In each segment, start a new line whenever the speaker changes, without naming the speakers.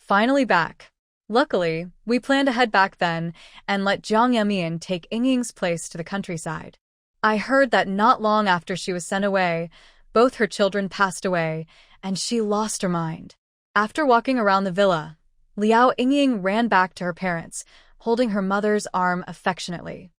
Finally back. Luckily, we planned to head back then and let Jiang Yemian take Yingying's place to the countryside. I heard that not long after she was sent away, both her children passed away, and she lost her mind. After walking around the villa, Liao Yingying ran back to her parents, holding her mother's arm affectionately.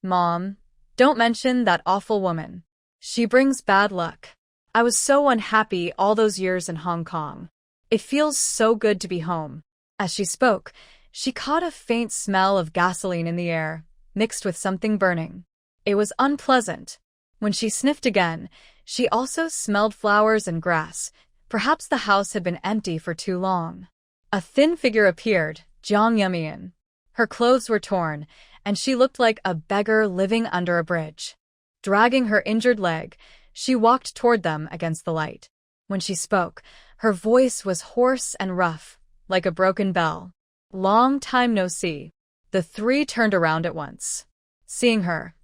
"Mom, don't mention that awful woman. She brings bad luck. I was so unhappy all those years in Hong Kong. It feels so good to be home." As she spoke, she caught a faint smell of gasoline in the air, mixed with something burning. It was unpleasant. When she sniffed again, she also smelled flowers and grass. Perhaps the house had been empty for too long. A thin figure appeared, Jiang Yemian. Her clothes were torn, and she looked like a beggar living under a bridge. Dragging her injured leg, she walked toward them against the light. When she spoke, her voice was hoarse and rough, like a broken bell. "Long time no see." The three turned around at once. Seeing her,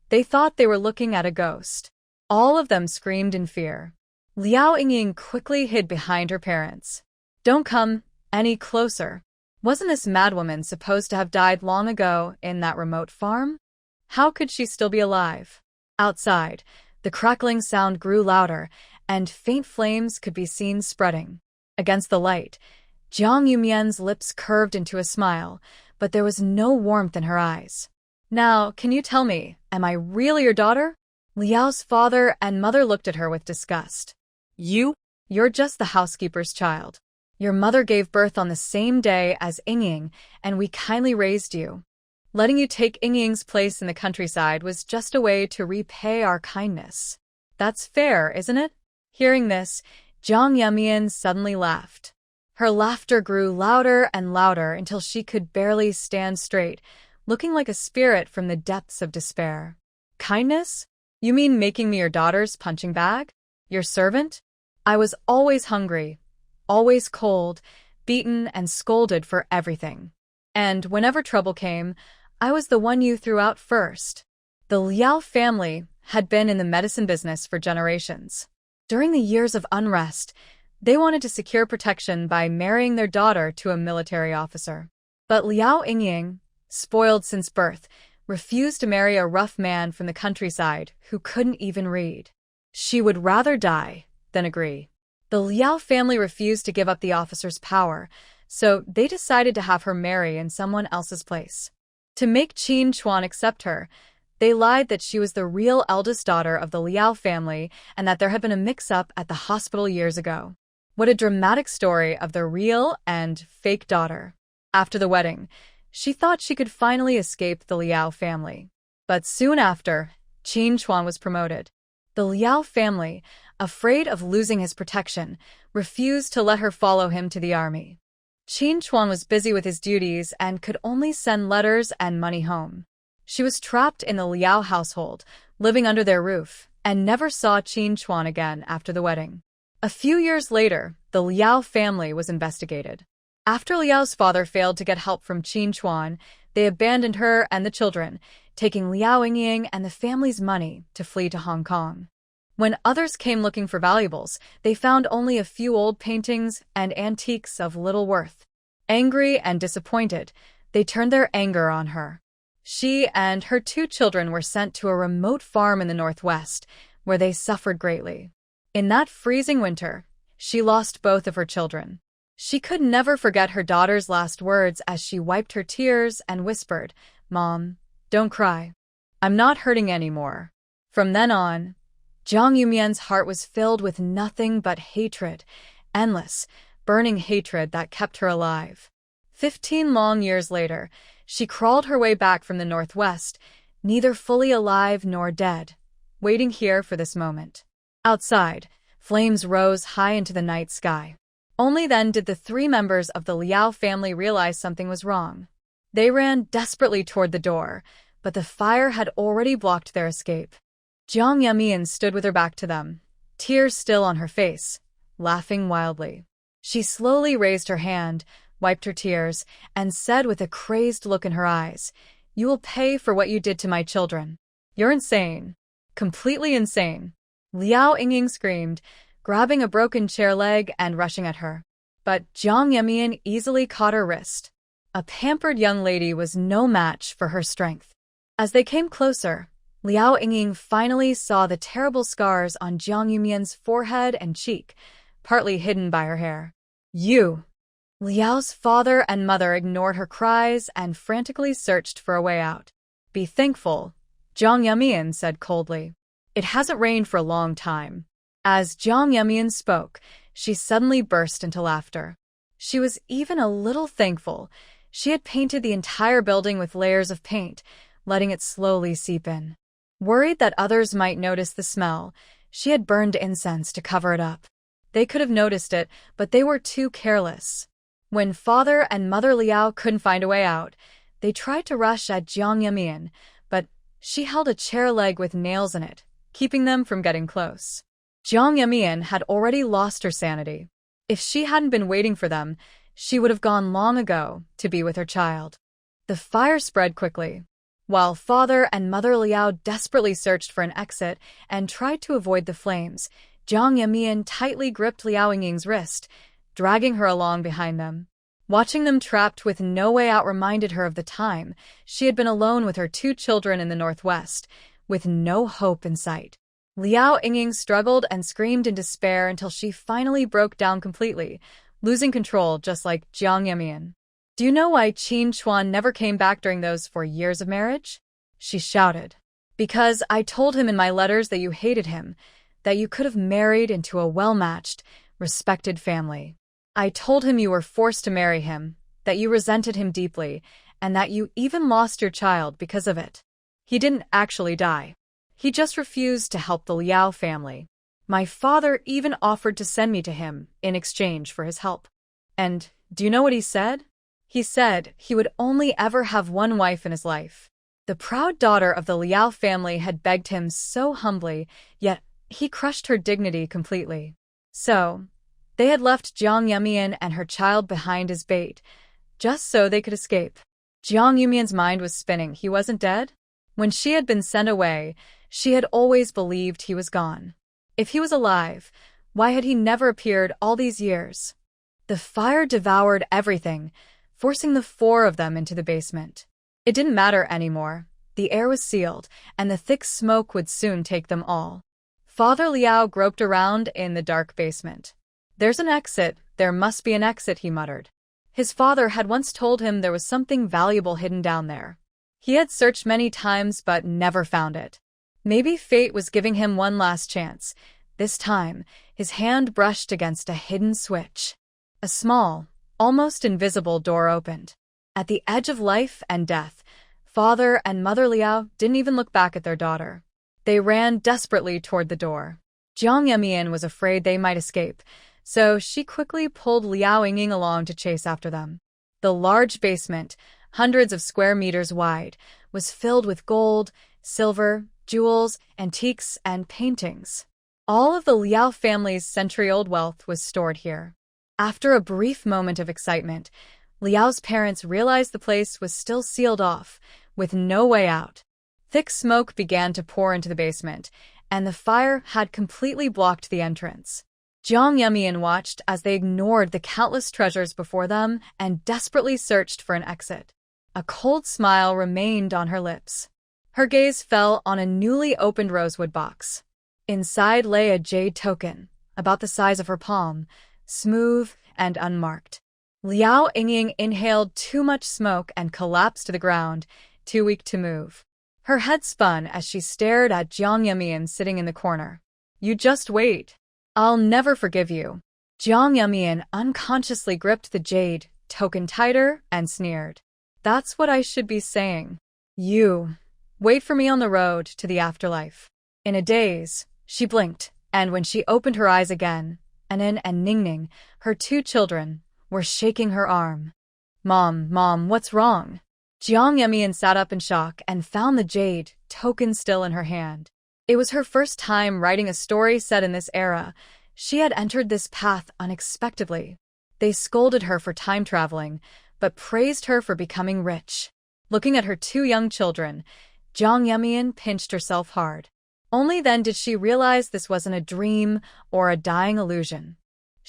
they thought they were looking at a ghost. All of them screamed in fear. Liao Yingying quickly hid behind her parents. "Don't come any closer. Wasn't this madwoman supposed to have died long ago in that remote farm? How could she still be alive?" Outside, the crackling sound grew louder, and faint flames could be seen spreading. Against the light, Jiang Yumian's lips curved into a smile, but there was no warmth in her eyes. "Now, can you tell me, am I really your daughter?" Liao's father and mother looked at her with disgust. You're just the housekeeper's child. Your mother gave birth on the same day as Yingying, and we kindly raised you. Letting you take Yingying's place in the countryside was just a way to repay our kindness. That's fair, isn't it?" Hearing this, Jiang Yemian suddenly laughed. Her laughter grew louder and louder until she could barely stand straight, looking like a spirit from the depths of despair. "Kindness? You mean making me your daughter's punching bag? Your servant? I was always hungry, always cold, beaten and scolded for everything. And whenever trouble came, I was the one you threw out first." The Liao family had been in the medicine business for generations. During the years of unrest, they wanted to secure protection by marrying their daughter to a military officer. But Liao Yingying, spoiled since birth, refused to marry a rough man from the countryside who couldn't even read. She would rather die than agree. The Liao family refused to give up the officer's power, so they decided to have her marry in someone else's place. To make Qin Chuan accept her, they lied that she was the real eldest daughter of the Liao family and that there had been a mix-up at the hospital years ago. What a dramatic story of the real and fake daughter. After the wedding, she thought she could finally escape the Liao family. But soon after, Qin Chuan was promoted. The Liao family, afraid of losing his protection, refused to let her follow him to the army. Qin Chuan was busy with his duties and could only send letters and money home. She was trapped in the Liao household, living under their roof, and never saw Qin Chuan again after the wedding. A few years later, the Liao family was investigated. After Liao's father failed to get help from Qin Chuan, they abandoned her and the children, taking Liao Yingying and the family's money to flee to Hong Kong. When others came looking for valuables, they found only a few old paintings and antiques of little worth. Angry and disappointed, they turned their anger on her. She and her 2 children were sent to a remote farm in the northwest, where they suffered greatly. In that freezing winter, she lost both of her children. She could never forget her daughter's last words as she wiped her tears and whispered, "Mom, don't cry. I'm not hurting anymore." From then on, Jiang Yumian's heart was filled with nothing but hatred, endless, burning hatred that kept her alive. 15 long years later, she crawled her way back from the northwest, neither fully alive nor dead, waiting here for this moment. Outside, flames rose high into the night sky. Only then did the 3 members of the Liao family realize something was wrong. They ran desperately toward the door, but the fire had already blocked their escape. Jiang Yemian stood with her back to them, tears still on her face, laughing wildly. She slowly raised her hand, wiped her tears, and said with a crazed look in her eyes, "You will pay for what you did to my children. You're insane. Completely insane." Liao Yingying screamed, grabbing a broken chair leg and rushing at her. but Jiang Yemian easily caught her wrist. A pampered young lady was no match for her strength. As they came closer, Liao Yingying finally saw the terrible scars on Jiang Yemian's forehead and cheek, partly hidden by her hair. You! Liao's father and mother ignored her cries and frantically searched for a way out. Be thankful, Jiang Yemian said coldly. It hasn't rained for a long time. As Jiang Yemian spoke, she suddenly burst into laughter. She was even a little thankful. She had painted the entire building with layers of paint, letting it slowly seep in. Worried that others might notice the smell, she had burned incense to cover it up. They could have noticed it, but they were too careless. When Father and Mother Liao couldn't find a way out, they tried to rush at Jiang Yemian, but she held a chair leg with nails in it, keeping them from getting close. Jiang Yemian had already lost her sanity. If she hadn't been waiting for them, she would have gone long ago to be with her child. The fire spread quickly. While Father and Mother Liao desperately searched for an exit and tried to avoid the flames, Jiang Yemian tightly gripped Liao Yingying's wrist, dragging her along behind them. Watching them trapped with no way out reminded her of the time she had been alone with her 2 children in the northwest, with no hope in sight. Liao Yingying struggled and screamed in despair until she finally broke down completely, losing control just like Jiang Yemian. Do you know why Qin Chuan never came back during those 4 years of marriage? She shouted. Because I told him in my letters that you hated him, that you could have married into a well-matched, respected family. I told him you were forced to marry him, that you resented him deeply, and that you even lost your child because of it. He didn't actually die. He just refused to help the Liao family. My father even offered to send me to him in exchange for his help. And do you know what he said? He said he would only ever have one wife in his life. The proud daughter of the Liao family had begged him so humbly, yet he crushed her dignity completely. So, they had left Jiang Yemian and her child behind as bait, just so they could escape. Jiang Yemian's mind was spinning. He wasn't dead? When she had been sent away, she had always believed he was gone. If he was alive, why had he never appeared all these years? The fire devoured everything, forcing the 4 of them into the basement. It didn't matter anymore. The air was sealed, and the thick smoke would soon take them all. Father Liao groped around in the dark basement. There's an exit. There must be an exit, he muttered. His father had once told him there was something valuable hidden down there. He had searched many times but never found it. Maybe fate was giving him one last chance. This time, his hand brushed against a hidden switch. A small, almost invisible door opened. At the edge of life and death, Father and Mother Liao didn't even look back at their daughter. They ran desperately toward the door. Jiang Yemian was afraid they might escape, so she quickly pulled Liao Yingying along to chase after them. The large basement, hundreds of square meters wide, was filled with gold, silver, jewels, antiques, and paintings. All of the Liao family's century-old wealth was stored here. After a brief moment of excitement, Liao's parents realized the place was still sealed off, with no way out. Thick smoke began to pour into the basement, and the fire had completely blocked the entrance. Jiang Yemian watched as they ignored the countless treasures before them and desperately searched for an exit. A cold smile remained on her lips. Her gaze fell on a newly opened rosewood box. Inside lay a jade token, about the size of her palm, smooth and unmarked. Liao Yingying inhaled too much smoke and collapsed to the ground, too weak to move. Her head spun as she stared at Jiang Yemian sitting in the corner. You just wait. I'll never forgive you. Jiang Yemian unconsciously gripped the jade token tighter and sneered. That's what I should be saying. You. Wait for me on the road to the afterlife. In a daze, she blinked, and when she opened her eyes again, Anin and Ningning, her 2 children, were shaking her arm. Mom, what's wrong? Jiang Yemian sat up in shock and found the jade token still in her hand. It was her first time writing a story set in this era. She had entered this path unexpectedly. They scolded her for time traveling, but praised her for becoming rich. Looking at her 2 young children, Jiang Yemian pinched herself hard. Only then did she realize this wasn't a dream or a dying illusion.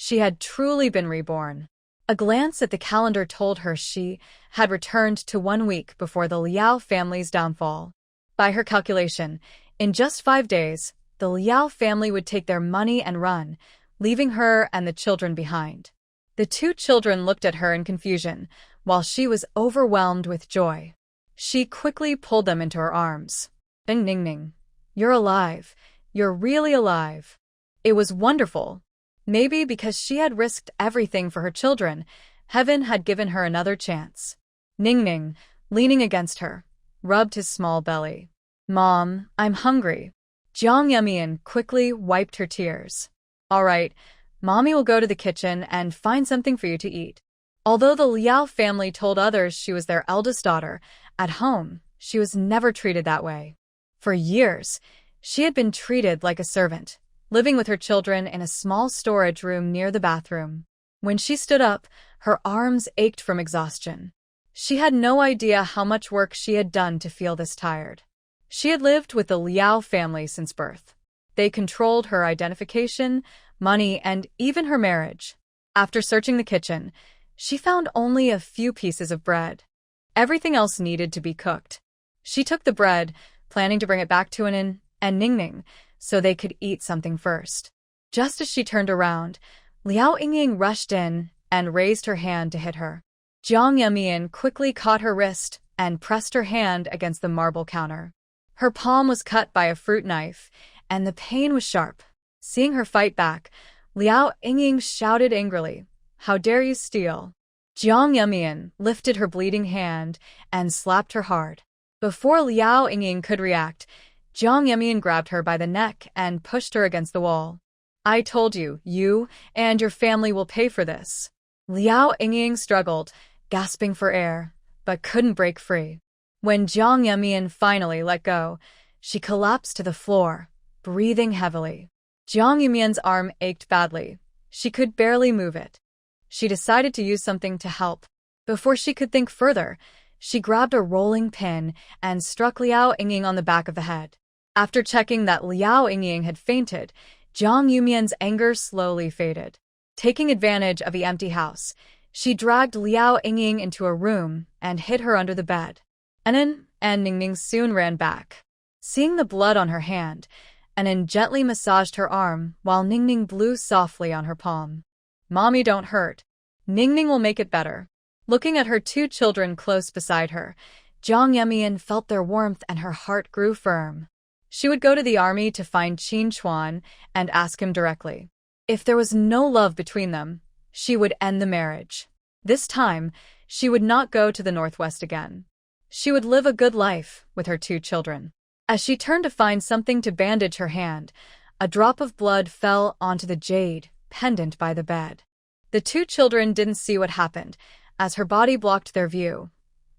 She had truly been reborn. A glance at the calendar told her she had returned to 1 week before the Liao family's downfall. By her calculation, in just 5 days, the Liao family would take their money and run, leaving her and the children behind. The two children looked at her in confusion, while she was overwhelmed with joy. She quickly pulled them into her arms. Ning ning ning. You're alive. You're really alive. It was wonderful. Maybe because she had risked everything for her children, heaven had given her another chance. Ning Ning, leaning against her, rubbed his small belly. Mom, I'm hungry. Jiang Yemian quickly wiped her tears. All right, Mommy will go to the kitchen and find something for you to eat. Although the Liao family told others she was their eldest daughter, at home, she was never treated that way. For years, she had been treated like a servant, living with her children in a small storage room near the bathroom. When she stood up, her arms ached from exhaustion. She had no idea how much work she had done to feel this tired. She had lived with the Liao family since birth. They controlled her identification, money, and even her marriage. After searching the kitchen, she found only a few pieces of bread. Everything else needed to be cooked. She took the bread, planning to bring it back to Anin and Ningning, so they could eat something first. Just as she turned around, Liao Yingying rushed in and raised her hand to hit her. Jiang Yemian quickly caught her wrist and pressed her hand against the marble counter. Her palm was cut by a fruit knife, and the pain was sharp. Seeing her fight back, Liao Yingying shouted angrily, "How dare you steal?" Jiang Yemian lifted her bleeding hand and slapped her hard. Before Liao Yingying could react, Jiang Yemian grabbed her by the neck and pushed her against the wall. "I told you, you and your family will pay for this." Liao Yingying struggled, gasping for air, but couldn't break free. When Jiang Yemian finally let go, she collapsed to the floor, breathing heavily. Jiang Yemian's arm ached badly. She could barely move it. She decided to use something to help. Before she could think further, she grabbed a rolling pin and struck Liao Yingying on the back of the head. After checking that Liao Yingying had fainted, Jiang Yemian's anger slowly faded. Taking advantage of the empty house, she dragged Liao Yingying into a room and hid her under the bed. Anin and Ningning soon ran back. Seeing the blood on her hand, Anin gently massaged her arm while Ningning blew softly on her palm. "Mommy, don't hurt. Ningning will make it better." Looking at her two children close beside her, Jiang Yemian felt their warmth and her heart grew firm. She would go to the army to find Qin Chuan and ask him directly. If there was no love between them, she would end the marriage. This time, she would not go to the Northwest again. She would live a good life with her two children. As she turned to find something to bandage her hand, a drop of blood fell onto the jade pendant by the bed. The two children didn't see what happened, as her body blocked their view.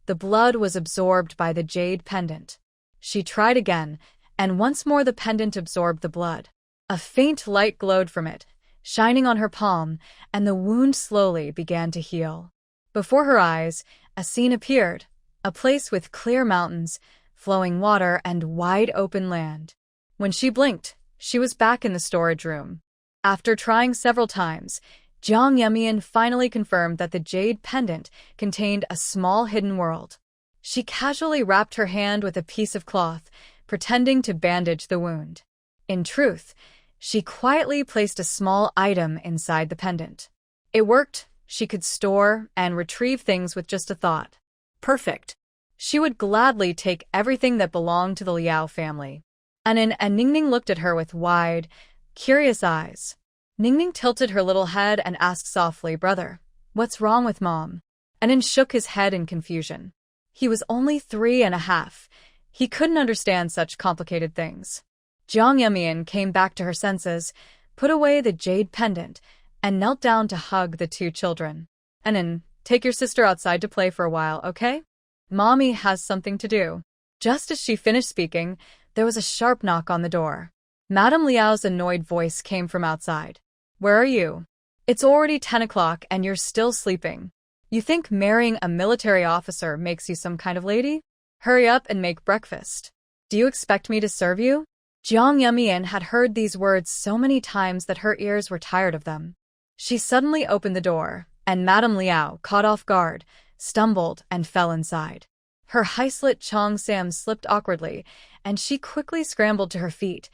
The blood was absorbed by the jade pendant. She tried again, and once more the pendant absorbed the blood. A faint light glowed from it, shining on her palm, and the wound slowly began to heal. Before her eyes, a scene appeared, a place with clear mountains, flowing water, and wide open land. When she blinked, she was back in the storage room. After trying several times, Jiang Yemian finally confirmed that the jade pendant contained a small hidden world. She casually wrapped her hand with a piece of cloth, pretending to bandage the wound. In truth, she quietly placed a small item inside the pendant. It worked. She could store and retrieve things with just a thought. Perfect. She would gladly take everything that belonged to the Liao family. Anin and Ningning looked at her with wide, curious eyes. Ningning tilted her little head and asked softly, "Brother, what's wrong with Mom?" Anin shook his head in confusion. He was only 3.5. He couldn't understand such complicated things. Jiang Yemian came back to her senses, put away the jade pendant, and knelt down to hug the two children. "Anin, take your sister outside to play for a while, okay? Mommy has something to do." Just as she finished speaking, there was a sharp knock on the door. Madame Liao's annoyed voice came from outside. "Where are you? It's already 10 o'clock and you're still sleeping. You think marrying a military officer makes you some kind of lady? Hurry up and make breakfast. Do you expect me to serve you?" Jiang Yemian had heard these words so many times that her ears were tired of them. She suddenly opened the door, and Madame Liao, caught off guard, stumbled and fell inside. Her high-slit cheongsam slipped awkwardly, and she quickly scrambled to her feet,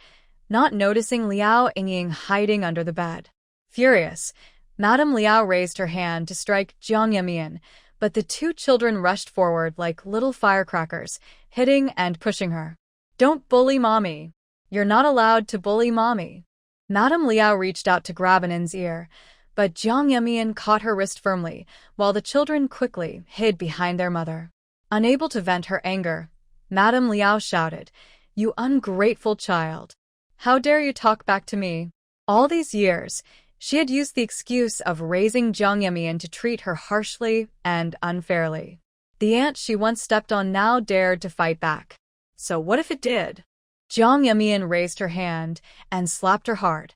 not noticing Liao Yingying hiding under the bed. Furious, Madame Liao raised her hand to strike Jiang Yemian, but the two children rushed forward like little firecrackers, hitting and pushing her. "Don't bully Mommy. You're not allowed to bully Mommy." Madame Liao reached out to grab Anan's ear, but Jiang Yemian caught her wrist firmly, while the children quickly hid behind their mother. Unable to vent her anger, Madame Liao shouted, "You ungrateful child! How dare you talk back to me?" All these years, she had used the excuse of raising Jiang Yemian to treat her harshly and unfairly. The ant she once stepped on now dared to fight back. So what if it did? Jiang Yemian raised her hand and slapped her hard.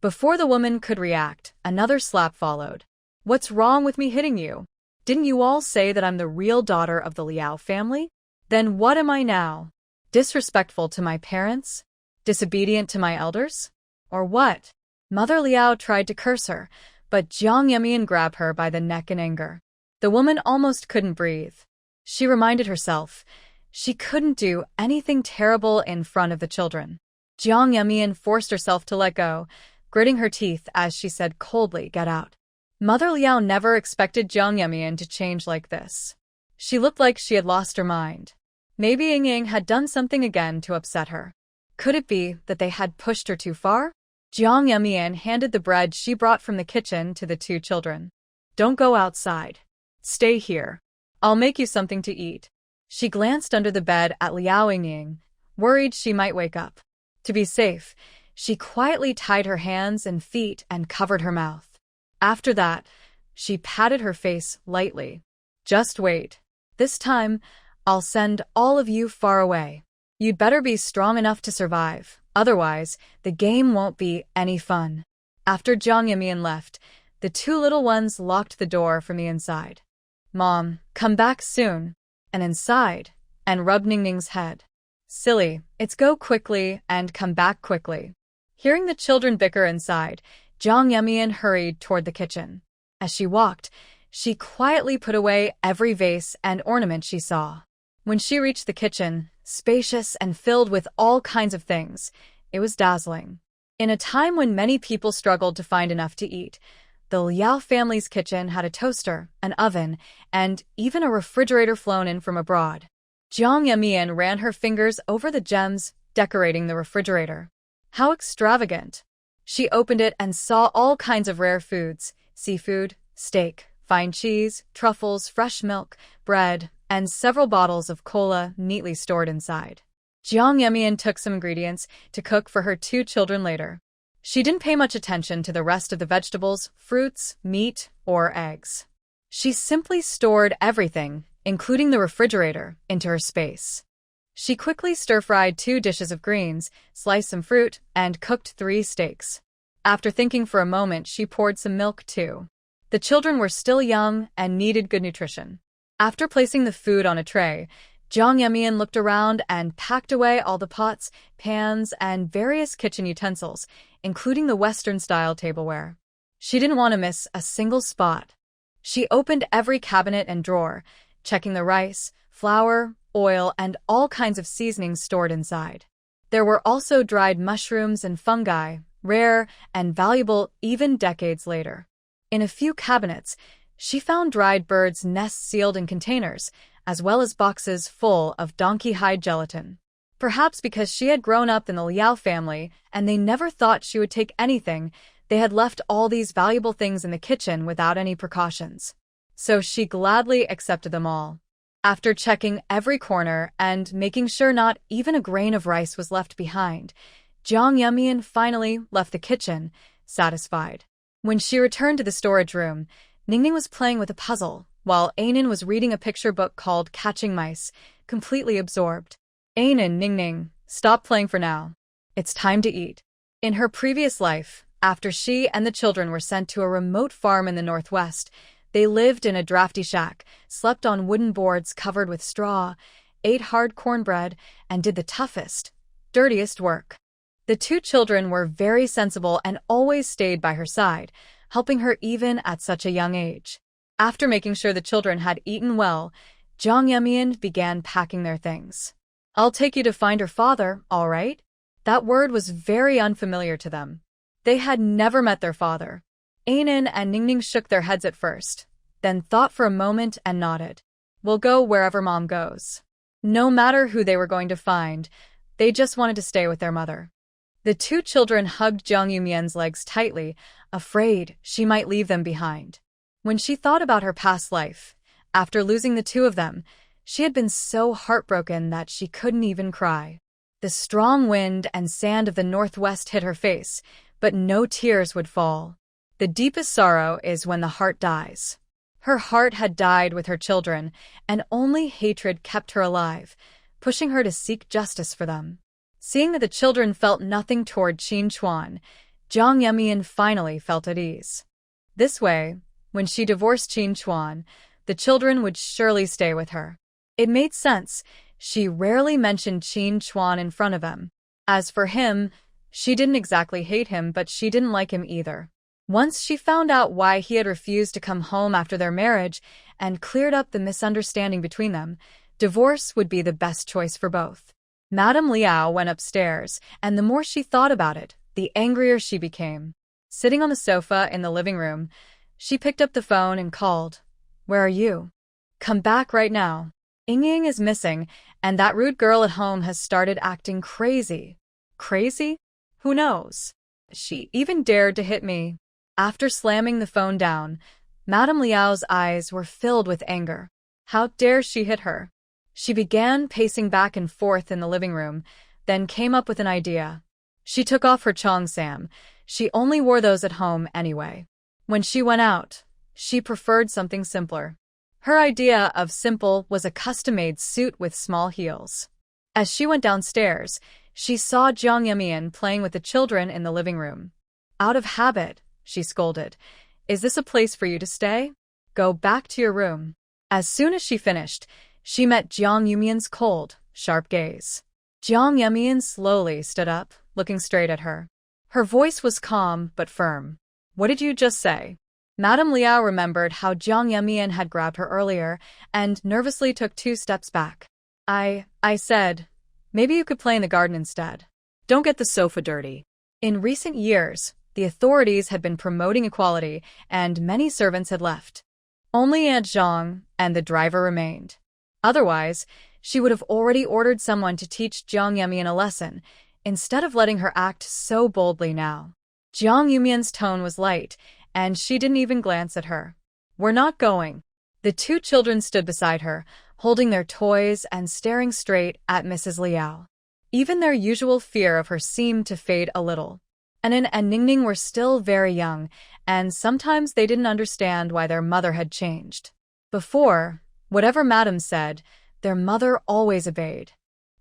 Before the woman could react, another slap followed. "What's wrong with me hitting you? Didn't you all say that I'm the real daughter of the Liao family? Then what am I now? Disrespectful to my parents? Disobedient to my elders? Or what?" Mother Liao tried to curse her, but Jiang Yemian grabbed her by the neck in anger. The woman almost couldn't breathe. She reminded herself she couldn't do anything terrible in front of the children. Jiang Yemian forced herself to let go, gritting her teeth as she said coldly, "Get out." Mother Liao never expected Jiang Yemian to change like this. She looked like she had lost her mind. Maybe Yingying had done something again to upset her. Could it be that they had pushed her too far? Jiang Yemian handed the bread she brought from the kitchen to the two children. "Don't go outside. Stay here. I'll make you something to eat." She glanced under the bed at Liao Yingying, worried she might wake up. To be safe, she quietly tied her hands and feet and covered her mouth. After that, she patted her face lightly. "Just wait. This time, I'll send all of you far away. You'd better be strong enough to survive, otherwise the game won't be any fun." After Jiang Yemian left, the two little ones locked the door from the inside. "Mom, come back soon." And inside, and rubbed Ningning's head. "Silly, it's go quickly and come back quickly." Hearing the children bicker inside, Jiang Yemian hurried toward the kitchen. As she walked, she quietly put away every vase and ornament she saw. When she reached the kitchen, spacious and filled with all kinds of things, it was dazzling. In a time when many people struggled to find enough to eat, the Liao family's kitchen had a toaster, an oven, and even a refrigerator flown in from abroad. Jiang Yemian ran her fingers over the gems decorating the refrigerator. How extravagant! She opened it and saw all kinds of rare foods: seafood, steak, fine cheese, truffles, fresh milk, bread, and several bottles of cola neatly stored inside. Jiang Yemian took some ingredients to cook for her two children later. She didn't pay much attention to the rest of the vegetables, fruits, meat, or eggs. She simply stored everything, including the refrigerator, into her space. She quickly stir-fried 2 dishes of greens, sliced some fruit, and cooked 3 steaks. After thinking for a moment, she poured some milk too. The children were still young and needed good nutrition. After placing the food on a tray, Jiang Yemian looked around and packed away all the pots, pans, and various kitchen utensils, including the Western-style tableware. She didn't want to miss a single spot. She opened every cabinet and drawer, checking the rice, flour, oil, and all kinds of seasonings stored inside. There were also dried mushrooms and fungi, rare and valuable even decades later. In a few cabinets, she found dried birds' nests sealed in containers, as well as boxes full of donkey hide gelatin. Perhaps because she had grown up in the Liao family and they never thought she would take anything, they had left all these valuable things in the kitchen without any precautions. So she gladly accepted them all. After checking every corner and making sure not even a grain of rice was left behind, Jiang Yemian finally left the kitchen, satisfied. When she returned to the storage room, Ningning was playing with a puzzle, while Anan was reading a picture book called Catching Mice, completely absorbed. "Anan, Ningning, stop playing for now. It's time to eat." In her previous life, after she and the children were sent to a remote farm in the northwest, they lived in a drafty shack, slept on wooden boards covered with straw, ate hard cornbread, and did the toughest, dirtiest work. The two children were very sensible and always stayed by her side, helping her even at such a young age. After making sure the children had eaten well, Jang Yeon began packing their things. "I'll take you to find her father, all right?" That word was very unfamiliar to them. They had never met their father. Ainin and Ningning shook their heads at first, then thought for a moment and nodded. "We'll go wherever Mom goes." No matter who they were going to find, they just wanted to stay with their mother. The two children hugged Jang Yeon's legs tightly, afraid she might leave them behind. When she thought about her past life, after losing the two of them, she had been so heartbroken that she couldn't even cry. The strong wind and sand of the northwest hit her face, but no tears would fall. The deepest sorrow is when the heart dies. Her heart had died with her children, and only hatred kept her alive, pushing her to seek justice for them. Seeing that the children felt nothing toward Qin Chuan, Jang Yeon finally felt at ease. This way, when she divorced Qin Chuan, the children would surely stay with her. It made sense. She rarely mentioned Qin Chuan in front of him. As for him, she didn't exactly hate him, but she didn't like him either. Once she found out why he had refused to come home after their marriage and cleared up the misunderstanding between them, divorce would be the best choice for both. Madame Liao went upstairs, and the more she thought about it, the angrier she became. Sitting on the sofa in the living room, she picked up the phone and called. "Where are you? Come back right now. Ying is missing, and that rude girl at home has started acting crazy." Crazy? Who knows? She even dared to hit me. After slamming the phone down, Madame Liao's eyes were filled with anger. How dare she hit her? She began pacing back and forth in the living room, then came up with an idea. She took off her cheongsam. She only wore those at home anyway. When she went out, she preferred something simpler. Her idea of simple was a custom-made suit with small heels. As she went downstairs, she saw Jang Yeon playing with the children in the living room. "Out of habit," she scolded. "Is this a place for you to stay? Go back to your room." As soon as she finished, she met Jang Yeon's cold, sharp gaze. Jang Yeon slowly stood up, looking straight at her. Her voice was calm but firm. "What did you just say?" Madame Liao remembered how Jang Yeon had grabbed her earlier and nervously took 2 steps back. I said, maybe you could play in the garden instead. Don't get the sofa dirty." In recent years, the authorities had been promoting equality, and many servants had left. Only Aunt Zhang and the driver remained. Otherwise, she would have already ordered someone to teach Jang Yeon a lesson, instead of letting her act so boldly now. Jang Yeon's tone was light, and she didn't even glance at her. "We're not going." The two children stood beside her, holding their toys and staring straight at Mrs. Liao. Even their usual fear of her seemed to fade a little. Anin and Ningning were still very young, and sometimes they didn't understand why their mother had changed. Before, whatever Madame said, their mother always obeyed.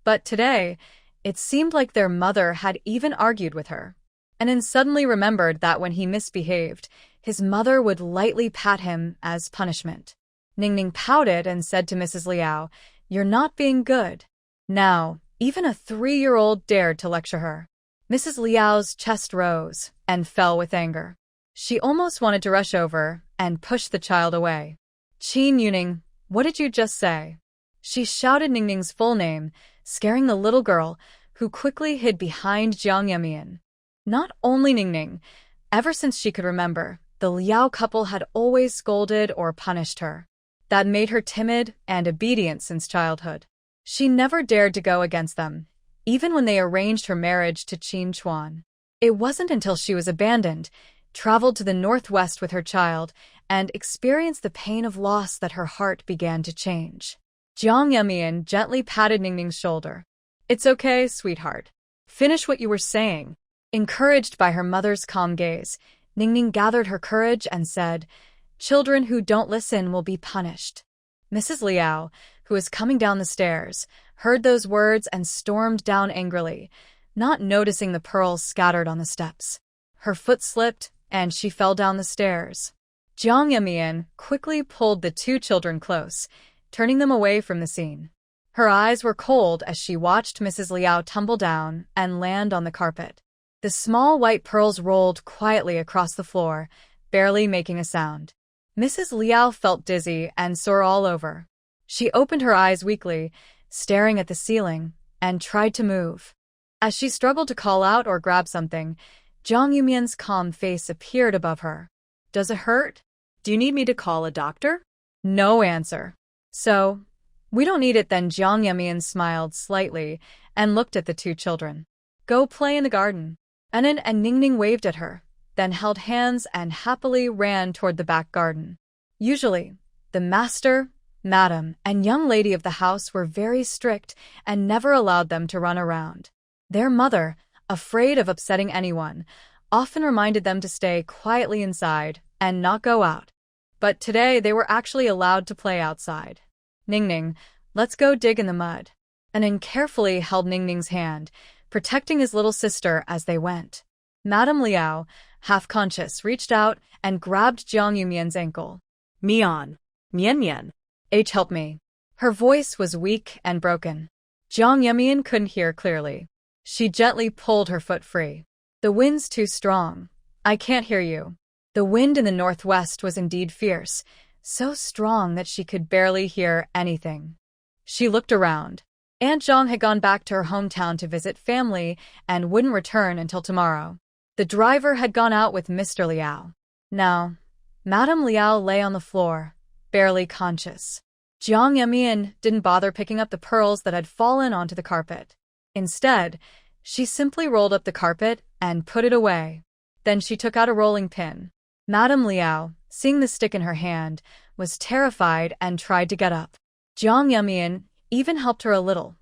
But today, it seemed like their mother had even argued with her. Anin suddenly remembered that when he misbehaved, his mother would lightly pat him as punishment. Ningning pouted and said to Mrs. Liao, "You're not being good." Now, even a 3-year-old dared to lecture her. Mrs. Liao's chest rose and fell with anger. She almost wanted to rush over and push the child away. "Qin Yuning, what did you just say?" She shouted Ningning's full name, scaring the little girl, who quickly hid behind Jang Yeon. Not only Ningning, ever since she could remember, the Liao couple had always scolded or punished her. That made her timid and obedient since childhood. She never dared to go against them, even when they arranged her marriage to Qin Chuan. It wasn't until she was abandoned, traveled to the northwest with her child, and experienced the pain of loss that her heart began to change. Jang Yeon gently patted Ningning's shoulder. "It's okay, sweetheart. Finish what you were saying." Encouraged by her mother's calm gaze, Ningning gathered her courage and said, "Children who don't listen will be punished." Mrs. Liao, who was coming down the stairs, heard those words and stormed down angrily, not noticing the pearls scattered on the steps. Her foot slipped, and she fell down the stairs. Jang Yeon quickly pulled the two children close, turning them away from the scene. Her eyes were cold as she watched Mrs. Liao tumble down and land on the carpet. The small white pearls rolled quietly across the floor, barely making a sound. Mrs. Liao felt dizzy and sore all over. She opened her eyes weakly, staring at the ceiling, and tried to move. As she struggled to call out or grab something, Jiang Yumian's calm face appeared above her. "Does it hurt? Do you need me to call a doctor?" No answer. "So, we don't need it then." Jiang Yumian smiled slightly and looked at the two children. "Go play in the garden." Enan and Ningning waved at her, then held hands and happily ran toward the back garden. Usually, the master, madam, and young lady of the house were very strict and never allowed them to run around. Their mother, afraid of upsetting anyone, often reminded them to stay quietly inside and not go out. But today they were actually allowed to play outside. "Ningning, let's go dig in the mud." Enan carefully held Ningning's hand, protecting his little sister as they went. Madame Liao, half-conscious, reached out and grabbed Jiang Yumian's ankle. "Mian, Mian Mian. Help me." Her voice was weak and broken. Jiang Yumian couldn't hear clearly. She gently pulled her foot free. "The wind's too strong. I can't hear you." The wind in the northwest was indeed fierce, so strong that she could barely hear anything. She looked around. Aunt Zhang had gone back to her hometown to visit family and wouldn't return until tomorrow. The driver had gone out with Mr. Liao. Now, Madame Liao lay on the floor, barely conscious. Jiang Yumian didn't bother picking up the pearls that had fallen onto the carpet. Instead, she simply rolled up the carpet and put it away. Then she took out a rolling pin. Madame Liao, seeing the stick in her hand, was terrified and tried to get up. Jiang Yumian even helped her a little,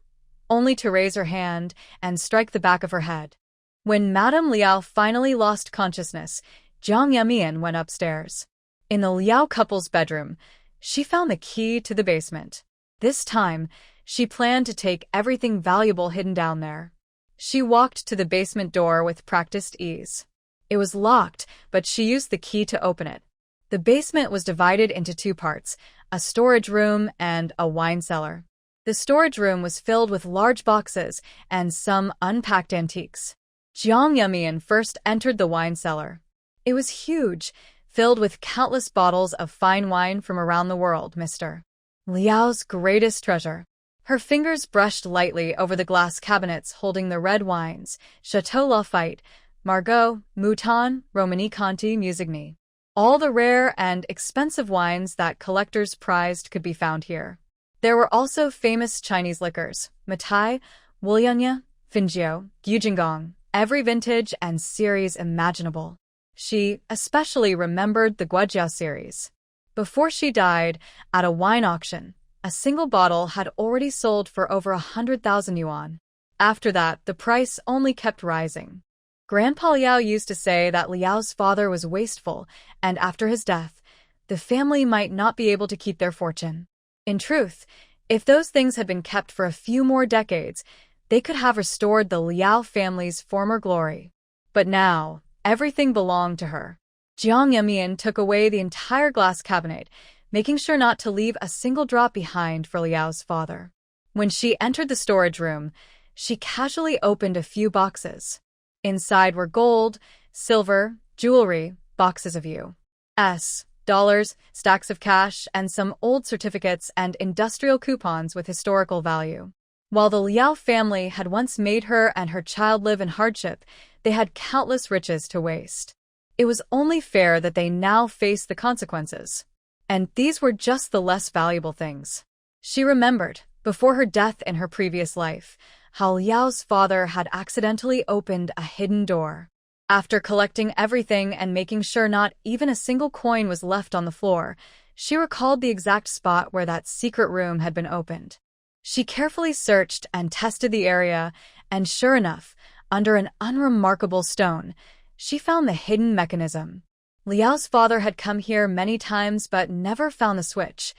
only to raise her hand and strike the back of her head. When Madame Liao finally lost consciousness, Jiang Yumian went upstairs. In the Liao couple's bedroom, she found the key to the basement. This time, she planned to take everything valuable hidden down there. She walked to the basement door with practiced ease. It was locked, but she used the key to open it. The basement was divided into two parts, a storage room and a wine cellar. The storage room was filled with large boxes and some unpacked antiques. Jiang Yumian first entered the wine cellar. It was huge, filled with countless bottles of fine wine from around the world, Mr. Liao's greatest treasure. Her fingers brushed lightly over the glass cabinets holding the red wines, Chateau Lafite, Margaux, Mouton, Romani Conti, Musigny. All the rare and expensive wines that collectors prized could be found here. There were also famous Chinese liquors, Matai, Wulianya, Finjiao, Yujingong, every vintage and series imaginable. She especially remembered the Guojiao series. Before she died, at a wine auction, a single bottle had already sold for over 100,000 yuan. After that, the price only kept rising. Grandpa Liao used to say that Liao's father was wasteful, and after his death, the family might not be able to keep their fortune. In truth, if those things had been kept for a few more decades, they could have restored the Liao family's former glory. But now, everything belonged to her. Jiang Yumian took away the entire glass cabinet, making sure not to leave a single drop behind for Liao's father. When she entered the storage room, she casually opened a few boxes. Inside were gold, silver, jewelry, boxes of U.S. dollars, stacks of cash, and some old certificates and industrial coupons with historical value. While the Liao family had once made her and her child live in hardship, they had countless riches to waste. It was only fair that they now face the consequences. And these were just the less valuable things. She remembered, before her death in her previous life, how Liao's father had accidentally opened a hidden door. After collecting everything and making sure not even a single coin was left on the floor, she recalled the exact spot where that secret room had been opened. She carefully searched and tested the area, and sure enough, under an unremarkable stone, she found the hidden mechanism. Liao's father had come here many times but never found the switch,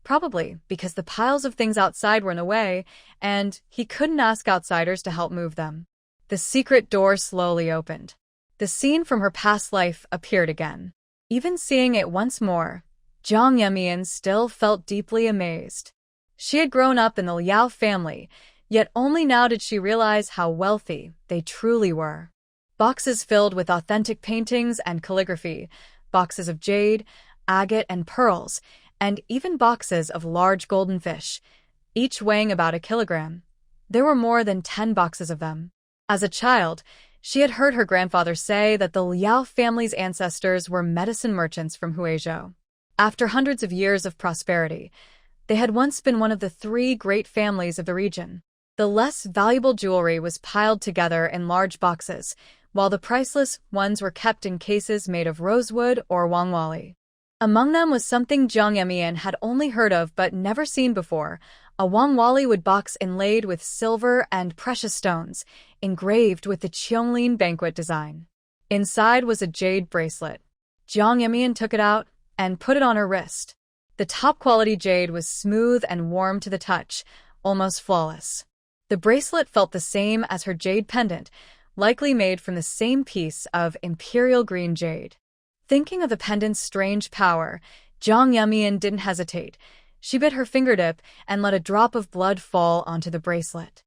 probably because the piles of things outside were in the way, and he couldn't ask outsiders to help move them. The secret door slowly opened. The scene from her past life appeared again. Even seeing it once more, Jiang Yumian still felt deeply amazed. She had grown up in the Liao family, yet only now did she realize how wealthy they truly were. Boxes filled with authentic paintings and calligraphy, boxes of jade, agate, and pearls, and even boxes of large golden fish, each weighing about a kilogram. There were more than 10 boxes of them. As a child, she had heard her grandfather say that the Liao family's ancestors were medicine merchants from Huizhou. After hundreds of years of prosperity, they had once been one of the 3 great families of the region. The less valuable jewelry was piled together in large boxes, while the priceless ones were kept in cases made of rosewood or wangwali. Among them was something Jiang Yemian had only heard of but never seen before, a wangwali wood box inlaid with silver and precious stones, engraved with the Qianglin banquet design. Inside was a jade bracelet. Jiang Yemian took it out and put it on her wrist. The top-quality jade was smooth and warm to the touch, almost flawless. The bracelet felt the same as her jade pendant, likely made from the same piece of imperial green jade. Thinking of the pendant's strange power, Jiang Yemian didn't hesitate. She bit her fingertip and let a drop of blood fall onto the bracelet.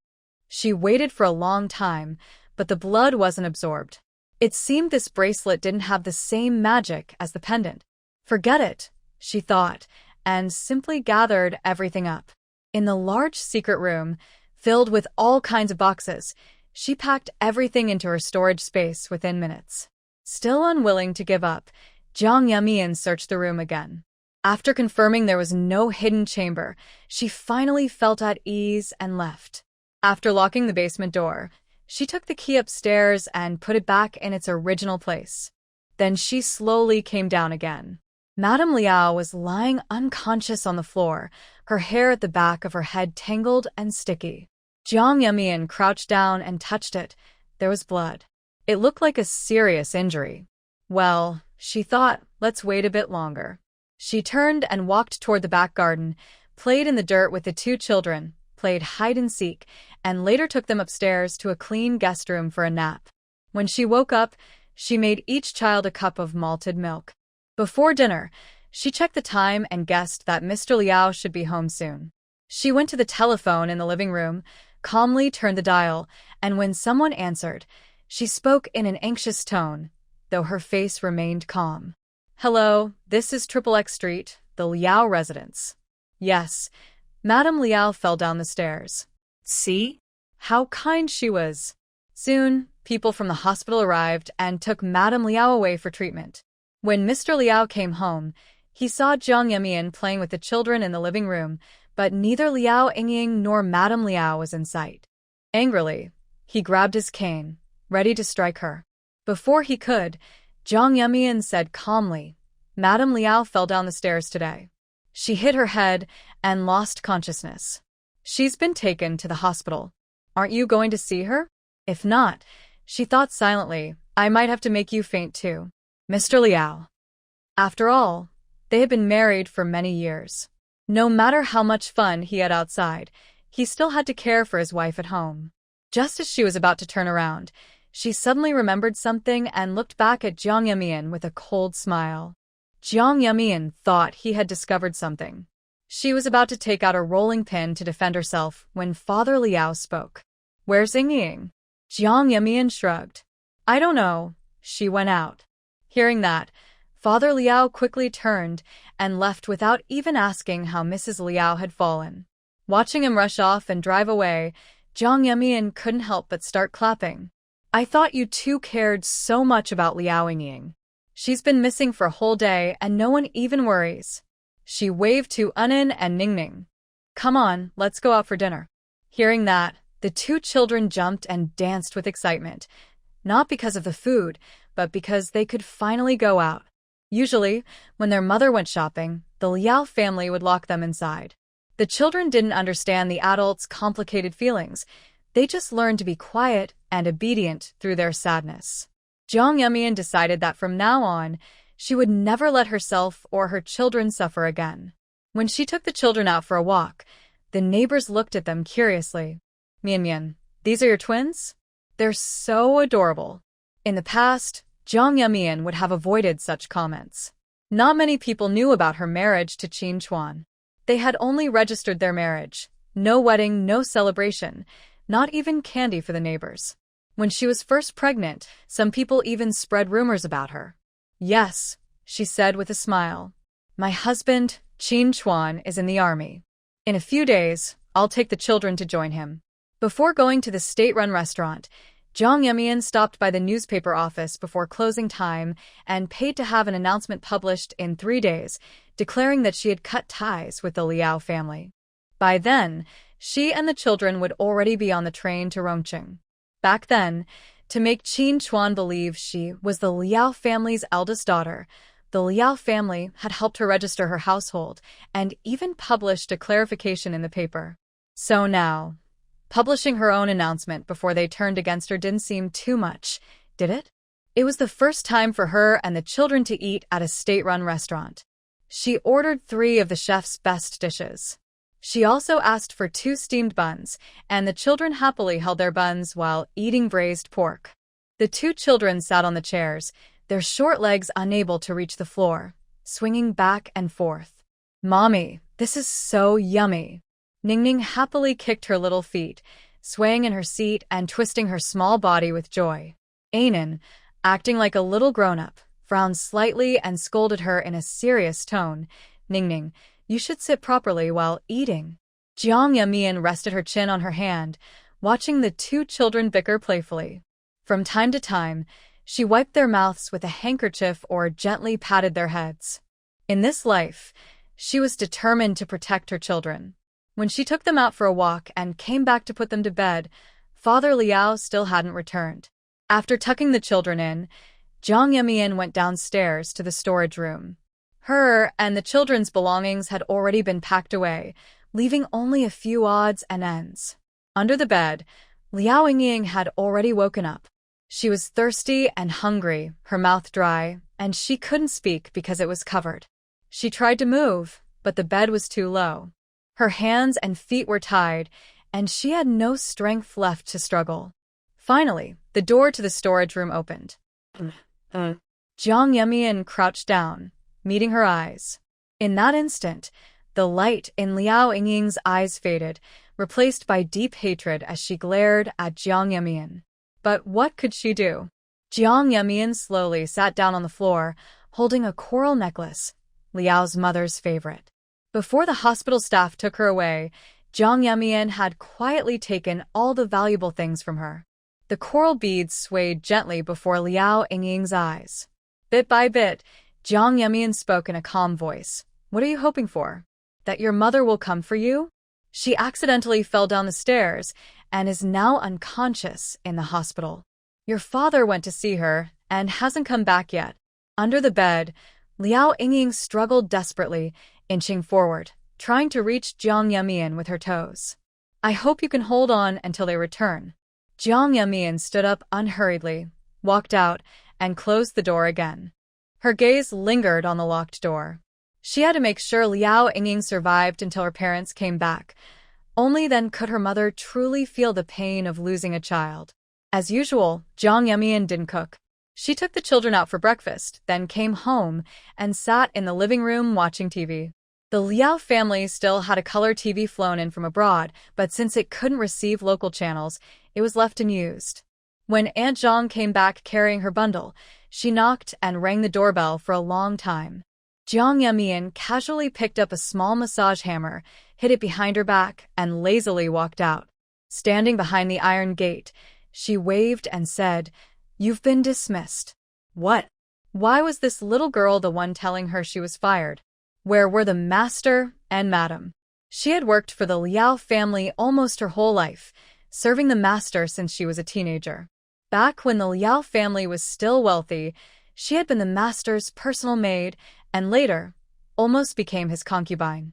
She waited for a long time, but the blood wasn't absorbed. It seemed this bracelet didn't have the same magic as the pendant. Forget it, she thought, and simply gathered everything up. In the large secret room, filled with all kinds of boxes, she packed everything into her storage space within minutes. Still unwilling to give up, Jiang Yemian searched the room again. After confirming there was no hidden chamber, she finally felt at ease and left. After locking the basement door, she took the key upstairs and put it back in its original place. Then she slowly came down again. Madame Liao was lying unconscious on the floor, her hair at the back of her head tangled and sticky. Jiang Yemian crouched down and touched it. There was blood. It looked like a serious injury. Well, she thought, let's wait a bit longer. She turned and walked toward the back garden, played in the dirt with the 2 children, played hide-and-seek, and later took them upstairs to a clean guest room for a nap. When she woke up, she made each child a cup of malted milk. Before dinner, she checked the time and guessed that Mr. Liao should be home soon. She went to the telephone in the living room, calmly turned the dial, and when someone answered, she spoke in an anxious tone, though her face remained calm. "Hello, this is XXX Street, the Liao residence." Yes, Madame Liao fell down the stairs. See? How kind she was. Soon, people from the hospital arrived and took Madame Liao away for treatment. When Mr. Liao came home, he saw Jiang Yemian playing with the children in the living room, but neither Liao Yingying nor Madame Liao was in sight. Angrily, he grabbed his cane, ready to strike her. Before he could, Jiang Yemian said calmly, "Madame Liao fell down the stairs today. She hit her head and lost consciousness. She's been taken to the hospital. Aren't you going to see her? If not," she thought silently, "I might have to make you faint too." Mr. Liao. After all, they had been married for many years. No matter how much fun he had outside, he still had to care for his wife at home. Just as she was about to turn around, she suddenly remembered something and looked back at Jiang Yemian with a cold smile. Jiang Yemian thought he had discovered something. She was about to take out a rolling pin to defend herself when Father Liao spoke. "Where's Yingying?" Jiang Yemian shrugged. "I don't know. She went out." Hearing that, Father Liao quickly turned and left without even asking how Mrs. Liao had fallen. Watching him rush off and drive away, Jiang Yemian couldn't help but start clapping. "I thought you two cared so much about Liao Yingying. She's been missing for a whole day and no one even worries." She waved to Unin and Ningning. "Come on, let's go out for dinner." Hearing that, the 2 children jumped and danced with excitement, not because of the food, but because they could finally go out. Usually, when their mother went shopping, the Liao family would lock them inside. The children didn't understand the adults' complicated feelings. They just learned to be quiet and obedient through their sadness. Jiang Yemian decided that from now on, she would never let herself or her children suffer again. When she took the children out for a walk, the neighbors looked at them curiously. "Mian, these are your twins? They're so adorable." In the past, Jiang Yemian would have avoided such comments. Not many people knew about her marriage to Qin Chuan. They had only registered their marriage. No wedding, no celebration, not even candy for the neighbors. When she was first pregnant, some people even spread rumors about her. Yes, she said with a smile. My husband, Qin Chuan, is in the army. In a few days, I'll take the children to join him. Before going to the state-run restaurant, Jang Yemian stopped by the newspaper office before closing time and paid to have an announcement published in 3 days, declaring that she had cut ties with the Liao family. By then, she and the children would already be on the train to Rongqing. Back then, to make Qin Chuan believe she was the Liao family's eldest daughter, the Liao family had helped her register her household and even published a clarification in the paper. So now, publishing her own announcement before they turned against her didn't seem too much, did it? It was the first time for her and the children to eat at a state-run restaurant. She ordered 3 of the chef's best dishes. She also asked for 2 steamed buns, and the children happily held their buns while eating braised pork. The 2 children sat on the chairs, their short legs unable to reach the floor, swinging back and forth. Mommy, this is so yummy. Ningning happily kicked her little feet, swaying in her seat and twisting her small body with joy. Anan, acting like a little grown-up, frowned slightly and scolded her in a serious tone. Ningning, you should sit properly while eating. Jiang Yamian rested her chin on her hand, watching the 2 children bicker playfully. From time to time, she wiped their mouths with a handkerchief or gently patted their heads. In this life, she was determined to protect her children. When she took them out for a walk and came back to put them to bed, Father Liao still hadn't returned. After tucking the children in, Jiang Yemian went downstairs to the storage room. Her and the children's belongings had already been packed away, leaving only a few odds and ends. Under the bed, Liao Yingying had already woken up. She was thirsty and hungry, her mouth dry, and she couldn't speak because it was covered. She tried to move, but the bed was too low. Her hands and feet were tied, and she had no strength left to struggle. Finally, the door to the storage room opened. Jiang Yemian crouched down, meeting her eyes. In that instant, the light in Liao Yingying's eyes faded, replaced by deep hatred as she glared at Jiang Yemian. But what could she do? Jiang Yemian slowly sat down on the floor, holding a coral necklace, Liao's mother's favorite. Before the hospital staff took her away, Jiang Yemian had quietly taken all the valuable things from her. The coral beads swayed gently before Liao Yingying's eyes. Bit by bit, Jiang Yemian spoke in a calm voice. What are you hoping for? That your mother will come for you? She accidentally fell down the stairs and is now unconscious in the hospital. Your father went to see her and hasn't come back yet. Under the bed, Liao Yingying struggled desperately, inching forward, trying to reach Jiang Yemian with her toes. I hope you can hold on until they return. Jiang Yemian stood up unhurriedly, walked out, and closed the door again. Her gaze lingered on the locked door. She had to make sure Liao Yingying survived until her parents came back. Only then could her mother truly feel the pain of losing a child. As usual, Jiang Yemian didn't cook. She took the children out for breakfast, then came home and sat in the living room watching TV. The Liao family still had a color TV flown in from abroad, but since it couldn't receive local channels, it was left unused. When Aunt Zhang came back carrying her bundle, she knocked and rang the doorbell for a long time. Jiang Yemian casually picked up a small massage hammer, hid it behind her back, and lazily walked out. Standing behind the iron gate, she waved and said, "You've been dismissed." What? Why was this little girl the one telling her she was fired? Where were the master and madam? She had worked for the Liao family almost her whole life, serving the master since she was a teenager. Back when the Liao family was still wealthy, she had been the master's personal maid and later almost became his concubine.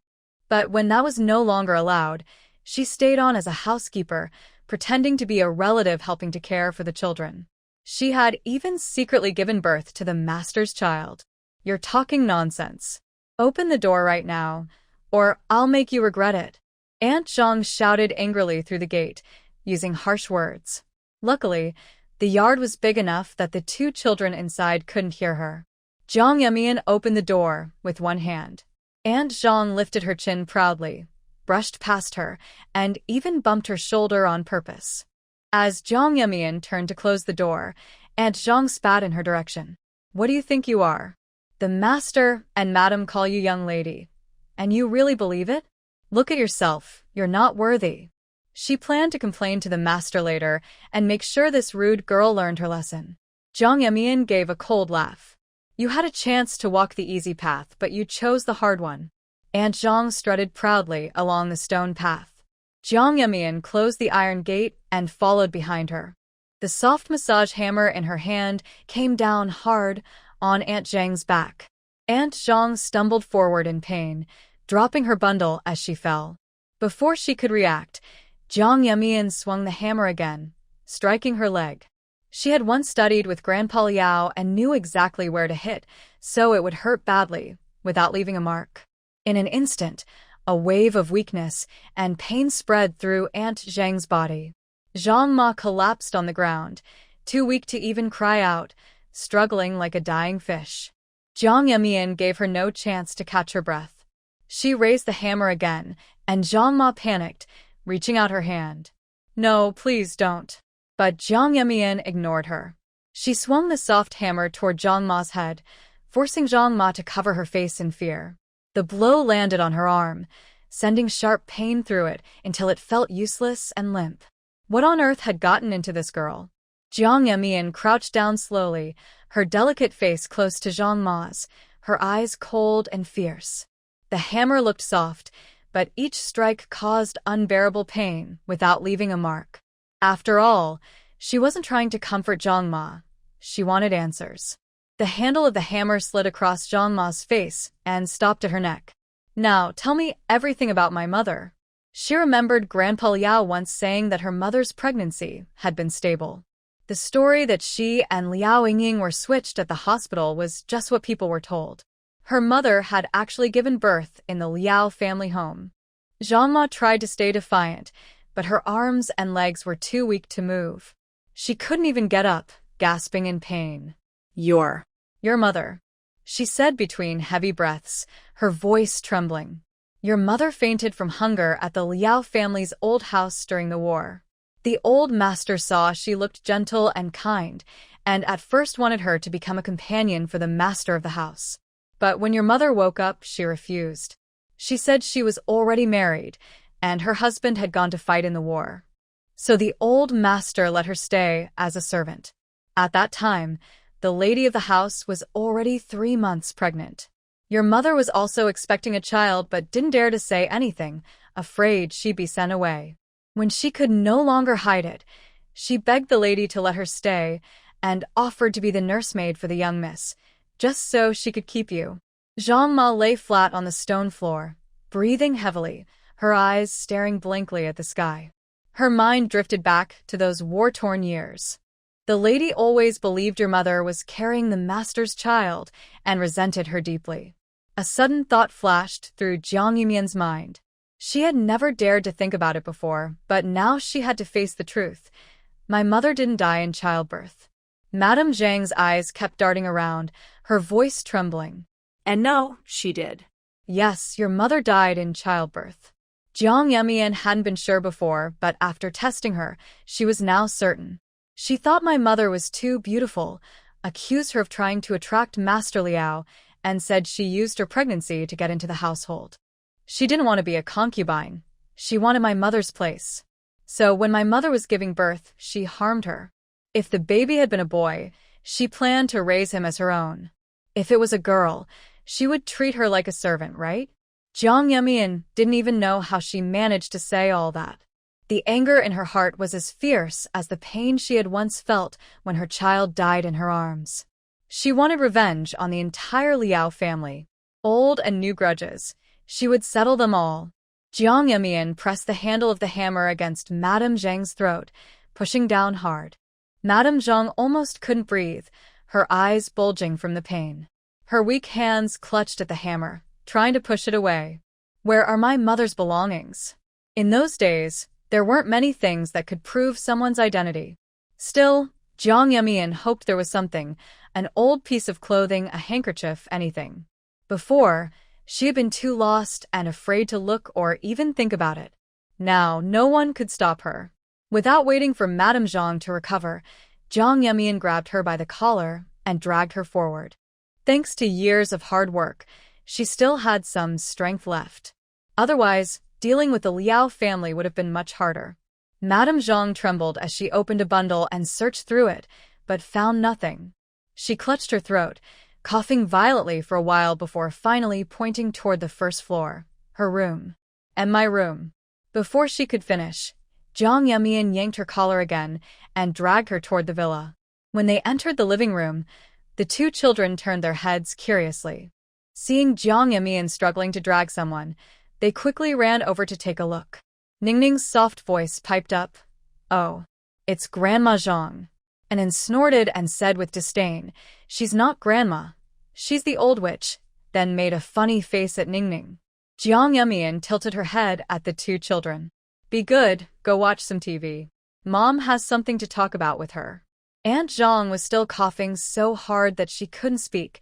But when that was no longer allowed, she stayed on as a housekeeper, pretending to be a relative helping to care for the children. She had even secretly given birth to the master's child. You're talking nonsense. Open the door right now, or I'll make you regret it. Aunt Zhang shouted angrily through the gate, using harsh words. Luckily, the yard was big enough that the 2 children inside couldn't hear her. Jiang Yemian opened the door with one hand. Aunt Zhang lifted her chin proudly, brushed past her, and even bumped her shoulder on purpose. As Jiang Yemian turned to close the door, Aunt Zhang spat in her direction. What do you think you are? The master and madam call you young lady. And you really believe it? Look at yourself, you're not worthy. She planned to complain to the master later and make sure this rude girl learned her lesson. Jang Yemian gave a cold laugh. You had a chance to walk the easy path, but you chose the hard one. Aunt Zhang strutted proudly along the stone path. Jiang Yemian closed the iron gate and followed behind her. The soft massage hammer in her hand came down hard on Aunt Zhang's back. Aunt Zhang stumbled forward in pain, dropping her bundle as she fell. Before she could react, Jiang Yemian swung the hammer again, striking her leg. She had once studied with Grandpa Liao and knew exactly where to hit, so it would hurt badly, without leaving a mark. In an instant, a wave of weakness and pain spread through Aunt Zhang's body. Zhang Ma collapsed on the ground, too weak to even cry out, struggling like a dying fish. Jiang Yemian gave her no chance to catch her breath. She raised the hammer again, and Zhang Ma panicked, reaching out her hand. No, please don't. But Jiang Yemian ignored her. She swung the soft hammer toward Zhang Ma's head, forcing Zhang Ma to cover her face in fear. The blow landed on her arm, sending sharp pain through it until it felt useless and limp. What on earth had gotten into this girl? Jiang Yemian crouched down slowly, her delicate face close to Zhang Ma's, her eyes cold and fierce. The hammer looked soft, but each strike caused unbearable pain without leaving a mark. After all, she wasn't trying to comfort Zhang Ma. She wanted answers. The handle of the hammer slid across Zhang Ma's face and stopped at her neck. Now, tell me everything about my mother. She remembered Grandpa Liao once saying that her mother's pregnancy had been stable. The story that she and Liao Yingying were switched at the hospital was just what people were told. Her mother had actually given birth in the Liao family home. Zhang Ma tried to stay defiant, but her arms and legs were too weak to move. She couldn't even get up, gasping in pain. Your mother, she said between heavy breaths, her voice trembling. Your mother fainted from hunger at the Liao family's old house during the war. The old master saw she looked gentle and kind, and at first wanted her to become a companion for the master of the house. But when your mother woke up, she refused. She said she was already married, and her husband had gone to fight in the war. So the old master let her stay as a servant. At that time, the lady of the house was already 3 months pregnant. Your mother was also expecting a child but didn't dare to say anything, afraid she'd be sent away. When she could no longer hide it, she begged the lady to let her stay and offered to be the nursemaid for the young miss, just so she could keep you. Zhang Ma lay flat on the stone floor, breathing heavily, her eyes staring blankly at the sky. Her mind drifted back to those war-torn years. The lady always believed your mother was carrying the master's child and resented her deeply. A sudden thought flashed through Jiang Yemian's mind. She had never dared to think about it before, but now she had to face the truth. My mother didn't die in childbirth. Madame Zhang's eyes kept darting around, her voice trembling.
And no, she did.
Yes, your mother died in childbirth. Jiang Yemian hadn't been sure before, but after testing her, she was now certain. She thought my mother was too beautiful, accused her of trying to attract Master Liao, and said she used her pregnancy to get into the household. She didn't want to be a concubine. She wanted my mother's place. So when my mother was giving birth, she harmed her. If the baby had been a boy, she planned to raise him as her own. If it was a girl, she would treat her like a servant, right? Jiang Yemian didn't even know how she managed to say all that. The anger in her heart was as fierce as the pain she had once felt when her child died in her arms. She wanted revenge on the entire Liao family. Old and new grudges. She would settle them all. Jiang Yemian pressed the handle of the hammer against Madame Zhang's throat, pushing down hard. Madame Zhang almost couldn't breathe, her eyes bulging from the pain. Her weak hands clutched at the hammer, trying to push it away. Where are my mother's belongings? In those days, there weren't many things that could prove someone's identity. Still, Jiang Yemian hoped there was something, an old piece of clothing, a handkerchief, anything. Before, she had been too lost and afraid to look or even think about it. Now, no one could stop her. Without waiting for Madame Zhang to recover, Jiang Yemian grabbed her by the collar and dragged her forward. Thanks to years of hard work, she still had some strength left. Otherwise, dealing with the Liao family would have been much harder. Madame Zhang trembled as she opened a bundle and searched through it, but found nothing. She clutched her throat, coughing violently for a while before finally pointing toward the first floor, her room. And my room. Before she could finish, Jiang Yemian yanked her collar again and dragged her toward the villa. When they entered the living room, the two children turned their heads curiously. Seeing Jiang Yemian struggling to drag someone, they quickly ran over to take a look. Ningning's soft voice piped up, "Oh, it's Grandma Zhang," and then snorted and said with disdain, "She's not Grandma. She's the old witch," then made a funny face at Ningning. Jiang Yemian tilted her head at the two children. "Be good, go watch some TV. Mom has something to talk about with her." Aunt Zhang was still coughing so hard that she couldn't speak,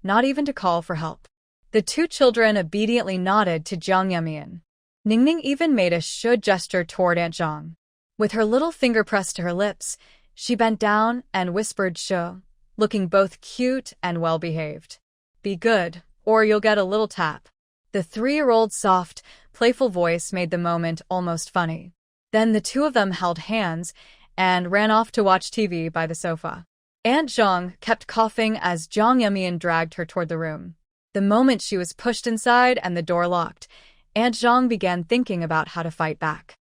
not even to call for help. The two children obediently nodded to Jiang Yemian. Ningning even made a should gesture toward Aunt Zhang. With her little finger pressed to her lips, she bent down and whispered "sho," looking both cute and well-behaved. "Be good, or you'll get a little tap." The 3-year-old's soft, playful voice made the moment almost funny. Then the two of them held hands and ran off to watch TV by the sofa. Aunt Zhang kept coughing as Jiang Yemian dragged her toward the room. The moment she was pushed inside and the door locked, Aunt Zhang began thinking about how to fight back.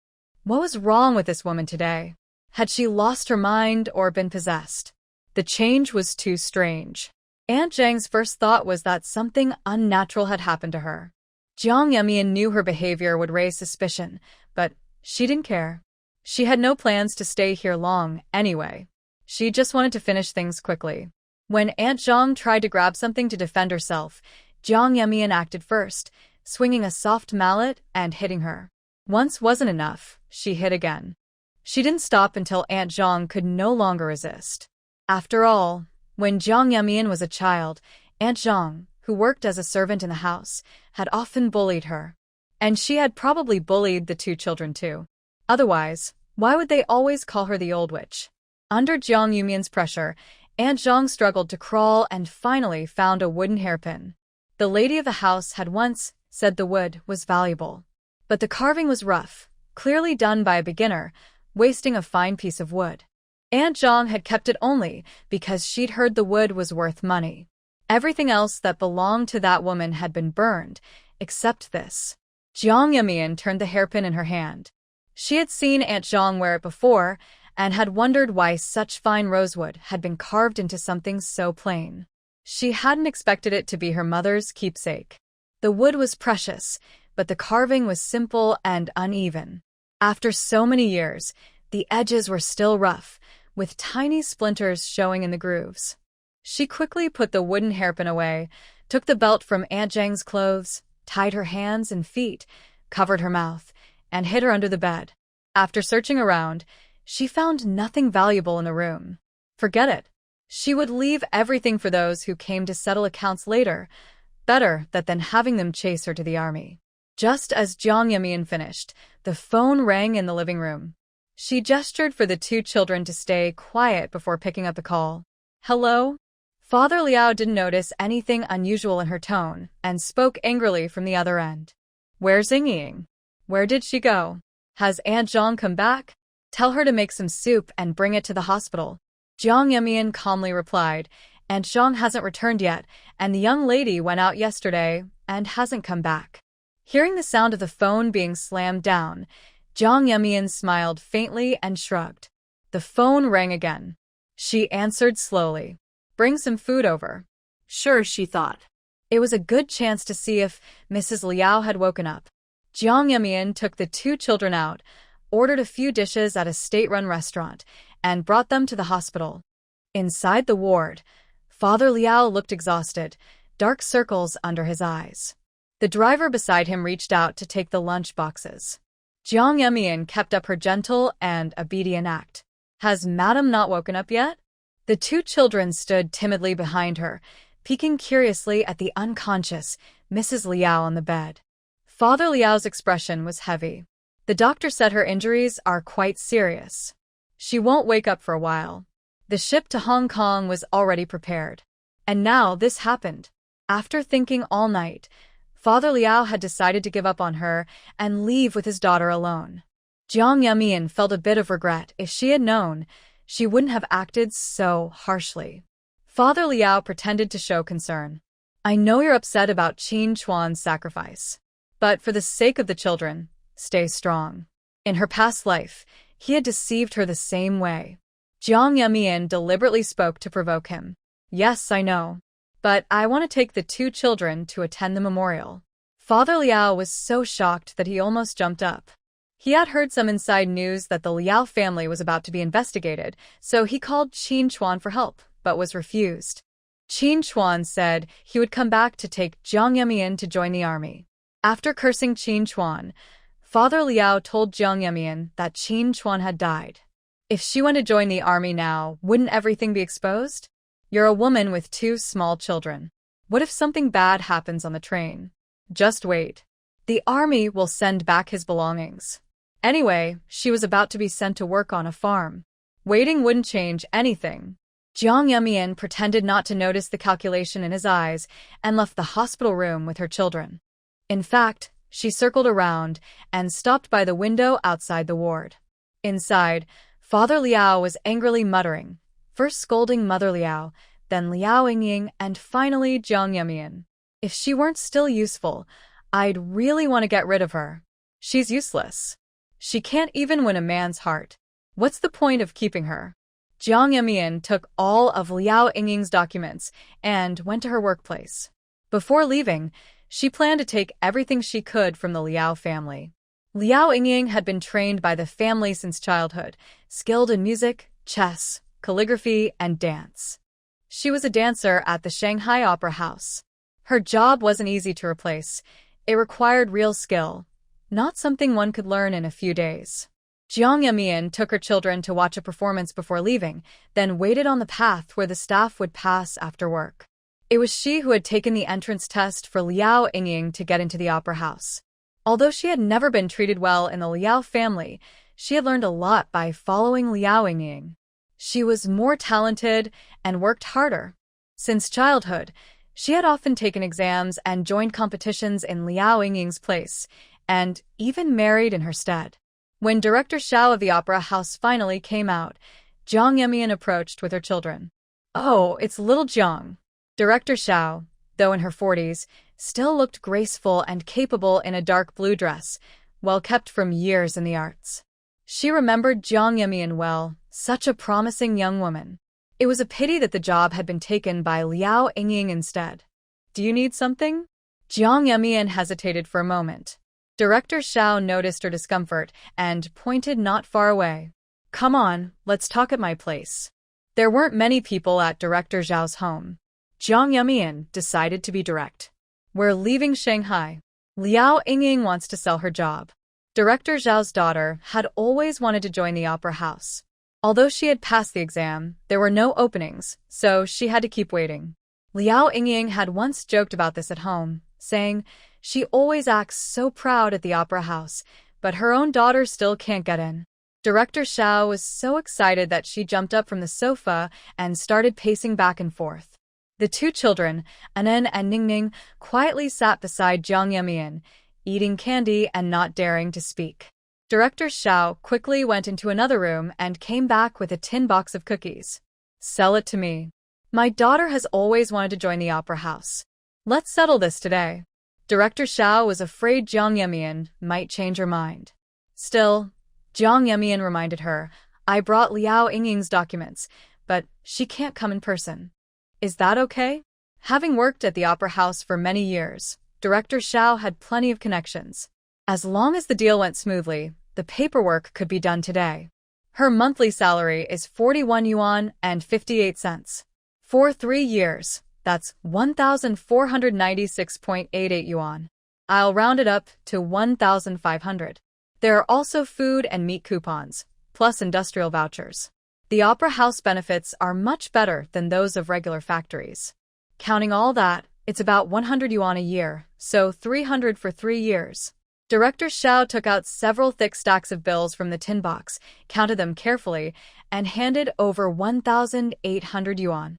What was wrong with this woman today? Had she lost her mind or been possessed? The change was too strange. Aunt Zhang's first thought was that something unnatural had happened to her. Jiang Yemian knew her behavior would raise suspicion, but she didn't care. She had no plans to stay here long anyway. She just wanted to finish things quickly. When Aunt Zhang tried to grab something to defend herself, Jiang Yemian acted first, swinging a soft mallet and hitting her. Once wasn't enough, she hit again. She didn't stop until Aunt Zhang could no longer resist. After all, when Jiang Yemian was a child, Aunt Zhang, who worked as a servant in the house, had often bullied her. And she had probably bullied the two children too. Otherwise, why would they always call her the old witch? Under Jiang Yemian's pressure, Aunt Zhang struggled to crawl and finally found a wooden hairpin. The lady of the house had once said the wood was valuable. But the carving was rough, clearly done by a beginner, wasting a fine piece of wood. Aunt Zhang had kept it only because she'd heard the wood was worth money. Everything else that belonged to that woman had been burned, except this. Jiang Yemian turned the hairpin in her hand. She had seen Aunt Zhang wear it before and had wondered why such fine rosewood had been carved into something so plain. She hadn't expected it to be her mother's keepsake. The wood was precious, but the carving was simple and uneven. After so many years, the edges were still rough, with tiny splinters showing in the grooves. She quickly put the wooden hairpin away, took the belt from Aunt Zhang's clothes, tied her hands and feet, covered her mouth, and hid her under the bed. After searching around, she found nothing valuable in the room. Forget it. She would leave everything for those who came to settle accounts later. Better that than having them chase her to the army. Just as Jiang Yemian finished, the phone rang in the living room. She gestured for the two children to stay quiet before picking up the call. "Hello?" Father Liao didn't notice anything unusual in her tone and spoke angrily from the other end. "Where's Ying? Where did she go? Has Aunt Zhang come back? Tell her to make some soup and bring it to the hospital." Jiang Yemian calmly replied, "Aunt Zhang hasn't returned yet, and the young lady went out yesterday and hasn't come back." Hearing the sound of the phone being slammed down, Jiang Yemian smiled faintly and shrugged. The phone rang again. She answered slowly. "Bring some food over."
Sure, she thought.
It was a good chance to see if Mrs. Liao had woken up. Jiang Yemian took the two children out, ordered a few dishes at a state-run restaurant, and brought them to the hospital. Inside the ward, Father Liao looked exhausted, dark circles under his eyes. The driver beside him reached out to take the lunch boxes. Jiang Yemian kept up her gentle and obedient act. "Has Madam not woken up yet?" The two children stood timidly behind her, peeking curiously at the unconscious Mrs. Liao on the bed. Father Liao's expression was heavy. "The doctor said her injuries are quite serious. She won't wake up for a while." The ship to Hong Kong was already prepared. And now this happened. After thinking all night, Father Liao had decided to give up on her and leave with his daughter alone. Jiang Yemian felt a bit of regret. If she had known, she wouldn't have acted so harshly. Father Liao pretended to show concern. I know you're upset about Qin Chuan's sacrifice. But for the sake of the children, stay strong. In her past life, he had deceived her the same way. Jiang Yemian deliberately spoke to provoke him. Yes, I know. But I want to take the two children to attend the memorial. Father Liao was so shocked that he almost jumped up. He had heard some inside news that the Liao family was about to be investigated, so he called Qin Chuan for help, but was refused. Qin Chuan said he would come back to take Jiang Yemian to join the army. After cursing Qin Chuan, Father Liao told Jiang Yemian that Qin Chuan had died. If she went to join the army now, wouldn't everything be exposed? You're a woman with two small children. What if something bad happens on the train? Just wait. The army will send back his belongings. Anyway, she was about to be sent to work on a farm. Waiting wouldn't change anything. Jiang Yemian pretended not to notice the calculation in his eyes and left the hospital room with her children. In fact, she circled around and stopped by the window outside the ward. Inside, Father Liao was angrily muttering, first scolding Mother Liao, then Liao Yingying, and finally Jiang Yemian. If she weren't still useful, I'd really want to get rid of her. She's useless. She can't even win a man's heart. What's the point of keeping her? Jiang Yemian took all of Liao Yingying's documents and went to her workplace. Before leaving, she planned to take everything she could from the Liao family. Liao Yingying had been trained by the family since childhood, skilled in music, chess, calligraphy, and dance. She was a dancer at the Shanghai Opera House. Her job wasn't easy to replace. It required real skill, not something one could learn in a few days. Jiang Yemian took her children to watch a performance before leaving, then waited on the path where the staff would pass after work. It was she who had taken the entrance test for Liao Yingying to get into the opera house. Although she had never been treated well in the Liao family, she had learned a lot by following Liao Yingying. She was more talented and worked harder. Since childhood, she had often taken exams and joined competitions in Liao Yingying's place, and even married in her stead. When Director Xiao of the opera house finally came out, Jiang Yemian approached with her children. Oh, it's little Jiang. Director Xiao, though in her 40s, still looked graceful and capable in a dark blue dress, well kept from years in the arts. She remembered Jiang Yemian well, such a promising young woman. It was a pity that the job had been taken by Liao Yingying instead. Do you need something? Jiang Yemian hesitated for a moment. Director Xiao noticed her discomfort and pointed not far away. Come on, let's talk at my place. There weren't many people at Director Xiao's home. Jiang Yemian decided to be direct. We're leaving Shanghai. Liao Yingying wants to sell her job. Director Xiao's daughter had always wanted to join the opera house. Although she had passed the exam, there were no openings, so she had to keep waiting. Liao Yingying had once joked about this at home, saying, she always acts so proud at the opera house, but her own daughter still can't get in. Director Xiao was so excited that she jumped up from the sofa and started pacing back and forth. The two children, Anen and Ningning, quietly sat beside Jiang Yemian, eating candy and not daring to speak. Director Xiao quickly went into another room and came back with a tin box of cookies. Sell it to me. My daughter has always wanted to join the opera house. Let's settle this today. Director Xiao was afraid Jiang Yemian might change her mind. Still, Jiang Yemian reminded her, I brought Liao Yingying's documents, but she can't come in person. Is that okay? Having worked at the opera house for many years, Director Xiao had plenty of connections. As long as the deal went smoothly, the paperwork could be done today. Her monthly salary is 41 yuan and 58 cents. For 3 years, that's 1,496.88 yuan. I'll round it up to 1,500. There are also food and meat coupons, plus industrial vouchers. The opera house benefits are much better than those of regular factories. Counting all that, it's about 100 yuan a year, so 300 for 3 years. Director Xiao took out several thick stacks of bills from the tin box, counted them carefully, and handed over 1,800 yuan.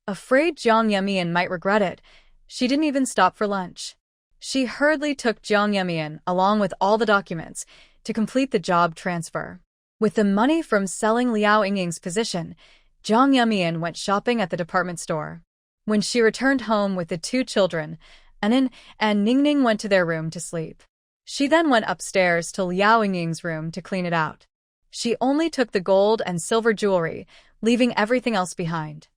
Afraid Jiang Yemian might regret it, she didn't even stop for lunch. She hurriedly took Jiang Yemian along with all the documents to complete the job transfer. With the money from selling Liao Yingying's position, Jiang Yemian went shopping at the department store. When she returned home with the two children, Anin and Ningning went to their room to sleep. She then went upstairs to Liao Yingying's room to clean it out. She only took the gold and silver jewelry, leaving everything else behind.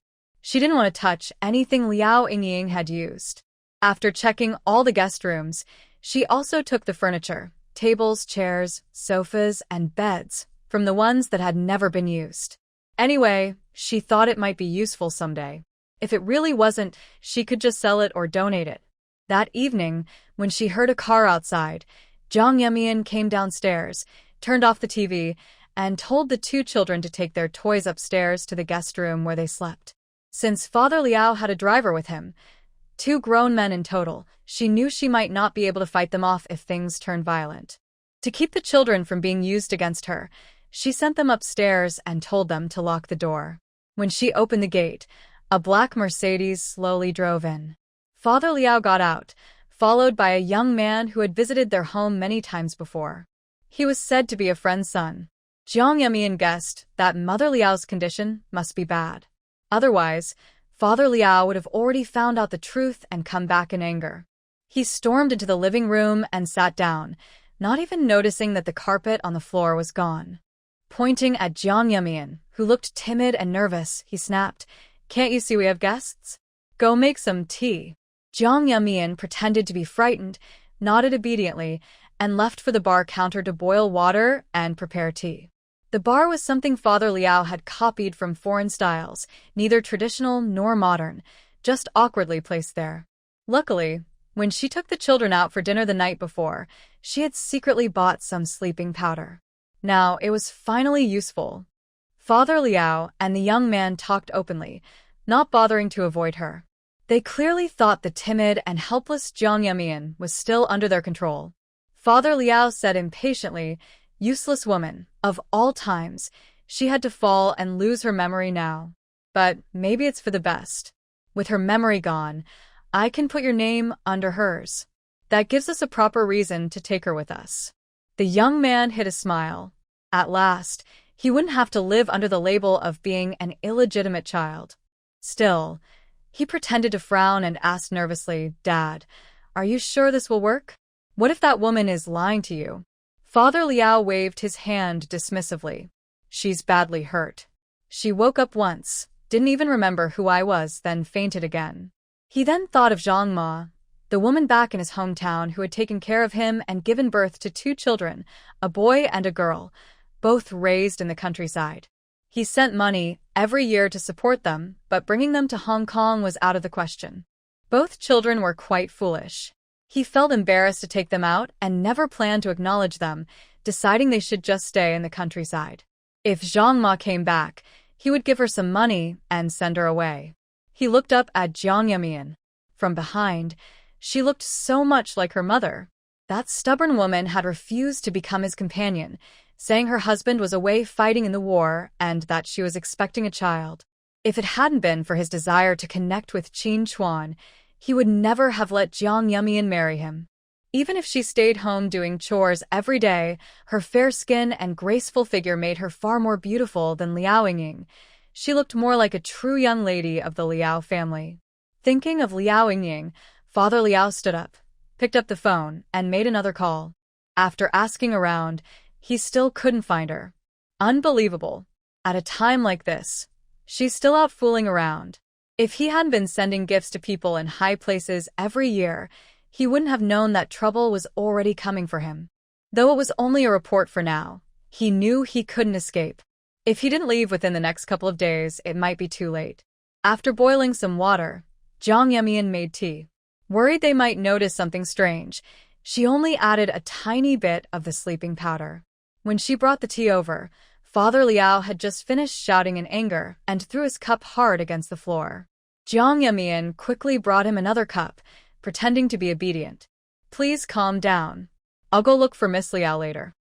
She didn't want to touch anything Liao Yingying had used. After checking all the guest rooms, she also took the furniture, tables, chairs, sofas, and beds, from the ones that had never been used. Anyway, she thought it might be useful someday. If it really wasn't, she could just sell it or donate it. That evening, when she heard a car outside, Jiang Yemian came downstairs, turned off the TV, and told the two children to take their toys upstairs to the guest room where they slept. Since Father Liao had a driver with him, 2 grown men in total, she knew she might not be able to fight them off if things turned violent. To keep the children from being used against her, she sent them upstairs and told them to lock the door. When she opened the gate, a black Mercedes slowly drove in. Father Liao got out, followed by a young man who had visited their home many times before. He was said to be a friend's son. Jiang Yemian guessed that Mother Liao's condition must be bad. Otherwise, Father Liao would have already found out the truth and come back in anger. He stormed into the living room and sat down, not even noticing that the carpet on the floor was gone. Pointing at Jiang Yemian, who looked timid and nervous, he snapped, "Can't you see we have guests? Go make some tea." Jiang Yemian pretended to be frightened, nodded obediently, and left for the bar counter to boil water and prepare tea. The bar was something Father Liao had copied from foreign styles, neither traditional nor modern, just awkwardly placed there. Luckily, when she took the children out for dinner the night before, she had secretly bought some sleeping powder. Now it was finally useful. Father Liao and the young man talked openly, not bothering to avoid her. They clearly thought the timid and helpless Jiang Yemian was still under their control. Father Liao said impatiently, "Useless woman, of all times, she had to fall and lose her memory now. But maybe it's for the best. With her memory gone, I can put your name under hers. That gives us a proper reason to take her with us." The young man hid a smile. At last, he wouldn't have to live under the label of being an illegitimate child. Still, he pretended to frown and asked nervously, "Dad, are you sure this will work? What if that woman is lying to you?" Father Liao waved his hand dismissively. "She's badly hurt. She woke up once, didn't even remember who I was, then fainted again." He then thought of Zhang Ma, the woman back in his hometown who had taken care of him and given birth to 2 children, a boy and a girl, both raised in the countryside. He sent money every year to support them, but bringing them to Hong Kong was out of the question. Both children were quite foolish. He felt embarrassed to take them out and never planned to acknowledge them, deciding they should just stay in the countryside. If Zhang Ma came back, he would give her some money and send her away. He looked up at Jiang Yemian. From behind, she looked so much like her mother. That stubborn woman had refused to become his companion, saying her husband was away fighting in the war and that she was expecting a child. If it hadn't been for his desire to connect with Qin Chuan, he would never have let Jiang Yemian marry him. Even if she stayed home doing chores every day, her fair skin and graceful figure made her far more beautiful than Liao Yingying. She looked more like a true young lady of the Liao family. Thinking of Liao Yingying, Father Liao stood up, picked up the phone, and made another call. After asking around, he still couldn't find her. Unbelievable. At a time like this, she's still out fooling around. If he hadn't been sending gifts to people in high places every year, he wouldn't have known that trouble was already coming for him. Though it was only a report for now, he knew he couldn't escape. If he didn't leave within the next couple of days, it might be too late. After boiling some water, Jiang Yemian made tea. Worried they might notice something strange, she only added a tiny bit of the sleeping powder. When she brought the tea over, Father Liao had just finished shouting in anger and threw his cup hard against the floor. Jiang Yemian quickly brought him another cup, pretending to be obedient. "Please calm down. I'll go look for Miss Liao later."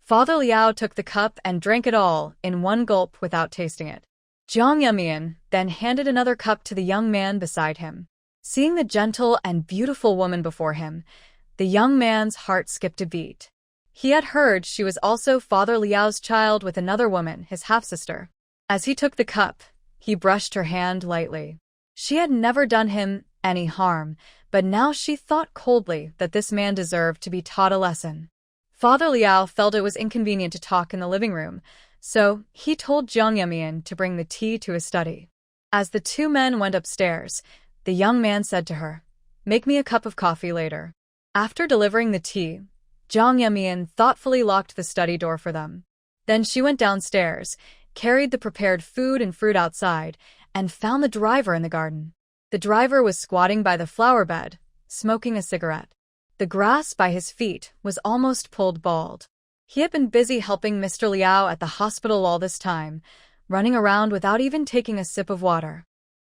Father Liao took the cup and drank it all in one gulp without tasting it. Jang Yemian then handed another cup to the young man beside him. Seeing the gentle and beautiful woman before him, the young man's heart skipped a beat. He had heard she was also Father Liao's child with another woman, his half-sister. As he took the cup, he brushed her hand lightly. She had never done him any harm, but now she thought coldly that this man deserved to be taught a lesson. Father Liao felt it was inconvenient to talk in the living room, so he told Jiang Yemian to bring the tea to his study. As the two men went upstairs, the young man said to her, "Make me a cup of coffee later." After delivering the tea, Jiang Yemian thoughtfully locked the study door for them. Then she went downstairs, carried the prepared food and fruit outside, and found the driver in the garden. The driver was squatting by the flower bed, smoking a cigarette. The grass by his feet was almost pulled bald. He had been busy helping Mr. Liao at the hospital all this time, running around without even taking a sip of water.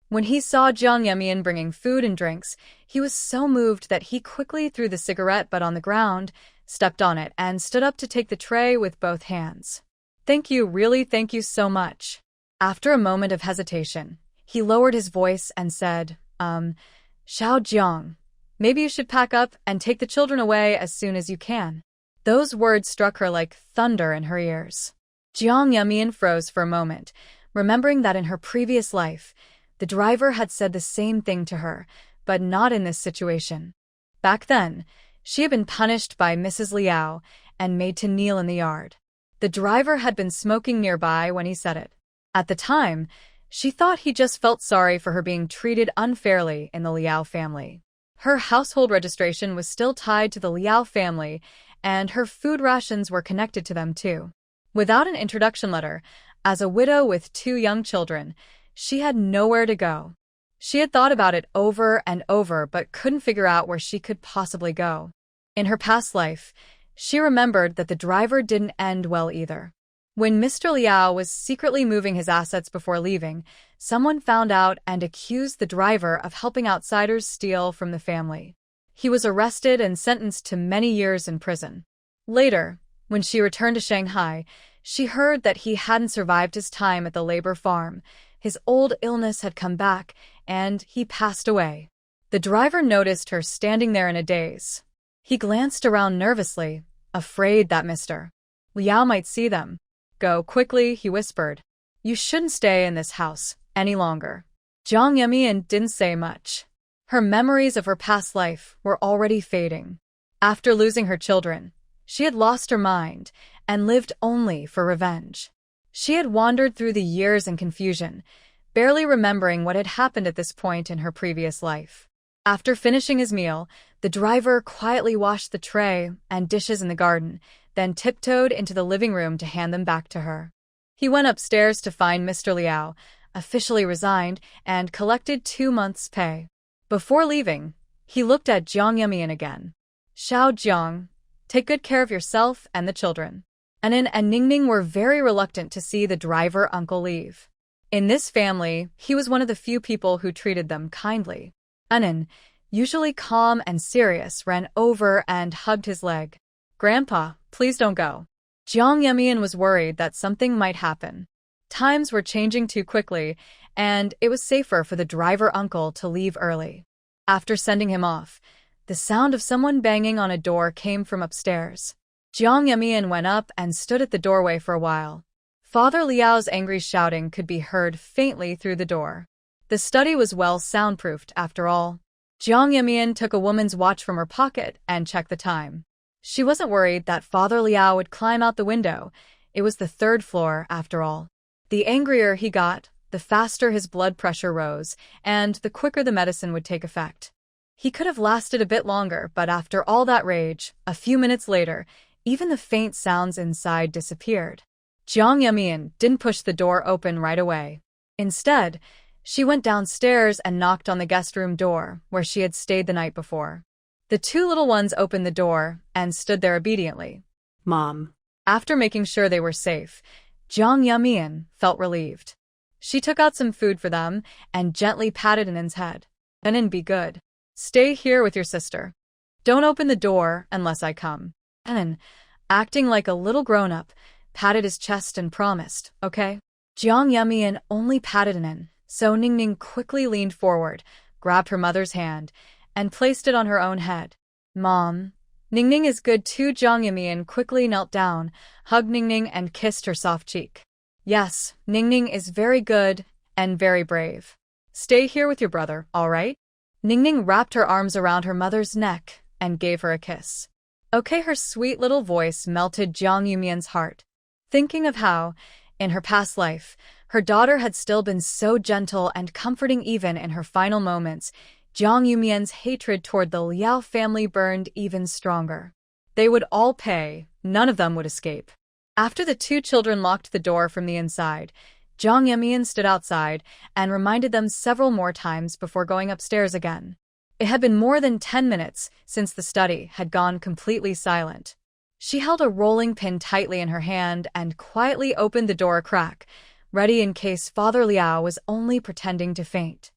When he saw Jiang Yemian bringing food and drinks, he was so moved that he quickly threw the cigarette butt on the ground, stepped on it, and stood up to take the tray with both hands. "Thank you, really thank you so much." After a moment of hesitation, he lowered his voice and said, Xiao Jiang, maybe you should pack up and take the children away as soon as you can." Those words struck her like thunder in her ears. Jiang Yemian froze for a moment, remembering that in her previous life, the driver had said the same thing to her, but not in this situation. Back then, she had been punished by Mrs. Liao and made to kneel in the yard. The driver had been smoking nearby when he said it. At the time, she thought he just felt sorry for her being treated unfairly in the Liao family. Her household registration was still tied to the Liao family, and her food rations were connected to them too. Without an introduction letter, as a widow with 2 young children, she had nowhere to go. She had thought about it over and over but couldn't figure out where she could possibly go. In her past life, she remembered that the driver didn't end well either. When Mr. Liao was secretly moving his assets before leaving, someone found out and accused the driver of helping outsiders steal from the family. He was arrested and sentenced to many years in prison. Later, when she returned to Shanghai, she heard that he hadn't survived his time at the labor farm. His old illness had come back, and he passed away. The driver noticed her standing there in a daze. He glanced around nervously, afraid that Mr. Liao might see them. "Go quickly," he whispered. "You shouldn't stay in this house any longer." Jiang Yemian didn't say much. Her memories of her past life were already fading. After losing her children, she had lost her mind and lived only for revenge. She had wandered through the years in confusion, barely remembering what had happened at this point in her previous life. After finishing his meal, the driver quietly washed the tray and dishes in the garden, then tiptoed into the living room to hand them back to her. He went upstairs to find Mr. Liao, officially resigned, and collected 2 months' pay. Before leaving, he looked at Jiang Yemian again. "Xiao Jiang, take good care of yourself and the children." Anan and Ningning were very reluctant to see the driver uncle leave. In this family, he was one of the few people who treated them kindly. Anan, usually calm and serious, ran over and hugged his leg. "Grandpa, please don't go." Jiang Yemian was worried that something might happen. Times were changing too quickly, and it was safer for the driver uncle to leave early. After sending him off, the sound of someone banging on a door came from upstairs. Jiang Yemian went up and stood at the doorway for a while. Father Liao's angry shouting could be heard faintly through the door. The study was well soundproofed, after all. Jiang Yemian took a woman's watch from her pocket and checked the time. She wasn't worried that Father Liao would climb out the window. It was the 3rd floor, after all. The angrier he got, the faster his blood pressure rose, and the quicker the medicine would take effect. He could have lasted a bit longer, but after all that rage, a few minutes later, even the faint sounds inside disappeared. Jiang Yemian didn't push the door open right away. Instead, she went downstairs and knocked on the guest room door, where she had stayed the night before. The 2 little ones opened the door and stood there obediently.
"Mom."
After making sure they were safe, Jiang Yemian felt relieved. She took out some food for them and gently patted Anan's head. "Anan, be good. Stay here with your sister. Don't open the door unless I come." Anan, acting like a little grown-up, patted his chest and promised, "Okay." Jiang Yemian only patted Nin, so Ningning quickly leaned forward, grabbed her mother's hand, and placed it on her own head. Mom. Ningning is good too. Jiang Yemian quickly knelt down, hugged Ningning and kissed her soft cheek. Yes, Ningning is very good and very brave. Stay here with your brother, all right? Ningning wrapped her arms around her mother's neck and gave her a kiss. Okay, her sweet little voice melted Jiang Yemian's heart. Thinking of how, in her past life, her daughter had still been so gentle and comforting even in her final moments, Jiang Yumian's hatred toward the Liao family burned even stronger. They would all pay, none of them would escape. After the two children locked the door from the inside, Jiang Yumian stood outside and reminded them several more times before going upstairs again. It had been more than 10 minutes since the study had gone completely silent. She held a rolling pin tightly in her hand and quietly opened the door a crack, ready in case Father Liao was only pretending to faint.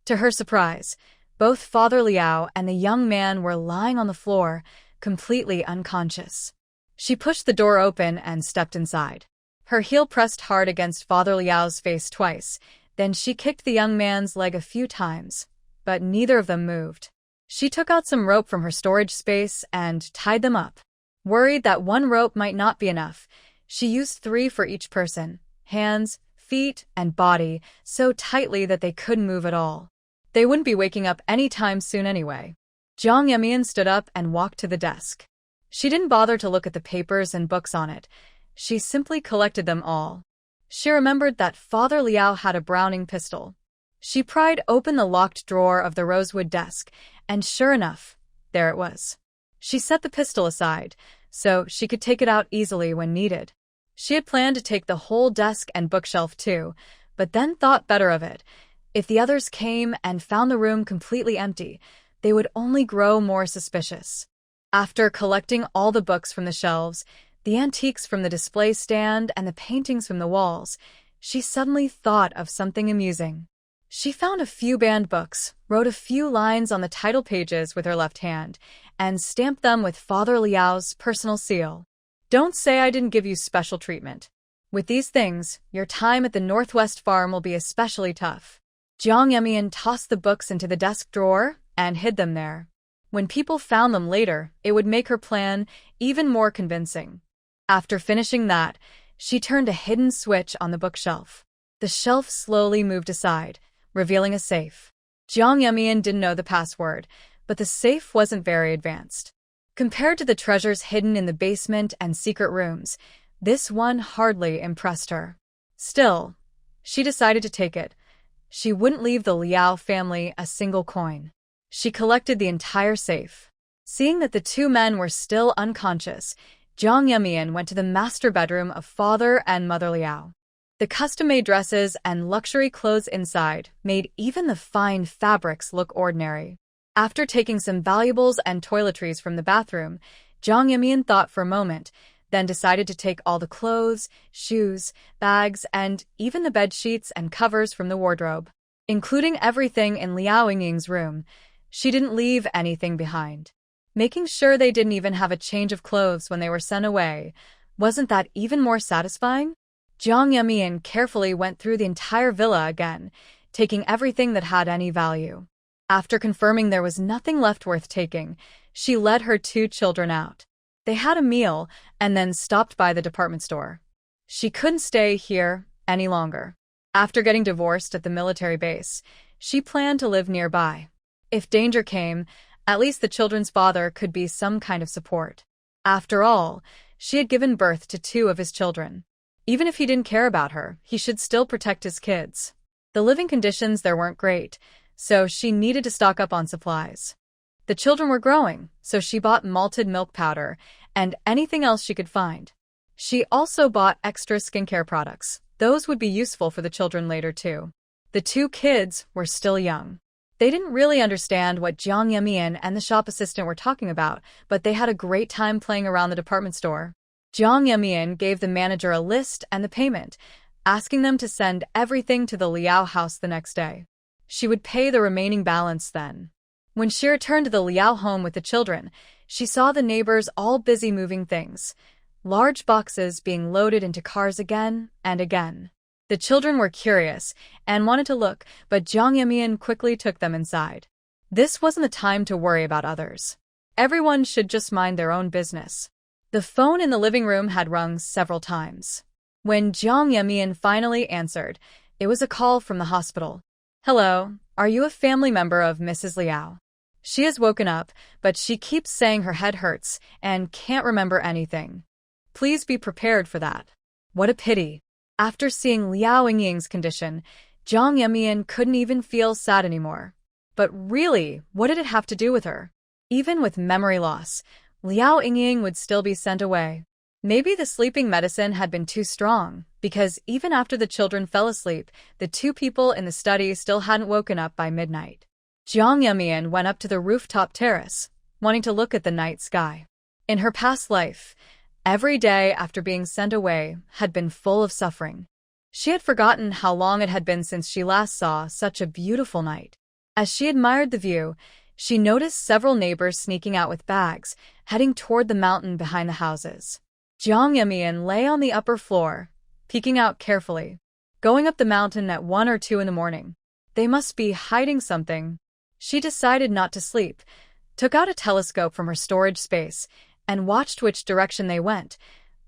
To her surprise, both Father Liao and the young man were lying on the floor, completely unconscious. She pushed the door open and stepped inside. Her heel pressed hard against Father Liao's face twice, then she kicked the young man's leg a few times, but neither of them moved. She took out some rope from her storage space and tied them up. Worried that one rope might not be enough, she used 3 for each person, hands, feet, and body, so tightly that they couldn't move at all. They wouldn't be waking up any time soon anyway. Jiang Yemian stood up and walked to the desk. She didn't bother to look at the papers and books on it. She simply collected them all. She remembered that Father Liao had a Browning pistol. She pried open the locked drawer of the rosewood desk, and sure enough, there it was. She set the pistol aside, so she could take it out easily when needed. She had planned to take the whole desk and bookshelf too, but then thought better of it. If the others came and found the room completely empty, they would only grow more suspicious. After collecting all the books from the shelves, the antiques from the display stand, and the paintings from the walls, she suddenly thought of something amusing. She found a few banned books, wrote a few lines on the title pages with her left hand, and stamped them with Father Liao's personal seal. Don't say I didn't give you special treatment. With these things, your time at the Northwest Farm will be especially tough. Jiang Yemian tossed the books into the desk drawer and hid them there. When people found them later, it would make her plan even more convincing. After finishing that, she turned a hidden switch on the bookshelf. The shelf slowly moved aside, revealing a safe. Jiang Yemian didn't know the password, but the safe wasn't very advanced. Compared to the treasures hidden in the basement and secret rooms, this one hardly impressed her. Still, she decided to take it. She wouldn't leave the Liao family a single coin. She collected the entire safe. Seeing that the two men were still unconscious, Jiang Yemian went to the master bedroom of Father and Mother Liao. The custom-made dresses and luxury clothes inside made even the fine fabrics look ordinary. After taking some valuables and toiletries from the bathroom, Jiang Yemian thought for a moment, then decided to take all the clothes, shoes, bags, and even the bed sheets and covers from the wardrobe. Including everything in Liao Yingying's room, she didn't leave anything behind. Making sure they didn't even have a change of clothes when they were sent away, wasn't that even more satisfying? Jiang Yemian carefully went through the entire villa again, taking everything that had any value. After confirming there was nothing left worth taking, she led her two children out. They had a meal and then stopped by the department store. She couldn't stay here any longer. After getting divorced at the military base, she planned to live nearby. If danger came, at least the children's father could be some kind of support. After all, she had given birth to 2 of his children. Even if he didn't care about her, he should still protect his kids. The living conditions there weren't great, so she needed to stock up on supplies. The children were growing, so she bought malted milk powder and anything else she could find. She also bought extra skincare products. Those would be useful for the children later too. The 2 kids were still young. They didn't really understand what Jiang Yemian and the shop assistant were talking about, but they had a great time playing around the department store. Jiang Yemian gave the manager a list and the payment, asking them to send everything to the Liao house the next day. She would pay the remaining balance then. When she returned to the Liao home with the children, she saw the neighbors all busy moving things, large boxes being loaded into cars again and again. The children were curious and wanted to look, but Jang Yemian quickly took them inside. This wasn't the time to worry about others. Everyone should just mind their own business. The phone in the living room had rung several times. When Jang Yemian finally answered, it was a call from the hospital. "Hello, are you a family member of Mrs. Liao? She has woken up, but she keeps saying her head hurts and can't remember anything. Please be prepared for that." What a pity. After seeing Liao Yingying's condition, Jang Yemian couldn't even feel sad anymore. But really, what did it have to do with her? Even with memory loss, Liao Yingying would still be sent away. Maybe the sleeping medicine had been too strong, because even after the children fell asleep, the two people in the study still hadn't woken up by midnight. Jang Yemian went up to the rooftop terrace, wanting to look at the night sky. In her past life, every day after being sent away had been full of suffering. She had forgotten how long it had been since she last saw such a beautiful night. As she admired the view, she noticed several neighbors sneaking out with bags, heading toward the mountain behind the houses. Jang Yemian lay on the upper floor, peeking out carefully. Going up the mountain at 1 or 2 in the morning. They must be hiding something. She decided not to sleep, took out a telescope from her storage space, and watched which direction they went,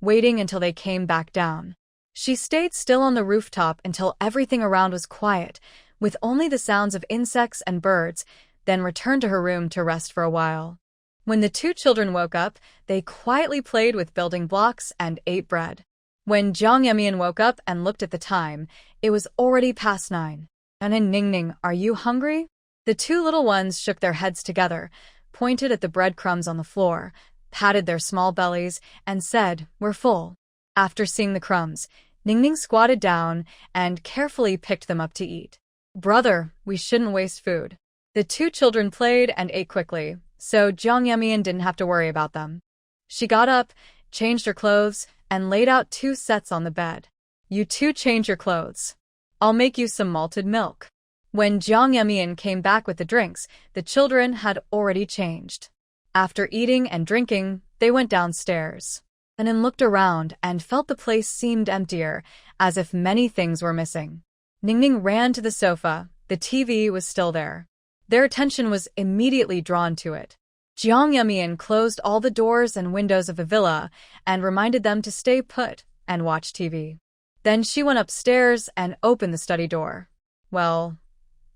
waiting until they came back down. She stayed still on the rooftop until everything around was quiet, with only the sounds of insects and birds, then returned to her room to rest for a while. When the two children woke up, they quietly played with building blocks and ate bread. When Jang Yemian woke up and looked at the time, it was already past 9. "And Ning, are you hungry?" The two little ones shook their heads together, pointed at the breadcrumbs on the floor, patted their small bellies, and said, "We're full." After seeing the crumbs, Ning squatted down and carefully picked them up to eat. "Brother, we shouldn't waste food." The two children played and ate quickly, so Jang Yemian didn't have to worry about them. She got up, changed her clothes, and laid out 2 sets on the bed. "You two change your clothes. I'll make you some malted milk." When Jang Yemian came back with the drinks, the children had already changed. After eating and drinking, they went downstairs. And then looked around and felt the place seemed emptier, as if many things were missing. Ning ran to the sofa. The TV was still there. Their attention was immediately drawn to it. Jang Yemian closed all the doors and windows of the villa and reminded them to stay put and watch TV. Then she went upstairs and opened the study door. Well,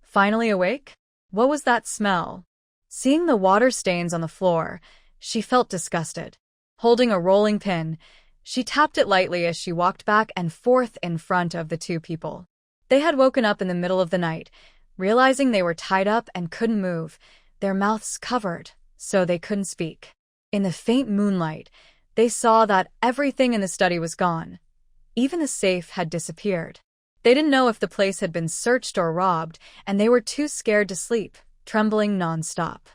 finally awake? What was that smell? Seeing the water stains on the floor, she felt disgusted. Holding a rolling pin, she tapped it lightly as she walked back and forth in front of the two people. They had woken up in the middle of the night, realizing they were tied up and couldn't move, their mouths covered, so they couldn't speak. In the faint moonlight, they saw that everything in the study was gone. Even the safe had disappeared. They didn't know if the place had been searched or robbed, and they were too scared to sleep, trembling nonstop.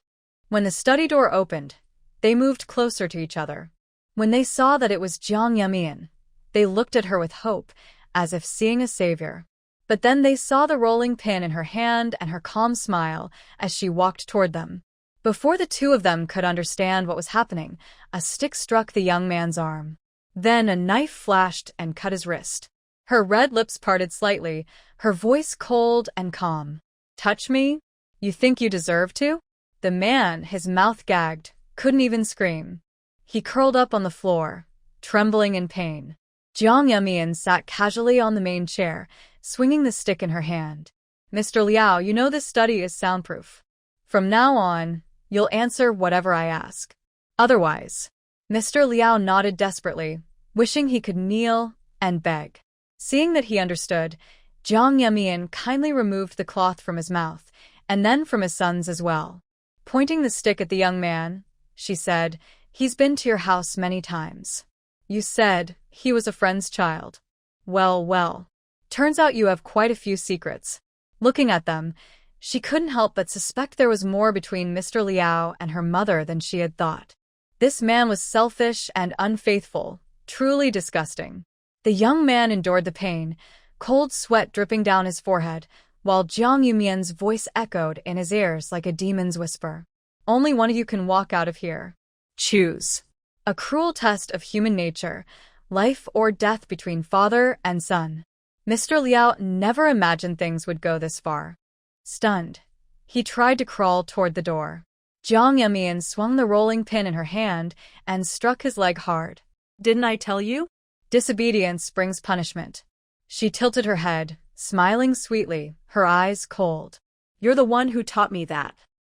When the study door opened, they moved closer to each other. When they saw that it was Jang Yemian, they looked at her with hope, as if seeing a savior. But then they saw the rolling pin in her hand and her calm smile as she walked toward them. Before the two of them could understand what was happening, a stick struck the young man's arm. Then a knife flashed and cut his wrist. Her red lips parted slightly, her voice cold and calm. "Touch me? You think you deserve to?" The man, his mouth gagged, couldn't even scream. He curled up on the floor, trembling in pain. Jang Yemian sat casually on the main chair, swinging the stick in her hand. "Mr. Liao, you know this study is soundproof. From now on, you'll answer whatever I ask. Otherwise." Mr. Liao nodded desperately, wishing he could kneel and beg. Seeing that he understood, Jang Yemian kindly removed the cloth from his mouth, and then from his son's as well. Pointing the stick at the young man, she said, "He's been to your house many times. You said he was a friend's child. Well. Turns out you have quite a few secrets." Looking at them, she couldn't help but suspect there was more between Mr. Liao and her mother than she had thought. This man was selfish and unfaithful, truly disgusting. The young man endured the pain, cold sweat dripping down his forehead, while Jang Yemian's voice echoed in his ears like a demon's whisper. "Only one of you can walk out of here. Choose." A cruel test of human nature, life or death between father and son. Mr. Liao never imagined things would go this far. Stunned, he tried to crawl toward the door. Jiang Yemian swung the rolling pin in her hand and struck his leg hard.
Didn't I tell you?
Disobedience brings punishment. She tilted her head, smiling sweetly, her eyes cold.
You're the one who taught me that.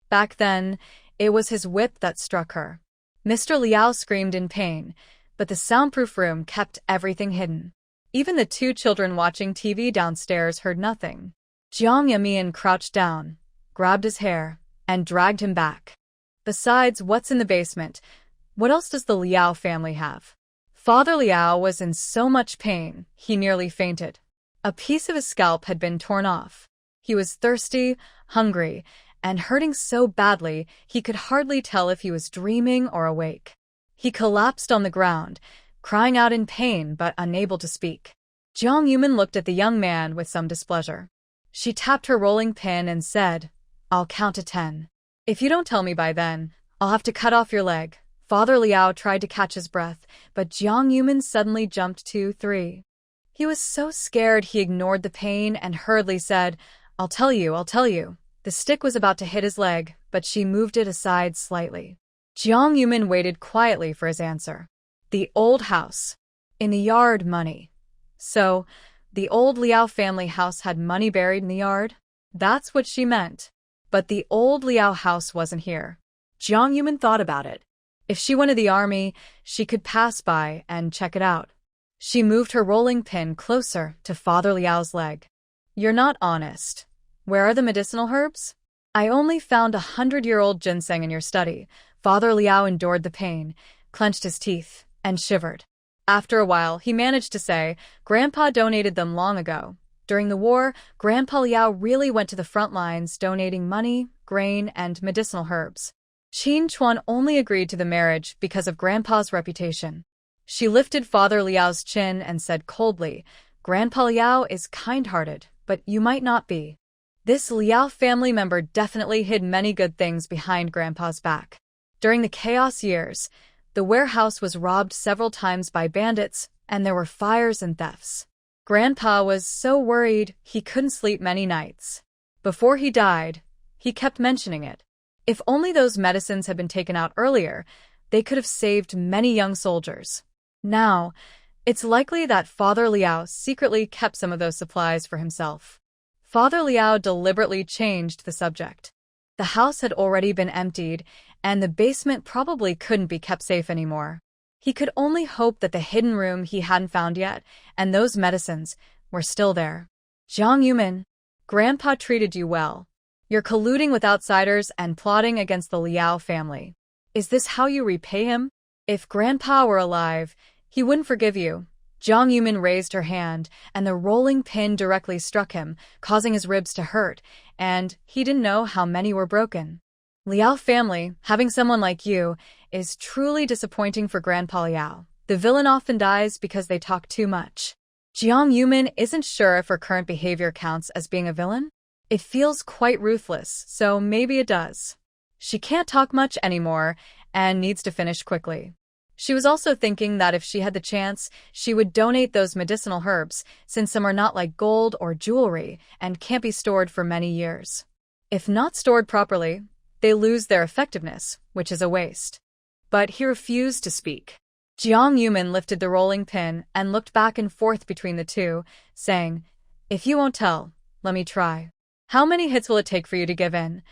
Back then, it was his whip that struck her. Mr. Liao screamed in pain, but the soundproof room kept everything hidden. Even the two children watching TV downstairs heard nothing. Jiang Yemian crouched down, grabbed his hair, and dragged him back. Besides what's in the basement, what else does the Liao family have? Father Liao was in so much pain, he nearly fainted. A piece of his scalp had been torn off. He was thirsty, hungry, and hurting so badly he could hardly tell if he was dreaming or awake. He collapsed on the ground, crying out in pain but unable to speak. Jiang Yuman looked at the young man with some displeasure. She tapped her rolling pin and said, "I'll count to 10. If you don't tell me by then, I'll have to cut off your leg." Father Liao tried to catch his breath, but Jiang Yuman suddenly jumped to 3. He was so scared he ignored the pain and hurriedly said, I'll tell you. The stick was about to hit his leg, but she moved it aside slightly. Jiang Yuman waited quietly for his answer. The old house. In the yard, money. So, the old Liao family house had money buried in the yard? That's what she meant. But the old Liao house wasn't here.
Jiang Yuman thought about it.
If she went to the army, she could pass by and check it out. She moved her rolling pin closer to Father Liao's leg. You're not honest. Where are the medicinal herbs? I only found 100-year-old ginseng in your study. Father Liao endured the pain, clenched his teeth, and shivered. After a while, he managed to say, Grandpa donated them long ago. During the war, Grandpa Liao really went to the front lines donating money, grain, and medicinal herbs. Qin Chuan only agreed to the marriage because of Grandpa's reputation. She lifted Father Liao's chin and said coldly, Grandpa Liao is kind-hearted, but you might not be. This Liao family member definitely hid many good things behind Grandpa's back. During the chaos years, the warehouse was robbed several times by bandits, and there were fires and thefts. Grandpa was so worried he couldn't sleep many nights. Before he died, he kept mentioning it. If only those medicines had been taken out earlier, they could have saved many young soldiers. Now, it's likely that Father Liao secretly kept some of those supplies for himself. Father Liao deliberately changed the subject. The house had already been emptied, and the basement probably couldn't be kept safe anymore. He could only hope that the hidden room he hadn't found yet, and those medicines, were still there. Jiang Yuman, Grandpa treated you well. You're colluding with outsiders and plotting against the Liao family. Is this how you repay him? If Grandpa were alive, he wouldn't forgive you. Jiang Yuman raised her hand, and the rolling pin directly struck him, causing his ribs to hurt, and he didn't know how many were broken. Liao family, having someone like you, is truly disappointing for Grandpa Liao. The villain often dies because they talk too much. Jiang Yuman isn't sure if her current behavior counts as being a villain. It feels quite ruthless, so maybe it does. She can't talk much anymore and needs to finish quickly. She was also thinking that if she had the chance, she would donate those medicinal herbs, since some are not like gold or jewelry and can't be stored for many years. If not stored properly, they lose their effectiveness, which is a waste. But he refused to speak. Jiang Yuman lifted the rolling pin and looked back and forth between the two, saying, If you won't tell, let me try. How many hits will it take for you to give in?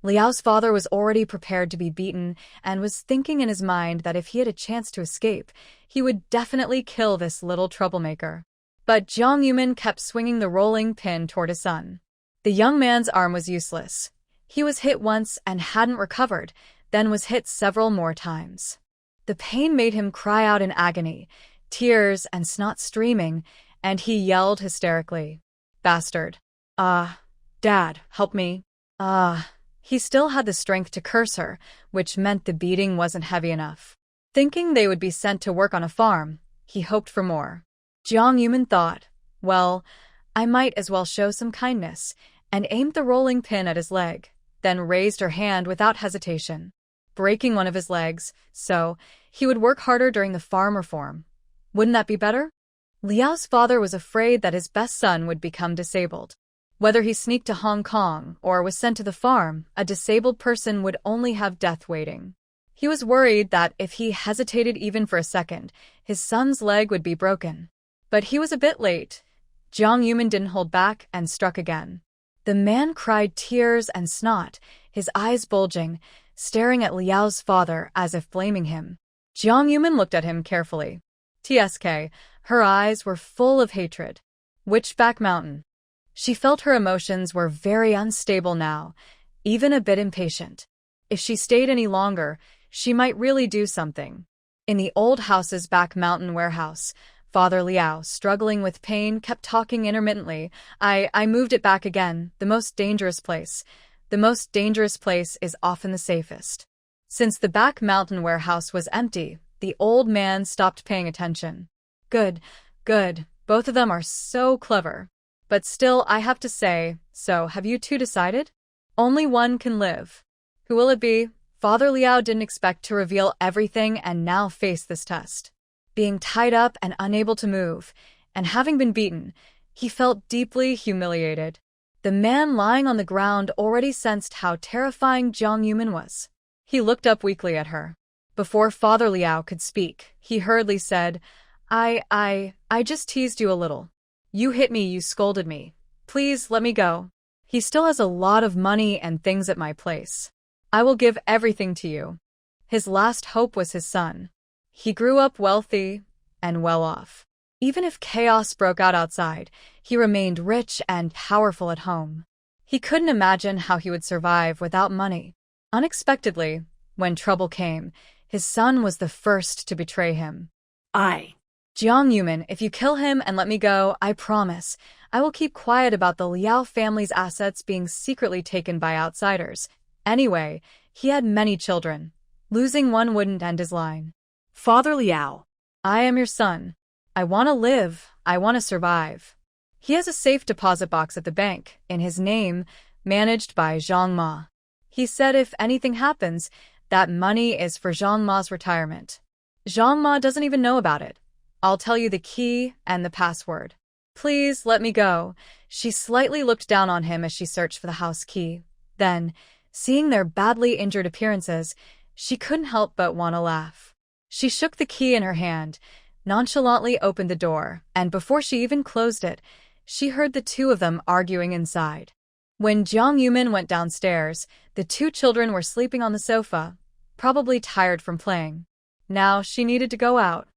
Liao's father was already prepared to be beaten and was thinking in his mind that if he had a chance to escape, he would definitely kill this little troublemaker. But Jiang Yuman kept swinging the rolling pin toward his son. The young man's arm was useless. He was hit once and hadn't recovered, then was hit several more times. The pain made him cry out in agony, tears and snot streaming, and he yelled hysterically, Bastard. Dad, help me. He still had the strength to curse her, which meant the beating wasn't heavy enough. Thinking they would be sent to work on a farm, he hoped for more. Jiang Yuman thought, well, I might as well show some kindness, and aimed the rolling pin at his leg, then raised her hand without hesitation, breaking one of his legs, so he would work harder during the farm reform. Wouldn't that be better? Liao's father was afraid that his best son would become disabled. Whether he sneaked to Hong Kong or was sent to the farm, a disabled person would only have death waiting. He was worried that if he hesitated even for a second, his son's leg would be broken. But he was a bit late. Jiang Yumin didn't hold back and struck again. The man cried tears and snot, his eyes bulging, staring at Liao's father as if blaming him. Jiang Yumin looked at him carefully. TSK, her eyes were full of hatred. Witchback Mountain. She felt her emotions were very unstable now, even a bit impatient. If she stayed any longer, she might really do something. In the old house's back mountain warehouse, Father Liao, struggling with pain, kept talking intermittently. I moved it back again, the most dangerous place. The most dangerous place is often the safest. Since the back mountain warehouse was empty, the old man stopped paying attention. Good, good, both of them are so clever. But still, I have to say, so have you two decided? Only one can live. Who will it be? Father Liao didn't expect to reveal everything and now face this test. Being tied up and unable to move, and having been beaten, he felt deeply humiliated. The man lying on the ground already sensed how terrifying Jiang Yumin was. He looked up weakly at her. Before Father Liao could speak, he hurriedly said, I just teased you a little. You hit me, you scolded me. Please let me go. He still has a lot of money and things at my place. I will give everything to you. His last hope was his son. He grew up wealthy and well off. Even if chaos broke out outside, he remained rich and powerful at home. He couldn't imagine how he would survive without money. Unexpectedly, when trouble came, his son was the first to betray him. Jiang Yumin, if you kill him and let me go, I promise, I will keep quiet about the Liao family's assets being secretly taken by outsiders. Anyway, he had many children. Losing one wouldn't end his line.
Father Liao.
I am your son. I want to live. I want to survive. He has a safe deposit box at the bank, in his name, managed by Zhang Ma. He said if anything happens, that money is for Zhang Ma's retirement. Zhang Ma doesn't even know about it. I'll tell you the key and the password. Please let me go. She slightly looked down on him as she searched for the house key. Then, seeing their badly injured appearances, she couldn't help but want to laugh. She shook the key in her hand, nonchalantly opened the door, and before she even closed it, she heard the two of them arguing inside. When Jiang Yumin went downstairs, the two children were sleeping on the sofa, probably tired from playing. Now she needed to go out.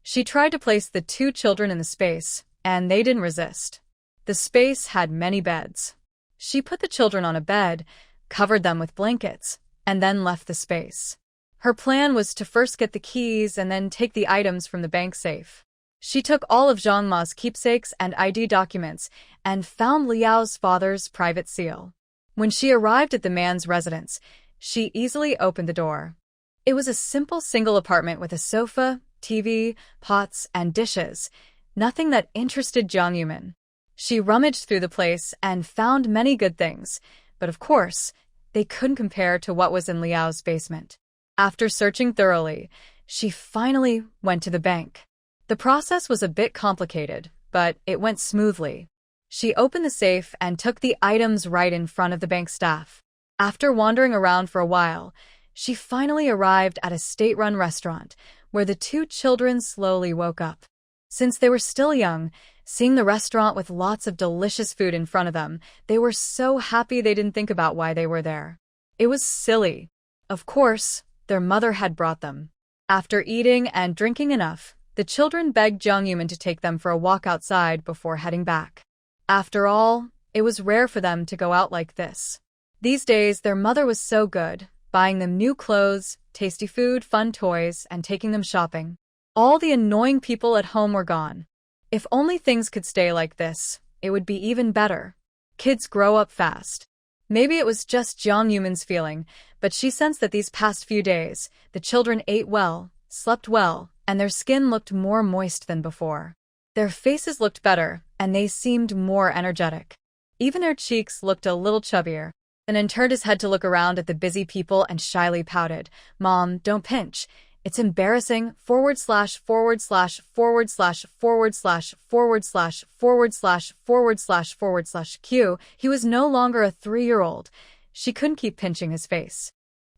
She tried to place the two children in the space, and they didn't resist. The space had many beds. She put the children on a bed, covered them with blankets, and then left the space. Her plan was to first get the keys and then take the items from the bank safe. She took all of Zhang Ma's keepsakes and ID documents and found Liao's father's private seal. When she arrived at the man's residence, she easily opened the door. It was a simple single apartment with a sofa, TV, pots, and dishes, nothing that interested Jiang Yumin. She rummaged through the place and found many good things, but of course, they couldn't compare to what was in Liao's basement. After searching thoroughly, she finally went to the bank. The process was a bit complicated, but it went smoothly. She opened the safe and took the items right in front of the bank staff. After wandering around for a while, she finally arrived at a state-run restaurant, where the two children slowly woke up. Since they were still young, seeing the restaurant with lots of delicious food in front of them, they were so happy they didn't think about why they were there. It was silly. Of course, their mother had brought them. After eating and drinking enough, the children begged Jiang Yumin to take them for a walk outside before heading back. After all, it was rare for them to go out like this. These days, their mother was so good, buying them new clothes, tasty food, fun toys, and taking them shopping. All the annoying people at home were gone. If only things could stay like this, it would be even better. Kids grow up fast. Maybe it was just Jiang Yumin's feeling, but she sensed that these past few days, the children ate well, slept well, and their skin looked more moist than before. Their faces looked better, and they seemed more energetic. Even their cheeks looked a little chubbier. And then turned his head to look around at the busy people and shyly pouted, "Mom, don't pinch. It's embarrassing, forward slash, forward slash, forward slash, forward slash, forward slash, forward slash, forward slash, forward slash Q. He was no longer a 3-year-old. She couldn't keep pinching his face.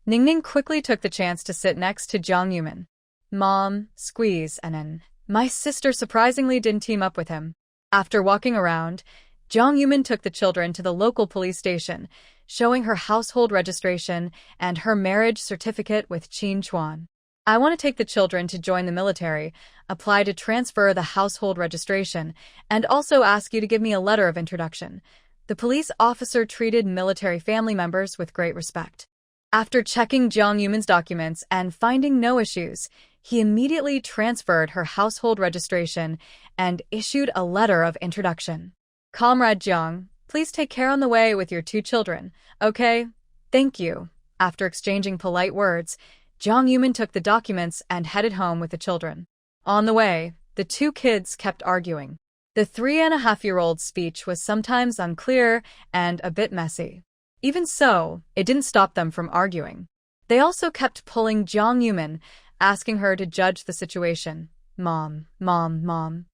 Ningning quickly took the chance to sit next to Jiang Yumin. Mom, squeeze, and then my sister surprisingly didn't team up with him. After walking around, Jiang Yumin took the children to the local police station, showing her household registration and her marriage certificate with Qin Chuan. I want to take the children to join the military, apply to transfer the household registration, and also ask you to give me a letter of introduction. The police officer treated military family members with great respect. After checking Jiang Yumin's documents and finding no issues, he immediately transferred her household registration and issued a letter of introduction. Comrade Jiang, please take care on the way with your 2 children, okay? Thank you. After exchanging polite words, Jiang Yumin took the documents and headed home with the children. On the way, the 2 kids kept arguing. The 3-and-a-half-year-old's speech was sometimes unclear and a bit messy. Even so, it didn't stop them from arguing. They also kept pulling Jiang Yumin, asking her to judge the situation. Mom, mom, mom.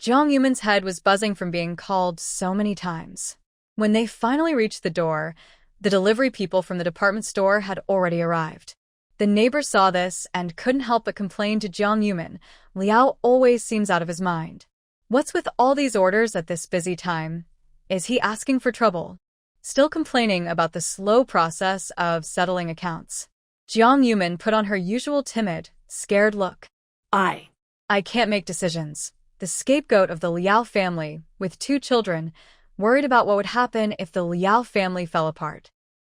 Jiang Yumin's head was buzzing from being called so many times. When they finally reached the door, the delivery people from the department store had already arrived. The neighbor saw this and couldn't help but complain to Jiang Yumin. Liao always seems out of his mind. What's with all these orders at this busy time? Is he asking for trouble? Still complaining about the slow process of settling accounts, Jiang Yumin put on her usual timid, scared look. I can't make decisions. The scapegoat of the Liao family, with 2 children, worried about what would happen if the Liao family fell apart.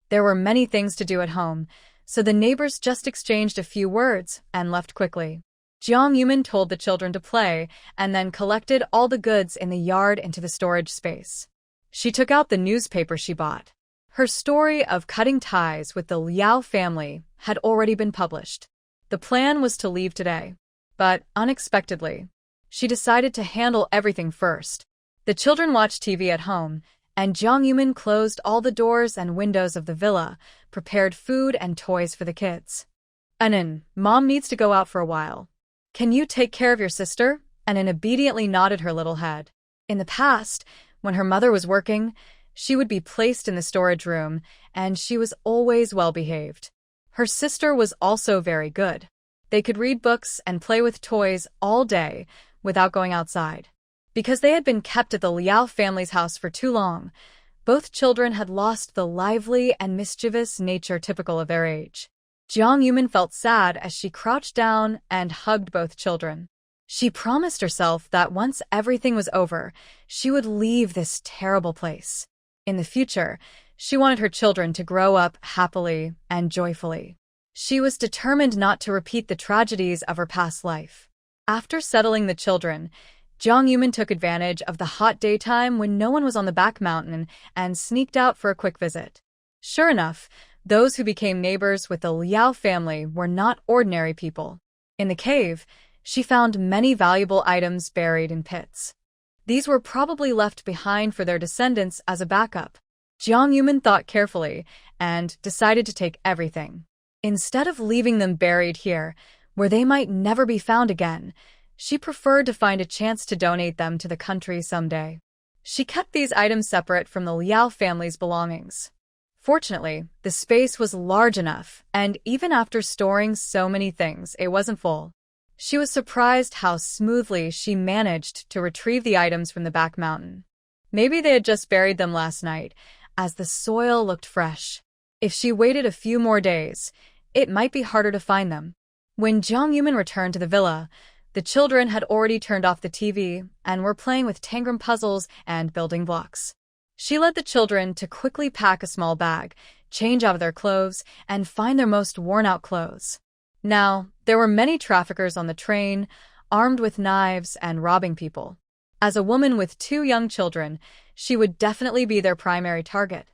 There were many things to do at home, so the neighbors just exchanged a few words and left quickly. Jiang Yumin told the children to play and then collected all the goods in the yard into the storage space. She took out the newspaper she bought. Her story of cutting ties with the Liao family had already been published. The plan was to leave today, but unexpectedly, she decided to handle everything first. The children watched TV at home, and Jiang Yumin closed all the doors and windows of the villa, prepared food and toys for the kids. Anin, Mom needs to go out for a while. Can you take care of your sister? Anin obediently nodded her little head. In the past, when her mother was working, she would be placed in the storage room, and she was always well-behaved. Her sister was also very good. They could read books and play with toys all day without going outside. Because they had been kept at the Liao family's house for too long, both children had lost the lively and mischievous nature typical of their age. Jiang Yumin felt sad as she crouched down and hugged both children. She promised herself that once everything was over, she would leave this terrible place. In the future, she wanted her children to grow up happily and joyfully. She was determined not to repeat the tragedies of her past life. After settling the children, Jiang Yumin took advantage of the hot daytime when no one was on the back mountain and sneaked out for a quick visit. Sure enough, those who became neighbors with the Liao family were not ordinary people. In the cave, she found many valuable items buried in pits. These were probably left behind for their descendants as a backup. Jiang Yumin thought carefully and decided to take everything. Instead of leaving them buried here, where they might never be found again, she preferred to find a chance to donate them to the country someday. She kept these items separate from the Liao family's belongings. Fortunately, the space was large enough, and even after storing so many things, it wasn't full. She was surprised how smoothly she managed to retrieve the items from the back mountain. Maybe they had just buried them last night, as the soil looked fresh. If she waited a few more days, it might be harder to find them. When Jiang Yumin returned to the villa, the children had already turned off the TV and were playing with tangram puzzles and building blocks. She led the children to quickly pack a small bag, change out of their clothes, and find their most worn-out clothes. Now, there were many traffickers on the train, armed with knives and robbing people. As a woman with 2 young children, she would definitely be their primary target.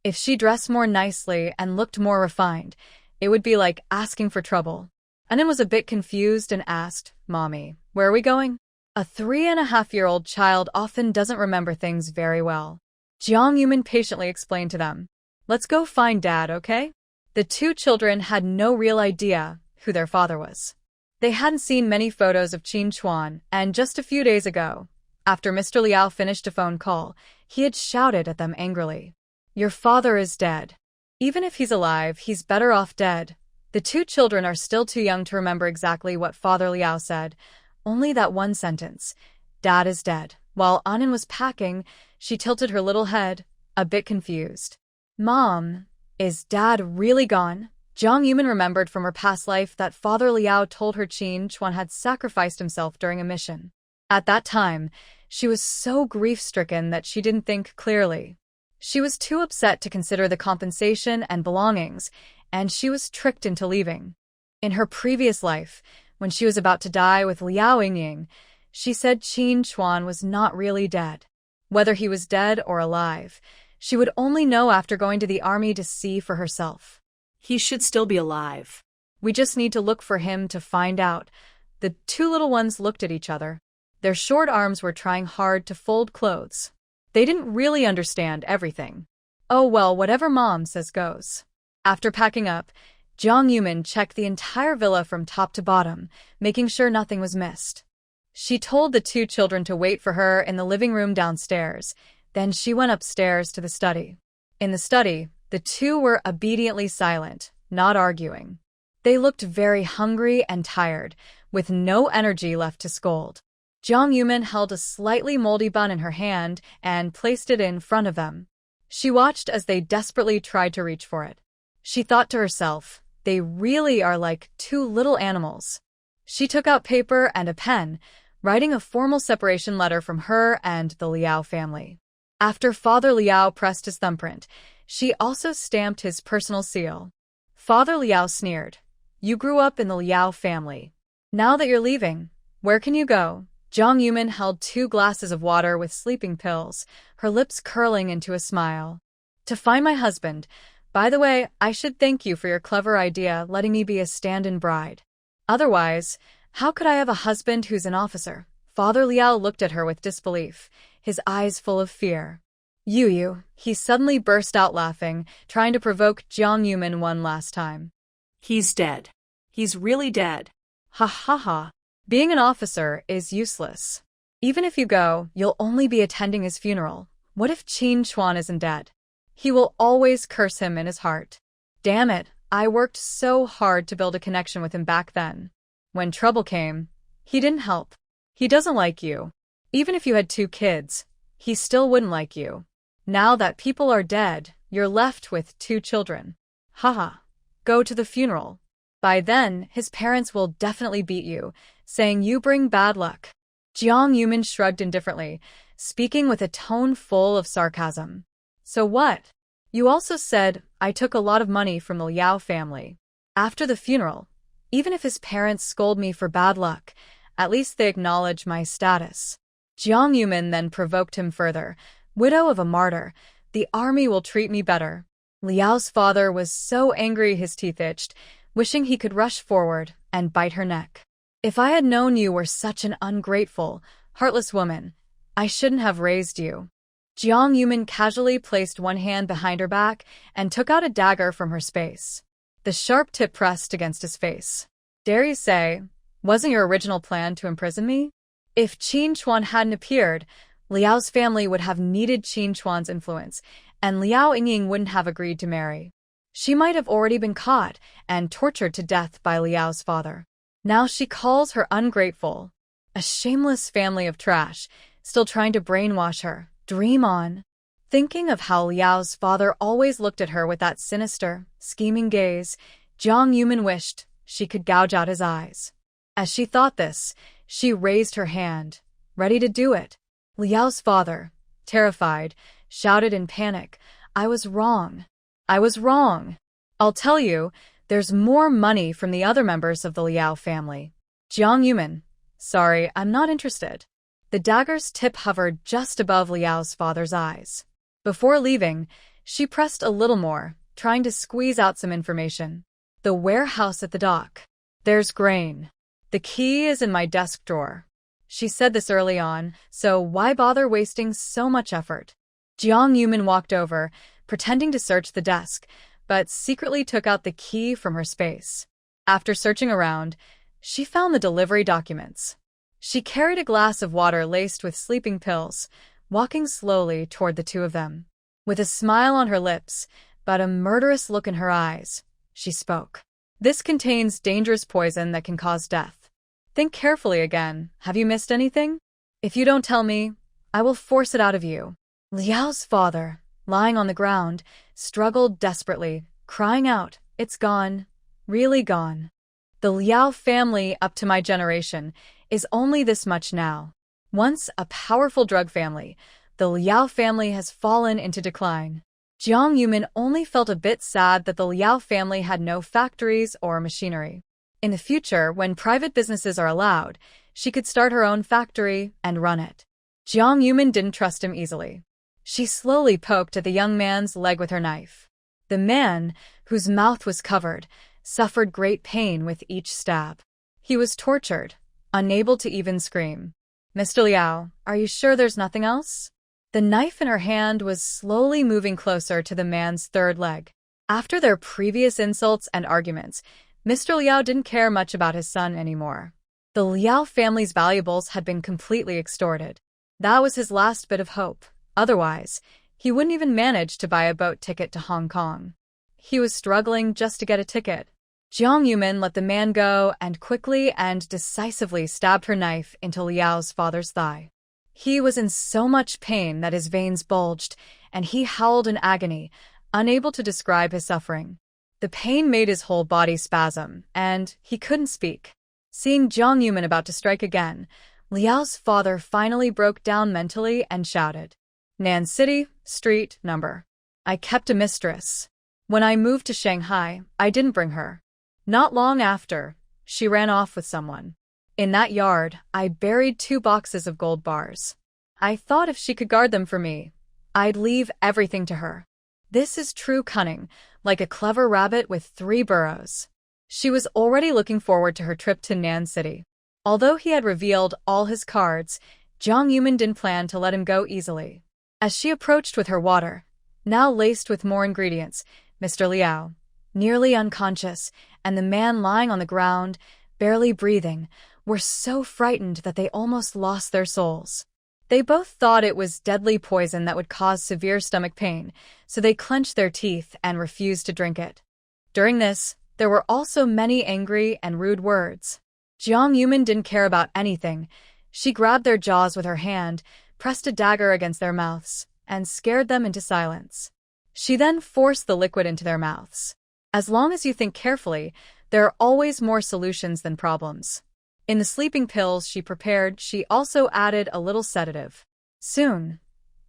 If she dressed more nicely and looked more refined, it would be like asking for trouble. Anan was a bit confused and asked, "Mommy, where are we going?" A 3-and-a-half-year-old child often doesn't remember things very well. Jiang Yumin patiently explained to them, "Let's go find Dad, okay?" The 2 children had no real idea who their father was. They hadn't seen many photos of Qin Chuan, and just a few days ago, after Mr. Liao finished a phone call, he had shouted at them angrily. Your father is dead. Even if he's alive, he's better off dead. The two children are still too young to remember exactly what Father Liao said, only that one sentence, Dad is dead. While Anan was packing, she tilted her little head, a bit confused. Mom, is Dad really gone? Jiang Yumin remembered from her past life that Father Liao told her Qin Chuan had sacrificed himself during a mission. At that time, she was so grief-stricken that she didn't think clearly. She was too upset to consider the compensation and belongings, and she was tricked into leaving. In her previous life, when she was about to die with Liao Yingying, she said Qin Chuan was not really dead. Whether he was dead or alive, she would only know after going to the army to see for herself.
He should still be alive.
We just need to look for him to find out. The two little ones looked at each other. Their short arms were trying hard to fold clothes. They didn't really understand everything. Oh well, whatever Mom says goes. After packing up, Jiang Yumin checked the entire villa from top to bottom, making sure nothing was missed. She told the two children to wait for her in the living room downstairs. Then she went upstairs to the study. In the study, the two were obediently silent, not arguing. They looked very hungry and tired, with no energy left to scold. Jiang Yumin held a slightly moldy bun in her hand and placed it in front of them. She watched as they desperately tried to reach for it. She thought to herself, they really are like two little animals. She took out paper and a pen, writing a formal separation letter from her and the Liao family. After Father Liao pressed his thumbprint, she also stamped his personal seal. Father Liao sneered, You grew up in the Liao family. Now that you're leaving, where can you go? Jiang Yumin held 2 glasses of water with sleeping pills, her lips curling into a smile. To find my husband. By the way, I should thank you for your clever idea letting me be a stand-in bride. Otherwise, how could I have a husband who's an officer? Father Liao looked at her with disbelief, his eyes full of fear. You, he suddenly burst out laughing, trying to provoke Jiang Yumin one last time.
He's dead. He's really dead.
Ha ha ha. Being an officer is useless. Even if you go, you'll only be attending his funeral. What if Qin Chuan isn't dead? He will always curse him in his heart. Damn it, I worked so hard to build a connection with him back then. When trouble came, he didn't help. He doesn't like you. Even if you had 2 kids, he still wouldn't like you. Now that people are dead, you're left with 2 children. Haha. Go to the funeral. By then, his parents will definitely beat you, saying you bring bad luck. Jiang Yumin shrugged indifferently, speaking with a tone full of sarcasm. So what? You also said I took a lot of money from the Liao family. After the funeral, even if his parents scold me for bad luck, at least they acknowledge my status. Jiang Yumin then provoked him further. Widow of a martyr, the army will treat me better. Liao's father was so angry his teeth itched, wishing he could rush forward and bite her neck. If I had known you were such an ungrateful, heartless woman, I shouldn't have raised you. Jiang Yumin casually placed one hand behind her back and took out a dagger from her space. The sharp tip pressed against his face. Dare you say, wasn't your original plan to imprison me? If Qin Chuan hadn't appeared, Liao's family would have needed Qin Chuan's influence, and Liao Yingying wouldn't have agreed to marry. She might have already been caught and tortured to death by Liao's father. Now she calls her ungrateful. A shameless family of trash, still trying to brainwash her. Dream on. Thinking of how Liao's father always looked at her with that sinister, scheming gaze, Jiang Yumin wished she could gouge out his eyes. As she thought this, she raised her hand, ready to do it. Liao's father, terrified, shouted in panic, I was wrong. I was wrong. I'll tell you, there's more money from the other members of the Liao family. Jiang Yumin, sorry, I'm not interested. The dagger's tip hovered just above Liao's father's eyes. Before leaving, she pressed a little more, trying to squeeze out some information. The warehouse at the dock. There's grain. The key is in my desk drawer. She said this early on, so why bother wasting so much effort? Jiang Yumin walked over, pretending to search the desk, but secretly took out the key from her space. After searching around, She found the delivery documents. She carried a glass of water laced with sleeping pills, walking slowly toward the two of them. With a smile on her lips, but a murderous look in her eyes, she spoke. This contains dangerous poison that can cause death. Think carefully again. Have you missed anything? If you don't tell me, I will force it out of you. Liao's father, lying on the ground, struggled desperately, crying out, "It's gone. Really gone. The Liao family, up to my generation, is only this much now. Once a powerful drug family, the Liao family has fallen into decline." Jiang Yumin only felt a bit sad that the Liao family had no factories or machinery. In the future, when private businesses are allowed, she could start her own factory and run it. Jiang Yumin didn't trust him easily. She slowly poked at the young man's leg with her knife. The man, whose mouth was covered, suffered great pain with each stab. He was tortured, unable to even scream. "Mr. Liao, are you sure there's nothing else?" The knife in her hand was slowly moving closer to the man's third leg. After their previous insults and arguments, Mr. Liao didn't care much about his son anymore. The Liao family's valuables had been completely extorted. That was his last bit of hope. Otherwise, he wouldn't even manage to buy a boat ticket to Hong Kong. He was struggling just to get a ticket. Jiang Yumin let the man go and quickly and decisively stabbed her knife into Liao's father's thigh. He was in so much pain that his veins bulged, and he howled in agony, unable to describe his suffering. The pain made his whole body spasm, and he couldn't speak. Seeing Jiang Yumin about to strike again, Liao's father finally broke down mentally and shouted, "Nan City, street, number. I kept a mistress. When I moved to Shanghai, I didn't bring her. Not long after, she ran off with someone. In that yard, I buried 2 boxes of gold bars. I thought if she could guard them for me, I'd leave everything to her. This is true cunning, like a clever rabbit with 3 burrows." She was already looking forward to her trip to Nan City. Although he had revealed all his cards, Jiang Yumin didn't plan to let him go easily. As she approached with her water, now laced with more ingredients, Mr. Liao, nearly unconscious, and the man lying on the ground, barely breathing, were so frightened that they almost lost their souls. They both thought it was deadly poison that would cause severe stomach pain, so they clenched their teeth and refused to drink it. During this, there were also many angry and rude words. Jiang Yumin didn't care about anything. She grabbed their jaws with her hand, pressed a dagger against their mouths, and scared them into silence. She then forced the liquid into their mouths. As long as you think carefully, there are always more solutions than problems. In the sleeping pills she prepared, she also added a little sedative. Soon,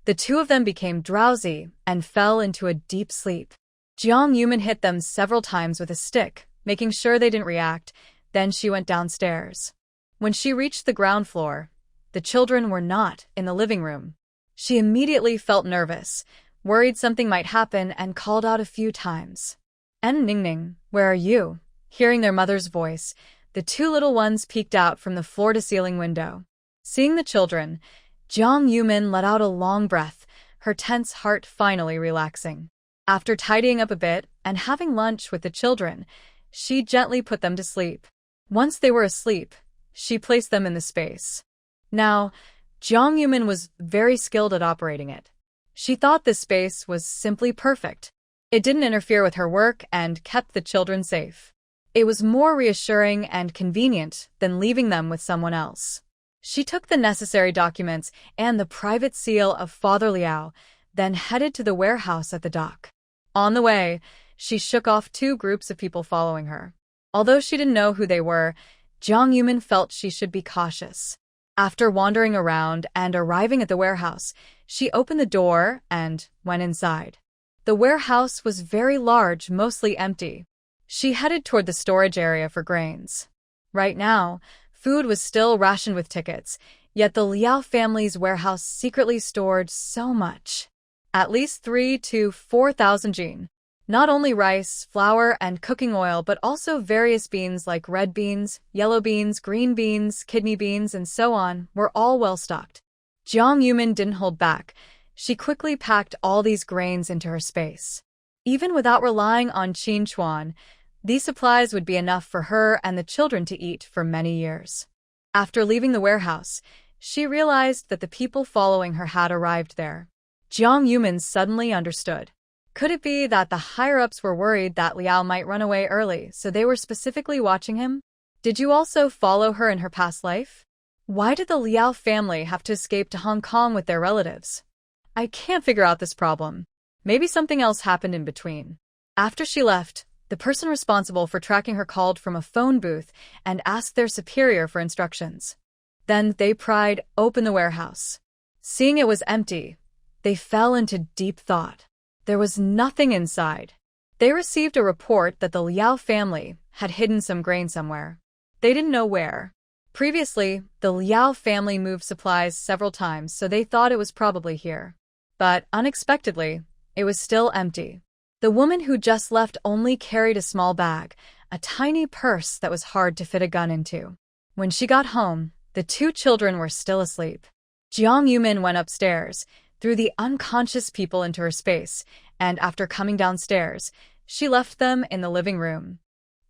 the two of them became drowsy and fell into a deep sleep. Jiang Yumin hit them several times with a stick, making sure they didn't react. Then she went downstairs. When she reached the ground floor, the children were not in the living room. She immediately felt nervous, worried something might happen, and called out a few times. "En Ningning, where are you?" Hearing their mother's voice, the 2 little ones peeked out from the floor-to-ceiling window. Seeing the children, Jiang Yumin let out a long breath, her tense heart finally relaxing. After tidying up a bit and having lunch with the children, she gently put them to sleep. Once they were asleep, she placed them in the space. Now, Jiang Yumin was very skilled at operating it. She thought this space was simply perfect. It didn't interfere with her work and kept the children safe. It was more reassuring and convenient than leaving them with someone else. She took the necessary documents and the private seal of Father Liao, then headed to the warehouse at the dock. On the way, she shook off 2 groups of people following her. Although she didn't know who they were, Jiang Yumin felt she should be cautious. After wandering around and arriving at the warehouse, she opened the door and went inside. The warehouse was very large, mostly empty. She headed toward the storage area for grains. Right now, food was still rationed with tickets, yet the Liao family's warehouse secretly stored so much. At least 3,000 to 4,000 jin. Not only rice, flour, and cooking oil, but also various beans like red beans, yellow beans, green beans, kidney beans, and so on, were all well stocked. Jiang Yumin didn't hold back. She quickly packed all these grains into her space. Even without relying on Qin Chuan, These supplies would be enough for her and the children to eat for many years. After leaving the warehouse, she realized that the people following her had arrived there. Jiang Yumin suddenly understood. Could it be that the higher-ups were worried that Liao might run away early, so they were specifically watching him? Did you also follow her in her past life? Why did the Liao family have to escape to Hong Kong with their relatives? I can't figure out this problem. Maybe something else happened in between. After she left, the person responsible for tracking her called from a phone booth and asked their superior for instructions. Then they pried open the warehouse. Seeing it was empty, they fell into deep thought. There was nothing inside. They received a report that the Liao family had hidden some grain somewhere. They didn't know where. Previously, the Liao family moved supplies several times, so they thought it was probably here. But unexpectedly, it was still empty. The woman who just left only carried a small bag, a tiny purse that was hard to fit a gun into. When she got home, the two children were still asleep. Jiang Yumin went upstairs, threw the unconscious people into her space, and after coming downstairs, she left them in the living room.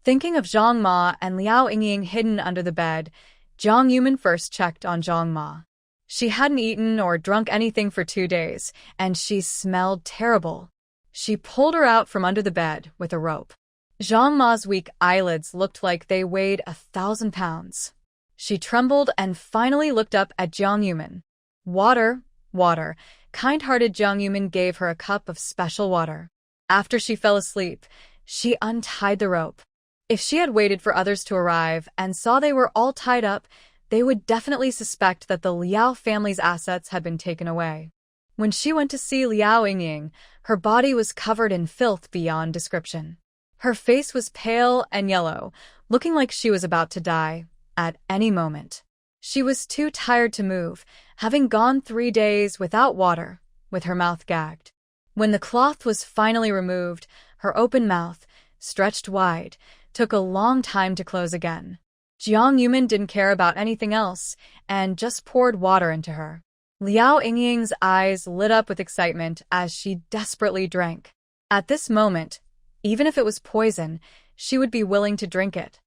Thinking of Zhang Ma and Liao Yingying hidden under the bed, Jiang Yumin first checked on Zhang Ma. She hadn't eaten or drunk anything for 2 days, and she smelled terrible. She pulled her out from under the bed with a rope. Zhang Ma's weak eyelids looked like they weighed 1,000 pounds. She trembled and finally looked up at Jiang Yumin. Water, water. Kind-hearted Jiang Yumin gave her a cup of special water. After she fell asleep, she untied the rope. If she had waited for others to arrive and saw they were all tied up, they would definitely suspect that the Liao family's assets had been taken away. When she went to see Liao Yingying, her body was covered in filth beyond description. Her face was pale and yellow, looking like she was about to die at any moment. She was too tired to move, having gone 3 days without water, with her mouth gagged. When the cloth was finally removed, her open mouth, stretched wide, took a long time to close again. Jiang Yumin didn't care about anything else and just poured water into her. Liao Yingying's eyes lit up with excitement as she desperately drank. At this moment, even if it was poison, she would be willing to drink it.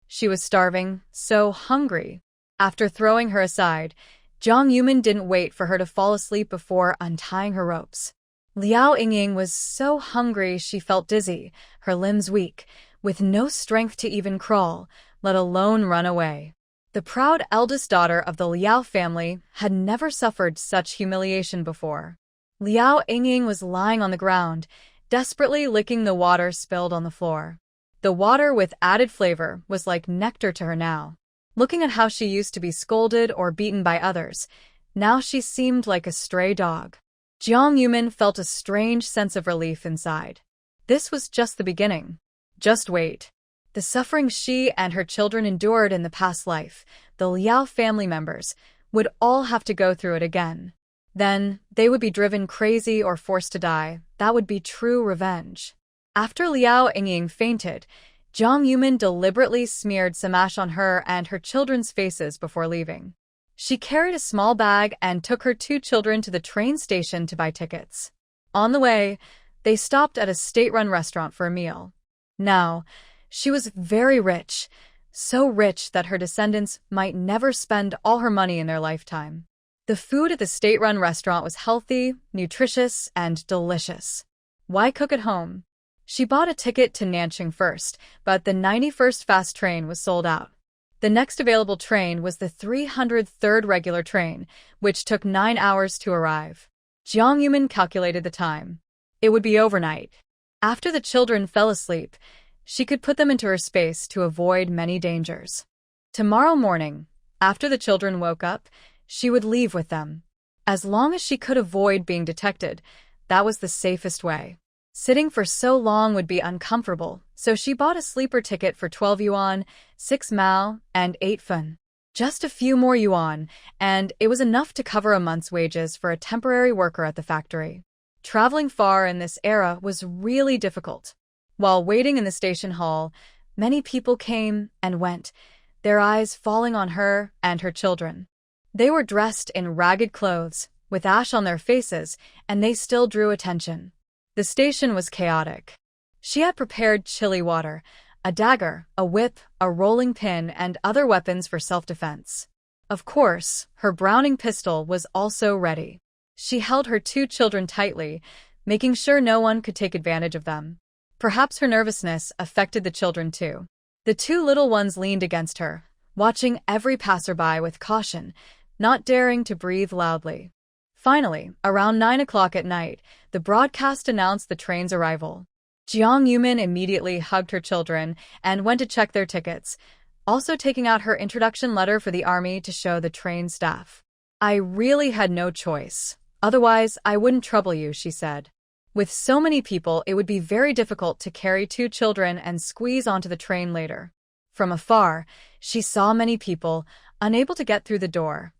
She was starving, so hungry. After throwing her aside, Jiang Yumin didn't wait for her to fall asleep before untying her ropes. Liao Yingying was so hungry she felt dizzy, her limbs weak, with no strength to even crawl, let alone run away. The proud eldest daughter of the Liao family had never suffered such humiliation before. Liao Yingying was lying on the ground, desperately licking the water spilled on the floor. The water with added flavor was like nectar to her now. Looking at how she used to be scolded or beaten by others, now she seemed like a stray dog. Jiang Yumin felt a strange sense of relief inside. This was just the beginning. Just wait. The suffering she and her children endured in the past life, the Liao family members, would all have to go through it again. Then, they would be driven crazy or forced to die. That would be true revenge. After Liao Yingying fainted, Jiang Yumin deliberately smeared some ash on her and her children's faces before leaving. She carried a small bag and took her 2 children to the train station to buy tickets. On the way, they stopped at a state-run restaurant for a meal. Now, she was very rich, so rich that her descendants might never spend all her money in their lifetime. The food at the state-run restaurant was healthy, nutritious, and delicious. Why cook at home? She bought a ticket to Nanjing first, but the 91st fast train was sold out. The next available train was the 303rd regular train, which took 9 hours to arrive. Jiang Yumin calculated the time. It would be overnight. After the children fell asleep, she could put them into her space to avoid many dangers. Tomorrow morning, after the children woke up, she would leave with them. As long as she could avoid being detected, that was the safest way. Sitting for so long would be uncomfortable, so she bought a sleeper ticket for 12 yuan, 6 mao, and 8 fun. Just a few more yuan, and it was enough to cover a month's wages for a temporary worker at the factory. Traveling far in this era was really difficult. While waiting in the station hall, many people came and went, their eyes falling on her and her children. They were dressed in ragged clothes, with ash on their faces, and they still drew attention. The station was chaotic. She had prepared chili water, a dagger, a whip, a rolling pin, and other weapons for self-defense. Of course, her Browning pistol was also ready. She held her two children tightly, making sure no one could take advantage of them. Perhaps her nervousness affected the children too. The two little ones leaned against her, watching every passerby with caution, not daring to breathe loudly. Finally, around 9 o'clock at night, the broadcast announced the train's arrival. Jiang Yumin immediately hugged her children and went to check their tickets, also taking out her introduction letter for the army to show the train staff. "I really had no choice. Otherwise, I wouldn't trouble you," she said. With so many people, it would be very difficult to carry two children and squeeze onto the train later. From afar, she saw many people, unable to get through the door,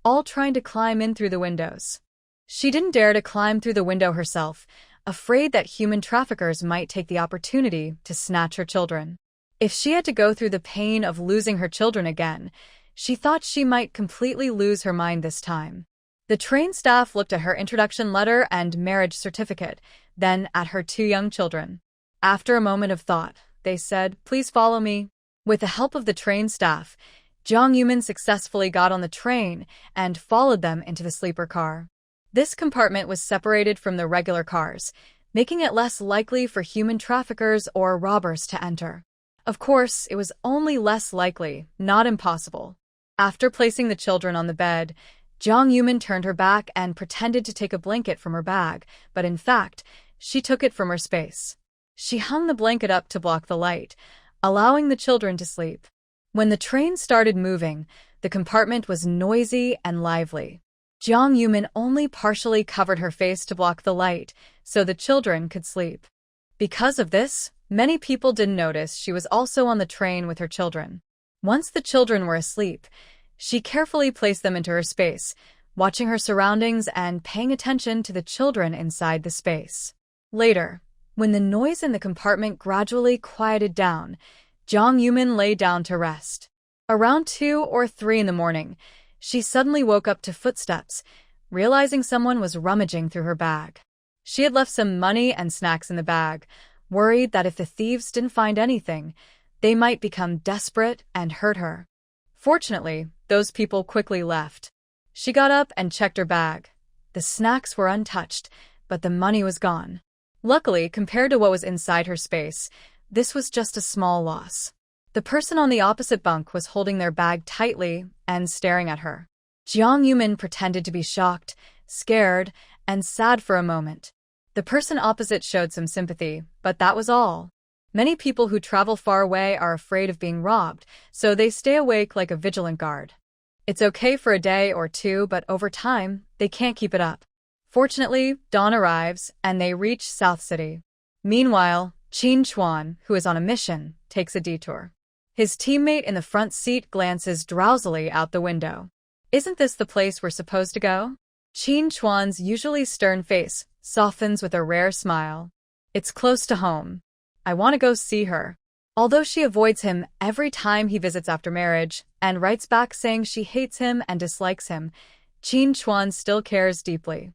all trying to climb in through the windows. She didn't dare to climb through the window herself, afraid that human traffickers might take the opportunity to snatch her children. If she had to go through the pain of losing her children again, she thought she might completely lose her mind this time. The train staff looked at her introduction letter and marriage certificate, then at her two young children. After a moment of thought, they said, "Please follow me." With the help of the train staff, Jiang Yumin successfully got on the train and followed them into the sleeper car. This compartment was separated from the regular cars, making it less likely for human traffickers or robbers to enter. Of course, it was only less likely, not impossible. After placing the children on the bed, Jiang Yumin turned her back and pretended to take a blanket from her bag, but in fact, she took it from her space. She hung the blanket up to block the light, allowing the children to sleep. When the train started moving, the compartment was noisy and lively. Jiang Yumin only partially covered her face to block the light, so the children could sleep. Because of this, many people didn't notice she was also on the train with her children. Once the children were asleep, she carefully placed them into her space, watching her surroundings and paying attention to the children inside the space. Later, when the noise in the compartment gradually quieted down, Jiang Yumin lay down to rest. Around 2 or 3 in the morning, she suddenly woke up to footsteps, realizing someone was rummaging through her bag. She had left some money and snacks in the bag, worried that if the thieves didn't find anything, they might become desperate and hurt her. Fortunately, those people quickly left. She got up and checked her bag. The snacks were untouched, but the money was gone. Luckily, compared to what was inside her space, this was just a small loss. The person on the opposite bunk was holding their bag tightly and staring at her. Jiang Yumin pretended to be shocked, scared, and sad for a moment. The person opposite showed some sympathy, but that was all. Many people who travel far away are afraid of being robbed, so they stay awake like a vigilant guard. It's okay for a day or two, but over time, they can't keep it up. Fortunately, dawn arrives, and they reach South City. Meanwhile, Qin Chuan, who is on a mission, takes a detour. His teammate in the front seat glances drowsily out the window. "Isn't this the place we're supposed to go?" Qin Chuan's usually stern face softens with a rare smile. "It's close to home. I want to go see her." Although she avoids him every time he visits after marriage, and writes back saying she hates him and dislikes him, Qin Chuan still cares deeply.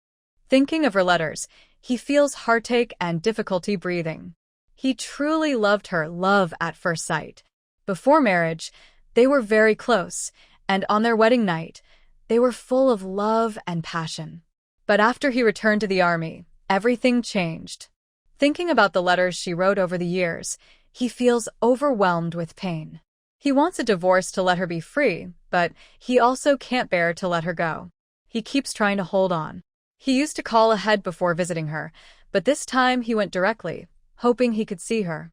Thinking of her letters, he feels heartache and difficulty breathing. He truly loved her, love at first sight. Before marriage, they were very close, and on their wedding night, they were full of love and passion. But after he returned to the army, everything changed. Thinking about the letters she wrote over the years, he feels overwhelmed with pain. He wants a divorce to let her be free, but he also can't bear to let her go. He keeps trying to hold on. He used to call ahead before visiting her, but this time he went directly, hoping he could see her.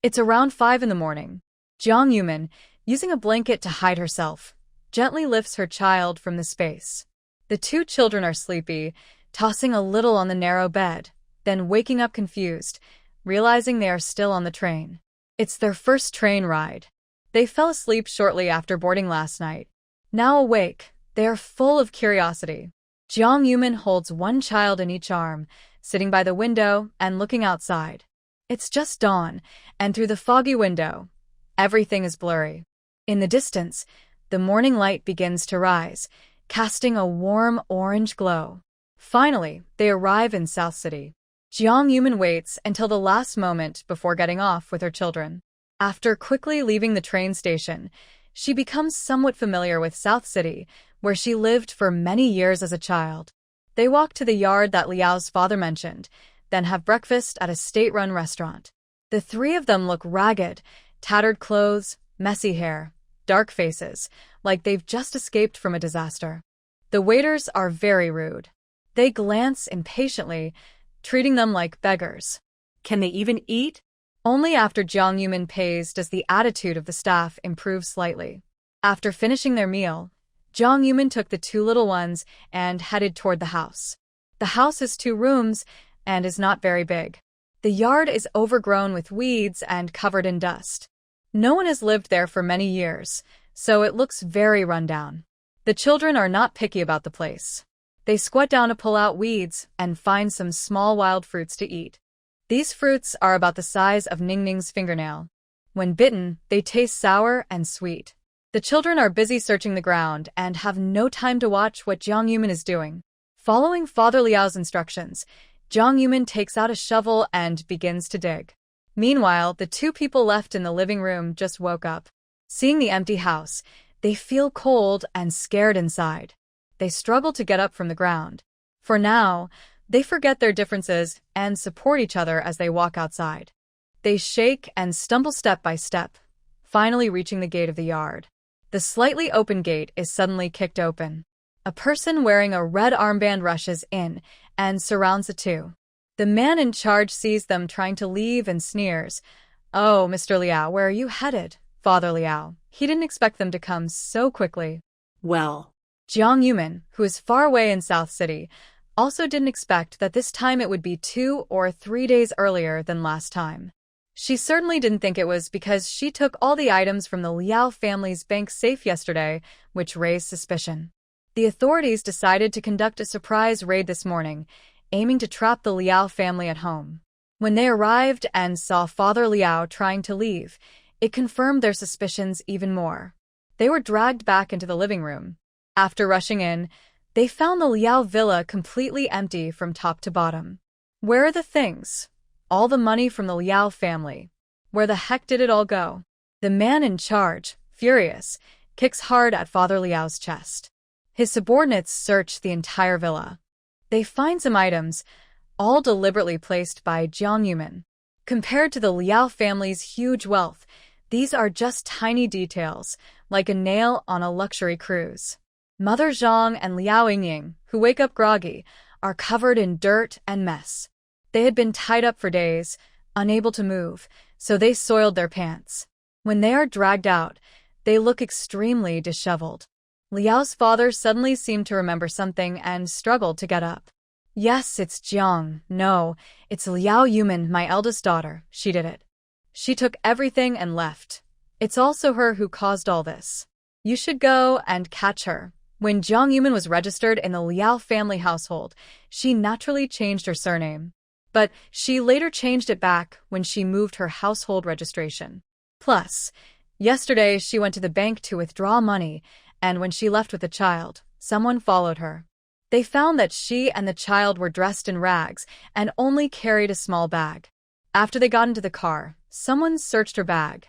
It's around 5 in the morning. Jiang Yumin, using a blanket to hide herself, gently lifts her child from the space. The two children are sleepy, tossing a little on the narrow bed, then waking up confused, realizing they are still on the train. It's their first train ride. They fell asleep shortly after boarding last night. Now awake, they are full of curiosity. Jiang Yumin holds one child in each arm, sitting by the window and looking outside. It's just dawn, and through the foggy window, everything is blurry. In the distance, the morning light begins to rise, casting a warm orange glow. Finally, they arrive in South City. Jiang Yumin waits until the last moment before getting off with her children. After quickly leaving the train station, she becomes somewhat familiar with South City, where she lived for many years as a child. They walk to the yard that Liao's father mentioned, then have breakfast at a state-run restaurant. The three of them look ragged, tattered clothes, messy hair, dark faces, like they've just escaped from a disaster. The waiters are very rude. They glance impatiently, treating them like beggars.
Can they even eat?
Only after Jiang Yumin pays does the attitude of the staff improve slightly. After finishing their meal, Jiang Yumin took the two little ones and headed toward the house. The house has 2 rooms and is not very big. The yard is overgrown with weeds and covered in dust. No one has lived there for many years, so it looks very run down. The children are not picky about the place. They squat down to pull out weeds and find some small wild fruits to eat. These fruits are about the size of Ningning's fingernail. When bitten, they taste sour and sweet. The children are busy searching the ground and have no time to watch what Jiang Yumin is doing. Following Father Liao's instructions, Jiang Yumin takes out a shovel and begins to dig. Meanwhile, the 2 people left in the living room just woke up. Seeing the empty house, they feel cold and scared inside. They struggle to get up from the ground. For now, they forget their differences and support each other as they walk outside. They shake and stumble step by step, finally reaching the gate of the yard. The slightly open gate is suddenly kicked open. A person wearing a red armband rushes in and surrounds the 2. The man in charge sees them trying to leave and sneers. "Oh, Mr. Liao, where are you headed?" Father Liao. He didn't expect them to come so quickly.
Well,
Jiang Yumin, who is far away in South City, also didn't expect that this time it would be 2 or 3 days earlier than last time. She certainly didn't think it was because she took all the items from the Liao family's bank safe yesterday, which raised suspicion. The authorities decided to conduct a surprise raid this morning, aiming to trap the Liao family at home. When they arrived and saw Father Liao trying to leave, it confirmed their suspicions even more. They were dragged back into the living room. After rushing in, they found the Liao villa completely empty from top to bottom. Where are the things? All the money from the Liao family. Where the heck did it all go? The man in charge, furious, kicks hard at Father Liao's chest. His subordinates search the entire villa. They find some items, all deliberately placed by Jiang Yumin. Compared to the Liao family's huge wealth, these are just tiny details, like a nail on a luxury cruise. Mother Zhang and Liao Yingying, who wake up groggy, are covered in dirt and mess. They had been tied up for days, unable to move, so they soiled their pants. When they are dragged out, they look extremely disheveled. Liao's father suddenly seemed to remember something and struggled to get up. "Yes, it's Jiang. No, it's Liao Yumin, my eldest daughter. She did it. She took everything and left. It's also her who caused all this. You should go and catch her." When Jiang Yumin was registered in the Liao family household, she naturally changed her surname. But she later changed it back when she moved her household registration. Plus, yesterday she went to the bank to withdraw money, and when she left with the child, someone followed her. They found that she and the child were dressed in rags and only carried a small bag. After they got into the car, someone searched her bag.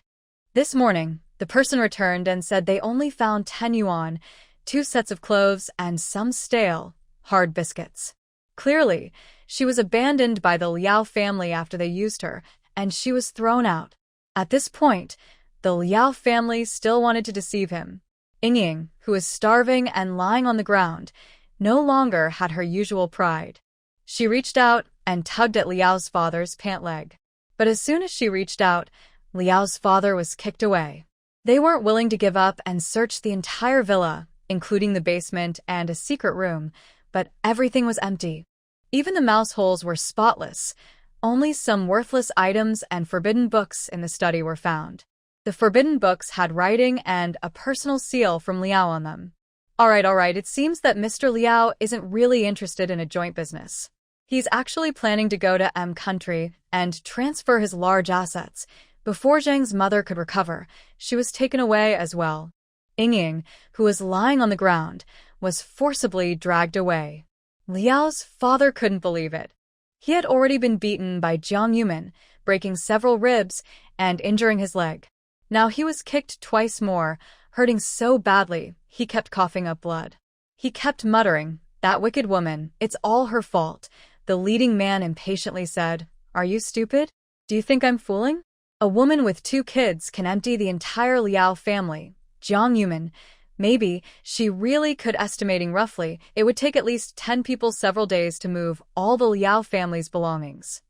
This morning, the person returned and said they only found 10 yuan, 2 sets of clothes, and some stale, hard biscuits. Clearly, she was abandoned by the Liao family after they used her, and she was thrown out. At this point, the Liao family still wanted to deceive him. Yingying, who was starving and lying on the ground, no longer had her usual pride. She reached out and tugged at Liao's father's pant leg. But as soon as she reached out, Liao's father was kicked away. They weren't willing to give up and searched the entire villa, including the basement and a secret room, but everything was empty. Even the mouse holes were spotless. Only some worthless items and forbidden books in the study were found. The forbidden books had writing and a personal seal from Liao on them. All right, it seems that Mr. Liao isn't really interested in a joint business. He's actually planning to go to M country and transfer his large assets. Before Zhang's mother could recover, she was taken away as well. Yingying, who was lying on the ground, was forcibly dragged away. Liao's father couldn't believe it. He had already been beaten by Jiang Yumin, breaking several ribs and injuring his leg. Now he was kicked twice more, hurting so badly he kept coughing up blood. He kept muttering, "That wicked woman, it's all her fault." The leading man impatiently said, "Are you stupid? Do you think I'm fooling? A woman with 2 kids can empty the entire Liao family. Jiang Yuman, maybe she really could, estimating roughly, it would take at least 10 people several days to move all the Liao family's belongings."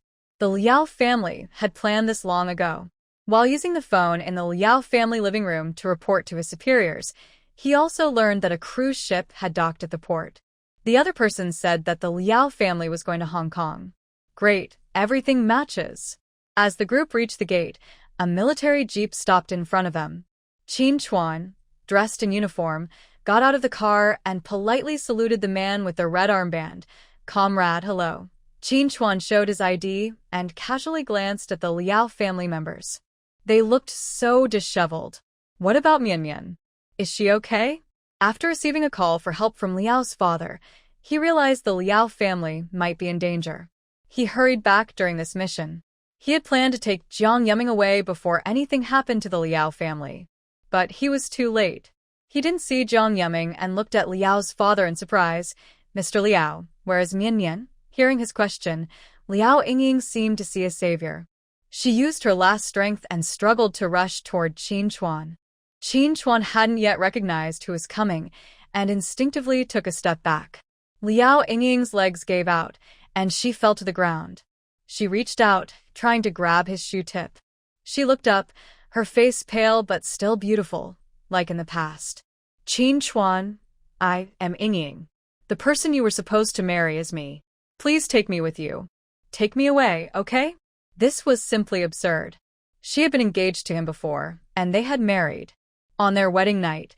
The Liao family had planned this long ago. While using the phone in the Liao family living room to report to his superiors, he also learned that a cruise ship had docked at the port. The other person said that the Liao family was going to Hong Kong. Great, everything matches. As the group reached the gate, a military jeep stopped in front of them. Qin Chuan, dressed in uniform, got out of the car and politely saluted the man with the red armband. "Comrade, hello." Qin Chuan showed his ID and casually glanced at the Liao family members. They looked so disheveled. What about Mian Mian? Is she okay? After receiving a call for help from Liao's father, he realized the Liao family might be in danger. He hurried back during this mission. He had planned to take Jiang Yumming away before anything happened to the Liao family. But he was too late. He didn't see Jiang Yumming and looked at Liao's father in surprise. "Mr. Liao, where is Mian Mian?" Hearing his question, Liao Yingying seemed to see a savior. She used her last strength and struggled to rush toward Qin Chuan. Qin Chuan hadn't yet recognized who was coming and instinctively took a step back. Liao Yingying's legs gave out, and she fell to the ground. She reached out, trying to grab his shoe tip. She looked up, her face pale but still beautiful, like in the past. "Qin Chuan, I am Yingying. The person you were supposed to marry is me. Please take me with you. Take me away, okay?" This was simply absurd. She had been engaged to him before, and they had married. On their wedding night,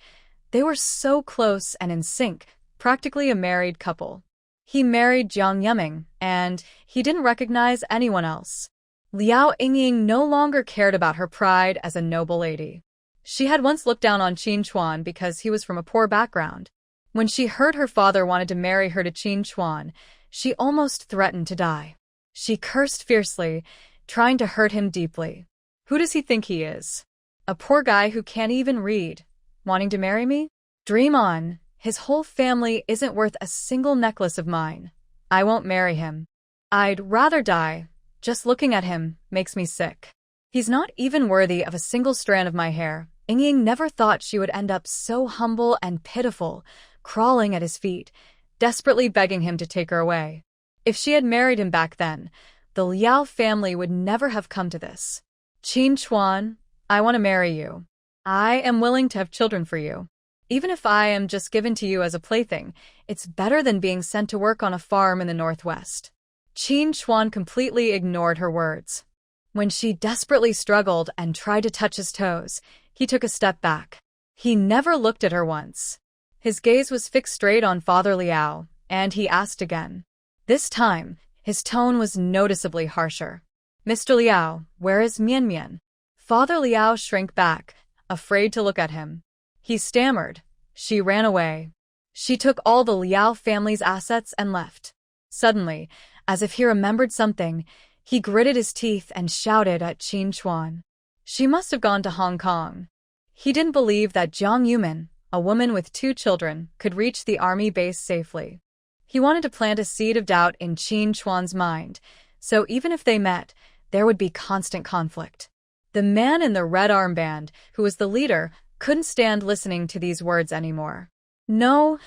they were so close and in sync, practically a married couple. He married Jiang Yumming, and he didn't recognize anyone else. Liao Yingying no longer cared about her pride as a noble lady. She had once looked down on Qin Chuan because he was from a poor background. When she heard her father wanted to marry her to Qin Chuan, she almost threatened to die. She cursed fiercely, trying to hurt him deeply. "Who does he think he is? A poor guy who can't even read, wanting to marry me? Dream on. His whole family isn't worth a single necklace of mine. I won't marry him. I'd rather die. Just looking at him makes me sick. He's not even worthy of a single strand of my hair." Yingying never thought she would end up so humble and pitiful, crawling at his feet, desperately begging him to take her away. If she had married him back then, the Liao family would never have come to this. "Qin Chuan, I want to marry you. I am willing to have children for you. Even if I am just given to you as a plaything, it's better than being sent to work on a farm in the northwest." Qin Chuan completely ignored her words. When she desperately struggled and tried to touch his toes, he took a step back. He never looked at her once. His gaze was fixed straight on Father Liao, and he asked again. This time, his tone was noticeably harsher. "Mr. Liao, where is Mian Mian?" Father Liao shrank back, afraid to look at him. He stammered. "She ran away. She took all the Liao family's assets and left." Suddenly, as if he remembered something, he gritted his teeth and shouted at Qin Chuan. "She must have gone to Hong Kong." He didn't believe that Jiang Yuman, a woman with 2 children, could reach the army base safely. He wanted to plant a seed of doubt in Qin Chuan's mind, so even if they met, there would be constant conflict. The man in the red armband, who was the leader, couldn't stand listening to these words anymore. No,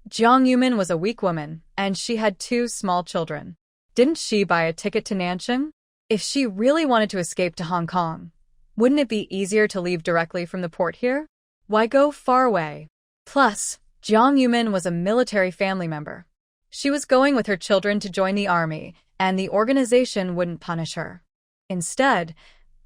Jiang Yuman was a weak woman, and she had 2 small children. Didn't she buy a ticket to Nanjing? If she really wanted to escape to Hong Kong, wouldn't it be easier to leave directly from the port here? Why go far away? Plus, Jiang Yuman was a military family member. She was going with her children to join the army, and the organization wouldn't punish her. Instead,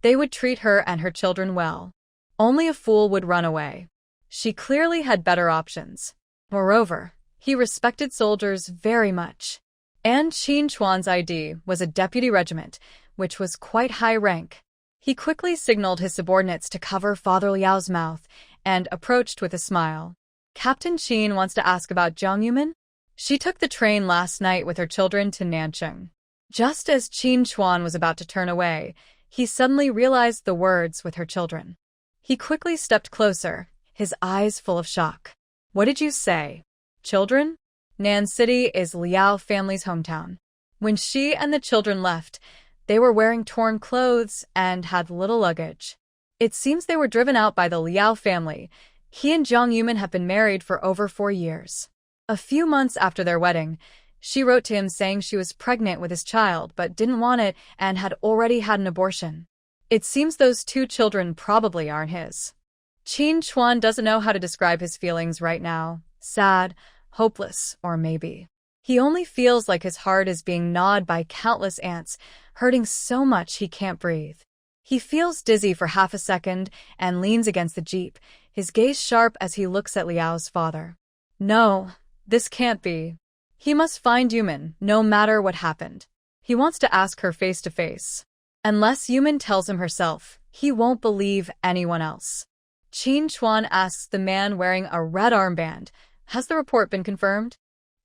they would treat her and her children well. Only a fool would run away. She clearly had better options. Moreover, he respected soldiers very much. And Qin Chuan's ID was a deputy regiment, which was quite high rank. He quickly signaled his subordinates to cover Father Liao's mouth and approached with a smile. "Captain Qin wants to ask about Jiang Yuman. She took the train last night with her children to Nanjing." Just as Qin Chuan was about to turn away, He suddenly realized the words with her children. He quickly stepped closer, his eyes full of shock. What did you say? Children? Nan City is Liao family's hometown. When she and the children left, they were wearing torn clothes and had little luggage. It seems they were driven out by the Liao family. He and Jiang Yumin have been married for over 4 years. A few months after their wedding, she wrote to him saying she was pregnant with his child but didn't want it and had already had an abortion. It seems those 2 children probably aren't his. Qin Chuan doesn't know how to describe his feelings right now. Sad, hopeless, or maybe. He only feels like his heart is being gnawed by countless ants, hurting so much he can't breathe. He feels dizzy for half a second and leans against the jeep, his gaze sharp as he looks at Liao's father. No, this can't be. He must find Yumin, no matter what happened. He wants to ask her face to face. Unless Yumin tells him herself, he won't believe anyone else. Qin Chuan asks the man wearing a red armband, has the report been confirmed?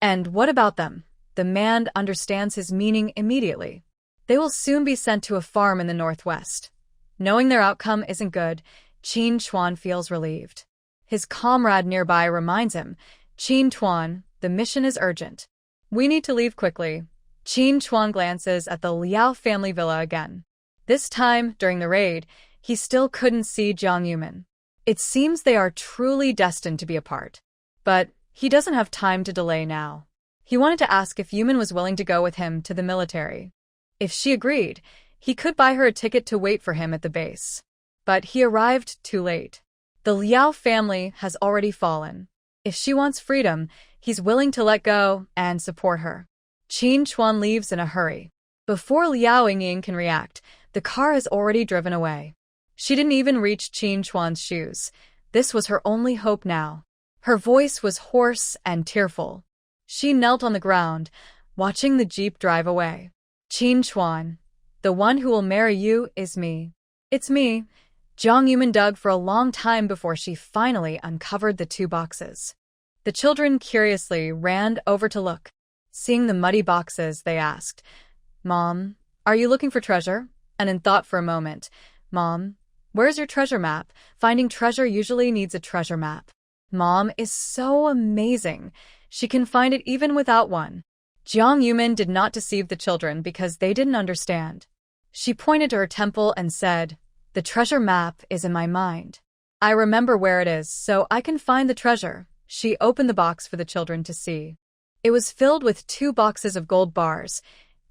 And what about them? The man understands his meaning immediately. They will soon be sent to a farm in the northwest. Knowing their outcome isn't good, Qin Chuan feels relieved. His comrade nearby reminds him, Qin Chuan, the mission is urgent. We need to leave quickly. Qin Chuan glances at the Liao family villa again. This time, during the raid, he still couldn't see Jiang Yumin. It seems they are truly destined to be apart. But he doesn't have time to delay now. He wanted to ask if Yumin was willing to go with him to the military. If she agreed, he could buy her a ticket to wait for him at the base. But he arrived too late. The Liao family has already fallen. If she wants freedom, he's willing to let go and support her. Qin Chuan leaves in a hurry. Before Liao Yingying can react, the car has already driven away. She didn't even reach Qin Chuan's shoes. This was her only hope now. Her voice was hoarse and tearful. She knelt on the ground, watching the jeep drive away. Qin Chuan, the one who will marry you is me. It's me. Jiang Yumin dug for a long time before she finally uncovered the 2 boxes. The children curiously ran over to look. Seeing the muddy boxes, they asked, Mom, are you looking for treasure? And in thought for a moment, Mom, where's your treasure map? Finding treasure usually needs a treasure map. Mom is so amazing. She can find it even without one. Jiang Yumin did not deceive the children because they didn't understand. She pointed to her temple and said, the treasure map is in my mind. I remember where it is, so I can find the treasure. She opened the box for the children to see. It was filled with 2 boxes of gold bars,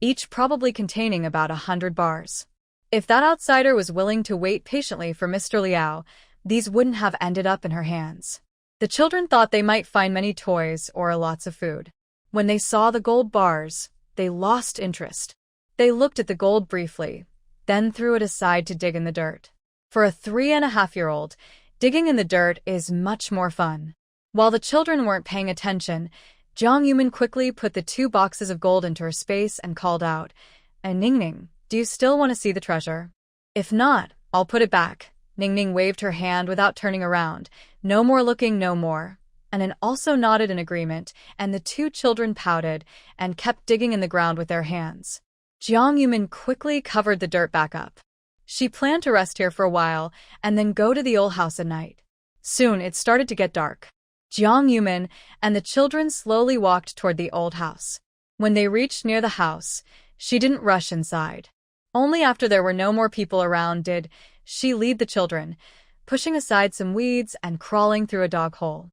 each probably containing about 100 bars. If that outsider was willing to wait patiently for Mr. Liao, these wouldn't have ended up in her hands. The children thought they might find many toys or lots of food. When they saw the gold bars, they lost interest. They looked at the gold briefly, then threw it aside to dig in the dirt. For a 3.5-year-old, digging in the dirt is much more fun. While the children weren't paying attention, Jiang Yumin quickly put the 2 boxes of gold into her space and called out, Ningning, do you still want to see the treasure? If not, I'll put it back. Ningning waved her hand without turning around. No more looking, no more. And then also nodded in agreement, and the 2 children pouted and kept digging in the ground with their hands. Jiang Yumin quickly covered the dirt back up. She planned to rest here for a while and then go to the old house at night. Soon it started to get dark. Jiang Yumin and the children slowly walked toward the old house. When they reached near the house, she didn't rush inside. Only after there were no more people around did she lead the children, pushing aside some weeds and crawling through a dog hole.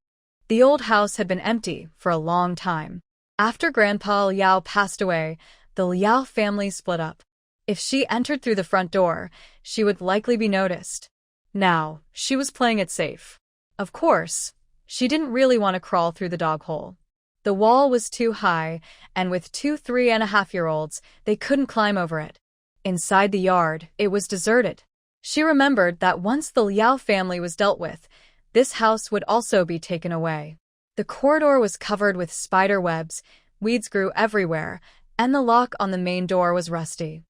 The old house had been empty for a long time. After Grandpa Liao passed away, the Liao family split up. If she entered through the front door, she would likely be noticed. Now, she was playing it safe. Of course, she didn't really want to crawl through the dog hole. The wall was too high, and with 2 3.5-year-olds, they couldn't climb over it. Inside the yard, it was deserted. She remembered that once the Liao family was dealt with, this house would also be taken away. The corridor was covered with spider webs, weeds grew everywhere, and the lock on the main door was rusty.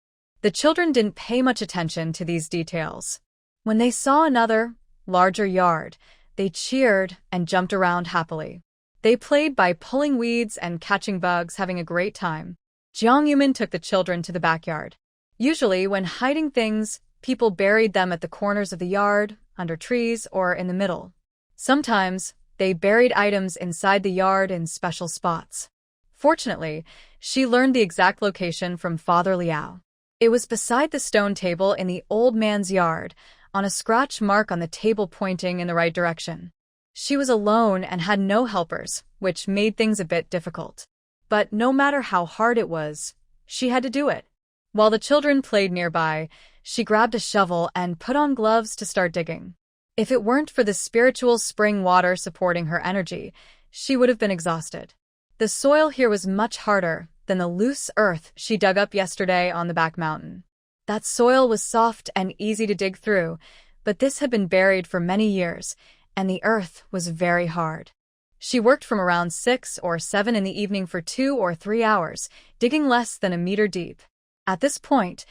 The children didn't pay much attention to these details. When they saw another, larger yard, they cheered and jumped around happily. They played by pulling weeds and catching bugs, having a great time. Jiang Yumin took the children to the backyard. Usually, when hiding things, people buried them at the corners of the yard, under trees, or in the middle. Sometimes, they buried items inside the yard in special spots. Fortunately, she learned the exact location from Father Liao. It was beside the stone table in the old man's yard, on a scratch mark on the table pointing in the right direction. She was alone and had no helpers, which made things a bit difficult. But no matter how hard it was, she had to do it. While the children played nearby, she grabbed a shovel and put on gloves to start digging. If it weren't for the spiritual spring water supporting her energy, she would have been exhausted. The soil here was much harder than the loose earth she dug up yesterday on the back mountain. That soil was soft and easy to dig through, but this had been buried for many years, and the earth was very hard. She worked from around 6 or 7 in the evening for 2 or 3 hours, digging less than a meter deep. At this point,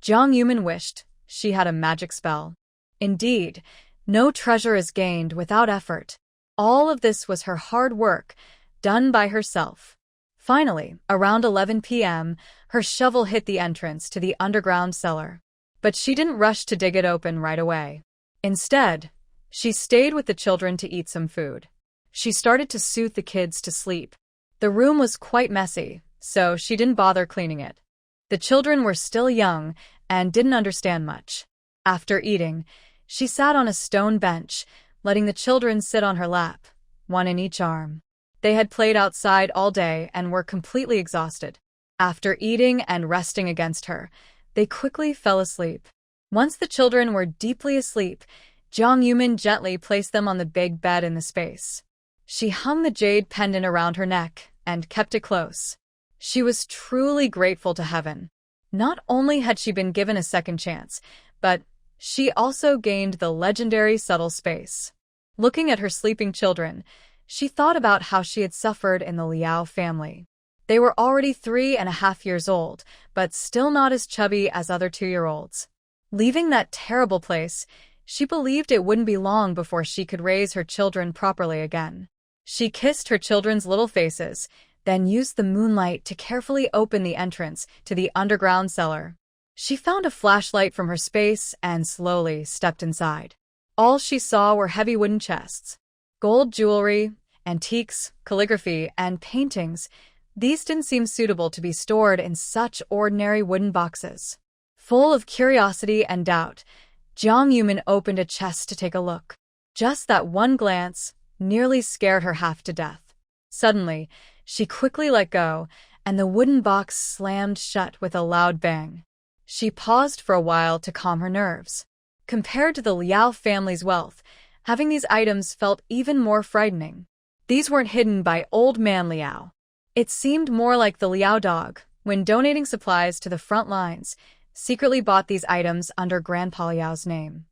Jiang Yumin wished she had a magic spell. Indeed, no treasure is gained without effort. All of this was her hard work, done by herself. Finally, around 11 p.m., her shovel hit the entrance to the underground cellar. But she didn't rush to dig it open right away. Instead, she stayed with the children to eat some food. She started to soothe the kids to sleep. The room was quite messy, so she didn't bother cleaning it. The children were still young and didn't understand much. After eating, she sat on a stone bench, letting the children sit on her lap, one in each arm. They had played outside all day and were completely exhausted. After eating and resting against her, they quickly fell asleep. Once the children were deeply asleep, Jiang Yumin gently placed them on the big bed in the space. She hung the jade pendant around her neck and kept it close. She was truly grateful to heaven. Not only had she been given a second chance, but she also gained the legendary subtle space. Looking at her sleeping children, she thought about how she had suffered in the Liao family. They were already 3.5 years old, but still not as chubby as other 2-year-olds. Leaving that terrible place, she believed it wouldn't be long before she could raise her children properly again. She kissed her children's little faces, then used the moonlight to carefully open the entrance to the underground cellar. She found a flashlight from her space and slowly stepped inside. All she saw were heavy wooden chests. Gold jewelry, antiques, calligraphy, and paintings. These didn't seem suitable to be stored in such ordinary wooden boxes. Full of curiosity and doubt, Jiang Yumin opened a chest to take a look. Just that one glance nearly scared her half to death. Suddenly, she quickly let go, and the wooden box slammed shut with a loud bang. She paused for a while to calm her nerves. Compared to the Liao family's wealth, having these items felt even more frightening. These weren't hidden by old man Liao. It seemed more like the Liao dog, when donating supplies to the front lines, secretly bought these items under Grandpa Liao's name.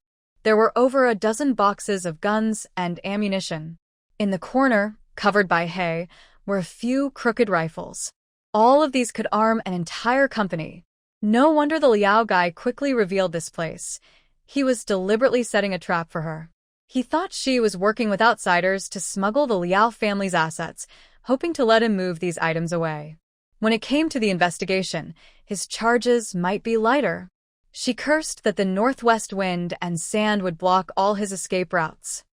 There were over a dozen boxes of guns and ammunition. In the corner, covered by hay, were a few crooked rifles. All of these could arm an entire company. No wonder the Liao guy quickly revealed this place. He was deliberately setting a trap for her. He thought she was working with outsiders to smuggle the Liao family's assets, hoping to let him move these items away. When it came to the investigation, his charges might be lighter. She cursed that the northwest wind and sand would block all his escape routes.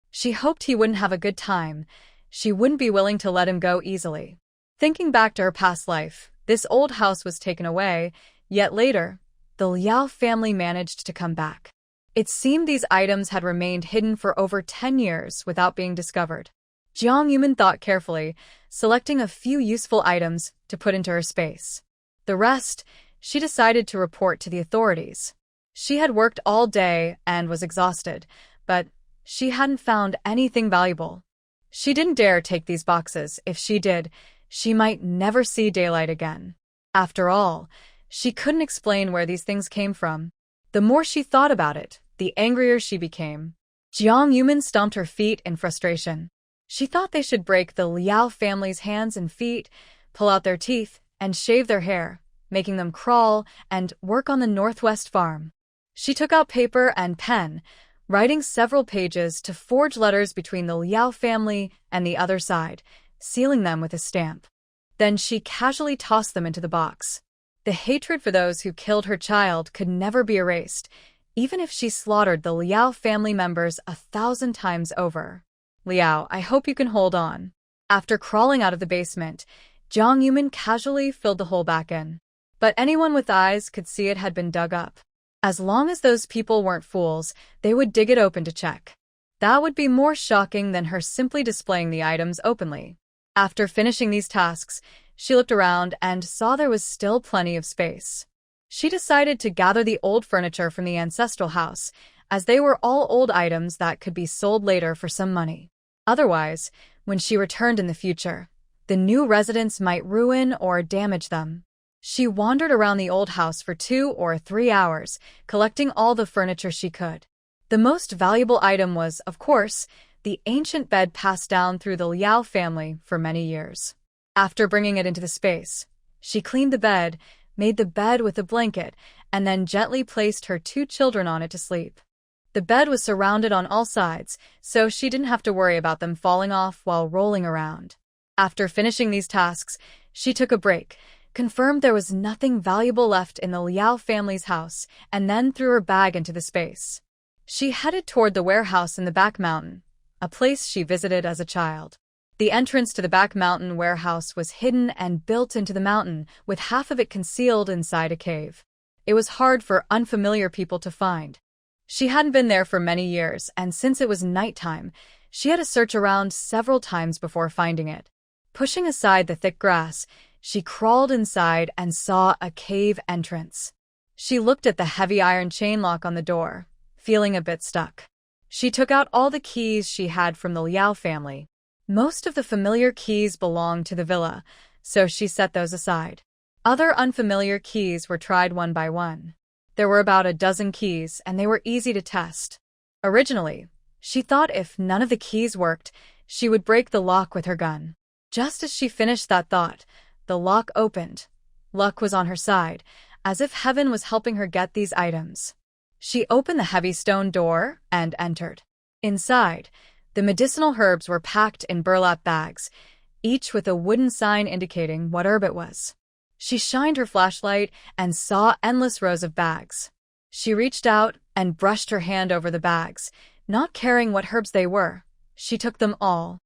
She hoped he wouldn't have a good time. She wouldn't be willing to let him go easily. Thinking back to her past life, this old house was taken away, yet later, the Liao family managed to come back. It seemed these items had remained hidden for over 10 years without being discovered. Jiang Yumin thought carefully, selecting a few useful items to put into her space. The rest, she decided to report to the authorities. She had worked all day and was exhausted, but she hadn't found anything valuable. She didn't dare take these boxes. If she did, she might never see daylight again. After all, she couldn't explain where these things came from. The more she thought about it, the angrier she became. Jiang Yumin stomped her feet in frustration. She thought they should break the Liao family's hands and feet, pull out their teeth, and shave their hair, making them crawl and work on the northwest farm. She took out paper and pen, writing several pages to forge letters between the Liao family and the other side, sealing them with a stamp. Then she casually tossed them into the box. The hatred for those who killed her child could never be erased, even if she slaughtered the Liao family members 1,000 times over. Liao, I hope you can hold on. After crawling out of the basement, Jiang Yumin casually filled the hole back in. But anyone with eyes could see it had been dug up. As long as those people weren't fools, they would dig it open to check. That would be more shocking than her simply displaying the items openly. After finishing these tasks, she looked around and saw there was still plenty of space. She decided to gather the old furniture from the ancestral house, as they were all old items that could be sold later for some money. Otherwise, when she returned in the future, the new residents might ruin or damage them. She wandered around the old house for 2 or 3 hours, collecting all the furniture she could. The most valuable item was, of course, the ancient bed passed down through the Liao family for many years. After bringing it into the space, she cleaned the bed, made the bed with a blanket, and then gently placed her 2 children on it to sleep. The bed was surrounded on all sides, so she didn't have to worry about them falling off while rolling around. After finishing these tasks, she took a break, confirmed there was nothing valuable left in the Liao family's house, and then threw her bag into the space. She headed toward the warehouse in the back mountain, a place she visited as a child. The entrance to the back mountain warehouse was hidden and built into the mountain, with half of it concealed inside a cave. It was hard for unfamiliar people to find. She hadn't been there for many years, and since it was nighttime, she had to search around several times before finding it. Pushing aside the thick grass, she crawled inside and saw a cave entrance. She looked at the heavy iron chain lock on the door, feeling a bit stuck. She took out all the keys she had from the Liao family. Most of the familiar keys belonged to the villa, so she set those aside. Other unfamiliar keys were tried one by one. There were about a dozen keys, and they were easy to test. Originally, she thought if none of the keys worked, she would break the lock with her gun. Just as she finished that thought, the lock opened. Luck was on her side, as if heaven was helping her get these items. She opened the heavy stone door and entered. Inside, the medicinal herbs were packed in burlap bags, each with a wooden sign indicating what herb it was. She shined her flashlight and saw endless rows of bags. She reached out and brushed her hand over the bags, not caring what herbs they were. She took them all.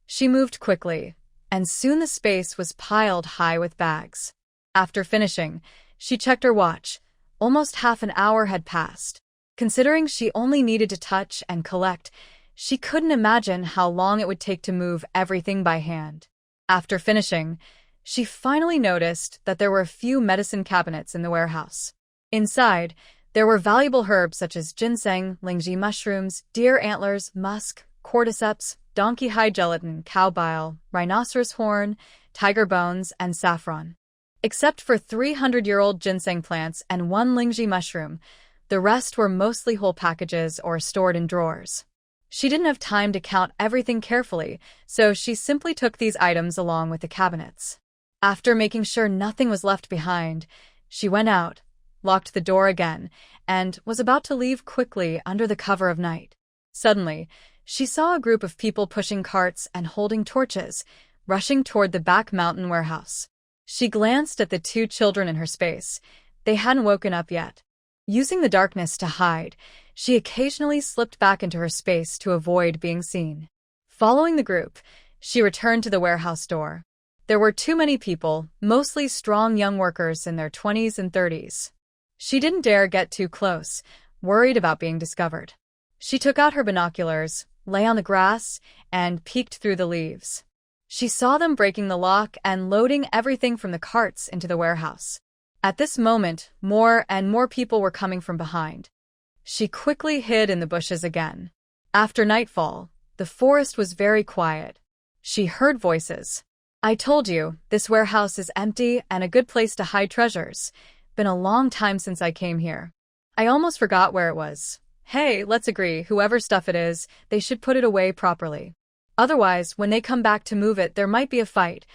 She moved quickly, and soon the space was piled high with bags. After finishing, she checked her watch. Almost half an hour had passed. Considering she only needed to touch and collect, she couldn't imagine how long it would take to move everything by hand. After finishing, she finally noticed that there were a few medicine cabinets in the warehouse. Inside, there were valuable herbs such as ginseng, lingji mushrooms, deer antlers, musk, cordyceps, donkey hide gelatin, cow bile, rhinoceros horn, tiger bones, and saffron. Except for 300-year-old ginseng plants and 1 lingji mushroom, the rest were mostly whole packages or stored in drawers. She didn't have time to count everything carefully, so she simply took these items along with the cabinets. After making sure nothing was left behind, she went out, locked the door again, and was about to leave quickly under the cover of night. Suddenly, she saw a group of people pushing carts and holding torches, rushing toward the back mountain warehouse. She glanced at the 2 children in her space. They hadn't woken up yet. Using the darkness to hide, she occasionally slipped back into her space to avoid being seen. Following the group, she returned to the warehouse door. There were too many people, mostly strong young workers in their 20s and 30s. She didn't dare get too close, worried about being discovered. She took out her binoculars, lay on the grass, and peeked through the leaves. She saw them breaking the lock and loading everything from the carts into the warehouse. At this moment, more and more people were coming from behind. She quickly hid in the bushes again. After nightfall, the forest was very quiet. She heard voices. "I told you, this warehouse is empty and a good place to hide treasures. Been a long time since I came here. I almost forgot where it was. Hey, let's agree, whoever stuff it is, they should put it away properly. Otherwise, when they come back to move it, there might be a fight."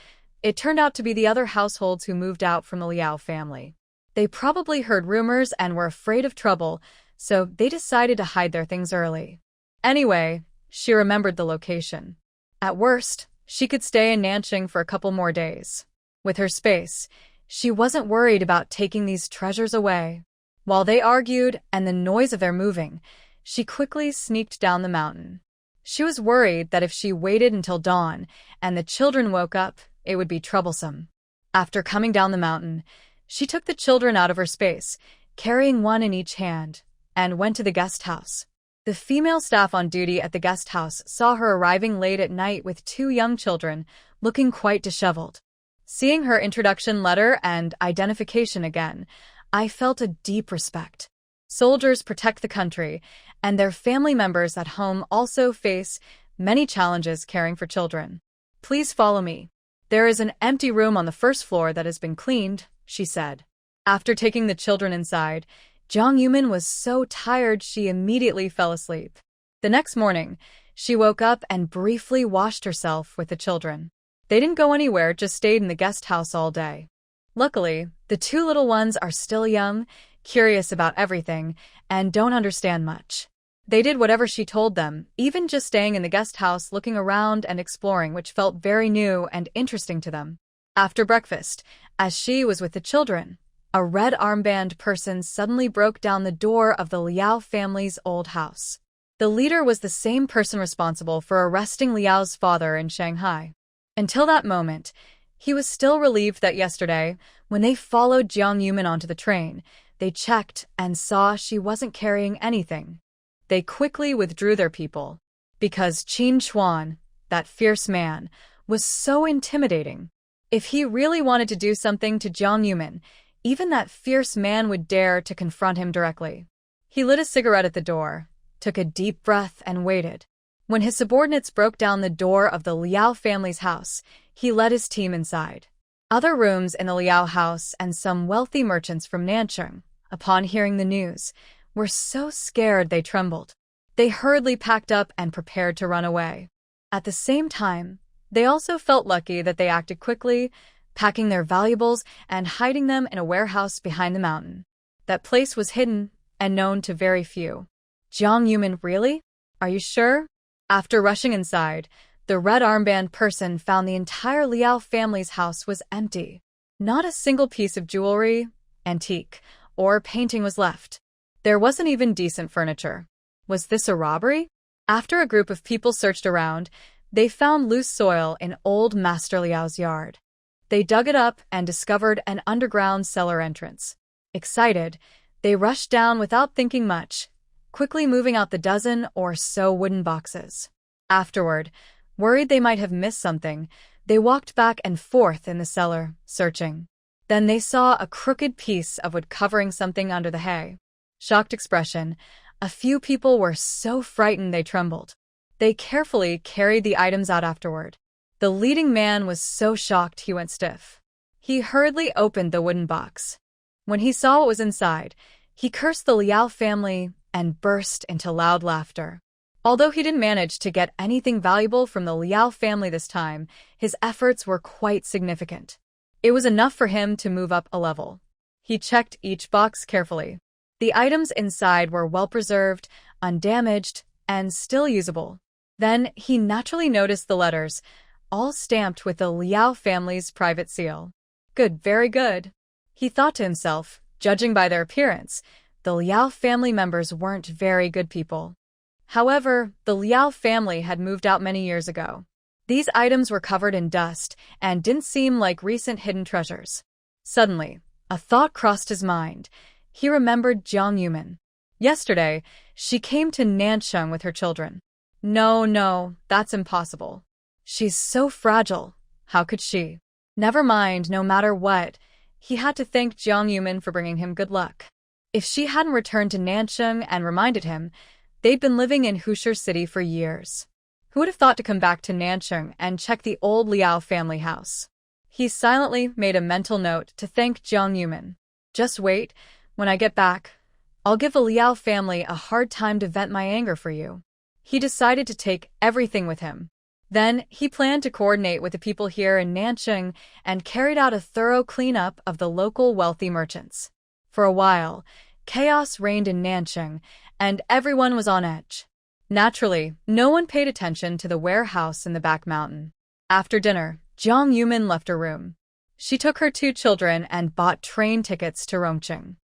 It turned out to be the other households who moved out from the Liao family. They probably heard rumors and were afraid of trouble, so they decided to hide their things early. Anyway, she remembered the location. At worst, she could stay in Nanjing for a couple more days. With her space, She wasn't worried about taking these treasures away. While they argued and the noise of their moving, she quickly sneaked down the mountain. She was worried that if she waited until dawn and the children woke up, it would be troublesome. After coming down the mountain, she took the children out of her space, carrying one in each hand, and went to the guest house. The female staff on duty at the guest house saw her arriving late at night with 2 young children, looking quite disheveled. Seeing her introduction letter and identification again, I felt a deep respect. Soldiers protect the country, and their family members at home also face many challenges caring for children. Please follow me. There is an empty room on the first floor that has been cleaned, she said. After taking the children inside, Jang Yumin was so tired she immediately fell asleep. The next morning, she woke up and briefly washed herself with the children. They didn't go anywhere, just stayed in the guest house all day. Luckily, the 2 little ones are still young, curious about everything, and don't understand much. They did whatever she told them, even just staying in the guest house looking around and exploring, which felt very new and interesting to them. After breakfast, as she was with the children, a red armband person suddenly broke down the door of the Liao family's old house. The leader was the same person responsible for arresting Liao's father in Shanghai. Until that moment, he was still relieved that yesterday, when they followed Jiang Yumin onto the train, they checked and saw she wasn't carrying anything. They quickly withdrew their people, because Qin Chuan, that fierce man, was so intimidating. If he really wanted to do something to Jiang Yumin, even that fierce man would dare to confront him directly. He lit a cigarette at the door, took a deep breath, and waited. When his subordinates broke down the door of the Liao family's house, he led his team inside. Other rooms in the Liao house and some wealthy merchants from Nancheng, upon hearing the news, were so scared they trembled. They hurriedly packed up and prepared to run away. At the same time, they also felt lucky that they acted quickly, packing their valuables and hiding them in a warehouse behind the mountain. That place was hidden and known to very few. Jiang Yumin, really? Are you sure? After rushing inside, the red armband person found the entire Liao family's house was empty. Not a single piece of jewelry, antique, or painting was left. There wasn't even decent furniture. Was this a robbery? After a group of people searched around, they found loose soil in old Master Liao's yard. They dug it up and discovered an underground cellar entrance. Excited, they rushed down without thinking much, quickly moving out the dozen or so wooden boxes. Afterward, worried they might have missed something, they walked back and forth in the cellar, searching. Then they saw a crooked piece of wood covering something under the hay. Shocked expression, a few people were so frightened they trembled. They carefully carried the items out afterward. The leading man was so shocked he went stiff. He hurriedly opened the wooden box. When he saw what was inside, he cursed the Liao family and burst into loud laughter. Although he didn't manage to get anything valuable from the Liao family this time, his efforts were quite significant. It was enough for him to move up a level. He checked each box carefully. The items inside were well-preserved, undamaged, and still usable. Then he naturally noticed the letters, all stamped with the Liao family's private seal. Good, very good. He thought to himself, judging by their appearance, the Liao family members weren't very good people. However, the Liao family had moved out many years ago. These items were covered in dust and didn't seem like recent hidden treasures. Suddenly, a thought crossed his mind. He remembered Jiang Yumin. Yesterday, she came to Nancheng with her children. No, that's impossible. She's so fragile. How could she? Never mind, no matter what, he had to thank Jiang Yumin for bringing him good luck. If she hadn't returned to Nancheng and reminded him, they'd been living in Husher City for years. Who would have thought to come back to Nancheng and check the old Liao family house? He silently made a mental note to thank Jiang Yumin. Just wait, when I get back, I'll give the Liao family a hard time to vent my anger for you. He decided to take everything with him. Then he planned to coordinate with the people here in Nancheng and carried out a thorough cleanup of the local wealthy merchants. For a while, chaos reigned in Nancheng, and everyone was on edge. Naturally, no one paid attention to the warehouse in the back mountain. After dinner, Jiang Yumin left her room. She took her 2 children and bought train tickets to Rongcheng.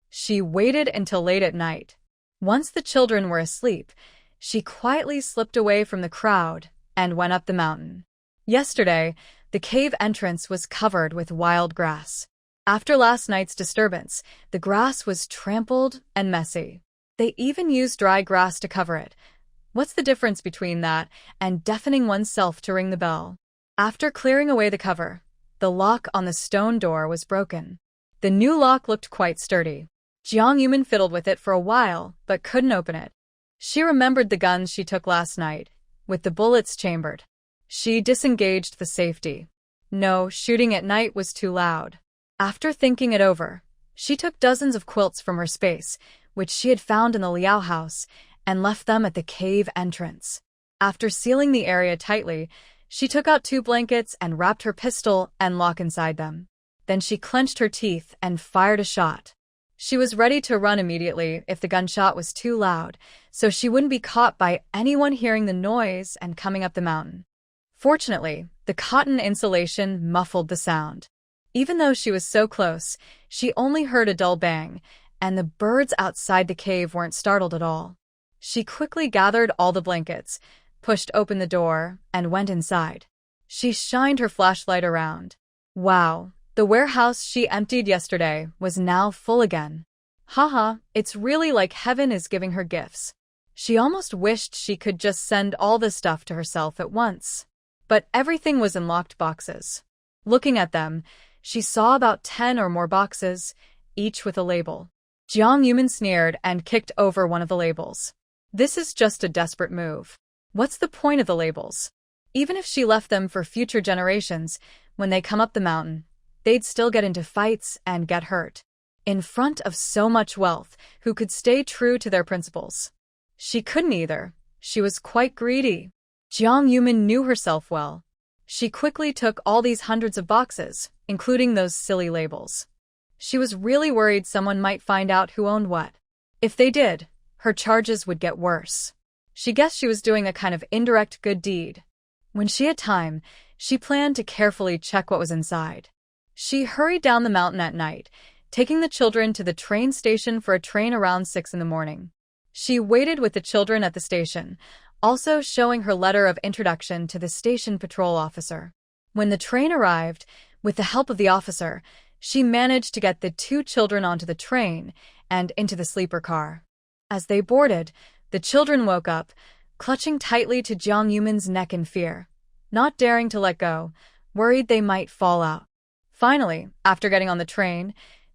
She waited until late at night. Once the children were asleep, she quietly slipped away from the crowd and went up the mountain. Yesterday, the cave entrance was covered with wild grass. After last night's disturbance, the grass was trampled and messy. They even used dry grass to cover it. What's the difference between that and deafening oneself to ring the bell? After clearing away the cover, the lock on the stone door was broken. The new lock looked quite sturdy. Jiang Yumin fiddled with it for a while, but couldn't open it. She remembered the guns she took last night, with the bullets chambered. She disengaged the safety. No, shooting at night was too loud. After thinking it over, she took dozens of quilts from her space, which she had found in the Liao house, and left them at the cave entrance. After sealing the area tightly, she took out 2 blankets and wrapped her pistol and lock inside them. Then she clenched her teeth and fired a shot. She was ready to run immediately if the gunshot was too loud, so she wouldn't be caught by anyone hearing the noise and coming up the mountain. Fortunately, the cotton insulation muffled the sound. Even though she was so close, she only heard a dull bang, and the birds outside the cave weren't startled at all. She quickly gathered all the blankets, pushed open the door, and went inside. She shined her flashlight around. Wow, the warehouse she emptied yesterday was now full again. Haha, it's really like heaven is giving her gifts. She almost wished she could just send all the stuff to herself at once. But everything was in locked boxes. Looking at them, she saw about 10 or more boxes, each with a label. Jiang Yumin sneered and kicked over one of the labels. This is just a desperate move. What's the point of the labels? Even if she left them for future generations, when they come up the mountain, they'd still get into fights and get hurt. In front of so much wealth, who could stay true to their principles? She couldn't either. She was quite greedy. Jiang Yumin knew herself well. She quickly took all these hundreds of boxes, including those silly labels. She was really worried someone might find out who owned what. If they did, her charges would get worse. She guessed she was doing a kind of indirect good deed. When she had time, she planned to carefully check what was inside. She hurried down the mountain at night, taking the children to the train station for a train around 6 in the morning. She waited with the children at the station, also showing her letter of introduction to the station patrol officer. When the train arrived, with the help of the officer, she managed to get the 2 children onto the train and into the sleeper car. As they boarded, the children woke up, clutching tightly to Jiang Yumin's neck in fear, not daring to let go, worried they might fall out. Finally, after getting on the train,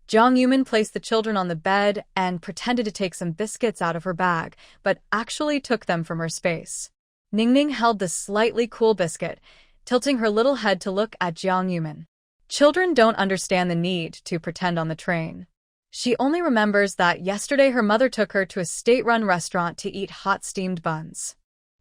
Jiang Yumin placed the children on the bed and pretended to take some biscuits out of her bag, but actually took them from her space. Ningning held the slightly cool biscuit, tilting her little head to look at Jiang Yumin. Children don't understand the need to pretend on the train. She only remembers that yesterday her mother took her to a state-run restaurant to eat hot steamed buns.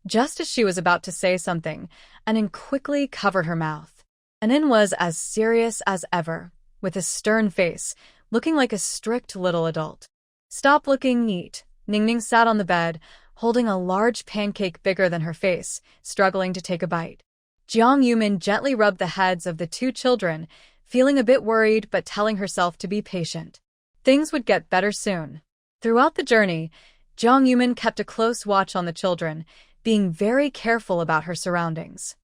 Just as she was about to say something, Anin quickly covered her mouth. Anin was as serious as ever, with a stern face, looking like a strict little adult. Stop looking, eat. Ningning sat on the bed, holding a large pancake bigger than her face, struggling to take a bite. Jiang Yumin gently rubbed the heads of the 2 children, feeling a bit worried but telling herself to be patient. Things would get better soon. Throughout the journey, Jiang Yumin kept a close watch on the children, being very careful about her surroundings.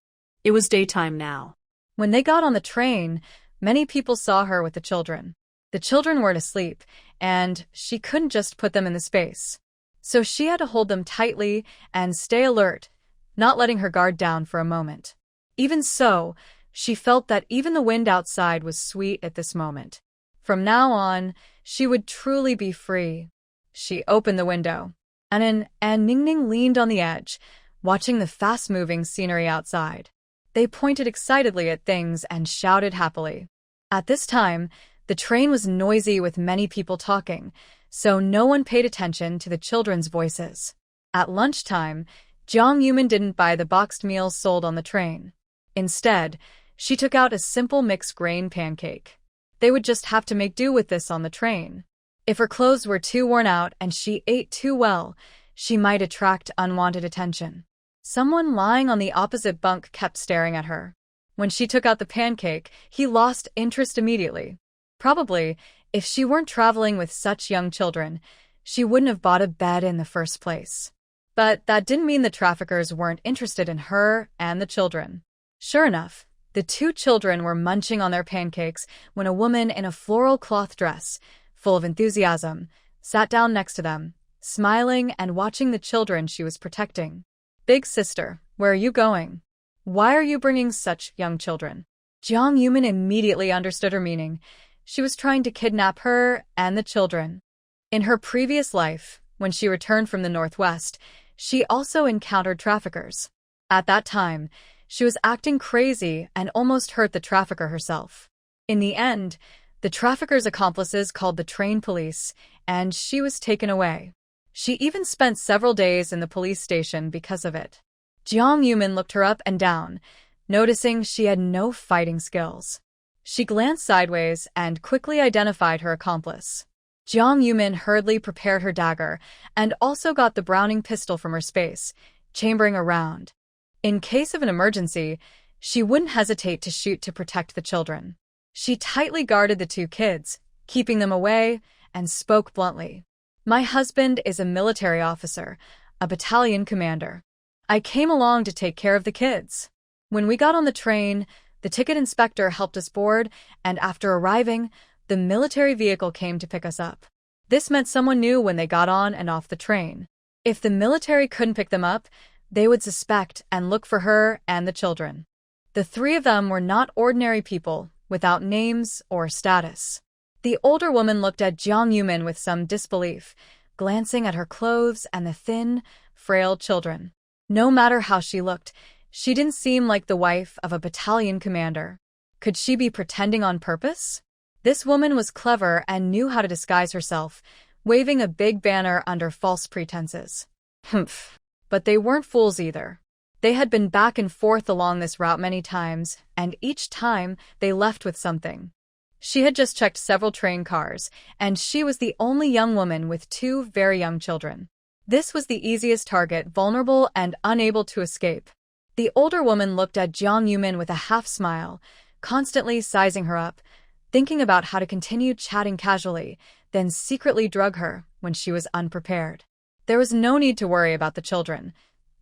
It was daytime now.
When they got on the train, many people saw her with the children. The children weren't asleep, and she couldn't just put them in the space. So she had to hold them tightly and stay alert, not letting her guard down for a moment. Even so, she felt that even the wind outside was sweet at this moment. From now on, she would truly be free. She opened the window. Anin and Ningning leaned on the edge, watching the fast-moving scenery outside. They pointed excitedly at things and shouted happily. At this time, the train was noisy with many people talking, so no one paid attention to the children's voices. At lunchtime, Jiang Yumin didn't buy the boxed meals sold on the train. Instead, she took out a simple mixed grain pancake. They would just have to make do with this on the train. If her clothes were too worn out and she ate too well, she might attract unwanted attention. Someone lying on the opposite bunk kept staring at her. When she took out the pancake, he lost interest immediately. Probably, if she weren't traveling with such young children, she wouldn't have bought a bed in the first place. But that didn't mean the traffickers weren't interested in her and the children. Sure enough, the two children were munching on their pancakes when a woman in a floral cloth dress, full of enthusiasm, sat down next to them, smiling and watching the children she was protecting. "Big sister, where are you going? Why are you bringing such young children?" Jiang Yumin immediately understood her meaning. She was trying to kidnap her and the children. In her previous life, when she returned from the Northwest, she also encountered traffickers. At that time, she was acting crazy and almost hurt the trafficker herself. In the end, the trafficker's accomplices called the train police, and she was taken away. She even spent several days in the police station because of it. Jiang Yumin looked her up and down, noticing she had no fighting skills. She glanced sideways and quickly identified her accomplice. Jiang Yumin hurriedly prepared her dagger and also got the Browning pistol from her space, chambering a round. In case of an emergency, she wouldn't hesitate to shoot to protect the children. She tightly guarded the two kids, keeping them away, and spoke bluntly. "My husband is a military officer, a battalion commander. I came along to take care of the kids." When we got on the train, the ticket inspector helped us board, and after arriving, the military vehicle came to pick us up. This meant someone knew when they got on and off the train. If the military couldn't pick them up, they would suspect and look for her and the children. The three of them were not ordinary people, without names or status. The older woman looked at Jiang Yumin with some disbelief, glancing at her clothes and the thin, frail children. No matter how she looked, she didn't seem like the wife of a battalion commander. Could she be pretending on purpose? This woman was clever and knew how to disguise herself, waving a big banner under false pretenses. Humph. But they weren't fools either. They had been back and forth along this route many times, and each time they left with something. She had just checked several train cars, and she was the only young woman with two very young children. This was the easiest target, vulnerable and unable to escape. The older woman looked at Jiang Yumin with a half-smile, constantly sizing her up, thinking about how to continue chatting casually, then secretly drug her when she was unprepared. There was no need to worry about the children.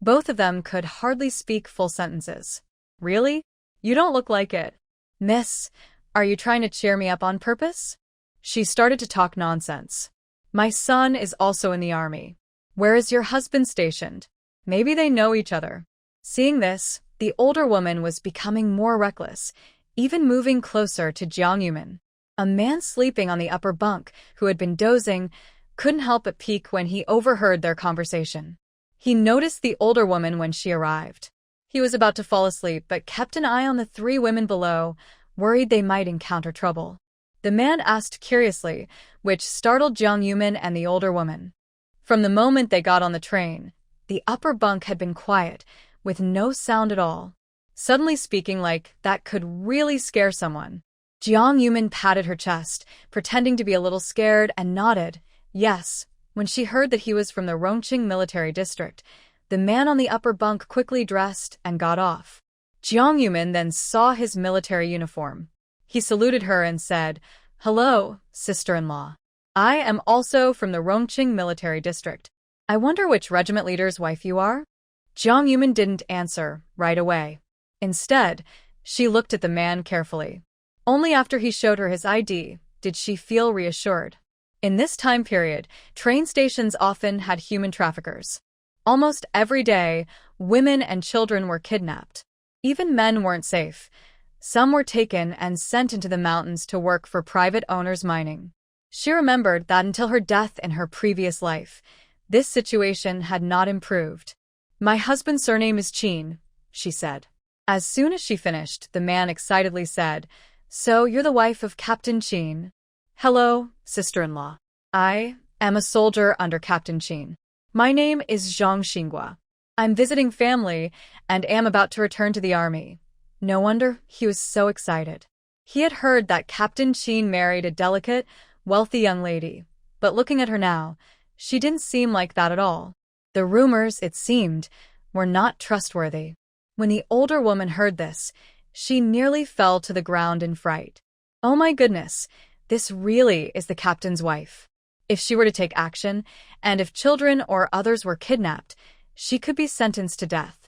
Both of them could hardly speak full sentences. "Really? You don't look like it. Miss, are you trying to cheer me up on purpose?" She started to talk nonsense. "My son is also in the army. Where is your husband stationed? Maybe they know each other." Seeing this, the older woman was becoming more reckless, even moving closer to Jiang Yumin. A man sleeping on the upper bunk, who had been dozing, couldn't help but peek when he overheard their conversation. He noticed the older woman when she arrived. He was about to fall asleep but kept an eye on the three women below, worried they might encounter trouble. The man asked curiously, which startled Jiang Yumin and the older woman. From the moment they got on the train, the upper bunk had been quiet, with no sound at all. Suddenly speaking like that could really scare someone. Jiang Yumin patted her chest, pretending to be a little scared, and nodded, yes. When she heard that he was from the Rongqing military district, the man on the upper bunk quickly dressed and got off. Jiang Yumin then saw his military uniform. He saluted her and said, "Hello, sister-in-law. I am also from the Rongqing military district. I wonder which regiment leader's wife you are?" Jiang Yumin didn't answer right away. Instead, she looked at the man carefully. Only after he showed her his ID did she feel reassured. In this time period, train stations often had human traffickers. Almost every day, women and children were kidnapped. Even men weren't safe. Some were taken and sent into the mountains to work for private owners mining. She remembered that until her death in her previous life, this situation had not improved. "My husband's surname is Qin," she said. As soon as she finished, the man excitedly said, "So you're the wife of Captain Qin? Hello, sister-in-law. I am a soldier under Captain Qin. My name is Zhang Xinghua. I'm visiting family and am about to return to the army." No wonder he was so excited. He had heard that Captain Qin married a delicate, wealthy young lady, but looking at her now, she didn't seem like that at all. The rumors, it seemed, were not trustworthy. When the older woman heard this, She nearly fell to the ground in fright. Oh my goodness, this really is the captain's wife. If she were to take action, and if children or others were kidnapped, she could be sentenced to death.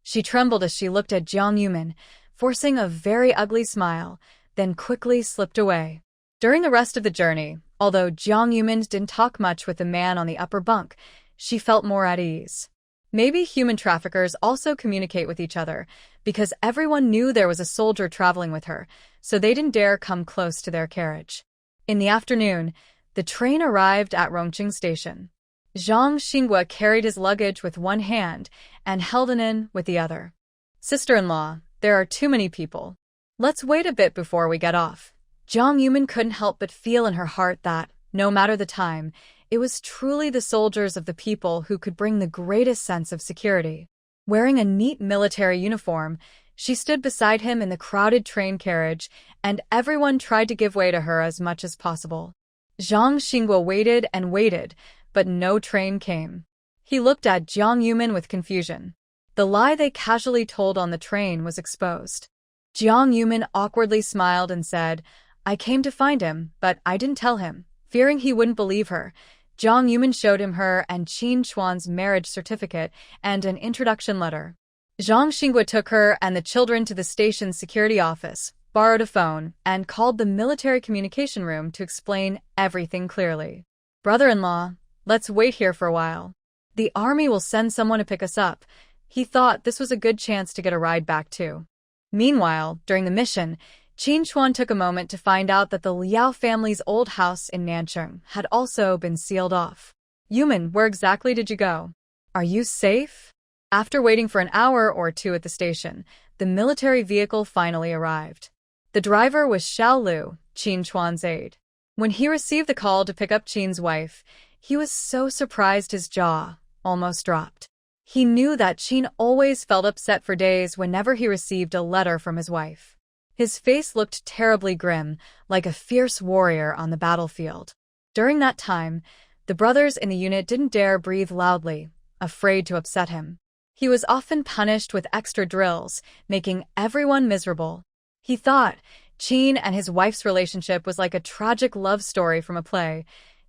She trembled as she looked at Jiang Yumin, forcing a very ugly smile, then quickly slipped away. During the rest of the journey, although Jiang Yumin didn't talk much with the man on the upper bunk, she felt more at ease. Maybe human traffickers also communicate with each other, because everyone knew there was a soldier traveling with her, so they didn't dare come close to their carriage. In the afternoon, the train arrived at Rongqing Station. Zhang Xinghua carried his luggage with one hand and held it in with the other. "Sister-in-law, there are too many people. Let's wait a bit before we get off." Jiang Yumin couldn't help but feel in her heart that, no matter the time, it was truly the soldiers of the people who could bring the greatest sense of security. Wearing a neat military uniform, she stood beside him in the crowded train carriage, and everyone tried to give way to her as much as possible. Zhang Xinghua waited and waited, but no train came. He looked at Jiang Yumin with confusion. The lie they casually told on the train was exposed. Jiang Yumin awkwardly smiled and said, "I came to find him, but I didn't tell him." Fearing he wouldn't believe her, Jiang Yumin showed him her and Qin Chuan's marriage certificate and an introduction letter. Zhang Xinghua took her and the children to the station's security office, borrowed a phone, and called the military communication room to explain everything clearly. "Brother-in-law, let's wait here for a while. The army will send someone to pick us up." He thought this was a good chance to get a ride back too. Meanwhile, during the mission, Qin Chuan took a moment to find out that the Liao family's old house in Nancheng had also been sealed off. "Yumin, where exactly did you go? Are you safe?" After waiting for an hour or two at the station, the military vehicle finally arrived. The driver was Xiao Lu, Qin Chuan's aide. When he received the call to pick up Qin's wife, he was so surprised his jaw almost dropped. He knew that Qin always felt upset for days whenever he received a letter from his wife. His face looked terribly grim, like a fierce warrior on the battlefield. During that time, the brothers in the unit didn't dare breathe loudly, afraid to upset him. He was often punished with extra drills, making everyone miserable. He thought Qin and his wife's relationship was like a tragic love story from a play,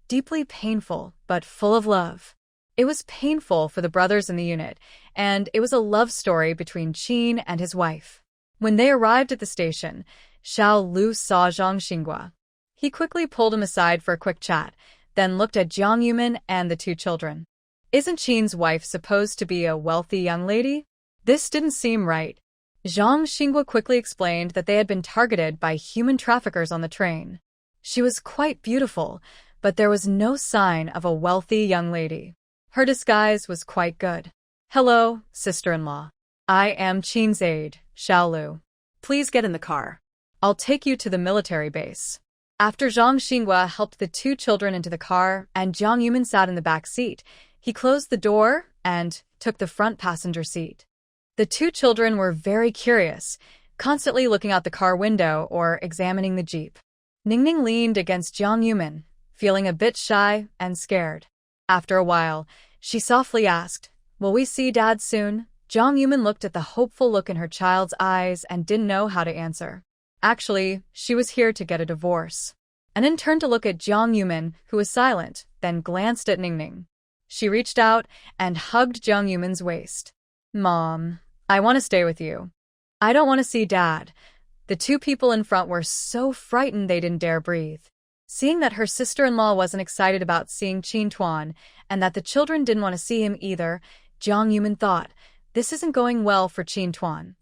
deeply painful but full of love. It was painful for the brothers in the unit, and it was a love story between Qin and his wife. When they arrived at the station, Xiao Lu saw Zhang Xinghua. He quickly pulled him aside for a quick chat, then looked at Jiang Yumin and the two children. "Isn't Qin's wife supposed to be a wealthy young lady? This didn't seem right." Zhang Xinghua quickly explained that they had been targeted by human traffickers on the train. She was quite beautiful, but there was no sign of a wealthy young lady. Her disguise was quite good. "Hello, sister-in-law. I am Qin's aide, Xiao Lu.
Please get in the car.
I'll take you to the military base." After Zhang Xinghua helped the two children into the car and Jiang Yumin sat in the back seat, he closed the door and took the front passenger seat. The two children were very curious, constantly looking out the car window or examining the jeep. Ningning leaned against Jiang Yumin, feeling a bit shy and scared. After a while, she softly asked, "Will we see Dad soon?" Jiang Yumin looked at the hopeful look in her child's eyes and didn't know how to answer. Actually, she was here to get a divorce. And then turned to look at Jiang Yumin, who was silent, then glanced at Ningning. She reached out and hugged Jiang Yumin's waist. "Mom, I want to stay with you. I don't want to see Dad." The two people in front were so frightened they didn't dare breathe. Seeing that her sister-in-law wasn't excited about seeing Qin Tuan, and that the children didn't want to see him either, Jiang Yumin thought, this isn't going well for Qin Tuan.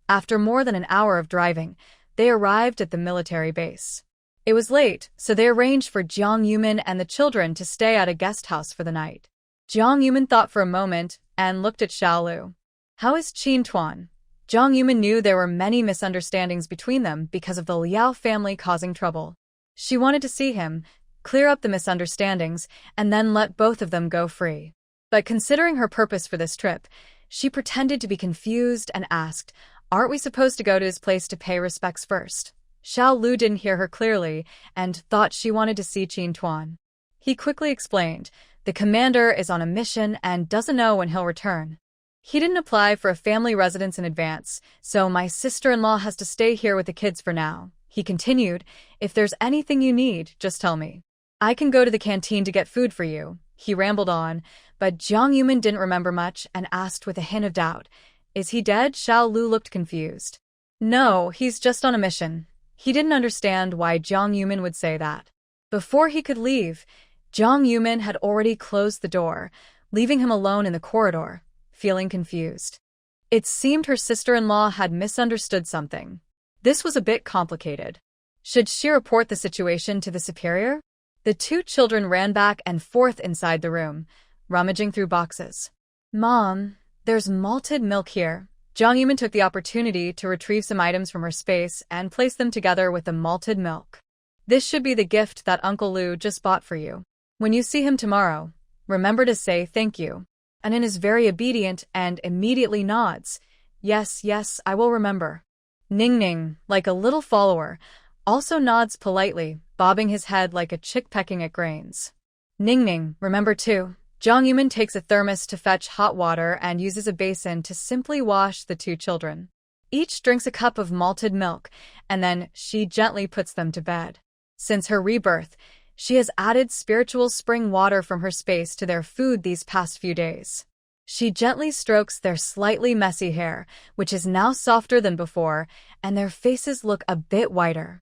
After more than an hour of driving, they arrived at the military base. It was late, so they arranged for Jiang Yumin and the children to stay at a guest house for the night. Jiang Yumin thought for a moment and looked at Xiao Lu. "How is Qin Tuan?" Jiang Yumin knew there were many misunderstandings between them because of the Liao family causing trouble. She wanted to see him, clear up the misunderstandings, and then let both of them go free. But considering her purpose for this trip, she pretended to be confused and asked, "Aren't we supposed to go to his place to pay respects first?" Xiao Lu didn't hear her clearly and thought she wanted to see Qin Tuan. He quickly explained, "The commander is on a mission and doesn't know when he'll return." He didn't apply for a family residence in advance, so my sister-in-law has to stay here with the kids for now. He continued, if there's anything you need, just tell me. I can go to the canteen to get food for you. He rambled on, but Jiang Yumin didn't remember much and asked with a hint of doubt, is he dead? Xiao Lu looked confused. No, he's just on a mission. He didn't understand why Jiang Yumin would say that. Before he could leave, Jiang Yumin had already closed the door, leaving him alone in the corridor, feeling confused. It seemed her sister-in-law had misunderstood something. This was a bit complicated. Should she report the situation to the superior? The two children ran back and forth inside the room, rummaging through boxes. Mom, there's malted milk here. Jiang Yumin took the opportunity to retrieve some items from her space and place them together with the malted milk. This should be the gift that Uncle Lu just bought for you. When you see him tomorrow, remember to say thank you. Anin is very obedient and immediately nods. Yes, yes, I will remember. Ning Ning, like a little follower, also nods politely, bobbing his head like a chick pecking at grains. Ning Ning, remember too. Jiang Yumin takes a thermos to fetch hot water and uses a basin to simply wash the two children. Each drinks a cup of malted milk, and then she gently puts them to bed. Since her rebirth, she has added spiritual spring water from her space to their food these past few days. She gently strokes their slightly messy hair, which is now softer than before, and their faces look a bit whiter.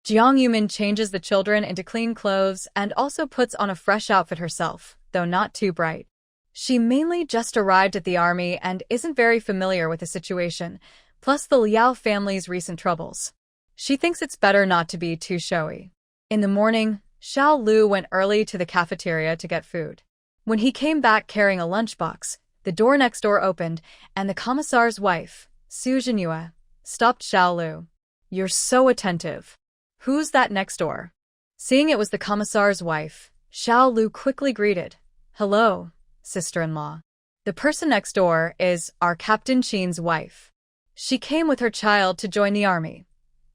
Jiang Yumin changes the children into clean clothes and also puts on a fresh outfit herself, though not too bright. She mainly just arrived at the army and isn't very familiar with the situation, plus the Liao family's recent troubles. She thinks it's better not to be too showy. In the morning, Xiao Lu went early to the cafeteria to get food. When he came back carrying a lunchbox, the door next door opened, and the commissar's wife, Su Zhenyue, stopped Xiao Lu. You're so attentive. Who's that next door? Seeing it was the commissar's wife, Xiao Lu quickly greeted. Hello, sister-in-law. The person next door is our Captain Qin's wife. She came with her child to join the army.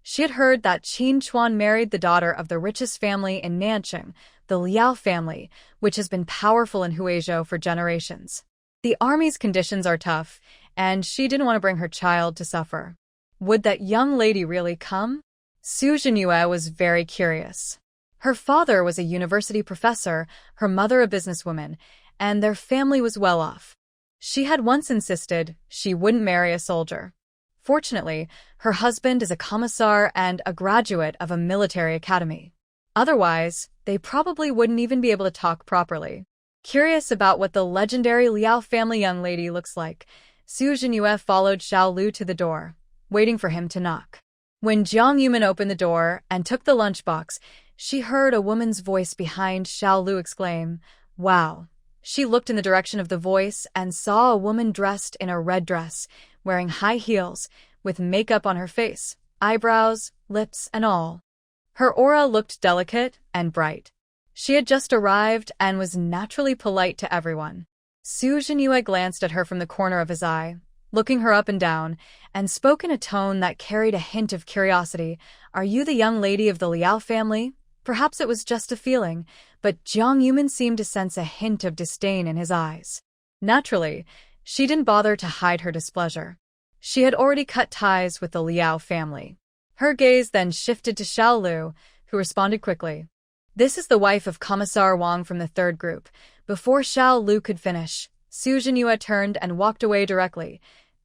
She had heard that Qin Chuan married the daughter of the richest family in Nanqing, the Liao family, which has been powerful in Huizhou for generations. The army's conditions are tough, and she didn't want to bring her child to suffer. Would that young lady really come? Su Zhenyue was very curious. Her father was a university professor, her mother a businesswoman, and their family was well off. She had once insisted she wouldn't marry a soldier. Fortunately, her husband is a commissar and a graduate of a military academy. Otherwise, they probably wouldn't even be able to talk properly. Curious about what the legendary Liao family young lady looks like, Su Zhenyue followed Xiao Lu to the door, waiting for him to knock. When Jiang Yumin opened the door and took the lunchbox, she heard a woman's voice behind Xiao Lu exclaim, "Wow." She looked in the direction of the voice and saw a woman dressed in a red dress, wearing high heels, with makeup on her face, eyebrows, lips, and all. Her aura looked delicate and bright. She had just arrived and was naturally polite to everyone. Su Zhenyue glanced at her from the corner of his eye, looking her up and down, and spoke in a tone that carried a hint of curiosity. Are you the young lady of the Liao family? Perhaps it was just a feeling, but Jiang Yumin seemed to sense a hint of disdain in his eyes. Naturally, she didn't bother to hide her displeasure. She had already cut ties with the Liao family. Her gaze then shifted to Xiao Lu, who responded quickly. This is the wife of Commissar Wang from the third group. Before Xiao Lu could finish, Su Zhenyue turned and walked away directly,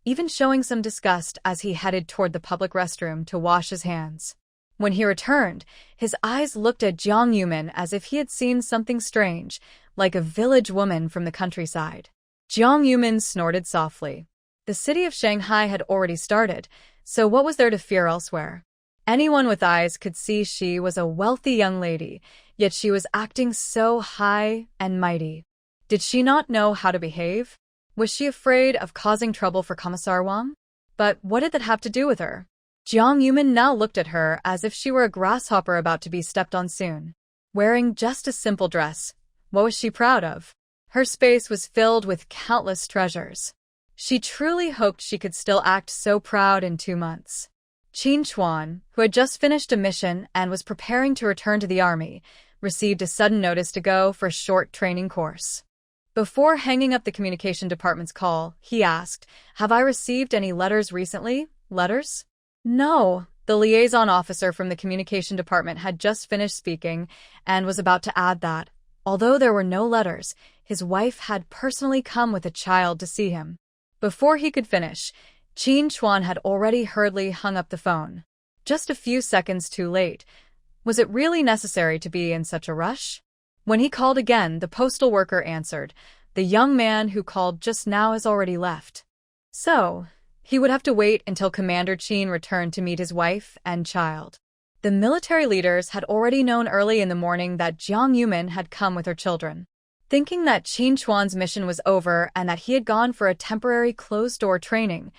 even showing some disgust as he headed toward the public restroom to wash his hands. When he returned, his eyes looked at Jiang Yumin as if he had seen something strange, like a village woman from the countryside. Jiang Yumin snorted softly. The city of Shanghai had already started, so what was there to fear elsewhere? Anyone with eyes could see she was a wealthy young lady, yet she was acting so high and mighty. Did she not know how to behave? Was she afraid of causing trouble for Commissar Wang? But what did that have to do with her? Jiang Yumin now looked at her as if she were a grasshopper about to be stepped on soon. Wearing just a simple dress, what was she proud of? Her space was filled with countless treasures. She truly hoped she could still act so proud in 2 months. Qin Chuan, who had just finished a mission and was preparing to return to the army, received a sudden notice to go for a short training course. Before hanging up the communication department's call, he asked, "Have I received any letters recently? Letters?" "No." The liaison officer from the communication department had just finished speaking and was about to add that, although there were no letters, his wife had personally come with a child to see him. Before he could finish, Qin Chuan had already hurriedly hung up the phone. Just a few seconds too late. Was it really necessary to be in such a rush? When he called again, the postal worker answered. "The young man who called just now has already left." So, he would have to wait until Commander Qin returned to meet his wife and child. The military leaders had already known early in the morning that Jiang Yumin had come with her children. Thinking that Qin Chuan's mission was over and that he had gone for a temporary closed-door training,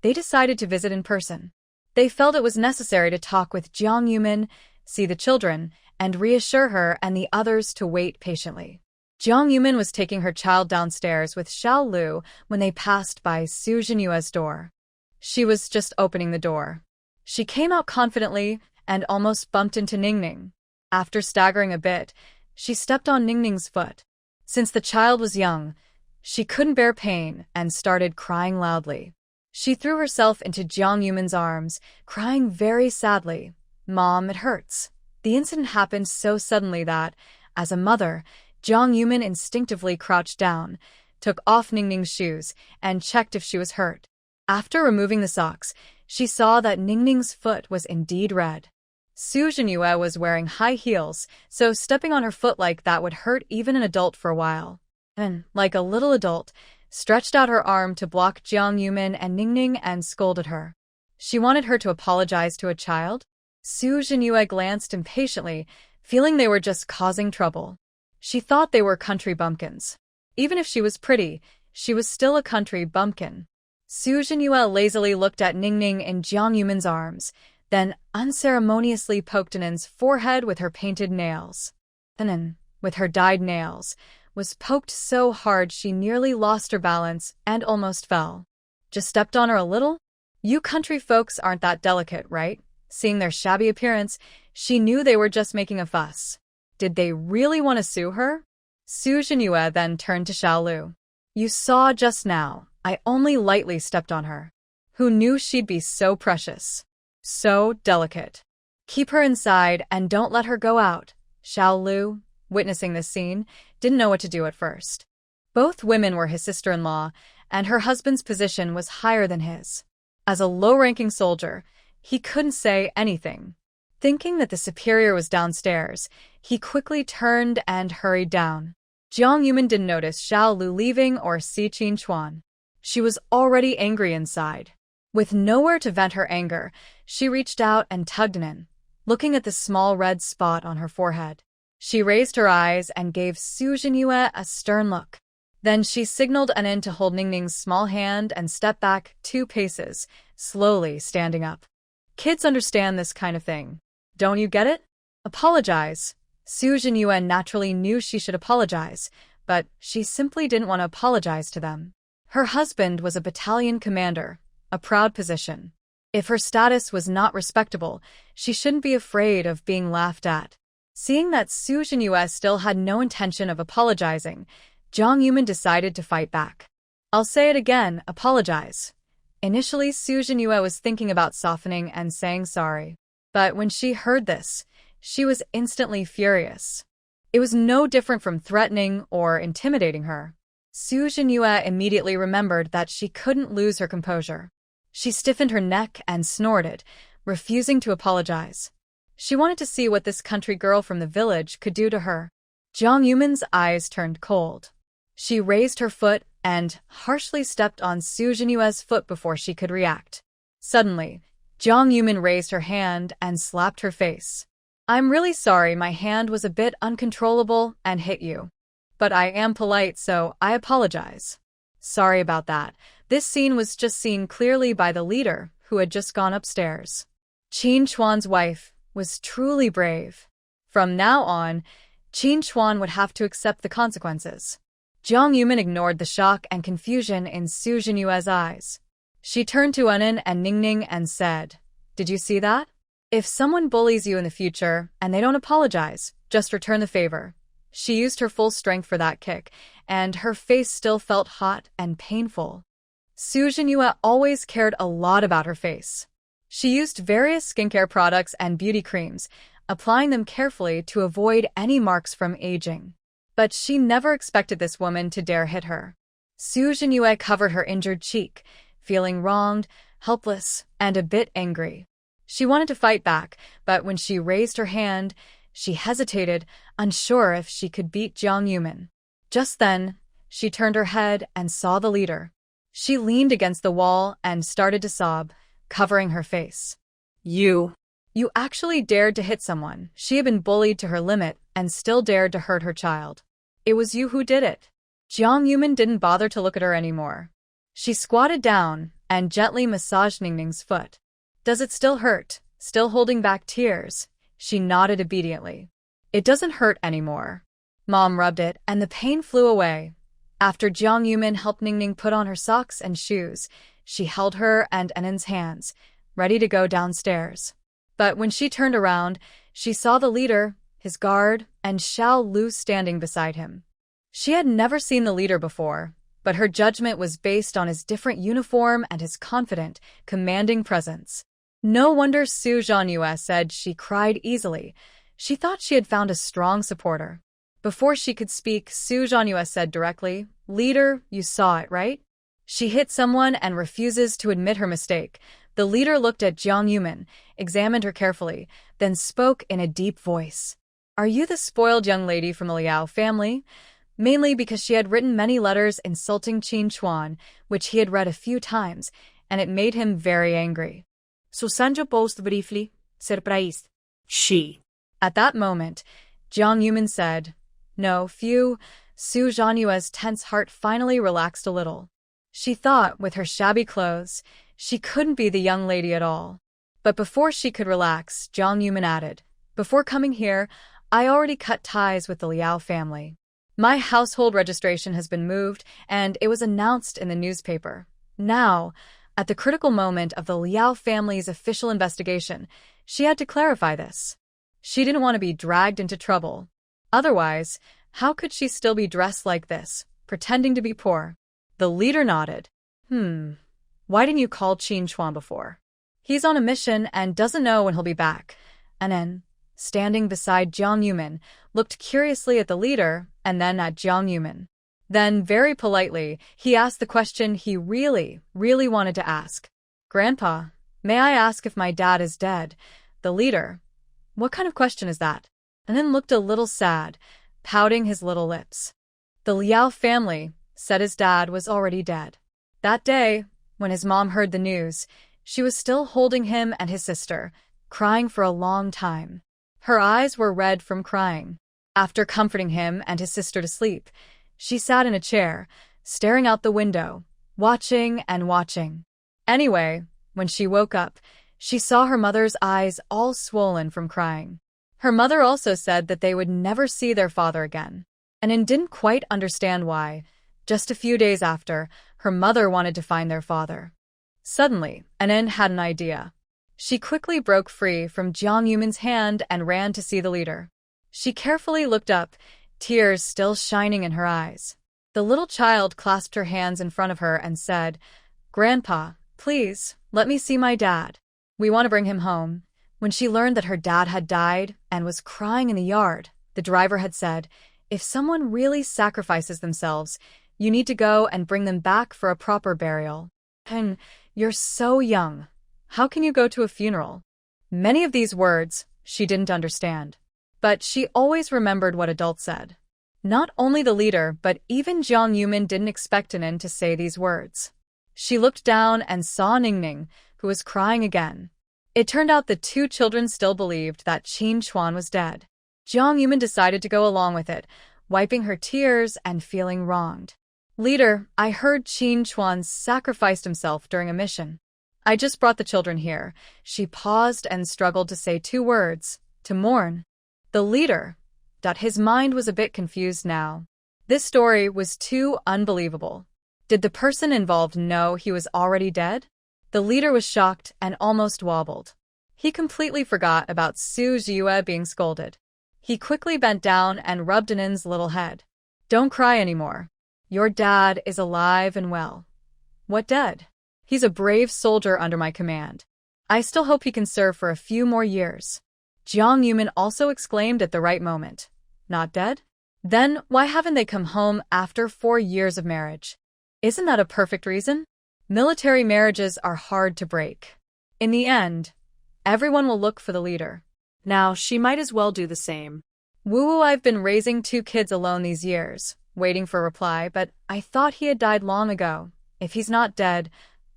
they decided to visit in person. They felt it was necessary to talk with Jiang Yumin, see the children, and reassure her and the others to wait patiently. Jiang Yumin was taking her child downstairs with Xiao Lu when they passed by Su Jinyue's door. She was just opening the door. She came out confidently and almost bumped into Ningning. After staggering a bit, she stepped on Ningning's foot. Since the child was young, she couldn't bear pain and started crying loudly. She threw herself into Jiang Yumin's arms, crying very sadly, "Mom, it hurts." The incident happened so suddenly that, as a mother, Jiang Yumin instinctively crouched down, took off Ningning's shoes, and checked if she was hurt. After removing the socks, she saw that Ningning's foot was indeed red. Su Jinyue was wearing high heels, so stepping on her foot like that would hurt even an adult for a while. And, like a little adult, stretched out her arm to block Jiang Yumin and Ningning and scolded her. She wanted her to apologize to a child? Su Jinyue glanced impatiently, feeling they were just causing trouble. She thought they were country bumpkins. Even if she was pretty, she was still a country bumpkin. Su Jinyue lazily looked at Ningning in Jiang Yumin's arms, then unceremoniously poked Nin's forehead with her painted nails. Nin, with her dyed nails, was poked so hard she nearly lost her balance and almost fell. "Just stepped on her a little? You country folks aren't that delicate, right?" Seeing their shabby appearance, she knew they were just making a fuss. Did they really want to sue her? Su Jinyue then turned to Xiao Lu. "You saw just now, I only lightly stepped on her. Who knew she'd be so precious? So delicate. Keep her inside and don't let her go out." Xiao Lu, witnessing this scene, didn't know what to do at first. Both women were his sister-in-law, and her husband's position was higher than his. As a low-ranking soldier, he couldn't say anything. Thinking that the superior was downstairs, he quickly turned and hurried down. Jiang Yumin didn't notice Xiao Lu leaving or see Qin Chuan. She was already angry inside. With nowhere to vent her anger, she reached out and tugged Nin, looking at the small red spot on her forehead. She raised her eyes and gave Su Jinyue a stern look. Then she signaled Nin to hold Ningning's small hand and step back 2 paces, slowly standing up. Kids understand this kind of thing. Don't you get it? Apologize. Su Jinyue naturally knew she should apologize, but she simply didn't want to apologize to them. Her husband was a battalion commander, a proud position. If her status was not respectable, she shouldn't be afraid of being laughed at. Seeing that Su Jinyue still had no intention of apologizing, Jiang Yumin decided to fight back. "I'll say it again, apologize." Initially, Su Jinyue was thinking about softening and saying sorry. But when she heard this, she was instantly furious. It was no different from threatening or intimidating her. Su Jinyue immediately remembered that she couldn't lose her composure. She stiffened her neck and snorted, refusing to apologize. She wanted to see what this country girl from the village could do to her. Jiang Yumin's eyes turned cold. She raised her foot and harshly stepped on Su Jinyue's foot before she could react. Suddenly, Jiang Yumin raised her hand and slapped her face. "I'm really sorry my hand was a bit uncontrollable and hit you. But I am polite, so I apologize." "Sorry about that." This scene was just seen clearly by the leader, who had just gone upstairs. Qin Chuan's wife was truly brave. From now on, Qin Chuan would have to accept the consequences. Jiang Yumin ignored the shock and confusion in Su Jinyue's eyes. She turned to Nin and Ningning and said, "Did you see that? If someone bullies you in the future and they don't apologize, just return the favor. She used her full strength for that kick, and her face still felt hot and painful. Su Jinhua always cared a lot about her face. She used various skincare products and beauty creams, applying them carefully to avoid any marks from aging. But she never expected this woman to dare hit her. Su Jinhua covered her injured cheek, feeling wronged, helpless, and a bit angry. She wanted to fight back, but when she raised her hand, she hesitated, unsure if she could beat Jiang Yumin. Just then, she turned her head and saw the leader. She leaned against the wall and started to sob, covering her face.
You
actually dared to hit someone. She had been bullied to her limit and still dared to hurt her child. It was you who did it. Jiang Yumin didn't bother to look at her anymore. She squatted down and gently massaged Ningning's foot. Does it still hurt? Still holding back tears? She nodded obediently. It doesn't hurt anymore. Mom rubbed it, and the pain flew away. After Jiang Yumin helped Ningning put on her socks and shoes, she held her and Enin's hands, ready to go downstairs. But when she turned around, she saw the leader, his guard, and Xiao Lu standing beside him. She had never seen the leader before, but her judgment was based on his different uniform and his confident, commanding presence. No wonder Su Jinhua said she cried easily. She thought she had found a strong supporter. Before she could speak, Su Jinhua said directly, "Leader, you saw it, right? She hit someone and refuses to admit her mistake." The leader looked at Jiang Yumin, examined her carefully, then spoke in a deep voice. "Are you the spoiled young lady from the Liao family?" Mainly because she had written many letters insulting Qin Chuan, which he had read a few times, and it made him very angry.
Susanjo paused briefly, surprised.
She.
At that moment, Jiang Yumin said, "No, phew." Su Jinhua's tense heart finally relaxed a little. She thought, with her shabby clothes, she couldn't be the young lady at all. But before she could relax, Jiang Yumin added, "Before coming here, I already cut ties with the Liao family. My household registration has been moved, and it was announced in the newspaper. Now, at the critical moment of the Liao family's official investigation, she had to clarify this. She didn't want to be dragged into trouble. Otherwise, how could she still be dressed like this, pretending to be poor?" The leader nodded. Why didn't you call Qin Chuan before? He's on a mission and doesn't know when he'll be back." Anen, standing beside Jiang Yumin, looked curiously at the leader and then at Jiang Yumin. Then, very politely, he asked the question he really wanted to ask. "Grandpa, may I ask if my dad is dead?" The leader, "What kind of question is that?" And then looked a little sad, pouting his little lips. The Liao family said his dad was already dead. That day, when his mom heard the news, she was still holding him and his sister, crying for a long time. Her eyes were red from crying. After comforting him and his sister to sleep, she sat in a chair, staring out the window, watching and watching. Anyway, when she woke up, she saw her mother's eyes all swollen from crying. Her mother also said that they would never see their father again. Anin didn't quite understand why. Just a few days after, her mother wanted to find their father. Suddenly, Anin had an idea. She quickly broke free from Jiang Yumin's hand and ran to see the leader. She carefully looked up, tears still shining in her eyes. The little child clasped her hands in front of her and said, "Grandpa, please, let me see my dad. We want to bring him home." When she learned that her dad had died and was crying in the yard, the driver had said, "If someone really sacrifices themselves, you need to go and bring them back for a proper burial. And you're so young. How can you go to a funeral?" Many of these words she didn't understand. But she always remembered what adults said. Not only the leader, but even Jiang Yumin didn't expect Anin to say these words. She looked down and saw Ningning, who was crying again. It turned out the two children still believed that Qin Chuan was dead. Jiang Yumin decided to go along with it, wiping her tears and feeling wronged. "Leader, I heard Qin Chuan sacrificed himself during a mission. I just brought the children here." She paused and struggled to say two words, "to mourn." The leader, his mind was a bit confused now. This story was too unbelievable. Did the person involved know he was already dead? The leader was shocked and almost wobbled. He completely forgot about Su Jinhua being scolded. He quickly bent down and rubbed Anin's little head. Don't cry anymore. Your dad is alive and well. What dead? He's a brave soldier under my command. I still hope he can serve for a few more years. Jiang Yumin also exclaimed at the right moment. Not dead? Then why haven't they come home after 4 years of marriage? Isn't that a perfect reason? Military marriages are hard to break. In the end, everyone will look for the leader.
Now, she might as well do the same.
Woo, I've been raising 2 kids alone these years, waiting for a reply, but I thought he had died long ago. If he's not dead,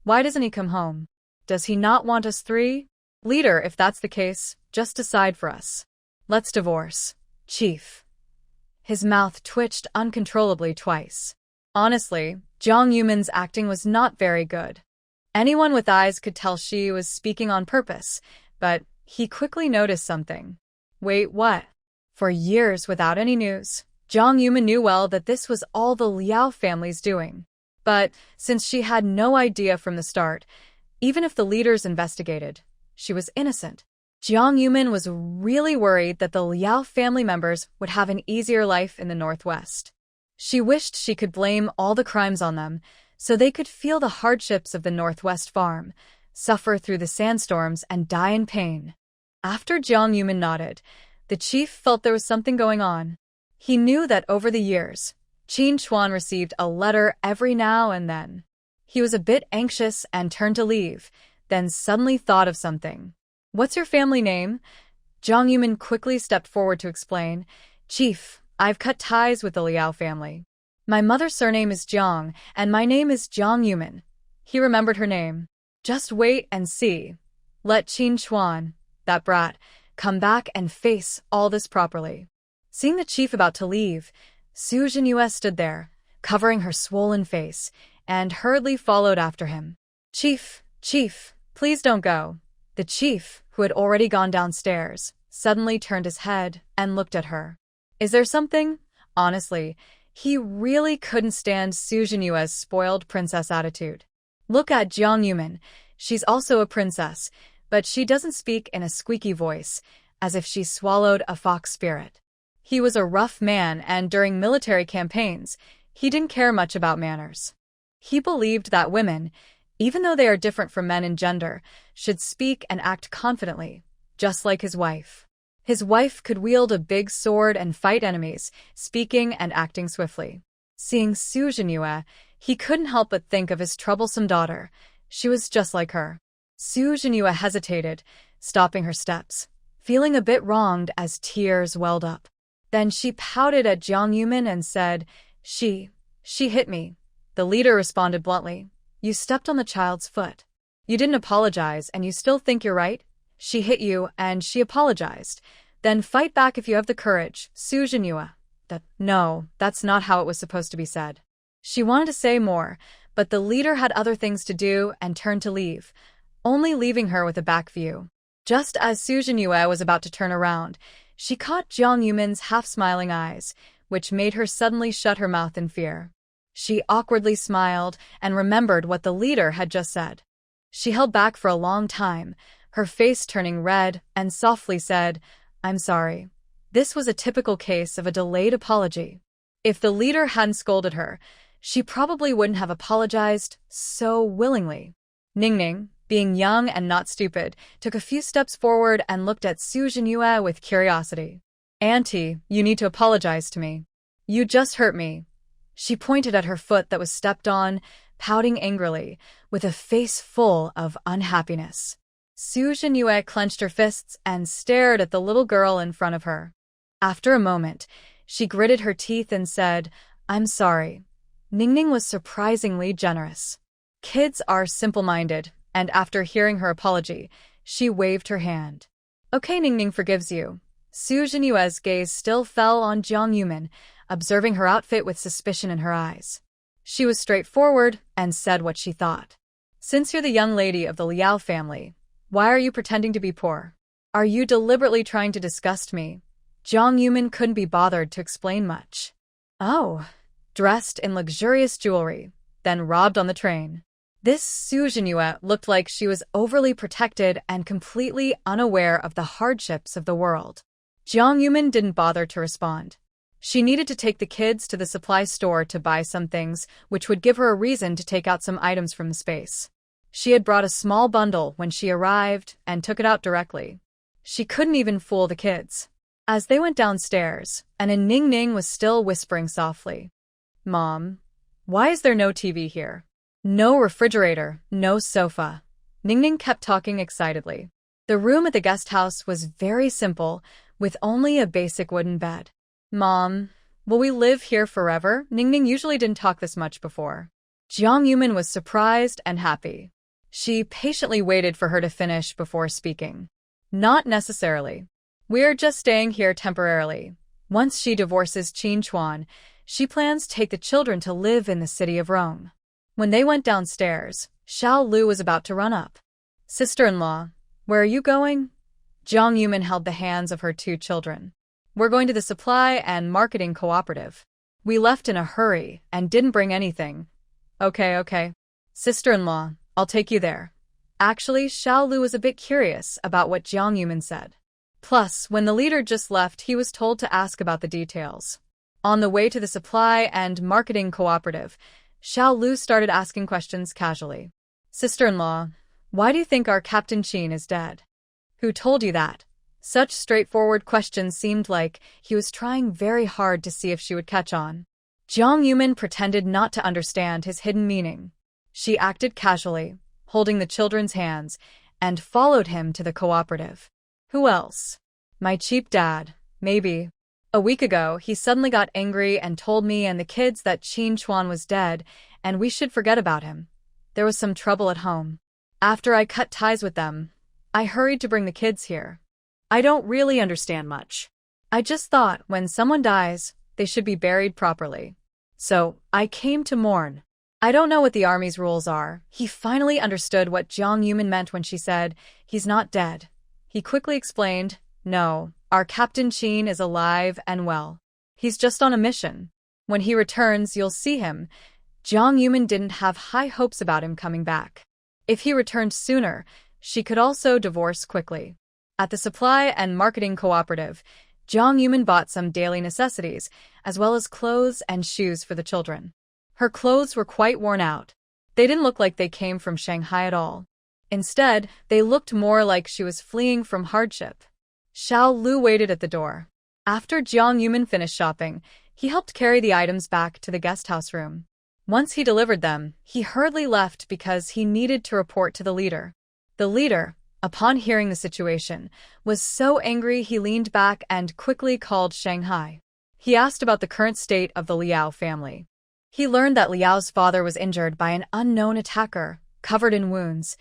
why doesn't he come home? Does he not want us 3? Leader, if that's the case, just decide for us. Let's divorce. Chief. His mouth twitched uncontrollably twice. Honestly, Jiang Yumin's acting was not very good. Anyone with eyes could tell she was speaking on purpose, but he quickly noticed something. Wait, what? For years without any news, Jiang Yumin knew well that this was all the Liao family's doing. But since she had no idea from the start, even if the leaders investigated, she was innocent. Jiang Yumin was really worried that the Liao family members would have an easier life in the Northwest. She wished she could blame all the crimes on them, so they could feel the hardships of the Northwest farm, suffer through the sandstorms, and die in pain. After Jiang Yumin nodded, the chief felt there was something going on. He knew that over the years, Qin Chuan received a letter every now and then. He was a bit anxious and turned to leave, then suddenly thought of something. What's your family name? Jiang Yumin quickly stepped forward to explain. Chief, I've cut ties with the Liao family. My mother's surname is Jiang, and my name is Jiang Yumin. He remembered her name. Just wait and see. Let Qin Chuan, that brat, come back and face all this properly. Seeing the chief about to leave, Su Jinyue stood there, covering her swollen face, and hurriedly followed after him. Chief, please don't go. The chief, who had already gone downstairs, suddenly turned his head and looked at her. Is there something? Honestly, he really couldn't stand Su Jinyue's spoiled princess attitude. Look at Jiang Yumin. She's also a princess, but she doesn't speak in a squeaky voice, as if she swallowed a fox spirit. He was a rough man, and during military campaigns, he didn't care much about manners. He believed that women, even though they are different from men in gender, should speak and act confidently, just like his wife. His wife could wield a big sword and fight enemies, speaking and acting swiftly. Seeing Su Jinyue, he couldn't help but think of his troublesome daughter. She was just like her. Su Jinyue hesitated, stopping her steps, feeling a bit wronged as tears welled up. Then she pouted at Jiang Yumin and said, She hit me. The leader responded bluntly. You stepped on the child's foot. You didn't apologize, and you still think you're right? She hit you, and she apologized. Then fight back if you have the courage, Su Jinyue. No, that's not how it was supposed to be said. She wanted to say more, but the leader had other things to do and turned to leave, only leaving her with a back view. Just as Su Jinyue was about to turn around, she caught Jiang Yumin's half-smiling eyes, which made her suddenly shut her mouth in fear. She awkwardly smiled and remembered what the leader had just said. She held back for a long time, her face turning red, and softly said, I'm sorry. This was a typical case of a delayed apology. If the leader hadn't scolded her, she probably wouldn't have apologized so willingly. Ningning, being young and not stupid, took a few steps forward and looked at Su Jinyue with curiosity. Auntie, you need to apologize to me. You just hurt me. She pointed at her foot that was stepped on, pouting angrily, with a face full of unhappiness. Su Jinyue clenched her fists and stared at the little girl in front of her. After a moment, she gritted her teeth and said, I'm sorry. Ningning was surprisingly generous. Kids are simple-minded, and after hearing her apology, she waved her hand. Okay, Ningning forgives you. Su Jinyue's gaze still fell on Jiang Yumin, observing her outfit with suspicion in her eyes. She was straightforward and said what she thought. Since you're the young lady of the Liao family, why are you pretending to be poor? Are you deliberately trying to disgust me? Jiang Yumin couldn't be bothered to explain much. Oh, dressed in luxurious jewelry, then robbed on the train. This Su Jinyue looked like she was overly protected and completely unaware of the hardships of the world. Jiang Yumin didn't bother to respond. She needed to take the kids to the supply store to buy some things, which would give her a reason to take out some items from the space. She had brought a small bundle when she arrived and took it out directly. She couldn't even fool the kids. As they went downstairs, and Ning Ning was still whispering softly, "Mom, why is there no TV here? No refrigerator, no sofa." Ning Ning kept talking excitedly. The room at the guest house was very simple, with only a basic wooden bed. "Mom, will we live here forever?" Ning Ning usually didn't talk this much before. Jiang Yumin was surprised and happy. She patiently waited for her to finish before speaking. "Not necessarily. We're just staying here temporarily. Once she divorces Qin Chuan, she plans to take the children to live in the city of Rome." When they went downstairs, Xiao Lu was about to run up. "Sister-in-law, where are you going?" Jiang Yumin held the hands of her two children. "We're going to the supply and marketing cooperative. We left in a hurry and didn't bring anything." Okay. "Sister-in-law, I'll take you there." Actually, Xiao Lu was a bit curious about what Jiang Yumin said. Plus, when the leader just left, he was told to ask about the details. On the way to the supply and marketing cooperative, Xiao Lu started asking questions casually. "Sister-in-law, why do you think our Captain Qin is dead?" "Who told you that?" Such straightforward questions seemed like he was trying very hard to see if she would catch on. Jiang Yumin pretended not to understand his hidden meaning. She acted casually, holding the children's hands, and followed him to the cooperative. "Who else?" "My cheap dad, maybe. A week ago, he suddenly got angry and told me and the kids that Qin Chuan was dead, and we should forget about him. There was some trouble at home. After I cut ties with them, I hurried to bring the kids here."
I don't really understand much.
"I just thought when someone dies, they should be buried properly. So, I came to mourn." "I don't know what the army's rules are." He finally understood what Jiang Yumin meant when she said, "He's not dead." He quickly explained, "No, our Captain Qin is alive and well. He's just on a mission. When he returns, you'll see him." Jiang Yumin didn't have high hopes about him coming back. If he returned sooner, she could also divorce quickly. At the supply and marketing cooperative, Jiang Yumin bought some daily necessities, as well as clothes and shoes for the children. Her clothes were quite worn out. They didn't look like they came from Shanghai at all. Instead, they looked more like she was fleeing from hardship. Xiao Lu waited at the door. After Jiang Yumin finished shopping, he helped carry the items back to the guest house room. Once he delivered them, he hurriedly left because he needed to report to the leader. The leader, upon hearing the situation, was so angry he leaned back and quickly called Shanghai. He asked about the current state of the Liao family. He learned that Liao's father was injured by an unknown attacker, covered in wounds.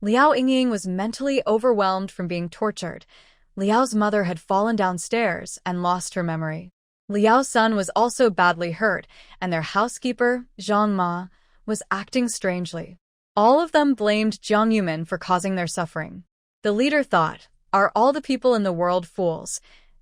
Liao Yingying was mentally overwhelmed from being tortured. Liao's mother had fallen downstairs and lost her memory. Liao's son was also badly hurt, and their housekeeper, Zhang Ma, was acting strangely. All of them blamed Jiang Yumin for causing their suffering. The leader thought, "Are all the people in the world fools?"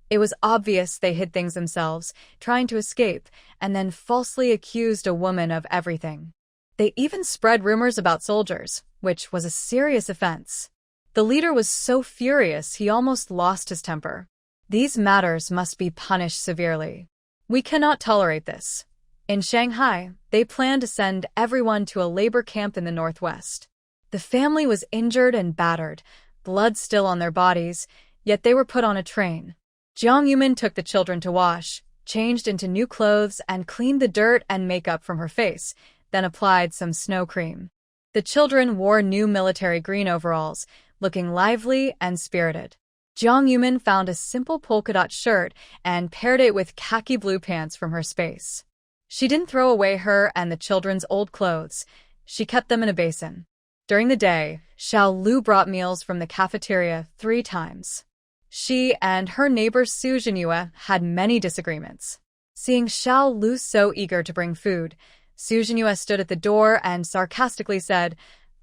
It was obvious they hid things themselves, trying to escape, and then falsely accused a woman of everything. They even spread rumors about soldiers, which was a serious offense. The leader was so furious he almost lost his temper. These matters must be punished severely. "We cannot tolerate this." In Shanghai, they planned to send everyone to a labor camp in the northwest. The family was injured and battered, blood still on their bodies, yet they were put on a train. Jiang Yumin took the children to wash, changed into new clothes, and cleaned the dirt and makeup from her face, then applied some snow cream. The children wore new military green overalls, looking lively and spirited. Jiang Yumin found a simple polka-dot shirt and paired it with khaki blue pants from her space. She didn't throw away her and the children's old clothes. She kept them in a basin. During the day, Xiao Lu brought meals from the cafeteria 3 times. She and her neighbor Su Jinyue had many disagreements. Seeing Xiao Lu so eager to bring food, Su Jinyue stood at the door and sarcastically said,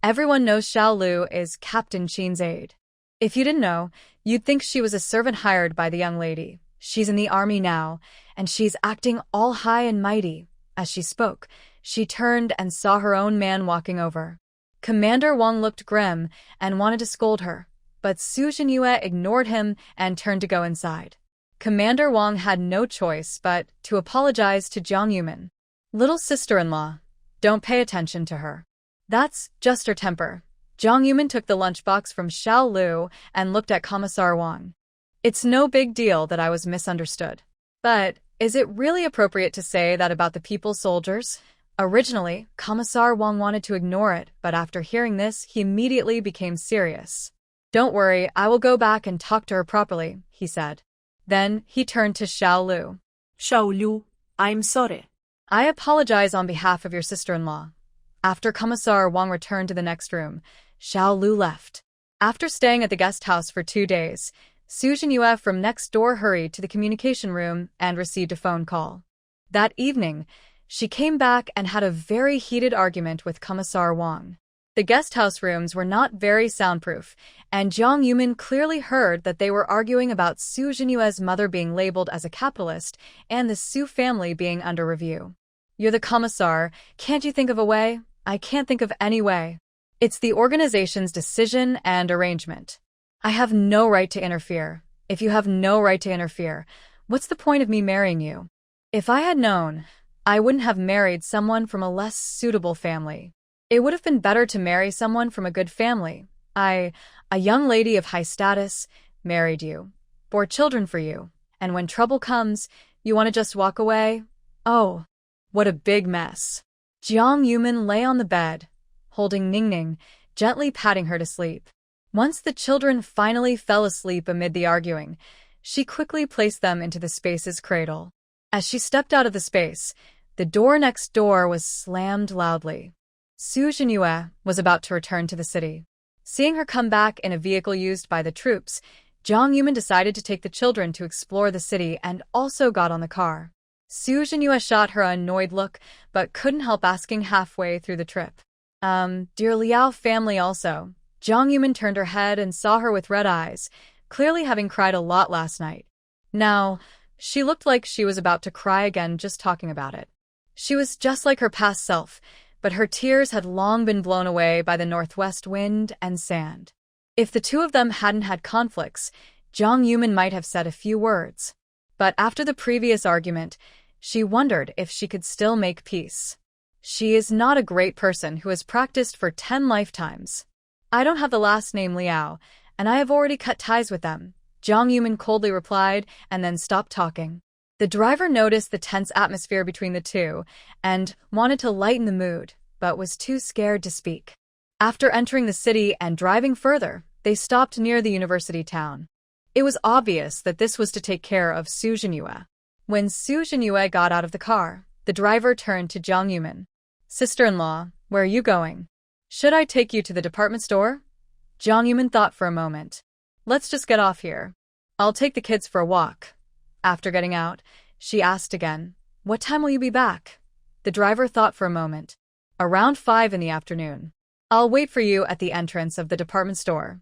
"Everyone knows Xiao Lu is Captain Qin's aide. If you didn't know, you'd think she was a servant hired by the young lady. She's in the army now, and she's acting all high and mighty." As she spoke, she turned and saw her own man walking over. Commander Wang looked grim and wanted to scold her, but Su Jinyue ignored him and turned to go inside. Commander Wang had no choice but to apologize to Jiang Yumin. Little sister-in-law, don't pay attention to her. That's just her temper. Jiang Yumin took the lunchbox from Xiao Lu and looked at Commissar Wang. It's no big deal that I was misunderstood. But is it really appropriate to say that about the people's soldiers? Originally, Commissar Wang wanted to ignore it, but after hearing this, he immediately became serious. Don't worry, I will go back and talk to her properly, he said. Then he turned to Xiao Lu.
Xiao Lu, I'm sorry.
I apologize on behalf of your sister-in-law. After Commissar Wang returned to the next room, Xiao Lu left. After staying at the guest house for 2 days, Su Jinyue from next door hurried to the communication room and received a phone call. That evening, she came back and had a very heated argument with Commissar Wang. The guest house rooms were not very soundproof, and Jiang Yumin clearly heard that they were arguing about Su Jinyue's mother being labeled as a capitalist and the Su family being under review. You're the commissar, can't you think of a way? I can't think of any way. It's the organization's decision and arrangement. I have no right to interfere. If you have no right to interfere, what's the point of me marrying you? If I had known, I wouldn't have married someone from a less suitable family. It would have been better to marry someone from a good family. A young lady of high status, married you, bore children for you, and when trouble comes, you want to just walk away? Oh, what a big mess. Jiang Yumin lay on the bed, holding Ningning, gently patting her to sleep. Once the children finally fell asleep amid the arguing, she quickly placed them into the space's cradle. As she stepped out of the space, the door next door was slammed loudly. Su Jinyue was about to return to the city. Seeing her come back in a vehicle used by the troops, Jiang Yumin decided to take the children to explore the city and also got on the car. Su Jinyue shot her annoyed look, but couldn't help asking halfway through the trip. Dear Liao family also. Jiang Yumin turned her head and saw her with red eyes, clearly having cried a lot last night. Now, she looked like she was about to cry again just talking about it. She was just like her past self, but her tears had long been blown away by the northwest wind and sand. If the two of them hadn't had conflicts, Jiang Yumin might have said a few words. But after the previous argument, she wondered if she could still make peace. She is not a great person who has practiced for 10 lifetimes. I don't have the last name Liao, and I have already cut ties with them, Jiang Yumin coldly replied and then stopped talking. The driver noticed the tense atmosphere between the two and wanted to lighten the mood, but was too scared to speak. After entering the city and driving further, they stopped near the university town. It was obvious that this was to take care of Su Jinyue. When Su Jinyue got out of the car, the driver turned to Jiang Yumin. Sister-in-law, where are you going? Should I take you to the department store? Jiang Yumin thought for a moment. Let's just get off here. I'll take the kids for a walk. After getting out, she asked again, what time will you be back? The driver thought for a moment. Around 5 in the afternoon. I'll wait for you at the entrance of the department store.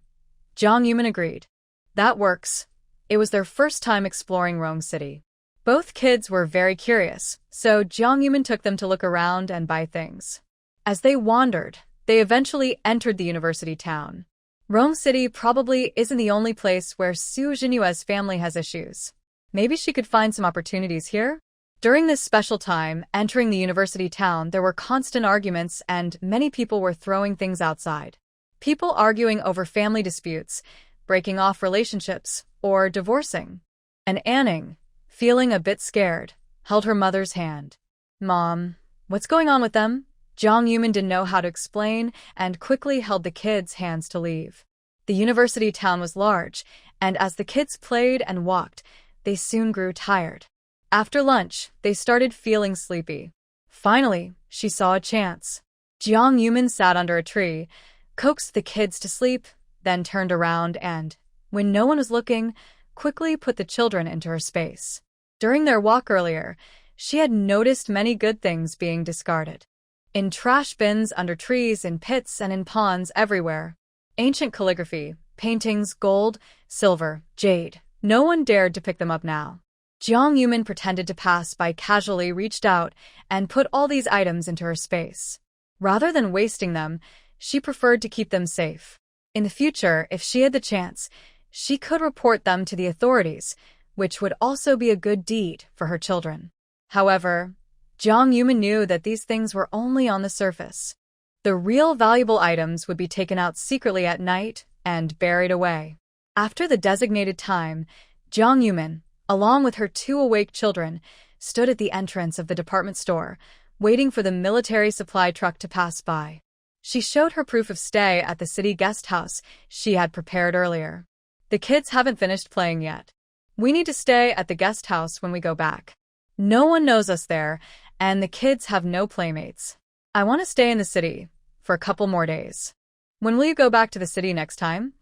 Jiang Yumin agreed. That works. It was their first time exploring Rome City. Both kids were very curious, so Jiang Yumin took them to look around and buy things. As they wandered, they eventually entered the university town. Rome City probably isn't the only place where Su Jinyue's family has issues. Maybe she could find some opportunities here? During this special time, entering the university town, there were constant arguments and many people were throwing things outside. People arguing over family disputes, breaking off relationships, or divorcing. And Anning, feeling a bit scared, held her mother's hand. Mom, what's going on with them? Jiang Yumin didn't know how to explain and quickly held the kids' hands to leave. The university town was large, and as the kids played and walked, they soon grew tired. After lunch, they started feeling sleepy. Finally, she saw a chance. Jiang Yumin sat under a tree, coaxed the kids to sleep, then turned around and, when no one was looking, quickly put the children into her space. During their walk earlier, she had noticed many good things being discarded. In trash bins, under trees, in pits, and in ponds everywhere. Ancient calligraphy, paintings, gold, silver, jade. No one dared to pick them up now. Jiang Yumin pretended to pass by, casually reached out and put all these items into her space. Rather than wasting them, she preferred to keep them safe. In the future, if she had the chance, she could report them to the authorities, which would also be a good deed for her children. However, Jang Yumin knew that these things were only on the surface. The real valuable items would be taken out secretly at night and buried away. After the designated time, Jang Yumin, along with her 2 awake children, stood at the entrance of the department store, waiting for the military supply truck to pass by. She showed her proof of stay at the city guest house she had prepared earlier. The kids haven't finished playing yet. We need to stay at the guest house when we go back. No one knows us there, and the kids have no playmates. I want to stay in the city for a couple more days. When will you go back to the city next time?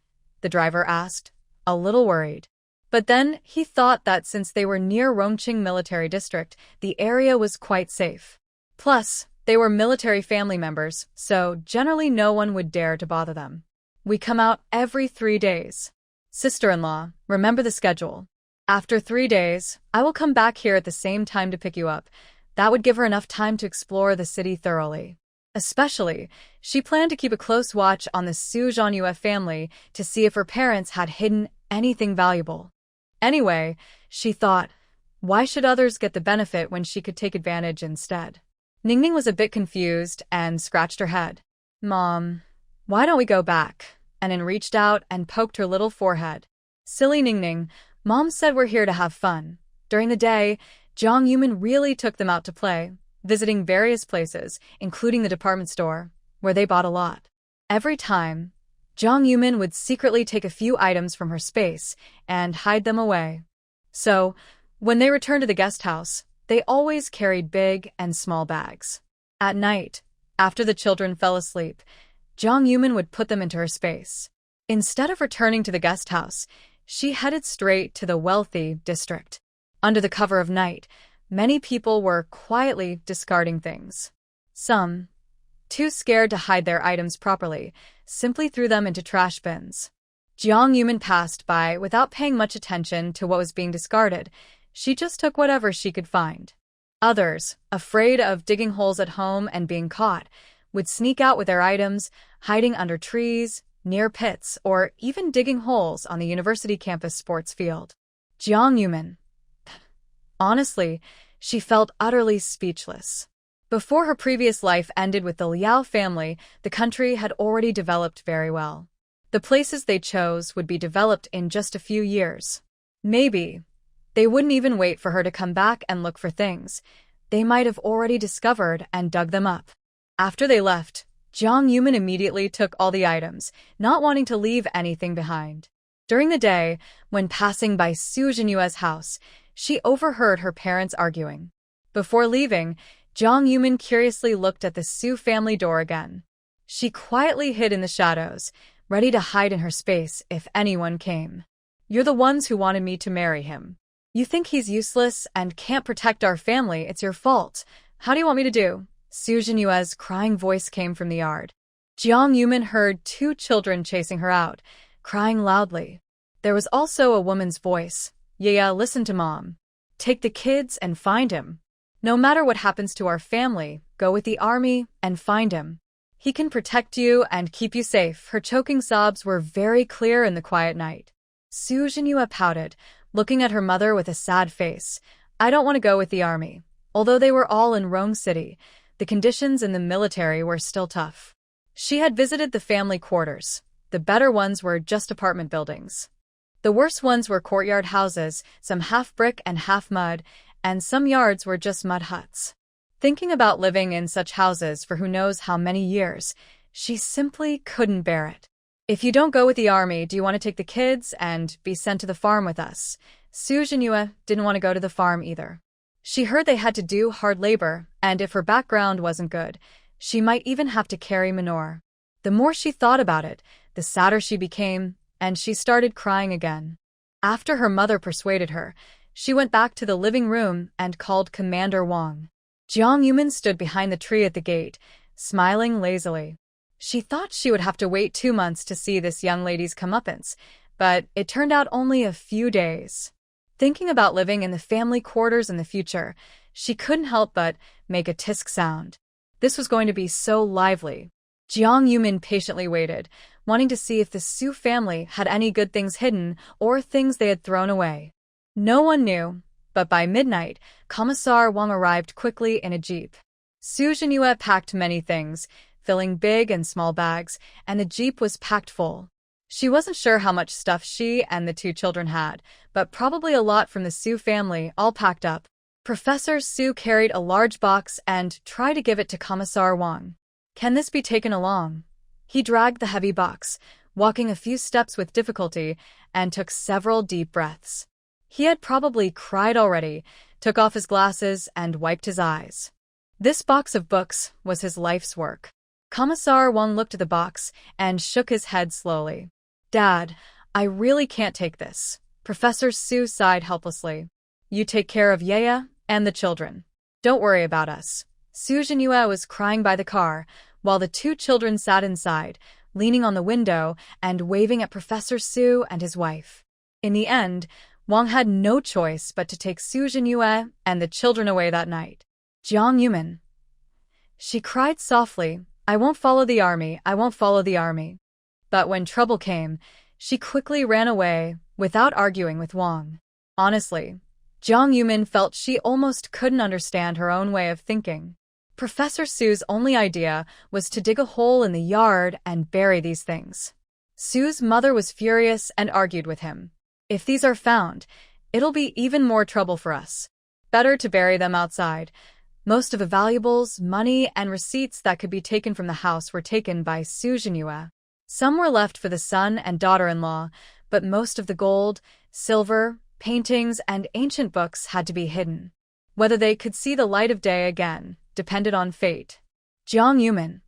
The driver asked, a little worried. But then he thought that since they were near Rongqing Military District, the area was quite safe. Plus, they were military family members, so generally no one would dare to bother them. We come out every 3 days. Sister-in-law, remember the schedule. After 3 days, I will come back here at the same time to pick you up. That would give her enough time to explore the city thoroughly. Especially, she planned to keep a close watch on the Su Zhanyue family to see if her parents had hidden anything valuable. Anyway, she thought, why should others get the benefit when she could take advantage instead? Ningning was a bit confused and scratched her head. Mom, why don't we go back? Anin reached out and poked her little forehead. Silly Ningning, Mom said we're here to have fun. During the day, Jang Yumin really took them out to play, visiting various places, including the department store, where they bought a lot. Every time, Jang Yumin would secretly take a few items from her space and hide them away. So, when they returned to the guest house, they always carried big and small bags. At night, after the children fell asleep, Jang Yumin would put them into her space. Instead of returning to the guest house, she headed straight to the wealthy district. Under the cover of night, many people were quietly discarding things. Some, too scared to hide their items properly, simply threw them into trash bins. Jiang Yumin passed by without paying much attention to what was being discarded. She just took whatever she could find. Others, afraid of digging holes at home and being caught, would sneak out with their items, hiding under trees, near pits, or even digging holes on the university campus sports field. Jiang Yumin. Honestly, she felt utterly speechless. Before her previous life ended with the Liao family, the country had already developed very well. The places they chose would be developed in just a few years. Maybe they wouldn't even wait for her to come back and look for things. They might have already discovered and dug them up. After they left, Jiang Yumin immediately took all the items, not wanting to leave anything behind. During the day, when passing by Su Zhenyue's house, she overheard her parents arguing. Before leaving, Jiang Yumin curiously looked at the Su family door again. She quietly hid in the shadows, ready to hide in her space if anyone came. You're the ones who wanted me to marry him. You think he's useless and can't protect our family, it's your fault. How do you want me to do? Su Zhenyue's crying voice came from the yard. Jiang Yumin heard 2 children chasing her out, crying loudly. There was also a woman's voice. Yeah, listen to Mom. Take the kids and find him. No matter what happens to our family, go with the army and find him. He can protect you and keep you safe. Her choking sobs were very clear in the quiet night. Su Zhenyue pouted, looking at her mother with a sad face. I don't want to go with the army. Although they were all in Rome City, the conditions in the military were still tough. She had visited the family quarters. The better ones were just apartment buildings. The worst ones were courtyard houses, some half brick and half mud, and some yards were just mud huts. Thinking about living in such houses for who knows how many years, she simply couldn't bear it. If you don't go with the army, do you want to take the kids and be sent to the farm with us? Su Zhenyue didn't want to go to the farm either. She heard they had to do hard labor, and if her background wasn't good, she might even have to carry manure. The more she thought about it, the sadder she became, and she started crying again. After her mother persuaded her, she went back to the living room and called Commander Wang. Jiang Yumin stood behind the tree at the gate, smiling lazily. She thought she would have to wait 2 months to see this young lady's comeuppance, but it turned out only a few days. Thinking about living in the family quarters in the future, she couldn't help but make a tisk sound. This was going to be so lively. Jiang Yumin patiently waited, wanting to see if the Su family had any good things hidden or things they had thrown away. No one knew, but by midnight, Commissar Wang arrived quickly in a jeep. Su Jinhua packed many things, filling big and small bags, and the jeep was packed full. She wasn't sure how much stuff she and the two children had, but probably a lot from the Su family, all packed up. Professor Su carried a large box and tried to give it to Commissar Wang. "Can this be taken along?" He dragged the heavy box, walking a few steps with difficulty, and took several deep breaths. He had probably cried already, took off his glasses, and wiped his eyes. This box of books was his life's work. Commissar Wang looked at the box and shook his head slowly. "Dad, I really can't take this." Professor Su sighed helplessly. "You take care of Yaya and the children. Don't worry about us." Su Jinhua was crying by the car, while the two children sat inside, leaning on the window and waving at Professor Su and his wife. In the end, Wang had no choice but to take Su Jinhua and the children away that night. "Jiang Yuman." She cried softly, "I won't follow the army, I won't follow the army." But when trouble came, she quickly ran away, without arguing with Wang. Honestly, Jiang Yuman felt she almost couldn't understand her own way of thinking. Professor Su's only idea was to dig a hole in the yard and bury these things. Su's mother was furious and argued with him. "If these are found, it'll be even more trouble for us. Better to bury them outside." Most of the valuables, money, and receipts that could be taken from the house were taken by Su Jinhua. Some were left for the son and daughter-in-law, but most of the gold, silver, paintings, and ancient books had to be hidden. Whether they could see the light of day again depended on fate. Jiang Yuman.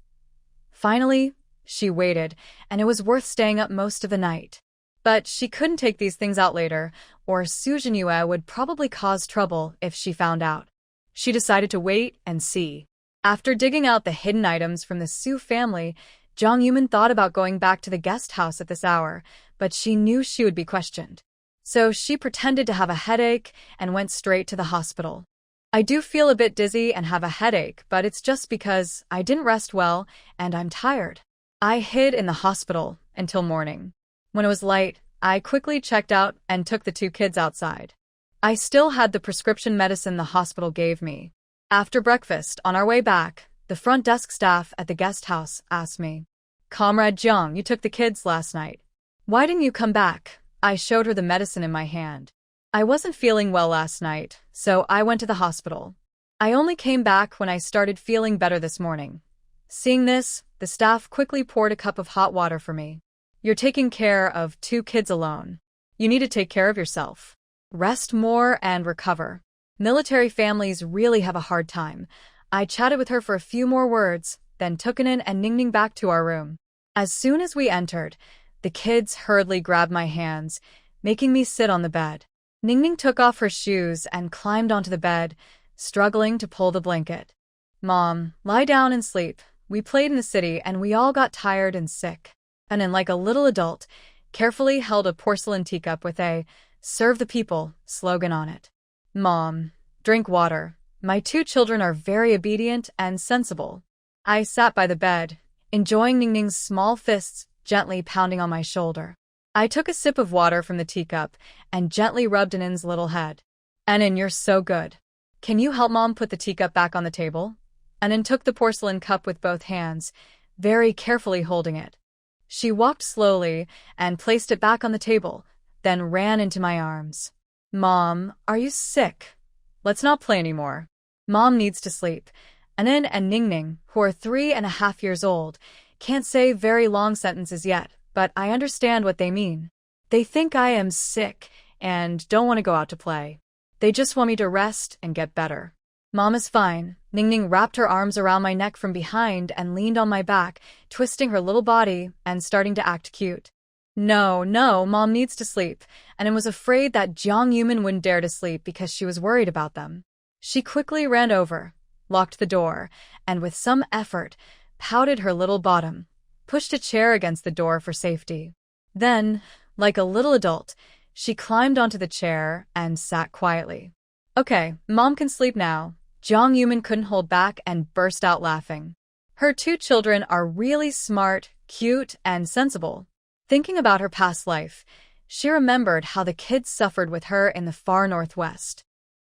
Finally, she waited, and it was worth staying up most of the night. But she couldn't take these things out later, or Su Jinhua would probably cause trouble if she found out. She decided to wait and see. After digging out the hidden items from the Su family, Jiang Yuman thought about going back to the guest house at this hour, but she knew she would be questioned. So she pretended to have a headache and went straight to the hospital. "I do feel a bit dizzy and have a headache, but it's just because I didn't rest well and I'm tired." I hid in the hospital until morning. When it was light, I quickly checked out and took the two kids outside. I still had the prescription medicine the hospital gave me. After breakfast, on our way back, the front desk staff at the guest house asked me, "Comrade Jiang, you took the kids last night. Why didn't you come back?" I showed her the medicine in my hand. "I wasn't feeling well last night, so I went to the hospital. I only came back when I started feeling better this morning." Seeing this, the staff quickly poured a cup of hot water for me. "You're taking care of two kids alone. You need to take care of yourself. Rest more and recover. Military families really have a hard time." I chatted with her for a few more words, then took Anan and Ningning back to our room. As soon as we entered, the kids hurriedly grabbed my hands, making me sit on the bed. Ningning took off her shoes and climbed onto the bed, struggling to pull the blanket. "Mom, lie down and sleep. We played in the city and we all got tired and sick." Anan, like a little adult, carefully held a porcelain teacup with a "Serve the people" slogan on it. "Mom, drink water. My two children are very obedient and sensible." I sat by the bed, enjoying Ningning's small fists gently pounding on my shoulder. I took a sip of water from the teacup and gently rubbed Anan's little head. "Anan, you're so good. Can you help Mom put the teacup back on the table?" Anan took the porcelain cup with both hands, very carefully holding it. She walked slowly and placed it back on the table, then ran into my arms. "Mom, are you sick? Let's not play anymore. Mom needs to sleep." Anan and Ningning, who are 3.5 years old, can't say very long sentences yet, but I understand what they mean. They think I am sick and don't want to go out to play. They just want me to rest and get better. "Mom is fine." Ningning wrapped her arms around my neck from behind and leaned on my back, twisting her little body and starting to act cute. No, Mom needs to sleep," and was afraid that Jiang Yuman wouldn't dare to sleep because she was worried about them. She quickly ran over, locked the door, and with some effort, pouted her little bottom, pushed a chair against the door for safety. Then, like a little adult, she climbed onto the chair and sat quietly. "Okay, Mom can sleep now." Jiang Yuman couldn't hold back and burst out laughing. Her two children are really smart, cute, and sensible. Thinking about her past life, She remembered how the kids suffered with her in the far northwest.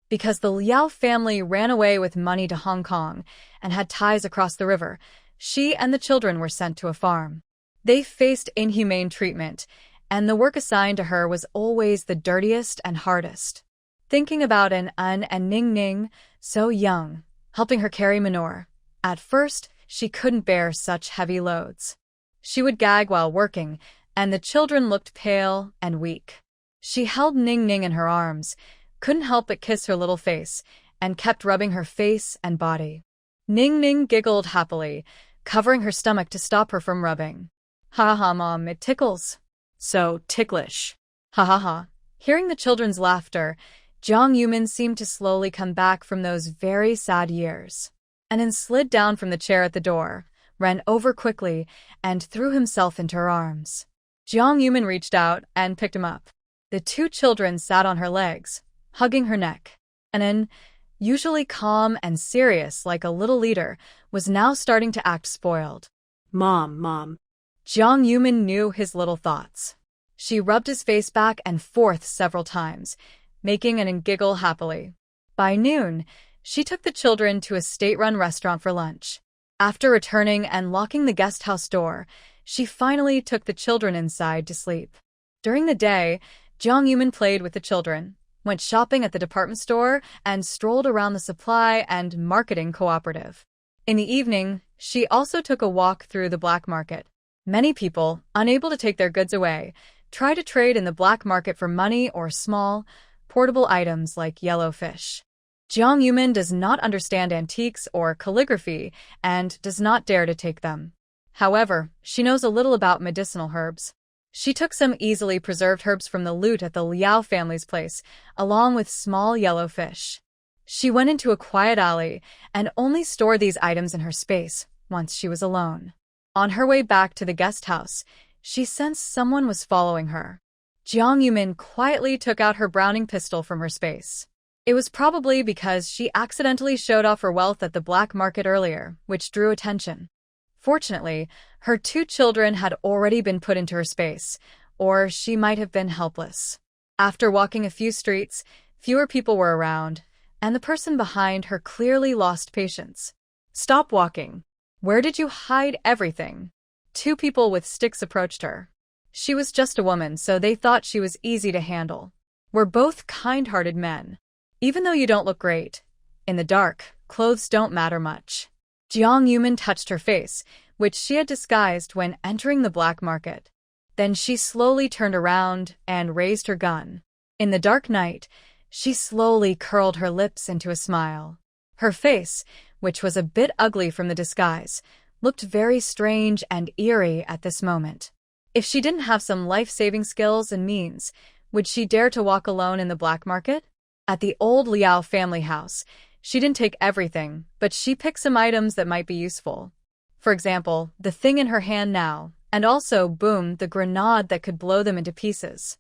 Because the Liao family ran away with money to Hong Kong and had ties across the river, she and the children were sent to a farm. They faced inhumane treatment, and the work assigned to her was always the dirtiest and hardest. Thinking about An and Ning Ning, so young, helping her carry manure. At first, she couldn't bear such heavy loads. She would gag while working, and the children looked pale and weak. She held Ning Ning in her arms, couldn't help but kiss her little face, and kept rubbing her face and body. Ning Ning giggled happily, covering her stomach to stop her from rubbing. Ha ha, Mom, it tickles.
So ticklish.
Ha ha ha. Hearing the children's laughter, Jiang Yumin seemed to slowly come back from those very sad years. And then slid down from the chair at the door, ran over quickly, and threw himself into her arms. Jiang Yumin reached out and picked him up. The two children sat on her legs, hugging her neck. And then, usually calm and serious like a little leader, was now starting to act spoiled.
Mom.
Jiang Yumin knew his little thoughts. She rubbed his face back and forth several times, making An giggle happily. By noon, she took the children to a state-run restaurant for lunch. After returning and locking the guest house door, she finally took the children inside to sleep. During the day, Jiang Yumin played with the children, went shopping at the department store, and strolled around the supply and marketing cooperative. In the evening, she also took a walk through the black market. Many people, unable to take their goods away, try to trade in the black market for money or small, portable items like yellow fish. Jiang Yumin does not understand antiques or calligraphy and does not dare to take them. However, she knows a little about medicinal herbs. She took some easily preserved herbs from the loot at the Liao family's place, along with small yellow fish. She went into a quiet alley and only stored these items in her space once she was alone. On her way back to the guest house, she sensed someone was following her. Jiang Yumin quietly took out her Browning pistol from her space. It was probably because she accidentally showed off her wealth at the black market earlier, which drew attention. Fortunately, her two children had already been put into her space, or she might have been helpless. After walking a few streets, fewer people were around, and the person behind her clearly lost patience.
Stop walking.
Where did you hide everything? Two people with sticks approached her. She was just a woman, so they thought she was easy to handle. We're both kind-hearted men. Even though you don't look great, in the dark, clothes don't matter much. Jiang Yumin touched her face, which she had disguised when entering the black market. Then she slowly turned around and raised her gun. In the dark night, she slowly curled her lips into a smile. Her face, which was a bit ugly from the disguise, looked very strange and eerie at this moment. If she didn't have some life-saving skills and means, would she dare to walk alone in the black market? At the old Liao family house, she didn't take everything, but she picked some items that might be useful. For example, the thing in her hand now, and also, boom, the grenade that could blow them into pieces.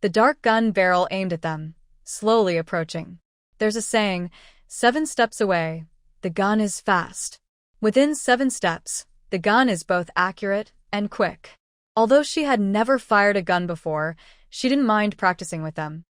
The dark gun barrel aimed at them, slowly approaching. There's a saying, 7 steps away, the gun is fast. Within 7 steps, the gun is both accurate and quick. Although she had never fired a gun before, she didn't mind practicing with them.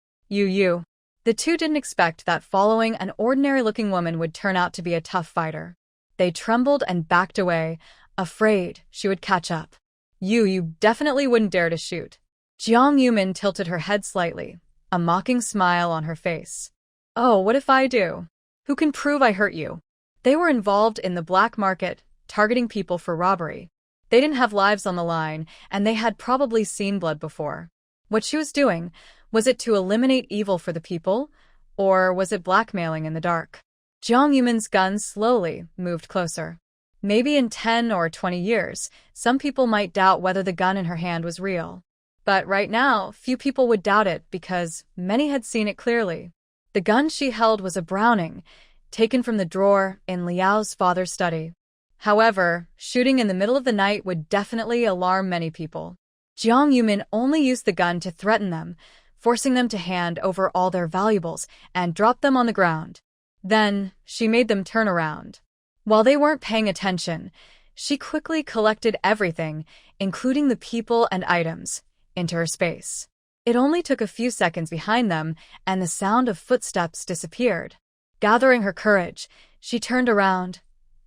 The two didn't expect that following an ordinary-looking woman would turn out to be a tough fighter. They trembled and backed away, afraid she would catch up. You definitely wouldn't dare to shoot. Jiang Yumin tilted her head slightly, a mocking smile on her face. Oh, what if I do? Who can prove I hurt you? They were involved in the black market, targeting people for robbery. They didn't have lives on the line, and they had probably seen blood before. What she was doing, was it to eliminate evil for the people, or was it blackmailing in the dark? Jiang Yumin's gun slowly moved closer. Maybe in 10 or 20 years, some people might doubt whether the gun in her hand was real. But right now, few people would doubt it because many had seen it clearly. The gun she held was a Browning, taken from the drawer in Liao's father's study. However, shooting in the middle of the night would definitely alarm many people. Jiang Yumin only used the gun to threaten them, forcing them to hand over all their valuables and drop them on the ground. Then, she made them turn around. While they weren't paying attention, she quickly collected everything, including the people and items, into her space. It only took a few seconds behind them, and the sound of footsteps disappeared. Gathering her courage, she turned around.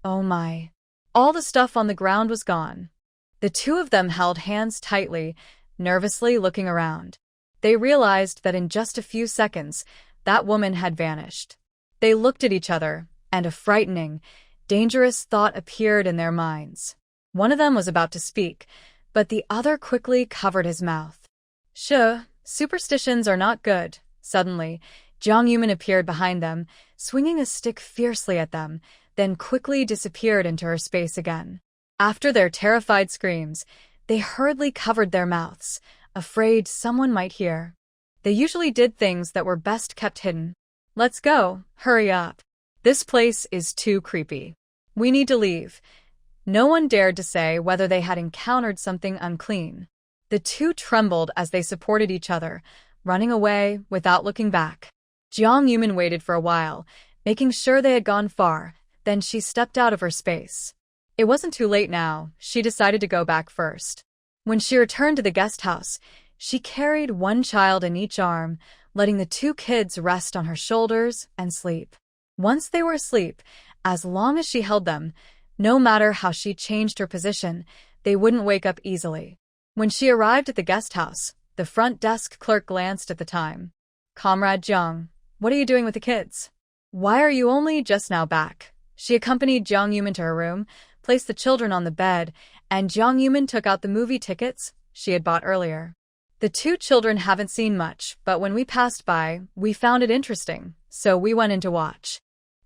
Oh my. All the stuff on the ground was gone. The two of them held hands tightly, nervously looking around. They realized that in just a few seconds, that woman had vanished. They looked at each other, and a frightening, dangerous thought appeared in their minds. One of them was about to speak, but the other quickly covered his mouth. Superstitions are not good. Suddenly, Jiang Yumin appeared behind them, swinging a stick fiercely at them, then quickly disappeared into her space again. After their terrified screams, they hurriedly covered their mouths, afraid someone might hear. They usually did things that were best kept hidden. Let's go, hurry up. This place is too creepy. We need to leave. No one dared to say whether they had encountered something unclean. The two trembled as they supported each other, running away without looking back. Jiang Yumin waited for a while, making sure they had gone far, then she stepped out of her space. It wasn't too late now, she decided to go back first. When she returned to the guest house, she carried one child in each arm, letting the two kids rest on her shoulders and sleep. Once they were asleep, as long as she held them, no matter how she changed her position, they wouldn't wake up easily. When she arrived at the guest house, the front desk clerk glanced at the time. Comrade Jiang, what are you doing with the kids? Why are you only just now back? She accompanied Jiang Yumin to her room, placed the children on the bed, and Jiang Yumin took out the movie tickets she had bought earlier. The two children haven't seen much, but when we passed by, we found it interesting, so we went in to watch.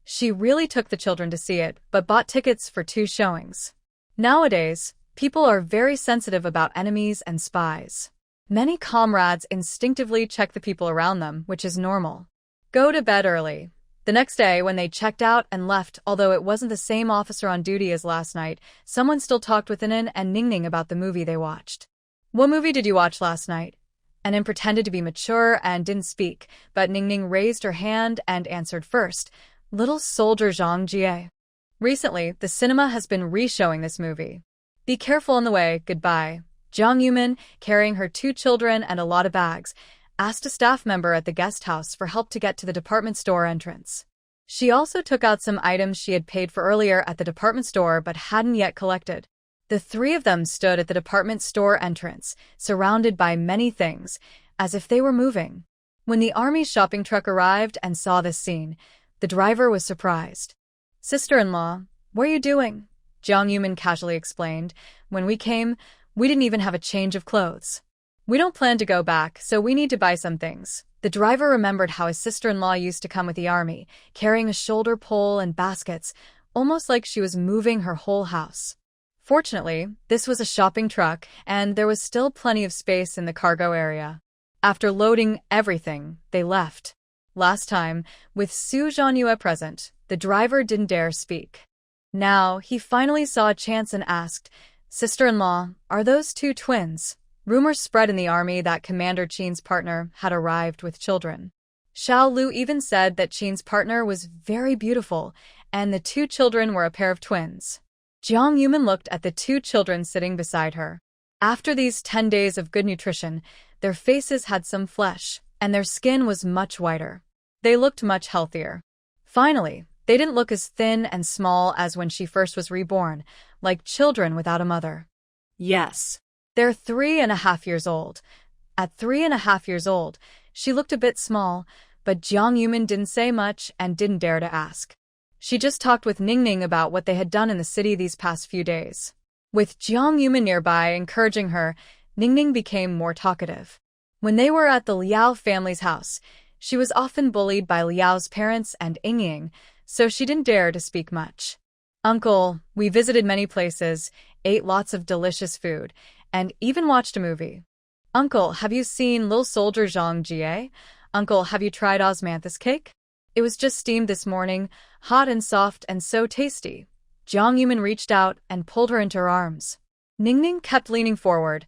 She really took the children to see it, but bought tickets for 2 showings. Nowadays, people are very sensitive about enemies and spies. Many comrades instinctively check the people around them, which is normal. Go to bed early. The next day, when they checked out and left, although it wasn't the same officer on duty as last night, someone still talked with Inan and Ningning about the movie they watched. What movie did you watch last night? Inan pretended to be mature and didn't speak, but Ningning raised her hand and answered first. Little Soldier Zhang Jie. Recently, the cinema has been re-showing this movie. Be careful on the way, goodbye. Jiang Yumin, carrying her 2 children and a lot of bags, asked a staff member at the guest house for help to get to the department store entrance. She also took out some items she had paid for earlier at the department store but hadn't yet collected. The 3 of them stood at the department store entrance, surrounded by many things, as if they were moving. When the army's shopping truck arrived and saw this scene, the driver was surprised. Sister-in-law, what are you doing? Jiang Yumin casually explained. When we came, we didn't even have a change of clothes. We don't plan to go back, so we need to buy some things. The driver remembered how his sister-in-law used to come with the army, carrying a shoulder pole and baskets, almost like she was moving her whole house. Fortunately, this was a shopping truck, and there was still plenty of space in the cargo area. After loading everything, they left. Last time, with Su Zhanyue present, the driver didn't dare speak. Now, he finally saw a chance and asked, Sister-in-law, are those 2 twins? Rumors spread in the army that Commander Qin's partner had arrived with children. Xiao Lu even said that Qin's partner was very beautiful, and the 2 children were a pair of twins. Jiang Yumin looked at the 2 children sitting beside her. After these 10 days of good nutrition, their faces had some flesh, and their skin was much whiter. They looked much healthier. Finally, they didn't look as thin and small as when she first was reborn, like children without a mother.
Yes.
They're 3.5 years old. At 3.5 years old, she looked a bit small, but Jiang Yumin didn't say much and didn't dare to ask. She just talked with Ningning about what they had done in the city these past few days. With Jiang Yumin nearby encouraging her, Ningning became more talkative. When they were at the Liao family's house, she was often bullied by Liao's parents and Yingying, so she didn't dare to speak much. Uncle, we visited many places, ate lots of delicious food, and even watched a movie. Uncle, have you seen Little Soldier Zhang Jie? Uncle, have you tried osmanthus cake? It was just steamed this morning, hot and soft and so tasty. Jiang Yumin reached out and pulled her into her arms. Ningning kept leaning forward,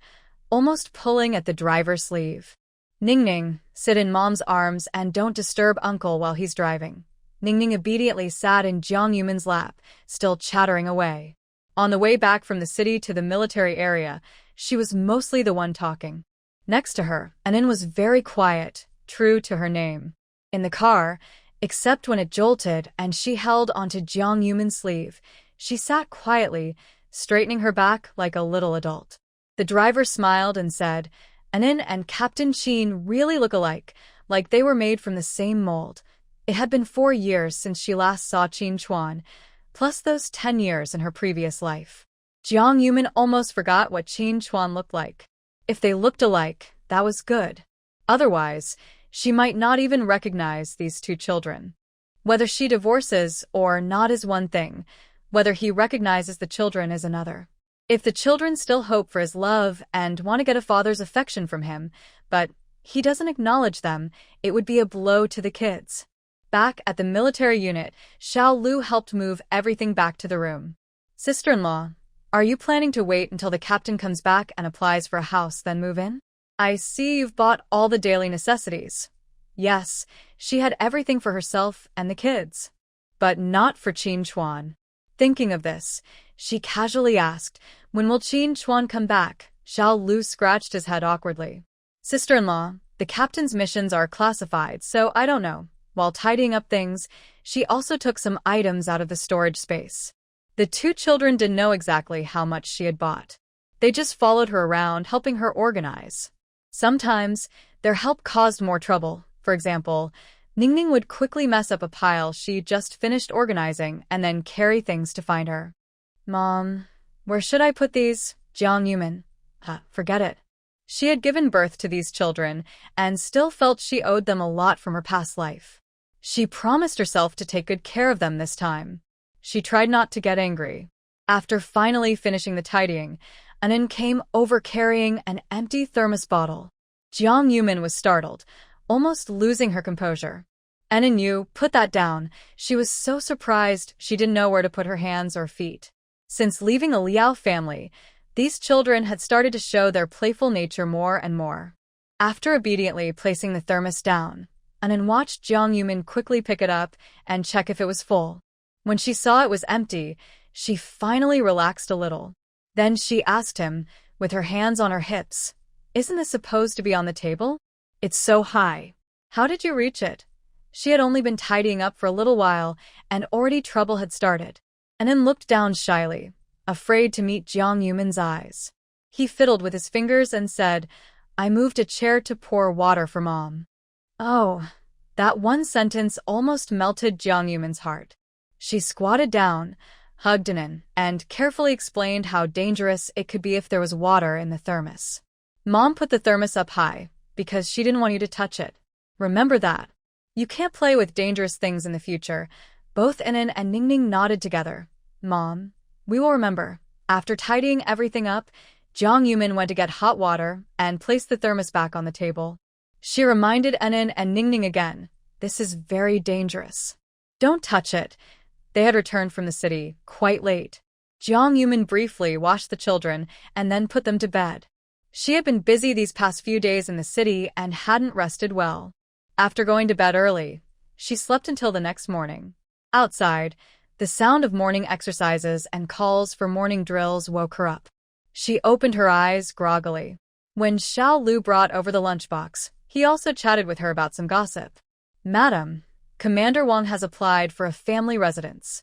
almost pulling at the driver's sleeve. Ningning, sit in Mom's arms and don't disturb Uncle while he's driving. Ningning obediently sat in Jiang Yumin's lap, still chattering away. On the way back from the city to the military area, she was mostly the one talking. Next to her, Anin was very quiet, true to her name. In the car, except when it jolted and she held onto Jiang Yumin's sleeve, she sat quietly, straightening her back like a little adult. The driver smiled and said, Anin and Captain Qin really look alike, like they were made from the same mold. It had been 4 years since she last saw Qin Chuan, plus those 10 years in her previous life. Jiang Yumin almost forgot what Qin Chuan looked like. If they looked alike, that was good. Otherwise, she might not even recognize these two children. Whether she divorces or not is one thing, whether he recognizes the children is another. If the children still hope for his love and want to get a father's affection from him, but he doesn't acknowledge them, it would be a blow to the kids. Back at the military unit, Xiao Lu helped move everything back to the room. Sister-in-law, are you planning to wait until the captain comes back and applies for a house, then move in? I see you've bought all the daily necessities. Yes, she had everything for herself and the kids. But not for Qin Chuan. Thinking of this, she casually asked, when will Qin Chuan come back? Xiao Lu scratched his head awkwardly. Sister-in-law, the captain's missions are classified, so I don't know. While tidying up things, she also took some items out of the storage space. The two children didn't know exactly how much she had bought. They just followed her around, helping her organize. Sometimes, their help caused more trouble. For example, Ningning would quickly mess up a pile she just finished organizing and then carry things to find her. Mom, where should I put these? Jiang Yumin. Forget it. She had given birth to these children and still felt she owed them a lot from her past life. She promised herself to take good care of them this time. She tried not to get angry. After finally finishing the tidying, Anin came over carrying an empty thermos bottle. Jiang Yumin was startled, almost losing her composure. Anin Yu, put that down. She was so surprised she didn't know where to put her hands or feet. Since leaving the Liao family, these children had started to show their playful nature more and more. After obediently placing the thermos down, Anin watched Jiang Yumin quickly pick it up and check if it was full. When she saw it was empty, she finally relaxed a little. Then she asked him, with her hands on her hips, "Isn't this supposed to be on the table? It's so high. How did you reach it?" She had only been tidying up for a little while, and already trouble had started. Anin looked down shyly, afraid to meet Jiang Yumin's eyes. He fiddled with his fingers and said, "I moved a chair to pour water for Mom." Oh, that one sentence almost melted Jiang Yumin's heart. She squatted down, hugged Anin, and carefully explained how dangerous it could be if there was water in the thermos. Mom put the thermos up high because she didn't want you to touch it. Remember that. You can't play with dangerous things in the future. Both Anin and Ningning nodded together. Mom, we will remember. After tidying everything up, Jiang Yumin went to get hot water and placed the thermos back on the table. She reminded Anin and Ningning again, "This is very dangerous. Don't touch it." They had returned from the city, quite late. Jiang Yumin briefly washed the children and then put them to bed. She had been busy these past few days in the city and hadn't rested well. After going to bed early, she slept until the next morning. Outside, the sound of morning exercises and calls for morning drills woke her up. She opened her eyes groggily. When Xiao Lu brought over the lunchbox, he also chatted with her about some gossip. "Madam, Commander Wang has applied for a family residence.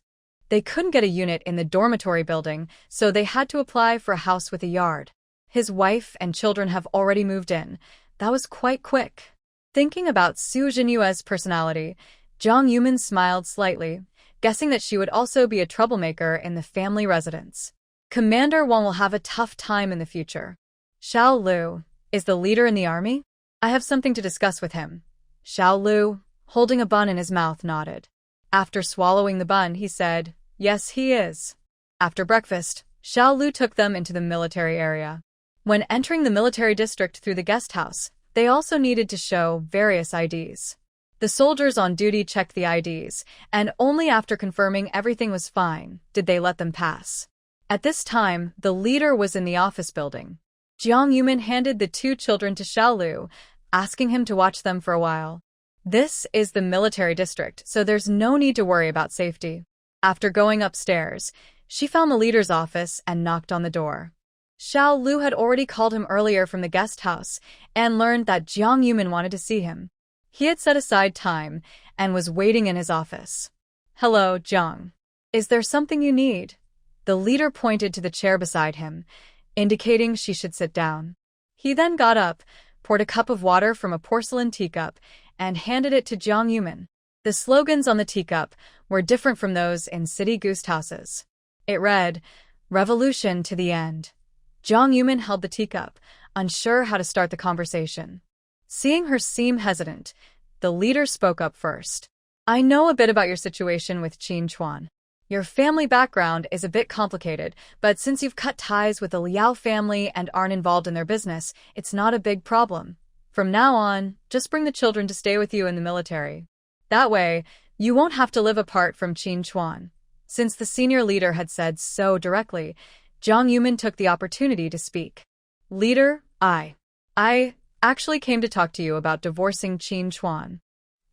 They couldn't get a unit in the dormitory building, so they had to apply for a house with a yard. His wife and children have already moved in. That was quite quick." Thinking about Su Jinyue's personality, Jiang Yumin smiled slightly, guessing that she would also be a troublemaker in the family residence. Commander Wang will have a tough time in the future. Xiao Lu is the leader in the army? I have something to discuss with him. Xiao Lu, holding a bun in his mouth, nodded. After swallowing the bun, he said, "Yes, he is." After breakfast, Xiao Lu took them into the military area. When entering the military district through the guest house, they also needed to show various IDs. The soldiers on duty checked the IDs, and only after confirming everything was fine did they let them pass. At this time, the leader was in the office building. Jiang Yumin handed the two children to Xiao Lu, asking him to watch them for a while. This is the military district, so there's no need to worry about safety. After going upstairs, she found the leader's office and knocked on the door. Xiao Lu had already called him earlier from the guest house and learned that Jiang Yumin wanted to see him. He had set aside time and was waiting in his office. "Hello, Jiang. Is there something you need?" The leader pointed to the chair beside him, indicating she should sit down. He then got up, poured a cup of water from a porcelain teacup, and handed it to Jiang Yumin. The slogans on the teacup were different from those in city ghost houses. It read, "Revolution to the end." Jiang Yumin held the teacup, unsure how to start the conversation. Seeing her seem hesitant, the leader spoke up first. "I know a bit about your situation with Qin Chuan. Your family background is a bit complicated, but since you've cut ties with the Liao family and aren't involved in their business, it's not a big problem. From now on, just bring the children to stay with you in the military. That way, you won't have to live apart from Qin Chuan." Since the senior leader had said so directly, Jiang Yumin took the opportunity to speak. "Leader, I actually came to talk to you about divorcing Qin Chuan.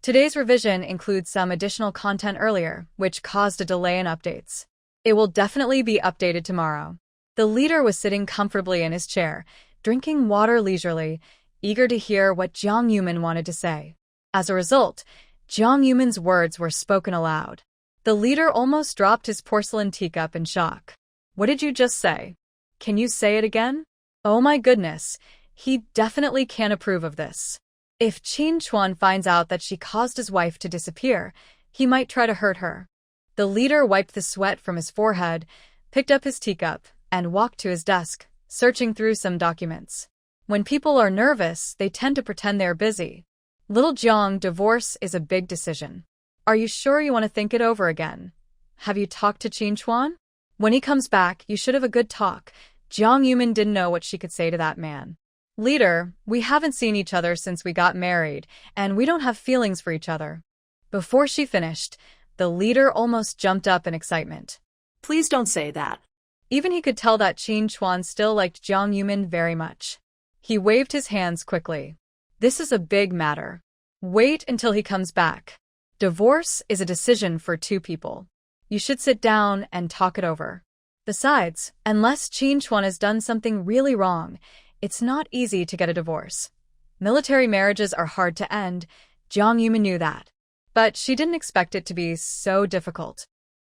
Today's revision includes some additional content earlier, which caused a delay in updates. It will definitely be updated tomorrow." The leader was sitting comfortably in his chair, drinking water leisurely, eager to hear what Jiang Yumin wanted to say. As a result, Jiang Yumin's words were spoken aloud. The leader almost dropped his porcelain teacup in shock. "What did you just say? Can you say it again?" Oh my goodness, he definitely can't approve of this. If Qin Chuan finds out that she caused his wife to disappear, he might try to hurt her. The leader wiped the sweat from his forehead, picked up his teacup, and walked to his desk, searching through some documents. When people are nervous, they tend to pretend they're busy. "Little Jiang, divorce is a big decision. Are you sure you want to think it over again? Have you talked to Qin Chuan? When he comes back, you should have a good talk." Jiang Yumin didn't know what she could say to that man. "Leader, we haven't seen each other since we got married, and we don't have feelings for each other." Before she finished, the leader almost jumped up in excitement.
Please don't say that.
Even he could tell that Qin Chuan still liked Jiang Yumin very much. He waved his hands quickly. "This is a big matter. Wait until he comes back. Divorce is a decision for two people. You should sit down and talk it over. Besides, unless Qin Chuan has done something really wrong, it's not easy to get a divorce. Military marriages are hard to end. Jiang Yumin knew that. But she didn't expect it to be so difficult.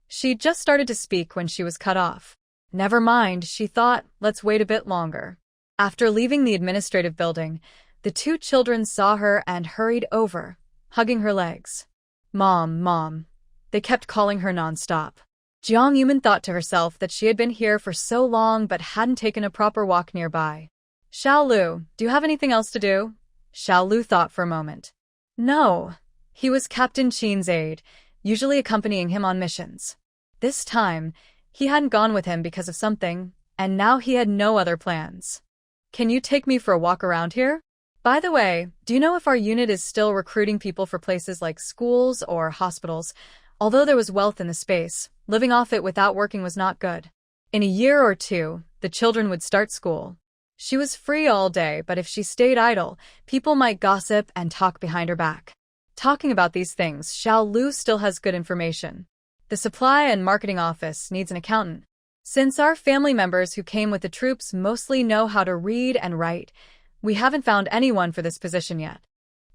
She just started to speak when she was cut off. Never mind, she thought, let's wait a bit longer. After leaving the administrative building, the two children saw her and hurried over, hugging her legs. "Mom, Mom." They kept calling her nonstop. Jiang Yumin thought to herself that she had been here for so long but hadn't taken a proper walk nearby. "Xiao Lu, do you have anything else to do?" Xiao Lu thought for a moment. No. He was Captain Qin's aide, usually accompanying him on missions. This time, he hadn't gone with him because of something, and now he had no other plans. "Can you take me for a walk around here? By the way, do you know if our unit is still recruiting people for places like schools or hospitals? Although there was wealth in the space, living off it without working was not good. In a year or two, the children would start school. She was free all day, but if she stayed idle, people might gossip and talk behind her back." Talking about these things, Xiao Lu still has good information. The supply and marketing office needs an accountant. Since our family members who came with the troops mostly know how to read and write, we haven't found anyone for this position yet.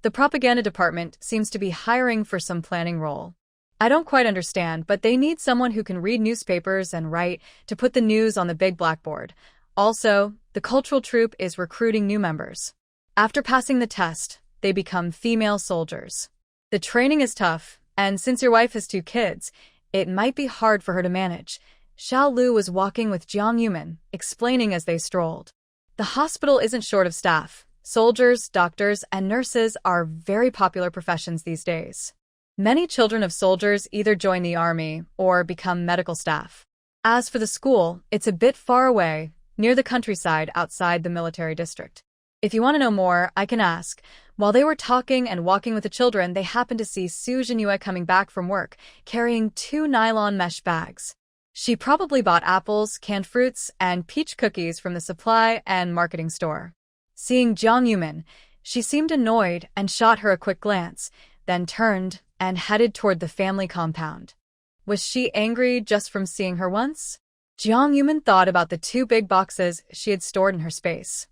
The propaganda department seems to be hiring for some planning role. I don't quite understand, but they need someone who can read newspapers and write to put the news on the big blackboard. Also, the cultural troop is recruiting new members. After passing the test, they become female soldiers. The training is tough, and since your wife has two kids, it might be hard for her to manage. Xiao Lu was walking with Jiang Yumin, explaining as they strolled. The hospital isn't short of staff. Soldiers, doctors, and nurses are very popular professions these days. Many children of soldiers either join the army or become medical staff. As for the school, it's a bit far away, near the countryside outside the military district. If you want to know more, I can ask. While they were talking and walking with the children, they happened to see Su Jinyue coming back from work, carrying 2 nylon mesh bags. She probably bought apples, canned fruits, and peach cookies from the supply and marketing store. Seeing Jiang Yumin, she seemed annoyed and shot her a quick glance, then turned and headed toward the family compound. Was she angry just from seeing her once? Jiang Yumin thought about the 2 big boxes she had stored in her space.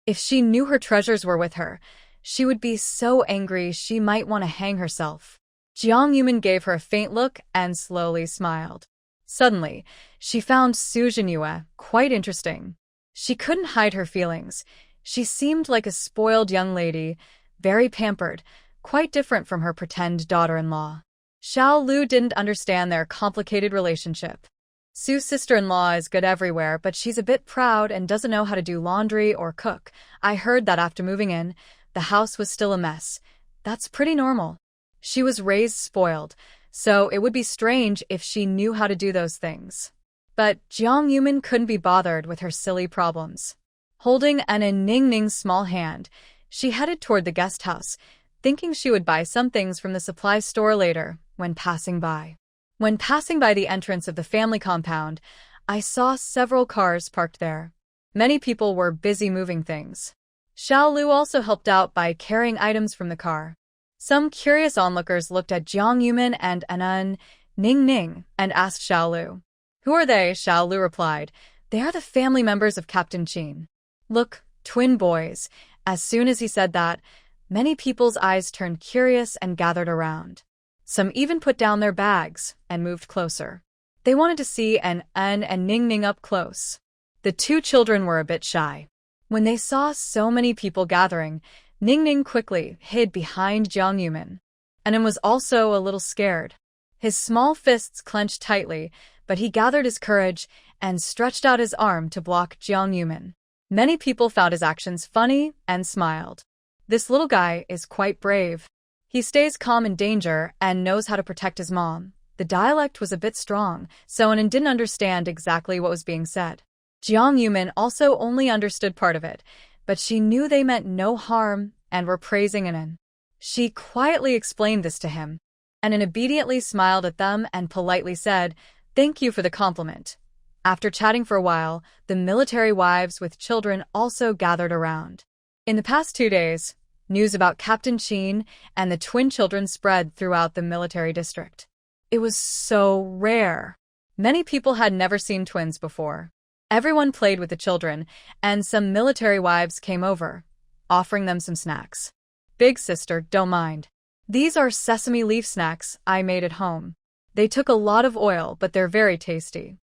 If she knew her treasures were with her, she would be so angry she might want to hang herself. Jiang Yumin gave her a faint look and slowly smiled. Suddenly, she found Su Jinyue quite interesting. She couldn't hide her feelings. She seemed like a spoiled young lady, very pampered, quite different from her pretend daughter-in-law. Xiao Lu didn't understand their complicated relationship. Su's sister-in-law is good everywhere, but she's a bit proud and doesn't know how to do laundry or cook. I heard that after moving in, the house was still a mess. That's pretty normal. She was raised spoiled, so it would be strange if she knew how to do those things. But Jiang Yumin couldn't be bothered with her silly problems. Holding an Ning's small hand, she headed toward the guest house, thinking she would buy some things from the supply store later when passing by. When passing by the entrance of the family compound, I saw several cars parked there. Many people were busy moving things. Xiao Lu also helped out by carrying items from the car. Some curious onlookers looked at Jiang Yumin and Ning and asked Xiao Lu. "Who are they?" Xiao Lu replied. "They are the family members of Captain Qin. Look, twin boys." As soon as he said that, many people's eyes turned curious and gathered around. Some even put down their bags and moved closer. They wanted to see and Ning up close. The 2 children were a bit shy. When they saw so many people gathering, Ning quickly hid behind Jiang Yumin. An was also a little scared. His small fists clenched tightly, but he gathered his courage and stretched out his arm to block Jiang Yumin. Many people found his actions funny and smiled. This little guy is quite brave. He stays calm in danger and knows how to protect his mom. The dialect was a bit strong, so Anan didn't understand exactly what was being said. Jiang Yumin also only understood part of it, but she knew they meant no harm and were praising Anan. She quietly explained this to him. Anan obediently smiled at them and politely said, "Thank you for the compliment." After chatting for a while, the military wives with children also gathered around. In the past 2 days, news about Captain Qin and the twin children spread throughout the military district. It was so rare. Many people had never seen twins before. Everyone played with the children, and some military wives came over, offering them some snacks. "Big sister, don't mind. These are sesame leaf snacks I made at home. They took a lot of oil, but they're very tasty."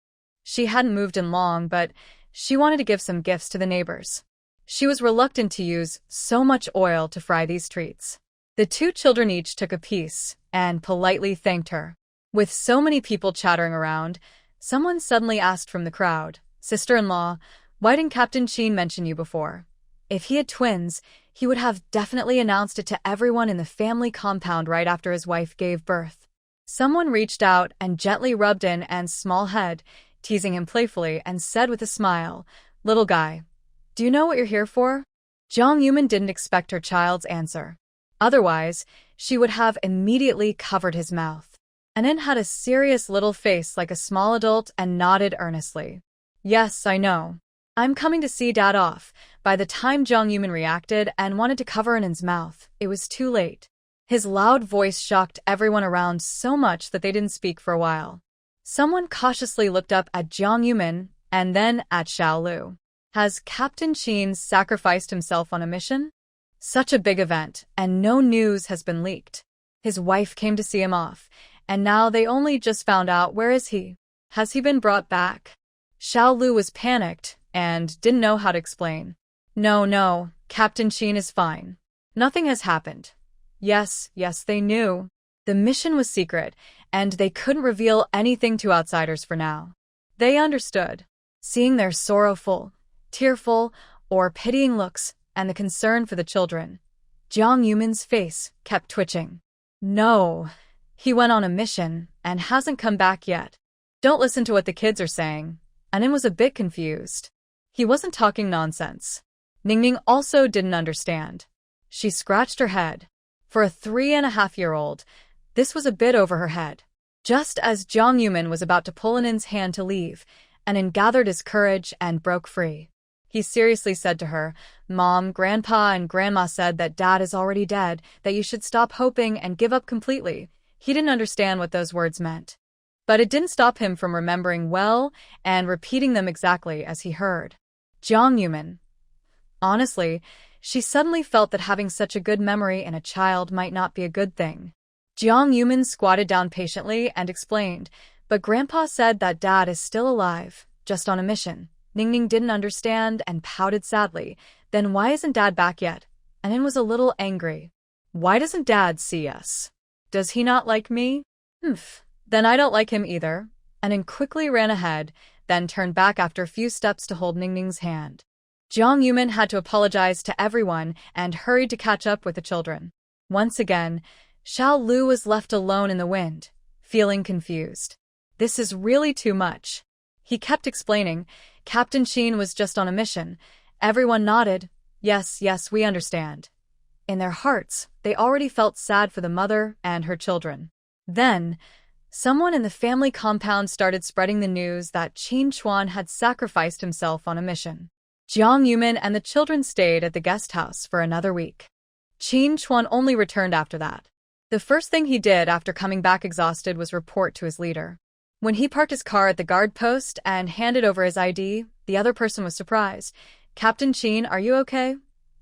She hadn't moved in long, but she wanted to give some gifts to the neighbors. She was reluctant to use so much oil to fry these treats. The 2 children each took a piece and politely thanked her. With so many people chattering around, someone suddenly asked from the crowd, "Sister-in-law, why didn't Captain Qin mention you before? If he had twins, he would have definitely announced it to everyone in the family compound right after his wife gave birth." Someone reached out and gently rubbed in An's small head, teasing him playfully, and said with a smile, "Little guy, do you know what you're here for?" Jiang Yumin didn't expect her child's answer. Otherwise, she would have immediately covered his mouth. Anan had a serious little face like a small adult and nodded earnestly. "Yes, I know. I'm coming to see Dad off." By the time Jiang Yumin reacted and wanted to cover Anan's mouth, it was too late. His loud voice shocked everyone around so much that they didn't speak for a while. Someone cautiously looked up at Jiang Yumin and then at Xiao Lu. Has Captain Qin sacrificed himself on a mission? Such a big event, and no news has been leaked. His wife came to see him off, and now they only just found out. Where is he? Has he been brought back? Xiao Lu was panicked and didn't know how to explain. No, Captain Qin is fine. Nothing has happened. Yes, they knew. The mission was secret, and they couldn't reveal anything to outsiders for now. They understood. Seeing their sorrowful, tearful, or pitying looks, and the concern for the children, Jiang Yumin's face kept twitching. No, he went on a mission and hasn't come back yet. Don't listen to what the kids are saying. Anan was a bit confused. He wasn't talking nonsense. Ning also didn't understand. She scratched her head. For a 3.5-year-old, this was a bit over her head. Just as Jiang Yumin was about to pull Anan's hand to leave, Anan gathered his courage and broke free. He seriously said to her, "Mom, Grandpa and Grandma said that Dad is already dead, that you should stop hoping and give up completely." He didn't understand what those words meant. But it didn't stop him from remembering well and repeating them exactly as he heard. Jiang Yumin. Honestly, she suddenly felt that having such a good memory in a child might not be a good thing. Jiang Yumin squatted down patiently and explained, but Grandpa said that Dad is still alive, just on a mission. Ningning didn't understand and pouted sadly. Then why isn't Dad back yet? Anin was a little angry. Why doesn't Dad see us? Does he not like me? Then I don't like him either. Anin quickly ran ahead, then turned back after a few steps to hold Ningning's hand. Jiang Yumin had to apologize to everyone and hurried to catch up with the children. Once again, Xiao Lu was left alone in the wind, feeling confused. This is really too much. He kept explaining, Captain Sheen was just on a mission. Everyone nodded. Yes, we understand. In their hearts, they already felt sad for the mother and her children. Then, someone in the family compound started spreading the news that Qin Chuan had sacrificed himself on a mission. Jiang Yumin and the children stayed at the guest house for another week. Qin Chuan only returned after that. The first thing he did after coming back exhausted was report to his leader. When he parked his car at the guard post and handed over his ID, the other person was surprised. Captain Qin, are you okay?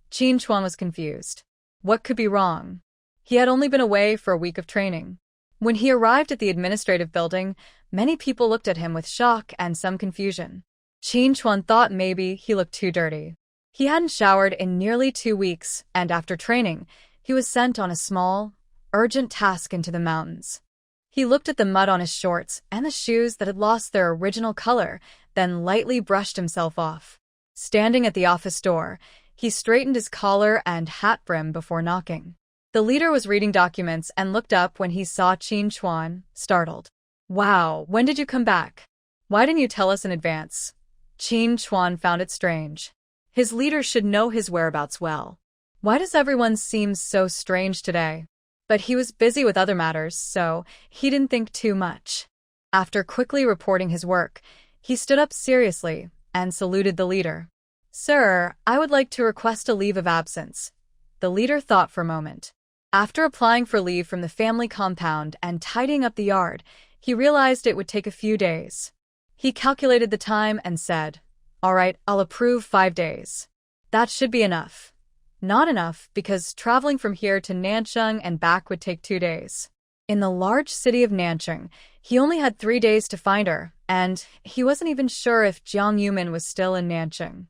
Qin Chuan was confused. What could be wrong? He had only been away for a week of training. When he arrived at the administrative building, many people looked at him with shock and some confusion. Qin Chuan thought maybe he looked too dirty. He hadn't showered in nearly 2 weeks, and after training, he was sent on a small, urgent task into the mountains. He looked at the mud on his shorts and the shoes that had lost their original color, then lightly brushed himself off. Standing at the office door, he straightened his collar and hat brim before knocking. The leader was reading documents and looked up when he saw Qin Chuan, startled. Wow, when did you come back? Why didn't you tell us in advance? Qin Chuan found it strange. His leader should know his whereabouts well. Why does everyone seem so strange today? But he was busy with other matters, so he didn't think too much. After quickly reporting his work, he stood up seriously and saluted the leader. Sir, I would like to request a leave of absence. The leader thought for a moment. After applying for leave from the family compound and tidying up the yard, he realized it would take a few days. He calculated the time and said, All right, I'll approve 5 days. That should be enough. Not enough, because traveling from here to Nanchang and back would take 2 days. In the large city of Nanchang, he only had 3 days to find her, and he wasn't even sure if Jiang Yumin was still in Nanchang.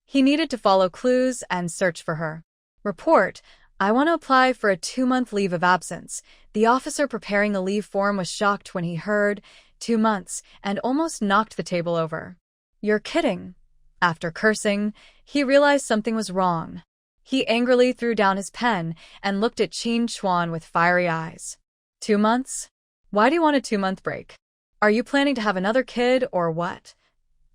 He needed to follow clues and search for her. Report, I want to apply for a 2-month leave of absence. The officer preparing the leave form was shocked when he heard 2 months and almost knocked the table over. You're kidding. After cursing, he realized something was wrong. He angrily threw down his pen and looked at Qin Chuan with fiery eyes. 2 months? Why do you want a 2-month break? Are you planning to have another kid or what?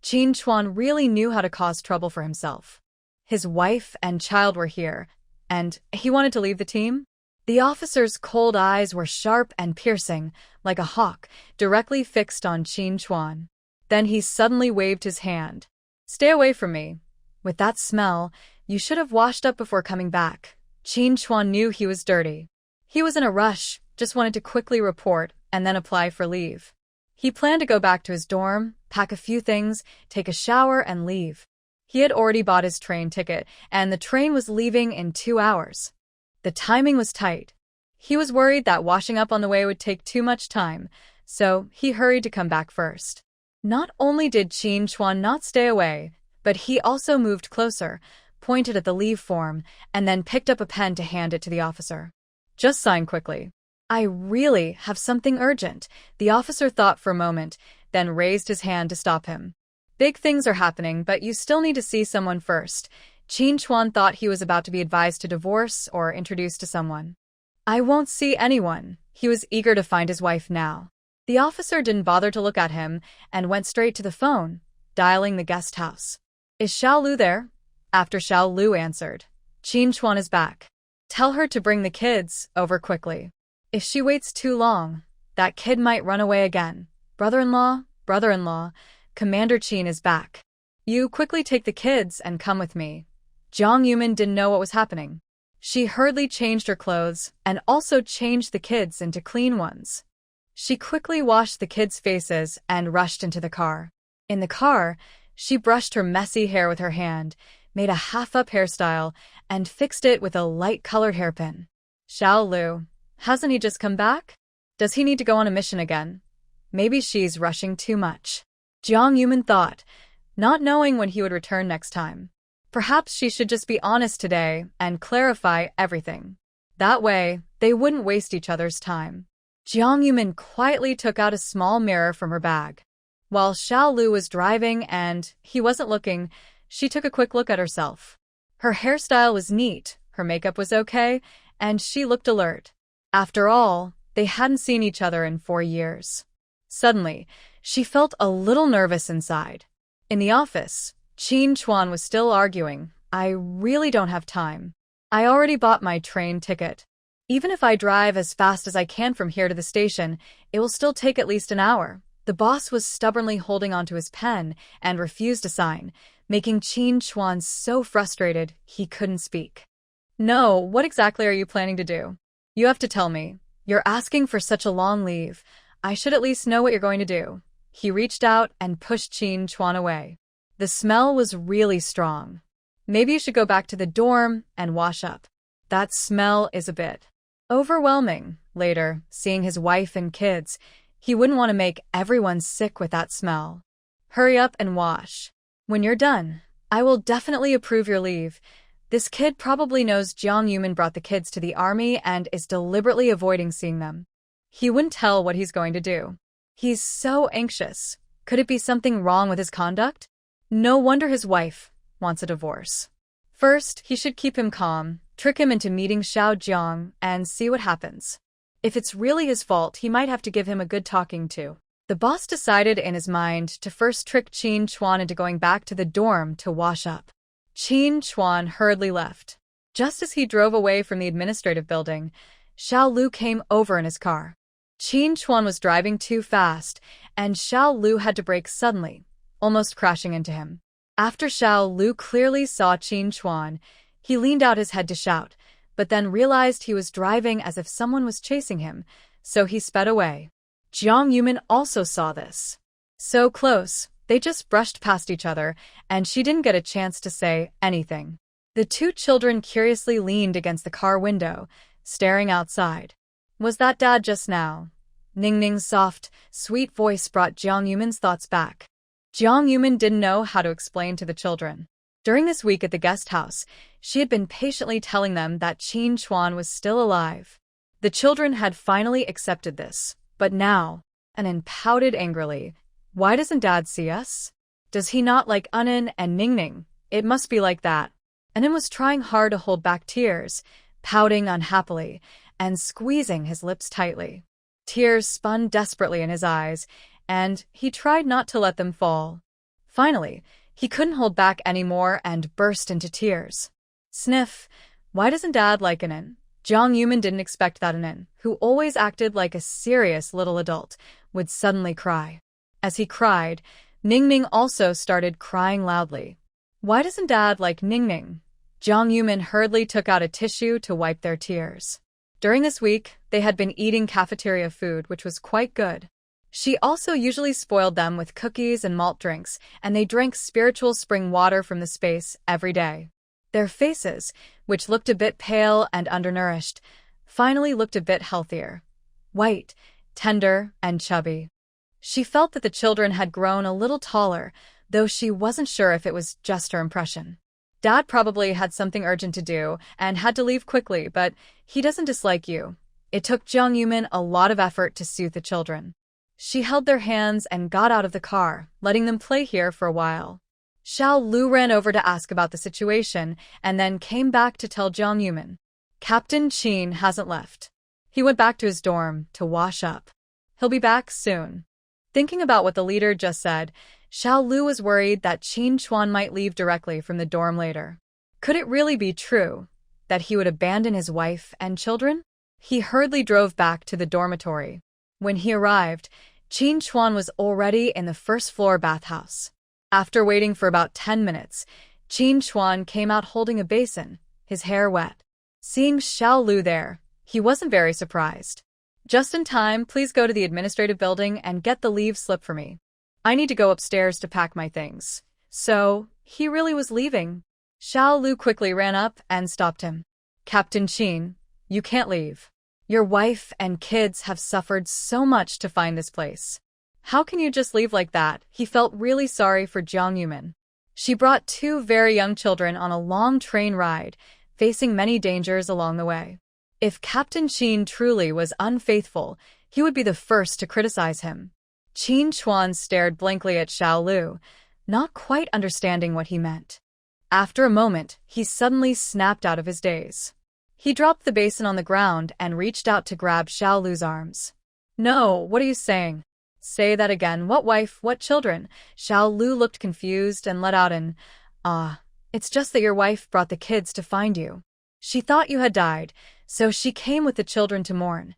Qin Chuan really knew how to cause trouble for himself. His wife and child were here, and he wanted to leave the team? The officer's cold eyes were sharp and piercing, like a hawk, directly fixed on Qin Chuan. Then he suddenly waved his hand. Stay away from me. With that smell, you should have washed up before coming back. Qin Chuan knew he was dirty. He was in a rush, just wanted to quickly report and then apply for leave. He planned to go back to his dorm, pack a few things, take a shower, and leave. He had already bought his train ticket, and the train was leaving in 2 hours. The timing was tight. He was worried that washing up on the way would take too much time, so he hurried to come back first. Not only did Qin Chuan not stay away, but he also moved closer, pointed at the leave form, and then picked up a pen to hand it to the officer. Just sign quickly. I really have something urgent. The officer thought for a moment, then raised his hand to stop him. Big things are happening, but you still need to see someone first. Qin Chuan thought he was about to be advised to divorce or introduced to someone. I won't see anyone. He was eager to find his wife now. The officer didn't bother to look at him and went straight to the phone, dialing the guest house. Is Xiao Lu there? After Xiao Lu answered, Qin Chuan is back. Tell her to bring the kids over quickly. If she waits too long, that kid might run away again. Brother-in-law, Commander Qin is back. You quickly take the kids and come with me. Jiang Yumin didn't know what was happening. She hurriedly changed her clothes and also changed the kids into clean ones. She quickly washed the kids' faces and rushed into the car. In the car, she brushed her messy hair with her hand, made a half-up hairstyle, and fixed it with a light-colored hairpin. Xiao Lu, hasn't he just come back? Does he need to go on a mission again? Maybe she's rushing too much. Jiang Yumin thought, not knowing when he would return next time. Perhaps she should just be honest today and clarify everything. That way, they wouldn't waste each other's time. Jiang Yumin quietly took out a small mirror from her bag. While Xiao Lu was driving and he wasn't looking, she took a quick look at herself. Her hairstyle was neat, her makeup was okay, and she looked alert. After all, they hadn't seen each other in 4 years. Suddenly, she felt a little nervous inside. In the office, Qin Chuan was still arguing, I really don't have time. I already bought my train ticket. Even if I drive as fast as I can from here to the station, it will still take at least an hour. The boss was stubbornly holding onto his pen and refused to sign, making Qin Chuan so frustrated he couldn't speak. No, what exactly are you planning to do? You have to tell me. You're asking for such a long leave. I should at least know what you're going to do. He reached out and pushed Qin Chuan away. The smell was really strong. Maybe you should go back to the dorm and wash up. That smell is a bit overwhelming. Later, seeing his wife and kids, he wouldn't want to make everyone sick with that smell. Hurry up and wash. When you're done, I will definitely approve your leave. This kid probably knows Jiang Yumin brought the kids to the army and is deliberately avoiding seeing them. He wouldn't tell what he's going to do. He's so anxious. Could it be something wrong with his conduct? No wonder his wife wants a divorce. First, he should keep him calm, trick him into meeting Xiao Jiang, and see what happens. If it's really his fault, he might have to give him a good talking to. The boss decided in his mind to first trick Qin Chuan into going back to the dorm to wash up. Qin Chuan hurriedly left. Just as he drove away from the administrative building, Xiao Lu came over in his car. Qin Chuan was driving too fast, and Xiao Lu had to brake suddenly, almost crashing into him. After Xiao Lu clearly saw Qin Chuan, he leaned out his head to shout, but then realized he was driving as if someone was chasing him, so he sped away. Jiang Yumin also saw this. So close, they just brushed past each other, and she didn't get a chance to say anything. The two children curiously leaned against the car window, staring outside. Was that Dad just now? Ning Ning's soft, sweet voice brought Jiang Yumin's thoughts back. Jiang Yumin didn't know how to explain to the children. During this week at the guest house, she had been patiently telling them that Qin Chuan was still alive. The children had finally accepted this, but now, Anan pouted angrily. Why doesn't Dad see us? Does he not like Anan and Ning Ning? It must be like that. Anan was trying hard to hold back tears, pouting unhappily, and squeezing his lips tightly. Tears spun desperately in his eyes, and he tried not to let them fall. Finally, he couldn't hold back anymore and burst into tears. Sniff, why doesn't Dad like Anan? Jiang Yumin didn't expect that Anan, who always acted like a serious little adult, would suddenly cry. As he cried, Ning Ning also started crying loudly. Why doesn't Dad like Ning Ning? Jiang Yumin hurriedly took out a tissue to wipe their tears. During this week, they had been eating cafeteria food, which was quite good. She also usually spoiled them with cookies and malt drinks, and they drank spiritual spring water from the space every day. Their faces, which looked a bit pale and undernourished, finally looked a bit healthier. White, tender, and chubby. She felt that the children had grown a little taller, though she wasn't sure if it was just her impression. Dad probably had something urgent to do and had to leave quickly, but he doesn't dislike you. It took Jiang Yumin a lot of effort to soothe the children. She held their hands and got out of the car, letting them play here for a while. Xiao Lu ran over to ask about the situation and then came back to tell Jiang Yumin. Captain Qin hasn't left. He went back to his dorm to wash up. He'll be back soon. Thinking about what the leader just said, Xiao Lu was worried that Qin Chuan might leave directly from the dorm later. Could it really be true that he would abandon his wife and children? He hurriedly drove back to the dormitory. When he arrived, Qin Chuan was already in the first-floor bathhouse. After waiting for about 10 minutes, Qin Chuan came out holding a basin, his hair wet. Seeing Xiao Lu there, he wasn't very surprised. Just in time, please go to the administrative building and get the leave slip for me. I need to go upstairs to pack my things. So, he really was leaving. Xiao Lu quickly ran up and stopped him. Captain Qin, you can't leave. Your wife and kids have suffered so much to find this place. How can you just leave like that? He felt really sorry for Jiang Yumin. She brought two very young children on a long train ride, facing many dangers along the way. If Captain Qin truly was unfaithful, he would be the first to criticize him. Qin Chuan stared blankly at Xiao Lu, not quite understanding what he meant. After a moment, he suddenly snapped out of his daze. He dropped the basin on the ground and reached out to grab Xiao Lu's arms. No, what are you saying? Say that again. What wife, what children? Xiao Lu looked confused and let out an, it's just that your wife brought the kids to find you. She thought you had died, so she came with the children to mourn.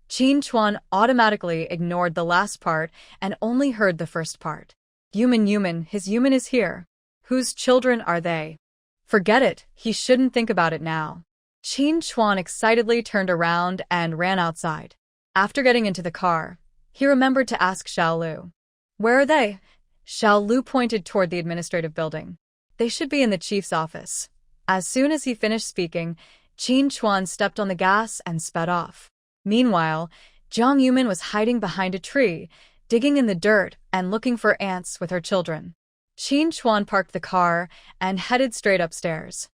Qin Chuan automatically ignored the last part and only heard the first part. Yumin, his Yumin is here. Whose children are they? Forget it, he shouldn't think about it now. Qin Chuan excitedly turned around and ran outside. After getting into the car, he remembered to ask Xiao Lu. Where are they? Xiao Lu pointed toward the administrative building. They should be in the chief's office. As soon as he finished speaking, Qin Chuan stepped on the gas and sped off. Meanwhile, Jiang Yumin was hiding behind a tree, digging in the dirt and looking for ants with her children. Qin Chuan parked the car and headed straight upstairs.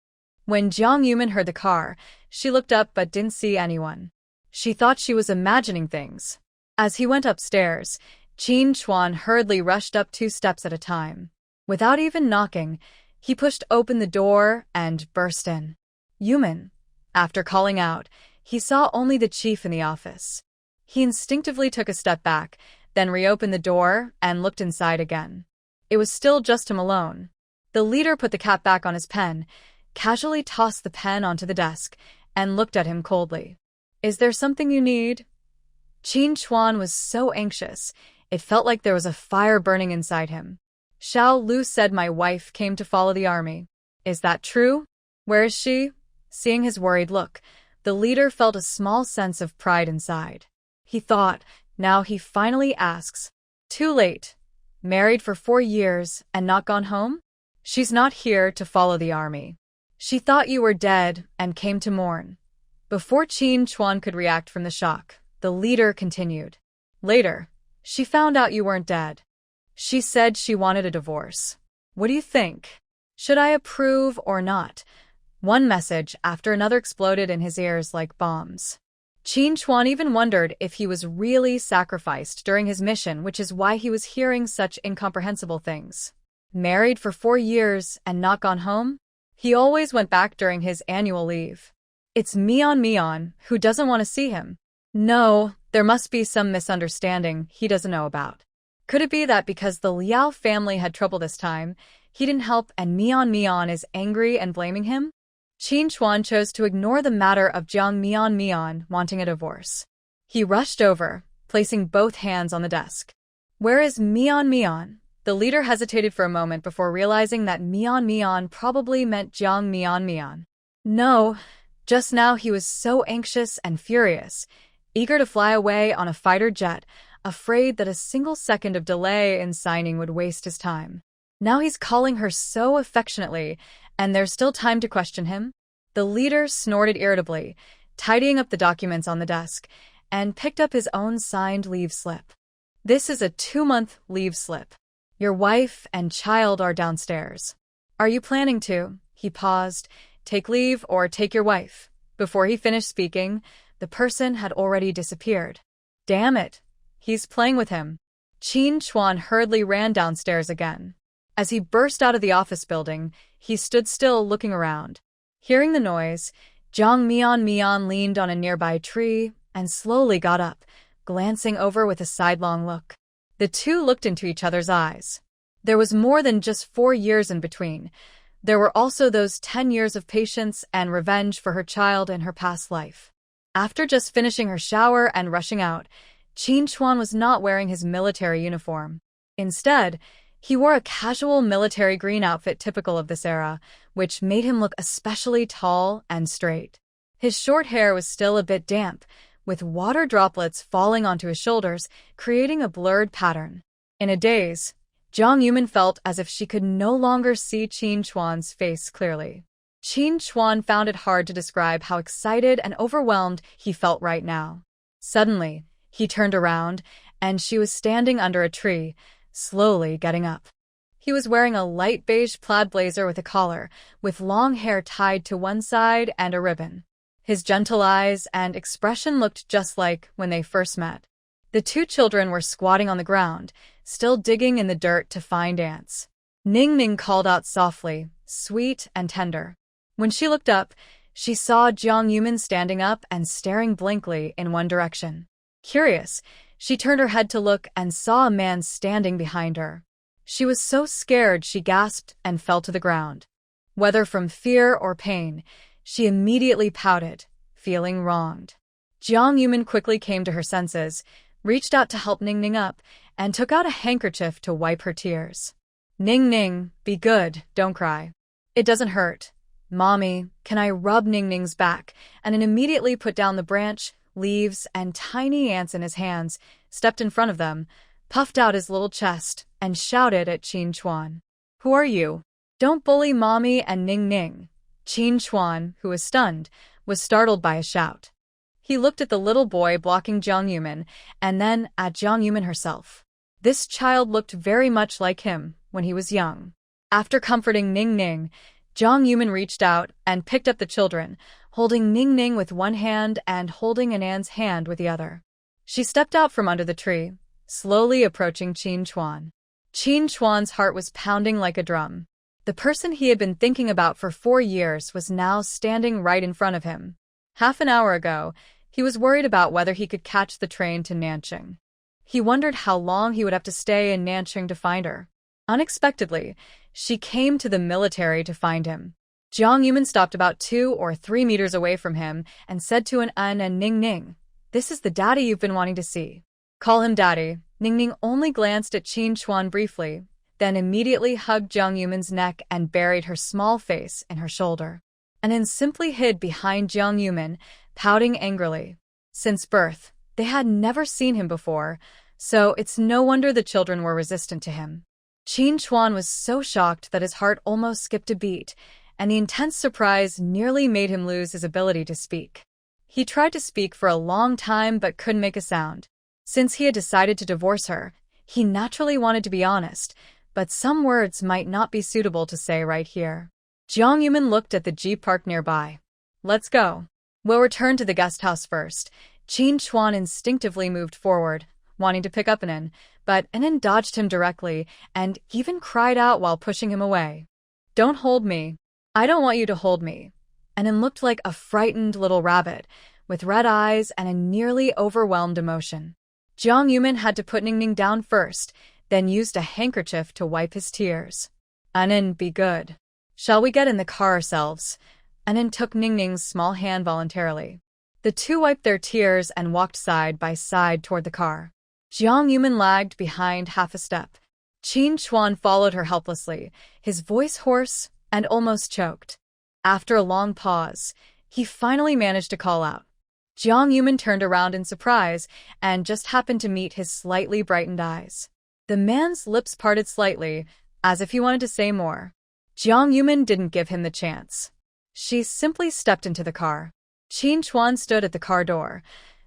When Jiang Yumin heard the car, she looked up but didn't see anyone. She thought she was imagining things. As he went upstairs, Qin Chuan hurriedly rushed up 2 steps at a time. Without even knocking, he pushed open the door and burst in. Yumin. After calling out, he saw only the chief in the office. He instinctively took a step back, then reopened the door and looked inside again. It was still just him alone. The leader put the cap back on his pen, casually tossed the pen onto the desk, and looked at him coldly. Is there something you need? Qin Chuan was so anxious, it felt like there was a fire burning inside him. Xiao Lu said my wife came to follow the army. Is that true? Where is she? Seeing his worried look, the leader felt a small sense of pride inside. He thought, now he finally asks. Too late. Married for 4 years and not gone home? She's not here to follow the army. She thought you were dead and came to mourn. Before Qin Chuan could react from the shock, the leader continued. Later, she found out you weren't dead. She said she wanted a divorce. What do you think? Should I approve or not? One message after another exploded in his ears like bombs. Qin Chuan even wondered if he was really sacrificed during his mission, which is why he was hearing such incomprehensible things. Married for 4 years and not gone home? He always went back during his annual leave. It's Mian, who doesn't want to see him. No, there must be some misunderstanding he doesn't know about. Could it be that because the Liao family had trouble this time, he didn't help and Mian is angry and blaming him? Qin Chuan chose to ignore the matter of Jiang Mian wanting a divorce. He rushed over, placing both hands on the desk. Where is Mian? The leader hesitated for a moment before realizing that Mian probably meant Jiang Mian. No, just now he was so anxious and furious, eager to fly away on a fighter jet, afraid that a single second of delay in signing would waste his time. Now he's calling her so affectionately, and there's still time to question him? The leader snorted irritably, tidying up the documents on the desk, and picked up his own signed leave slip. This is a 2-month leave slip. Your wife and child are downstairs. Are you planning to, he paused, take leave or take your wife? Before he finished speaking, the person had already disappeared. Damn it, he's playing with him. Qin Chuan hurriedly ran downstairs again. As he burst out of the office building, he stood still looking around. Hearing the noise, Jiang Mian leaned on a nearby tree and slowly got up, glancing over with a sidelong look. The two looked into each other's eyes. There was more than just 4 years in between. There were also those 10 years of patience and revenge for her child in her past life. After just finishing her shower and rushing out, Qin Chuan was not wearing his military uniform. Instead, he wore a casual military green outfit typical of this era, which made him look especially tall and straight. His short hair was still a bit damp, with water droplets falling onto his shoulders, creating a blurred pattern. In a daze, Jiang Yumin felt as if she could no longer see Qin Chuan's face clearly. Qin Chuan found it hard to describe how excited and overwhelmed he felt right now. Suddenly, he turned around, and she was standing under a tree, slowly getting up. He was wearing a light beige plaid blazer with a collar, with long hair tied to one side and a ribbon. His gentle eyes and expression looked just like when they first met. The two children were squatting on the ground, still digging in the dirt to find ants. Ning Ning called out softly, sweet and tender. When she looked up, she saw Jiang Yumin standing up and staring blankly in one direction. Curious, she turned her head to look and saw a man standing behind her. She was so scared she gasped and fell to the ground. Whether from fear or pain, she immediately pouted, feeling wronged. Jiang Yumin quickly came to her senses, reached out to help Ning Ning up, and took out a handkerchief to wipe her tears. Ning Ning, be good, don't cry. It doesn't hurt. Mommy, can I rub Ning Ning's back? And then immediately put down the branch, leaves, and tiny ants in his hands, stepped in front of them, puffed out his little chest, and shouted at Qin Chuan. Who are you? Don't bully Mommy and Ning Ning. Qin Chuan, who was stunned, was startled by a shout. He looked at the little boy blocking Jiang Yumin, and then at Jiang Yumin herself. This child looked very much like him when he was young. After comforting Ning Ning, Jiang Yumin reached out and picked up the children, holding Ning Ning with one hand and holding Anan's hand with the other. She stepped out from under the tree, slowly approaching Qin Chuan. Qin Chuan's heart was pounding like a drum. The person he had been thinking about for 4 years was now standing right in front of him. Half an hour ago, he was worried about whether he could catch the train to Nanjing. He wondered how long he would have to stay in Nanjing to find her. Unexpectedly, she came to the military to find him. Jiang Yumin stopped about 2 or 3 meters away from him and said to An and Ning Ning, "This is the daddy you've been wanting to see." "Call him daddy." Ning Ning only glanced at Qin Chuan briefly, then immediately hugged Jiang Yumin's neck and buried her small face in her shoulder. An simply hid behind Jiang Yumin, pouting angrily. Since birth, they had never seen him before, so it's no wonder the children were resistant to him. Qin Chuan was so shocked that his heart almost skipped a beat, and the intense surprise nearly made him lose his ability to speak. He tried to speak for a long time but couldn't make a sound. Since he had decided to divorce her, he naturally wanted to be honest, but some words might not be suitable to say right here. Jiang Yumin looked at the jeep parked nearby. "Let's go. We'll return to the guest house first." Qin Chuan instinctively moved forward, wanting to pick up Anan, but Anan dodged him directly and even cried out while pushing him away. "Don't hold me. I don't want you to hold me." Anan looked like a frightened little rabbit, with red eyes and a nearly overwhelmed emotion. Jiang Yumin had to put Ning Ning down first, then used a handkerchief to wipe his tears. "Anan, be good. Shall we get in the car ourselves?" Anan took Ning Ning's small hand voluntarily. The two wiped their tears and walked side by side toward the car. Jiang Yumin lagged behind half a step. Qin Chuan followed her helplessly, his voice hoarse and almost choked. After a long pause, he finally managed to call out. Jiang Yumin turned around in surprise and just happened to meet his slightly brightened eyes. The man's lips parted slightly, as if he wanted to say more. Jiang Yumin didn't give him the chance. She simply stepped into the car. Qin Chuan stood at the car door,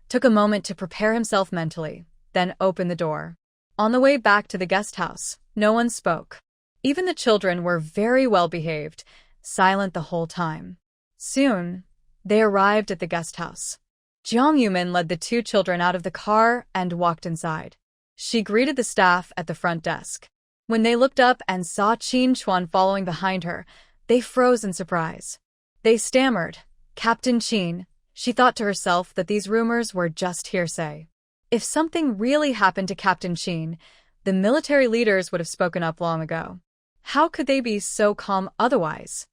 took a moment to prepare himself mentally, then opened the door. On the way back to the guest house, no one spoke. Even the children were very well behaved, silent the whole time. Soon, they arrived at the guest house. Jiang Yumin led the two children out of the car and walked inside. She greeted the staff at the front desk. When they looked up and saw Qin Chuan following behind her, they froze in surprise. They stammered, "Captain Qin." She thought to herself that these rumors were just hearsay. If something really happened to Captain Qin, the military leaders would have spoken up long ago. How could they be so calm otherwise?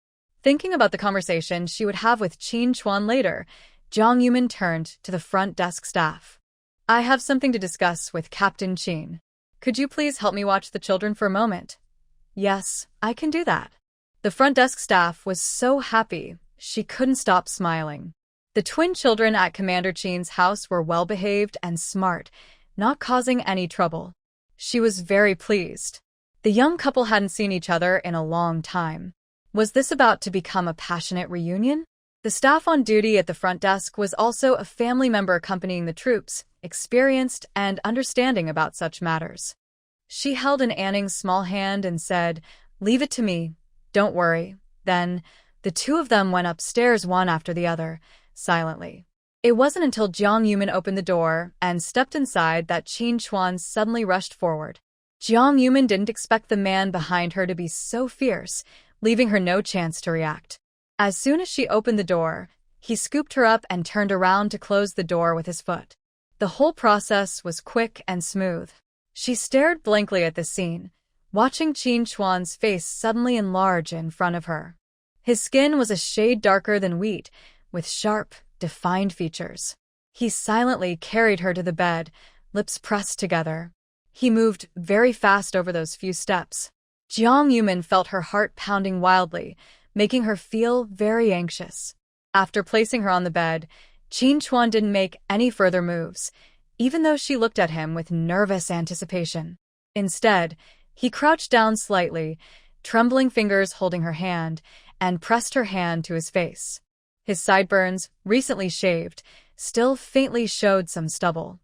Thinking about the conversation she would have with Qin Chuan later, Jiang Yumin turned to the front desk staff. "I have something to discuss with Captain Qin. Could you please help me watch the children for a moment?" "Yes, I can do that." The front desk staff was so happy, she couldn't stop smiling. The twin children at Commander Chin's house were well-behaved and smart, not causing any trouble. She was very pleased. The young couple hadn't seen each other in a long time. Was this about to become a passionate reunion? The staff on duty at the front desk was also a family member accompanying the troops, experienced and understanding about such matters. She held in Anning's small hand and said, "Leave it to me. Don't worry." Then, the two of them went upstairs one after the other, silently. It wasn't until Jiang Yumin opened the door and stepped inside that Qin Chuan suddenly rushed forward. Jiang Yumin didn't expect the man behind her to be so fierce, leaving her no chance to react. As soon as she opened the door, he scooped her up and turned around to close the door with his foot. The whole process was quick and smooth. She stared blankly at the scene, watching Qin Chuan's face suddenly enlarge in front of her. His skin was a shade darker than wheat, with sharp, defined features. He silently carried her to the bed, lips pressed together. He moved very fast over those few steps. Jiang Yumin felt her heart pounding wildly, making her feel very anxious. After placing her on the bed, Qin Chuan didn't make any further moves, even though she looked at him with nervous anticipation. Instead, he crouched down slightly, trembling fingers holding her hand, and pressed her hand to his face. His sideburns, recently shaved, still faintly showed some stubble.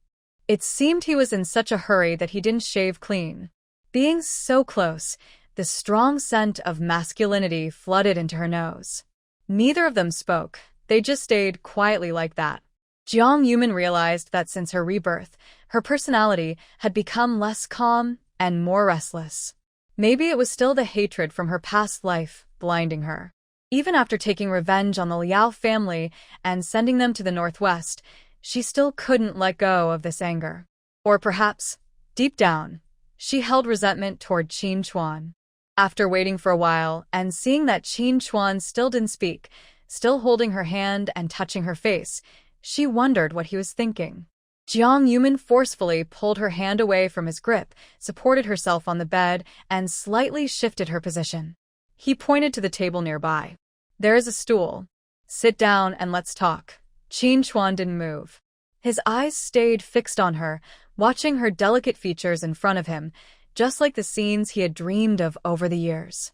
It seemed he was in such a hurry that he didn't shave clean. Being so close, the strong scent of masculinity flooded into her nose. Neither of them spoke. They just stayed quietly like that. Jiang Yumin realized that since her rebirth, her personality had become less calm and more restless. Maybe it was still the hatred from her past life blinding her. Even after taking revenge on the Liao family and sending them to the northwest, she still couldn't let go of this anger. Or perhaps, deep down, she held resentment toward Qin Chuan. After waiting for a while and seeing that Qin Chuan still didn't speak, still holding her hand and touching her face, she wondered what he was thinking. Jiang Yumin forcefully pulled her hand away from his grip, supported herself on the bed, and slightly shifted her position. He pointed to the table nearby. "There is a stool. Sit down and let's talk." Qin Chuan didn't move. His eyes stayed fixed on her, watching her delicate features in front of him, just like the scenes he had dreamed of over the years.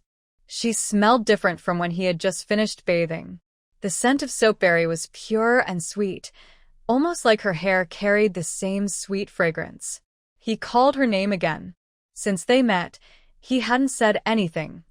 She smelled different from when he had just finished bathing. The scent of soapberry was pure and sweet, almost like her hair carried the same sweet fragrance. He called her name again. Since they met, he hadn't said anything,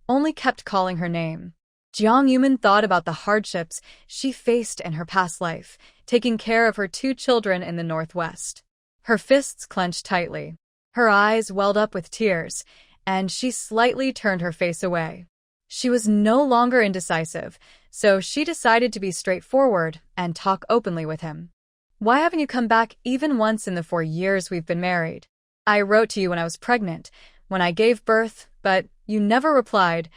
only kept calling her name. Jiang Yumin thought about the hardships she faced in her past life, taking care of her two children in the northwest. Her fists clenched tightly. Her eyes welled up with tears, and she slightly turned her face away. She was no longer indecisive, so she decided to be straightforward and talk openly with him. "Why haven't you come back even once in the 4 years we've been married? I wrote to you when I was pregnant, when I gave birth, but you never replied."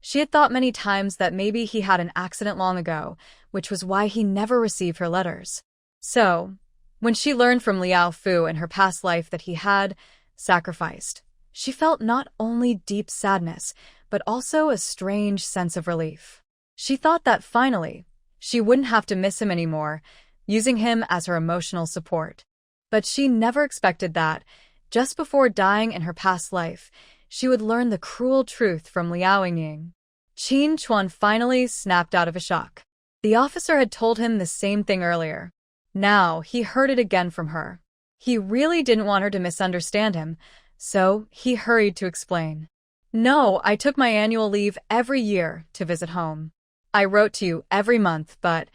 She had thought many times that maybe he had an accident long ago, which was why he never received her letters. So, when she learned from Liao Fu in her past life that he had sacrificed, she felt not only deep sadness, but also a strange sense of relief. She thought that finally, she wouldn't have to miss him anymore, using him as her emotional support. But she never expected that, just before dying in her past life, she would learn the cruel truth from Liao Ying. Qin Chuan finally snapped out of a shock. The officer had told him the same thing earlier. Now he heard it again from her. He really didn't want her to misunderstand him, so he hurried to explain. "No, I took my annual leave every year to visit home. I wrote to you every month, but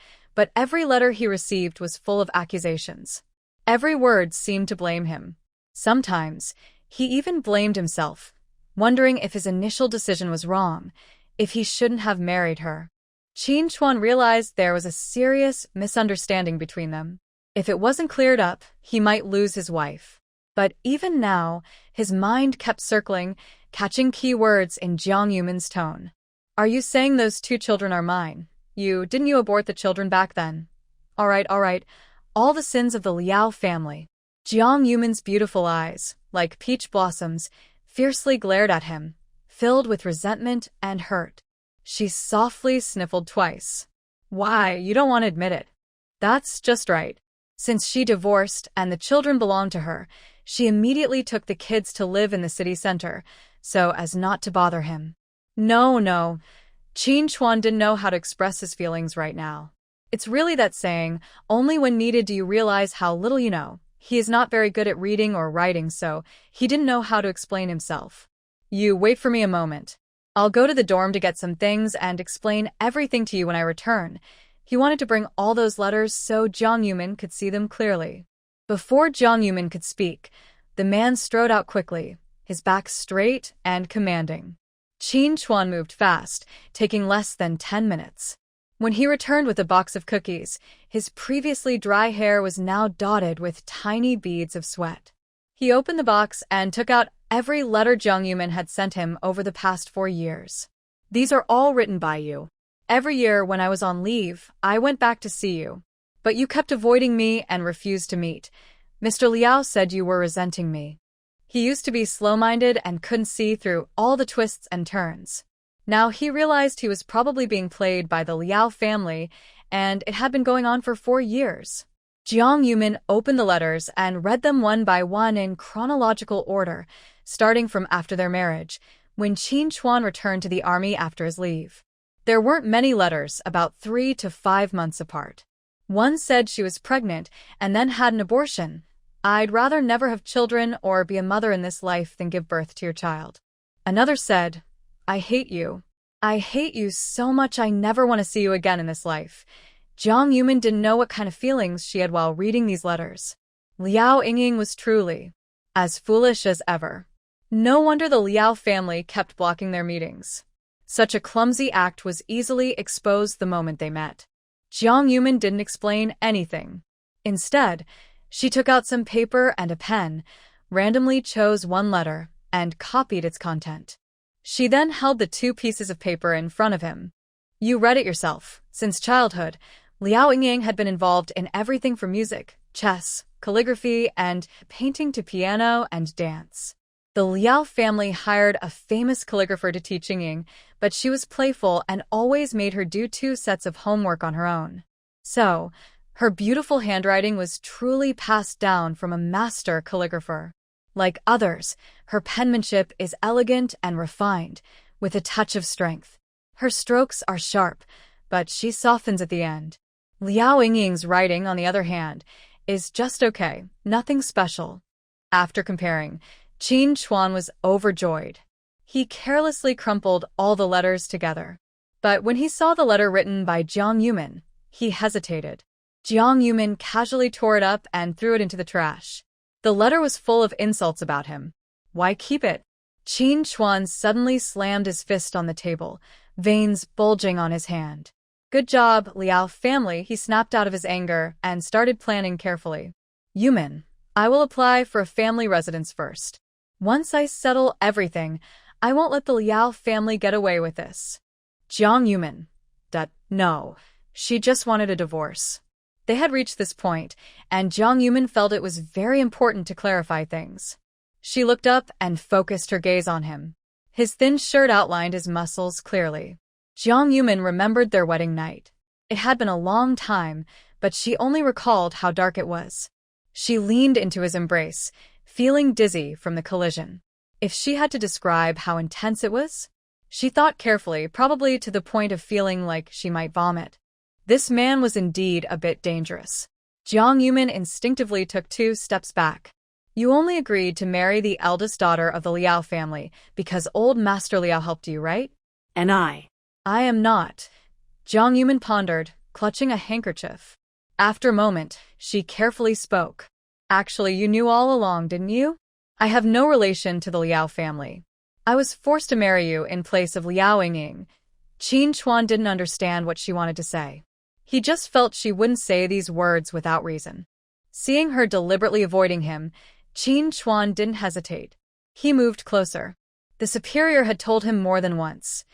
every letter he received was full of accusations. Every word seemed to blame him. Sometimes, he even blamed himself, wondering if his initial decision was wrong, if he shouldn't have married her." Qin Chuan realized there was a serious misunderstanding between them. If it wasn't cleared up, he might lose his wife. But even now, his mind kept circling, catching key words in Jiang Yumin's tone. "Are you saying those 2 children are mine? Didn't you abort the children back then? All right. All the sins of the Liao family." Jiang Yumin's beautiful eyes, like peach blossoms, fiercely glared at him, filled with resentment and hurt. She softly sniffled twice. "Why, you don't want to admit it. That's just right. Since she divorced and the children belonged to her, she immediately took the kids to live in the city center, so as not to bother him. No. Qin Chuan didn't know how to express his feelings right now. It's really that saying, only when needed do you realize how little you know. He is not very good at reading or writing, so he didn't know how to explain himself. You wait for me a moment. I'll go to the dorm to get some things and explain everything to you when I return. He wanted to bring all those letters so Jiang Yumin could see them clearly. Before Jiang Yumin could speak, the man strode out quickly, his back straight and commanding. Qin Chuan moved fast, taking less than 10 minutes. When he returned with a box of cookies, his previously dry hair was now dotted with tiny beads of sweat. He opened the box and took out every letter Jiang Yumin had sent him over the past 4 years. These are all written by you. Every year when I was on leave, I went back to see you. But you kept avoiding me and refused to meet. Mr. Liao said you were resenting me. He used to be slow-minded and couldn't see through all the twists and turns. Now he realized he was probably being played by the Liao family, and it had been going on for 4 years. Jiang Yumin opened the letters and read them one by one in chronological order, starting from after their marriage, when Qin Chuan returned to the army after his leave. There weren't many letters, about 3 to 5 months apart. One said she was pregnant and then had an abortion. I'd rather never have children or be a mother in this life than give birth to your child. Another said, I hate you. I hate you so much I never want to see you again in this life. Jiang Yumin didn't know what kind of feelings she had while reading these letters. Liao Yingying was truly as foolish as ever. No wonder the Liao family kept blocking their meetings. Such a clumsy act was easily exposed the moment they met. Jiang Yumin didn't explain anything. Instead, she took out some paper and a pen, randomly chose one letter, and copied its content. She then held the 2 pieces of paper in front of him. You read it yourself. Since childhood, Liao Yingying had been involved in everything from music, chess, calligraphy, and painting to piano and dance. The Liao family hired a famous calligrapher to teach Yingying, but she was playful and always made her do 2 sets of homework on her own. So, her beautiful handwriting was truly passed down from a master calligrapher. Like others, her penmanship is elegant and refined, with a touch of strength. Her strokes are sharp, but she softens at the end. Liao Yingying's writing, on the other hand, is just okay, nothing special. After comparing, Qin Chuan was overjoyed. He carelessly crumpled all the letters together. But when he saw the letter written by Jiang Yumin, he hesitated. Jiang Yumin casually tore it up and threw it into the trash. The letter was full of insults about him. Why keep it? Qin Chuan suddenly slammed his fist on the table, veins bulging on his hand. Good job, Liao family, he snapped out of his anger and started planning carefully. Yumin, I will apply for a family residence first. Once I settle everything, I won't let the Liao family get away with this. Jiang Yumin. No. She just wanted a divorce. They had reached this point, and Jiang Yumin felt it was very important to clarify things. She looked up and focused her gaze on him. His thin shirt outlined his muscles clearly. Jiang Yumin remembered their wedding night. It had been a long time, but she only recalled how dark it was. She leaned into his embrace, feeling dizzy from the collision. If she had to describe how intense it was, she thought carefully, probably to the point of feeling like she might vomit. This man was indeed a bit dangerous. Jiang Yumin instinctively took 2 steps back. You only agreed to marry the eldest daughter of the Liao family because old Master Liao helped you, right?
And I
am not. Jiang Yumin pondered, clutching a handkerchief. After a moment, she carefully spoke. Actually, you knew all along, didn't you? I have no relation to the Liao family. I was forced to marry you in place of Liao Yingying. Qin Chuan didn't understand what she wanted to say. He just felt she wouldn't say these words without reason. Seeing her deliberately avoiding him, Qin Chuan didn't hesitate. He moved closer. The superior had told him more than once.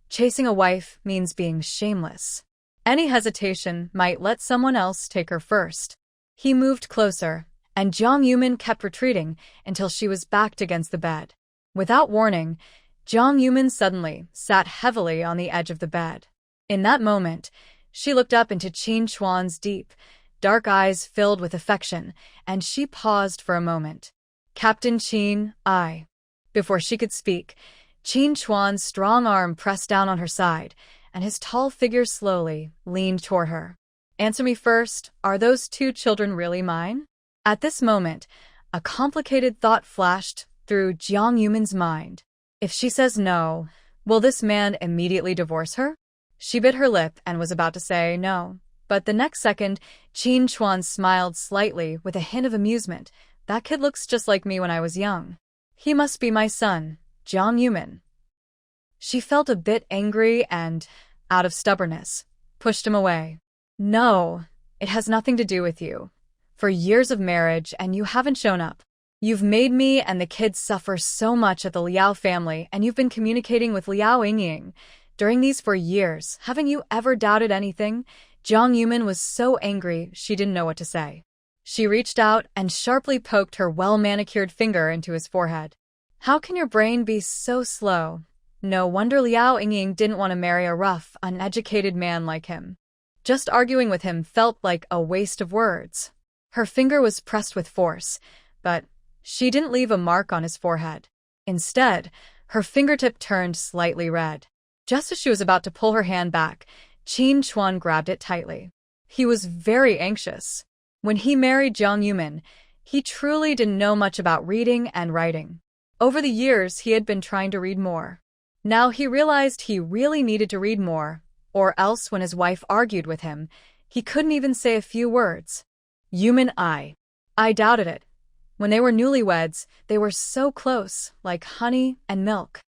Chasing a wife means being shameless. Any hesitation might let someone else take her first. He moved closer, and Jiang Yumin kept retreating until she was backed against the bed. Without warning, Jiang Yumin suddenly sat heavily on the edge of the bed. In that moment, she looked up into Qin Chuan's deep, dark eyes filled with affection, and she paused for a moment. Captain Qin, I. Before she could speak, Qin Chuan's strong arm pressed down on her side, and his tall figure slowly leaned toward her. Answer me first, are those two children really mine? At this moment, a complicated thought flashed through Jiang Yumin's mind. If she says no, will this man immediately divorce her? She bit her lip and was about to say no, but the next second, Qin Chuan smiled slightly with a hint of amusement. That kid looks just like me when I was young. He must be my son, Jiang Yumin. She felt a bit angry and, out of stubbornness, pushed him away. No, it has nothing to do with you. For years of marriage and you haven't shown up. You've made me and the kids suffer so much at the Liao family, and you've been communicating with Liao Yingying during these 4 years. Haven't you ever doubted anything? Jiang Yumin was so angry she didn't know what to say. She reached out and sharply poked her well-manicured finger into his forehead. How can your brain be so slow? No wonder Liao Yingying didn't want to marry a rough, uneducated man like him. Just arguing with him felt like a waste of words. Her finger was pressed with force, but she didn't leave a mark on his forehead. Instead, her fingertip turned slightly red. Just as she was about to pull her hand back, Qin Chuan grabbed it tightly. He was very anxious. When he married Jiang Yumin, he truly didn't know much about reading and writing. Over the years, he had been trying to read more. Now he realized he really needed to read more, or else when his wife argued with him, he couldn't even say a few words. Yumin, I doubted it. When they were newlyweds, they were so close, like honey and milk.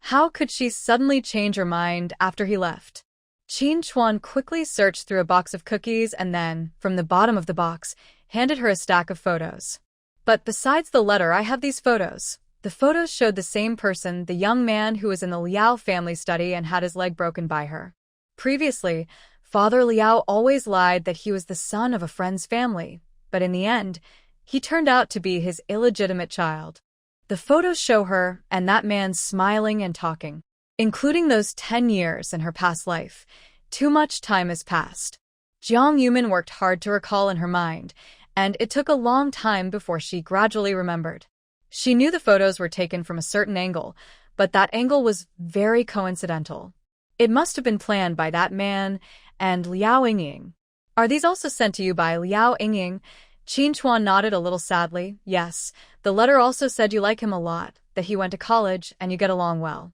How could she suddenly change her mind after he left? Qin Chuan quickly searched through a box of cookies and then, from the bottom of the box, handed her a stack of photos. But besides the letter, I have these photos. The photos showed the same person, the young man who was in the Liao family study and had his leg broken by her. Previously, Father Liao always lied that he was the son of a friend's family, but in the end, he turned out to be his illegitimate child. The photos show her and that man smiling and talking, including those 10 years in her past life. Too much time has passed. Jiang Yumin worked hard to recall in her mind, and it took a long time before she gradually remembered. She knew the photos were taken from a certain angle, but that angle was very coincidental. It must have been planned by that man and Liao Yingying. Are these also sent to you by Liao Yingying? Qin Chuan nodded a little sadly. Yes, the letter also said you like him a lot, that he went to college and you get along well.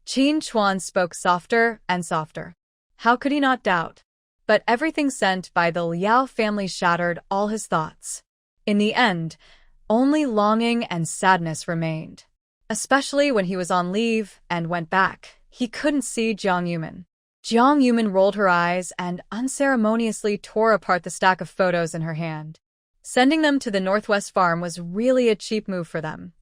Qin Chuan spoke softer and softer. How could he not doubt? But everything sent by the Liao family shattered all his thoughts. In the end, only longing and sadness remained. Especially when he was on leave and went back, he couldn't see Jiang Yumin. Jiang Yumin rolled her eyes and unceremoniously tore apart the stack of photos in her hand. Sending them to the Northwest farm was really a cheap move for them.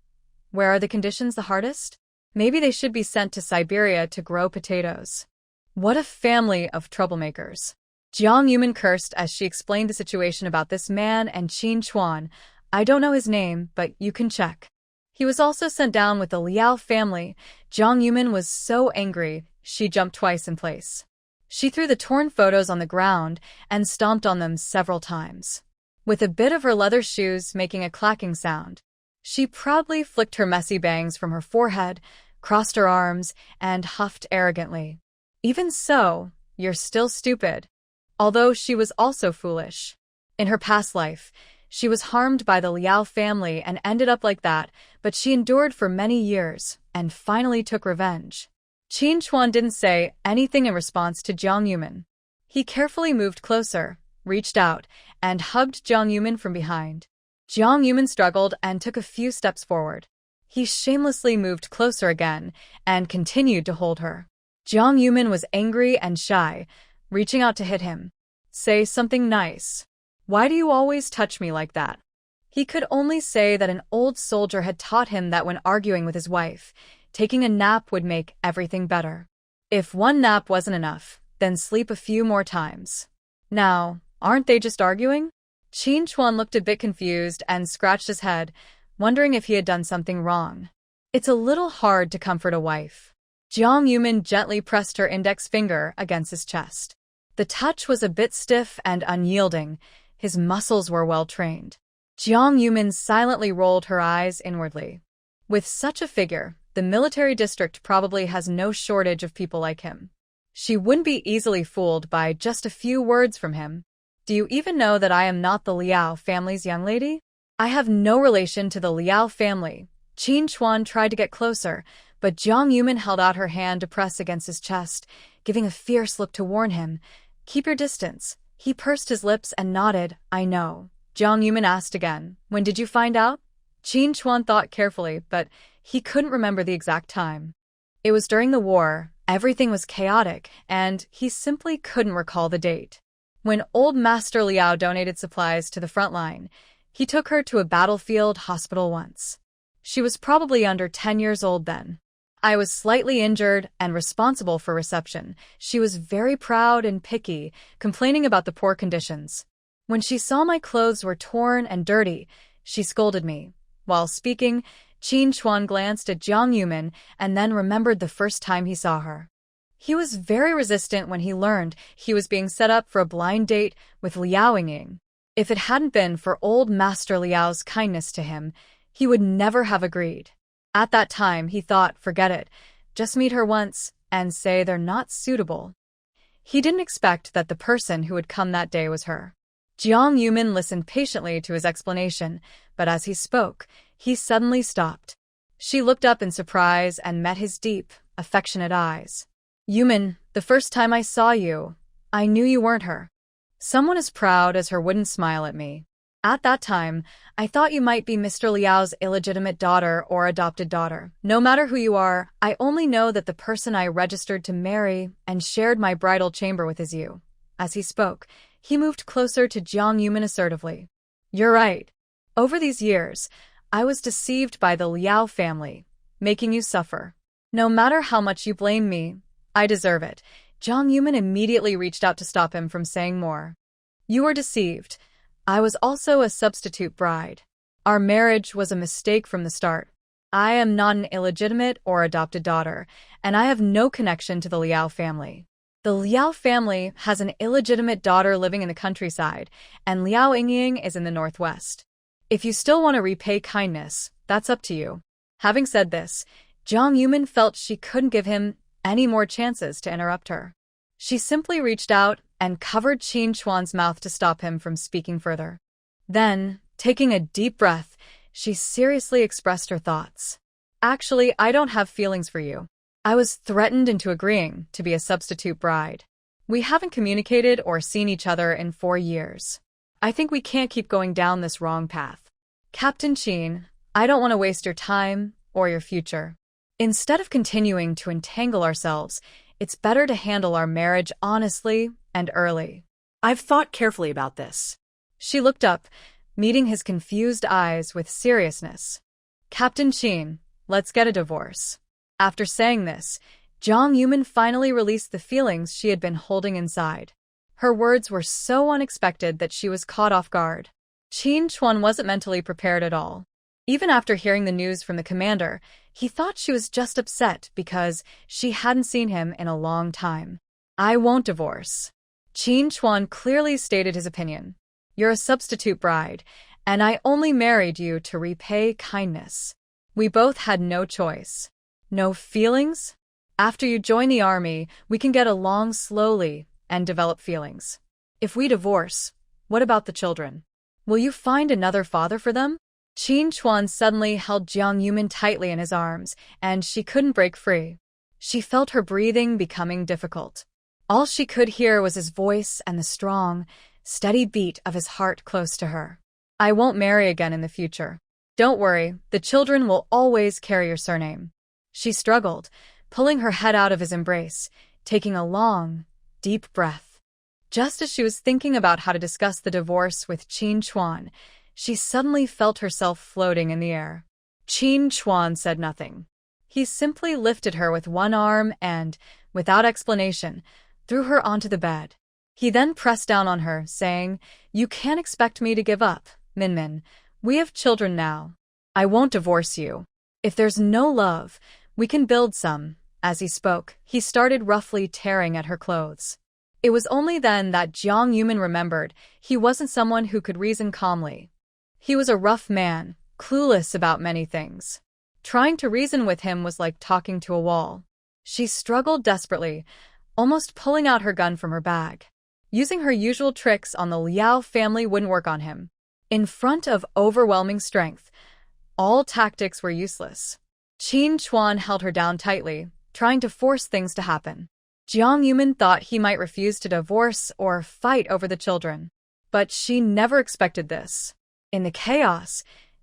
Where are the conditions the hardest? Maybe they should be sent to Siberia to grow potatoes. What a family of troublemakers. Jiang Yumin cursed as she explained the situation about this man and Qin Chuan. I don't know his name, but you can check. He was also sent down with the Liao family. Jiang Yumin was so angry, she jumped twice in place. She threw the torn photos on the ground and stomped on them several times, with a bit of her leather shoes making a clacking sound. She proudly flicked her messy bangs from her forehead, crossed her arms, and huffed arrogantly. Even so, you're still stupid. Although she was also foolish. In her past life, she was harmed by the Liao family and ended up like that, but she endured for many years and finally took revenge. Qin Chuan didn't say anything in response to Jiang Yumin. He carefully moved closer, reached out, and hugged Jiang Yumin from behind. Jiang Yumin struggled and took a few steps forward. He shamelessly moved closer again and continued to hold her. Jiang Yumin was angry and shy, reaching out to hit him. Say something nice. Why do you always touch me like that? He could only say that an old soldier had taught him that when arguing with his wife, taking a nap would make everything better. If one nap wasn't enough, then sleep a few more times. Now, aren't they just arguing? Qin Chuan looked a bit confused and scratched his head, wondering if he had done something wrong. It's a little hard to comfort a wife. Jiang Yumin gently pressed her index finger against his chest. The touch was a bit stiff and unyielding. His muscles were well trained. Jiang Yumin silently rolled her eyes inwardly. With such a figure, the military district probably has no shortage of people like him. She wouldn't be easily fooled by just a few words from him. Do you even know that I am not the Liao family's young lady? I have no relation to the Liao family. Qin Chuan tried to get closer, but Jiang Yumin held out her hand to press against his chest, giving a fierce look to warn him. Keep your distance. He pursed his lips and nodded. I know. Jiang Yumin asked again. When did you find out? Qin Chuan thought carefully, but he couldn't remember the exact time. It was during the war. Everything was chaotic, and he simply couldn't recall the date. When old Master Liao donated supplies to the front line, he took her to a battlefield hospital once. She was probably under 10 years old then. I was slightly injured and responsible for reception. She was very proud and picky, complaining about the poor conditions. When she saw my clothes were torn and dirty, she scolded me. While speaking, Qin Chuan glanced at Jiang Yumin and then remembered the first time he saw her. He was very resistant when he learned he was being set up for a blind date with Liao Yingying. If it hadn't been for old Master Liao's kindness to him, he would never have agreed. At that time, he thought, forget it, just meet her once and say they're not suitable. He didn't expect that the person who would come that day was her. Jiang Yumin listened patiently to his explanation, but as he spoke, he suddenly stopped. She looked up in surprise and met his deep, affectionate eyes. Yumin, the first time I saw you, I knew you weren't her. Someone as proud as her wouldn't smile at me. At that time, I thought you might be Mr. Liao's illegitimate daughter or adopted daughter. No matter who you are, I only know that the person I registered to marry and shared my bridal chamber with is you. As he spoke, he moved closer to Jiang Yumin assertively. You're right. Over these years, I was deceived by the Liao family, making you suffer. No matter how much you blame me, I deserve it. Jiang Yumin immediately reached out to stop him from saying more. You were deceived. I was also a substitute bride. Our marriage was a mistake from the start. I am not an illegitimate or adopted daughter, and I have no connection to the Liao family. The Liao family has an illegitimate daughter living in the countryside, and Liao Yingying is in the northwest. If you still want to repay kindness, that's up to you. Having said this, Jiang Yumin felt she couldn't give him any more chances to interrupt her. She simply reached out and covered Qin Chuan's mouth to stop him from speaking further. Then, taking a deep breath, she seriously expressed her thoughts. Actually, I don't have feelings for you. I was threatened into agreeing to be a substitute bride. We haven't communicated or seen each other in 4 years. I think we can't keep going down this wrong path. Captain Qin, I don't want to waste your time or your future. Instead of continuing to entangle ourselves, it's better to handle our marriage honestly and early.
I've thought carefully about this.
She looked up, meeting his confused eyes with seriousness. Captain Qin, let's get a divorce. After saying this, Jiang Yumin finally released the feelings she had been holding inside. Her words were so unexpected that she was caught off guard. Qin Chuan wasn't mentally prepared at all. Even after hearing the news from the commander, he thought she was just upset because she hadn't seen him in a long time. I won't divorce. Qin Chuan clearly stated his opinion. You're a substitute bride, and I only married you to repay kindness. We both had no choice. No feelings? After you join the army, we can get along slowly and develop feelings. If we divorce, what about the children? Will you find another father for them? Qin Chuan suddenly held Jiang Yumin tightly in his arms, and she couldn't break free. She felt her breathing becoming difficult. All she could hear was his voice and the strong, steady beat of his heart close to her. I won't marry again in the future. Don't worry, the children will always carry your surname. She struggled, pulling her head out of his embrace, taking a long, deep breath. Just as she was thinking about how to discuss the divorce with Qin Chuan, she suddenly felt herself floating in the air. Qin Chuan said nothing. He simply lifted her with one arm and, without explanation, threw her onto the bed. He then pressed down on her, saying, You can't expect me to give up, Minmin. We have children now. I won't divorce you. If there's no love, we can build some. As he spoke, he started roughly tearing at her clothes. It was only then that Jiang Yumin remembered he wasn't someone who could reason calmly. He was a rough man, clueless about many things. Trying to reason with him was like talking to a wall. She struggled desperately, almost pulling out her gun from her bag. Using her usual tricks on the Liao family wouldn't work on him. In front of overwhelming strength, all tactics were useless. Qin Chuan held her down tightly, trying to force things to happen. Jiang Yumin thought he might refuse to divorce or fight over the children. But she never expected this. In the chaos,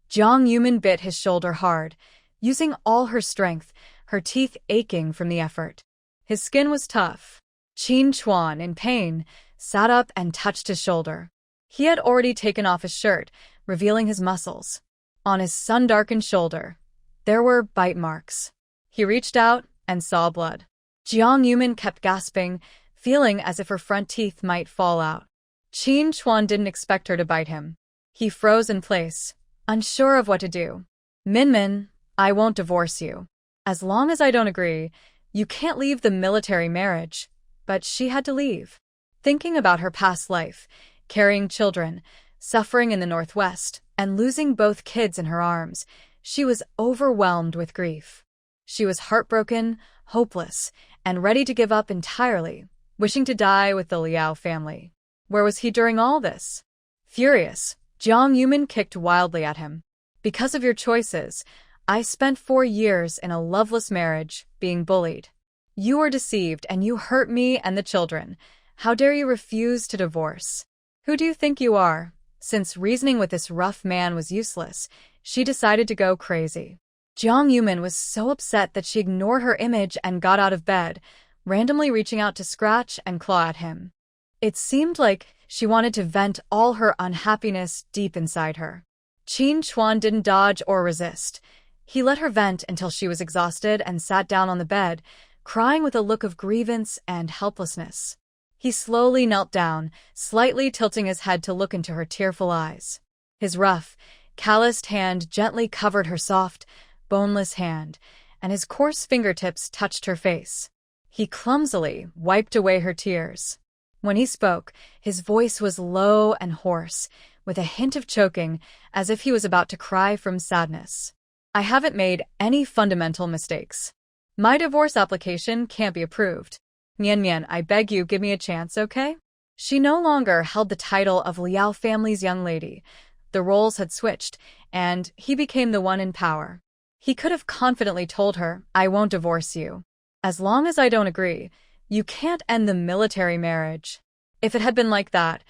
Jiang Yumin bit his shoulder hard, using all her strength, her teeth aching from the effort. His skin was tough. Qin Chuan, in pain, sat up and touched his shoulder. He had already taken off his shirt, revealing his muscles. On his sun-darkened shoulder, there were bite marks. He reached out and saw blood. Jiang Yumin kept gasping, feeling as if her front teeth might fall out. Qin Chuan didn't expect her to bite him. He froze in place, unsure of what to do. Min, I won't divorce you. As long as I don't agree, you can't leave the military marriage. But she had to leave. Thinking about her past life, carrying children, suffering in the Northwest, and losing both kids in her arms, she was overwhelmed with grief. She was heartbroken, hopeless, and ready to give up entirely, wishing to die with the Liao family. Where was he during all this? Furious, Jiang Yumin kicked wildly at him. Because of your choices, I spent 4 years in a loveless marriage, being bullied. You were deceived and you hurt me and the children. How dare you refuse to divorce? Who do you think you are? Since reasoning with this rough man was useless, she decided to go crazy. Jiang Yumin was so upset that she ignored her image and got out of bed, randomly reaching out to scratch and claw at him. It seemed like she wanted to vent all her unhappiness deep inside her. Qin Chuan didn't dodge or resist. He let her vent until she was exhausted and sat down on the bed, crying with a look of grievance and helplessness. He slowly knelt down, slightly tilting his head to look into her tearful eyes. His rough, calloused hand gently covered her soft, boneless hand, and his coarse fingertips touched her face. He clumsily wiped away her tears. When he spoke, his voice was low and hoarse, with a hint of choking, as if he was about to cry from sadness. I haven't made any fundamental mistakes. My divorce application can't be approved. Mian, I beg you, give me a chance, okay? She no longer held the title of Liao family's young lady. The roles had switched, and he became the one in power. He could have confidently told her, I won't divorce you. As long as I don't agree, you can't end the military marriage. If it had been like that,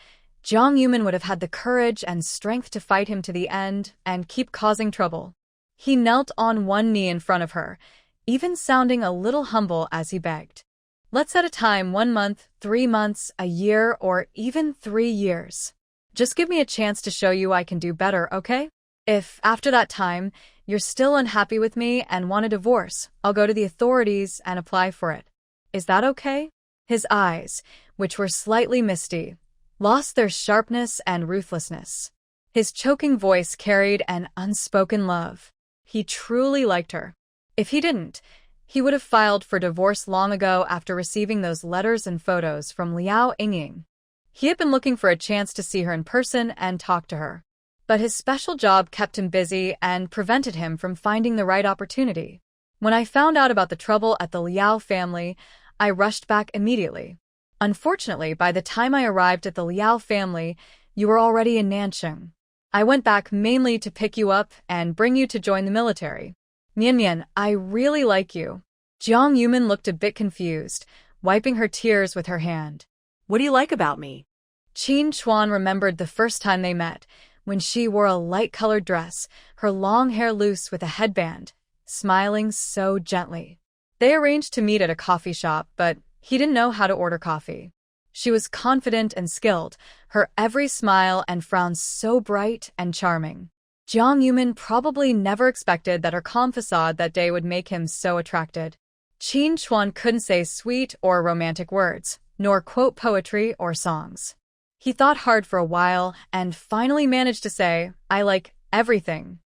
Jiang Yumin would have had the courage and strength to fight him to the end and keep causing trouble. He knelt on one knee in front of her, even sounding a little humble as he begged. Let's set a time, 1 month, 3 months, a year, or even 3 years. Just give me a chance to show you I can do better, okay? If, after that time, you're still unhappy with me and want a divorce, I'll go to the authorities and apply for it. Is that okay? His eyes, which were slightly misty, lost their sharpness and ruthlessness. His choking voice carried an unspoken love. He truly liked her. If he didn't, he would have filed for divorce long ago after receiving those letters and photos from Liao Yingying. He had been looking for a chance to see her in person and talk to her. But his special job kept him busy and prevented him from finding the right opportunity. When I found out about the trouble at the Liao family, I rushed back immediately. Unfortunately, by the time I arrived at the Liao family, you were already in Nancheng. I went back mainly to pick you up and bring you to join the military. Mian, I really like you. Jiang Yumin looked a bit confused, wiping her tears with her hand.
What do you like about me?
Qin Chuan remembered the first time they met, when she wore a light-colored dress, her long hair loose with a headband, smiling so gently. They arranged to meet at a coffee shop, but he didn't know how to order coffee. She was confident and skilled, her every smile and frown so bright and charming. Jiang Yumin probably never expected that her calm facade that day would make him so attracted. Qin Chuan couldn't say sweet or romantic words, nor quote poetry or songs. He thought hard for a while and finally managed to say, I like everything.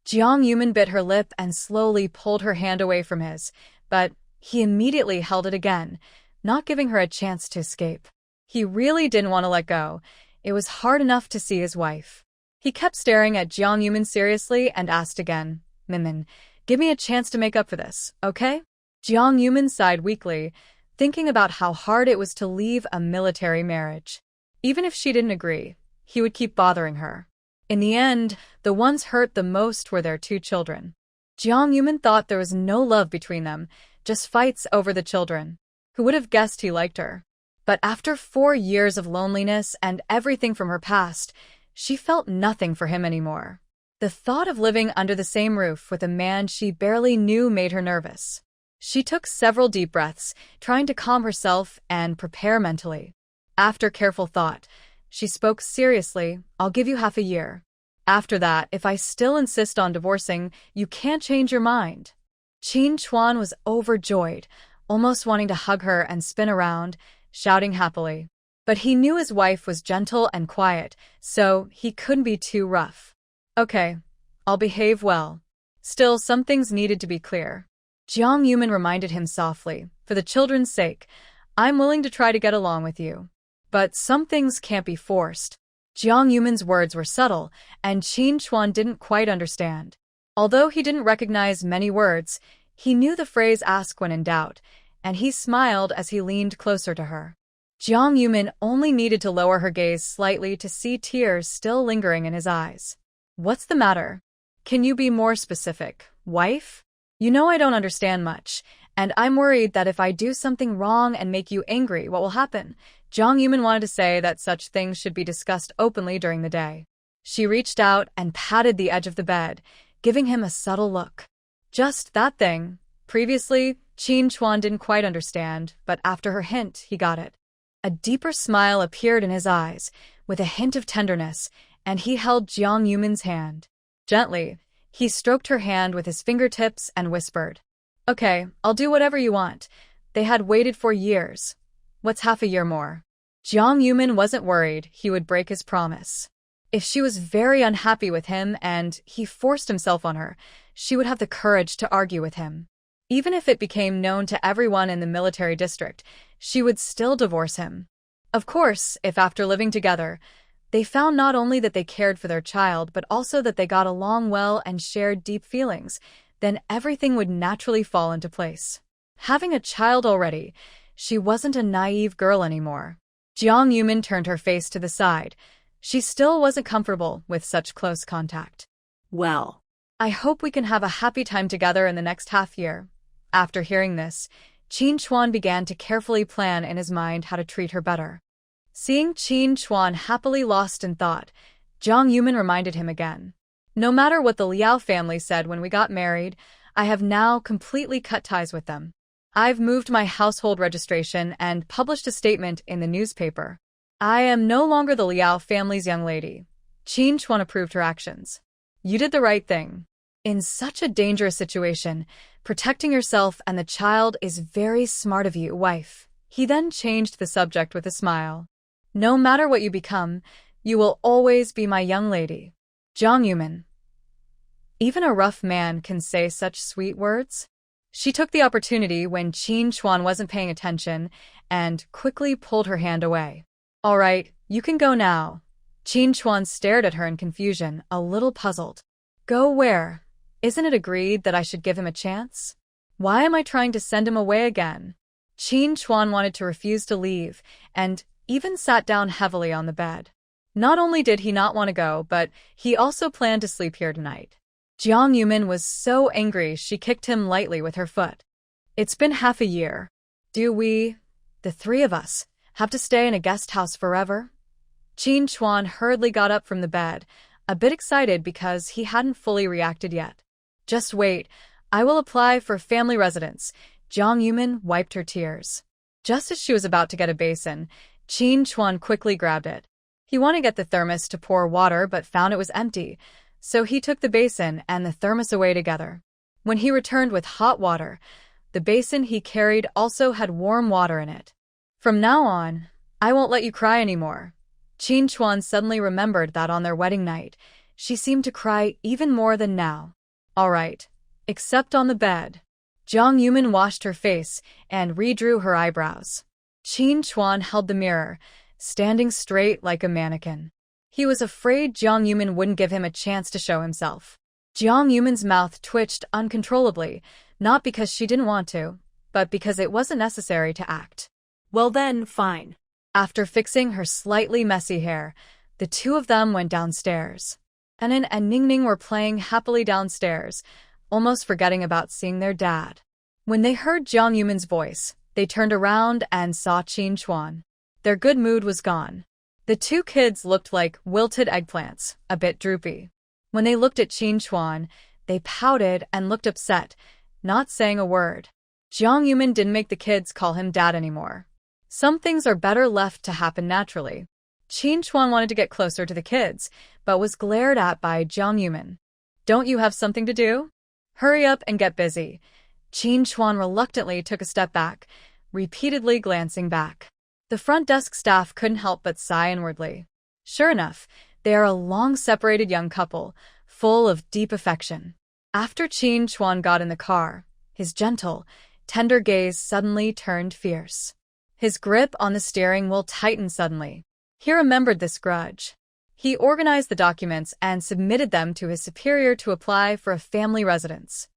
Jiang Yumin bit her lip and slowly pulled her hand away from his, but he immediately held it again, not giving her a chance to escape. He really didn't want to let go. It was hard enough to see his wife. He kept staring at Jiang Yumin seriously and asked again, Minmin, give me a chance to make up for this, okay? Jiang Yumin sighed weakly, thinking about how hard it was to leave a military marriage. Even if she didn't agree, he would keep bothering her. In the end, the ones hurt the most were their 2 children. Jiang Yumin thought there was no love between them, just fights over the children. Who would have guessed he liked her? But after 4 years of loneliness and everything from her past, she felt nothing for him anymore. The thought of living under the same roof with a man she barely knew made her nervous. She took several deep breaths, trying to calm herself and prepare mentally. After careful thought, she spoke seriously, I'll give you half a year. After that, if I still insist on divorcing, you can't change your mind. Qin Chuan was overjoyed, almost wanting to hug her and spin around, shouting happily. But he knew his wife was gentle and quiet, so he couldn't be too rough. Okay, I'll behave well. Still, some things needed to be clear. Jiang Yumin reminded him softly, for the children's sake, I'm willing to try to get along with you. But some things can't be forced. Jiang Yumin's words were subtle, and Qin Chuan didn't quite understand. Although he didn't recognize many words, he knew the phrase ask when in doubt, and he smiled as he leaned closer to her. Jiang Yumin only needed to lower her gaze slightly to see tears still lingering in his eyes. What's the matter? Can you be more specific, wife? You know I don't understand much, and I'm worried that if I do something wrong and make you angry, what will happen? Jiang Yumin wanted to say that such things should be discussed openly during the day. She reached out and patted the edge of the bed, giving him a subtle look. Just that thing. Previously, Qin Chuan didn't quite understand, but after her hint, he got it. A deeper smile appeared in his eyes, with a hint of tenderness, and he held Jiang Yumin's hand. Gently, he stroked her hand with his fingertips and whispered, Okay, I'll do whatever you want. They had waited for years. What's half a year more? Jiang Yumin wasn't worried he would break his promise. If she was very unhappy with him and he forced himself on her, she would have the courage to argue with him. Even if it became known to everyone in the military district, she would still divorce him. Of course, if after living together, they found not only that they cared for their child but also that they got along well and shared deep feelings, then everything would naturally fall into place. Having a child already, she wasn't a naive girl anymore. Jiang Yumin turned her face to the side. She still wasn't comfortable with such close contact.
Well,
I hope we can have a happy time together in the next half year. After hearing this, Qin Chuan began to carefully plan in his mind how to treat her better. Seeing Qin Chuan happily lost in thought, Jiang Yumin reminded him again. No matter what the Liao family said when we got married, I have now completely cut ties with them. I've moved my household registration and published a statement in the newspaper. I am no longer the Liao family's young lady. Qin Chuan approved her actions. You did the right thing. In such a dangerous situation, protecting yourself and the child is very smart of you, wife. He then changed the subject with a smile. No matter what you become, you will always be my young lady. Jiang Yumin. Even a rough man can say such sweet words. She took the opportunity when Qin Chuan wasn't paying attention and quickly pulled her hand away. All right, you can go now. Qin Chuan stared at her in confusion, a little puzzled. Go where? Isn't it agreed that I should give him a chance? Why am I trying to send him away again? Qin Chuan wanted to refuse to leave, and even sat down heavily on the bed. Not only did he not want to go, but he also planned to sleep here tonight. Jiang Yumin was so angry she kicked him lightly with her foot. It's been half a year. Do we, the 3 of us, have to stay in a guest house forever? Qin Chuan hurriedly got up from the bed, a bit excited because he hadn't fully reacted yet. Just wait, I will apply for family residence. Jiang Yumin wiped her tears. Just as she was about to get a basin, Qin Chuan quickly grabbed it. He wanted to get the thermos to pour water but found it was empty, so he took the basin and the thermos away together. When he returned with hot water, the basin he carried also had warm water in it. From now on, I won't let you cry anymore. Qin Chuan suddenly remembered that on their wedding night, she seemed to cry even more than now. All right, except on the bed. Jiang Yumin washed her face and redrew her eyebrows. Qin Chuan held the mirror, standing straight like a mannequin. He was afraid Jiang Yumin wouldn't give him a chance to show himself. Jiang Yumin's mouth twitched uncontrollably, not because she didn't want to, but because it wasn't necessary to act.
Well then, fine.
After fixing her slightly messy hair, the two of them went downstairs. Anan and Ningning were playing happily downstairs, almost forgetting about seeing their dad. When they heard Jiang Yumin's voice, they turned around and saw Qin Chuan. Their good mood was gone. The two kids looked like wilted eggplants, a bit droopy. When they looked at Qin Chuan, they pouted and looked upset, not saying a word. Jiang Yumin didn't make the kids call him dad anymore. Some things are better left to happen naturally. Qin Chuan wanted to get closer to the kids, but was glared at by Jiang Yumin. Don't you have something to do? Hurry up and get busy. Qin Chuan reluctantly took a step back, repeatedly glancing back. The front desk staff couldn't help but sigh inwardly. Sure enough, they are a long-separated young couple, full of deep affection. After Qin Chuan got in the car, his gentle, tender gaze suddenly turned fierce. His grip on the steering wheel tightened suddenly. He remembered this grudge. He organized the documents and submitted them to his superior to apply for a family residence.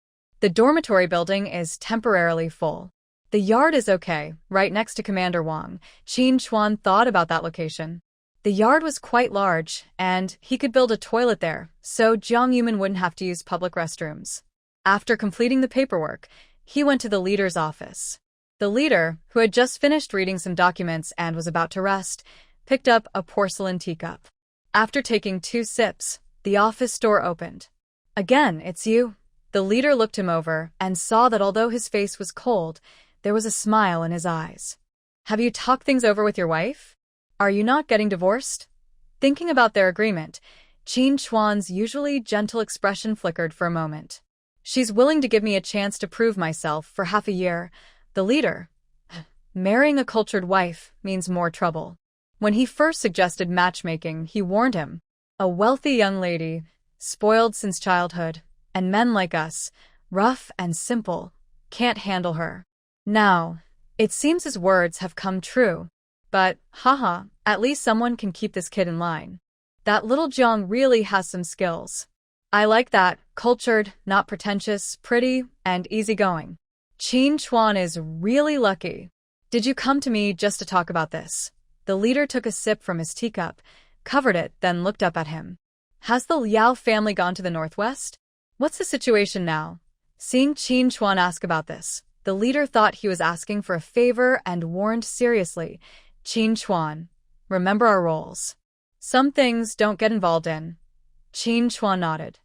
The dormitory building is temporarily full. The yard is okay, right next to Commander Wang. Qin Chuan thought about that location. The yard was quite large, and he could build a toilet there, so Jiang Yumin wouldn't have to use public restrooms. After completing the paperwork, he went to the leader's office. The leader, who had just finished reading some documents and was about to rest, picked up a porcelain teacup. After taking 2 sips, the office door opened. Again, it's you. The leader looked him over and saw that although his face was cold, there was a smile in his eyes. Have you talked things over with your wife? Are you not getting divorced? Thinking about their agreement, Qin Chuan's usually gentle expression flickered for a moment. She's willing to give me a chance to prove myself for half a year. The leader. Marrying a cultured wife means more trouble. When he first suggested matchmaking, he warned him. A wealthy young lady, spoiled since childhood, and men like us, rough and simple, can't handle her. Now, it seems his words have come true. But, haha, at least someone can keep this kid in line. That little Jiang really has some skills. I like that, cultured, not pretentious, pretty, and easygoing. Qin Chuan is really lucky. Did you come to me just to talk about this? The leader took a sip from his teacup, covered it, then looked up at him. Has the Liao family gone to the northwest? What's the situation now? Seeing Qin Chuan ask about this, the leader thought he was asking for a favor and warned seriously. Qin Chuan, remember our roles. Some things don't get involved in. Qin Chuan nodded.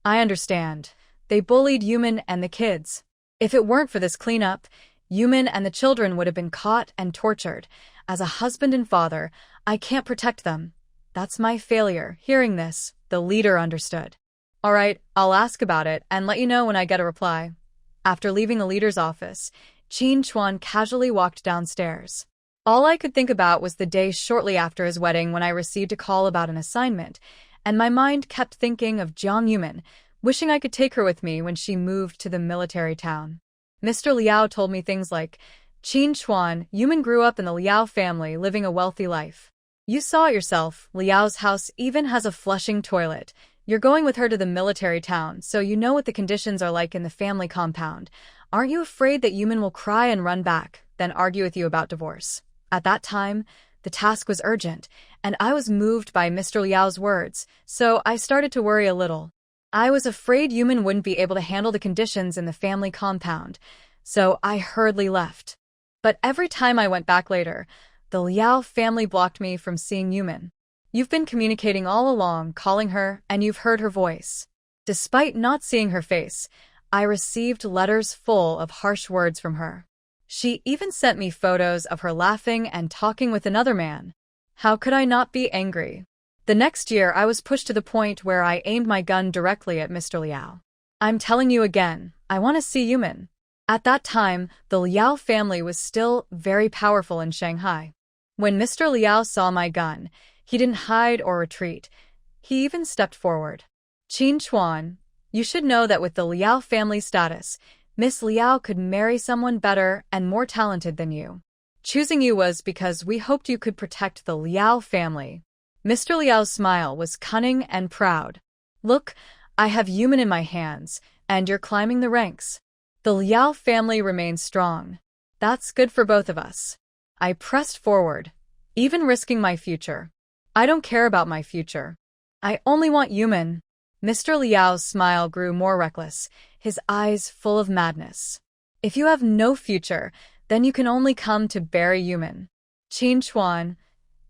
I understand. They bullied Yumin and the kids. If it weren't for this cleanup, Yumin and the children would have been caught and tortured. As a husband and father, I can't protect them. That's my failure. Hearing this, the leader understood. All right, I'll ask about it and let you know when I get a reply. After leaving the leader's office, Qin Chuan casually walked downstairs. All I could think about was the day shortly after his wedding when I received a call about an assignment, and my mind kept thinking of Jiang Yumin, wishing I could take her with me when she moved to the military town. Mr. Liao told me things like, Qin Chuan, Yumin grew up in the Liao family living a wealthy life. You saw it yourself, Liao's house even has a flushing toilet. You're going with her to the military town, so you know what the conditions are like in the family compound. Aren't you afraid that Yumin will cry and run back, then argue with you about divorce? At that time, the task was urgent, and I was moved by Mr. Liao's words, so I started to worry a little. I was afraid Yumin wouldn't be able to handle the conditions in the family compound, so I hurriedly left. But every time I went back later, the Liao family blocked me from seeing Yumin. You've been communicating all along, calling her, and you've heard her voice. Despite not seeing her face, I received letters full of harsh words from her. She even sent me photos of her laughing and talking with another man. How could I not be angry? The next year, I was pushed to the point where I aimed my gun directly at Mr. Liao. I'm telling you again, I want to see Yumin. At that time, the Liao family was still very powerful in Shanghai. When Mr. Liao saw my gun, he didn't hide or retreat. He even stepped forward. Qin Chuan, you should know that with the Liao family status, Miss Liao could marry someone better and more talented than you. Choosing you was because we hoped you could protect the Liao family. Mr. Liao's smile was cunning and proud. Look, I have Yumin in my hands, and you're climbing the ranks. The Liao family remains strong. That's good for both of us. I pressed forward, even risking my future. I don't care about my future. I only want Yumin. Mr. Liao's smile grew more reckless, his eyes full of madness. If you have no future, then you can only come to bury Yumin. Qin Chuan,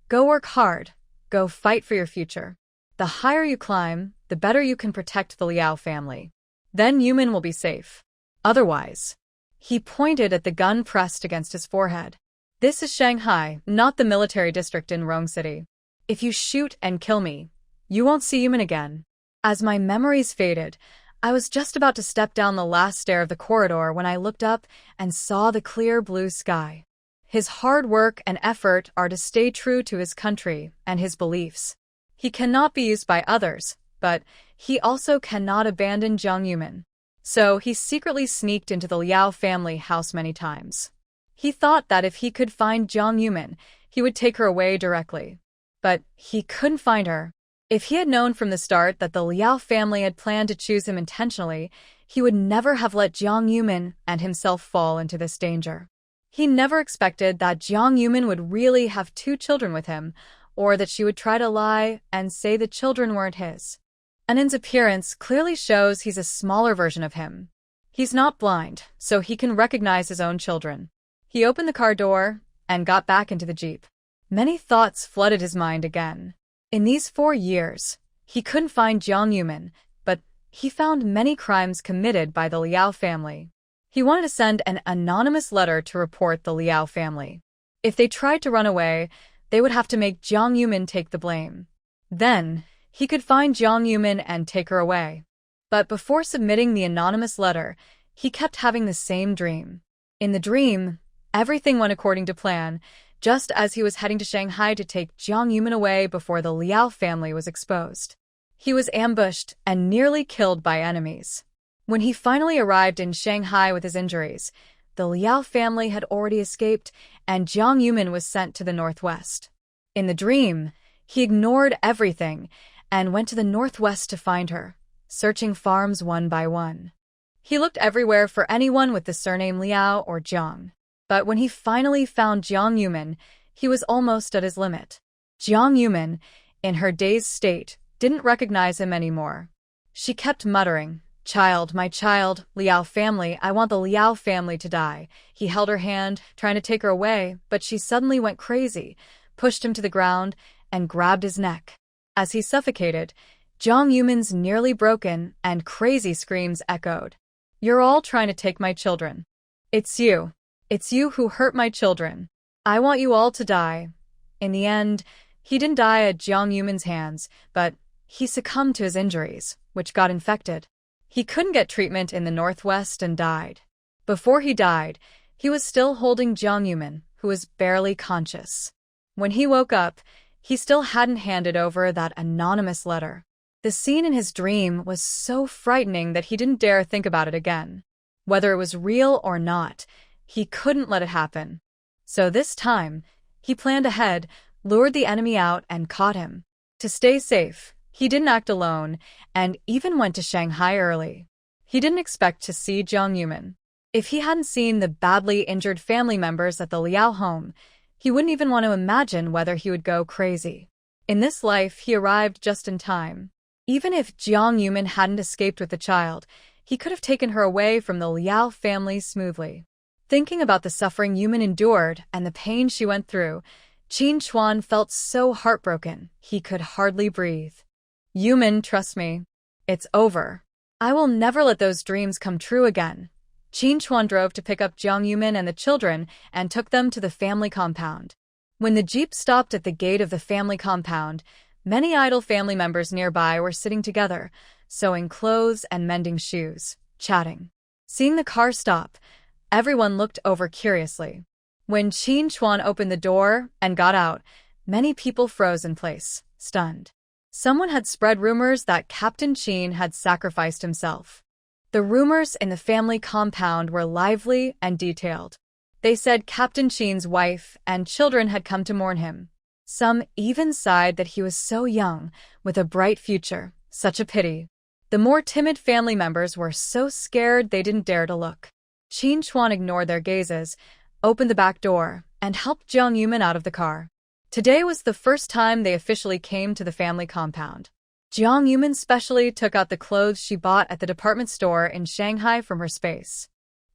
go work hard. Go fight for your future. The higher you climb, the better you can protect the Liao family. Then Yumin will be safe. Otherwise. He pointed at the gun pressed against his forehead. This is Shanghai, not the military district in Rong City. If you shoot and kill me, you won't see Yumin again. As my memories faded, I was just about to step down the last stair of the corridor when I looked up and saw the clear blue sky. His hard work and effort are to stay true to his country and his beliefs. He cannot be used by others, but he also cannot abandon Jiang Yumin. So he secretly sneaked into the Liao family house many times. He thought that if he could find Jiang Yumin, he would take her away directly. But he couldn't find her. If he had known from the start that the Liao family had planned to choose him intentionally, he would never have let Jiang Yumin and himself fall into this danger. He never expected that Jiang Yumin would really have 2 children with him, or that she would try to lie and say the children weren't his. Annin's appearance clearly shows he's a smaller version of him. He's not blind, so he can recognize his own children. He opened the car door and got back into the Jeep. Many thoughts flooded his mind again. In these 4 years, he couldn't find Jiang Yumin, but he found many crimes committed by the Liao family. He wanted to send an anonymous letter to report the Liao family. If they tried to run away, they would have to make Jiang Yumin take the blame. Then, he could find Jiang Yumin and take her away. But before submitting the anonymous letter, he kept having the same dream. In the dream, everything went according to plan, just as he was heading to Shanghai to take Jiang Yumin away before the Liao family was exposed. He was ambushed and nearly killed by enemies. When he finally arrived in Shanghai with his injuries, the Liao family had already escaped and Jiang Yumin was sent to the northwest. In the dream, he ignored everything and went to the northwest to find her, searching farms one by one. He looked everywhere for anyone with the surname Liao or Jiang. But when he finally found Jiang Yumin, he was almost at his limit. Jiang Yumin, in her dazed state, didn't recognize him anymore. She kept muttering, "Child, my child, Liao family, I want the Liao family to die." He held her hand, trying to take her away, but she suddenly went crazy, pushed him to the ground, and grabbed his neck. As he suffocated, Jiang Yumin's nearly broken and crazy screams echoed. "You're all trying to take my children. It's you. It's you who hurt my children. I want you all to die." In the end, he didn't die at Jiang Yumin's hands, but he succumbed to his injuries, which got infected. He couldn't get treatment in the northwest and died. Before he died, he was still holding Jiang Yumin, who was barely conscious. When he woke up, he still hadn't handed over that anonymous letter. The scene in his dream was so frightening that he didn't dare think about it again. Whether it was real or not, he couldn't let it happen. So this time, he planned ahead, lured the enemy out, and caught him. To stay safe, he didn't act alone, and even went to Shanghai early. He didn't expect to see Jiang Yumin. If he hadn't seen the badly injured family members at the Liao home, he wouldn't even want to imagine whether he would go crazy. In this life, he arrived just in time. Even if Jiang Yumin hadn't escaped with the child, he could have taken her away from the Liao family smoothly. Thinking about the suffering Yumin endured and the pain she went through, Qin Chuan felt so heartbroken he could hardly breathe. "Yumin, trust me. It's over. I will never let those dreams come true again." Qin Chuan drove to pick up Jiang Yumin and the children and took them to the family compound. When the jeep stopped at the gate of the family compound, many idle family members nearby were sitting together, sewing clothes and mending shoes, chatting. Seeing the car stop, everyone looked over curiously. When Qin Chuan opened the door and got out, many people froze in place, stunned. Someone had spread rumors that Captain Qin had sacrificed himself. The rumors in the family compound were lively and detailed. They said Captain Sheen's wife and children had come to mourn him. Some even sighed that he was so young, with a bright future. Such a pity. The more timid family members were so scared they didn't dare to look. Qin Chuan ignored their gazes, opened the back door, and helped Jiang Yumin out of the car. Today was the first time they officially came to the family compound. Jiang Yumin specially took out the clothes she bought at the department store in Shanghai from her space.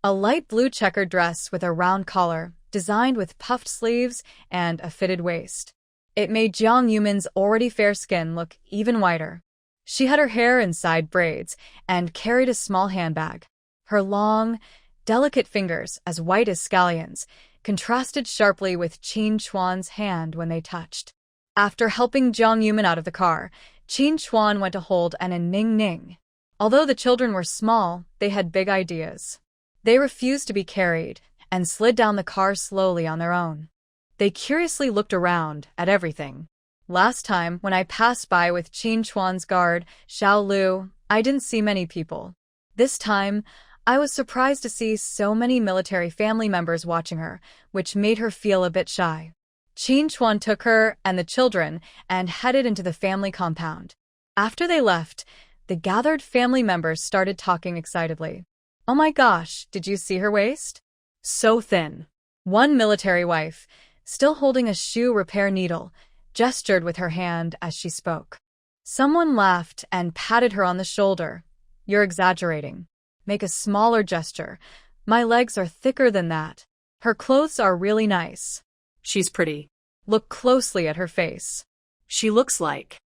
A light blue checkered dress with a round collar, designed with puffed sleeves and a fitted waist. It made Jiang Yumin's already fair skin look even whiter. She had her hair in side braids and carried a small handbag. Her long, delicate fingers, as white as scallions, contrasted sharply with Qin Chuan's hand when they touched. After helping Jiang Yumin out of the car, Qin Chuan went to hold Anna Ning Ning. Although the children were small, they had big ideas. They refused to be carried and slid down the car slowly on their own. They curiously looked around at everything. Last time, when I passed by with Qin Chuan's guard, Xiao Lu, I didn't see many people. This time, I was surprised to see so many military family members watching her, which made her feel a bit shy. Qin Chuan took her and the children and headed into the family compound. After they left, the gathered family members started talking excitedly. "Oh my gosh, did you see her waist?
So thin."
One military wife, still holding a shoe repair needle, gestured with her hand as she spoke. Someone laughed and patted her on the shoulder. "You're exaggerating. Make a smaller gesture. My legs are thicker than that. Her clothes are really nice."
"She's pretty."
Look closely at her face.
"She looks like."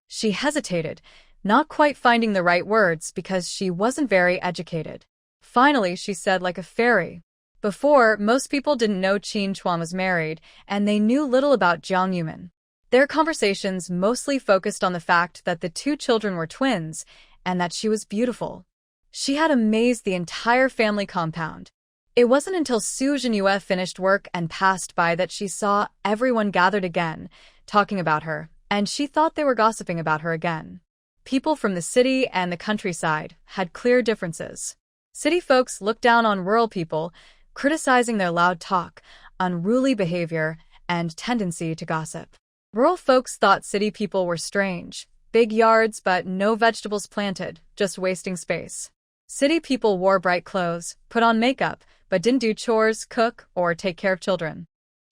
She hesitated, not quite finding the right words because she wasn't very educated. Finally, she said like a fairy. Before, most people didn't know Qin Chuan was married, and they knew little about Jiang Yumin. Their conversations mostly focused on the fact that the two children were twins and that she was beautiful. She had amazed the entire family compound. It wasn't until Su Zhenyue finished work and passed by that she saw everyone gathered again, talking about her, and she thought they were gossiping about her again. People from the city and the countryside had clear differences. City folks looked down on rural people, criticizing their loud talk, unruly behavior, and tendency to gossip. Rural folks thought city people were strange, big yards but no vegetables planted, just wasting space. City people wore bright clothes, put on makeup, but didn't do chores, cook, or take care of children.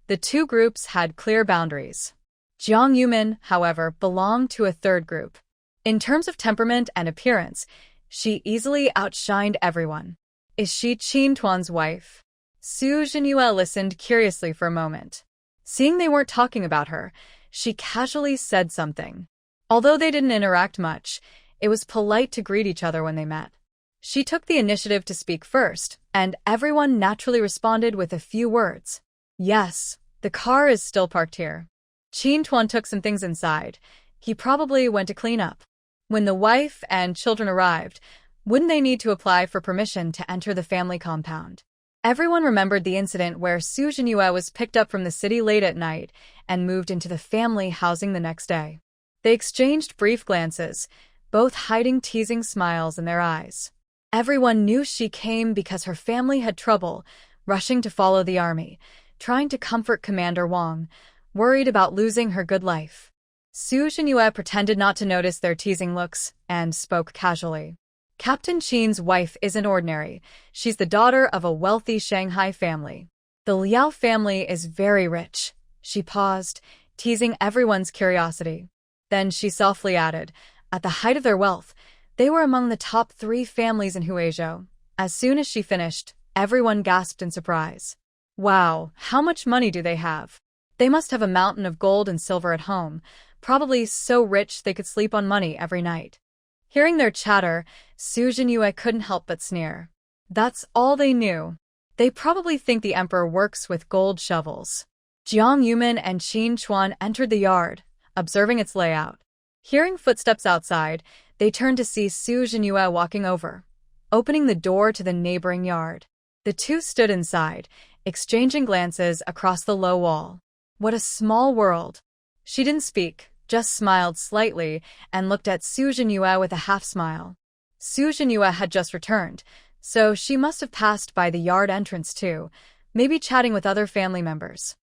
The two groups had clear boundaries. Jiang Yumin, however, belonged to a third group. In terms of temperament and appearance, she easily outshined everyone. "Is she Qin Chuan's wife?" Su Zhenyue listened curiously for a moment. Seeing they weren't talking about her, she casually said something. Although they didn't interact much, it was polite to greet each other when they met. She took the initiative to speak first, and everyone naturally responded with a few words. "Yes, the car is still parked here." Qin Chuan took some things inside. He probably went to clean up. When the wife and children arrived, wouldn't they need to apply for permission to enter the family compound? Everyone remembered the incident where Su Zhenyue was picked up from the city late at night and moved into the family housing the next day. They exchanged brief glances, both hiding teasing smiles in their eyes. Everyone knew she came because her family had trouble, rushing to follow the army, trying to comfort Commander Wang, worried about losing her good life. Su Zhenyue pretended not to notice their teasing looks and spoke casually. "Captain Qin's wife isn't ordinary. She's the daughter of a wealthy Shanghai family. The Liao family is very rich." She paused, teasing everyone's curiosity. Then she softly added, "At the height of their wealth, they were among the top 3 families in Huizhou." As soon as she finished, everyone gasped in surprise. "Wow, how much money do they have? They must have a mountain of gold and silver at home, probably so rich they could sleep on money every night." Hearing their chatter, Su Zhenyue couldn't help but sneer. That's all they knew. They probably think the emperor works with gold shovels. Jiang Yumin and Qin Chuan entered the yard, observing its layout. Hearing footsteps outside, they turned to see Su Zhenyue walking over, opening the door to the neighboring yard. The two stood inside, exchanging glances across the low wall. What a small world. She didn't speak, just smiled slightly and looked at Su Zhenyue with a half-smile. Su Zhenyue had just returned, So she must have passed by the yard entrance too, maybe chatting with other family members.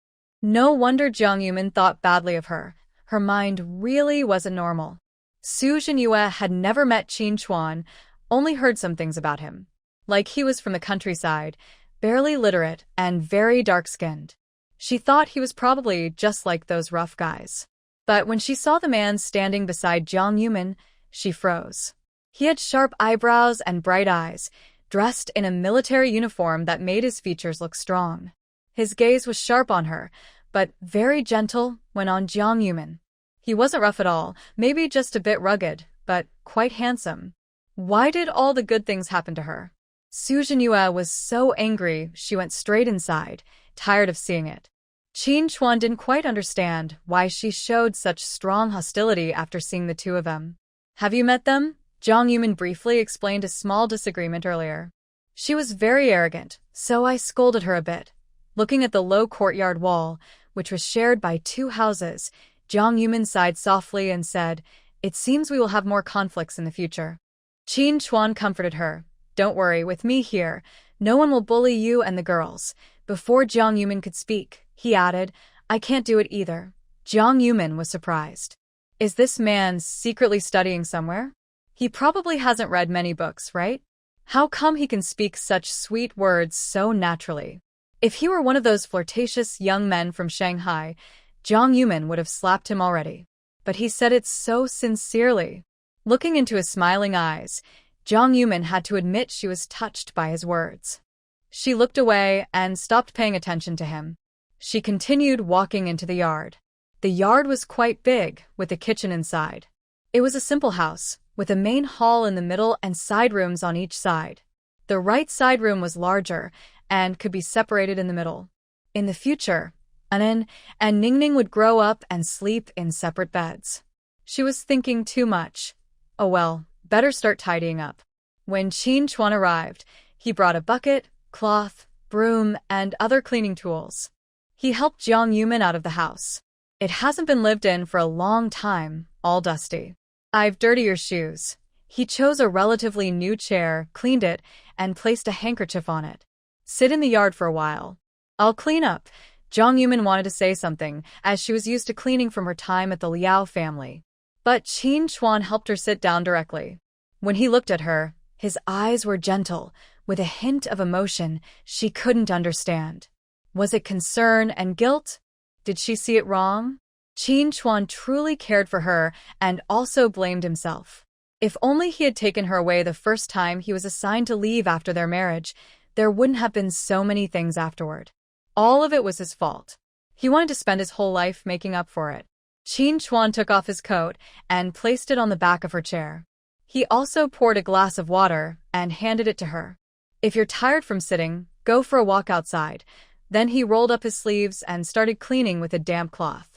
No wonder Jiang Yumin thought badly of her. Her mind really wasn't normal. Su Zhenyue had never met Qin Chuan, only heard some things about him. Like he was from the countryside, barely literate, and very dark-skinned. She thought he was probably just like those rough guys. But when she saw the man standing beside Jiang Yumin, she froze. He had sharp eyebrows and bright eyes, dressed in a military uniform that made his features look strong. His gaze was sharp on her, but very gentle when on Jiang Yumin. He wasn't rough at all, maybe just a bit rugged, but quite handsome. Why did all the good things happen to her? Su Zhenyue was so angry she went straight inside, tired of seeing it. Qin Chuan didn't quite understand why she showed such strong hostility after seeing the two of them. Have you met them? Jiang Yumin briefly explained a small disagreement earlier. She was very arrogant, so I scolded her a bit. Looking at the low courtyard wall, which was shared by two houses, Jiang Yumin sighed softly and said, "It seems we will have more conflicts in the future." Qin Chuan comforted her. "Don't worry, with me here, no one will bully you and the girls." Before Jiang Yumin could speak, he added, "I can't do it either." Jiang Yumin was surprised. Is this man secretly studying somewhere? He probably hasn't read many books, right? How come he can speak such sweet words so naturally? If he were one of those flirtatious young men from Shanghai, Jiang Yumin would have slapped him already. But he said it so sincerely. Looking into his smiling eyes, Jiang Yumin had to admit she was touched by his words. She looked away and stopped paying attention to him. She continued walking into the yard. The yard was quite big, with a kitchen inside. It was a simple house, with a main hall in the middle and side rooms on each side. The right side room was larger and could be separated in the middle. In the future, Anan and Ningning would grow up and sleep in separate beds. She was thinking too much. Oh well, better start tidying up. When Qin Chuan arrived, he brought a bucket, cloth, broom, and other cleaning tools. He helped Jiang Yumin out of the house. It hasn't been lived in for a long time, all dusty. I've dirty your shoes. He chose a relatively new chair, cleaned it, and placed a handkerchief on it. Sit in the yard for a while. I'll clean up. Jiang Yumin wanted to say something, as she was used to cleaning from her time at the Liao family. But Qin Chuan helped her sit down directly. When he looked at her, his eyes were gentle, with a hint of emotion she couldn't understand. Was it concern and guilt? Did she see it wrong? Qin Chuan truly cared for her and also blamed himself. If only he had taken her away the first time he was assigned to leave after their marriage, there wouldn't have been so many things afterward. All of it was his fault. He wanted to spend his whole life making up for it. Qin Chuan took off his coat and placed it on the back of her chair. He also poured a glass of water and handed it to her. If you're tired from sitting, go for a walk outside. Then he rolled up his sleeves and started cleaning with a damp cloth.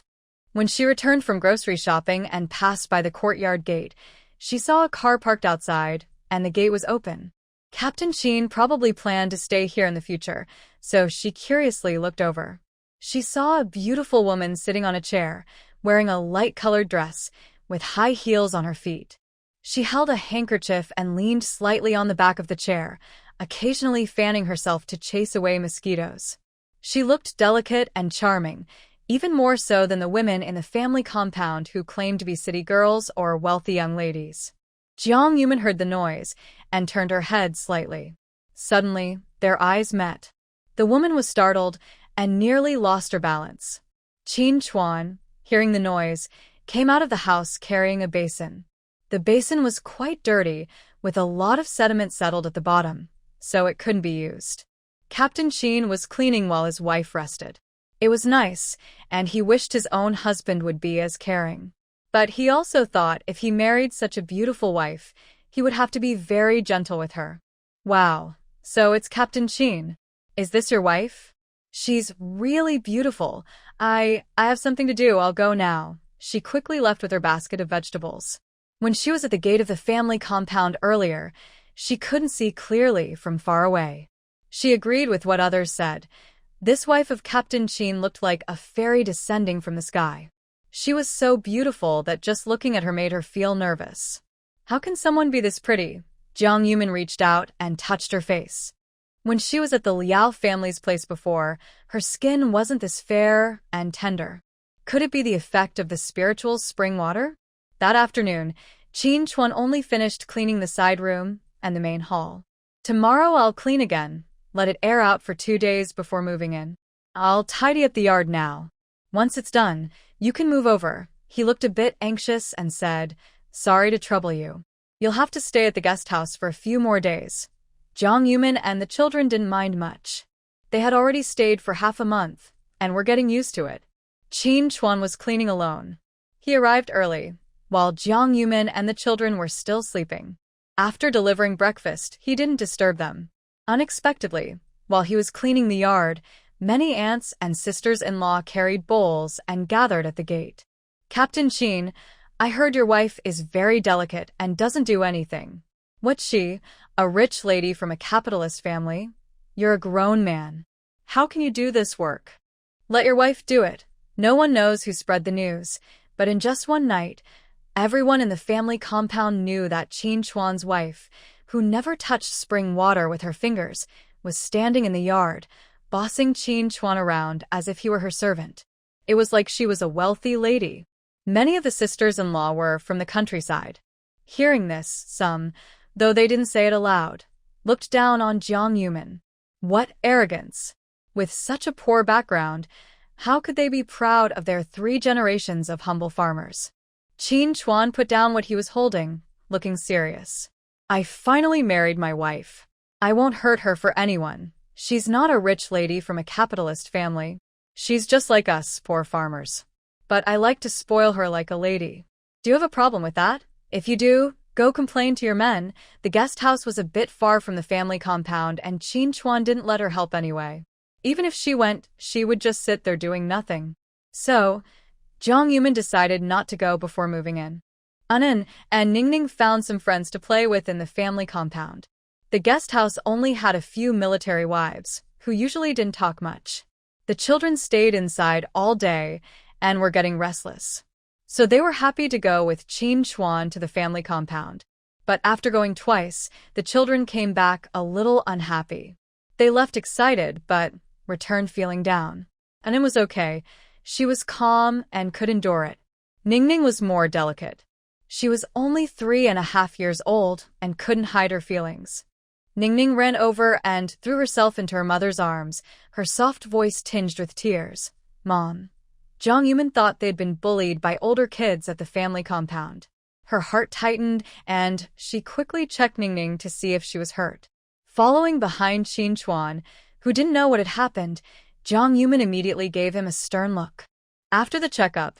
When she returned from grocery shopping and passed by the courtyard gate, she saw a car parked outside, and the gate was open. Captain Qin probably planned to stay here in the future, so she curiously looked over. She saw a beautiful woman sitting on a chair, wearing a light-colored dress, with high heels on her feet. She held a handkerchief and leaned slightly on the back of the chair, occasionally fanning herself to chase away mosquitoes. She looked delicate and charming, even more so than the women in the family compound who claimed to be city girls or wealthy young ladies. Jiang Yumin heard the noise and turned her head slightly. Suddenly, their eyes met. The woman was startled and nearly lost her balance. Qin Chuan, hearing the noise, came out of the house carrying a basin. The basin was quite dirty, with a lot of sediment settled at the bottom, so it couldn't be used. Captain Qin was cleaning while his wife rested. It was nice, and he wished his own husband would be as caring. But he also thought if he married such a beautiful wife, he would have to be very gentle with her. Wow, so it's Captain Qin. Is this your wife? She's really beautiful. I have something to do, I'll go now. She quickly left with her basket of vegetables. When she was at the gate of the family compound earlier, she couldn't see clearly from far away. She agreed with what others said. This wife of Captain Qin looked like a fairy descending from the sky. She was so beautiful that just looking at her made her feel nervous. How can someone be this pretty? Jiang Yumin reached out and touched her face. When she was at the Liao family's place before, her skin wasn't this fair and tender. Could it be the effect of the spiritual spring water? That afternoon, Qin Chuan only finished cleaning the side room and the main hall. Tomorrow I'll clean again, let it air out for 2 days before moving in. I'll tidy up the yard now. Once it's done, you can move over. He looked a bit anxious and said, "Sorry to trouble you. You'll have to stay at the guest house for a few more days." Jiang Yumin and the children didn't mind much. They had already stayed for half a month and were getting used to it. Qin Chuan was cleaning alone. He arrived early, while Jiang Yumin and the children were still sleeping. After delivering breakfast, he didn't disturb them. Unexpectedly, while he was cleaning the yard, many aunts and sisters-in-law carried bowls and gathered at the gate. "Captain Qin, I heard your wife is very delicate and doesn't do anything." "What's she? A rich lady from a capitalist family? You're a grown man. How can you do this work?" "Let your wife do it." No one knows who spread the news, but in just one night, everyone in the family compound knew that Qin Chuan's wife, who never touched spring water with her fingers, was standing in the yard, bossing Qin Chuan around as if he were her servant. It was like she was a wealthy lady. Many of the sisters-in-law were from the countryside. Hearing this, some, though they didn't say it aloud, looked down on Jiang Yumin. What arrogance! With such a poor background, how could they be proud of their 3 generations of humble farmers? Qin Chuan put down what he was holding, looking serious. "I finally married my wife. I won't hurt her for anyone. She's not a rich lady from a capitalist family. She's just like us, poor farmers. But I like to spoil her like a lady. Do you have a problem with that? If you do, go complain to your men." The guest house was a bit far from the family compound, and Qin Chuan didn't let her help anyway. Even if she went, she would just sit there doing nothing. So, Jiang Yumin decided not to go before moving in. Anan and Ningning found some friends to play with in the family compound. The guest house only had a few military wives, who usually didn't talk much. The children stayed inside all day and were getting restless. So they were happy to go with Qin Chuan to the family compound. But after going twice, the children came back a little unhappy. They left excited, but returned feeling down. Anan was okay. She was calm and could endure it. Ningning was more delicate. She was only 3.5 years old and couldn't hide her feelings. Ningning ran over and threw herself into her mother's arms, her soft voice tinged with tears. "Mom." Jiang Yumin thought they'd been bullied by older kids at the family compound. Her heart tightened, and she quickly checked Ningning to see if she was hurt. Following behind Qin Chuan, who didn't know what had happened, Jiang Yumin immediately gave him a stern look. After the checkup,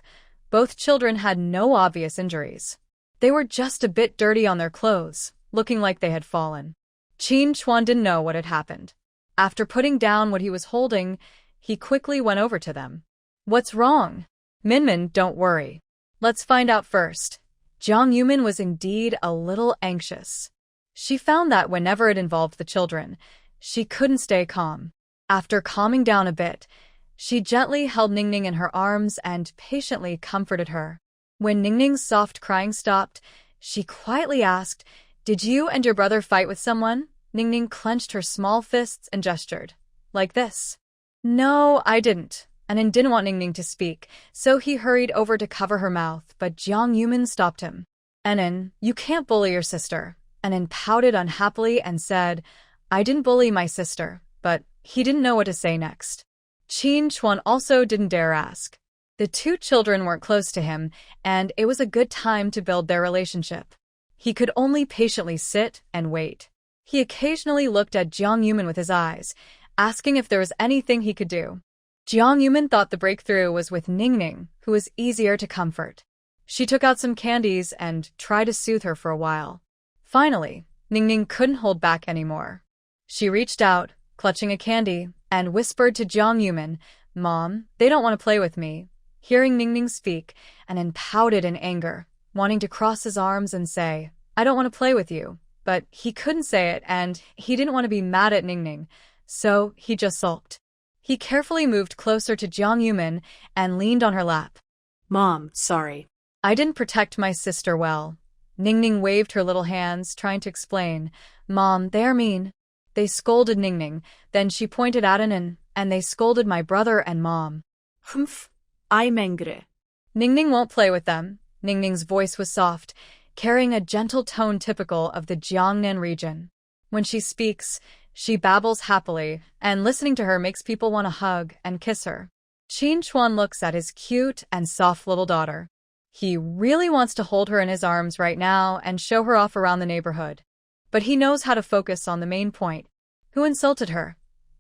both children had no obvious injuries. They were just a bit dirty on their clothes, looking like they had fallen. Qin Chuan didn't know what had happened. After putting down what he was holding, he quickly went over to them. "What's wrong?" "Minmin, don't worry. Let's find out first." Jiang Yumin was indeed a little anxious. She found that whenever it involved the children, she couldn't stay calm. After calming down a bit, she gently held Ningning in her arms and patiently comforted her. When Ningning's soft crying stopped, she quietly asked, "Did you and your brother fight with someone?" Ningning clenched her small fists and gestured. "Like this." "No, I didn't." Anan didn't want Ningning to speak, so he hurried over to cover her mouth, but Jiang Yumin stopped him. "Anan, you can't bully your sister." Anan pouted unhappily and said, "I didn't bully my sister," but he didn't know what to say next. Qin Chuan also didn't dare ask. The 2 children weren't close to him, and it was a good time to build their relationship. He could only patiently sit and wait. He occasionally looked at Jiang Yumin with his eyes, asking if there was anything he could do. Jiang Yumin thought the breakthrough was with Ningning, who was easier to comfort. She took out some candies and tried to soothe her for a while. Finally, Ningning couldn't hold back anymore. She reached out, clutching a candy, and whispered to Jiang Yumin, "Mom, they don't want to play with me." Hearing Ningning speak, Anan pouted in anger, wanting to cross his arms and say, "I don't want to play with you." But he couldn't say it, and he didn't want to be mad at Ningning, so he just sulked. He carefully moved closer to Jiang Yumin and leaned on her lap.
"Mom, sorry.
I didn't protect my sister well." Ningning waved her little hands, trying to explain. Mom, they're mean. They scolded Ningning, then she pointed at Anan, and they scolded my brother and mom.
Humph. I'm angry.
Ningning won't play with them. Ningning's voice was soft, carrying a gentle tone typical of the Jiangnan region. When she speaks, she babbles happily, and listening to her makes people want to hug and kiss her. Qin Chuan looks at his cute and soft little daughter. He really wants to hold her in his arms right now and show her off around the neighborhood. But he knows how to focus on the main point. Who insulted her?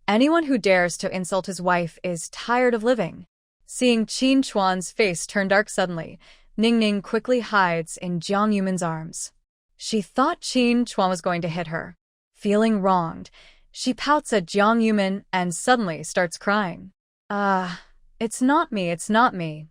Anyone who dares to insult his wife is tired of living. Seeing Qin Chuan's face turn dark suddenly, Ningning quickly hides in Jiang Yumin's arms. She thought Qin Chuan was going to hit her. Feeling wronged, she pouts at Jiang Yumin and suddenly starts crying. It's not me, it's not me.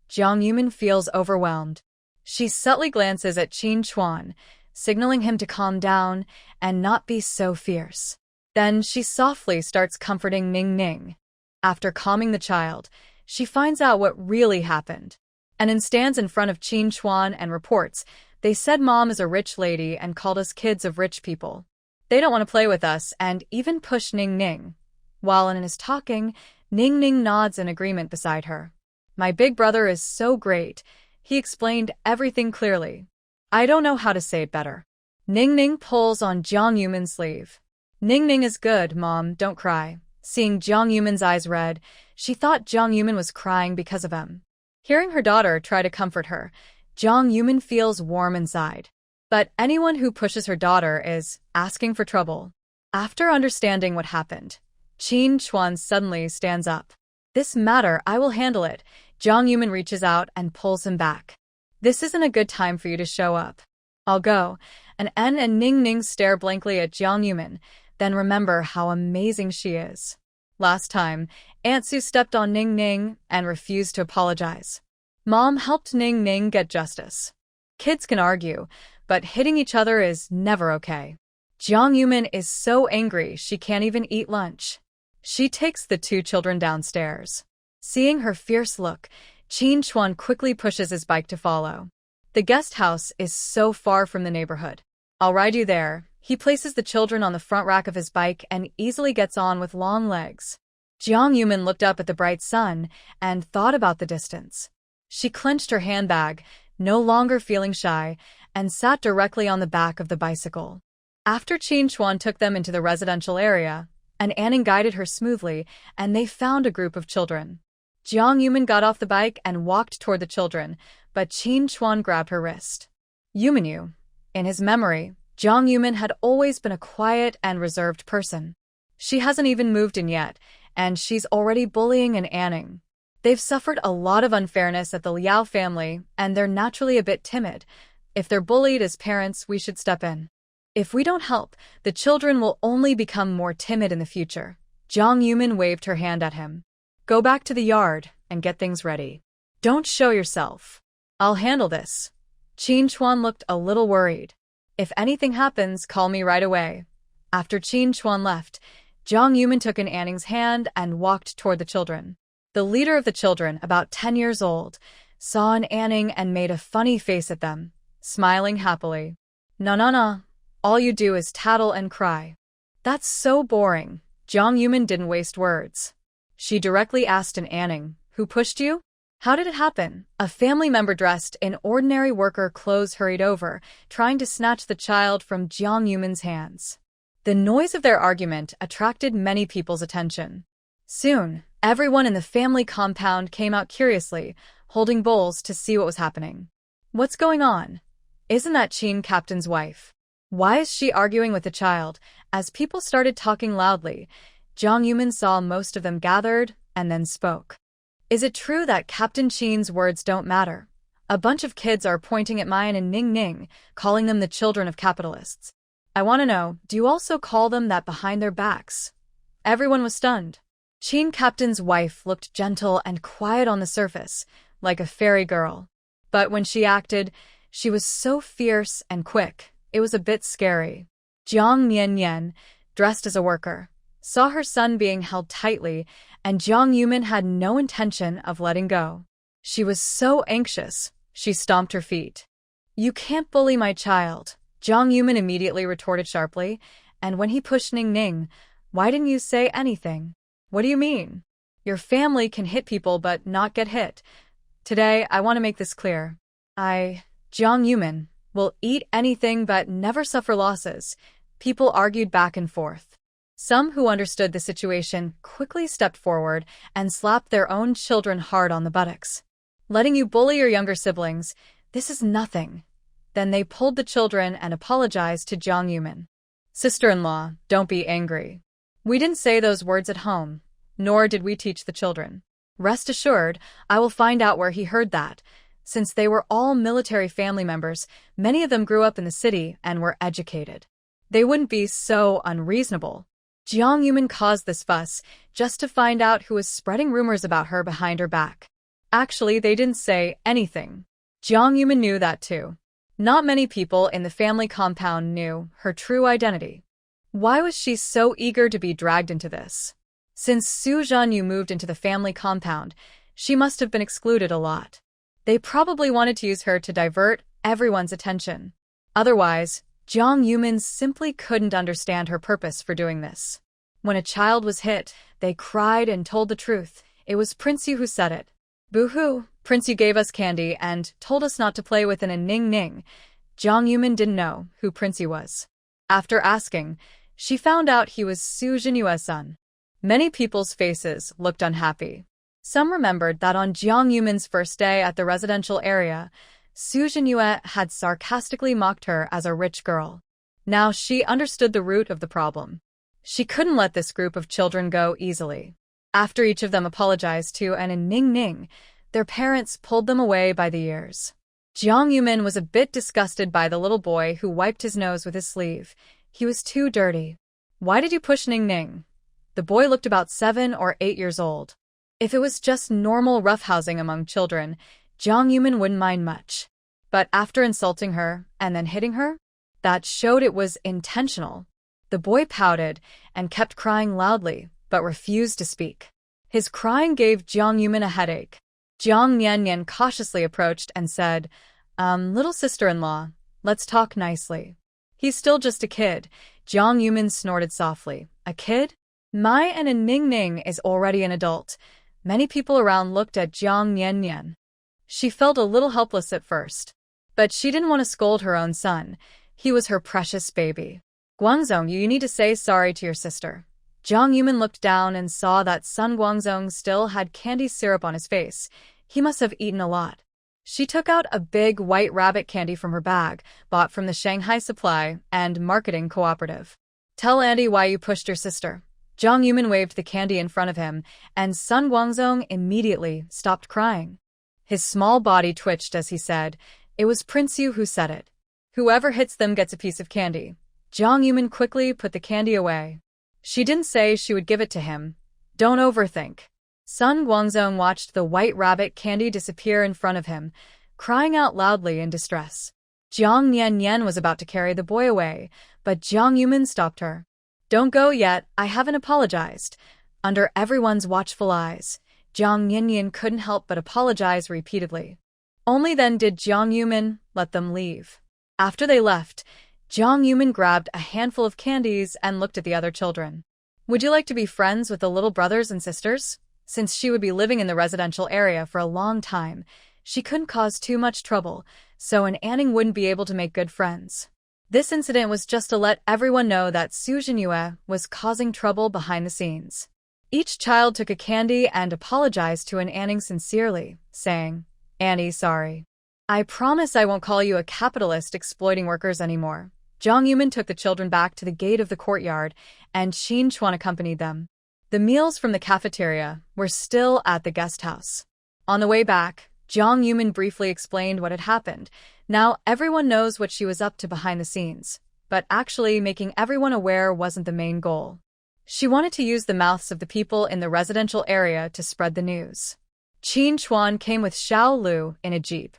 Jiang Yumin feels overwhelmed. She subtly glances at Qin Chuan, signaling him to calm down and not be so fierce. Then she softly starts comforting Ningning. After calming the child, she finds out what really happened. And then stands in front of Qin Chuan and reports, "They said Mom is a rich lady and called us kids of rich people. They don't want to play with us and even push Ningning." While Anan is talking, Ningning nods in agreement beside her. "My big brother is so great. He explained everything clearly. I don't know how to say it better." Ningning pulls on Jiang Yumin's sleeve. "Ningning is good, Mom, don't cry." Seeing Jiang Yumin's eyes red, she thought Jiang Yumin was crying because of him. Hearing her daughter try to comfort her, Jiang Yumin feels warm inside. But anyone who pushes her daughter is asking for trouble. After understanding what happened, Qin Chuan suddenly stands up. "This matter, I will handle it." Jiang Yumin reaches out and pulls him back. "This isn't a good time for you to show up. I'll go." And En and Ningning stare blankly at Jiang Yumin, then remember how amazing she is. Last time, Aunt Sue stepped on Ningning and refused to apologize. Mom helped Ningning get justice. Kids can argue, but hitting each other is never okay. Jiang Yumin is so angry she can't even eat lunch. She takes the two children downstairs. Seeing her fierce look, Qin Chuan quickly pushes his bike to follow. The guest house is so far from the neighborhood. "I'll ride you there." He places the children on the front rack of his bike and easily gets on with long legs. Jiang Yumin looked up at the bright sun and thought about the distance. She clenched her handbag, no longer feeling shy, and sat directly on the back of the bicycle. After Qin Chuan took them into the residential area, and Anning guided her smoothly, and they found a group of children. Jiang Yumin got off the bike and walked toward the children, but Qin Chuan grabbed her wrist. Yuminyu. In his memory, Jiang Yumin had always been a quiet and reserved person. She hasn't even moved in yet, and she's already bullying and Anning. They've suffered a lot of unfairness at the Liao family, and they're naturally a bit timid. If they're bullied as parents, we should step in. If we don't help, the children will only become more timid in the future. Jiang Yumin waved her hand at him. "Go back to the yard and get things ready. Don't show yourself. I'll handle this." Qin Chuan looked a little worried. "If anything happens, call me right away." After Qin Chuan left, Jiang Yumin took in Anning's hand and walked toward the children. The leader of the children, about 10 years old, saw an Anning and made a funny face at them, smiling happily. "No. All you do is tattle and cry." "That's so boring." Jiang Yumin didn't waste words. She directly asked an Anning, "Who pushed you?" "How did it happen?" A family member dressed in ordinary worker clothes hurried over, trying to snatch the child from Jiang Yumin's hands. The noise of their argument attracted many people's attention. Soon, everyone in the family compound came out curiously, holding bowls to see what was happening. "What's going on? Isn't that Qin Captain's wife? Why is she arguing with the child?" As people started talking loudly, Jiang Yumin saw most of them gathered and then spoke. "Is it true that Captain Qin's words don't matter? A bunch of kids are pointing at Mayan and Ningning, calling them the children of capitalists. I want to know, do you also call them that behind their backs?" Everyone was stunned. Qin Captain's wife looked gentle and quiet on the surface, like a fairy girl. But when she acted, she was so fierce and quick, it was a bit scary. Jiang Mianyan, dressed as a worker, saw her son being held tightly, and Jiang Yumin had no intention of letting go. She was so anxious, she stomped her feet. You can't bully my child, Jiang Yumin immediately retorted sharply, and when he pushed Ning Ning, why didn't you say anything? What do you mean? Your family can hit people but not get hit. Today, I want to make this clear. Jiang Yumin, will eat anything but never suffer losses. People argued back and forth. Some who understood the situation quickly stepped forward and slapped their own children hard on the buttocks. Letting you bully your younger siblings, this is nothing. Then they pulled the children and apologized to Jiang Yumin. Sister-in-law, don't be angry. We didn't say those words at home, nor did we teach the children. Rest assured, I will find out where he heard that. Since they were all military family members, many of them grew up in the city and were educated. They wouldn't be so unreasonable. Jiang Yumin caused this fuss just to find out who was spreading rumors about her behind her back. Actually, they didn't say anything. Jiang Yumin knew that too. Not many people in the family compound knew her true identity. Why was she so eager to be dragged into this? Since Su Zhanyu moved into the family compound, she must have been excluded a lot. They probably wanted to use her to divert everyone's attention. Otherwise, Jiang Yumin simply couldn't understand her purpose for doing this. When a child was hit, they cried and told the truth. It was Prince Yu who said it. Boo-hoo, Prince Yu gave us candy and told us not to play with an Ning Ning. Jiang Yumin didn't know who Prince Yu was. After asking, she found out he was Su Zhinyue's son. Many people's faces looked unhappy. Some remembered that on Jiang Yumin's first day at the residential area, Su Zhinyue had sarcastically mocked her as a rich girl. Now she understood the root of the problem. She couldn't let this group of children go easily. After each of them apologized to an Ning Ning, their parents pulled them away by the ears. Jiang Yumin was a bit disgusted by the little boy who wiped his nose with his sleeve. He was too dirty. Why did you push Ning Ning? The boy looked about 7 or 8 years old. If it was just normal roughhousing among children, Jiang Yumin wouldn't mind much. But after insulting her and then hitting her, that showed it was intentional. The boy pouted and kept crying loudly, but refused to speak. His crying gave Jiang Yumin a headache. Jiang Nianyan cautiously approached and said, little sister-in-law, let's talk nicely. He's still just a kid. Jiang Yumin snorted softly. A kid? My and a Ning Ning is already an adult. Many people around looked at Jiang Nianyan. She felt a little helpless at first. But she didn't want to scold her own son. He was her precious baby. Guangzong, you need to say sorry to your sister. Jiang Yumin looked down and saw that Sun Guangzong still had candy syrup on his face. He must have eaten a lot. She took out a big white rabbit candy from her bag, bought from the Shanghai Supply and Marketing Cooperative. Tell Andy why you pushed your sister. Jiang Yumin waved the candy in front of him, and Sun Guangzong immediately stopped crying. His small body twitched as he said, it was Prince Yu who said it. Whoever hits them gets a piece of candy. Jiang Yumin quickly put the candy away. She didn't say she would give it to him. Don't overthink. Sun Guangzong watched the white rabbit candy disappear in front of him, crying out loudly in distress. Jiang Nianyan was about to carry the boy away, but Jiang Yumin stopped her. Don't go yet, I haven't apologized. Under everyone's watchful eyes, Jiang Nianyan couldn't help but apologize repeatedly. Only then did Jiang Yumin let them leave. After they left, Jiang Yumin grabbed a handful of candies and looked at the other children. Would you like to be friends with the little brothers and sisters? Since she would be living in the residential area for a long time, she couldn't cause too much trouble, so an Anning wouldn't be able to make good friends. This incident was just to let everyone know that Su Zhinyue was causing trouble behind the scenes. Each child took a candy and apologized to an Anning sincerely, saying, Annie, sorry. I promise I won't call you a capitalist exploiting workers anymore. Jiang Yumin took the children back to the gate of the courtyard, and Qin Chuan accompanied them. The meals from the cafeteria were still at the guest house. On the way back, Jiang Yumin briefly explained what had happened. Now everyone knows what she was up to behind the scenes, but actually making everyone aware wasn't the main goal. She wanted to use the mouths of the people in the residential area to spread the news. Qin Chuan came with Xiao Lu in a jeep.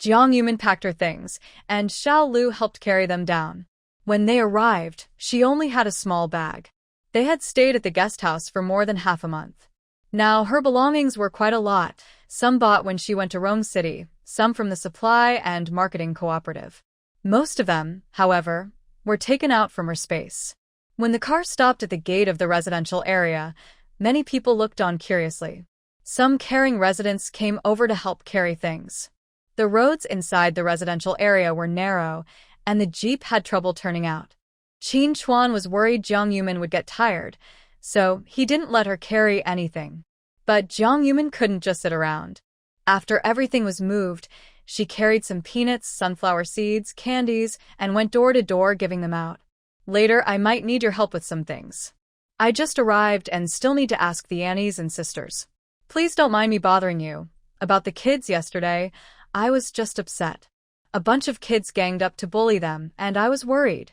Jiang Yumin packed her things, and Xiao Lu helped carry them down. When they arrived, she only had a small bag. They had stayed at the guest house for more than half a month. Now her belongings were quite a lot, some bought when she went to Rome City, some from the supply and marketing cooperative. Most of them, however, were taken out from her space. When the car stopped at the gate of the residential area, many people looked on curiously. Some caring residents came over to help carry things. The roads inside the residential area were narrow, and the Jeep had trouble turning out. Chin Chuan was worried Jiang Yumin would get tired, so he didn't let her carry anything. But Jiang Yumin couldn't just sit around. After everything was moved, she carried some peanuts, sunflower seeds, candies, and went door to door giving them out. Later, I might need your help with some things. I just arrived and still need to ask the aunties and sisters. Please don't mind me bothering you. About the kids yesterday, I was just upset. A bunch of kids ganged up to bully them, and I was worried.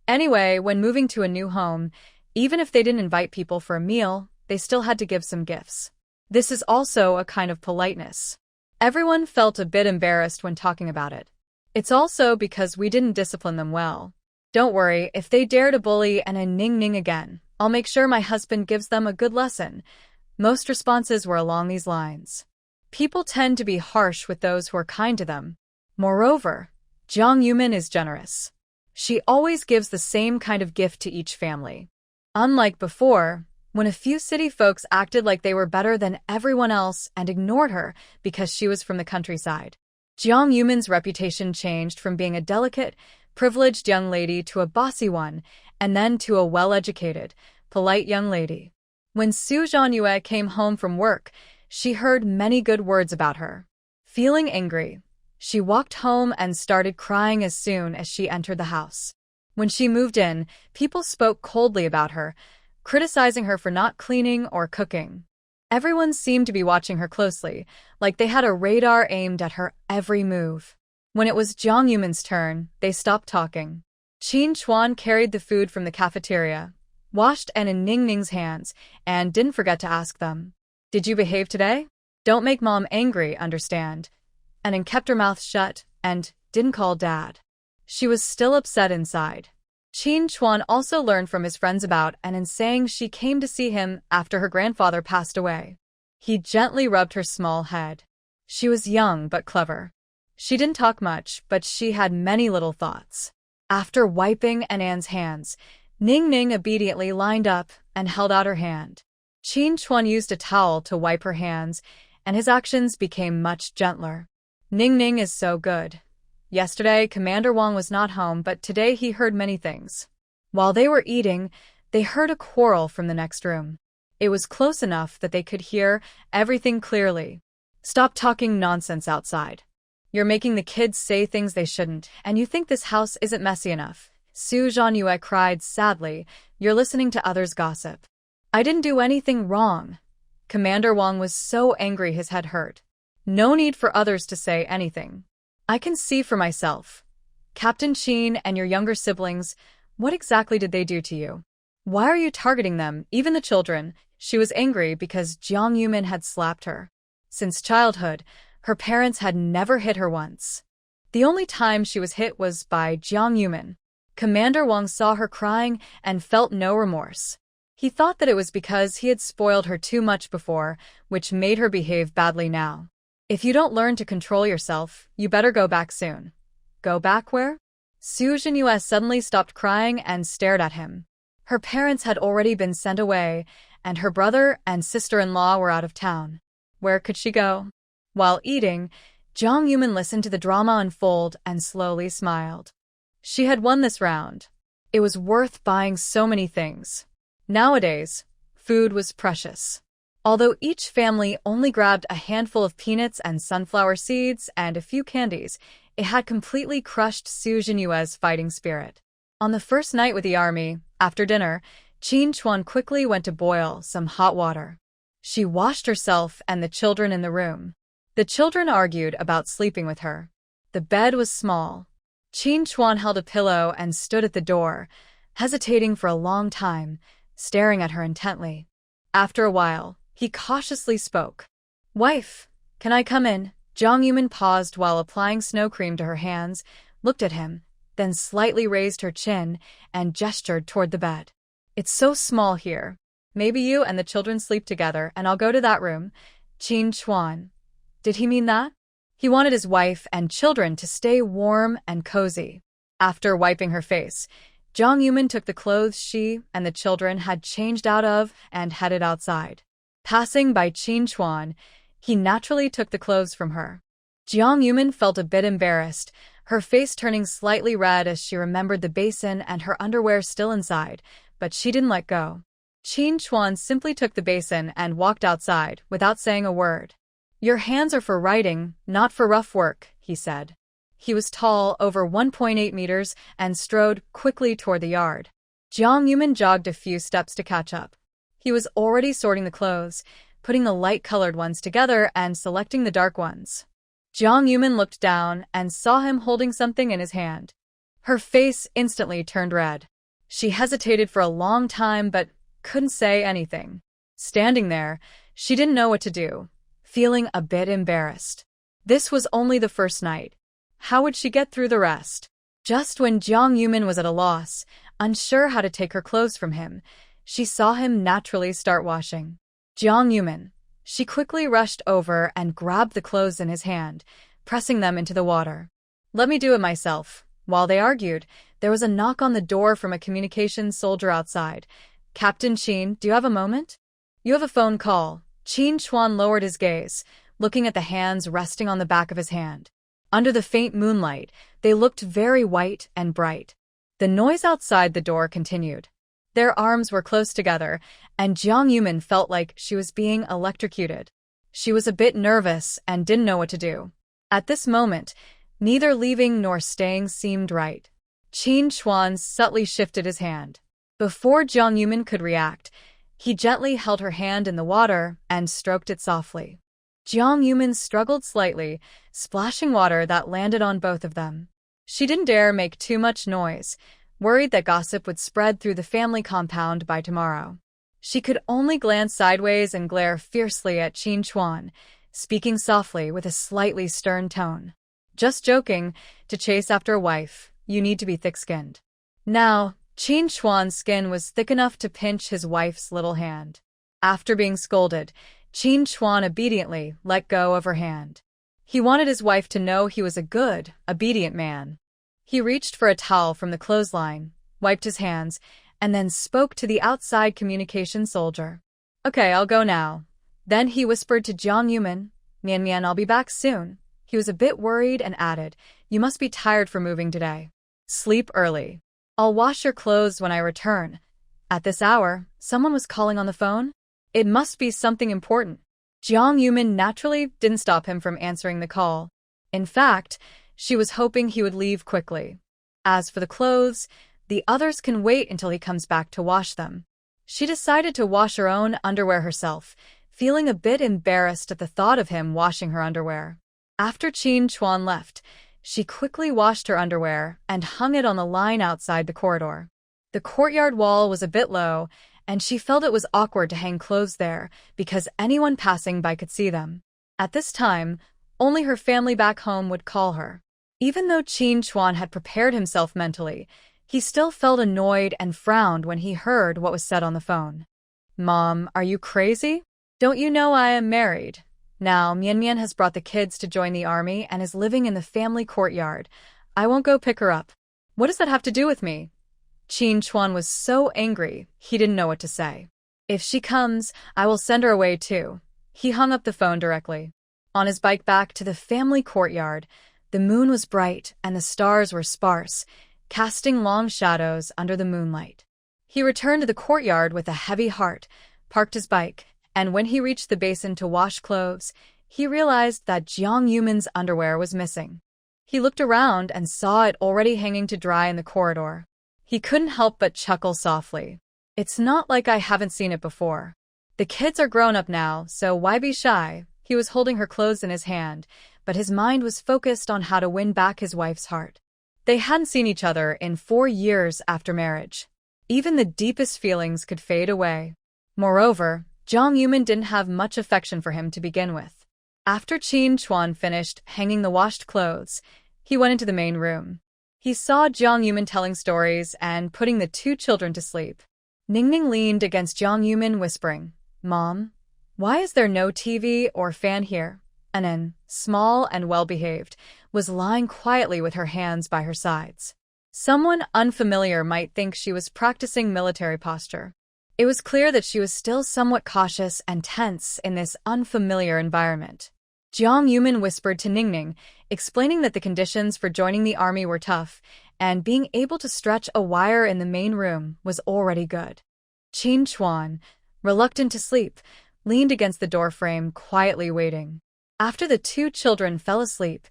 Anyway, when moving to a new home, even if they didn't invite people for a meal, they still had to give some gifts. This is also a kind of politeness. Everyone felt a bit embarrassed when talking about it. It's also because we didn't discipline them well. Don't worry, if they dare to bully and a ning again, I'll make sure my husband gives them a good lesson. Most responses were along these lines. People tend to be harsh with those who are kind to them. Moreover, Jiang Yumin is generous. She always gives the same kind of gift to each family. Unlike before, when a few city folks acted like they were better than everyone else and ignored her because she was from the countryside. Jiang Yumin's reputation changed from being a delicate, privileged young lady to a bossy one, and then to a well-educated, polite young lady. When Su Zhanyue came home from work, she heard many good words about her. Feeling angry, she walked home and started crying as soon as she entered the house. When she moved in, people spoke coldly about her, criticizing her for not cleaning or cooking. Everyone seemed to be watching her closely, like they had a radar aimed at her every move. When it was Jiang Yumin's turn, they stopped talking. Chin Chuan carried the food from the cafeteria, washed Anna Ning's hands, and didn't forget to ask them, "Did you behave today? Don't make Mom angry, understand?" Anna kept her mouth shut and didn't call Dad. She was still upset inside. Chin Chuan also learned from his friends about Anna saying she came to see him after her grandfather passed away. He gently rubbed her small head. She was young but clever. She didn't talk much, but she had many little thoughts. After wiping Anna's hands, Ning obediently lined up and held out her hand. Chin Chuan used a towel to wipe her hands, and his actions became much gentler. Ning is so good. Yesterday, Commander Wang was not home, but today he heard many things. While they were eating, they heard a quarrel from the next room. It was close enough that they could hear everything clearly. "Stop talking nonsense outside. You're making the kids say things they shouldn't, and you think this house isn't messy enough." Su Zhanyue cried sadly. "You're listening to others' gossip." "I didn't do anything wrong." Commander Wang was so angry his head hurt. "No need for others to say anything. I can see for myself. Captain Qin and your younger siblings, what exactly did they do to you? Why are you targeting them, even the children?" She was angry because Jiang Yumin had slapped her. Since childhood, her parents had never hit her once. The only time she was hit was by Jiang Yumin. Commander Wang saw her crying and felt no remorse. He thought that it was because he had spoiled her too much before, which made her behave badly now. "If you don't learn to control yourself, you better go back soon." "Go back where?" Su Zhanyue suddenly stopped crying and stared at him. Her parents had already been sent away, and her brother and sister-in-law were out of town. Where could she go? While eating, Jiang Yumin listened to the drama unfold and slowly smiled. She had won this round. It was worth buying so many things. Nowadays, food was precious. Although each family only grabbed a handful of peanuts and sunflower seeds and a few candies, it had completely crushed Su Zhanyue's fighting spirit. On the first night with the army, after dinner, Chin Chuan quickly went to boil some hot water. She washed herself and the children in the room. The children argued about sleeping with her. The bed was small. Chin Chuan held a pillow and stood at the door, hesitating for a long time, staring at her intently. After a while, he cautiously spoke. "Wife, can I come in?" Jiang Yumin paused while applying snow cream to her hands, looked at him, then slightly raised her chin and gestured toward the bed. "It's so small here. Maybe you and the children sleep together and I'll go to that room." Chin Chuan, Did he mean that? He wanted his wife and children to stay warm and cozy. After wiping her face, Jang Yumin took the clothes she and the children had changed out of and headed outside. Passing by Qin Chuan, he naturally took the clothes from her. Jiang Yumin felt a bit embarrassed, her face turning slightly red as she remembered the basin and her underwear still inside, but she didn't let go. Qin Chuan simply took the basin and walked outside without saying a word. "Your hands are for writing, not for rough work," he said. He was tall, over 1.8 meters, and strode quickly toward the yard. Jiang Yumin jogged a few steps to catch up. He was already sorting the clothes, putting the light-colored ones together and selecting the dark ones. Jiang Yumin looked down and saw him holding something in his hand. Her face instantly turned red. She hesitated for a long time but couldn't say anything. Standing there, she didn't know what to do, feeling a bit embarrassed. This was only the first night. How would she get through the rest? Just when Jiang Yumin was at a loss, unsure how to take her clothes from him, she saw him naturally start washing. Jiang Yumin. She quickly rushed over and grabbed the clothes in his hand, pressing them into the water. "Let me do it myself." While they argued, there was a knock on the door from a communications soldier outside. "Captain Qin, do you have a moment?" "You have a phone call." Qin Chuan lowered his gaze, looking at the hands resting on the back of his hand. Under the faint moonlight, they looked very white and bright. The noise outside the door continued. Their arms were close together, and Jiang Yumin felt like she was being electrocuted. She was a bit nervous and didn't know what to do. At this moment, neither leaving nor staying seemed right. Qin Chuan subtly shifted his hand. Before Jiang Yumin could react, he gently held her hand in the water and stroked it softly. Jiang Yumin struggled slightly, splashing water that landed on both of them. She didn't dare make too much noise, worried that gossip would spread through the family compound by tomorrow. She could only glance sideways and glare fiercely at Qin Chuan, speaking softly with a slightly stern tone. "Just joking, to chase after a wife, you need to be thick-skinned." Now, Qin Chuan's skin was thick enough to pinch his wife's little hand. After being scolded, Qin Chuan obediently let go of her hand. He wanted his wife to know he was a good, obedient man. He reached for a towel from the clothesline, wiped his hands, and then spoke to the outside communication soldier. "Okay, I'll go now." Then he whispered to Jiang Yumin, "Mian, I'll be back soon." He was a bit worried and added, "You must be tired from moving today. Sleep early. I'll wash your clothes when I return." At this hour, someone was calling on the phone. It must be something important. Jiang Yumin naturally didn't stop him from answering the call. In fact, she was hoping he would leave quickly. As for the clothes, the others can wait until he comes back to wash them. She decided to wash her own underwear herself, feeling a bit embarrassed at the thought of him washing her underwear. After Qin Chuan left, she quickly washed her underwear and hung it on the line outside the corridor. The courtyard wall was a bit low, and she felt it was awkward to hang clothes there because anyone passing by could see them. At this time, only her family back home would call her. Even though Qin Chuan had prepared himself mentally, he still felt annoyed and frowned when he heard what was said on the phone. "Mom, are you crazy? Don't you know I am married? Now, Mian has brought the kids to join the army and is living in the family courtyard. I won't go pick her up." "What does that have to do with me?" Qin Chuan was so angry, he didn't know what to say. "If she comes, I will send her away too." He hung up the phone directly. On his bike back to the family courtyard, the moon was bright and the stars were sparse, casting long shadows under the moonlight. He returned to the courtyard with a heavy heart, parked his bike, and when he reached the basin to wash clothes, he realized that Jiang Yumin's underwear was missing. He looked around and saw it already hanging to dry in the corridor. He couldn't help but chuckle softly. "It's not like I haven't seen it before. The kids are grown up now, so why be shy?" He was holding her clothes in his hand, but his mind was focused on how to win back his wife's heart. They hadn't seen each other in 4 years after marriage. Even the deepest feelings could fade away. Moreover, Jiang Yumin didn't have much affection for him to begin with. After Qin Chuan finished hanging the washed clothes, he went into the main room. He saw Jiang Yumin telling stories and putting the 2 children to sleep. Ningning leaned against Jiang Yumin, whispering, "Mom, why is there no TV or fan here?" Anan, small and well-behaved, was lying quietly with her hands by her sides. Someone unfamiliar might think she was practicing military posture. It was clear that she was still somewhat cautious and tense in this unfamiliar environment. Jiang Yumin whispered to Ningning, explaining that the conditions for joining the army were tough, and being able to stretch a wire in the main room was already good. Qin Chuan, reluctant to sleep, leaned against the doorframe, quietly waiting. After the two children fell asleep,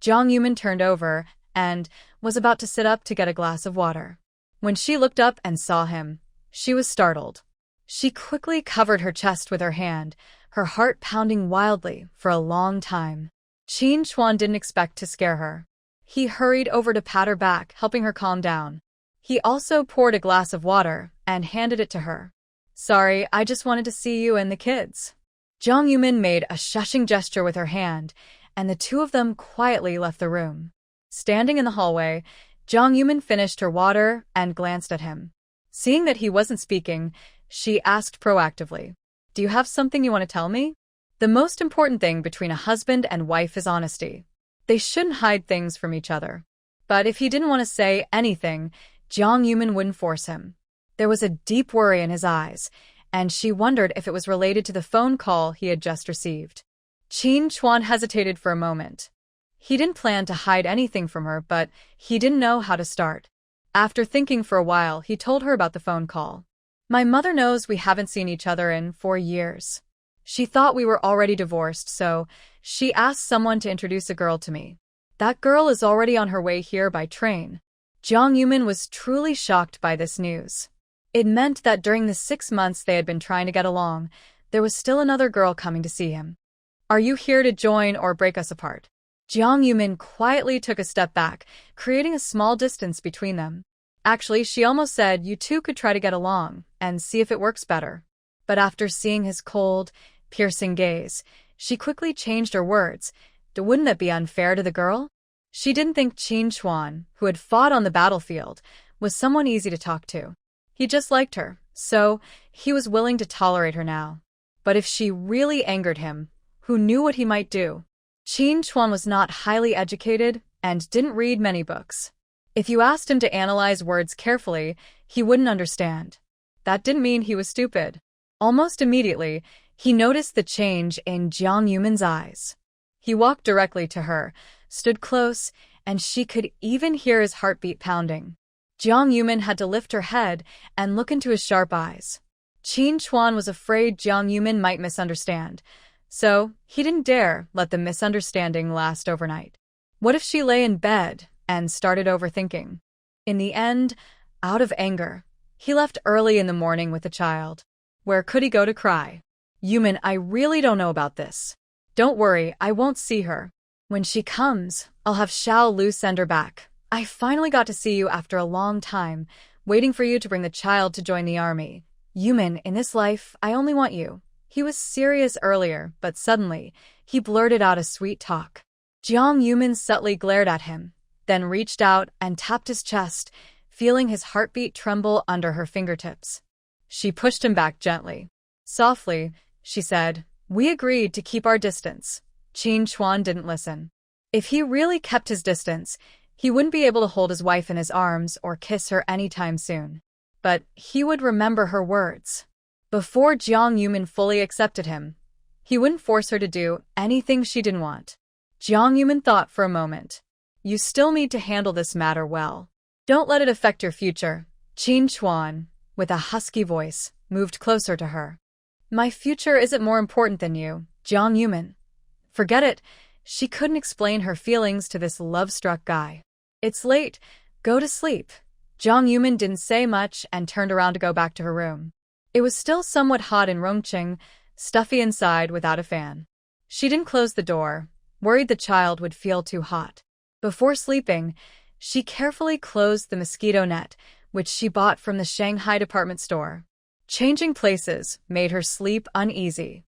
Jiang Yumin turned over and was about to sit up to get a glass of water. When she looked up and saw him, she was startled. She quickly covered her chest with her hand, her heart pounding wildly for a long time. Qin Chuan didn't expect to scare her. He hurried over to pat her back, helping her calm down. He also poured a glass of water and handed it to her. "Sorry, I just wanted to see you and the kids." Jiang Yumin made a shushing gesture with her hand, and the two of them quietly left the room. Standing in the hallway, Jiang Yumin finished her water and glanced at him. Seeing that he wasn't speaking, she asked proactively, "Do you have something you want to tell me?" The most important thing between a husband and wife is honesty. They shouldn't hide things from each other. But if he didn't want to say anything, Jiang Yumin wouldn't force him. There was a deep worry in his eyes, and she wondered if it was related to the phone call he had just received. Qin Chuan hesitated for a moment. He didn't plan to hide anything from her, but he didn't know how to start. After thinking for a while, he told her about the phone call. "My mother knows we haven't seen each other in 4 years. She thought we were already divorced, so she asked someone to introduce a girl to me. That girl is already on her way here by train." Jiang Yumin was truly shocked by this news. It meant that during the 6 months they had been trying to get along, there was still another girl coming to see him. "Are you here to join or break us apart?" Jiang Yumin quietly took a step back, creating a small distance between them. Actually, she almost said you two could try to get along and see if it works better. But after seeing his cold, piercing gaze, she quickly changed her words. Wouldn't that be unfair to the girl? She didn't think Qin Chuan, who had fought on the battlefield, was someone easy to talk to. He just liked her, so he was willing to tolerate her now. But if she really angered him, who knew what he might do? Qin Chuan was not highly educated and didn't read many books. If you asked him to analyze words carefully, he wouldn't understand. That didn't mean he was stupid. Almost immediately, he noticed the change in Jiang Yumin's eyes. He walked directly to her, stood close, and she could even hear his heartbeat pounding. Jiang Yumin had to lift her head and look into his sharp eyes. Qin Chuan was afraid Jiang Yumin might misunderstand, so he didn't dare let the misunderstanding last overnight. What if she lay in bed and started overthinking? In the end, out of anger, he left early in the morning with the child. Where could he go to cry? "Yumin, I really don't know about this. Don't worry, I won't see her. When she comes, I'll have Xiao Lu send her back. I finally got to see you after a long time, waiting for you to bring the child to join the army. Yumin, in this life, I only want you." He was serious earlier, but suddenly, he blurted out a sweet talk. Jiang Yumin subtly glared at him, then reached out and tapped his chest, feeling his heartbeat tremble under her fingertips. She pushed him back gently. Softly, she said, "We agreed to keep our distance." Qin Chuan didn't listen. If he really kept his distance, he wouldn't be able to hold his wife in his arms or kiss her anytime soon. But he would remember her words. Before Jiang Yumin fully accepted him, he wouldn't force her to do anything she didn't want. Jiang Yumin thought for a moment. "You still need to handle this matter well. Don't let it affect your future." Qin Chuan, with a husky voice, moved closer to her. "My future isn't more important than you, Jiang Yumin." Forget it. She couldn't explain her feelings to this love-struck guy. "It's late. Go to sleep." Jiang Yumin didn't say much and turned around to go back to her room. It was still somewhat hot in Rongqing, stuffy inside without a fan. She didn't close the door, worried the child would feel too hot. Before sleeping, she carefully closed the mosquito net, which she bought from the Shanghai department store. Changing places made her sleep uneasy.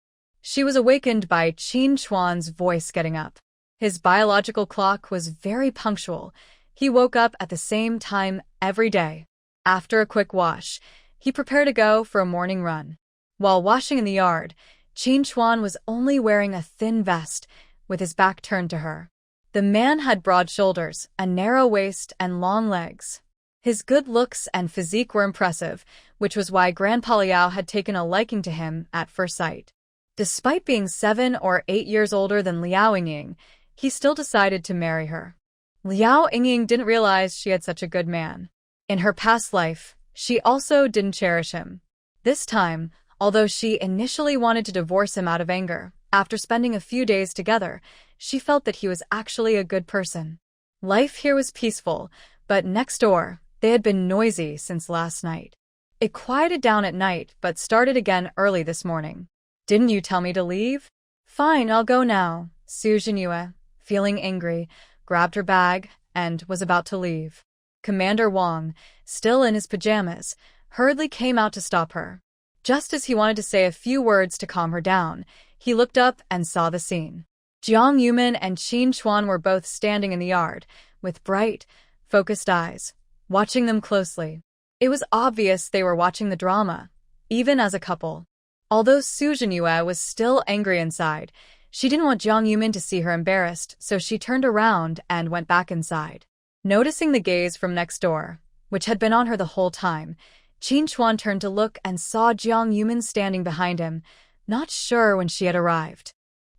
She was awakened by Qin Chuan's voice getting up. His biological clock was very punctual. He woke up at the same time every day. After a quick wash, he prepared to go for a morning run. While washing in the yard, Qin Chuan was only wearing a thin vest, with his back turned to her. The man had broad shoulders, a narrow waist, and long legs. His good looks and physique were impressive, which was why Grandpa Liao had taken a liking to him at first sight. Despite being 7 or 8 years older than Liao Yingying, he still decided to marry her. Liao Yingying didn't realize she had such a good man. In her past life, she also didn't cherish him. This time, although she initially wanted to divorce him out of anger, after spending a few days together, she felt that he was actually a good person. Life here was peaceful, but next door, they had been noisy since last night. It quieted down at night, but started again early this morning. Didn't you tell me to leave? Fine, I'll go now. Su Jinyue, feeling angry, grabbed her bag and was about to leave. Commander Wang, still in his pajamas, hurriedly came out to stop her. Just as he wanted to say a few words to calm her down, he looked up and saw the scene. Jiang Yumin and Qin Chuan were both standing in the yard, with bright, focused eyes, watching them closely. It was obvious they were watching the drama, even as a couple. Although Su Jinyue was still angry inside, she didn't want Jiang Yumin to see her embarrassed, so she turned around and went back inside. Noticing the gaze from next door, which had been on her the whole time, Qin Chuan turned to look and saw Jiang Yumin standing behind him, not sure when she had arrived.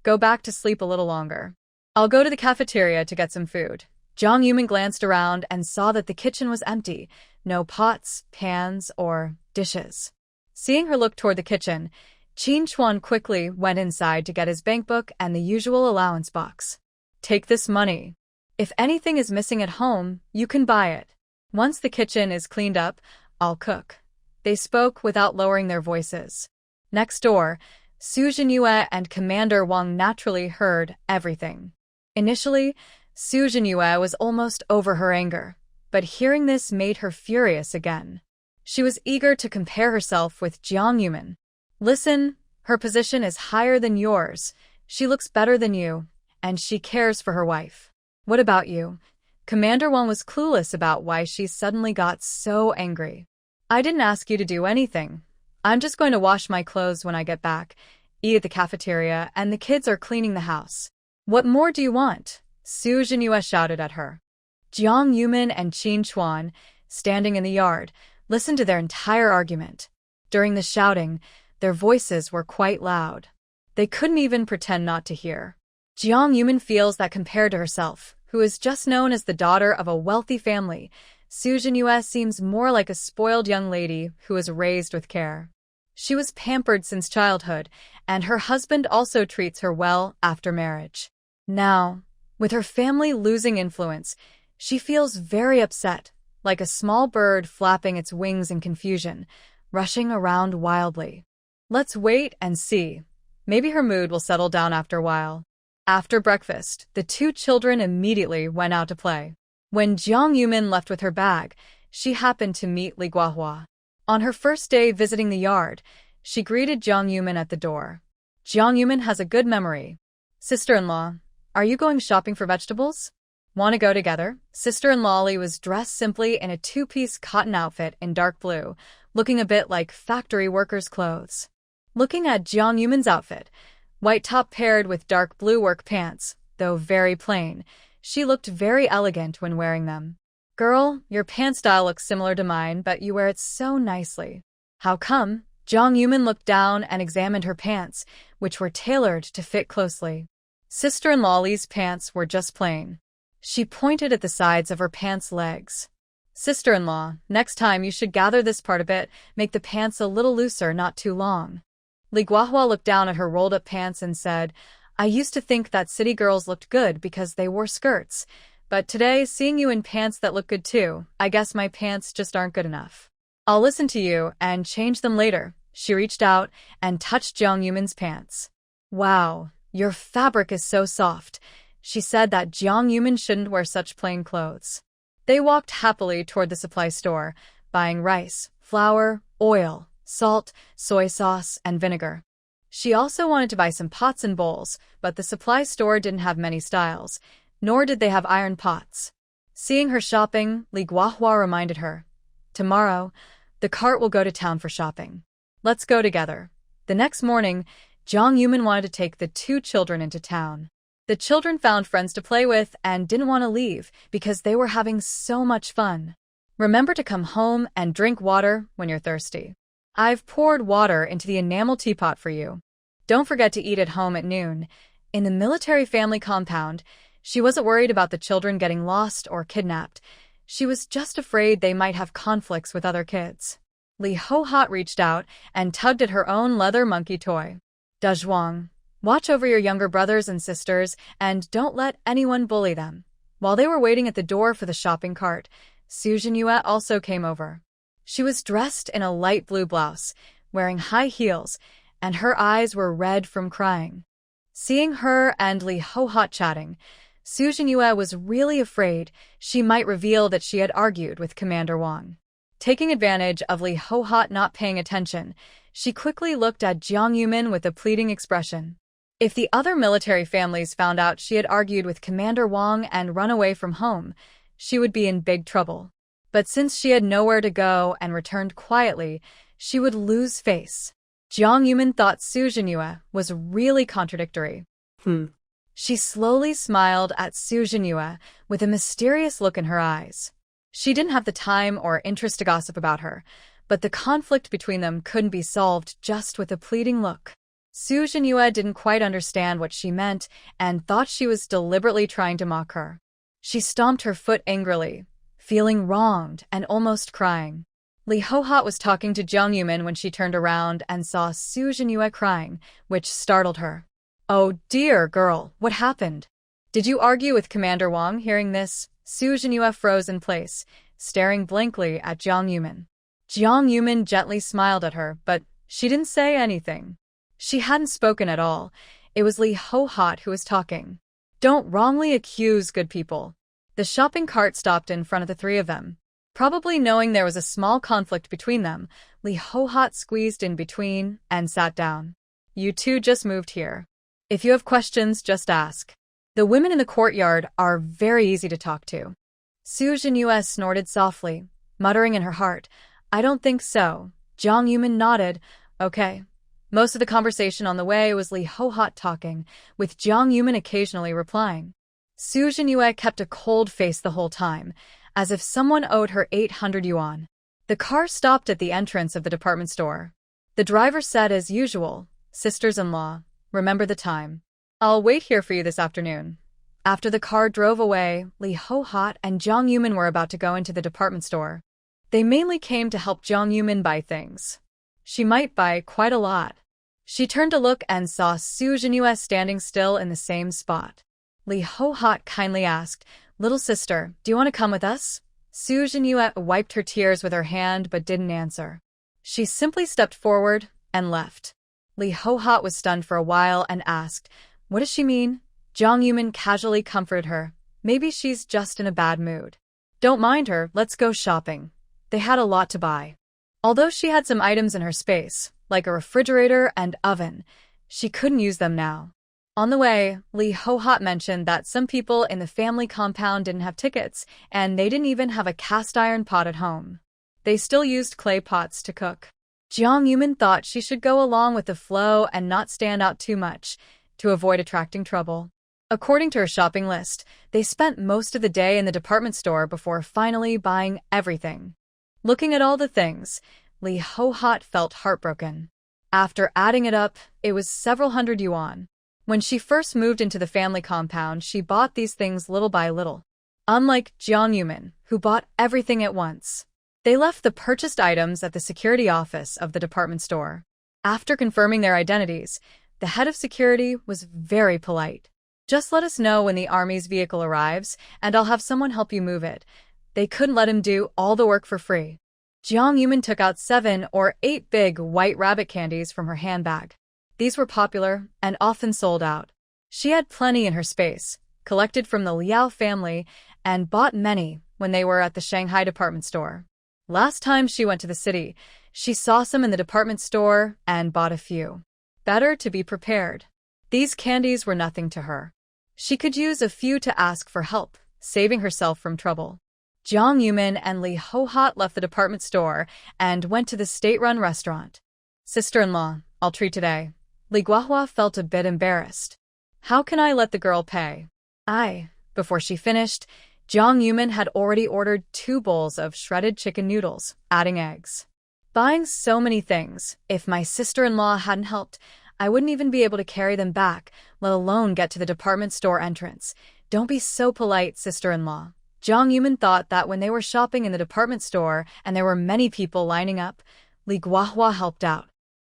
Go back to sleep a little longer. I'll go to the cafeteria to get some food. Jiang Yumin glanced around and saw that the kitchen was empty, no pots, pans, or dishes. Seeing her look toward the kitchen, Qin Chuan quickly went inside to get his bankbook and the usual allowance box. Take this money. If anything is missing at home, you can buy it. Once the kitchen is cleaned up, I'll cook. They spoke without lowering their voices. Next door, Su Jinyue and Commander Wang naturally heard everything. Initially, Su Jinyue was almost over her anger, but hearing this made her furious again. She was eager to compare herself with Jiang Yumin. Listen, her position is higher than yours, she looks better than you, and she cares for her wife. What about you? Commander Wang was clueless about why she suddenly got so angry. I didn't ask you to do anything. I'm just going to wash my clothes when I get back, eat at the cafeteria, and the kids are cleaning the house. What more do you want? Su Jinyue shouted at her. Jiang Yumin and Qin Chuan, standing in the yard, listened to their entire argument. During the shouting, their voices were quite loud. They couldn't even pretend not to hear. Jiang Yumin feels that compared to herself, who is just known as the daughter of a wealthy family, Su Jinyue seems more like a spoiled young lady who was raised with care. She was pampered since childhood, and her husband also treats her well after marriage. Now, with her family losing influence, she feels very upset, like a small bird flapping its wings in confusion, rushing around wildly. Let's wait and see. Maybe her mood will settle down after a while. After breakfast, the two children immediately went out to play. When Jiang Yumin left with her bag, she happened to meet Li Guohua. On her first day visiting the yard, she greeted Jiang Yumin at the door. Jiang Yumin has a good memory. Sister-in-law, are you going shopping for vegetables? Want to go together? Sister-in-law Li was dressed simply in a two-piece cotton outfit in dark blue, looking a bit like factory workers' clothes. Looking at Jiang Yumin's outfit, white top paired with dark blue work pants, though very plain, she looked very elegant when wearing them. Girl, your pant style looks similar to mine, but you wear it so nicely. How come? Jiang Yumin looked down and examined her pants, which were tailored to fit closely. Sister-in-law Li's pants were just plain. She pointed at the sides of her pants' legs. Sister-in-law, next time you should gather this part a bit, make the pants a little looser, not too long. Li Guohua looked down at her rolled-up pants and said, I used to think that city girls looked good because they wore skirts, but today, seeing you in pants that look good too, I guess my pants just aren't good enough. I'll listen to you and change them later. She reached out and touched Jiang Yumin's pants. Wow, your fabric is so soft. She said that Jiang Yumin shouldn't wear such plain clothes. They walked happily toward the supply store, buying rice, flour, oil, salt, soy sauce, and vinegar. She also wanted to buy some pots and bowls, but the supply store didn't have many styles, nor did they have iron pots. Seeing her shopping, Li Guohua reminded her, tomorrow, the cart will go to town for shopping. Let's go together. The next morning, Jiang Yumin wanted to take the two children into town. The children found friends to play with and didn't want to leave because they were having so much fun. Remember to come home and drink water when you're thirsty. I've poured water into the enamel teapot for you. Don't forget to eat at home at noon. In the military family compound, she wasn't worried about the children getting lost or kidnapped. She was just afraid they might have conflicts with other kids. Li Ho-hot reached out and tugged at her own leather monkey toy. Dazhuang, watch over your younger brothers and sisters and don't let anyone bully them. While they were waiting at the door for the shopping cart, Su Jinyue also came over. She was dressed in a light blue blouse, wearing high heels, and her eyes were red from crying. Seeing her and Li Ho-hot chatting, Su Jinyue was really afraid she might reveal that she had argued with Commander Wang. Taking advantage of Li Ho-hot not paying attention, she quickly looked at Jiang Yumin with a pleading expression. If the other military families found out she had argued with Commander Wang and run away from home, she would be in big trouble. But since she had nowhere to go and returned quietly, she would lose face. Jiang Yumin thought Su Jinyue was really contradictory. She slowly smiled at Su Jinyue with a mysterious look in her eyes. She didn't have the time or interest to gossip about her, but the conflict between them couldn't be solved just with a pleading look. Su Jinyue didn't quite understand what she meant and thought she was deliberately trying to mock her. She stomped her foot angrily, feeling wronged and almost crying. Li Ho-hot was talking to Jiang Yumin when she turned around and saw Su Jinyue crying, which startled her. "Oh dear, girl, what happened? Did you argue with Commander Wang?" Hearing this, Su Jinyue froze in place, staring blankly at Jiang Yumin. Jiang Yumin gently smiled at her, but she didn't say anything. She hadn't spoken at all. It was Li Ho-hot who was talking. "Don't wrongly accuse good people." The shopping cart stopped in front of the three of them. Probably knowing there was a small conflict between them, Li Ho-hot squeezed in between and sat down. "You two just moved here. If you have questions, just ask. The women in the courtyard are very easy to talk to." Su Jinyue snorted softly, muttering in her heart, "I don't think so." Jiang Yumin nodded. "Okay." Most of the conversation on the way was Li Ho-hot talking, with Jiang Yumin occasionally replying. Su Jinyue kept a cold face the whole time, as if someone owed her 800 yuan. The car stopped at the entrance of the department store. The driver said as usual, "Sisters-in-law, remember the time. I'll wait here for you this afternoon." After the car drove away, Li Ho-hot and Jiang Yumin were about to go into the department store. They mainly came to help Jiang Yumin buy things. She might buy quite a lot. She turned to look and saw Su Jinyue standing still in the same spot. Li Ho-hot kindly asked, "Little sister, do you want to come with us?" Su Jinyue wiped her tears with her hand but didn't answer. She simply stepped forward and left. Li Ho-hot was stunned for a while and asked, "What does she mean?" Jiang Yumin casually comforted her. "Maybe she's just in a bad mood. Don't mind her, let's go shopping." They had a lot to buy. Although she had some items in her space, like a refrigerator and oven, she couldn't use them now. On the way, Li Ho-hot mentioned that some people in the family compound didn't have tickets, and they didn't even have a cast-iron pot at home. They still used clay pots to cook. Jiang Yumin thought she should go along with the flow and not stand out too much, to avoid attracting trouble. According to her shopping list, they spent most of the day in the department store before finally buying everything. Looking at all the things, Li Ho-hot felt heartbroken. After adding it up, it was several hundred yuan. When she first moved into the family compound, she bought these things little by little. Unlike Jiang Yumin, who bought everything at once. They left the purchased items at the security office of the department store. After confirming their identities, the head of security was very polite. "Just let us know when the army's vehicle arrives, and I'll have someone help you move it." They couldn't let him do all the work for free. Jiang Yumin took out 7 or 8 big white rabbit candies from her handbag. These were popular and often sold out. She had plenty in her space, collected from the Liao family, and bought many when they were at the Shanghai department store. Last time she went to the city, she saw some in the department store and bought a few. Better to be prepared. These candies were nothing to her. She could use a few to ask for help, saving herself from trouble. Jiang Yumin and Li Ho-hot left the department store and went to the state-run restaurant. "Sister-in-law, I'll treat today." Li Guohua felt a bit embarrassed. How can I let the girl pay? Before she finished, Jiang Yumin had already ordered 2 bowls of shredded chicken noodles, adding eggs. Buying so many things, if my sister-in-law hadn't helped, I wouldn't even be able to carry them back, let alone get to the department store entrance. Don't be so polite, sister-in-law. Jiang Yumin thought that when they were shopping in the department store and there were many people lining up, Li Guohua helped out.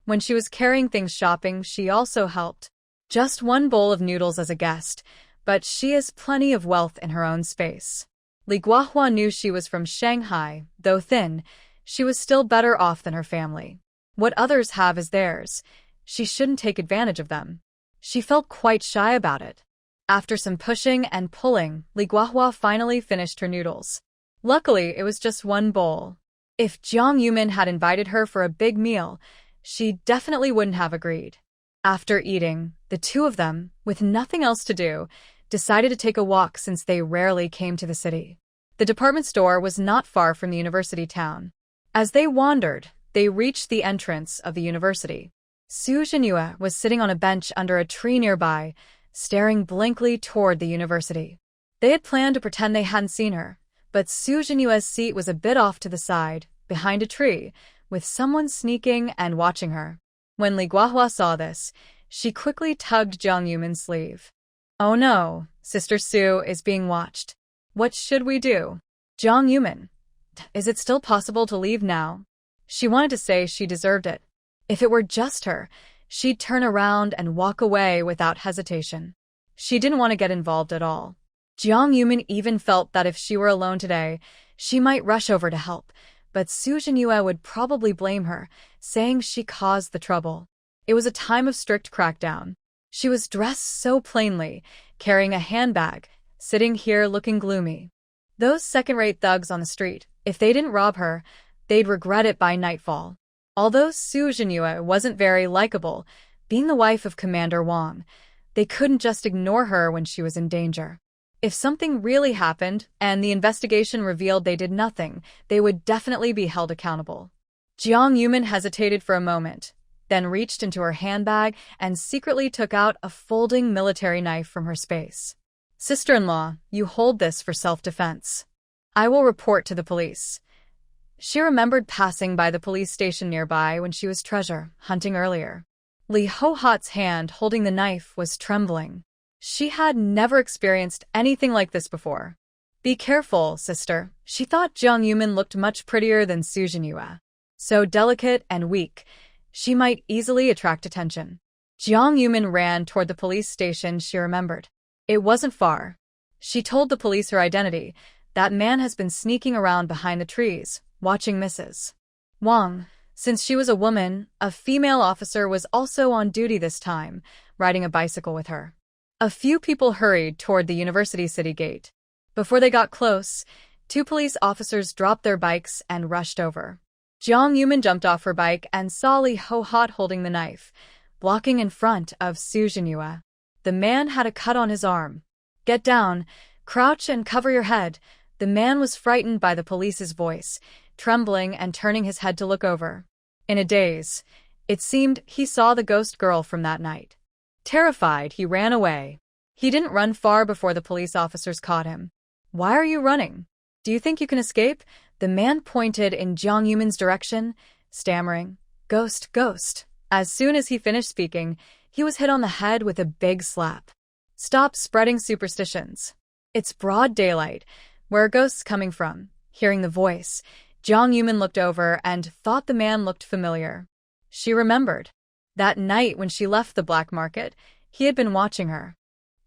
When she was carrying things shopping, she also helped. Just 1 bowl of noodles as a guest, but she has plenty of wealth in her own space. Li Guohua knew she was from Shanghai. Though thin, she was still better off than her family. What others have is theirs. She shouldn't take advantage of them. She felt quite shy about it. After some pushing and pulling, Li Guohua finally finished her noodles. Luckily, it was just 1 bowl. If Jiang Yumin had invited her for a big meal, she definitely wouldn't have agreed. After eating, the 2 of them, with nothing else to do, decided to take a walk since they rarely came to the city. The department store was not far from the university town. As they wandered, they reached the entrance of the university. Su Zhenyue was sitting on a bench under a tree nearby, staring blankly toward the university. They had planned to pretend they hadn't seen her, but Su Zhenyue's seat was a bit off to the side, behind a tree, with someone sneaking and watching her. When Li Guohua saw this, she quickly tugged Jiang Yumin's sleeve. Oh no, Sister Su is being watched. What should we do? Jiang Yumin, is it still possible to leave now? She wanted to say she deserved it. If it were just her, she'd turn around and walk away without hesitation. She didn't want to get involved at all. Jiang Yumin even felt that if she were alone today, she might rush over to help, but Su Zhenyue would probably blame her, saying she caused the trouble. It was a time of strict crackdown. She was dressed so plainly, carrying a handbag, sitting here looking gloomy. Those second-rate thugs on the street, if they didn't rob her, they'd regret it by nightfall. Although Su Zhenyue wasn't very likable, being the wife of Commander Wang, they couldn't just ignore her when she was in danger. If something really happened and the investigation revealed they did nothing, they would definitely be held accountable. Jiang Yumin hesitated for a moment, then reached into her handbag and secretly took out a folding military knife from her space. Sister-in-law, you hold this for self-defense. I will report to the police. She remembered passing by the police station nearby when she was treasure hunting earlier. Li Hohat's hand holding the knife was trembling. She had never experienced anything like this before. Be careful, sister. She thought Jiang Yumin looked much prettier than Su Zhenyue. So delicate and weak, she might easily attract attention. Jiang Yumin ran toward the police station she remembered. It wasn't far. She told the police her identity. That man has been sneaking around behind the trees, watching Mrs. Wang. Since she was a woman, a female officer was also on duty this time, riding a bicycle with her. A few people hurried toward the university city gate. Before they got close, 2 police officers dropped their bikes and rushed over. Jiang Yumin jumped off her bike and saw Li Hohat holding the knife, blocking in front of Su Zhenyue. The man had a cut on his arm. Get down, crouch and cover your head. The man was frightened by the police's voice, trembling and turning his head to look over. In a daze, it seemed he saw the ghost girl from that night. Terrified, he ran away. He didn't run far before the police officers caught him. Why are you running? Do you think you can escape? The man pointed in Jiang Yumin's direction, stammering, Ghost, ghost. As soon as he finished speaking, he was hit on the head with a big slap. Stop spreading superstitions. It's broad daylight. Where are ghosts coming from? Hearing the voice, Jiang Yumin looked over and thought the man looked familiar. She remembered. That night when she left the black market, he had been watching her.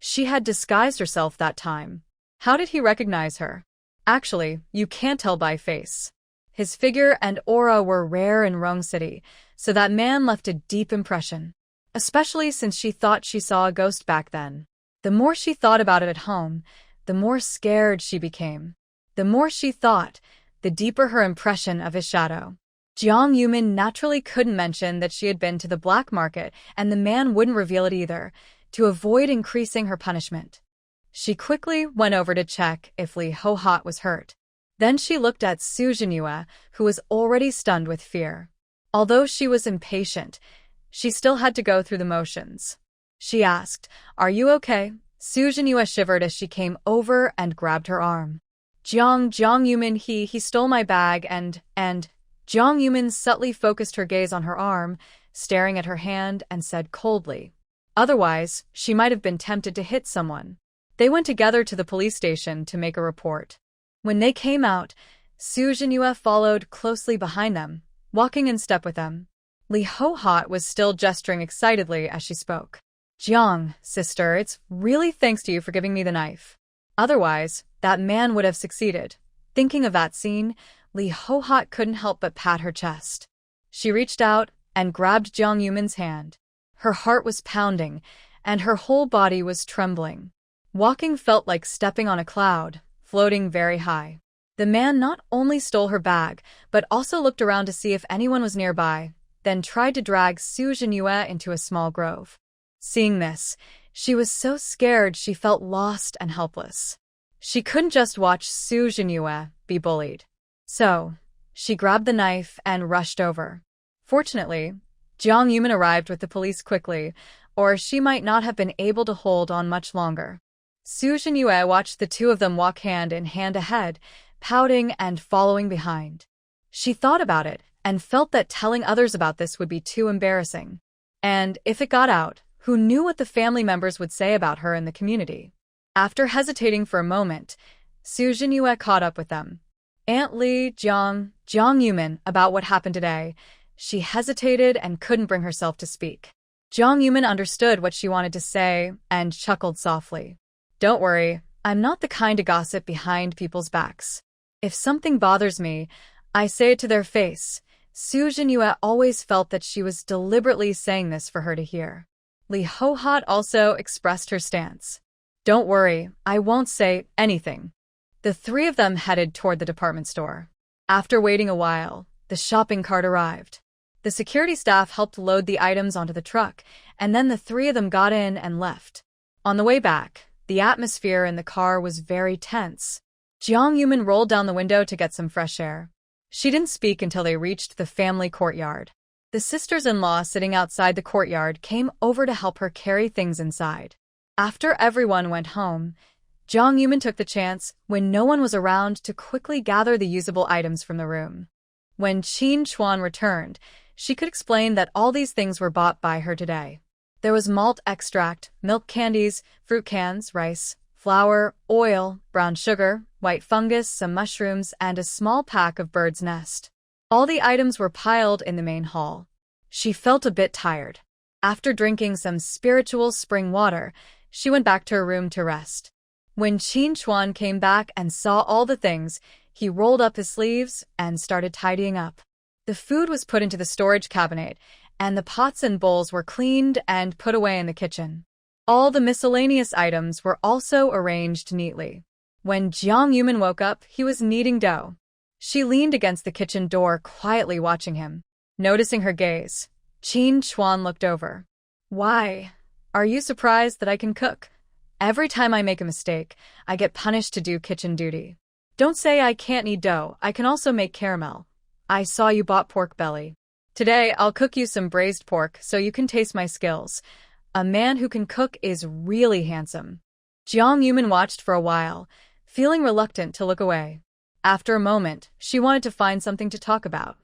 She had disguised herself that time. How did he recognize her? Actually, you can't tell by face. His figure and aura were rare in Rong City, so that man left a deep impression. Especially since she thought she saw a ghost back then. The more she thought about it at home, the more scared she became. The more she thought, the deeper her impression of his shadow. Jiang Yumin naturally couldn't mention that she had been to the black market, and the man wouldn't reveal it either, to avoid increasing her punishment. She quickly went over to check if Li Hohat was hurt. Then she looked at Su Zhenyue, who was already stunned with fear. Although she was impatient, she still had to go through the motions. She asked, "Are you okay?" Su Jinhua shivered as she came over and grabbed her arm. Jiang Yumin, he stole my bag and Jiang Yumin subtly focused her gaze on her arm, staring at her hand, and said coldly, "Otherwise, she might have been tempted to hit someone." They went together to the police station to make a report. When they came out, Su Jinhua followed closely behind them, walking in step with them. Li Ho-hot was still gesturing excitedly as she spoke. "Jiang, sister, it's really thanks to you for giving me the knife. Otherwise, that man would have succeeded." Thinking of that scene, Li Ho-hot couldn't help but pat her chest. She reached out and grabbed Jiang Yumin's hand. Her heart was pounding, and her whole body was trembling. Walking felt like stepping on a cloud, floating very high. The man not only stole her bag, but also looked around to see if anyone was nearby, then tried to drag Su Jinhua into a small grove. Seeing this, she was so scared she felt lost and helpless. She couldn't just watch Su Jinhua be bullied. So, she grabbed the knife and rushed over. Fortunately, Jiang Yumin arrived with the police quickly, or she might not have been able to hold on much longer. Su Jinhua watched the two of them walk hand in hand ahead, pouting and following behind. She thought about it and felt that telling others about this would be too embarrassing. And if it got out, who knew what the family members would say about her in the community? After hesitating for a moment, Su Jinhua caught up with them. "Aunt Li, Jiang Yumin, about what happened today." She hesitated and couldn't bring herself to speak. Jiang Yumin understood what she wanted to say and chuckled softly. "Don't worry, I'm not the kind to gossip behind people's backs. If something bothers me, I say it to their face." Su Jinhua always felt that she was deliberately saying this for her to hear. Li Ho-hot also expressed her stance. "Don't worry, I won't say anything." The three of them headed toward the department store. After waiting a while, the shopping cart arrived. The security staff helped load the items onto the truck, and then the three of them got in and left. On the way back, the atmosphere in the car was very tense. Jiang Yumin rolled down the window to get some fresh air. She didn't speak until they reached the family courtyard. The sisters-in-law sitting outside the courtyard came over to help her carry things inside. After everyone went home, Jiang Yumin took the chance, when no one was around, to quickly gather the usable items from the room. When Qin Chuan returned, she could explain that all these things were bought by her today. There was malt extract, milk candies, fruit cans, rice, flour, oil, brown sugar, white fungus, some mushrooms, and a small pack of bird's nest. All the items were piled in the main hall. She felt a bit tired. After drinking some spiritual spring water, she went back to her room to rest. When Qin Chuan came back and saw all the things, he rolled up his sleeves and started tidying up. The food was put into the storage cabinet, and the pots and bowls were cleaned and put away in the kitchen. All the miscellaneous items were also arranged neatly. When Jiang Yumin woke up, he was kneading dough. She leaned against the kitchen door, quietly watching him. Noticing her gaze, Qin Chuan looked over. "Why? Are you surprised that I can cook? Every time I make a mistake, I get punished to do kitchen duty. Don't say I can't knead dough, I can also make caramel. I saw you bought pork belly. Today, I'll cook you some braised pork so you can taste my skills. A man who can cook is really handsome." Jiang Yumin watched for a while, feeling reluctant to look away. After a moment, she wanted to find something to talk about.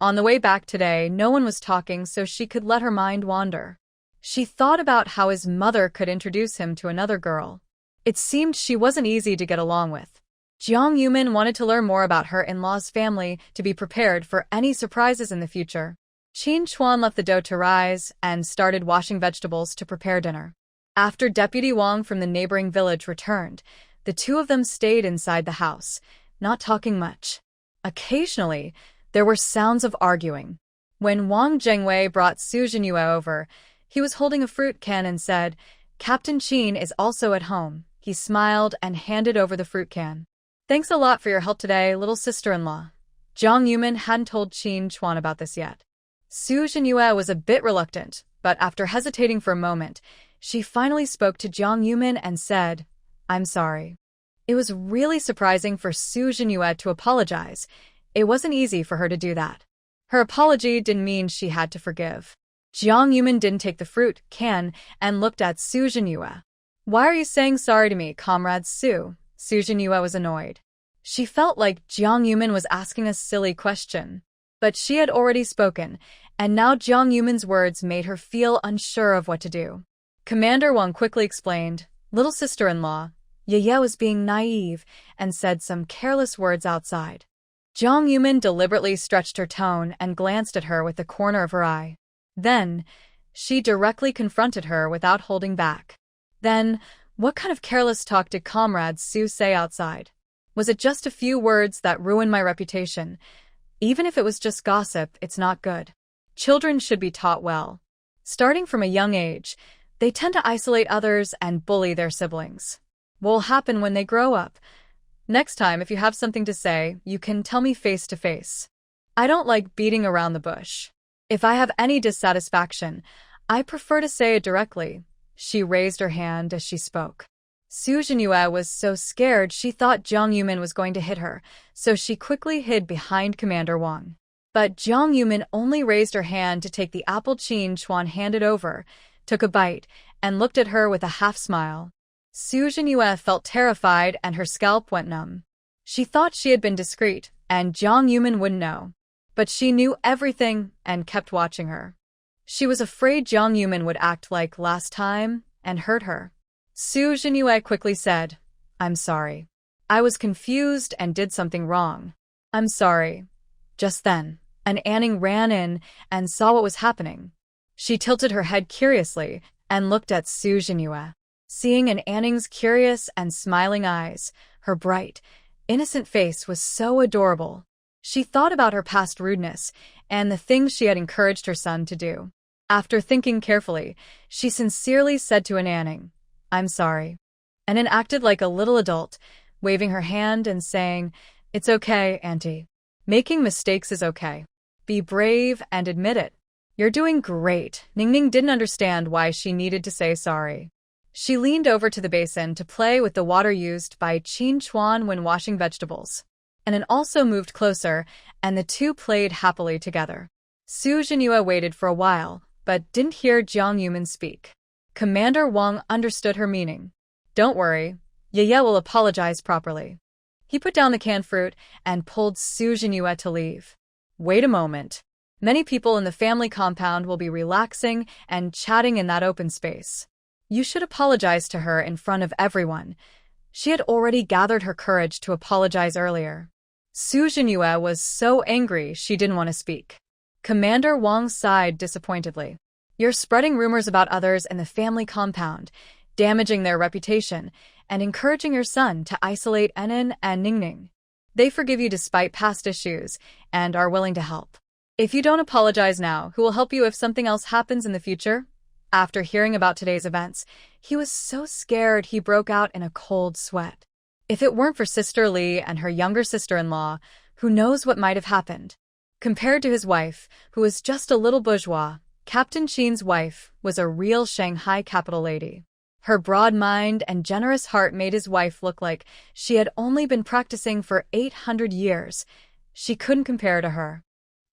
On the way back today, no one was talking, so she could let her mind wander. She thought about how his mother could introduce him to another girl. It seemed she wasn't easy to get along with. Jiang Yumin wanted to learn more about her in-law's family to be prepared for any surprises in the future. Qin Chuan left the dough to rise and started washing vegetables to prepare dinner. After Deputy Wang from the neighboring village returned, the two of them stayed inside the house, not talking much. Occasionally, there were sounds of arguing. When Wang Zhengwei brought Su Jinhua over, he was holding a fruit can and said, "Captain Qin is also at home." He smiled and handed over the fruit can. "Thanks a lot for your help today, little sister-in-law." Jiang Yumin hadn't told Qin Chuan about this yet. Su Jinhua was a bit reluctant, but after hesitating for a moment, she finally spoke to Jiang Yumin and said, "I'm sorry." It was really surprising for Su Jinhua to apologize. It wasn't easy for her to do that. Her apology didn't mean she had to forgive. Jiang Yumin didn't take the fruit can and looked at Su Jinyue. Why are you saying sorry to me, comrade Su? Su Jinyue was annoyed. She felt like Jiang Yumin was asking a silly question. But she had already spoken, and now Jiang Yumin's words made her feel unsure of what to do. Commander Wang quickly explained, little sister-in-law, Ye was being naive and said some careless words outside. Jiang Yumin deliberately stretched her tone and glanced at her with the corner of her eye. Then, she directly confronted her without holding back. Then, what kind of careless talk did comrade Su say outside? Was it just a few words that ruined my reputation? Even if it was just gossip, it's not good. Children should be taught well. Starting from a young age, they tend to isolate others and bully their siblings. What will happen when they grow up? Next time, if you have something to say, you can tell me face to face. I don't like beating around the bush. If I have any dissatisfaction, I prefer to say it directly. She raised her hand as she spoke. Su Jinyue was so scared she thought Jiang Yumin was going to hit her, so she quickly hid behind Commander Wang. But Jiang Yumin only raised her hand to take the apple Qin Chuan handed over, took a bite, and looked at her with a half-smile. Su Jinyue felt terrified and her scalp went numb. She thought she had been discreet, and Jiang Yumin wouldn't know. But she knew everything and kept watching her. She was afraid Jiang Yumin would act like last time and hurt her. Su Jinyue quickly said, I'm sorry. I was confused and did something wrong. I'm sorry. Just then, an Anning ran in and saw what was happening. She tilted her head curiously and looked at Su Jinyue. Seeing an Anning's curious and smiling eyes, her bright, innocent face was so adorable. She thought about her past rudeness and the things she had encouraged her son to do. After thinking carefully, she sincerely said to an Anning, I'm sorry. Anning acted like a little adult, waving her hand and saying, It's okay, Auntie. Making mistakes is okay. Be brave and admit it. You're doing great. Ningning didn't understand why she needed to say sorry. She leaned over to the basin to play with the water used by Qin Chuan when washing vegetables. Anning also moved closer, and the two played happily together. Su Jinyue waited for a while, but didn't hear Jiang Yumin speak. Commander Wang understood her meaning. Don't worry, Ye will apologize properly. He put down the canned fruit and pulled Su Jinyue to leave. Wait a moment. Many people in the family compound will be relaxing and chatting in that open space. You should apologize to her in front of everyone. She had already gathered her courage to apologize earlier. Su Jinyue was so angry she didn't want to speak. Commander Wang sighed disappointedly. You're spreading rumors about others in the family compound, damaging their reputation, and encouraging your son to isolate Anning and Ningning. They forgive you despite past issues and are willing to help. If you don't apologize now, who will help you if something else happens in the future? After hearing about today's events, he was so scared he broke out in a cold sweat. If it weren't for Sister Li and her younger sister-in-law, who knows what might have happened? Compared to his wife, who was just a little bourgeois, Captain Qin's wife was a real Shanghai capital lady. Her broad mind and generous heart made his wife look like she had only been practicing for 800 years. She couldn't compare to her.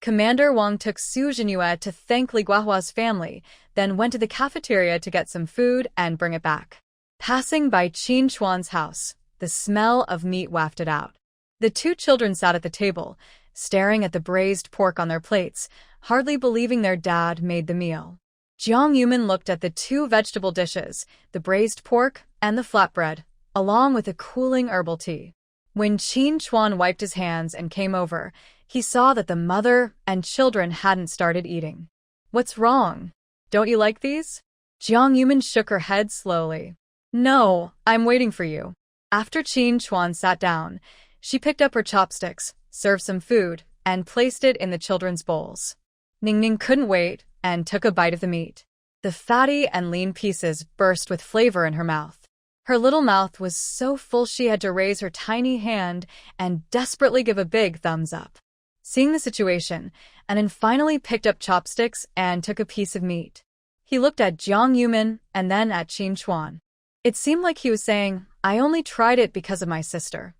Commander Wang took Su Jinyue to thank Li Guahua's family, then went to the cafeteria to get some food and bring it back. Passing by Qin Chuan's house, the smell of meat wafted out. The two children sat at the table, staring at the braised pork on their plates, hardly believing their dad made the meal. Jiang Yumin looked at the two vegetable dishes, the braised pork and the flatbread, along with a cooling herbal tea. When Qin Chuan wiped his hands and came over, he saw that the mother and children hadn't started eating. What's wrong? Don't you like these? Jiang Yumin shook her head slowly. No, I'm waiting for you. After Qin Chuan sat down, she picked up her chopsticks, served some food, and placed it in the children's bowls. Ningning couldn't wait and took a bite of the meat. The fatty and lean pieces burst with flavor in her mouth. Her little mouth was so full she had to raise her tiny hand and desperately give a big thumbs up. Seeing the situation, Anning finally picked up chopsticks and took a piece of meat. He looked at Jiang Yumin and then at Qin Chuan. It seemed like he was saying, I only tried it because of my sister.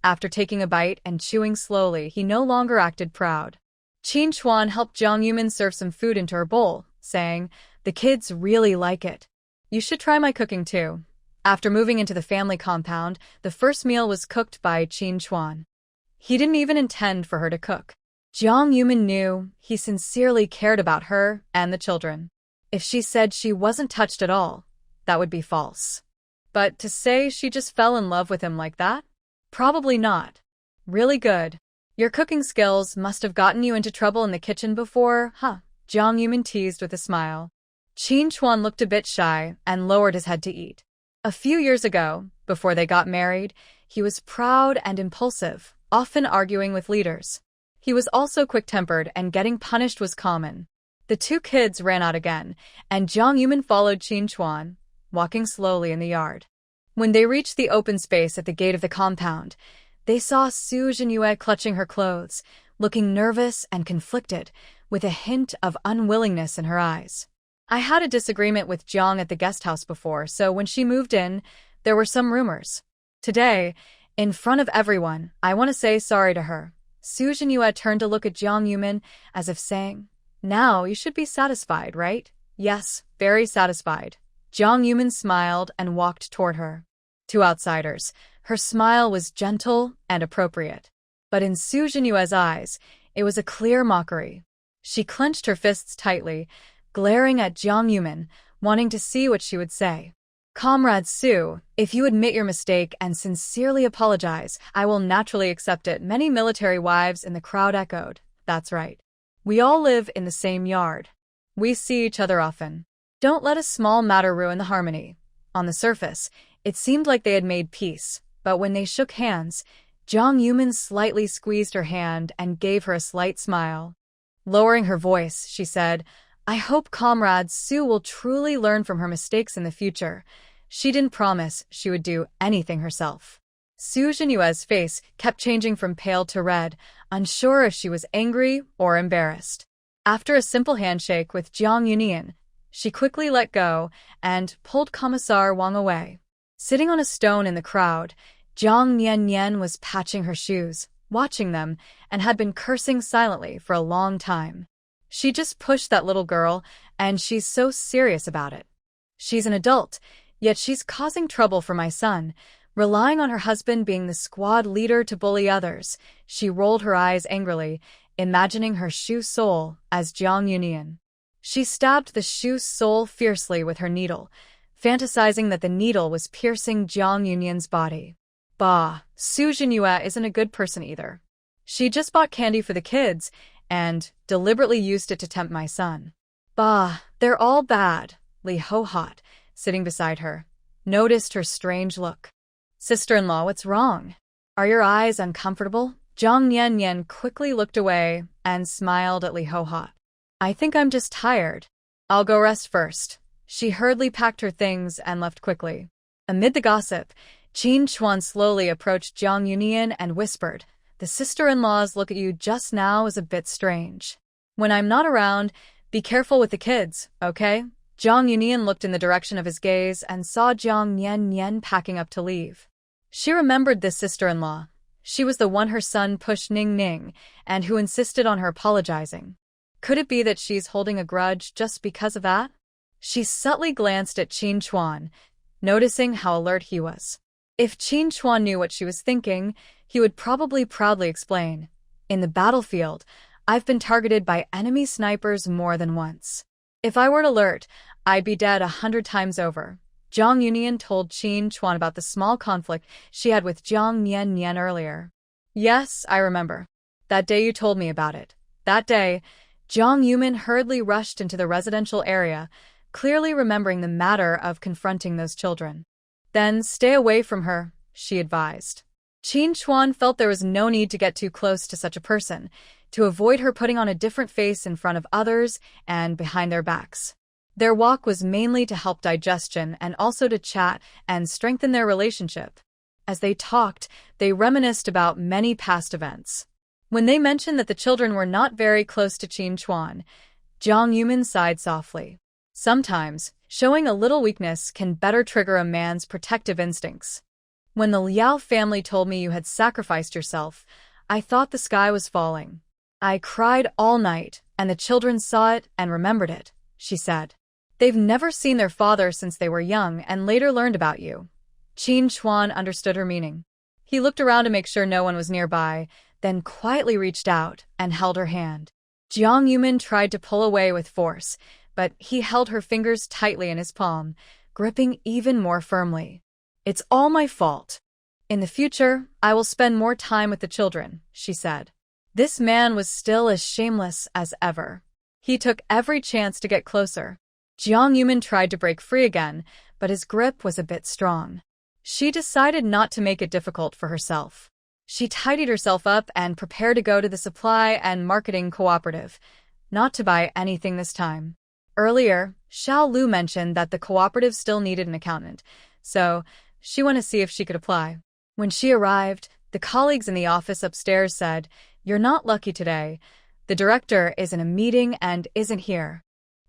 After taking a bite and chewing slowly, he no longer acted proud. Qin Chuan helped Jiang Yumin serve some food into her bowl, saying, "The kids really like it. You should try my cooking too." After moving into the family compound, the first meal was cooked by Qin Chuan. He didn't even intend for her to cook. Jiang Yumin knew he sincerely cared about her and the children. If she said she wasn't touched at all, that would be false. But to say she just fell in love with him like that? Probably not. Really good. Your cooking skills must have gotten you into trouble in the kitchen before, huh? Jiang Yumin teased with a smile. Qin Chuan looked a bit shy and lowered his head to eat. A few years ago, before they got married, he was proud and impulsive, often arguing with leaders. He was also quick-tempered, and getting punished was common. The two kids ran out again, and Jiang Yumin followed Qin Chuan, walking slowly in the yard. When they reached the open space at the gate of the compound, they saw Su Jinyue clutching her clothes, looking nervous and conflicted, with a hint of unwillingness in her eyes. I had a disagreement with Jiang at the guest house before, so when she moved in, there were some rumors. Today, in front of everyone, I want to say sorry to her. Su Jinyue turned to look at Jiang Yumin as if saying, "Now you should be satisfied, right?" "Yes, very satisfied." Jiang Yumin smiled and walked toward her. To outsiders, her smile was gentle and appropriate. But in Su Jinyue's eyes, it was a clear mockery. She clenched her fists tightly, glaring at Jiang Yumin, wanting to see what she would say. "Comrade Su, if you admit your mistake and sincerely apologize, I will naturally accept it." Many military wives in the crowd echoed, "That's right. We all live in the same yard. We see each other often. Don't let a small matter ruin the harmony." On the surface, it seemed like they had made peace, but when they shook hands, Jiang Yumin slightly squeezed her hand and gave her a slight smile. Lowering her voice, she said, "I hope Comrade Su will truly learn from her mistakes in the future." She didn't promise she would do anything herself. Su Jinyue's face kept changing from pale to red, unsure if she was angry or embarrassed. After a simple handshake with Jiang Yunin, she quickly let go and pulled Commissar Wang away. Sitting on a stone in the crowd, Jiang Nian was patching her shoes, watching them, and had been cursing silently for a long time. She just pushed that little girl, and she's so serious about it. She's an adult, yet she's causing trouble for my son, relying on her husband being the squad leader to bully others. She rolled her eyes angrily, imagining her shoe sole as Jiang Yunin. She stabbed the shoe sole fiercely with her needle, fantasizing that the needle was piercing Jiang Yunin's body. Bah, Su Jinyue isn't a good person either. She just bought candy for the kids and deliberately used it to tempt my son. Bah, they're all bad. Li Ho Hot, sitting beside her, noticed her strange look. "Sister-in-law, what's wrong? Are your eyes uncomfortable?" Jiang Nian quickly looked away and smiled at Li Ho Hot. "I think I'm just tired. I'll go rest first." She hurriedly packed her things and left quickly. Amid the gossip, Qin Chuan slowly approached Jiang Yunin and whispered, "The sister-in-law's look at you just now is a bit strange. When I'm not around, be careful with the kids, okay?" Jiang Yunin looked in the direction of his gaze and saw Jiang Nian packing up to leave. She remembered this sister-in-law. She was the one her son pushed Ning and who insisted on her apologizing. Could it be that she's holding a grudge just because of that? She subtly glanced at Qin Chuan, noticing how alert he was. If Qin Chuan knew what she was thinking, he would probably proudly explain, "In the battlefield, I've been targeted by enemy snipers more than once. If I weren't alert, I'd be dead 100 times over." Jiang Yunin told Qin Chuan about the small conflict she had with Jiang Nian earlier. "Yes, I remember. That day you told me about it." That day, Jiang Yumin hurriedly rushed into the residential area, clearly remembering the matter of confronting those children. "Then stay away from her," she advised. Qin Chuan felt there was no need to get too close to such a person, to avoid her putting on a different face in front of others and behind their backs. Their walk was mainly to help digestion and also to chat and strengthen their relationship. As they talked, they reminisced about many past events. When they mentioned that the children were not very close to Qin Chuan, Jiang Yumin sighed softly. Sometimes, showing a little weakness can better trigger a man's protective instincts. "When the Liao family told me you had sacrificed yourself, I thought the sky was falling. I cried all night, and the children saw it and remembered it. she said. They've never seen their father since they were young and later learned about you. Qin Chuan understood her meaning. He looked around to make sure no one was nearby, then quietly reached out and held her hand. Jiang Yumin tried to pull away with force, but he held her fingers tightly in his palm, gripping even more firmly. It's all my fault. In the future, I will spend more time with the children, she said. This man was still as shameless as ever. He took every chance to get closer. Jiang Yumin tried to break free again, but his grip was a bit strong. She decided not to make it difficult for herself. She tidied herself up and prepared to go to the supply and marketing cooperative, not to buy anything this time. Earlier, Xiao Lu mentioned that the cooperative still needed an accountant, so she went to see if she could apply. When she arrived, the colleagues in the office upstairs said, "You're not lucky today. The director is in a meeting and isn't here.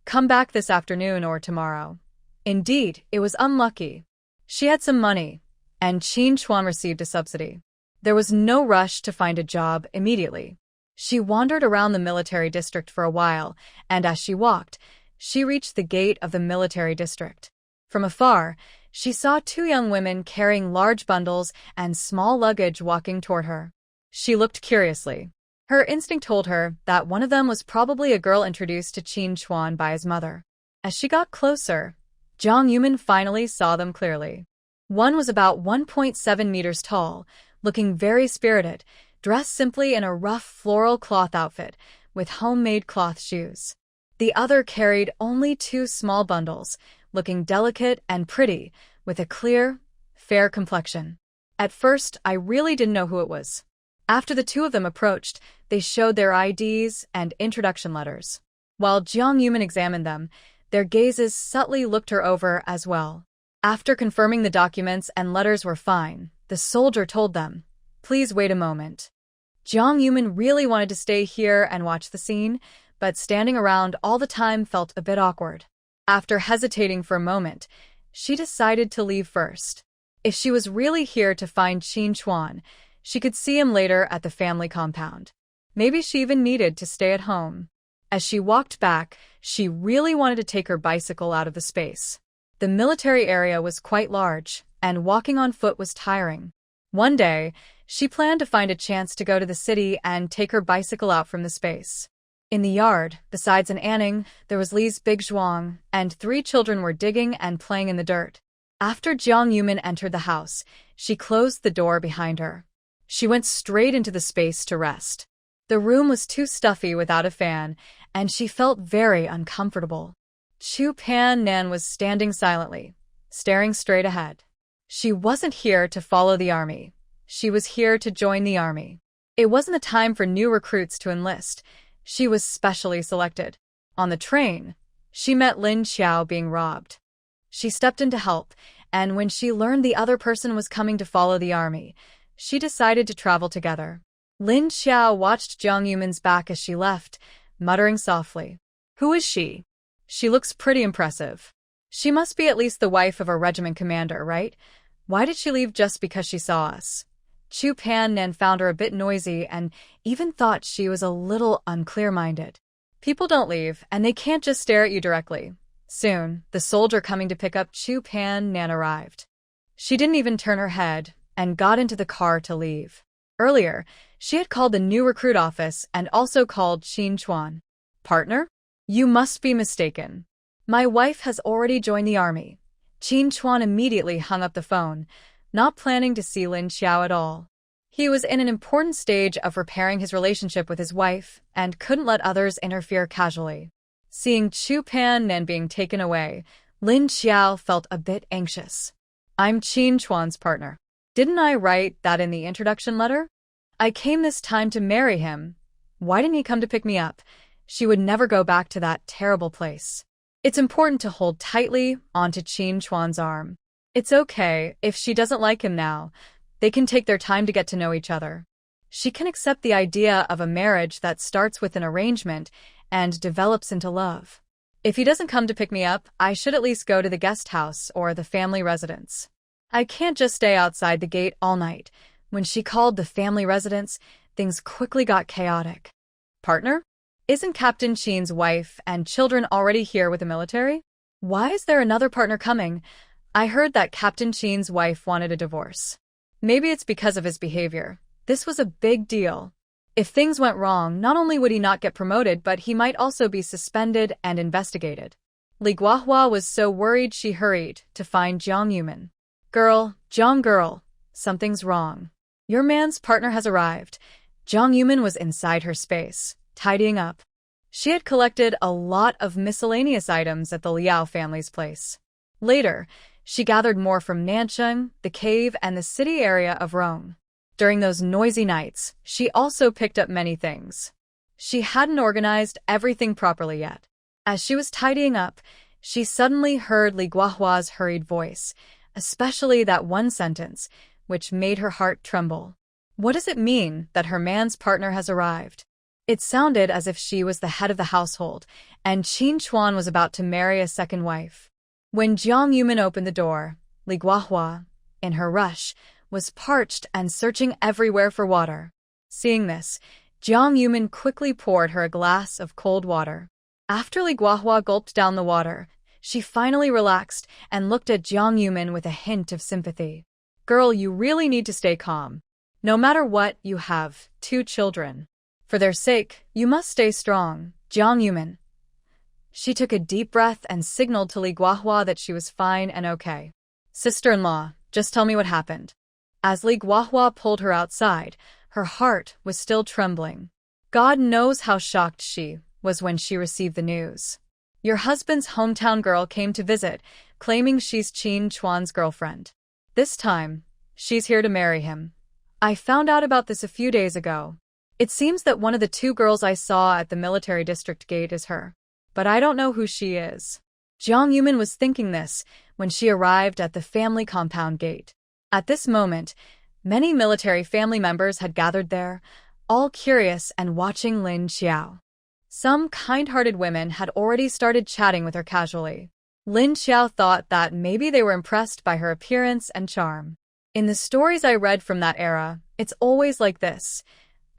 Come back this afternoon or tomorrow." Indeed, it was unlucky. She had some money, and Qin Chuan received a subsidy. There was no rush to find a job immediately. She wandered around the military district for a while, and as she walked, she reached the gate of the military district. From afar, she saw two young women carrying large bundles and small luggage walking toward her. She looked curiously. Her instinct told her that one of them was probably a girl introduced to Qin Chuan by his mother. As she got closer, Jiang Yumin finally saw them clearly. One was about 1.7 meters tall, looking very spirited, dressed simply in a rough floral cloth outfit with homemade cloth shoes. The other carried only two small bundles, looking delicate and pretty, with a clear, fair complexion. At first, I really didn't know who it was. After the two of them approached, they showed their IDs and introduction letters. While Jiang Yumin examined them, their gazes subtly looked her over as well. After confirming the documents and letters were fine, the soldier told them, "Please wait a moment." Jiang Yumin really wanted to stay here and watch the scene, but standing around all the time felt a bit awkward. After hesitating for a moment, she decided to leave first. If she was really here to find Qin Chuan, she could see him later at the family compound. Maybe she even needed to stay at home. As she walked back, she really wanted to take her bicycle out of the space. The military area was quite large, and walking on foot was tiring. One day, she planned to find a chance to go to the city and take her bicycle out from the space. In the yard, besides an awning, there was Li's big zhuang, and 3 children were digging and playing in the dirt. After Jiang Yumin entered the house, she closed the door behind her. She went straight into the space to rest. The room was too stuffy without a fan, and she felt very uncomfortable. Chu Pan Nan was standing silently, staring straight ahead. She wasn't here to follow the army. She was here to join the army. It wasn't a time for new recruits to enlist. She was specially selected. On the train, she met Lin Xiao being robbed. She stepped in to help, and when she learned the other person was coming to follow the army, she decided to travel together. Lin Xiao watched Jiang Yumin's back as she left, muttering softly, "Who is she? She looks pretty impressive. She must be at least the wife of a regiment commander, right? Why did she leave just because she saw us?" Chu Pan Nan found her a bit noisy and even thought she was a little unclear-minded. People don't leave, and they can't just stare at you directly. Soon, the soldier coming to pick up Chu Pan Nan arrived. She didn't even turn her head and got into the car to leave. Earlier, she had called the new recruit office and also called Qin Chuan. "Partner? You must be mistaken. My wife has already joined the army." Qin Chuan immediately hung up the phone, not planning to see Lin Xiao at all. He was in an important stage of repairing his relationship with his wife and couldn't let others interfere casually. Seeing Chu Pan Nan being taken away, Lin Xiao felt a bit anxious. "I'm Qin Chuan's partner. Didn't I write that in the introduction letter? I came this time to marry him. Why didn't he come to pick me up?" She would never go back to that terrible place. It's important to hold tightly onto Qin Chuan's arm. It's okay if she doesn't like him now. They can take their time to get to know each other. She can accept the idea of a marriage that starts with an arrangement and develops into love. If he doesn't come to pick me up, I should at least go to the guest house or the family residence. I can't just stay outside the gate all night. When she called the family residence, things quickly got chaotic. "Partner? Isn't Captain Sheen's wife and children already here with the military? Why is there another partner coming? I heard that Captain Sheen's wife wanted a divorce. Maybe it's because of his behavior. This was a big deal. If things went wrong, not only would he not get promoted, but he might also be suspended and investigated. Li Guohua was so worried she hurried to find Jiang Yumin. Girl, something's wrong. Your man's partner has arrived. Jiang Yumin was inside her space, tidying up. She had collected a lot of miscellaneous items at the Liao family's place. Later, she gathered more from Nancheng, the cave, and the city area of Rome. During those noisy nights, she also picked up many things. She hadn't organized everything properly yet. As she was tidying up, she suddenly heard Li Guohua's hurried voice, especially that one sentence, which made her heart tremble. What does it mean that her man's partner has arrived? It sounded as if she was the head of the household, and Qin Chuan was about to marry a second wife. When Jiang Yumin opened the door, Li Guohua, in her rush, was parched and searching everywhere for water. Seeing this, Jiang Yumin quickly poured her a glass of cold water. After Li Guohua gulped down the water, she finally relaxed and looked at Jiang Yumin with a hint of sympathy. Girl, you really need to stay calm. No matter what, you have 2 children. For their sake, you must stay strong, Jiang Yumin. She took a deep breath and signaled to Li Guohua that she was fine and okay. Sister-in-law, just tell me what happened. As Li Guohua pulled her outside, her heart was still trembling. God knows how shocked she was when she received the news. Your husband's hometown girl came to visit, claiming she's Qin Chuan's girlfriend. This time, she's here to marry him. I found out about this a few days ago. It seems that one of the 2 girls I saw at the military district gate is her. But I don't know who she is. Jiang Yumin was thinking this when she arrived at the family compound gate. At this moment, many military family members had gathered there, all curious and watching Lin Xiao. Some kind-hearted women had already started chatting with her casually. Lin Xiao thought that maybe they were impressed by her appearance and charm. In the stories I read from that era, it's always like this.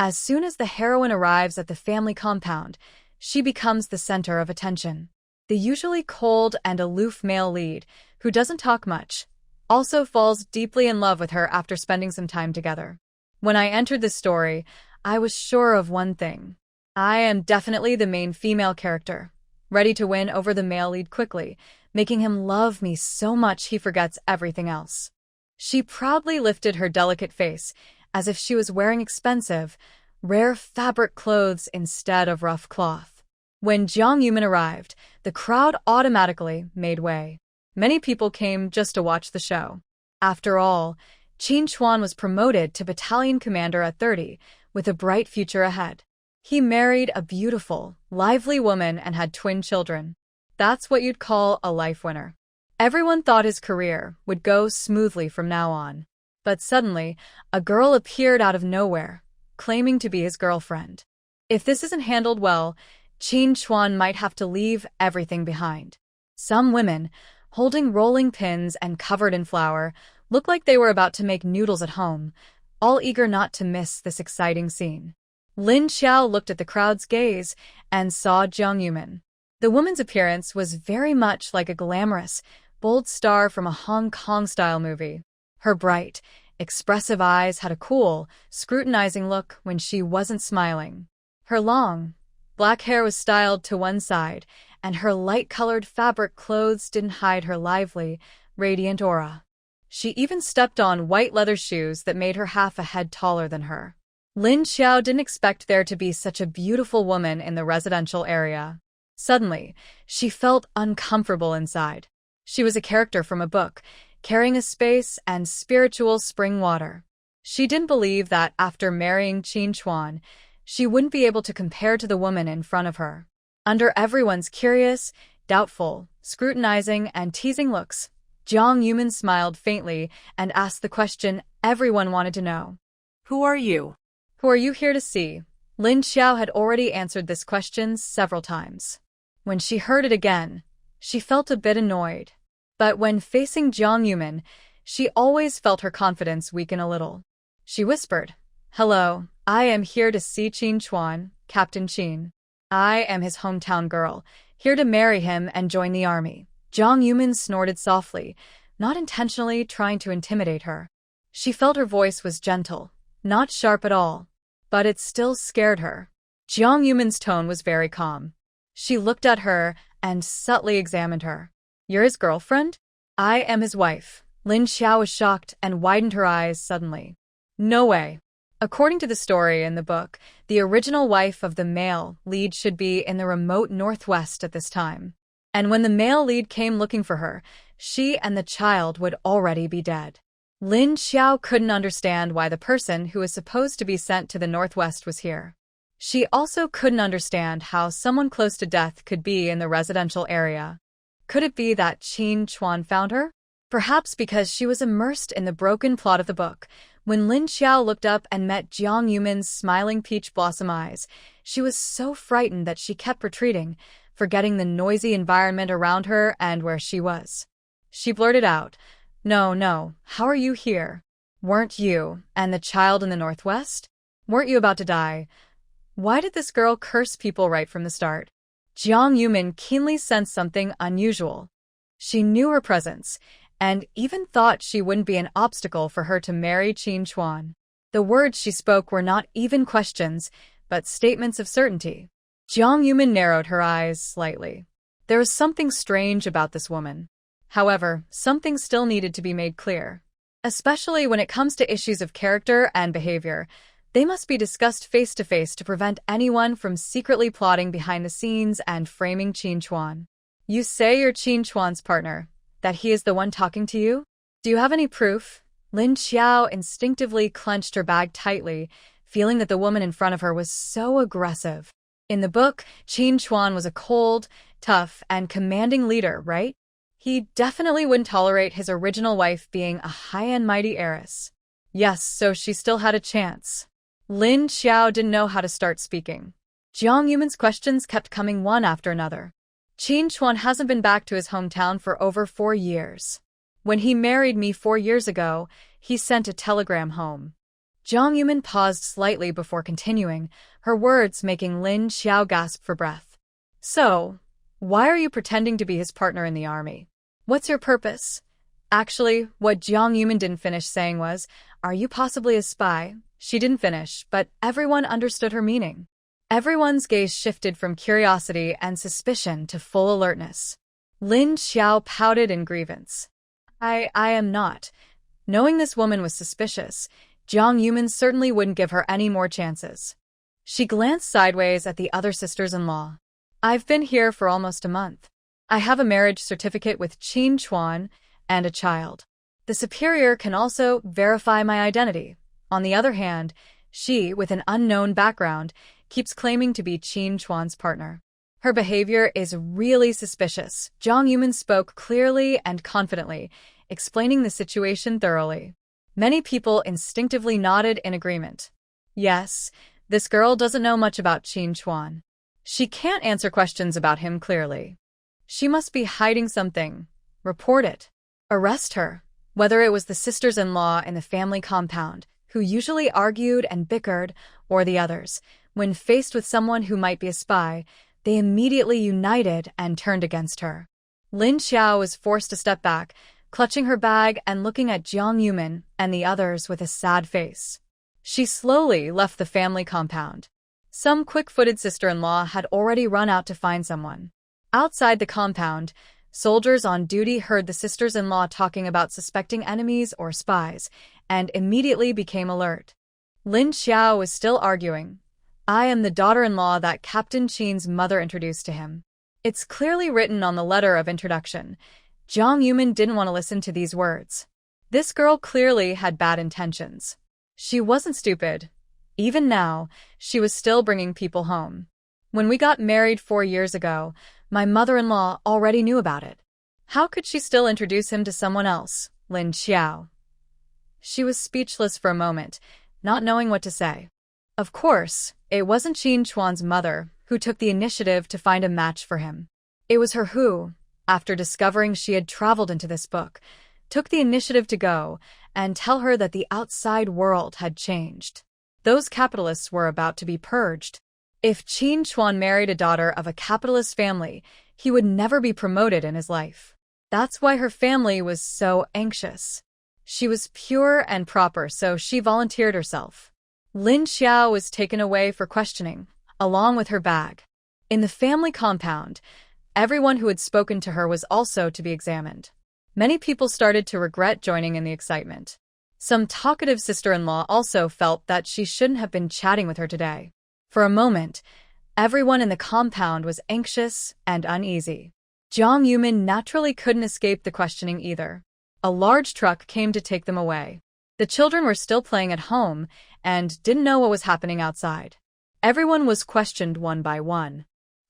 As soon as the heroine arrives at the family compound, she becomes the center of attention. The usually cold and aloof male lead, who doesn't talk much, also falls deeply in love with her after spending some time together. When I entered the story, I was sure of one thing. I am definitely the main female character, ready to win over the male lead quickly, making him love me so much he forgets everything else. She proudly lifted her delicate face, as if she was wearing expensive, rare fabric clothes instead of rough cloth. When Jiang Yumin arrived, the crowd automatically made way. Many people came just to watch the show. After all, Qin Chuan was promoted to battalion commander at 30, with a bright future ahead. He married a beautiful, lively woman and had twin children. That's what you'd call a life winner. Everyone thought his career would go smoothly from now on. But suddenly, a girl appeared out of nowhere, claiming to be his girlfriend. If this isn't handled well, Qin Chuan might have to leave everything behind. Some women, holding rolling pins and covered in flour, looked like they were about to make noodles at home, all eager not to miss this exciting scene. Lin Xiao looked at the crowd's gaze and saw Jiang Yumin. The woman's appearance was very much like a glamorous, bold star from a Hong Kong-style movie. Her bright, expressive eyes had a cool, scrutinizing look when she wasn't smiling. Her long, black hair was styled to one side, and her light-colored fabric clothes didn't hide her lively, radiant aura. She even stepped on white leather shoes that made her half a head taller than her. Lin Xiao didn't expect there to be such a beautiful woman in the residential area. Suddenly, she felt uncomfortable inside. She was a character from a book, carrying a space and spiritual spring water. She didn't believe that after marrying Qin Chuan, she wouldn't be able to compare to the woman in front of her. Under everyone's curious, doubtful, scrutinizing, and teasing looks, Jiang Yumin smiled faintly and asked the question everyone wanted to know.
Who are you?
Who are you here to see? Lin Xiao had already answered this question several times. When she heard it again, she felt a bit annoyed. But when facing Jiang Yumin, she always felt her confidence weaken a little. She whispered, "Hello, I am here to see Qin Chuan, Captain Qin." I am his hometown girl, here to marry him and join the army. Jiang Yumin snorted softly, not intentionally trying to intimidate her. She felt her voice was gentle, not sharp at all, but it still scared her. Jiang Yumin's tone was very calm. She looked at her and subtly examined her. You're his girlfriend? I am his wife. Lin Xiao was shocked and widened her eyes suddenly. No way. According to the story in the book, the original wife of the male lead should be in the remote northwest at this time. And when the male lead came looking for her, she and the child would already be dead. Lin Xiao couldn't understand why the person who was supposed to be sent to the northwest was here. She also couldn't understand how someone close to death could be in the residential area. Could it be that Qin Chuan found her? Perhaps because she was immersed in the broken plot of the book. When Lin Xiao looked up and met Jiang Yumin's smiling peach blossom eyes, she was so frightened that she kept retreating, forgetting the noisy environment around her and where she was. She blurted out, No, how are you here? Weren't you and the child in the northwest? Weren't you about to die? Why did this girl curse people right from the start? Jiang Yumin keenly sensed something unusual. She knew her presence, and even thought she wouldn't be an obstacle for her to marry Qin Chuan. The words she spoke were not even questions, but statements of certainty. Jiang Yumin narrowed her eyes slightly. There was something strange about this woman. However, something still needed to be made clear. Especially when it comes to issues of character and behavior, they must be discussed face-to-face to prevent anyone from secretly plotting behind the scenes and framing Qin Chuan. You say you're Qin Chuan's partner, that he is the one talking to you? Do you have any proof? Lin Xiao instinctively clenched her bag tightly, feeling that the woman in front of her was so aggressive. In the book, Qin Chuan was a cold, tough, and commanding leader, right? He definitely wouldn't tolerate his original wife being a high and mighty heiress. Yes, so she still had a chance. Lin Xiao didn't know how to start speaking. Jiang Yumin's questions kept coming one after another. Qin Chuan hasn't been back to his hometown for over 4 years. When he married me 4 years ago, he sent a telegram home. Jiang Yumin paused slightly before continuing, her words making Lin Xiao gasp for breath. So, why are you pretending to be his partner in the army? What's your purpose? Actually, what Jiang Yumin didn't finish saying was, are you possibly a spy? She didn't finish, but everyone understood her meaning. Everyone's gaze shifted from curiosity and suspicion to full alertness. Lin Xiao pouted in grievance. I am not. Knowing this woman was suspicious, Jiang Yumin certainly wouldn't give her any more chances. She glanced sideways at the other sisters-in-law. I've been here for almost a month. I have a marriage certificate with Qin Chuan and a child. The superior can also verify my identity. On the other hand, she, with an unknown background, keeps claiming to be Qin Chuan's partner. Her behavior is really suspicious. Jiang Yumin spoke clearly and confidently, explaining the situation thoroughly. Many people instinctively nodded in agreement. Yes, this girl doesn't know much about Qin Chuan. She can't answer questions about him clearly. She must be hiding something. Report it. Arrest her. Whether it was the sisters-in-law in the family compound, who usually argued and bickered, or the others, when faced with someone who might be a spy, they immediately united and turned against her. Lin Xiao was forced to step back, clutching her bag and looking at Jiang Yumin and the others with a sad face. She slowly left the family compound. Some quick-footed sister-in-law had already run out to find someone. Outside the compound, soldiers on duty heard the sisters-in-law talking about suspecting enemies or spies, and immediately became alert. Lin Xiao was still arguing. I am the daughter-in-law that Captain Qin's mother introduced to him. It's clearly written on the letter of introduction. Jiang Yumin didn't want to listen to these words. This girl clearly had bad intentions. She wasn't stupid. Even now, she was still bringing people home. When we got married 4 years ago, my mother-in-law already knew about it. How could she still introduce him to someone else, Lin Xiao? She was speechless for a moment, not knowing what to say. Of course, it wasn't Qin Chuan's mother who took the initiative to find a match for him. It was her who, after discovering she had traveled into this book, took the initiative to go and tell her that the outside world had changed. Those capitalists were about to be purged. If Qin Chuan married a daughter of a capitalist family, he would never be promoted in his life. That's why her family was so anxious. She was pure and proper, so she volunteered herself. Lin Xiao was taken away for questioning, along with her bag. In the family compound, everyone who had spoken to her was also to be examined. Many people started to regret joining in the excitement. Some talkative sister-in-law also felt that she shouldn't have been chatting with her today. For a moment, everyone in the compound was anxious and uneasy. Jiang Yumin naturally couldn't escape the questioning either. A large truck came to take them away. The children were still playing at home and didn't know what was happening outside. Everyone was questioned one by one.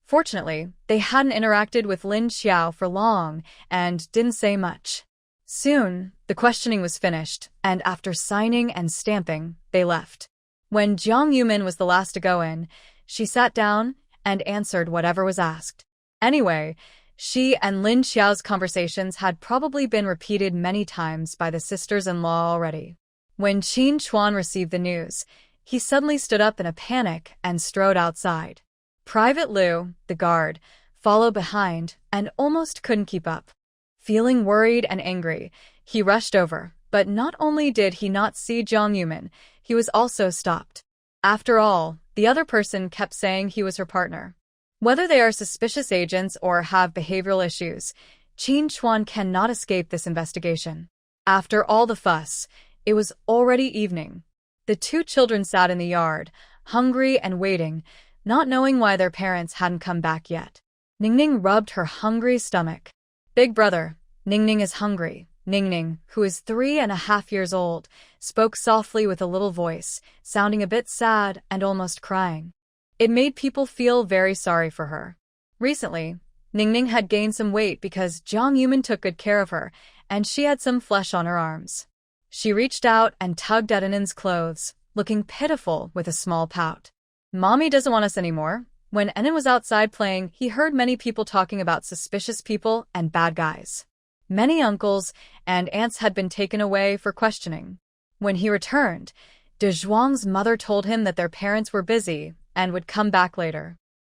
Fortunately, they hadn't interacted with Lin Xiao for long and didn't say much. Soon, the questioning was finished, and after signing and stamping, they left. When Jiang Yumin was the last to go in, she sat down and answered whatever was asked. Anyway, she and Lin Xiao's conversations had probably been repeated many times by the sisters-in-law already. When Qin Chuan received the news, he suddenly stood up in a panic and strode outside. Private Liu, the guard, followed behind and almost couldn't keep up. Feeling worried and angry, he rushed over, but not only did he not see Jiang Yumin, he was also stopped. After all, the other person kept saying he was her partner. Whether they are suspicious agents or have behavioral issues, Qin Chuan cannot escape this investigation. After all the fuss, it was already evening. The two children sat in the yard, hungry and waiting, not knowing why their parents hadn't come back yet. Ningning rubbed her hungry stomach. Big brother, Ningning is hungry. Ningning, who is 3.5 years old, spoke softly with a little voice, sounding a bit sad and almost crying. It made people feel very sorry for her. Recently, Ningning had gained some weight because Jiang Yumin took good care of her, and she had some flesh on her arms. She reached out and tugged at Annen's clothes, looking pitiful with a small pout. Mommy doesn't want us anymore. When Ennen was outside playing, he heard many people talking about suspicious people and bad guys. Many uncles and aunts had been taken away for questioning. When he returned, De Zhuang's mother told him that their parents were busy and would come back later.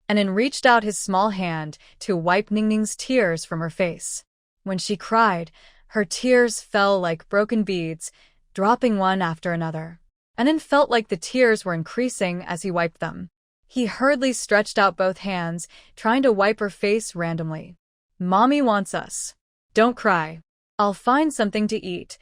Ennen reached out his small hand to wipe Ningning's tears from her face. When she cried, her tears fell like broken beads, dropping one after another. Ennen felt like the tears were increasing as he wiped them. He hurriedly stretched out both hands, trying to wipe her face randomly. Mommy wants us. Don't cry. I'll find something to eat.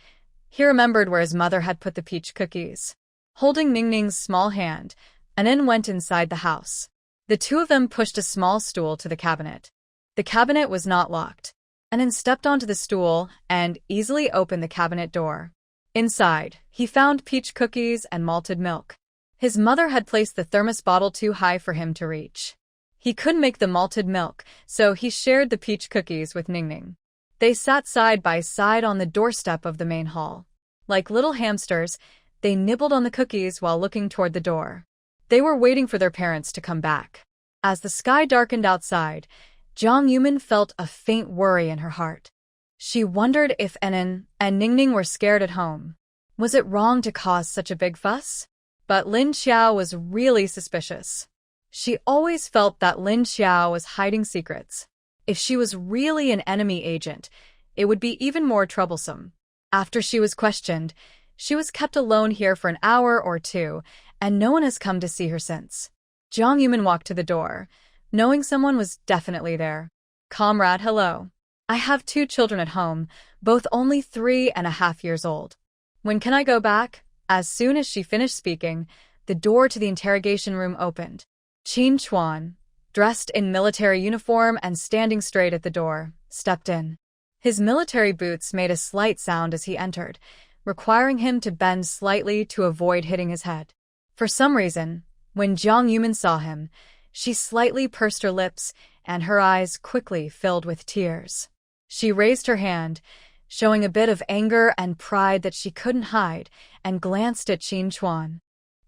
He remembered where his mother had put the peach cookies. Holding Ningning's small hand, Anin went inside the house. The two of them pushed a small stool to the cabinet. The cabinet was not locked. Anin stepped onto the stool and easily opened the cabinet door. Inside, he found peach cookies and malted milk. His mother had placed the thermos bottle too high for him to reach. He couldn't make the malted milk, so he shared the peach cookies with Ningning. They sat side by side on the doorstep of the main hall. Like little hamsters, they nibbled on the cookies while looking toward the door. They were waiting for their parents to come back. As the sky darkened outside, Jiang Yumin felt a faint worry in her heart. She wondered if Ennen and Ningning were scared at home. Was it wrong to cause such a big fuss? But Lin Xiao was really suspicious. She always felt that Lin Xiao was hiding secrets. If she was really an enemy agent, it would be even more troublesome. After she was questioned, she was kept alone here for an hour or two, and no one has come to see her since. Jiang Yumin walked to the door, knowing someone was definitely there. Comrade, hello. I have 2 children at home, both only 3.5 years old. When can I go back? As soon as she finished speaking, the door to the interrogation room opened. Qin Chuan, dressed in military uniform and standing straight at the door, stepped in. His military boots made a slight sound as he entered, requiring him to bend slightly to avoid hitting his head. For some reason, when Jiang Yumin saw him, she slightly pursed her lips and her eyes quickly filled with tears. She raised her hand, showing a bit of anger and pride that she couldn't hide, and glanced at Qin Chuan.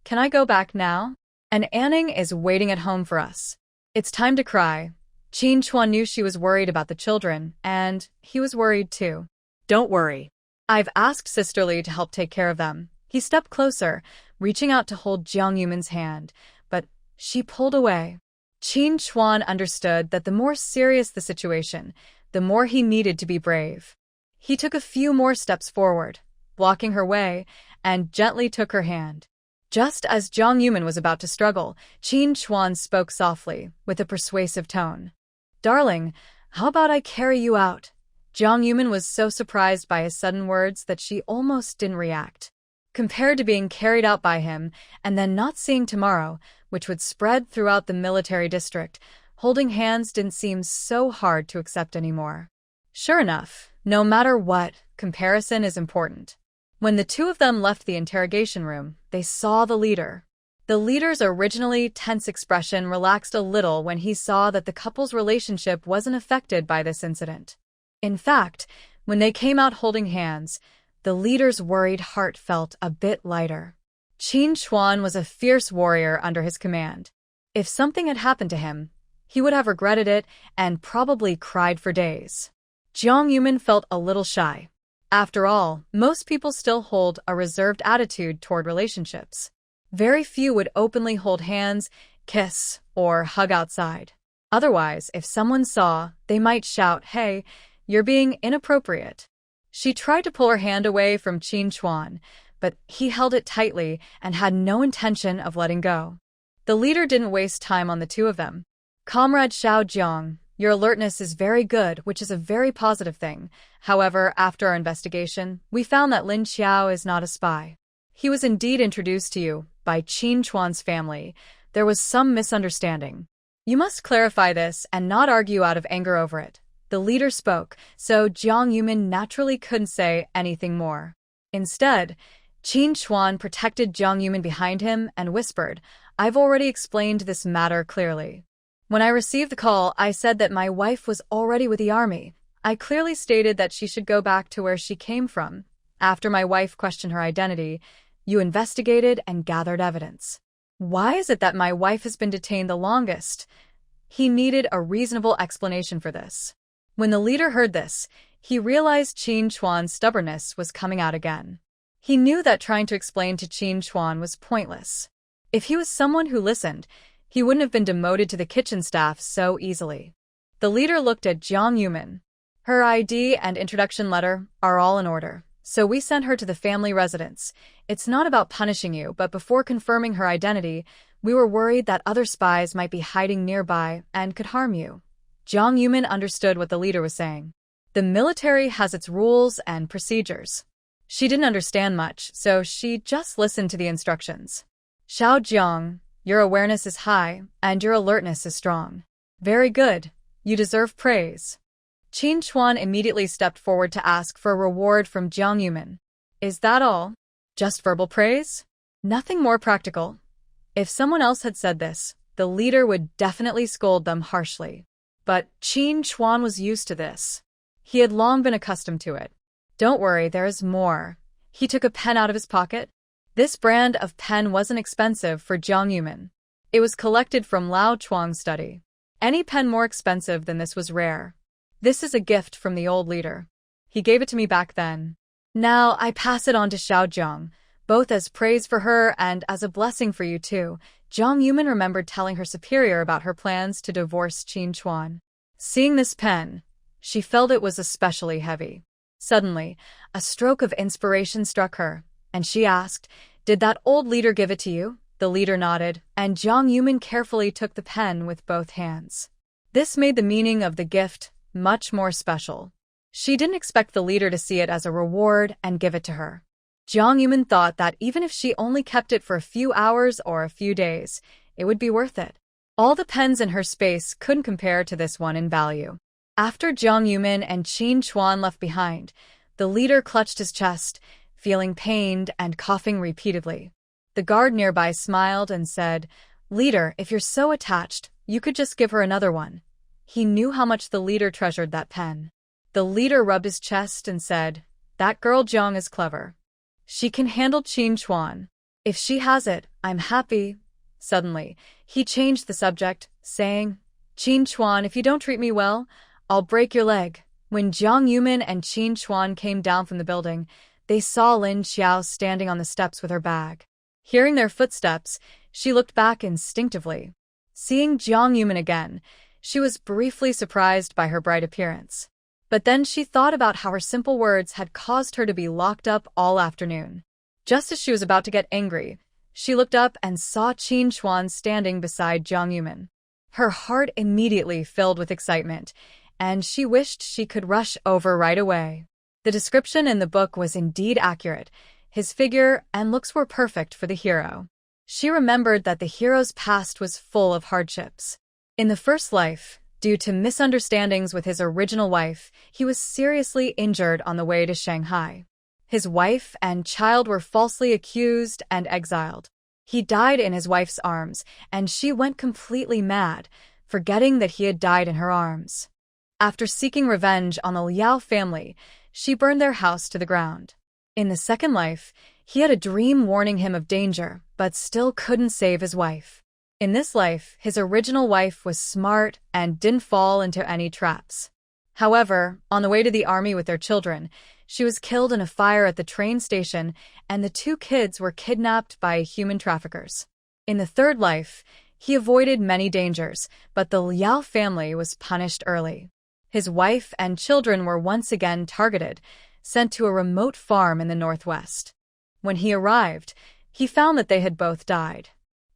Can I go back now? And Anning is waiting at home for us. It's time to cry. Qin Chuan knew she was worried about the children, and he was worried too.
Don't worry.
I've asked Sister Lee to help take care of them. He stepped closer, reaching out to hold Jiang Yumin's hand, but She pulled away. Qin Chuan understood that the more serious the situation, the more he needed to be brave. He took a few more steps forward, blocking her way, and gently took her hand. Just as Jiang Yumin was about to struggle, Qin Chuan spoke softly, with a persuasive tone. "Darling, how about I carry you out?" Jiang Yumin was so surprised by his sudden words that she almost didn't react. Compared to being carried out by him and then not seeing tomorrow, which would spread throughout the military district, holding hands didn't seem so hard to accept anymore. Sure enough, no matter what, comparison is important. When the two of them left the interrogation room, they saw the leader. The leader's originally tense expression relaxed a little when he saw that the couple's relationship wasn't affected by this incident. In fact, when they came out holding hands, the leader's worried heart felt a bit lighter. Qin Chuan was a fierce warrior under his command. If something had happened to him, he would have regretted it and probably cried for days. Jiang Yumin felt a little shy. After all, most people still hold a reserved attitude toward relationships. Very few would openly hold hands, kiss, or hug outside. Otherwise, if someone saw, they might shout, "Hey, you're being inappropriate." She tried to pull her hand away from Qin Chuan, but he held it tightly and had no intention of letting go. The leader didn't waste time on the two of them. "Comrade Xiao Jiang, your alertness is very good, which is a very positive thing. However, after our investigation, we found that Lin Xiao is not a spy. He was indeed introduced to you by Qin Chuan's family. There was some misunderstanding. You must clarify this and not argue out of anger over it." The leader spoke, so Jiang Yumin naturally couldn't say anything more. Instead, Qin Chuan protected Jiang Yumin behind him and whispered, "I've already explained this matter clearly. When I received the call, I said that my wife was already with the army. I clearly stated that she should go back to where she came from. After my wife questioned her identity, you investigated and gathered evidence. Why is it that my wife has been detained the longest?" He needed a reasonable explanation for this. When the leader heard this, he realized Qin Chuan's stubbornness was coming out again. He knew that trying to explain to Qin Chuan was pointless. If he was someone who listened, he wouldn't have been demoted to the kitchen staff so easily. The leader looked at Jiang Yumin. "Her ID and introduction letter are all in order, so we sent her to the family residence. It's not about punishing you, but before confirming her identity, we were worried that other spies might be hiding nearby and could harm you." Jiang Yumin understood what the leader was saying. The military has its rules and procedures. She didn't understand much, so she just listened to the instructions. "Xiao Jiang, your awareness is high, and your alertness is strong. Very good. You deserve praise." Qin Chuan immediately stepped forward to ask for a reward from Jiang Yumin. "Is that all? Just verbal praise? Nothing more practical?" If someone else had said this, the leader would definitely scold them harshly. But Qin Chuan was used to this. He had long been accustomed to it. "Don't worry, there is more." He took a pen out of his pocket. This brand of pen wasn't expensive for Jiang Yumin. It was collected from Lao Chuang's study. Any pen more expensive than this was rare. "This is a gift from the old leader. He gave it to me back then. Now I pass it on to Xiao Jiang, both as praise for her and as a blessing for you too." Jiang Yumin remembered telling her superior about her plans to divorce Qin Chuan. Seeing this pen, she felt it was especially heavy. Suddenly, a stroke of inspiration struck her, and she asked, "Did that old leader give it to you?" The leader nodded, and Jiang Yumin carefully took the pen with both hands. This made the meaning of the gift much more special. She didn't expect the leader to see it as a reward and give it to her. Jiang Yumin thought that even if she only kept it for a few hours or a few days, it would be worth it. All the pens in her space couldn't compare to this one in value. After Jiang Yumin and Qin Chuan left behind, the leader clutched his chest, feeling pained and coughing repeatedly. The guard nearby smiled and said, "Leader, if you're so attached, you could just give her another one." He knew how much the leader treasured that pen. The leader rubbed his chest and said, "That girl Jiang is clever. She can handle Qin Chuan. If she has it, I'm happy." Suddenly, he changed the subject, saying, "Qin Chuan, if you don't treat me well, I'll break your leg." When Jiang Yumin and Qin Chuan came down from the building, they saw Lin Xiao standing on the steps with her bag. Hearing their footsteps, she looked back instinctively. Seeing Jiang Yumin again, she was briefly surprised by her bright appearance. But then she thought about how her simple words had caused her to be locked up all afternoon. Just as she was about to get angry, she looked up and saw Qin Chuan standing beside Jiang Yumin. Her heart immediately filled with excitement, and she wished she could rush over right away. The description in the book was indeed accurate. His figure and looks were perfect for the hero. She remembered that the hero's past was full of hardships. In the first life, due to misunderstandings with his original wife, he was seriously injured on the way to Shanghai. His wife and child were falsely accused and exiled. He died in his wife's arms, and she went completely mad, forgetting that he had died in her arms. After seeking revenge on the Liao family, she burned their house to the ground. In the second life, he had a dream warning him of danger, but still couldn't save his wife. In this life, his original wife was smart and didn't fall into any traps. However, on the way to the army with their children, she was killed in a fire at the train station, and the two kids were kidnapped by human traffickers. In the third life, he avoided many dangers, but the Liao family was punished early. His wife and children were once again targeted, sent to a remote farm in the northwest. When he arrived, he found that they had both died.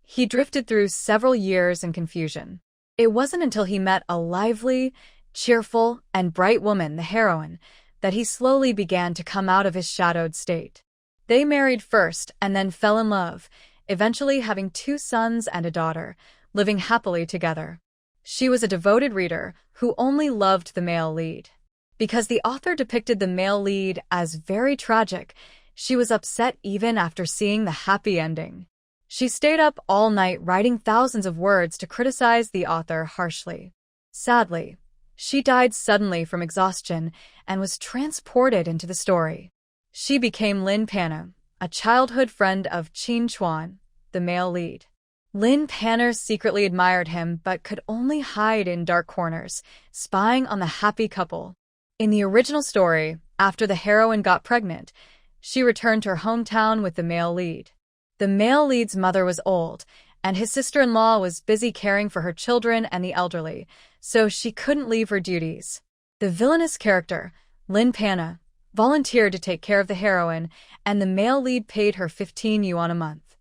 He drifted through several years in confusion. It wasn't until he met a lively, cheerful, and bright woman, the heroine, that he slowly began to come out of his shadowed state. They married first and then fell in love, eventually having 2 sons and a daughter, living happily together. She was a devoted reader who only loved the male lead. Because the author depicted the male lead as very tragic, she was upset even after seeing the happy ending. She stayed up all night writing thousands of words to criticize the author harshly. Sadly, she died suddenly from exhaustion and was transported into the story. She became Lin Panna, a childhood friend of Qin Chuan, the male lead. Lin Panna secretly admired him but could only hide in dark corners, spying on the happy couple. In the original story, after the heroine got pregnant, she returned to her hometown with the male lead. The male lead's mother was old, and his sister-in-law was busy caring for her children and the elderly, so she couldn't leave her duties. The villainous character, Lin Panna, volunteered to take care of the heroine, and the male lead paid her 15 yuan a month.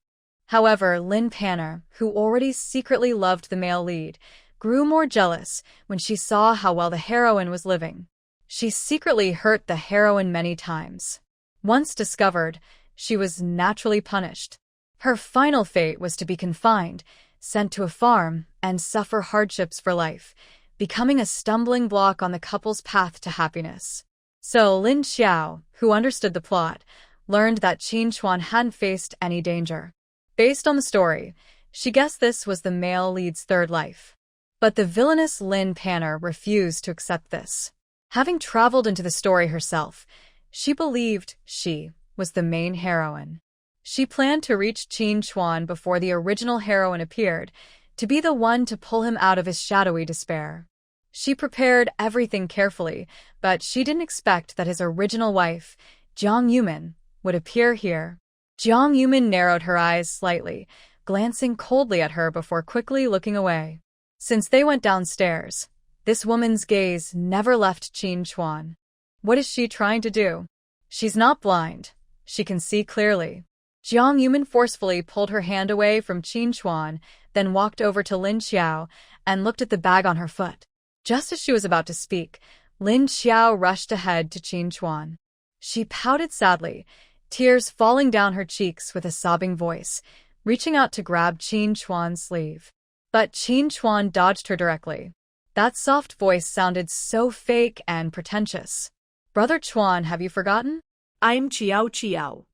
However, Lin Panna, who already secretly loved the male lead, grew more jealous when she saw how well the heroine was living. She secretly hurt the heroine many times. Once discovered, she was naturally punished. Her final fate was to be confined, sent to a farm, and suffer hardships for life, becoming a stumbling block on the couple's path to happiness. So Lin Xiao, who understood the plot, learned that Qin Chuan hadn't faced any danger. Based on the story, she guessed this was the male lead's third life. But the villainous Lin Panna refused to accept this. Having traveled into the story herself, she believed she was the main heroine. She planned to reach Qin Chuan before the original heroine appeared, to be the one to pull him out of his shadowy despair. She prepared everything carefully, but she didn't expect that his original wife, Jiang Yumin, would appear here. Jiang Yumin narrowed her eyes slightly, glancing coldly at her before quickly looking away. Since they went downstairs, this woman's gaze never left Qin Chuan. What is she trying to do? She's not blind. She can see clearly. Jiang Yumin forcefully pulled her hand away from Qin Chuan, then walked over to Lin Xiao and looked at the bag on her foot. Just as she was about to speak, Lin Xiao rushed ahead to Qin Chuan. She pouted sadly, tears falling down her cheeks with a sobbing voice, reaching out to grab Qin Chuan's sleeve. But Qin Chuan dodged her directly. That soft voice sounded so fake and pretentious. "Brother Chuan, have you forgotten?
I'm Qiao Qiao."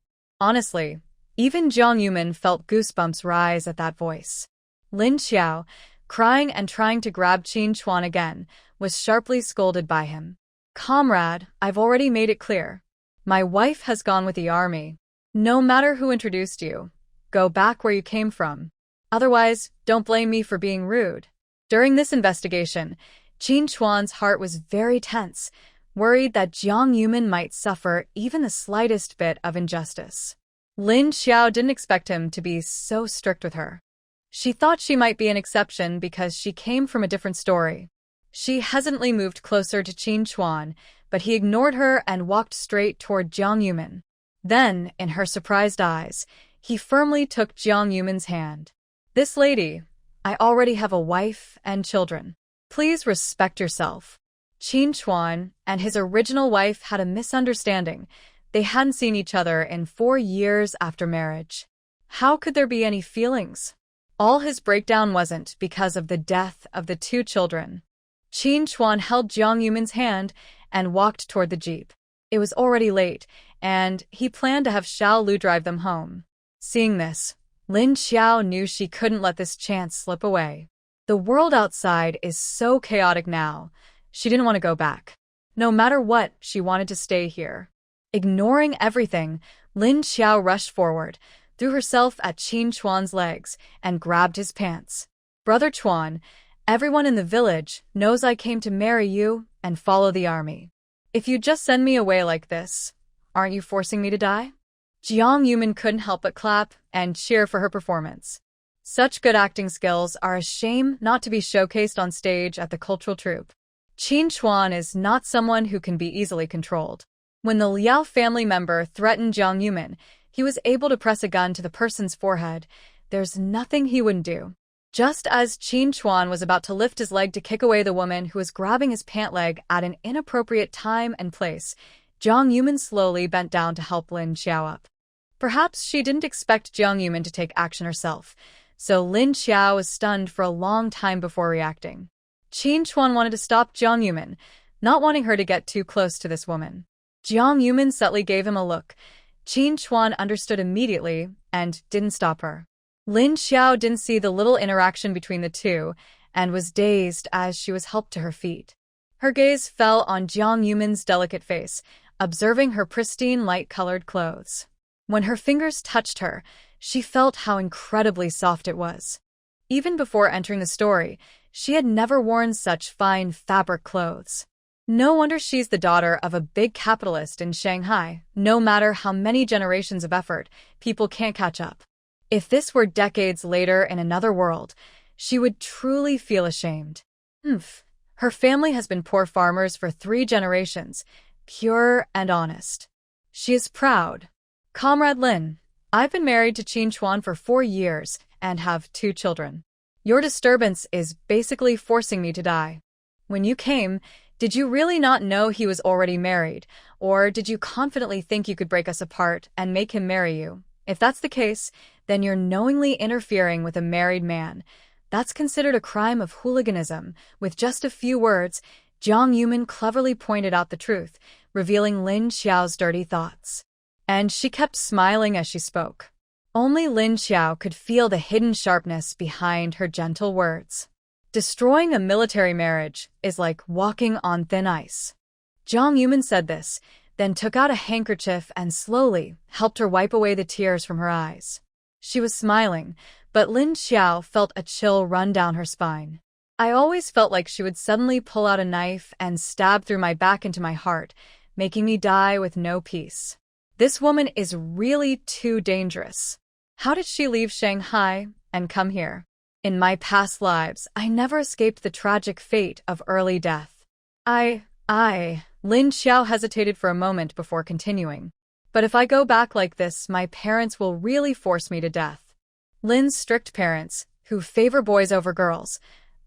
Honestly, even Jiang Yumin felt goosebumps rise at that voice. Lin Xiao, crying and trying to grab Qin Chuan again, was sharply scolded by him. "Comrade, I've already made it clear. My wife has gone with the army. No matter who introduced you, go back where you came from. Otherwise, don't blame me for being rude." During this investigation, Qin Chuan's heart was very tense, worried that Jiang Yumin might suffer even the slightest bit of injustice. Lin Xiao didn't expect him to be so strict with her. She thought she might be an exception because she came from a different story. She hesitantly moved closer to Qin Chuan, but he ignored her and walked straight toward Jiang Yumin. Then, in her surprised eyes, he firmly took Jiang Yumin's hand. "This lady, I already have a wife and children. Please respect yourself." Qin Chuan and his original wife had a misunderstanding. They hadn't seen each other in 4 years after marriage. How could there be any feelings? All his breakdown wasn't because of the death of the 2 children. Qin Chuan held Jiang Yumin's hand and walked toward the jeep. It was already late, and he planned to have Xiao Lu drive them home. Seeing this, Lin Xiao knew she couldn't let this chance slip away. The world outside is so chaotic now. She didn't want to go back. No matter what, she wanted to stay here. Ignoring everything, Lin Xiao rushed forward, threw herself at Qin Chuan's legs, and grabbed his pants. "Brother Chuan, everyone in the village knows I came to marry you and follow the army. If you just send me away like this, aren't you forcing me to die?" Jiang Yumin couldn't help but clap and cheer for her performance. Such good acting skills are a shame not to be showcased on stage at the cultural troupe. Qin Chuan is not someone who can be easily controlled. When the Liao family member threatened Jiang Yumin, he was able to press a gun to the person's forehead. There's nothing he wouldn't do. Just as Qin Chuan was about to lift his leg to kick away the woman who was grabbing his pant leg at an inappropriate time and place, Jiang Yumin slowly bent down to help Lin Xiao up. Perhaps she didn't expect Jiang Yumin to take action herself, so Lin Xiao was stunned for a long time before reacting. Qin Chuan wanted to stop Jiang Yumin, not wanting her to get too close to this woman. Jiang Yumin subtly gave him a look. Qin Chuan understood immediately and didn't stop her. Lin Xiao didn't see the little interaction between the two and was dazed as she was helped to her feet. Her gaze fell on Jiang Yumin's delicate face, observing her pristine light-colored clothes. When her fingers touched her, she felt how incredibly soft it was. Even before entering the story, she had never worn such fine fabric clothes. No wonder she's the daughter of a big capitalist in Shanghai. No matter how many generations of effort, people can't catch up. If this were decades later in another world, she would truly feel ashamed. Her family has been poor farmers for 3 generations, pure and honest. She is proud. "Comrade Lin, I've been married to Qin Chuan for 4 years and have 2 children. Your disturbance is basically forcing me to die. When you came, did you really not know he was already married, or did you confidently think you could break us apart and make him marry you? If that's the case, then you're knowingly interfering with a married man. That's considered a crime of hooliganism." With just a few words, Jiang Yumin cleverly pointed out the truth, revealing Lin Xiao's dirty thoughts. And she kept smiling as she spoke. Only Lin Xiao could feel the hidden sharpness behind her gentle words. Destroying a military marriage is like walking on thin ice. Jiang Yumin said this, then took out a handkerchief and slowly helped her wipe away the tears from her eyes. She was smiling, but Lin Xiao felt a chill run down her spine. "I always felt like she would suddenly pull out a knife and stab through my back into my heart, making me die with no peace. This woman is really too dangerous. How did she leave Shanghai and come here? In my past lives, I never escaped the tragic fate of early death. Lin Xiao hesitated for a moment before continuing. "But if I go back like this, my parents will really force me to death." Lin's strict parents, who favor boys over girls,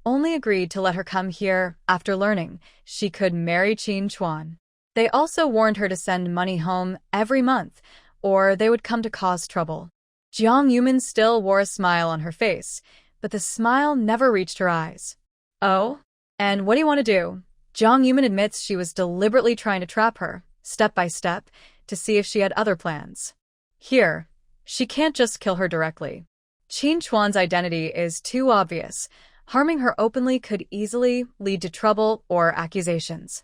only agreed to let her come here after learning she could marry Qin Chuan. They also warned her to send money home every month, or they would come to cause trouble. Jiang Yumin still wore a smile on her face, but the smile never reached her eyes. "Oh? And what do you want to do?" Jiang Yumin admits she was deliberately trying to trap her, step by step, to see if she had other plans. Here, she can't just kill her directly. Qin Chuan's identity is too obvious. Harming her openly could easily lead to trouble or accusations.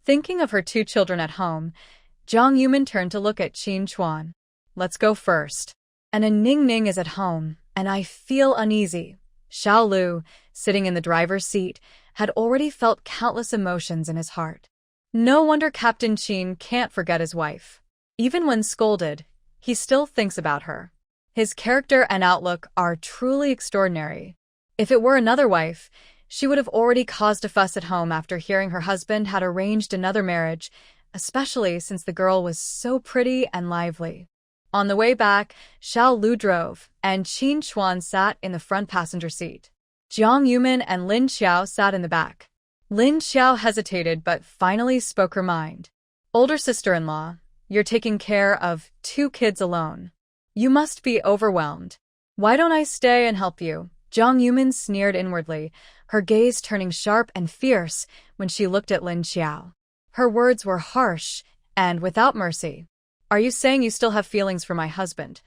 Thinking of her 2 children at home, Jiang Yumin turned to look at Qin Chuan. "Let's go first. And a Ning Ning is at home, and I feel uneasy." Xiao Lu, sitting in the driver's seat, had already felt countless emotions in his heart. No wonder Captain Qin can't forget his wife. Even when scolded, He still thinks about her. His character and outlook are truly extraordinary. If it were another wife, she would have already caused a fuss at home after hearing her husband had arranged another marriage, especially since the girl was so pretty and lively. On the way back, Xiao Lu drove, and Qin Xuan sat in the front passenger seat. Jiang Yumin and Lin Xiao sat in the back. Lin Xiao hesitated but finally spoke her mind. Older sister-in-law, you're taking care of 2 kids alone. You must be overwhelmed. Why don't I stay and help you? Jiang Yumin sneered inwardly, her gaze turning sharp and fierce when she looked at Lin Xiao. Her words were harsh and without mercy. Are you saying you still have feelings for my husband?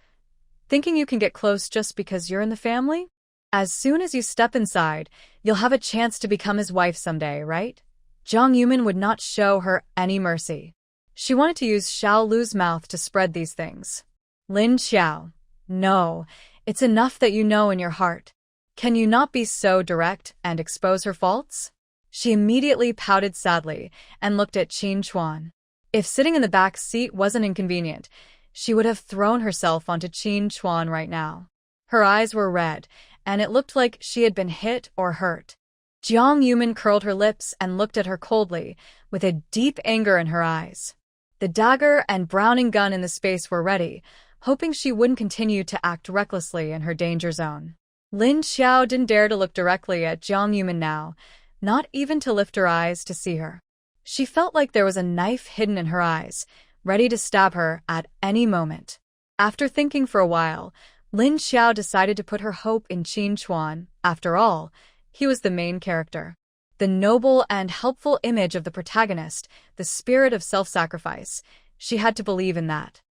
Thinking you can get close just because you're in the family? As soon as you step inside, you'll have a chance to become his wife someday, right? Jiang Yumin would not show her any mercy. She wanted to use Xiao Lu's mouth to spread these things. Lin Xiao, no, it's enough that you know in your heart. Can you not be so direct and expose her faults? She immediately pouted sadly and looked at Qin Xuan. If sitting in the back seat wasn't inconvenient, she would have thrown herself onto Qin Xuan right now. Her eyes were red, and it looked like she had been hit or hurt. Jiang Yumin curled her lips and looked at her coldly, with a deep anger in her eyes. The dagger and Browning gun in the space were ready, hoping she wouldn't continue to act recklessly in her danger zone. Lin Xiao didn't dare to look directly at Jiang Yumin now, not even to lift her eyes to see her. She felt like there was a knife hidden in her eyes, ready to stab her at any moment. After thinking for a while, Lin Xiao decided to put her hope in Qin Xuan. After all, he was the main character. The noble and helpful image of the protagonist, the spirit of self-sacrifice. She had to believe in that.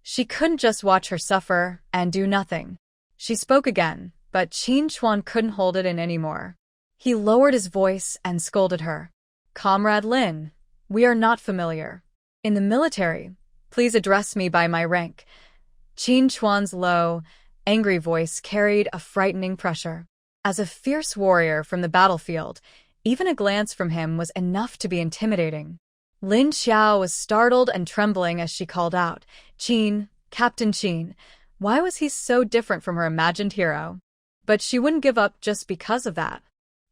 She couldn't just watch her suffer and do nothing. She spoke again, but Qin Xuan couldn't hold it in anymore. He lowered his voice and scolded her. Comrade Lin, we are not familiar. In the military, please address me by my rank. Qin Xuan's low, angry voice carried a frightening pressure. As a fierce warrior from the battlefield, even a glance from him was enough to be intimidating. Lin Xiao was startled and trembling as she called out, Qin, Captain Qin, why was he so different from her imagined hero? But she wouldn't give up just because of that.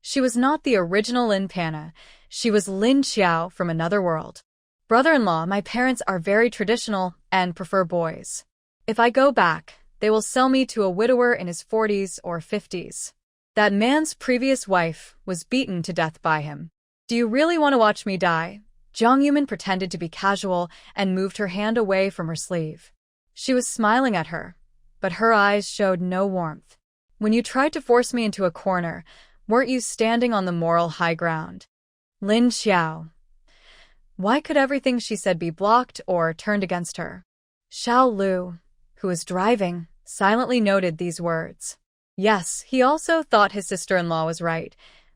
She was not the original Lin Panna, she was Lin Xiao from another world. Brother-in-law, my parents are very traditional and prefer boys. If I go back, they will sell me to a widower in his 40s or 50s. That man's previous wife was beaten to death by him. Do you really want to watch me die? Jiang Yumin pretended to be casual and moved her hand away from her sleeve. She was smiling at her, but her eyes showed no warmth. When you tried to force me into a corner, weren't you standing on the moral high ground? Lin Xiao. Why could everything she said be blocked or turned against her? Xiao Lu, who was driving, silently noted these words. Yes, he also thought his sister-in-law was right.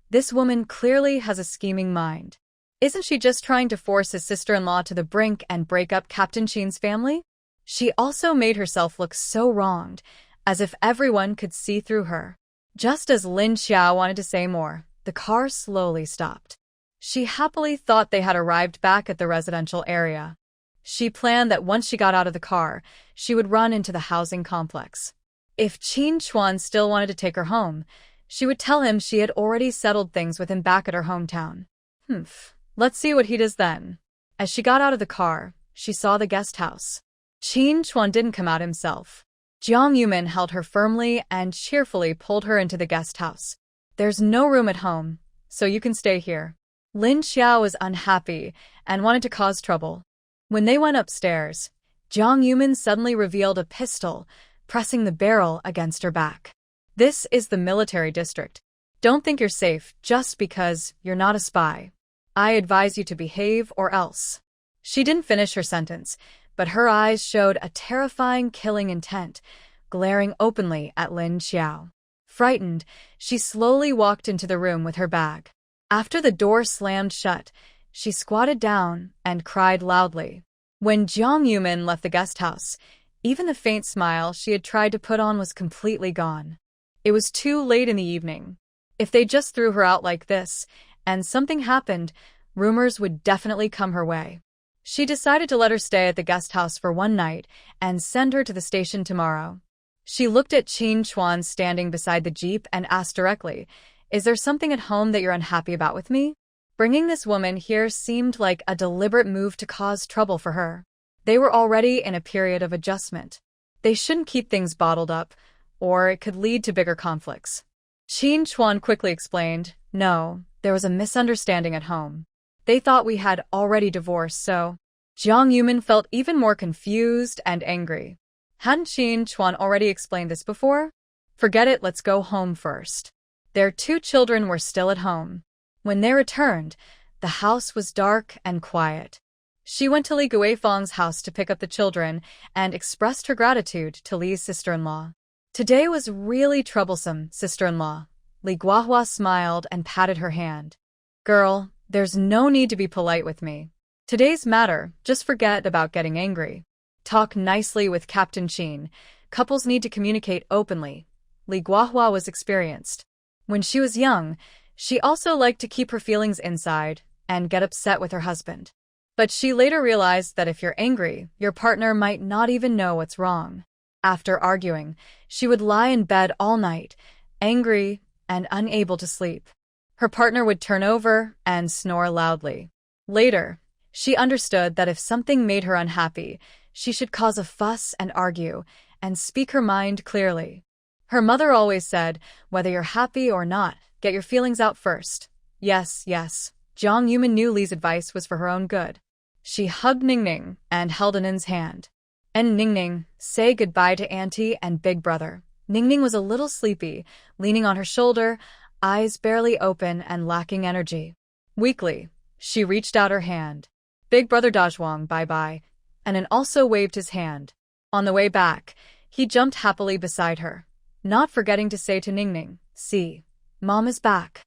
This woman clearly has a scheming mind. Isn't she just trying to force his sister-in-law to the brink and break up Captain Qin's family? She also made herself look so wronged, as if everyone could see through her. Just as Lin Xiao wanted to say more, the car slowly stopped. She happily thought they had arrived back at the residential area. She planned that once she got out of the car, she would run into the housing complex. If Qin Xuan still wanted to take her home, she would tell him she had already settled things with him back at her hometown. Let's see what he does then. As she got out of the car, she saw the guest house. Qin Xuan didn't come out himself. Jiang Yumin held her firmly and cheerfully pulled her into the guest house. There's no room at home, so you can stay here. Lin Xiao was unhappy and wanted to cause trouble. When they went upstairs, Jiang Yumin suddenly revealed a pistol, pressing the barrel against her back. This is the military district. Don't think you're safe just because you're not a spy. I advise you to behave or else. She didn't finish her sentence, but her eyes showed a terrifying killing intent, glaring openly at Lin Xiao. Frightened, she slowly walked into the room with her bag. After the door slammed shut, she squatted down and cried loudly. When Jiang Yumin left the guest house, even the faint smile she had tried to put on was completely gone. It was too late in the evening. If they just threw her out like this, and something happened, rumors would definitely come her way. She decided to let her stay at the guest house for one night and send her to the station tomorrow. She looked at Qin Chuan standing beside the jeep and asked directly, "Is there something at home that you're unhappy about with me?" Bringing this woman here seemed like a deliberate move to cause trouble for her. They were already in a period of adjustment. They shouldn't keep things bottled up, or it could lead to bigger conflicts. Qin Chuan quickly explained, "No, there was a misunderstanding at home. They thought we had already divorced, so..." Jiang Yumin felt even more confused and angry. Hadn't Qin Chuan already explained this before? Forget it, let's go home first. Their 2 children were still at home. When they returned, the house was dark and quiet. She went to Li Guifeng's house to pick up the children and expressed her gratitude to Li's sister-in-law. "Today was really troublesome, sister-in-law." Li Guahua smiled and patted her hand. "Girl, there's no need to be polite with me. Today's matter, just forget about getting angry. Talk nicely with Captain Qin. Couples need to communicate openly." Li Guahua was experienced. When she was young, she also liked to keep her feelings inside and get upset with her husband. But she later realized that if you're angry, your partner might not even know what's wrong. After arguing, she would lie in bed all night, angry and unable to sleep. Her partner would turn over and snore loudly. Later, she understood that if something made her unhappy, she should cause a fuss and argue and speak her mind clearly. Her mother always said, "Whether you're happy or not, get your feelings out first." Yes. Jiang Yumin knew Li's advice was for her own good. She hugged Ningning and held Anin's hand. "And Ningning, say goodbye to Auntie and Big Brother." Ningning was a little sleepy, leaning on her shoulder, eyes barely open and lacking energy. Weakly, she reached out her hand. "Big Brother Dazhuang, bye-bye." Anin also waved his hand. On the way back, he jumped happily beside her, not forgetting to say to Ningning, "See, Mom is back.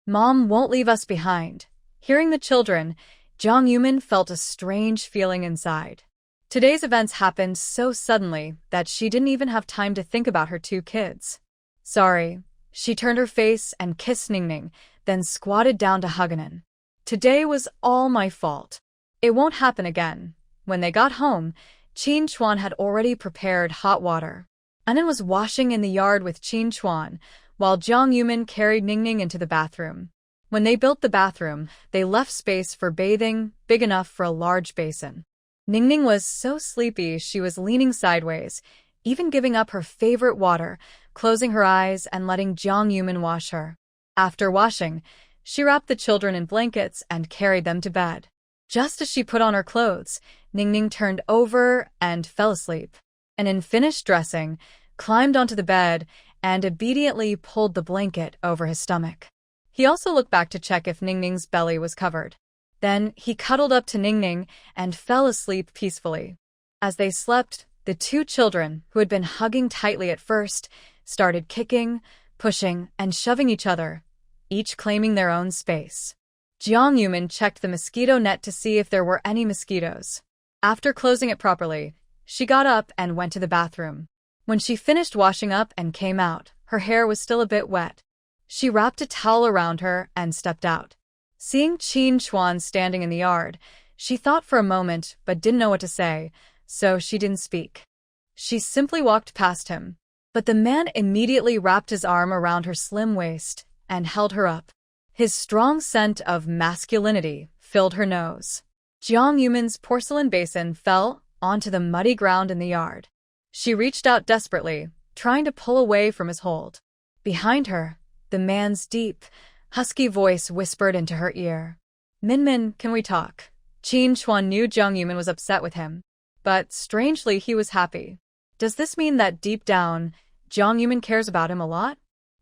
Mom won't leave us behind." Hearing the children, Jiang Yumin felt a strange feeling inside. Today's events happened so suddenly that she didn't even have time to think about her 2 kids. "Sorry." She turned her face and kissed Ningning, then squatted down to hug Anin. "Today was all my fault. It won't happen again." When they got home, Qin Chuan had already prepared hot water. Anin was washing in the yard with Qin Chuan, while Jiang Yumin carried Ningning into the bathroom. When they built the bathroom, they left space for bathing, big enough for a large basin. Ningning was so sleepy she was leaning sideways, even giving up her favorite water, closing her eyes and letting Jiang Yumin wash her. After washing, she wrapped the children in blankets and carried them to bed. Just as she put on her clothes, Ningning turned over and fell asleep. Anin finished dressing, climbed onto the bed, and obediently pulled the blanket over his stomach. He also looked back to check if Ningning's belly was covered. Then he cuddled up to Ningning and fell asleep peacefully. As they slept, the 2 children, who had been hugging tightly at first, started kicking, pushing, and shoving each other, each claiming their own space. Jiang Yumin checked the mosquito net to see if there were any mosquitoes. After closing it properly, she got up and went to the bathroom. When she finished washing up and came out, her hair was still a bit wet. She wrapped a towel around her and stepped out. Seeing Qin Chuan standing in the yard, she thought for a moment but didn't know what to say, so she didn't speak. She simply walked past him, but the man immediately wrapped his arm around her slim waist and held her up. His strong scent of masculinity filled her nose. Jiang Yumin's porcelain basin fell onto the muddy ground in the yard. She reached out desperately, trying to pull away from his hold. Behind her, the man's deep, husky voice whispered into her ear. "Min, can we talk?" Qin Chuan knew Jiang Yumin was upset with him, but strangely he was happy. Does this mean that deep down, Jiang Yumin cares about him a lot?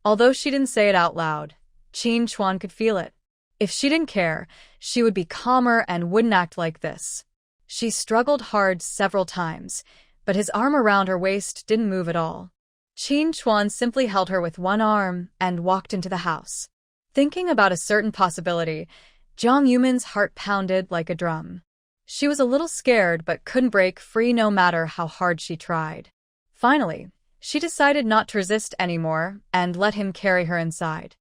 Although she didn't say it out loud, Qin Chuan could feel it. If she didn't care, she would be calmer and wouldn't act like this. She struggled hard several times, but his arm around her waist didn't move at all. Qin Chuan simply held her with one arm and walked into the house. Thinking about a certain possibility, Jiang Yumin's heart pounded like a drum. She was a little scared but couldn't break free no matter how hard she tried. Finally, she decided not to resist anymore and let him carry her inside.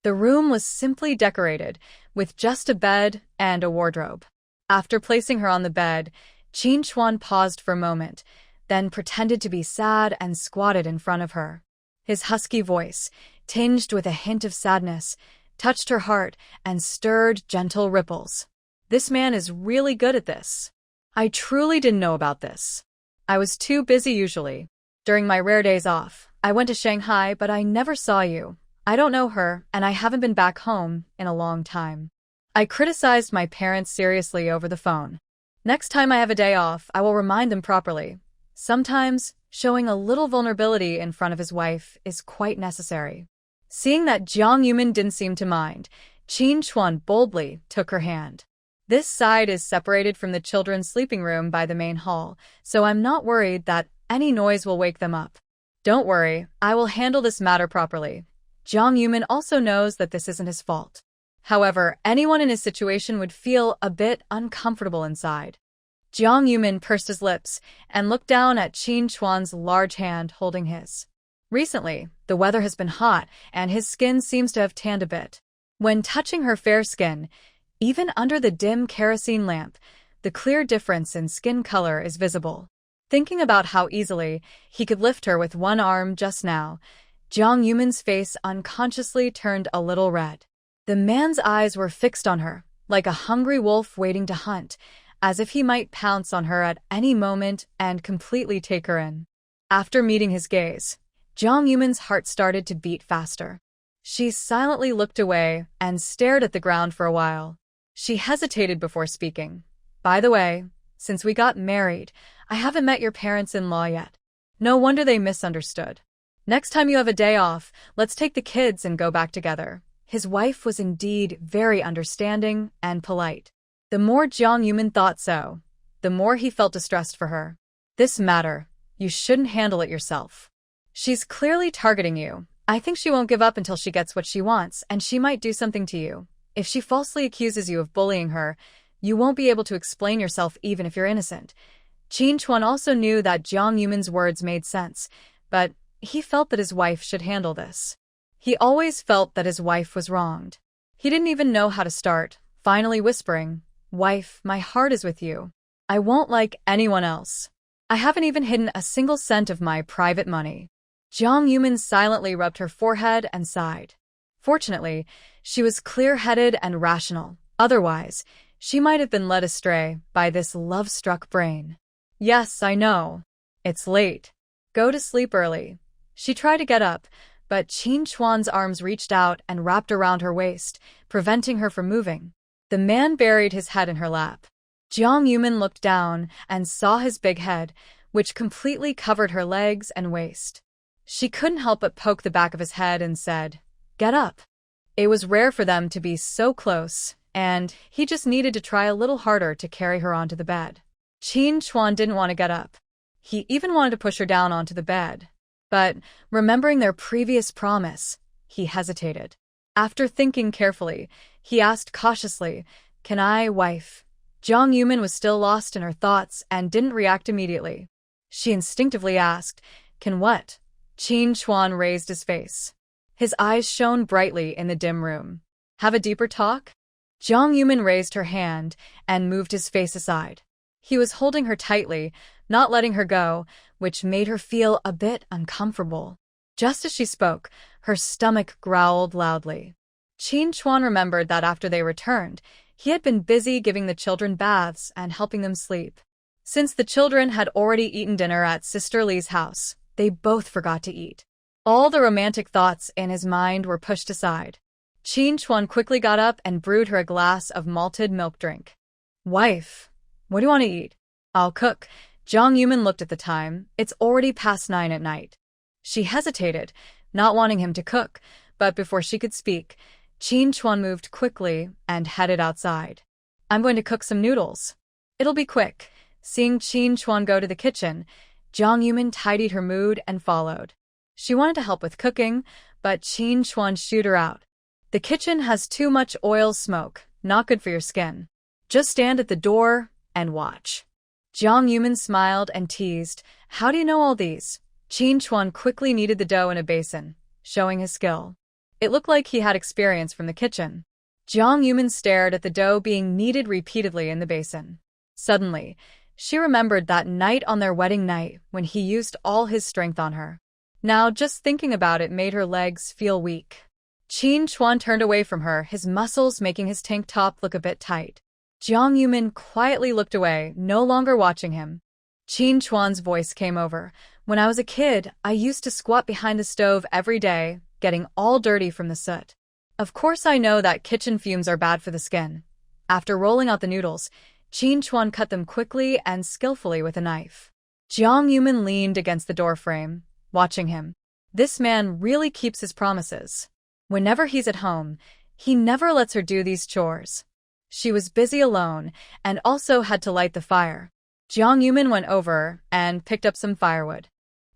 The room was simply decorated, with just a bed and a wardrobe. After placing her on the bed, Qin Chuan paused for a moment, then pretended to be sad and squatted in front of her. His husky voice, tinged with a hint of sadness, touched her heart and stirred gentle ripples. This man is really good at this. I truly didn't know about this. I was too busy usually. During my rare days off, I went to Shanghai, but I never saw you. I don't know her, and I haven't been back home in a long time. I criticized my parents seriously over the phone. Next time I have a day off, I will remind them properly. Sometimes, showing a little vulnerability in front of his wife is quite necessary. Seeing that Jiang Yumin didn't seem to mind, Qin Chuan boldly took her hand. This side is separated from the children's sleeping room by the main hall, so I'm not worried that any noise will wake them up. Don't worry, I will handle this matter properly. Jiang Yumin also knows that this isn't his fault. However, anyone in his situation would feel a bit uncomfortable inside. Jiang Yumin pursed his lips and looked down at Qin Chuan's large hand holding his. Recently, the weather has been hot and his skin seems to have tanned a bit. When touching her fair skin, even under the dim kerosene lamp, the clear difference in skin color is visible. Thinking about how easily he could lift her with one arm just now, Jiang Yumin's face unconsciously turned a little red. The man's eyes were fixed on her, like a hungry wolf waiting to hunt, as if he might pounce on her at any moment and completely take her in. After meeting his gaze, Jiang Yumin's heart started to beat faster. She silently looked away and stared at the ground for a while. She hesitated before speaking. By the way, since we got married, I haven't met your parents-in-law yet. No wonder they misunderstood. Next time you have a day off, let's take the kids and go back together. His wife was indeed very understanding and polite. The more Jiang Yumin thought so, the more he felt distressed for her. This matter, you shouldn't handle it yourself. She's clearly targeting you. I think she won't give up until she gets what she wants, and she might do something to you. If she falsely accuses you of bullying her, you won't be able to explain yourself even if you're innocent. Qin Chuan also knew that Jiang Yumin's words made sense, but he felt that his wife should handle this. He always felt that his wife was wronged. He didn't even know how to start, finally whispering, "Wife, my heart is with you. I won't like anyone else. I haven't even hidden a single cent of my private money." Jiang Yumin silently rubbed her forehead and sighed. Fortunately, she was clear-headed and rational. Otherwise, she might have been led astray by this love-struck brain. "Yes, I know. It's late. Go to sleep early." She tried to get up, but Qin Chuan's arms reached out and wrapped around her waist, preventing her from moving. The man buried his head in her lap. Jiang Yumin looked down and saw his big head, which completely covered her legs and waist. She couldn't help but poke the back of his head and said, "Get up." It was rare for them to be so close, and he just needed to try a little harder to carry her onto the bed. Qin Chuan didn't want to get up. He even wanted to push her down onto the bed. But, remembering their previous promise, he hesitated. After thinking carefully, he asked cautiously, "Can I, wife?" Jiang Yumin was still lost in her thoughts and didn't react immediately. She instinctively asked, "Can what?" Qin Chuan raised his face. His eyes shone brightly in the dim room. "Have a deeper talk?" Jiang Yumin raised her hand and moved his face aside. He was holding her tightly, not letting her go, which made her feel a bit uncomfortable. Just as she spoke, her stomach growled loudly. Qin Chuan remembered that after they returned, he had been busy giving the children baths and helping them sleep. Since the children had already eaten dinner at Sister Li's house, they both forgot to eat. All the romantic thoughts in his mind were pushed aside. Qin Chuan quickly got up and brewed her a glass of malted milk drink. "Wife, what do you want to eat?" "I'll cook." Jiang Yumin looked at the time. It's already past 9 at night. She hesitated, not wanting him to cook, but before she could speak, Qin Chuan moved quickly and headed outside. "I'm going to cook some noodles. It'll be quick." Seeing Qin Chuan go to the kitchen, Jiang Yumin tidied her mood and followed. She wanted to help with cooking, but Qin Chuan shooed her out. "The kitchen has too much oil smoke, not good for your skin. Just stand at the door and watch." Jiang Yumin smiled and teased, "How do you know all these?" Qin Chuan quickly kneaded the dough in a basin, showing his skill. It looked like he had experience from the kitchen. Jiang Yumin stared at the dough being kneaded repeatedly in the basin. Suddenly, she remembered that night on their wedding night when he used all his strength on her. Now, just thinking about it made her legs feel weak. Qin Chuan turned away from her, his muscles making his tank top look a bit tight. Jiang Yumin quietly looked away, no longer watching him. Qin Chuan's voice came over. When I was a kid, I used to squat behind the stove every day, getting all dirty from the soot. Of course I know that kitchen fumes are bad for the skin. After rolling out the noodles, Qin Chuan cut them quickly and skillfully with a knife. Jiang Yumin leaned against the doorframe, watching him. This man really keeps his promises. Whenever he's at home, he never lets her do these chores. She was busy alone and also had to light the fire. Jiang Yumin went over and picked up some firewood.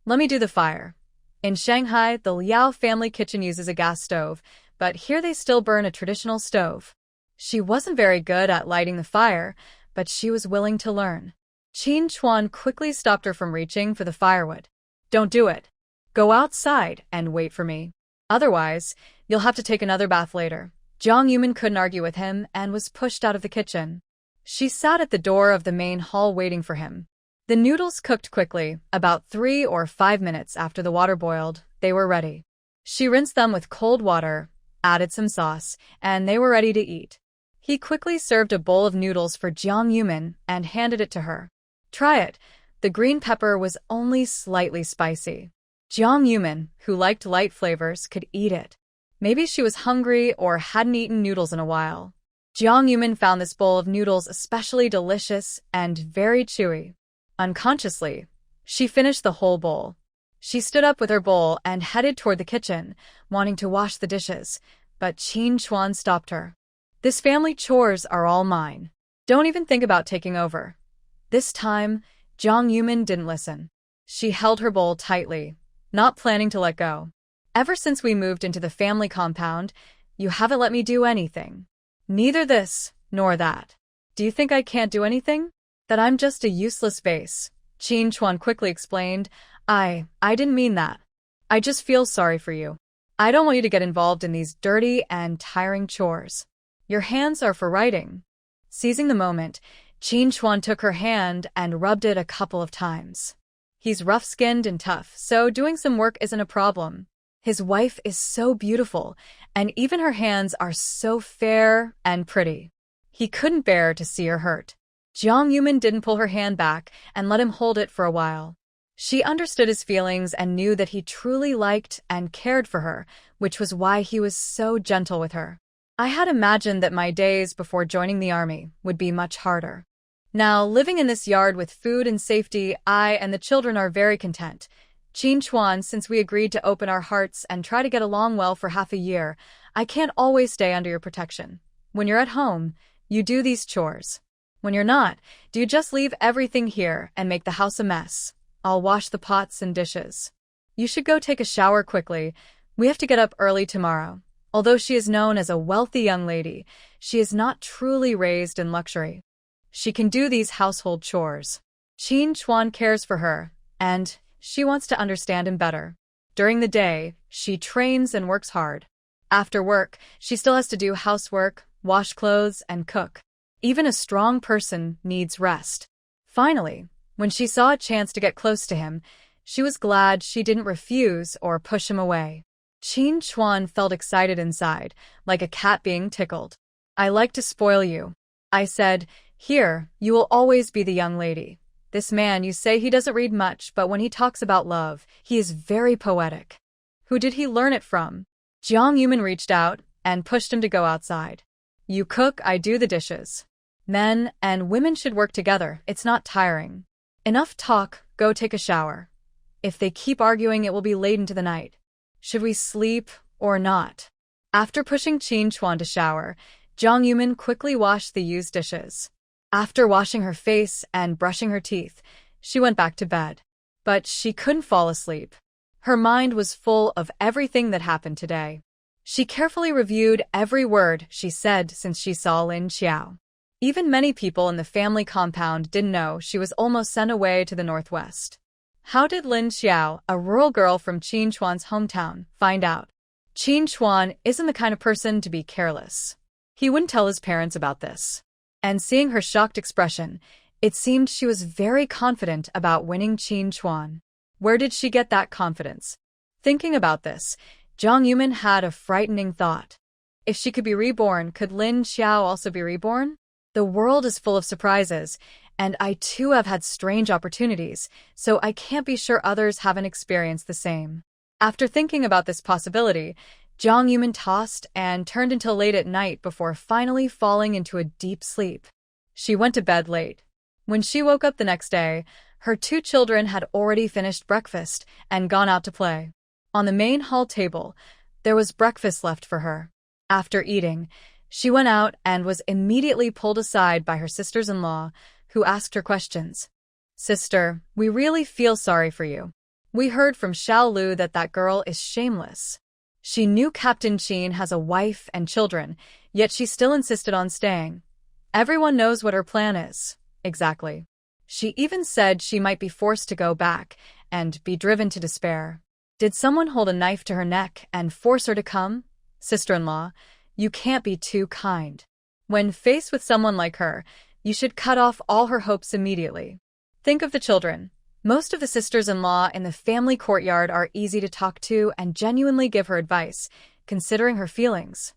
Let me do the fire. In Shanghai, the Liao family kitchen uses a gas stove, but here they still burn a traditional stove. She wasn't very good at lighting the fire, but she was willing to learn. Qin Chuan quickly stopped her from reaching for the firewood. Don't do it. Go outside and wait for me. Otherwise, you'll have to take another bath later. Jiang Yumin couldn't argue with him and was pushed out of the kitchen. She sat at the door of the main hall waiting for him. The noodles cooked quickly. About 3 or 5 minutes after the water boiled, they were ready. She rinsed them with cold water, added some sauce, and they were ready to eat. He quickly served a bowl of noodles for Jiang Yumin and handed it to her. Try it. The green pepper was only slightly spicy. Jiang Yumin, who liked light flavors, could eat it. Maybe she was hungry or hadn't eaten noodles in a while. Jiang Yumin found this bowl of noodles especially delicious and very chewy. Unconsciously, she finished the whole bowl. She stood up with her bowl and headed toward the kitchen, wanting to wash the dishes, but Qin Chuan stopped her. This family chores are all mine. Don't even think about taking over. This time, Jiang Yumin didn't listen. She held her bowl tightly, not planning to let go. Ever since we moved into the family compound, you haven't let me do anything. Neither this, nor that. Do you think I can't do anything? That I'm just a useless vase? Qin Chuan quickly explained. I didn't mean that. I just feel sorry for you. I don't want you to get involved in these dirty and tiring chores. Your hands are for writing. Seizing the moment, Qin Chuan took her hand and rubbed it a couple of times. He's rough-skinned and tough, so doing some work isn't a problem. His wife is so beautiful, and even her hands are so fair and pretty. He couldn't bear to see her hurt. Jiang Yumin didn't pull her hand back and let him hold it for a while. She understood his feelings and knew that he truly liked and cared for her, which was why he was so gentle with her. I had imagined that my days before joining the army would be much harder. Now, living in this yard with food and safety, I and the children are very content. Qin Chuan, since we agreed to open our hearts and try to get along well for half a year, I can't always stay under your protection. When you're at home, you do these chores. When you're not, do you just leave everything here and make the house a mess? I'll wash the pots and dishes. You should go take a shower quickly. We have to get up early tomorrow. Although she is known as a wealthy young lady, she is not truly raised in luxury. She can do these household chores. Qin Chuan cares for her, and she wants to understand him better. During the day, she trains and works hard. After work, she still has to do housework, wash clothes, and cook. Even a strong person needs rest. Finally, when she saw a chance to get close to him, she was glad she didn't refuse or push him away. Qin Chuan felt excited inside, like a cat being tickled. I like to spoil you. I said, here, you will always be the young lady. This man, you say he doesn't read much, but when he talks about love, he is very poetic. Who did he learn it from? Jiang Yumin reached out and pushed him to go outside. You cook, I do the dishes. Men and women should work together, it's not tiring. Enough talk, go take a shower. If they keep arguing, it will be late into the night. Should we sleep or not? After pushing Qin Chuan to shower, Jiang Yumin quickly washed the used dishes. After washing her face and brushing her teeth, she went back to bed. But she couldn't fall asleep. Her mind was full of everything that happened today. She carefully reviewed every word she said since she saw Lin Xiao. Even many people in the family compound didn't know she was almost sent away to the northwest. How did Lin Xiao, a rural girl from Qin Chuan's hometown, find out? Qin Chuan isn't the kind of person to be careless. He wouldn't tell his parents about this. And seeing her shocked expression, it seemed she was very confident about winning Qin Chuan. Where did she get that confidence? Thinking about this, Jiang Yumin had a frightening thought. If she could be reborn, could Lin Xiao also be reborn? The world is full of surprises, and I too have had strange opportunities, so I can't be sure others haven't experienced the same. After thinking about this possibility, Jiang Yumin tossed and turned until late at night before finally falling into a deep sleep. She went to bed late. When she woke up the next day, her 2 children had already finished breakfast and gone out to play. On the main hall table, there was breakfast left for her. After eating, she went out and was immediately pulled aside by her sisters-in-law, who asked her questions. "Sister, we really feel sorry for you. We heard from Xiao Lu that girl is shameless. She knew Captain Qin has a wife and children, yet she still insisted on staying. Everyone knows what her plan is." Exactly. She even said she might be forced to go back and be driven to despair. Did someone hold a knife to her neck and force her to come? Sister-in-law, you can't be too kind. When faced with someone like her, you should cut off all her hopes immediately. Think of the children. Most of the sisters-in-law in the family courtyard are easy to talk to and genuinely give her advice, considering her feelings.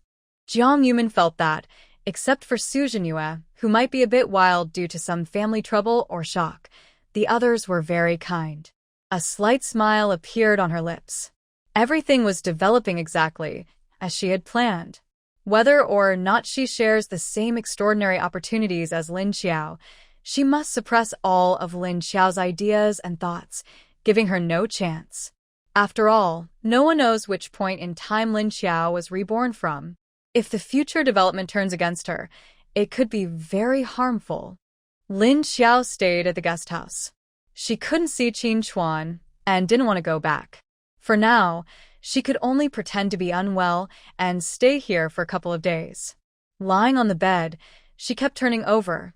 Jiang Yumin felt that, except for Su Jinyue, who might be a bit wild due to some family trouble or shock, the others were very kind. A slight smile appeared on her lips. Everything was developing exactly as she had planned. Whether or not she shares the same extraordinary opportunities as Lin Xiao, she must suppress all of Lin Xiao's ideas and thoughts, giving her no chance. After all, no one knows which point in time Lin Xiao was reborn from. If the future development turns against her, it could be very harmful. Lin Xiao stayed at the guest house. She couldn't see Qin Chuan and didn't want to go back. For now, she could only pretend to be unwell and stay here for a couple of days. Lying on the bed, she kept turning over,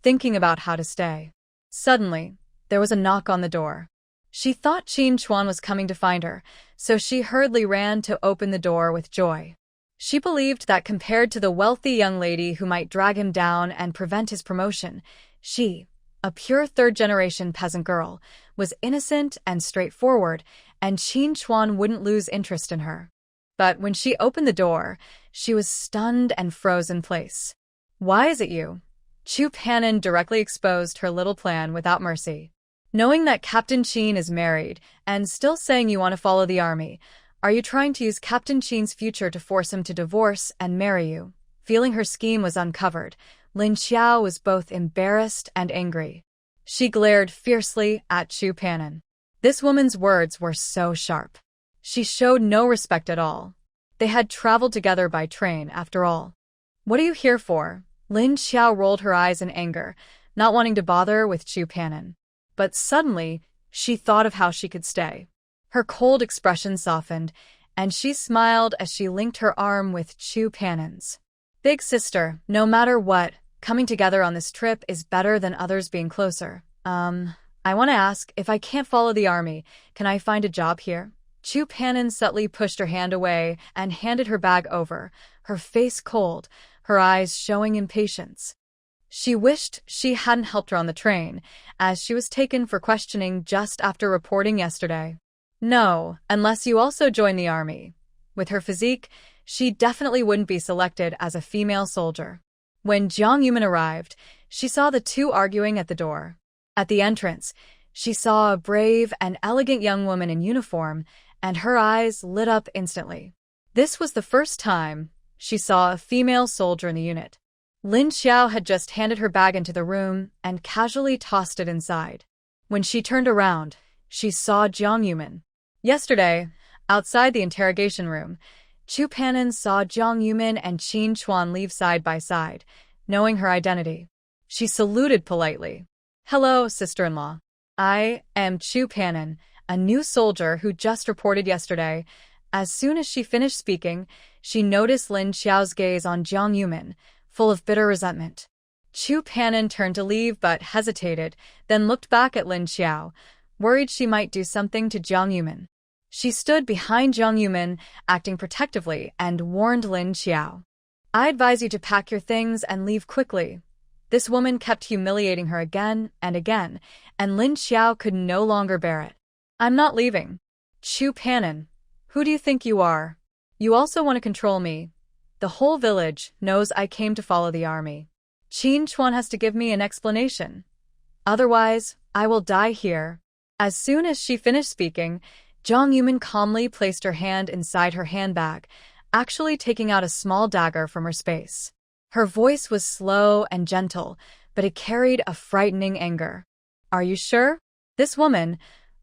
thinking about how to stay. Suddenly, there was a knock on the door. She thought Qin Chuan was coming to find her, so she hurriedly ran to open the door with joy. She believed that compared to the wealthy young lady who might drag him down and prevent his promotion, she, a pure third-generation peasant girl, was innocent and straightforward, and Qin Chuan wouldn't lose interest in her. But when she opened the door, she was stunned and froze in place. "Why is it you?" Chu Panin directly exposed her little plan without mercy. "Knowing that Captain Qin is married and still saying you want to follow the army, are you trying to use Captain Qin's future to force him to divorce and marry you?" Feeling her scheme was uncovered, Lin Xiao was both embarrassed and angry. She glared fiercely at Chu Panin. This woman's words were so sharp. She showed no respect at all. They had traveled together by train, after all. "What are you here for?" Lin Xiao rolled her eyes in anger, not wanting to bother with Chu Panin. But suddenly, she thought of how she could stay. Her cold expression softened, and she smiled as she linked her arm with Chu Panin's. "Big sister, no matter what, coming together on this trip is better than others being closer. I want to ask, if I can't follow the army, can I find a job here?" Chu Panin subtly pushed her hand away and handed her bag over, her face cold, her eyes showing impatience. She wished she hadn't helped her on the train, as she was taken for questioning just after reporting yesterday. "No, unless you also join the army." With her physique, she definitely wouldn't be selected as a female soldier. When Jiang Yumin arrived, she saw the two arguing at the door. At the entrance, she saw a brave and elegant young woman in uniform, and her eyes lit up instantly. This was the first time she saw a female soldier in the unit. Lin Xiao had just handed her bag into the room and casually tossed it inside. When she turned around, she saw Jiang Yumin. Yesterday, outside the interrogation room, Chu Panin saw Jiang Yumin and Qin Chuan leave side by side, knowing her identity. She saluted politely. "Hello, sister-in-law. I am Chu Panin, a new soldier who just reported yesterday." As soon as she finished speaking, she noticed Lin Xiao's gaze on Jiang Yumin, full of bitter resentment. Chu Panin turned to leave but hesitated, then looked back at Lin Xiao, worried she might do something to Jiang Yumin. She stood behind Jiang Yumin, acting protectively, and warned Lin Xiao. I advise you to pack your things and leave quickly. This woman kept humiliating her again and again, and Lin Xiao could no longer bear it. I'm not leaving. Chu Panin, who do you think you are? You also want to control me. The whole village knows I came to follow the army. Qin Chuan has to give me an explanation. Otherwise, I will die here. As soon as she finished speaking, Zhang Yumin calmly placed her hand inside her handbag, actually taking out a small dagger from her space. Her voice was slow and gentle, but it carried a frightening anger. Are you sure? This woman,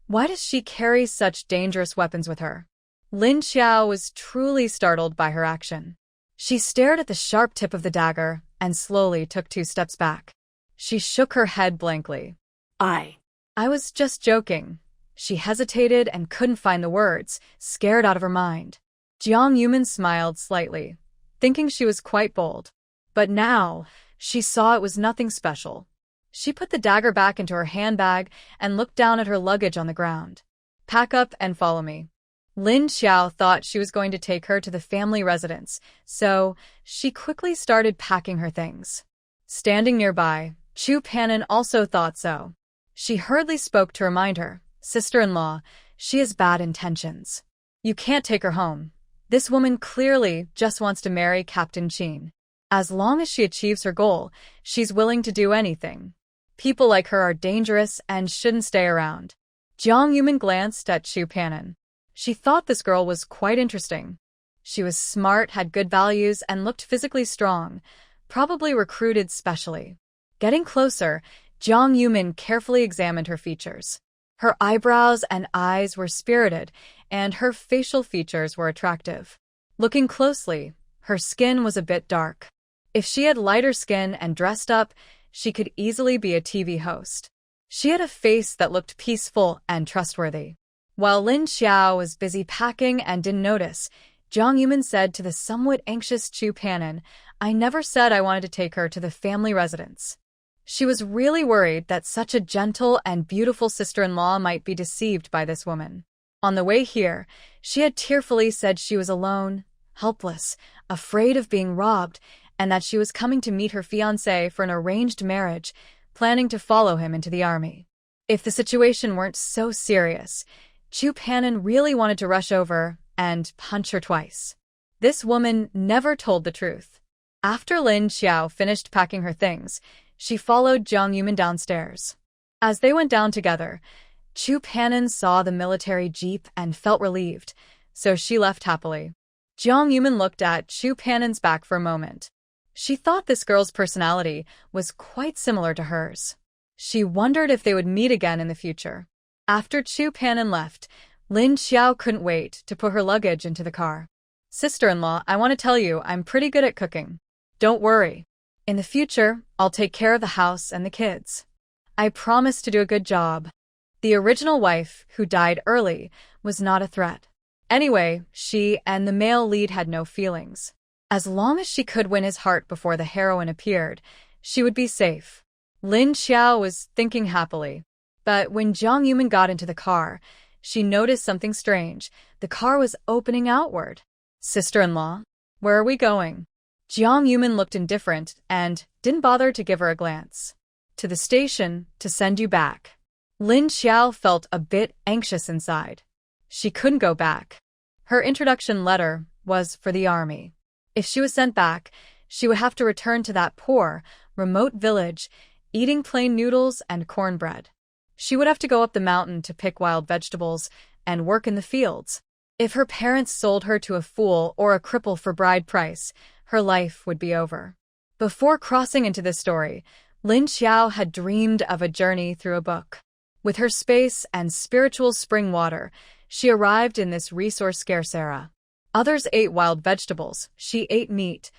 why does she carry such dangerous weapons with her? Lin Xiao was truly startled by her action. She stared at the sharp tip of the dagger and slowly took 2 steps back. She shook her head blankly.
I
was just joking. She hesitated and couldn't find the words, scared out of her mind. Jiang Yumin smiled slightly, thinking she was quite bold. But now, she saw it was nothing special. She put the dagger back into her handbag and looked down at her luggage on the ground. Pack up and follow me. Lin Xiao thought she was going to take her to the family residence, so she quickly started packing her things. Standing nearby, Chu Panin also thought so. She hurriedly spoke to remind her, sister-in-law, she has bad intentions. You can't take her home. This woman clearly just wants to marry Captain Qin. As long as she achieves her goal, she's willing to do anything. People like her are dangerous and shouldn't stay around. Jiang Yumin glanced at Chu Panin. She thought this girl was quite interesting. She was smart, had good values, and looked physically strong, probably recruited specially. Getting closer, Jiang Yumin carefully examined her features. Her eyebrows and eyes were spirited, and her facial features were attractive. Looking closely, her skin was a bit dark. If she had lighter skin and dressed up, she could easily be a TV host. She had a face that looked peaceful and trustworthy. While Lin Xiao was busy packing and didn't notice, Jiang Yumin said to the somewhat anxious Chu Panin, I never said I wanted to take her to the family residence. She was really worried that such a gentle and beautiful sister-in-law might be deceived by this woman. On the way here, she had tearfully said she was alone, helpless, afraid of being robbed, and that she was coming to meet her fiancé for an arranged marriage, planning to follow him into the army. If the situation weren't so serious, Chu Panin really wanted to rush over and punch her twice. This woman never told the truth. After Lin Xiao finished packing her things, she followed Jiang Yumin downstairs. As they went down together, Chu Panin saw the military jeep and felt relieved, so she left happily. Jiang Yumin looked at Chu Panin's back for a moment. She thought this girl's personality was quite similar to hers. She wondered if they would meet again in the future. After Chu Panin left, Lin Xiao couldn't wait to put her luggage into the car. Sister-in-law, I want to tell you I'm pretty good at cooking. Don't worry. In the future, I'll take care of the house and the kids. I promise to do a good job. The original wife, who died early, was not a threat. Anyway, she and the male lead had no feelings. As long as she could win his heart before the heroine appeared, she would be safe. Lin Xiao was thinking happily. But when Jiang Yumin got into the car, she noticed something strange. The car was opening outward. Sister-in-law, where are we going? Jiang Yumin looked indifferent and didn't bother to give her a glance. To the station, to send you back. Lin Xiao felt a bit anxious inside. She couldn't go back. Her introduction letter was for the army. If she was sent back, she would have to return to that poor, remote village, eating plain noodles and cornbread. She would have to go up the mountain to pick wild vegetables and work in the fields. If her parents sold her to a fool or a cripple for bride price, her life would be over. Before crossing into this story, Lin Xiao had dreamed of a journey through a book. With her space and spiritual spring water, she arrived in this resource-scarce era. Others ate wild vegetables, she ate meat.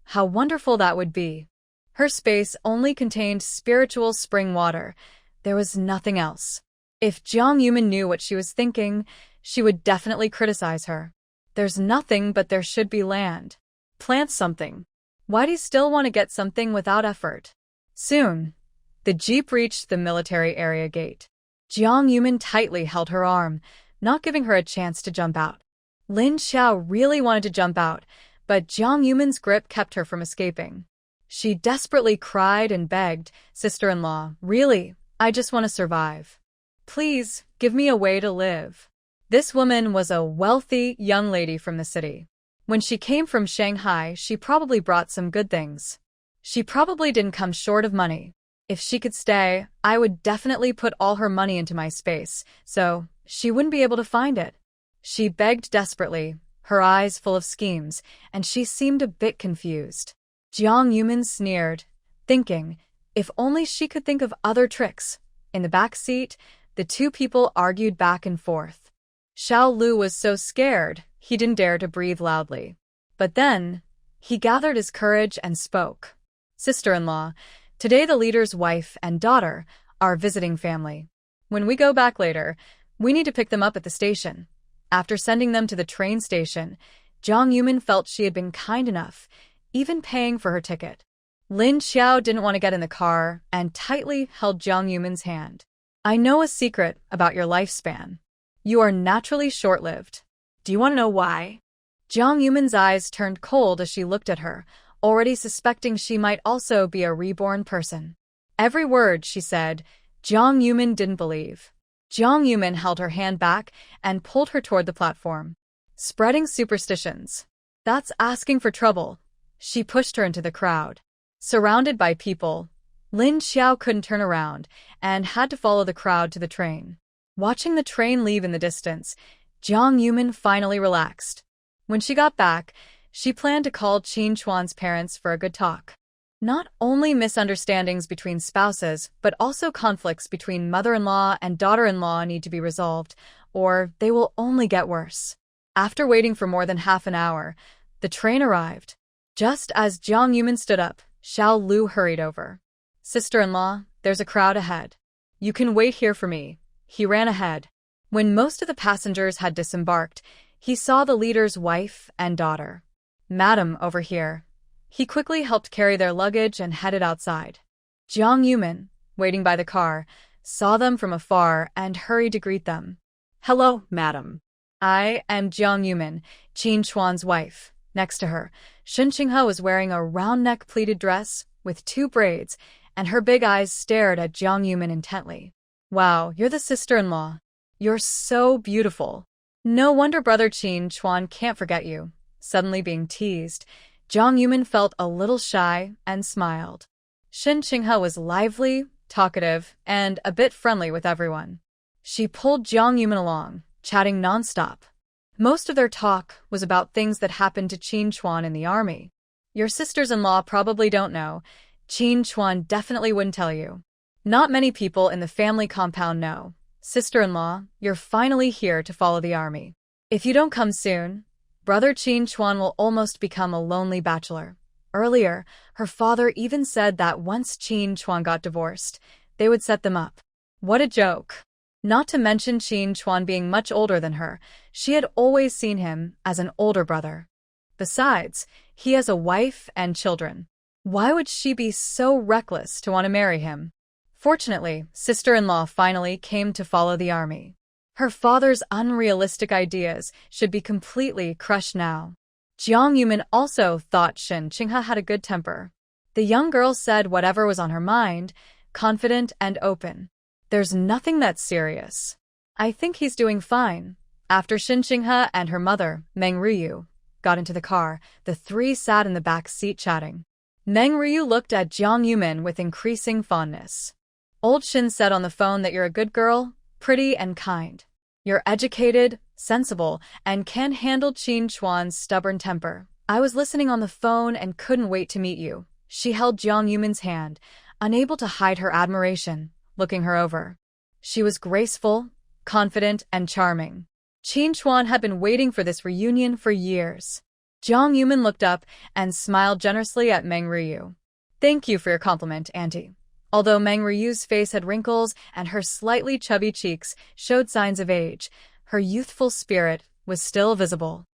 How wonderful that would be. Her space only contained spiritual spring water. There was nothing else. If Jiang Yumin knew what she was thinking, she would definitely criticize her. There's nothing, but there should be land. Plant something. Why do you still want to get something without effort? Soon, the jeep reached the military area gate. Jiang Yumin tightly held her arm, not giving her a chance to jump out. Lin Xiao really wanted to jump out, but Jiang Yumin's grip kept her from escaping. She desperately cried and begged, "Sister-in-law, really, I just want to survive. Please, give me a way to live." This woman was a wealthy young lady from the city. When she came from Shanghai, she probably brought some good things. She probably didn't come short of money. If she could stay, I would definitely put all her money into my space, so she wouldn't be able to find it. She begged desperately, her eyes full of schemes, and she seemed a bit confused. Jiang Yumin sneered, thinking, if only she could think of other tricks. In the back seat, the two people argued back and forth. Xiao Lu was so scared, he didn't dare to breathe loudly. But then, he gathered his courage and spoke. "Sister-in-law, today the leader's wife and daughter are visiting family. When we go back later, we need to pick them up at the station." After sending them to the train station, Jiang Yumin felt she had been kind enough, even paying for her ticket. Lin Xiao didn't want to get in the car and tightly held Jiang Yumin's hand. "I know a secret about your lifespan. You are naturally short-lived.
Do you want to know why?"
Jiang Yumin's eyes turned cold as she looked at her, already suspecting she might also be a reborn person. Every word she said, Jiang Yumin didn't believe. Jiang Yumin held her hand back and pulled her toward the platform. "Spreading superstitions. That's asking for trouble." She pushed her into the crowd. Surrounded by people, Lin Xiao couldn't turn around and had to follow the crowd to the train. Watching the train leave in the distance, Jiang Yumin finally relaxed. When she got back, she planned to call Qin Chuan's parents for a good talk. Not only misunderstandings between spouses, but also conflicts between mother-in-law and daughter-in-law need to be resolved, or they will only get worse. After waiting for more than half an hour, the train arrived. Just as Jiang Yumin stood up, Xiao Lu hurried over. "Sister-in-law, there's a crowd ahead. You can wait here for me." He ran ahead. When most of the passengers had disembarked, he saw the leader's wife and daughter. "Madam, over here." He quickly helped carry their luggage and headed outside. Jiang Yumin, waiting by the car, saw them from afar and hurried to greet them.
"Hello, madam."
"I am Jiang Yumin, Qin Chuan's wife." Next to her, Shen Qinghe was wearing a round-neck pleated dress with 2 braids, and her big eyes stared at Jiang Yumin intently. "Wow, you're the sister-in-law. You're so beautiful. No wonder Brother Qin Chuan can't forget you." Suddenly being teased, Jiang Yumin felt a little shy and smiled. Shen Qinghe was lively, talkative, and a bit friendly with everyone. She pulled Jiang Yumin along, chatting nonstop. Most of their talk was about things that happened to Qin Chuan in the army. "Your sisters-in-law probably don't know. Qin Chuan definitely wouldn't tell you. Not many people in the family compound know. Sister-in-law, you're finally here to follow the army. If you don't come soon, Brother Qin Chuan will almost become a lonely bachelor." Earlier, her father even said that once Qin Chuan got divorced, they would set them up. What a joke. Not to mention Qin Chuan being much older than her, she had always seen him as an older brother. Besides, he has a wife and children. Why would she be so reckless to want to marry him? Fortunately, sister-in-law finally came to follow the army. Her father's unrealistic ideas should be completely crushed now. Jiang Yumin also thought Shen Qinghe had a good temper. The young girl said whatever was on her mind, confident and open. "There's nothing that's serious. I think he's doing fine." After Shen Qinghe and her mother, Meng Ryu, got into the car, the 3 sat in the back seat chatting. Meng Ryu looked at Jiang Yumin with increasing fondness. "Old Shin said on the phone that you're a good girl, pretty and kind. You're educated, sensible, and can handle Qin Chuan's stubborn temper. I was listening on the phone and couldn't wait to meet you." She held Jiang Yumin's hand, unable to hide her admiration, looking her over. She was graceful, confident, and charming. Qin Chuan had been waiting for this reunion for years. Jiang Yumin looked up and smiled generously at Meng Ryu. "Thank you for your compliment, Auntie." Although Meng Ryu's face had wrinkles and her slightly chubby cheeks showed signs of age, her youthful spirit was still visible.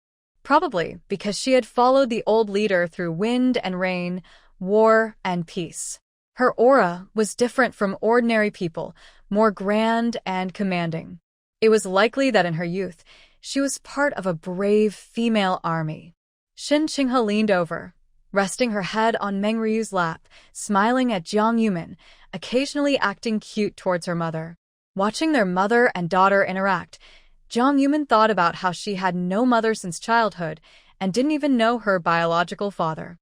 Probably because she had followed the old leader through wind and rain, war and peace. Her aura was different from ordinary people, more grand and commanding. It was likely that in her youth, she was part of a brave female army. Shin Chinghe leaned over, resting her head on Meng Ryu's lap, smiling at Jiang Yumin, occasionally acting cute towards her mother. Watching their mother and daughter interact, Jiang Yumin thought about how she had no mother since childhood and didn't even know her biological father.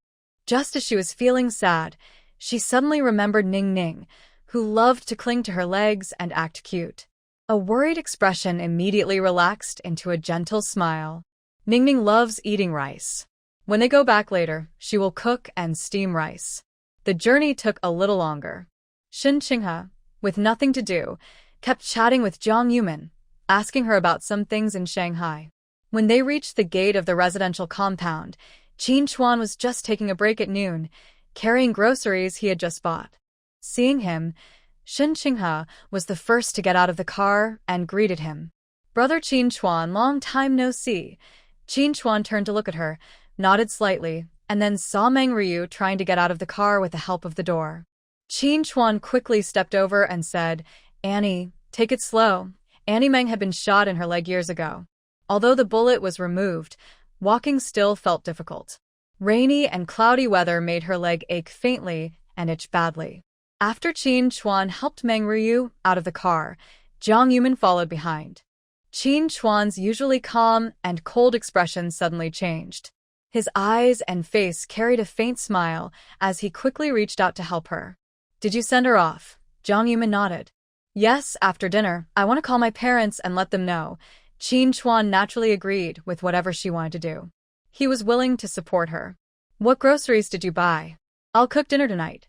Just as she was feeling sad, she suddenly remembered Ning Ning, who loved to cling to her legs and act cute. A worried expression immediately relaxed into a gentle smile. Ning Ning loves eating rice. When they go back later, she will cook and steam rice. The journey took a little longer. Shin Chinghe, with nothing to do, kept chatting with Jiang Yumin, asking her about some things in Shanghai. When they reached the gate of the residential compound, Qin Chuan was just taking a break at noon, carrying groceries he had just bought. Seeing him, Shin Chinghe was the first to get out of the car and greeted him. "Brother Qin Chuan, long time no see." Qin Chuan turned to look at her, nodded slightly, and then saw Meng Ryu trying to get out of the car with the help of the door. Qin Chuan quickly stepped over and said, "Annie, take it slow." Annie Meng had been shot in her leg years ago. Although the bullet was removed, walking still felt difficult. Rainy and cloudy weather made her leg ache faintly and itch badly. After Qin Chuan helped Meng Ryu out of the car, Jiang Yumin followed behind. Qin Chuan's usually calm and cold expression suddenly changed. His eyes and face carried a faint smile as he quickly reached out to help her. "Did you send her off?" Jiang Yumin nodded. "Yes, after dinner, I want to call my parents and let them know." Qin Chuan naturally agreed with whatever she wanted to do. He was willing to support her. "What groceries did you buy?" "I'll cook dinner tonight."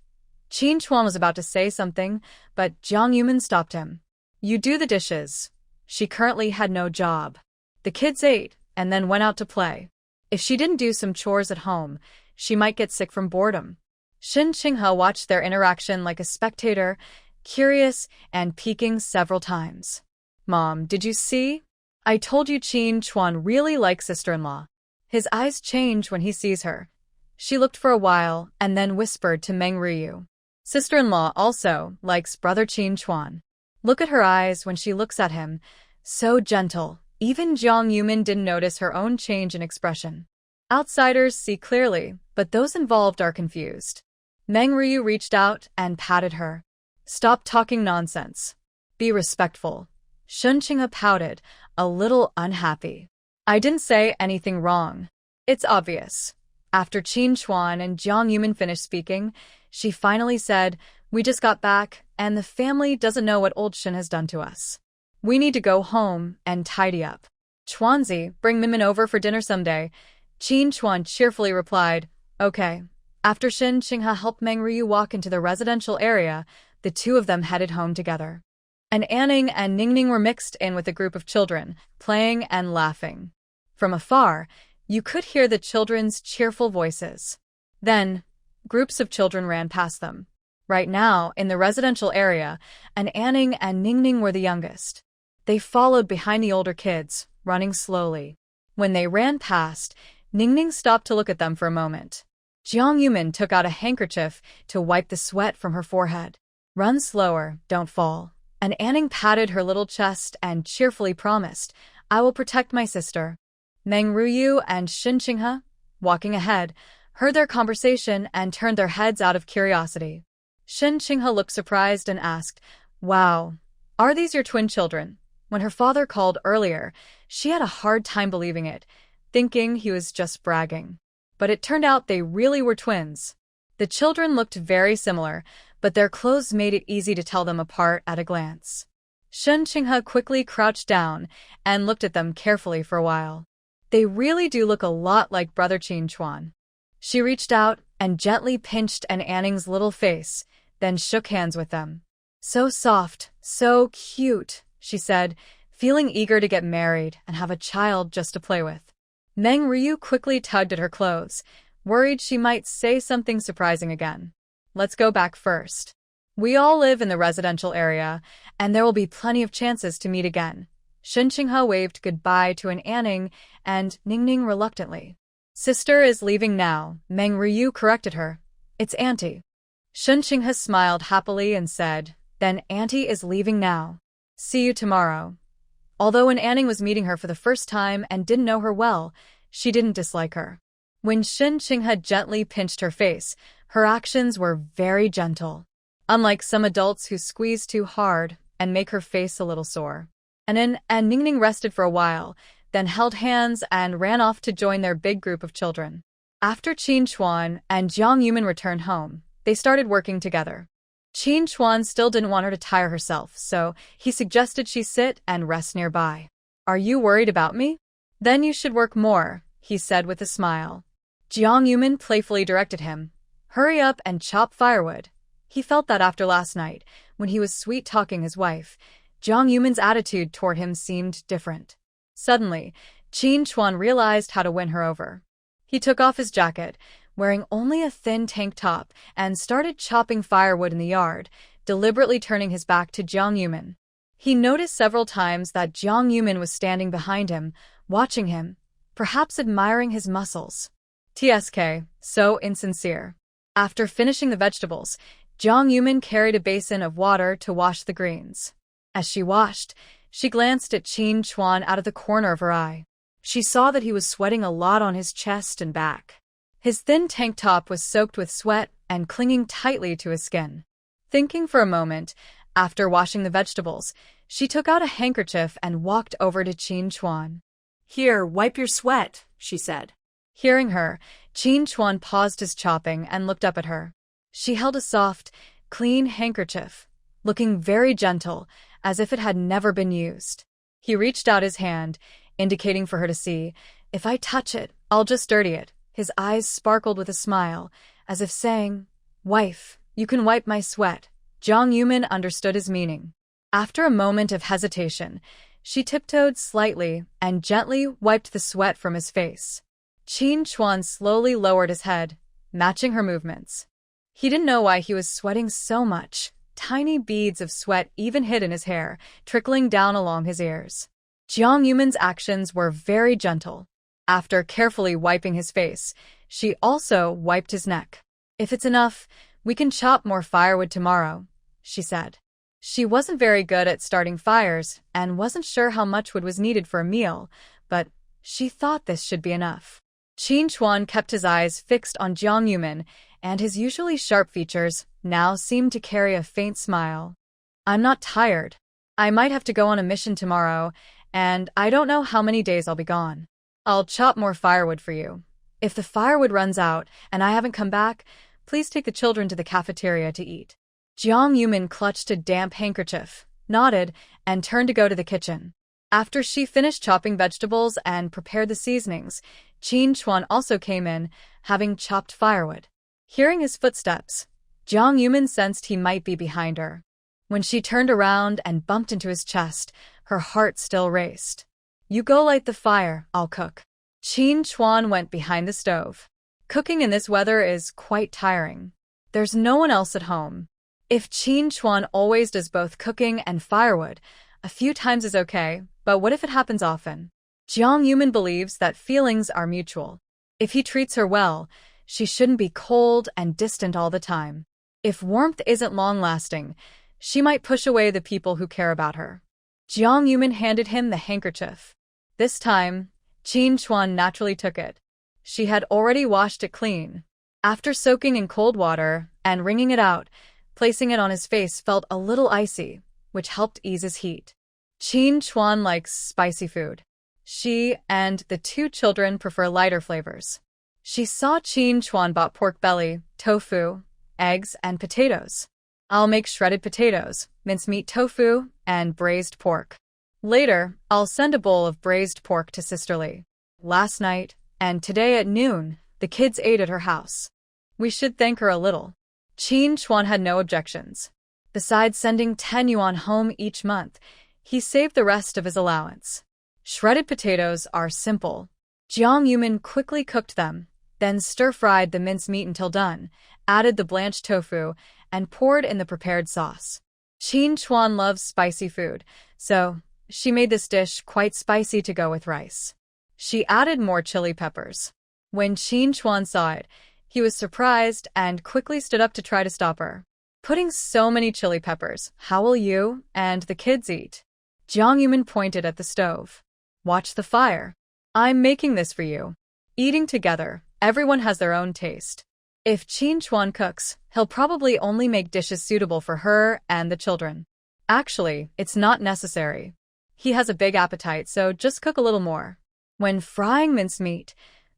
Qin Chuan was about to say something, but Jiang Yumin stopped him. "You do the dishes." She currently had no job. The kids ate and then went out to play. If she didn't do some chores at home, she might get sick from boredom. Shin Chinghe watched their interaction like a spectator, curious and peeking several times. "Mom, did you see? I told you Qin Chuan really likes sister-in-law." His eyes change when he sees her. She looked for a while and then whispered to Meng Ryu. "Sister-in-law also likes brother Qin Chuan." Look at her eyes when she looks at him. So gentle, even Jiang Yumin didn't notice her own change in expression. Outsiders see clearly, but those involved are confused. Meng Ryu reached out and patted her. "Stop talking nonsense. Be respectful." Shin Chinghe pouted, a little unhappy. "I didn't say anything wrong. It's obvious." After Qin Chuan and Jiang Yumin finished speaking, she finally said, "We just got back, and the family doesn't know what old Shin has done to us. We need to go home and tidy up. Chuanzi, bring Minmin over for dinner someday." Qin Chuan cheerfully replied, "Okay." After Shin Chinghe helped Meng Ryu walk into the residential area, the two of them headed home together. And Anning and Ningning were mixed in with a group of children, playing and laughing. From afar, you could hear the children's cheerful voices. Then, groups of children ran past them. Right now, in the residential area, Anning and Ningning were the youngest. They followed behind the older kids, running slowly. When they ran past, Ningning stopped to look at them for a moment. Jiang Yumin took out a handkerchief to wipe the sweat from her forehead. "Run slower, don't fall." And Anning patted her little chest and cheerfully promised, "I will protect my sister." Meng Ryu and Shin Chinghe, walking ahead, heard their conversation and turned their heads out of curiosity. Shin Chinghe looked surprised and asked, "Wow, are these your twin children?" When her father called earlier, she had a hard time believing it, thinking he was just bragging. But it turned out they really were twins. The children looked very similar, but their clothes made it easy to tell them apart at a glance. Shin Chinghe quickly crouched down and looked at them carefully for a while. They really do look a lot like brother Qin Chuan. She reached out and gently pinched Anning's little face, then shook hands with them. "So soft, so cute," she said, feeling eager to get married and have a child just to play with. Meng Ryu quickly tugged at her clothes, worried she might say something surprising again. "Let's go back first. We all live in the residential area, and there will be plenty of chances to meet again." Shin Chinghe waved goodbye to Anning and Ningning reluctantly. "Sister is leaving now," Meng Ryu corrected her. "It's Auntie." Shin Chinghe smiled happily and said, "Then Auntie is leaving now. See you tomorrow." Although when Anning was meeting her for the first time and didn't know her well, she didn't dislike her. When Shin Ching had gently pinched her face, her actions were very gentle. Unlike some adults who squeeze too hard and make her face a little sore. And Ningning rested for a while, then held hands and ran off to join their big group of children. After Qin Chuan and Jiang Yumin returned home, they started working together. Qin Chuan still didn't want her to tire herself, so he suggested she sit and rest nearby. "Are you worried about me? Then you should work more," he said with a smile. Jiang Yumin playfully directed him. "Hurry up and chop firewood." He felt that after last night, when he was sweet-talking his wife, Jiang Yumin's attitude toward him seemed different. Suddenly, Qin Chuan realized how to win her over. He took off his jacket, wearing only a thin tank top, and started chopping firewood in the yard, deliberately turning his back to Jiang Yumin. He noticed several times that Jiang Yumin was standing behind him, watching him, perhaps admiring his muscles. TSK, so insincere. After finishing the vegetables, Jiang Yumin carried a basin of water to wash the greens. As she washed, she glanced at Qin Chuan out of the corner of her eye. She saw that he was sweating a lot on his chest and back. His thin tank top was soaked with sweat and clinging tightly to his skin. Thinking for a moment, after washing the vegetables, she took out a handkerchief and walked over to Qin Chuan.
"Here, wipe your sweat," she said.
Hearing her, Qin Chuan paused his chopping and looked up at her. She held a soft, clean handkerchief, looking very gentle, as if it had never been used. He reached out his hand, indicating for her to see. "If I touch it, I'll just dirty it." His eyes sparkled with a smile, as if saying, "Wife, you can wipe my sweat." Jiang Yumin understood his meaning. After a moment of hesitation, she tiptoed slightly and gently wiped the sweat from his face. Qin Chuan slowly lowered his head, matching her movements. He didn't know why he was sweating so much. Tiny beads of sweat even hid in his hair, trickling down along his ears. Jiang Yumin's actions were very gentle. After carefully wiping his face, she also wiped his neck. "If it's enough, we can chop more firewood tomorrow," she said. She wasn't very good at starting fires and wasn't sure how much wood was needed for a meal, but she thought this should be enough. Qin Chuan kept his eyes fixed on Jiang Yumin, and his usually sharp features now seemed to carry a faint smile. "I'm not tired. I might have to go on a mission tomorrow, and I don't know how many days I'll be gone. I'll chop more firewood for you. If the firewood runs out and I haven't come back, please take the children to the cafeteria to eat." Jiang Yumin clutched a damp handkerchief, nodded, and turned to go to the kitchen. After she finished chopping vegetables and prepared the seasonings, Qin Chuan also came in, having chopped firewood. Hearing his footsteps, Jiang Yumin sensed he might be behind her. When she turned around and bumped into his chest, her heart still raced. "You go light the fire, I'll cook." Qin Chuan went behind the stove. Cooking in this weather is quite tiring. There's no one else at home. If Qin Chuan always does both cooking and firewood, a few times is okay, but what if it happens often? Jiang Yumin believes that feelings are mutual. If he treats her well, she shouldn't be cold and distant all the time. If warmth isn't long-lasting, she might push away the people who care about her. Jiang Yumin handed him the handkerchief. This time, Qin Chuan naturally took it. She had already washed it clean. After soaking in cold water and wringing it out, placing it on his face felt a little icy, which helped ease his heat. Qin Chuan likes spicy food. She and the two children prefer lighter flavors. She saw Qin Chuan bought pork belly, tofu, eggs, and potatoes. "I'll make shredded potatoes, mincemeat tofu, and braised pork. Later, I'll send a bowl of braised pork to Sisterly. Last night, and today at noon, the kids ate at her house. We should thank her a little." Qin Chuan had no objections. Besides sending 10 yuan home each month, he saved the rest of his allowance. Shredded potatoes are simple. Jiang Yumin quickly cooked them, then stir-fried the mincemeat until done, added the blanched tofu, and poured in the prepared sauce. Qin Chuan loves spicy food, so she made this dish quite spicy to go with rice. She added more chili peppers. When Qin Chuan saw it, he was surprised and quickly stood up to try to stop her. "Putting so many chili peppers, how will you and the kids eat?" Jiang Yumin pointed at the stove. "Watch the fire. I'm making this for you." Eating together, Everyone has their own taste. If Qin Chuan cooks, he'll probably only make dishes suitable for her and the children. Actually, it's not necessary. He has a big appetite, so just cook a little more. When frying mincemeat,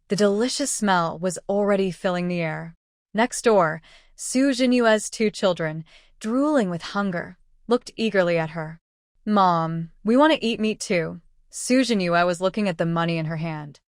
the delicious smell was already filling the air. Next door, Su Jinyue's two children, drooling with hunger, looked eagerly at her. Mom, we want to eat meat too. Su Jinyue was looking at the money in her hand.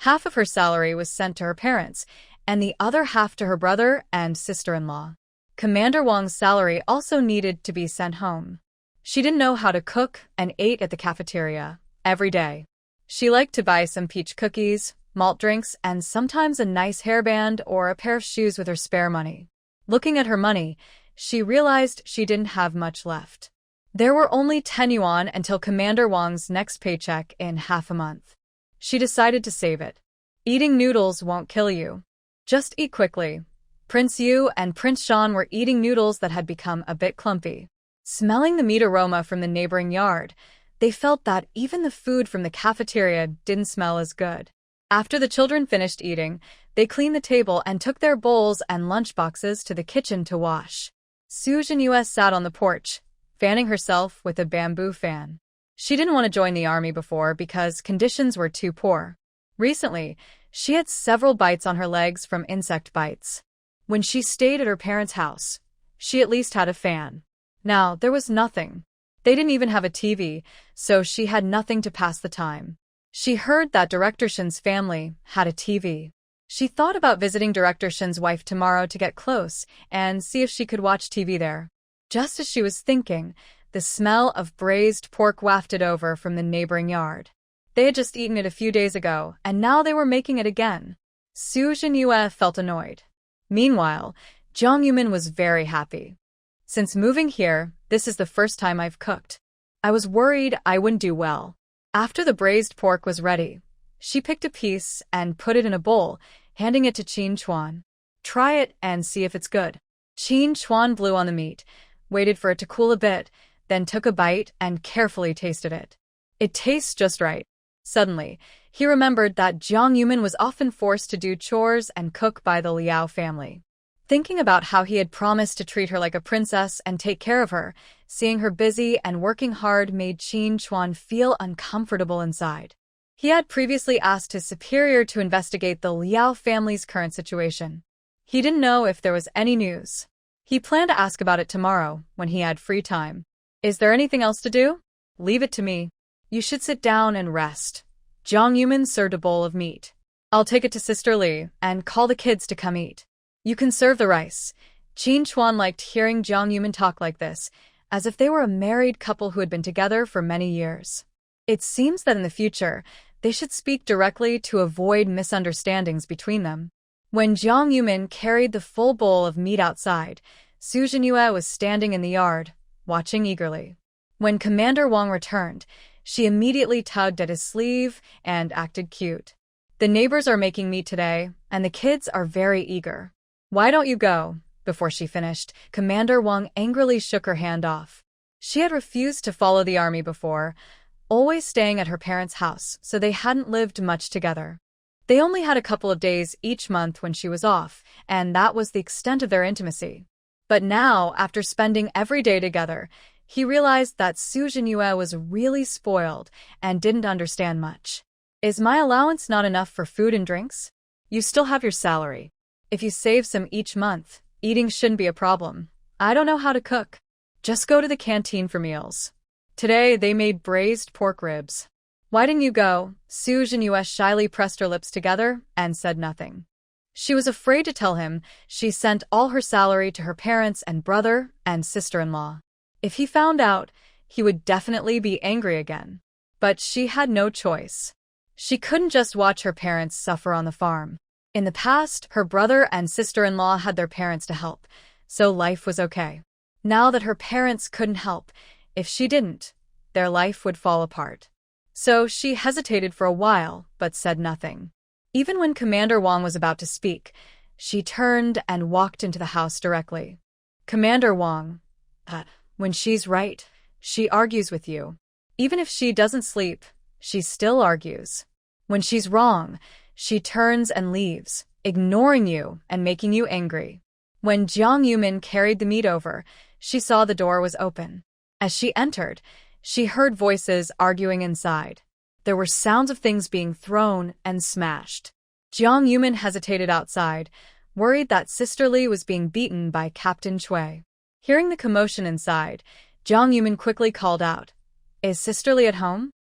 Half of her salary was sent to her parents, and the other half to her brother and sister-in-law. Commander Wang's salary also needed to be sent home. She didn't know how to cook and ate at the cafeteria every day. She liked to buy some peach cookies, malt drinks, and sometimes a nice hairband or a pair of shoes with her spare money. Looking at her money, she realized she didn't have much left. There were only 10 yuan until Commander Wang's next paycheck in half a month. She decided to save it. Eating noodles won't kill you. Just eat quickly. Prince Yu and Prince Shan were eating noodles that had become a bit clumpy. Smelling the meat aroma from the neighboring yard, they felt that even the food from the cafeteria didn't smell as good. After the children finished eating, they cleaned the table and took their bowls and lunchboxes to the kitchen to wash. Su Jinyue sat on the porch, fanning herself with a bamboo fan. She didn't want to join the army before because conditions were too poor. Recently, she had several bites on her legs from insect bites. When she stayed at her parents' house, she at least had a fan. Now, there was nothing. They didn't even have a TV, so she had nothing to pass the time. She heard that Director Shin's family had a TV. She thought about visiting Director Shin's wife tomorrow to get close and see if she could watch TV there. Just as she was thinking, the smell of braised pork wafted over from the neighboring yard. They had just eaten it a few days ago, and now they were making it again. Su Jinyue felt annoyed. Meanwhile, Zhang Yumin was very happy. Since moving here, this is the first time I've cooked. I was worried I wouldn't do well. After the braised pork was ready, she picked a piece and put it in a bowl, handing it to Qin Chuan. Try it and see if it's good. Qin Chuan blew on the meat, waited for it to cool a bit, then took a bite and carefully tasted it. It tastes just right. Suddenly, he remembered that Jiang Yumin was often forced to do chores and cook by the Liao family. Thinking about how he had promised to treat her like a princess and take care of her, seeing her busy and working hard made Qin Chuan feel uncomfortable inside. He had previously asked his superior to investigate the Liao family's current situation. He didn't know if there was any news. He planned to ask about it tomorrow, when he had free time. Is there anything else to do? Leave it to me. You should sit down and rest. Jiang Yumin served a bowl of meat. I'll take it to Sister Li and call the kids to come eat. You can serve the rice. Qin Chuan liked hearing Jiang Yumin talk like this, as if they were a married couple who had been together for many years. It seems that in the future, they should speak directly to avoid misunderstandings between them. When Jiang Yumin carried the full bowl of meat outside, Su Jinyue was standing in the yard, watching eagerly. When Commander Wang returned, she immediately tugged at his sleeve and acted cute. The neighbors are making meat today, and the kids are very eager. Why don't you go? Before she finished, Commander Wang angrily shook her hand off. She had refused to follow the army before, always staying at her parents' house, so they hadn't lived much together. They only had a couple of days each month when she was off, and that was the extent of their intimacy. But now, after spending every day together, he realized that Su Jinyue was really spoiled and didn't understand much. Is my allowance not enough for food and drinks? You still have your salary. If you save some each month, eating shouldn't be a problem. I don't know how to cook. Just go to the canteen for meals. Today, they made braised pork ribs. Why didn't you go? Su Jinyue shyly pressed her lips together and said nothing. She was afraid to tell him she sent all her salary to her parents and brother and sister-in-law. If he found out, he would definitely be angry again. But she had no choice. She couldn't just watch her parents suffer on the farm. In the past, her brother and sister-in-law had their parents to help, so life was okay. Now that her parents couldn't help, if she didn't, their life would fall apart. So she hesitated for a while, but said nothing. Even when Commander Wang was about to speak, she turned and walked into the house directly. Commander Wang, when she's right, she argues with you. Even if she doesn't sleep, she still argues. When she's wrong, she turns and leaves, ignoring you and making you angry. When Jiang Yumin carried the meat over, she saw the door was open. As she entered, she heard voices arguing inside. There were sounds of things being thrown and smashed. Jiang Yumin hesitated outside, worried that Sister Li was being beaten by Captain Chui. Hearing the commotion inside, Jiang Yumin quickly called out, "Is Sister Li at home?"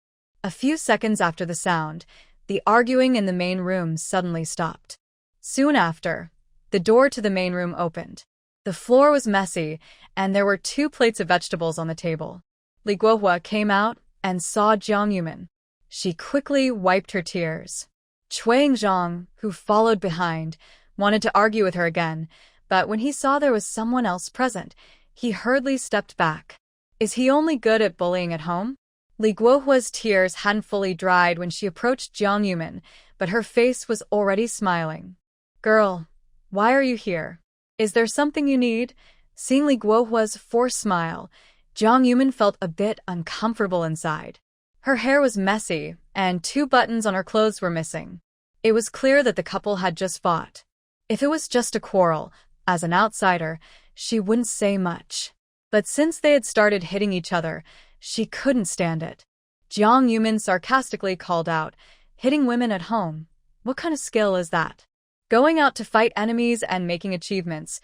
A few seconds after the sound, the arguing in the main room suddenly stopped. Soon after, the door to the main room opened. The floor was messy, and there were 2 plates of vegetables on the table. Li Guohua came out and saw Jiang Yumin. She quickly wiped her tears. Cui Zhang, who followed behind, wanted to argue with her again, but when he saw there was someone else present, he hurriedly stepped back. Is he only good at bullying at home? Li Guohua's tears hadn't fully dried when she approached Jiang Yumin, but her face was already smiling. "Girl, why are you here? Is there something you need?" Seeing Li Guohua's forced smile, Jiang Yumin felt a bit uncomfortable inside. Her hair was messy, and 2 buttons on her clothes were missing. It was clear that the couple had just fought. If it was just a quarrel, as an outsider, she wouldn't say much. But since they had started hitting each other, she couldn't stand it. Jiang Yumin sarcastically called out, "Hitting women at home? What kind of skill is that? Going out to fight enemies and making achievements,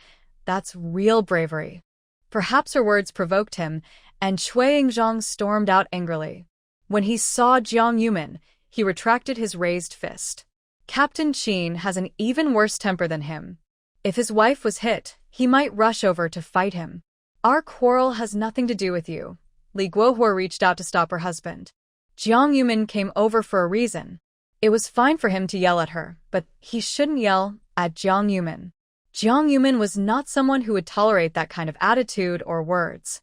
that's real bravery." Perhaps her words provoked him, and Cui Zhang stormed out angrily. When he saw Jiang Yumin, he retracted his raised fist. Captain Qin has an even worse temper than him. If his wife was hit, he might rush over to fight him. "Our quarrel has nothing to do with you." Li Guohua reached out to stop her husband. Jiang Yumin came over for a reason. It was fine for him to yell at her, but he shouldn't yell at Jiang Yumin. Jiang Yumin was not someone who would tolerate that kind of attitude or words.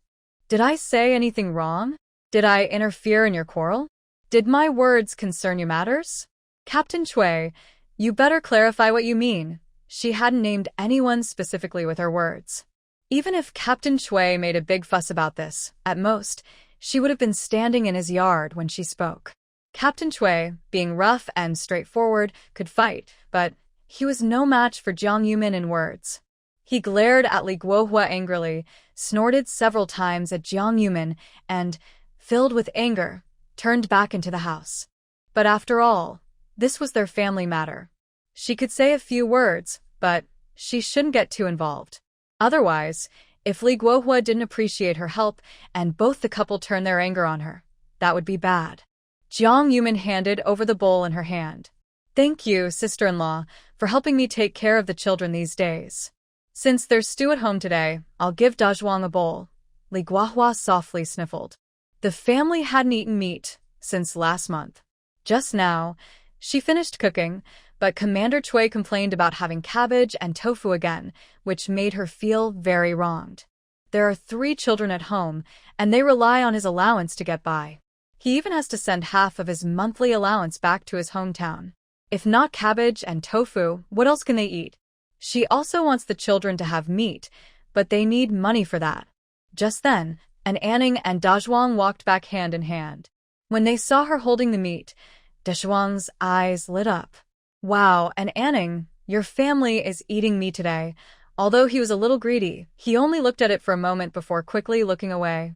"Did I say anything wrong? Did I interfere in your quarrel? Did my words concern your matters?" "Captain Chui, you better clarify what you mean." She hadn't named anyone specifically with her words. Even if Captain Chui made a big fuss about this, at most, she would have been standing in his yard when she spoke. Captain Chui, being rough and straightforward, could fight, but he was no match for Jiang Yumin in words. He glared at Li Guohua angrily, snorted several times at Jiang Yumin, and, filled with anger, turned back into the house. But after all, this was their family matter. She could say a few words, but she shouldn't get too involved. Otherwise, if Li Guohua didn't appreciate her help and both the couple turned their anger on her, that would be bad. Jiang Yumin handed over the bowl in her hand. "Thank you, sister-in-law, for helping me take care of the children these days. Since there's stew at home today, I'll give Dazhuang a bowl." Li Guohua softly sniffled. The family hadn't eaten meat since last month. Just now, she finished cooking, but Commander Chui complained about having cabbage and tofu again, which made her feel very wronged. There are 3 children at home, and they rely on his allowance to get by. He even has to send half of his monthly allowance back to his hometown. If not cabbage and tofu, what else can they eat? She also wants the children to have meat, but they need money for that. Just then, Anning and Dazhuang walked back hand in hand. When they saw her holding the meat, Dazhuang's eyes lit up. "Wow, Anning, your family is eating meat today." Although he was a little greedy, he only looked at it for a moment before quickly looking away.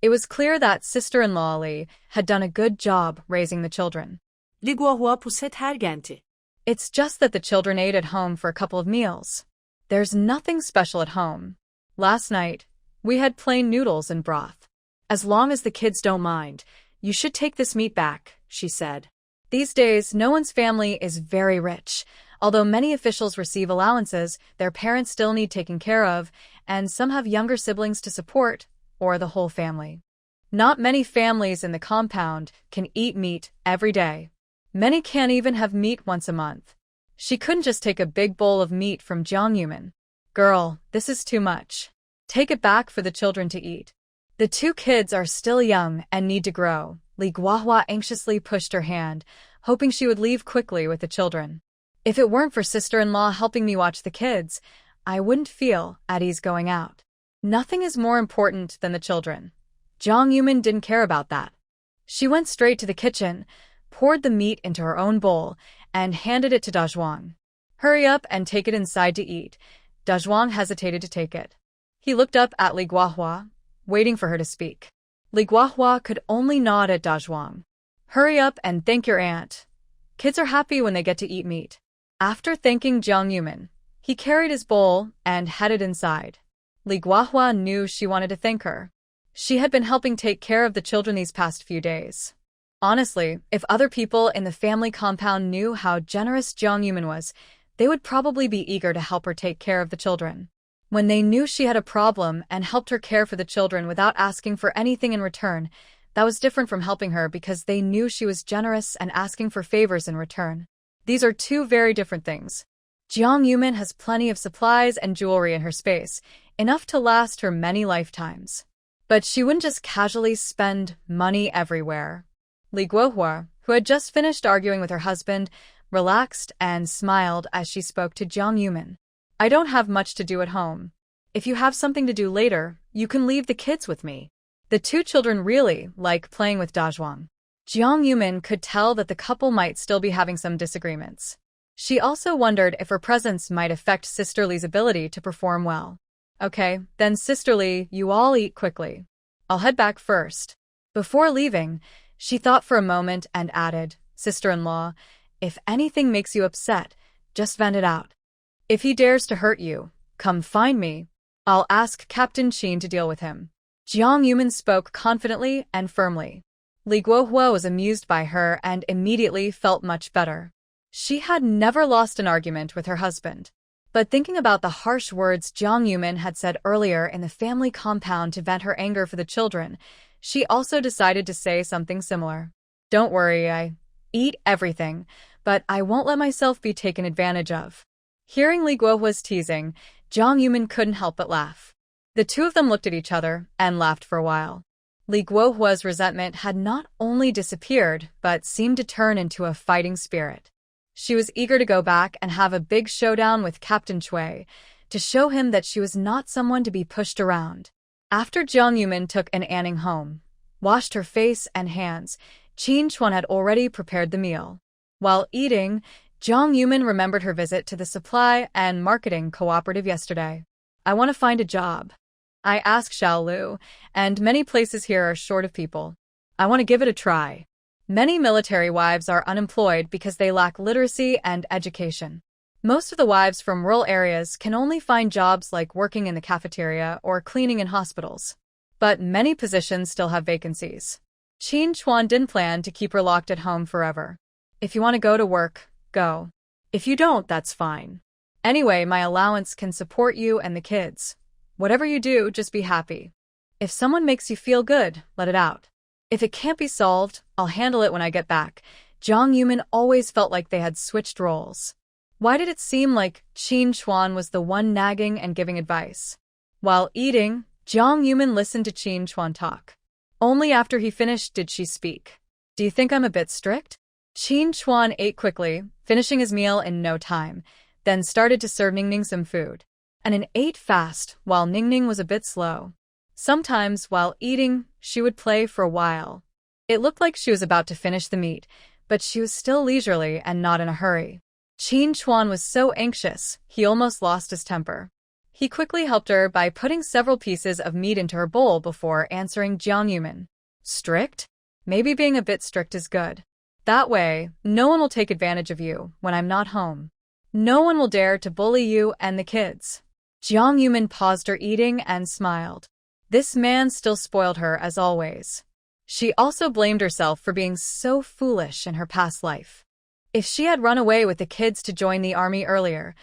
It was clear that sister-in-law Li had done a good job raising the children.
Li Guohua pusset hergenti.
It's just that the children ate at home for a couple of meals. There's nothing special at home. Last night, we had plain noodles and broth.
"As long as the kids don't mind, you should take this meat back," she said.
These days, no one's family is very rich. Although many officials receive allowances, their parents still need taken care of, and some have younger siblings to support, or the whole family. Not many families in the compound can eat meat every day. Many can't even have meat once a month. She couldn't just take a big bowl of meat from Jiang Yumin. "Girl, this is too much. Take it back for the children to eat. The 2 kids are still young and need to grow." Li Guohua anxiously pushed her hand, hoping she would leave quickly with the children. "If it weren't for sister-in-law helping me watch the kids, I wouldn't feel at ease going out. Nothing is more important than the children." Jiang Yumin didn't care about that. She went straight to the kitchen, poured the meat into her own bowl, and handed it to Dazhuang. Hurry up and take it inside to eat. Dazhuang hesitated to take it. He looked up at Li Guohua, waiting for her to speak. Li Guohua could only nod at Dazhuang. Hurry up and thank your aunt. Kids are happy when they get to eat meat. After thanking Jiang Yumin, he carried his bowl and headed inside. Li Guohua knew she wanted to thank her. She had been helping take care of the children these past few days. Honestly, if other people in the family compound knew how generous Jiang Yumin was, they would probably be eager to help her take care of the children. When they knew she had a problem and helped her care for the children without asking for anything in return, that was different from helping her because they knew she was generous and asking for favors in return. These are two very different things. Jiang Yumin has plenty of supplies and jewelry in her space, enough to last her many lifetimes. But she wouldn't just casually spend money everywhere. Li Guohua, who had just finished arguing with her husband, relaxed and smiled as she spoke to Jiang Yumin. I don't have much to do at home. If you have something to do later, you can leave the kids with me. The two children really like playing with Dazhuang. Jiang Yumin could tell that the couple might still be having some disagreements. She also wondered if her presence might affect Sister Li's ability to perform well. Okay, then Sister Li, you all eat quickly. I'll head back first. Before leaving, she thought for a moment and added, Sister-in-law, if anything makes you upset, just vent it out. If he dares to hurt you, come find me. I'll ask Captain Qin to deal with him. Jiang Yumin spoke confidently and firmly. Li Guohua was amused by her and immediately felt much better. She had never lost an argument with her husband. But thinking about the harsh words Jiang Yumin had said earlier in the family compound to vent her anger for the children, she also decided to say something similar. Don't worry, I eat everything, but I won't let myself be taken advantage of. Hearing Li Guohua's teasing, Jiang Yumin couldn't help but laugh. The two of them looked at each other and laughed for a while. Li Guohua's resentment had not only disappeared, but seemed to turn into a fighting spirit. She was eager to go back and have a big showdown with Captain Cui, to show him that she was not someone to be pushed around. After Jiang Yumin took Anning home, washed her face and hands, Qin Chuan had already prepared the meal. While eating, Jiang Yumin remembered her visit to the supply and marketing cooperative yesterday. I want to find a job. I asked Xiao Lu, and many places here are short of people. I want to give it a try. Many military wives are unemployed because they lack literacy and education. Most of the wives from rural areas can only find jobs like working in the cafeteria or cleaning in hospitals. But many positions still have vacancies. Qin Chuan didn't plan to keep her locked at home forever. If you want to go to work, go. If you don't, that's fine. Anyway, my allowance can support you and the kids. Whatever you do, just be happy. If someone makes you feel good, let it out. If it can't be solved, I'll handle it when I get back. Jiang Yumin always felt like they had switched roles. Why did it seem like Qin Chuan was the one nagging and giving advice? While eating, Jiang Yumin listened to Qin Chuan talk. Only after he finished did she speak. Do you think I'm a bit strict? Qin Chuan ate quickly, finishing his meal in no time, then started to serve Ningning some food. And ate fast, while Ningning was a bit slow. Sometimes, while eating, she would play for a while. It looked like she was about to finish the meat, but she was still leisurely and not in a hurry. Qin Chuan was so anxious, he almost lost his temper. He quickly helped her by putting several pieces of meat into her bowl before answering Jiang Yumin. Strict? Maybe being a bit strict is good. That way, no one will take advantage of you when I'm not home. No one will dare to bully you and the kids. Jiang Yumin paused her eating and smiled. This man still spoiled her as always. She also blamed herself for being so foolish in her past life. If she had run away with the kids to join the army earlier,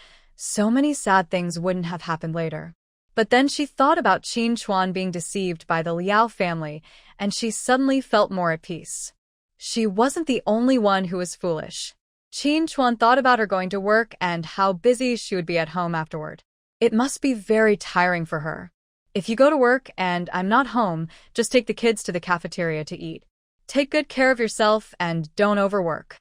so many sad things wouldn't have happened later. But then she thought about Qin Chuan being deceived by the Liao family, and she suddenly felt more at peace. She wasn't the only one who was foolish. Qin Chuan thought about her going to work and how busy she would be at home afterward. It must be very tiring for her. If you go to work and I'm not home, just take the kids to the cafeteria to eat. Take good care of yourself and don't overwork.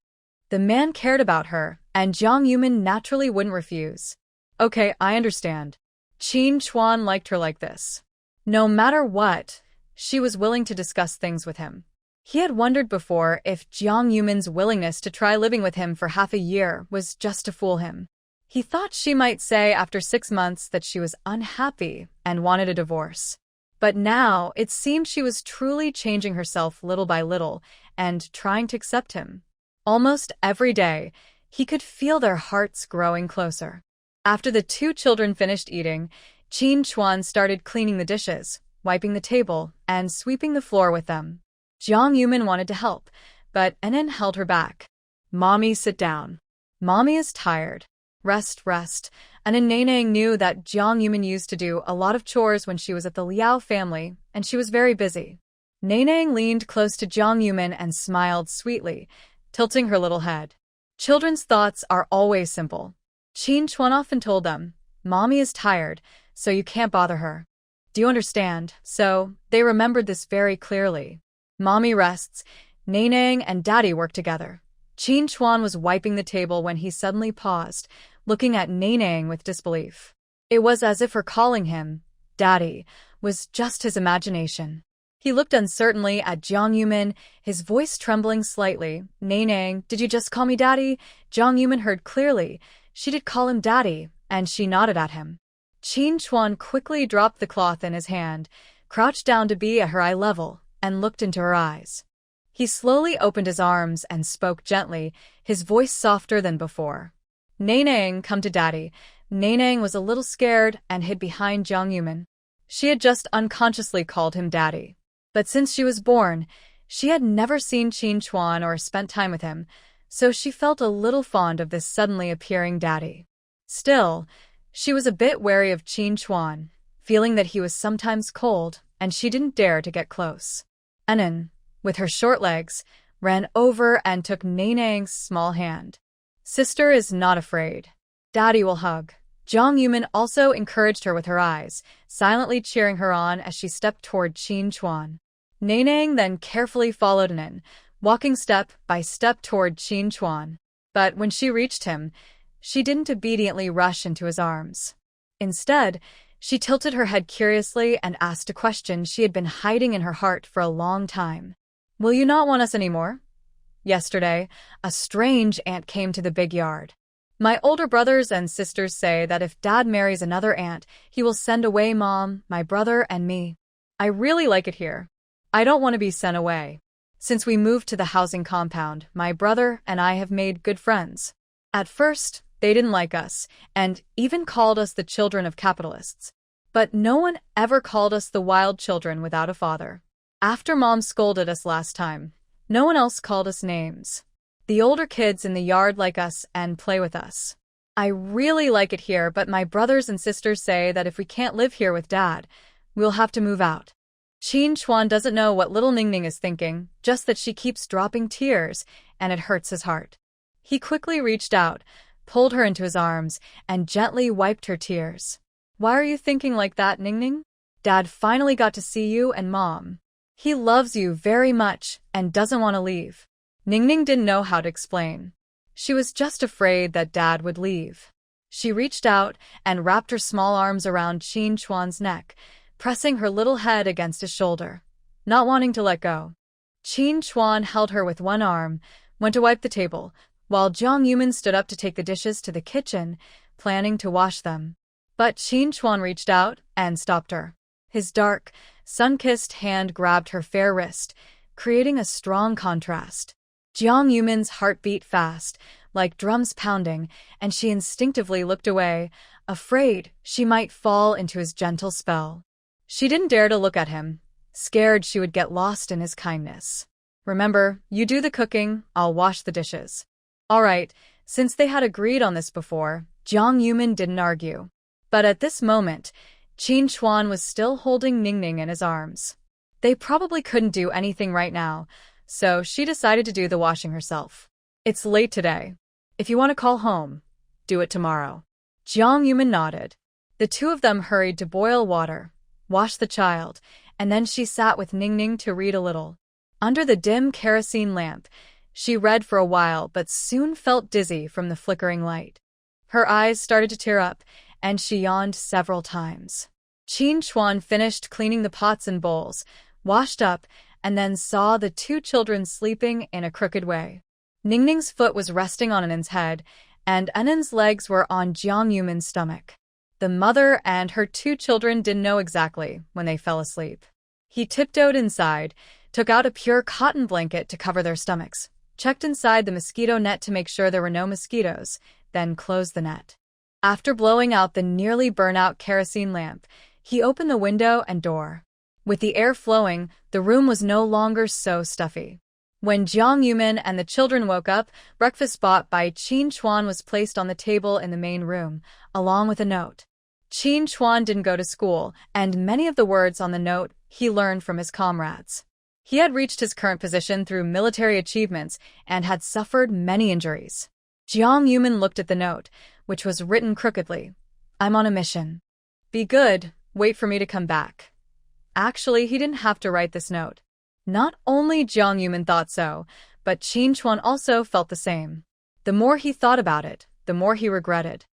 The man cared about her, and Jiang Yumin naturally wouldn't refuse. Okay, I understand. Qin Chuan liked her like this. No matter what, she was willing to discuss things with him. He had wondered before if Jiang Yumin's willingness to try living with him for half a year was just to fool him. He thought she might say after 6 months that she was unhappy and wanted a divorce. But now it seemed she was truly changing herself little by little and trying to accept him. Almost every day, he could feel their hearts growing closer. After the two children finished eating, Qin Chuan started cleaning the dishes, wiping the table, and sweeping the floor with them. Jiang Yumin wanted to help, but Enin held her back.
Mommy, sit down.
Mommy is tired. Rest, rest. And Nanang knew that Jiang Yumin used to do a lot of chores when she was at the Liao family, and she was very busy. Nanang leaned close to Jiang Yumin and smiled sweetly, tilting her little head. Children's thoughts are always simple. Qin Chuan often told them, Mommy is tired, so you can't bother her. Do you understand? So, they remembered this very clearly. Mommy rests, Nanang and Daddy work together. Qin Chuan was wiping the table when he suddenly paused, looking at Nanang with disbelief. It was as if her calling him, Daddy, was just his imagination. He looked uncertainly at Jiang Yumin, his voice trembling slightly. Nanang, did you just call me Daddy? Jiang Yumin heard clearly. She did call him Daddy, and she nodded at him. Qin Chuan quickly dropped the cloth in his hand, crouched down to be at her eye level, and looked into her eyes. He slowly opened his arms and spoke gently, his voice softer than before. Nanang, come to Daddy. Nanang was a little scared and hid behind Jiang Yumin. She had just unconsciously called him Daddy. But since she was born, she had never seen Qin Chuan or spent time with him, so she felt a little fond of this suddenly appearing Daddy. Still, she was a bit wary of Qin Chuan, feeling that he was sometimes cold, and she didn't dare to get close. Enin, with her short legs, ran over and took Nanang's small hand. Sister is not afraid. Daddy will hug. Jiang Yumin also encouraged her with her eyes, silently cheering her on as she stepped toward Qin Chuan. Nanang then carefully followed Enin, walking step by step toward Qin Chuan. But when she reached him, she didn't obediently rush into his arms. Instead, she tilted her head curiously and asked a question she had been hiding in her heart for a long time. Will you not want us anymore? Yesterday, a strange aunt came to the big yard. My older brothers and sisters say that if Dad marries another aunt, he will send away Mom, my brother, and me. I really like it here. I don't want to be sent away. Since we moved to the housing compound, my brother and I have made good friends. At first, they didn't like us, and even called us the children of capitalists. But no one ever called us the wild children without a father. After Mom scolded us last time, no one else called us names. The older kids in the yard like us and play with us. I really like it here, but my brothers and sisters say that if we can't live here with Dad, we'll have to move out. Qin Chuan doesn't know what little Ningning is thinking, just that she keeps dropping tears, and it hurts his heart. He quickly reached out, pulled her into his arms, and gently wiped her tears. Why are you thinking like that, Ningning? Dad finally got to see you and Mom. He loves you very much and doesn't want to leave. Ningning didn't know how to explain. She was just afraid that Dad would leave. She reached out and wrapped her small arms around Qin Chuan's neck, pressing her little head against his shoulder, not wanting to let go. Qin Chuan held her with one arm, went to wipe the table, while Jiang Yumin stood up to take the dishes to the kitchen, planning to wash them. But Qin Chuan reached out and stopped her. His dark, sun-kissed hand grabbed her fair wrist, creating a strong contrast. Jiang Yumin's heart beat fast, like drums pounding, and she instinctively looked away, afraid she might fall into his gentle spell. She didn't dare to look at him, scared she would get lost in his kindness. Remember, you do the cooking, I'll wash the dishes. All right, since they had agreed on this before, Jiang Yumin didn't argue. But at this moment, Qin Chuan was still holding Ningning in his arms. They probably couldn't do anything right now, so she decided to do the washing herself. It's late today. If you want to call home, do it tomorrow. Jiang Yumin nodded. The two of them hurried to boil water, wash the child, and then she sat with Ningning to read a little. Under the dim kerosene lamp, she read for a while but soon felt dizzy from the flickering light. Her eyes started to tear up, and she yawned several times. Qin Chuan finished cleaning the pots and bowls, washed up, and then saw the two children sleeping in a crooked way. Ningning's foot was resting on Enin's head, and Enen's legs were on Jiang Yumin's stomach. The mother and her 2 children didn't know exactly when they fell asleep. He tiptoed inside, took out a pure cotton blanket to cover their stomachs, checked inside the mosquito net to make sure there were no mosquitoes, then closed the net. After blowing out the nearly burnt-out kerosene lamp, he opened the window and door. With the air flowing, the room was no longer so stuffy. When Jiang Yumin and the children woke up, breakfast bought by Qin Chuan was placed on the table in the main room, along with a note. Qin Chuan didn't go to school, and many of the words on the note he learned from his comrades. He had reached his current position through military achievements and had suffered many injuries. Jiang Yumin looked at the note, which was written crookedly. I'm on a mission. Be good, wait for me to come back. Actually, he didn't have to write this note. Not only Jiang Yumin thought so, but Qin Chuan also felt the same. The more he thought about it, the more he regretted.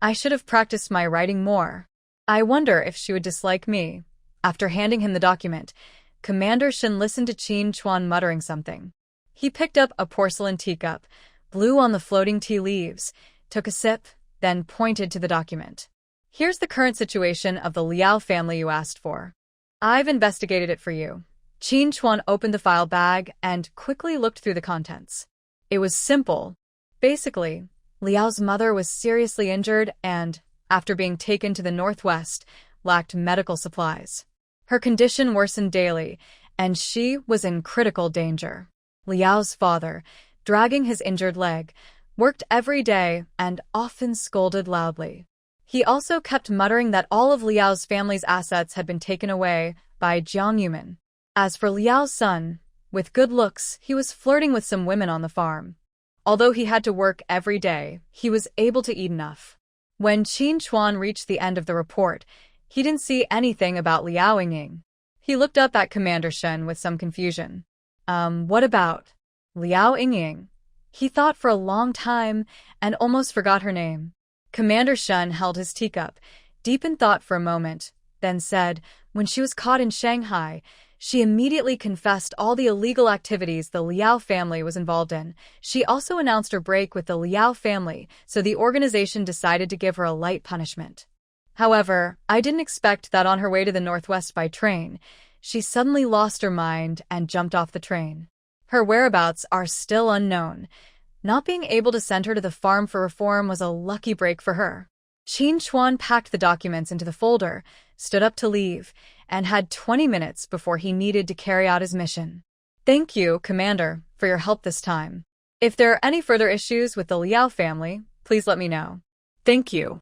I should have practiced my writing more. I wonder if she would dislike me. After handing him the document, Commander Shin listened to Qin Chuan muttering something. He picked up a porcelain teacup, blew on the floating tea leaves, took a sip, then pointed to the document. Here's the current situation of the Liao family you asked for. I've investigated it for you. Qin Chuan opened the file bag and quickly looked through the contents. It was simple. Basically, Liao's mother was seriously injured and, after being taken to the northwest, lacked medical supplies. Her condition worsened daily, and she was in critical danger. Liao's father, dragging his injured leg, worked every day and often scolded loudly. He also kept muttering that all of Liao's family's assets had been taken away by Jiang Yumin. As for Liao's son, with good looks, he was flirting with some women on the farm. Although he had to work every day, he was able to eat enough. When Qin Chuan reached the end of the report, he didn't see anything about Liao Yingying. He looked up at Commander Shen with some confusion. What about Liao Yingying? He thought for a long time and almost forgot her name. Commander Shen held his teacup, deep in thought for a moment, then said, when she was caught in Shanghai, she immediately confessed all the illegal activities the Liao family was involved in. She also announced her break with the Liao family, so the organization decided to give her a light punishment. However, I didn't expect that on her way to the northwest by train, she suddenly lost her mind and jumped off the train. Her whereabouts are still unknown. Not being able to send her to the farm for reform was a lucky break for her. Qin Chuan packed the documents into the folder, stood up to leave, and had 20 minutes before he needed to carry out his mission. Thank you, Commander, for your help this time. If there are any further issues with the Liao family, please let me know.
Thank you.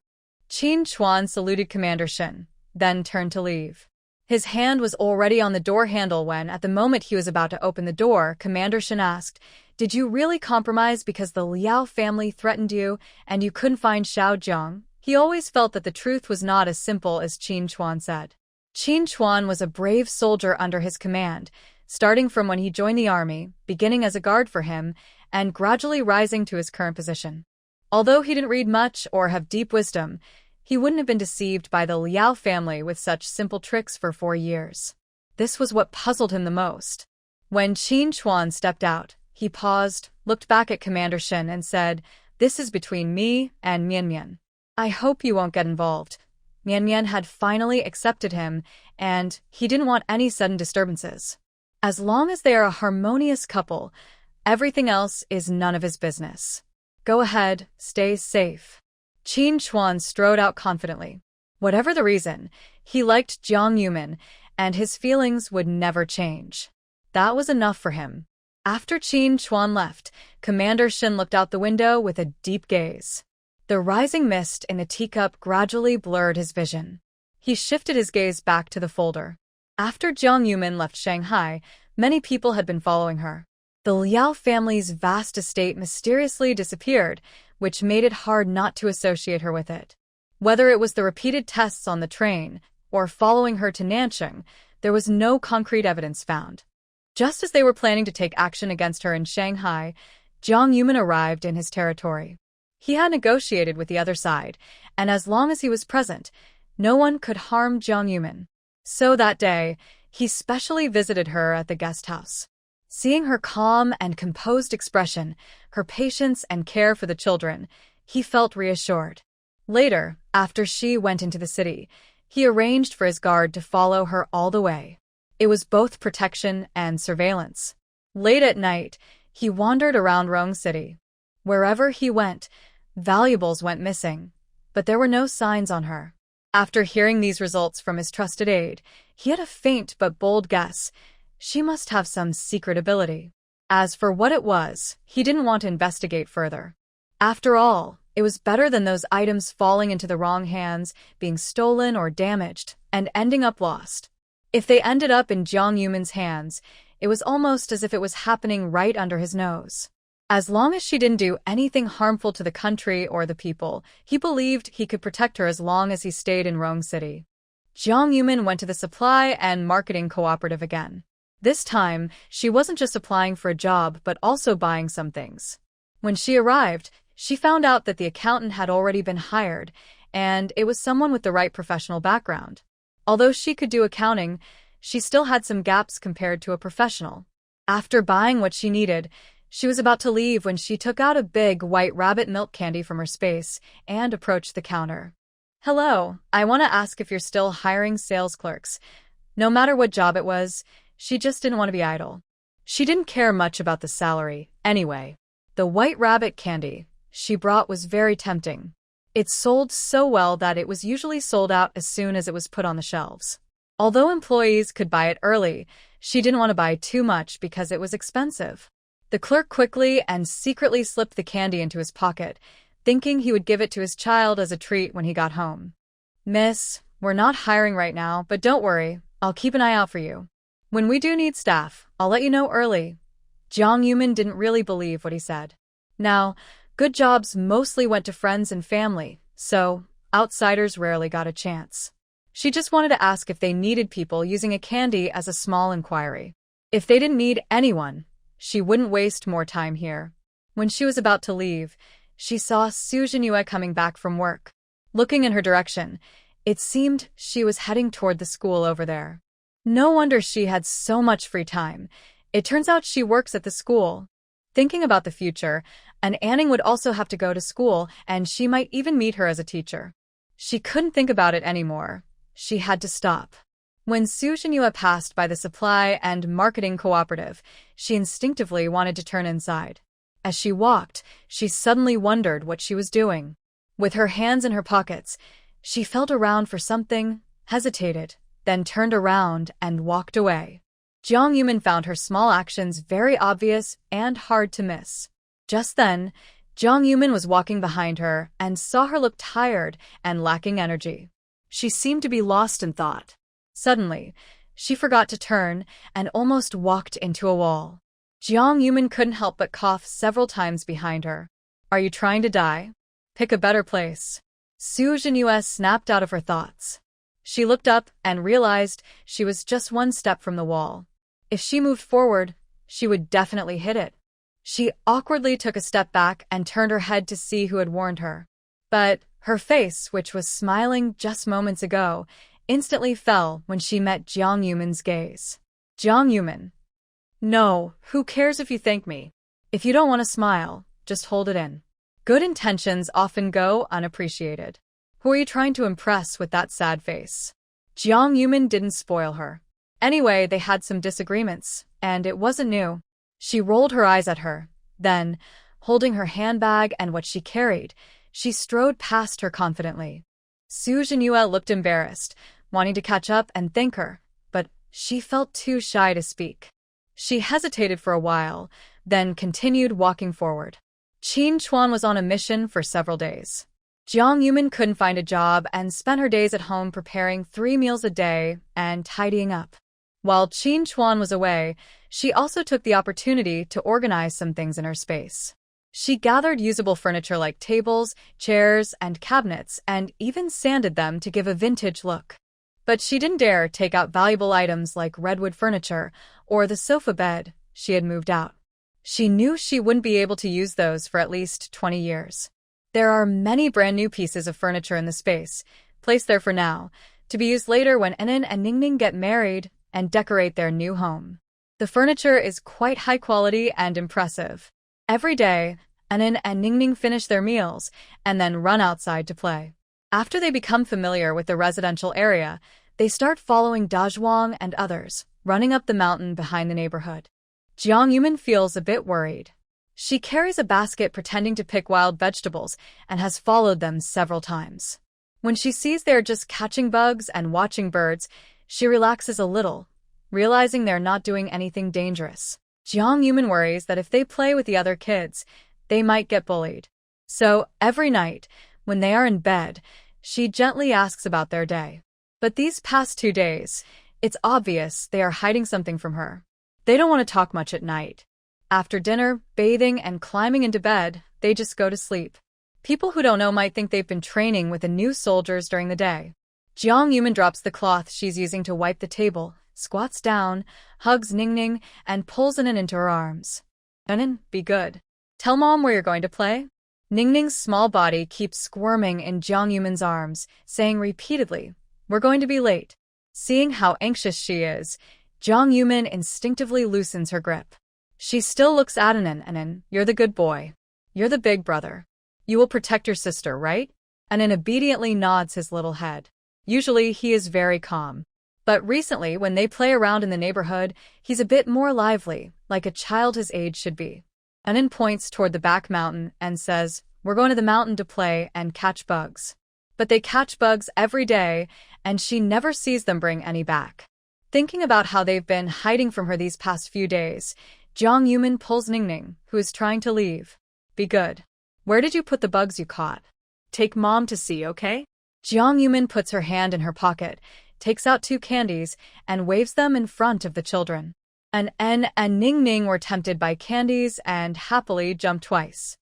Qin Chuan saluted Commander Shin, then turned to leave. His hand was already on the door handle when, at the moment he was about to open the door, Commander Shin asked, Did you really compromise because the Liao family threatened you and you couldn't find Xiao Zhang? He always felt that the truth was not as simple as Qin Chuan said. Qin Chuan was a brave soldier under his command, starting from when he joined the army, beginning as a guard for him, and gradually rising to his current position. Although he didn't read much or have deep wisdom, he wouldn't have been deceived by the Liao family with such simple tricks for 4 years. This was what puzzled him the most. When Qin Chuan stepped out, he paused, looked back at Commander Shin and said, This is between me and Mian Mian. I hope you won't get involved. Mian Mian had finally accepted him, and he didn't want any sudden disturbances. As long as they are a harmonious couple, everything else is none of his business. Go ahead, stay safe. Qin Chuan strode out confidently. Whatever the reason, he liked Jiang Yumin, and his feelings would never change. That was enough for him. After Qin Chuan left, Commander Shin looked out the window with a deep gaze. The rising mist in the teacup gradually blurred his vision. He shifted his gaze back to the folder. After Jiang Yumin left Shanghai, many people had been following her. The Liao family's vast estate mysteriously disappeared, which made it hard not to associate her with it. Whether it was the repeated tests on the train or following her to Nanchang, there was no concrete evidence found. Just as they were planning to take action against her in Shanghai, Jiang Yumin arrived in his territory. He had negotiated with the other side, and as long as he was present, no one could harm Jiang Yumin. So that day, he specially visited her at the guest house. Seeing her calm and composed expression, her patience and care for the children, he felt reassured. Later, after she went into the city, he arranged for his guard to follow her all the way. It was both protection and surveillance. Late at night, he wandered around Rome City. Wherever he went, valuables went missing, but there were no signs on her. After hearing these results from his trusted aide, he had a faint but bold guess. She must have some secret ability. As for what it was, he didn't want to investigate further. After all, it was better than those items falling into the wrong hands, being stolen or damaged, and ending up lost. If they ended up in Jiang Yumin's hands, it was almost as if it was happening right under his nose. As long as she didn't do anything harmful to the country or the people, he believed he could protect her as long as he stayed in Rome City. Jiang Yumin went to the supply and marketing cooperative again. This time, she wasn't just applying for a job but also buying some things. When she arrived, she found out that the accountant had already been hired, and it was someone with the right professional background. Although she could do accounting, she still had some gaps compared to a professional. After buying what she needed, she was about to leave when she took out a big white rabbit milk candy from her space and approached the counter. "Hello, I want to ask if you're still hiring sales clerks." No matter what job it was, she just didn't want to be idle. She didn't care much about the salary, anyway. The white rabbit candy she brought was very tempting. It sold so well that it was usually sold out as soon as it was put on the shelves. Although employees could buy it early, she didn't want to buy too much because it was expensive. The clerk quickly and secretly slipped the candy into his pocket, thinking he would give it to his child as a treat when he got home. "Miss, we're not hiring right now, but don't worry, I'll keep an eye out for you. When we do need staff, I'll let you know early." Jiang Yumin didn't really believe what he said. Now, good jobs mostly went to friends and family, so outsiders rarely got a chance. She just wanted to ask if they needed people using a candy as a small inquiry. If they didn't need anyone, she wouldn't waste more time here. When she was about to leave, she saw Su Jinhua coming back from work. Looking in her direction, it seemed she was heading toward the school over there. No wonder she had so much free time. It turns out she works at the school. Thinking about the future, and Anning would also have to go to school, and she might even meet her as a teacher. She couldn't think about it anymore. She had to stop. When Su Jinhua passed by the supply and marketing cooperative, she instinctively wanted to turn inside. As she walked, she suddenly wondered what she was doing. With her hands in her pockets, she felt around for something, hesitated, then turned around and walked away. Jiang Yumin found her small actions very obvious and hard to miss. Just then, Jiang Yumin was walking behind her and saw her look tired and lacking energy. She seemed to be lost in thought. Suddenly, she forgot to turn and almost walked into a wall. Jiang Yumin couldn't help but cough several times behind her. "Are you trying to die? Pick a better place." Su Jinhua snapped out of her thoughts. She looked up and realized she was just one step from the wall. If she moved forward, she would definitely hit it. She awkwardly took a step back and turned her head to see who had warned her. But her face, which was smiling just moments ago, instantly fell when she met Jiang Yumin's gaze. "Jiang Yumin." "No, who cares if you thank me? If you don't want to smile, just hold it in." Good intentions often go unappreciated. Who are you trying to impress with that sad face? Jiang Yumin didn't spoil her. Anyway, they had some disagreements, and it wasn't new. She rolled her eyes at her. Then, holding her handbag and what she carried, she strode past her confidently. Su Jinhua looked embarrassed, wanting to catch up and thank her, but she felt too shy to speak. She hesitated for a while, then continued walking forward. Qin Chuan was on a mission for several days. Jiang Yumin couldn't find a job and spent her days at home preparing 3 meals a day and tidying up. While Qin Chuan was away, she also took the opportunity to organize some things in her space. She gathered usable furniture like tables, chairs, and cabinets, and even sanded them to give a vintage look. But she didn't dare take out valuable items like redwood furniture or the sofa bed she had moved out. She knew she wouldn't be able to use those for at least 20 years. There are many brand new pieces of furniture in the space, placed there for now, to be used later when Enin and Ningning get married and decorate their new home. The furniture is quite high quality and impressive. Every day, Anin and Ningning finish their meals and then run outside to play. After they become familiar with the residential area, they start following Dazhuang and others, running up the mountain behind the neighborhood. Jiang Yumin feels a bit worried. She carries a basket pretending to pick wild vegetables and has followed them several times. When she sees they're just catching bugs and watching birds, she relaxes a little, realizing they're not doing anything dangerous. Jiang Yumin worries that if they play with the other kids, they might get bullied. So, every night, when they are in bed, she gently asks about their day. But these past 2 days, it's obvious they are hiding something from her. They don't want to talk much at night. After dinner, bathing, and climbing into bed, they just go to sleep. People who don't know might think they've been training with the new soldiers during the day. Jiang Yumin drops the cloth she's using to wipe the table, squats down, hugs Ningning, and pulls Anin into her arms. Anin, be good. Tell Mom where you're going to play. Ningning's small body keeps squirming in Jiang Yumin's arms, saying repeatedly, we're going to be late. Seeing how anxious she is, Jiang Yumin instinctively loosens her grip. She still looks at Anin, you're the good boy. You're the big brother. You will protect your sister, right? Anin obediently nods his little head. Usually he is very calm. But recently, when they play around in the neighborhood, he's a bit more lively, like a child his age should be. Anin points toward the back mountain and says, we're going to the mountain to play and catch bugs. But they catch bugs every day, and she never sees them bring any back. Thinking about how they've been hiding from her these past few days, Jiang Yumin pulls Ningning, who is trying to leave. Be good. Where did you put the bugs you caught? Take Mom to see, okay? Jiang Yumin puts her hand in her pocket, takes out 2 candies, and waves them in front of the children. An En and Ningning were tempted by candies and happily jumped twice.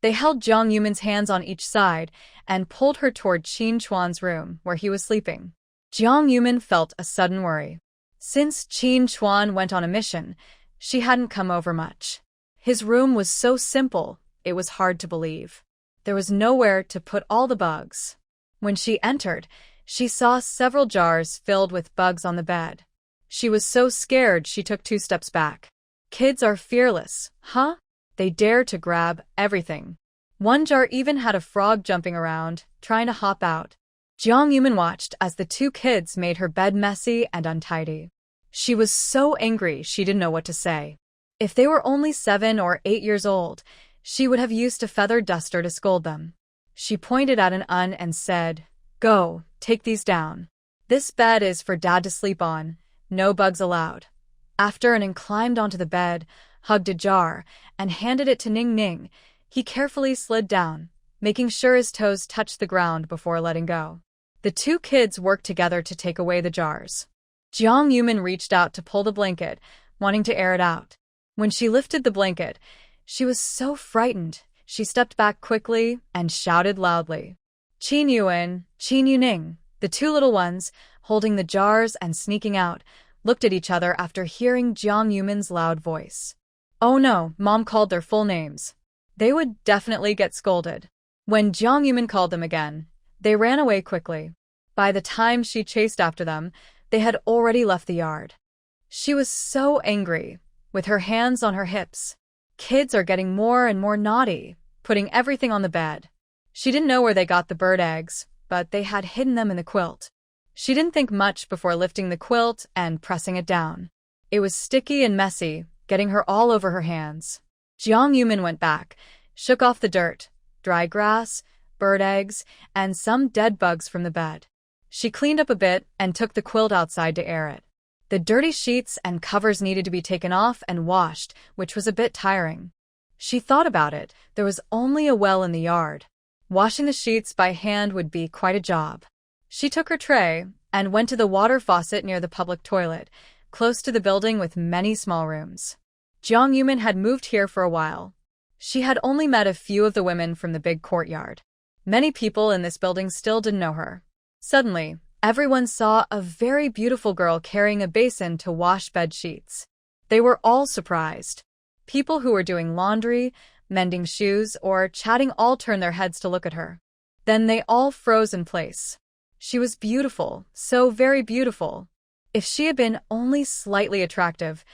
They held Jiang Yumin's hands on each side and pulled her toward Qin Chuan's room, where he was sleeping. Jiang Yumin felt a sudden worry. Since Qin Chuan went on a mission, she hadn't come over much. His room was so simple, it was hard to believe. There was nowhere to put all the bugs. When she entered, she saw several jars filled with bugs on the bed. She was so scared she took 2 steps back. Kids are fearless, huh? They dare to grab everything. One jar even had a frog jumping around, trying to hop out. Jiang Yumin watched as the 2 kids made her bed messy and untidy. She was so angry she didn't know what to say. If they were only 7 or 8 years old, she would have used a feather duster to scold them. She pointed at an and said, go, take these down. This bed is for Dad to sleep on. No bugs allowed. After Anin climbed onto the bed, hugged a jar, and handed it to Ningning, he carefully slid down, making sure his toes touched the ground before letting go. The 2 kids worked together to take away the jars. Jiang Yumin reached out to pull the blanket, wanting to air it out. When she lifted the blanket, she was so frightened, she stepped back quickly and shouted loudly. Qin Yuan, Qin Yuning, the 2 little ones, holding the jars and sneaking out, looked at each other after hearing Jiang Yumin's loud voice. Oh no, Mom called their full names. They would definitely get scolded. When Jiang Yumin called them again, they ran away quickly. By the time she chased after them, they had already left the yard. She was so angry, with her hands on her hips. Kids are getting more and more naughty, putting everything on the bed. She didn't know where they got the bird eggs, but they had hidden them in the quilt. She didn't think much before lifting the quilt and pressing it down. It was sticky and messy, getting her all over her hands. Jiang Yumin went back, shook off the dirt, dry grass, bird eggs, and some dead bugs from the bed. She cleaned up a bit and took the quilt outside to air it. The dirty sheets and covers needed to be taken off and washed, which was a bit tiring. She thought about it. There was only a well in the yard. Washing the sheets by hand would be quite a job. She took her tray and went to the water faucet near the public toilet, close to the building with many small rooms. Jiang Yumin had moved here for a while. She had only met a few of the women from the big courtyard. Many people in this building still didn't know her. Suddenly, everyone saw a very beautiful girl carrying a basin to wash bed sheets. They were all surprised. People who were doing laundry, mending shoes, or chatting all turned their heads to look at her. Then they all froze in place. She was beautiful, so very beautiful. If she had been only slightly attractive,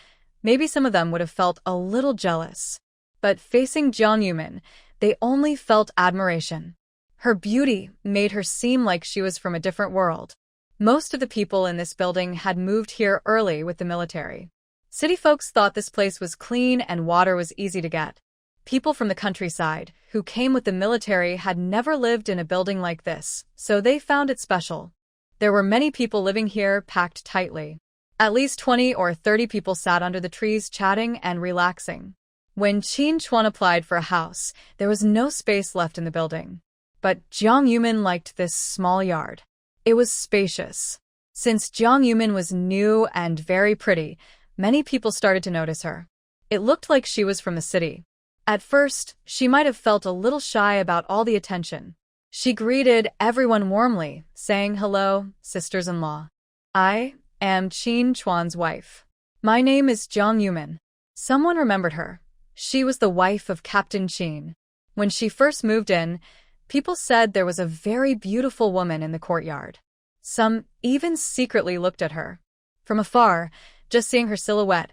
maybe some of them would have felt a little jealous. But facing Jiang Yumin, They only felt admiration. Her beauty made her seem like she was from a different world. Most of the people in this building had moved here early with the military. City folks thought this place was clean and water was easy to get. People from the countryside, who came with the military, had never lived in a building like this, so they found it special. There were many people living here, packed tightly. At least 20 or 30 people sat under the trees chatting and relaxing. When Qin Chuan applied for a house, there was no space left in the building. But Jiang Yumin liked this small yard. It was spacious. Since Jiang Yumin was new and very pretty, many people started to notice her. It looked like she was from the city. At first, she might have felt a little shy about all the attention. She greeted everyone warmly, saying, "Hello, sisters-in-law. I am Qin Chuan's wife. My name is Jiang Yumin." Someone remembered her. She was the wife of Captain Qin. When she first moved in, people said there was a very beautiful woman in the courtyard. Some even secretly looked at her. From afar, just seeing her silhouette,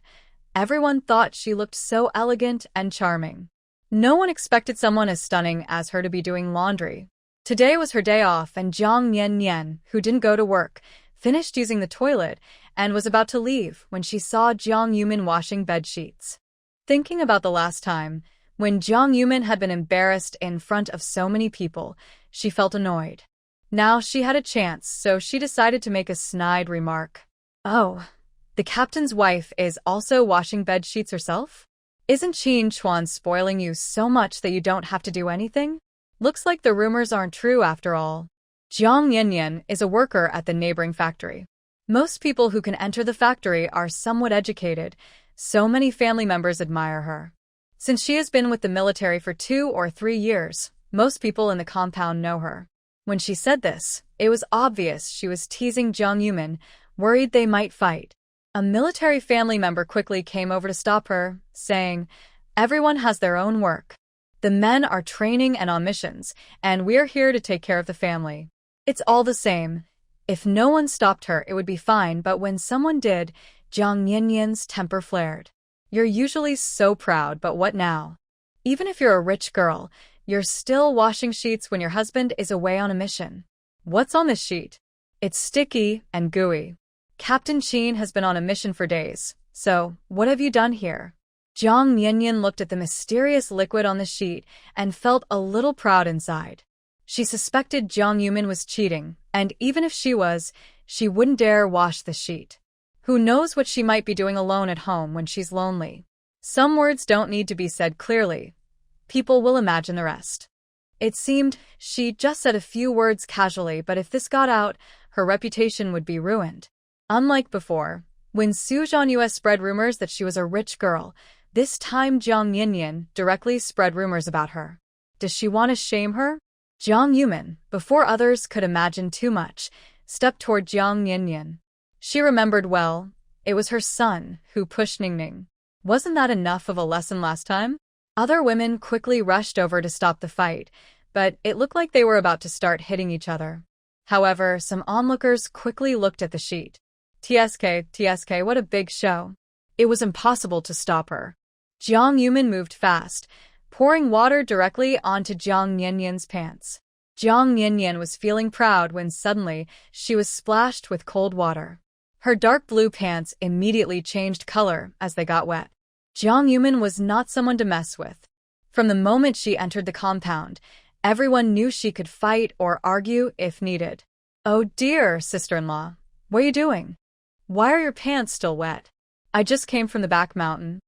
everyone thought she looked so elegant and charming. No one expected someone as stunning as her to be doing laundry. Today was her day off, and Jiang Nian, who didn't go to work, finished using the toilet and was about to leave when she saw Jiang Yumin washing bed sheets. Thinking about the last time, when Jiang Yumin had been embarrassed in front of so many people, she felt annoyed. Now she had a chance, so she decided to make a snide remark. "Oh, the captain's wife is also washing bed sheets herself? Isn't Qin Chuan spoiling you so much that you don't have to do anything? Looks like the rumors aren't true after all." Jiang Yanyan is a worker at the neighboring factory. Most people who can enter the factory are somewhat educated, so many family members admire her. Since she has been with the military for 2 or 3 years, most people in the compound know her. When she said this, it was obvious she was teasing Jiang Yumin, worried they might fight. A military family member quickly came over to stop her, saying, "Everyone has their own work. The men are training and on missions, and we're here to take care of the family. It's all the same." If no one stopped her, it would be fine, but when someone did, Jiang Yanyan's temper flared. "You're usually so proud, but what now? Even if you're a rich girl, you're still washing sheets when your husband is away on a mission. What's on this sheet? It's sticky and gooey. Captain Qin has been on a mission for days, so what have you done here?" Jiang Yanyan looked at the mysterious liquid on the sheet and felt a little proud inside. She suspected Jiang Yumin was cheating, and even if she was, she wouldn't dare wash the sheet. Who knows what she might be doing alone at home when she's lonely? Some words don't need to be said clearly. People will imagine the rest. It seemed she just said a few words casually, but if this got out, her reputation would be ruined. Unlike before, when Su Zhanyu spread rumors that she was a rich girl, this time Jiang Yanyan directly spread rumors about her. Does she want to shame her? Jiang Yumin, before others could imagine too much, stepped toward Jiang Yanyan. She remembered well, it was her son who pushed Ningning. Wasn't that enough of a lesson last time? Other women quickly rushed over to stop the fight, but it looked like they were about to start hitting each other. However, some onlookers quickly looked at the sheet. TSK, what a big show. It was impossible to stop her. Jiang Yumin moved fast, pouring water directly onto Jiang Yanyan's pants. Jiang Yanyan was feeling proud when suddenly she was splashed with cold water. Her dark blue pants immediately changed color as they got wet. Jiang Yumin was not someone to mess with. From the moment she entered the compound, everyone knew she could fight or argue if needed. "Oh dear, sister-in-law, what are you doing? Why are your pants still wet?" "I just came from the back mountain."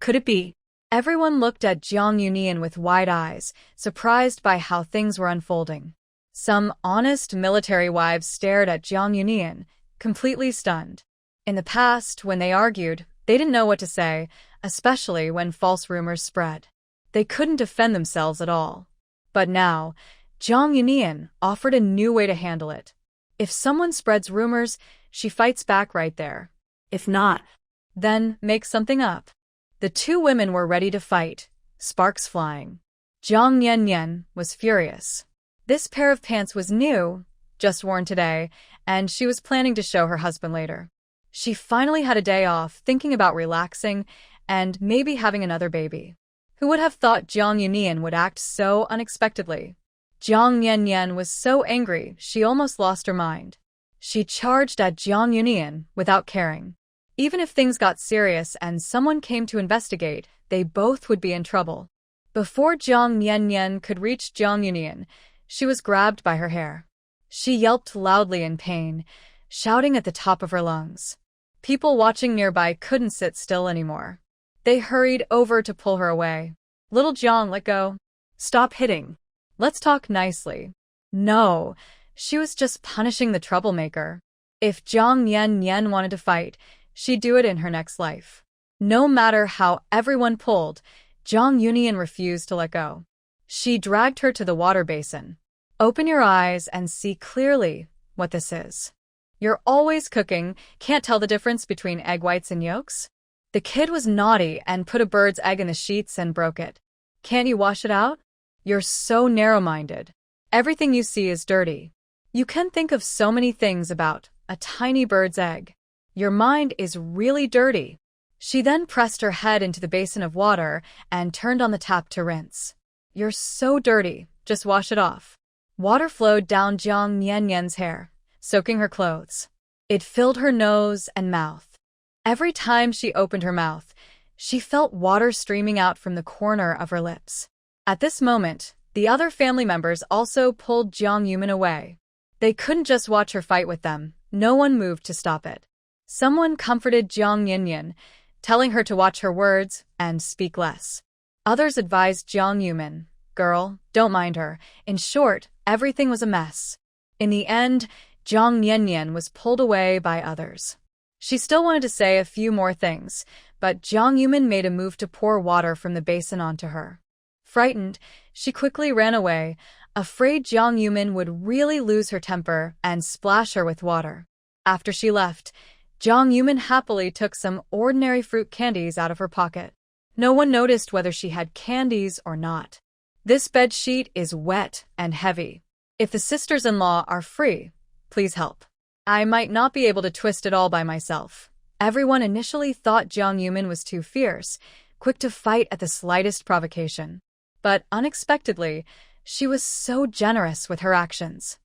Could it be?
Everyone looked at Jiang Yunian with wide eyes, surprised by how things were unfolding. Some honest military wives stared at Jiang Yunian, completely stunned. In the past, when they argued, they didn't know what to say, especially when false rumors spread. They couldn't defend themselves at all. But now, Jiang Yunian offered a new way to handle it. If someone spreads rumors, she fights back right there.
If not,
then make something up. The two women were ready to fight, sparks flying. Jiang Yanyan was furious. This pair of pants was new, just worn today, and she was planning to show her husband later. She finally had a day off, thinking about relaxing and maybe having another baby. Who would have thought Jiang Yunian would act so unexpectedly? Jiang Yanyan was so angry she almost lost her mind. She charged at Jiang Yunian without caring. Even if things got serious and someone came to investigate, they both would be in trouble. Before Jiang Yanyan could reach Jiang Yunian, she was grabbed by her hair. She yelped loudly in pain, shouting at the top of her lungs. People watching nearby couldn't sit still anymore. They hurried over to pull her away. Little Jiang, let go.
Stop hitting.
Let's talk nicely. No, she was just punishing the troublemaker. If Jiang Yanyan wanted to fight, she'd do it in her next life. No matter how everyone pulled, Jiang Yunian refused to let go. She dragged her to the water basin. Open your eyes and see clearly what this is. You're always cooking, can't tell the difference between egg whites and yolks? The kid was naughty and put a bird's egg in the sheets and broke it. Can't you wash it out? You're so narrow-minded. Everything you see is dirty. You can think of so many things about a tiny bird's egg. Your mind is really dirty. She then pressed her head into the basin of water and turned on the tap to rinse. You're so dirty, just wash it off. Water flowed down Jiang Yanyan's hair, soaking her clothes. It filled her nose and mouth. Every time she opened her mouth, she felt water streaming out from the corner of her lips. At this moment, the other family members also pulled Jiang Yumin away. They couldn't just watch her fight with them. No one moved to stop it. Someone comforted Jiang Yinyan, telling her to watch her words and speak less. Others advised Jiang Yumin, girl, don't mind her. In short, everything was a mess. In the end, Jiang Yanyan was pulled away by others. She still wanted to say a few more things, but Jiang Yumin made a move to pour water from the basin onto her. Frightened, she quickly ran away, afraid Jiang Yumin would really lose her temper and splash her with water. After she left, Jiang Yumin happily took some ordinary fruit candies out of her pocket. No one noticed whether she had candies or not. This bed sheet is wet and heavy. If the sisters-in-law are free, please help. I might not be able to twist it all by myself. Everyone initially thought Jiang Yumin was too fierce, quick to fight at the slightest provocation. But unexpectedly, she was so generous with her actions.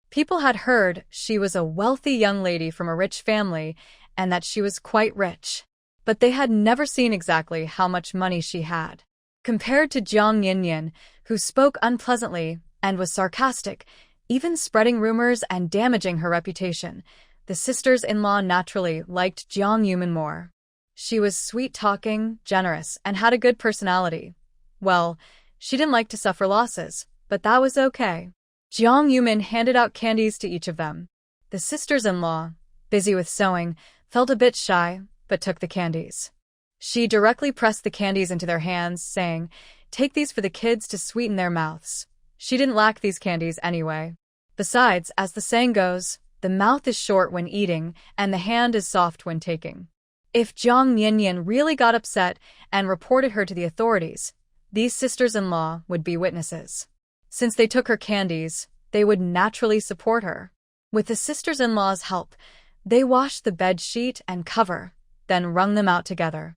People had heard she was a wealthy young lady from a rich family and that she was quite rich. But they had never seen exactly how much money she had. Compared to Jiang Yinyan, who spoke unpleasantly and was sarcastic, even spreading rumors and damaging her reputation, the sisters-in-law naturally liked Jiang Yumin more. She was sweet-talking, generous, and had a good personality. Well, she didn't like to suffer losses, but that was okay. Jiang Yumin handed out candies to each of them. The sisters-in-law, busy with sewing, felt a bit shy, but took the candies. She directly pressed the candies into their hands, saying, "Take these for the kids to sweeten their mouths." She didn't lack these candies anyway. Besides, as the saying goes, the mouth is short when eating, and the hand is soft when taking. If Jiang Yinyan really got upset and reported her to the authorities, these sisters-in-law would be witnesses. Since they took her candies, they would naturally support her. With the sisters-in-law's help, they washed the bed sheet and cover, then wrung them out together.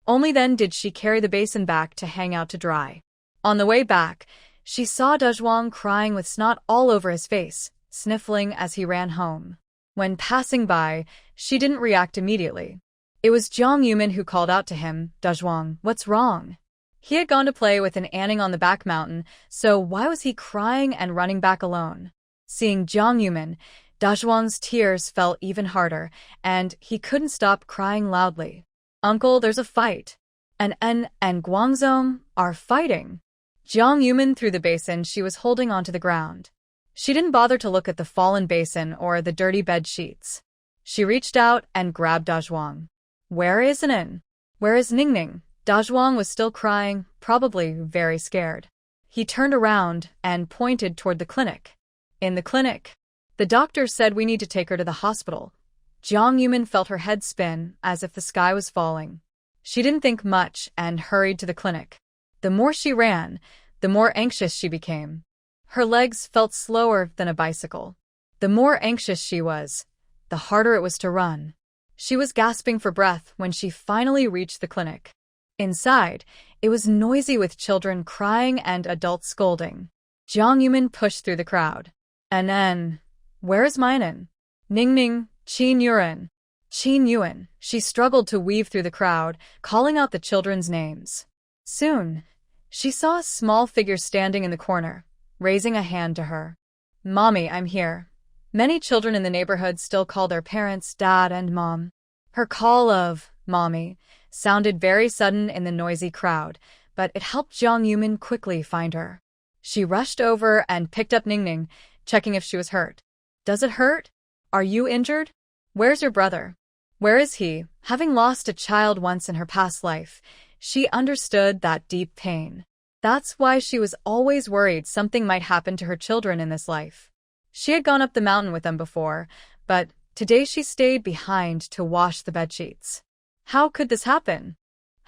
Only then did she carry the basin back to hang out to dry. On the way back, she saw Dezhuang crying with snot all over his face, sniffling as he ran home. When passing by, she didn't react immediately. It was Jiang Yumin who called out to him, "Dezhuang, what's wrong?" He had gone to play with an Anning on the back mountain, so why was he crying and running back alone? Seeing Jiang Yumin, Dezhuang's tears fell even harder, and he couldn't stop crying loudly. "Uncle, there's a fight. And Guangzhong are fighting." Jiang Yumin threw the basin she was holding onto the ground. She didn't bother to look at the fallen basin or the dirty bed sheets. She reached out and grabbed Dezhuang. "Where is Nin? Where is Ningning?" Dezhuang was still crying, probably very scared. He turned around and pointed toward the clinic. "In the clinic. The doctor said we need to take her to the hospital." Jiang Yumin felt her head spin as if the sky was falling. She didn't think much and hurried to the clinic. The more she ran, the more anxious she became. Her legs felt slower than a bicycle. The more anxious she was, the harder it was to run. She was gasping for breath when she finally reached the clinic. Inside, It was noisy with children crying and adults scolding. Jiang Yumin pushed through the crowd. "Anen, where is Minan? Ningning, Qin Yuan." Qin Yuan. She struggled to weave through the crowd, calling out the children's names. Soon, she saw a small figure standing in the corner, raising a hand to her. "Mommy, I'm here." Many children in the neighborhood still call their parents Dad and Mom. Her call of "Mommy" sounded very sudden in the noisy crowd, but it helped Jiang Yumin quickly find her. She rushed over and picked up Ningning, checking if she was hurt. "Does it hurt? Are you injured? Where's your brother? Where is he?" Having lost a child once in her past life, she understood that deep pain. That's why she was always worried something might happen to her children in this life. She had gone up the mountain with them before, but today she stayed behind to wash the bedsheets. How could this happen?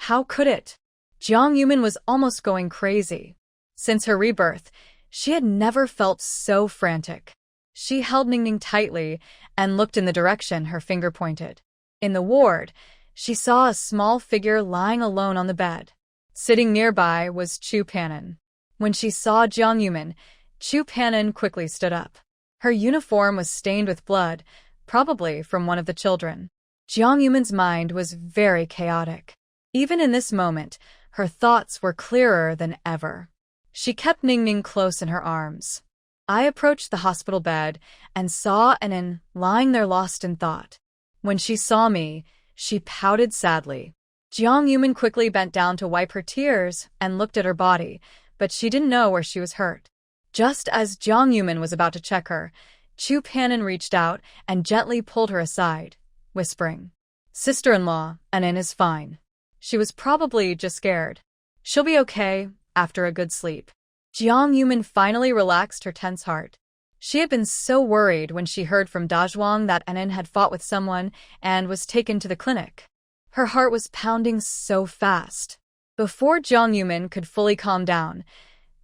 How could it? Jiang Yumin was almost going crazy. Since her rebirth, she had never felt so frantic. She held Ningning tightly and looked in the direction her finger pointed. In the ward, she saw a small figure lying alone on the bed. Sitting nearby was Chu Panin. When she saw Jiang Yumin, Chu Panin quickly stood up. Her uniform was stained with blood, probably from one of the children. Jiang Yumin's mind was very chaotic. Even in this moment, her thoughts were clearer than ever. She kept Ningning close in her arms. I approached the hospital bed and saw Anin lying there lost in thought. When she saw me, she pouted sadly. Jiang Yumin quickly bent down to wipe her tears and looked at her body, but she didn't know where she was hurt. Just as Jiang Yumin was about to check her, Chu Panin reached out and gently pulled her aside, whispering, "Sister-in-law, Anin is fine. She was probably just scared. She'll be okay after a good sleep." Jiang Yumin finally relaxed her tense heart. She had been so worried when she heard from Dazhuang that Anin had fought with someone and was taken to the clinic. Her heart was pounding so fast. Before Jiang Yumin could fully calm down,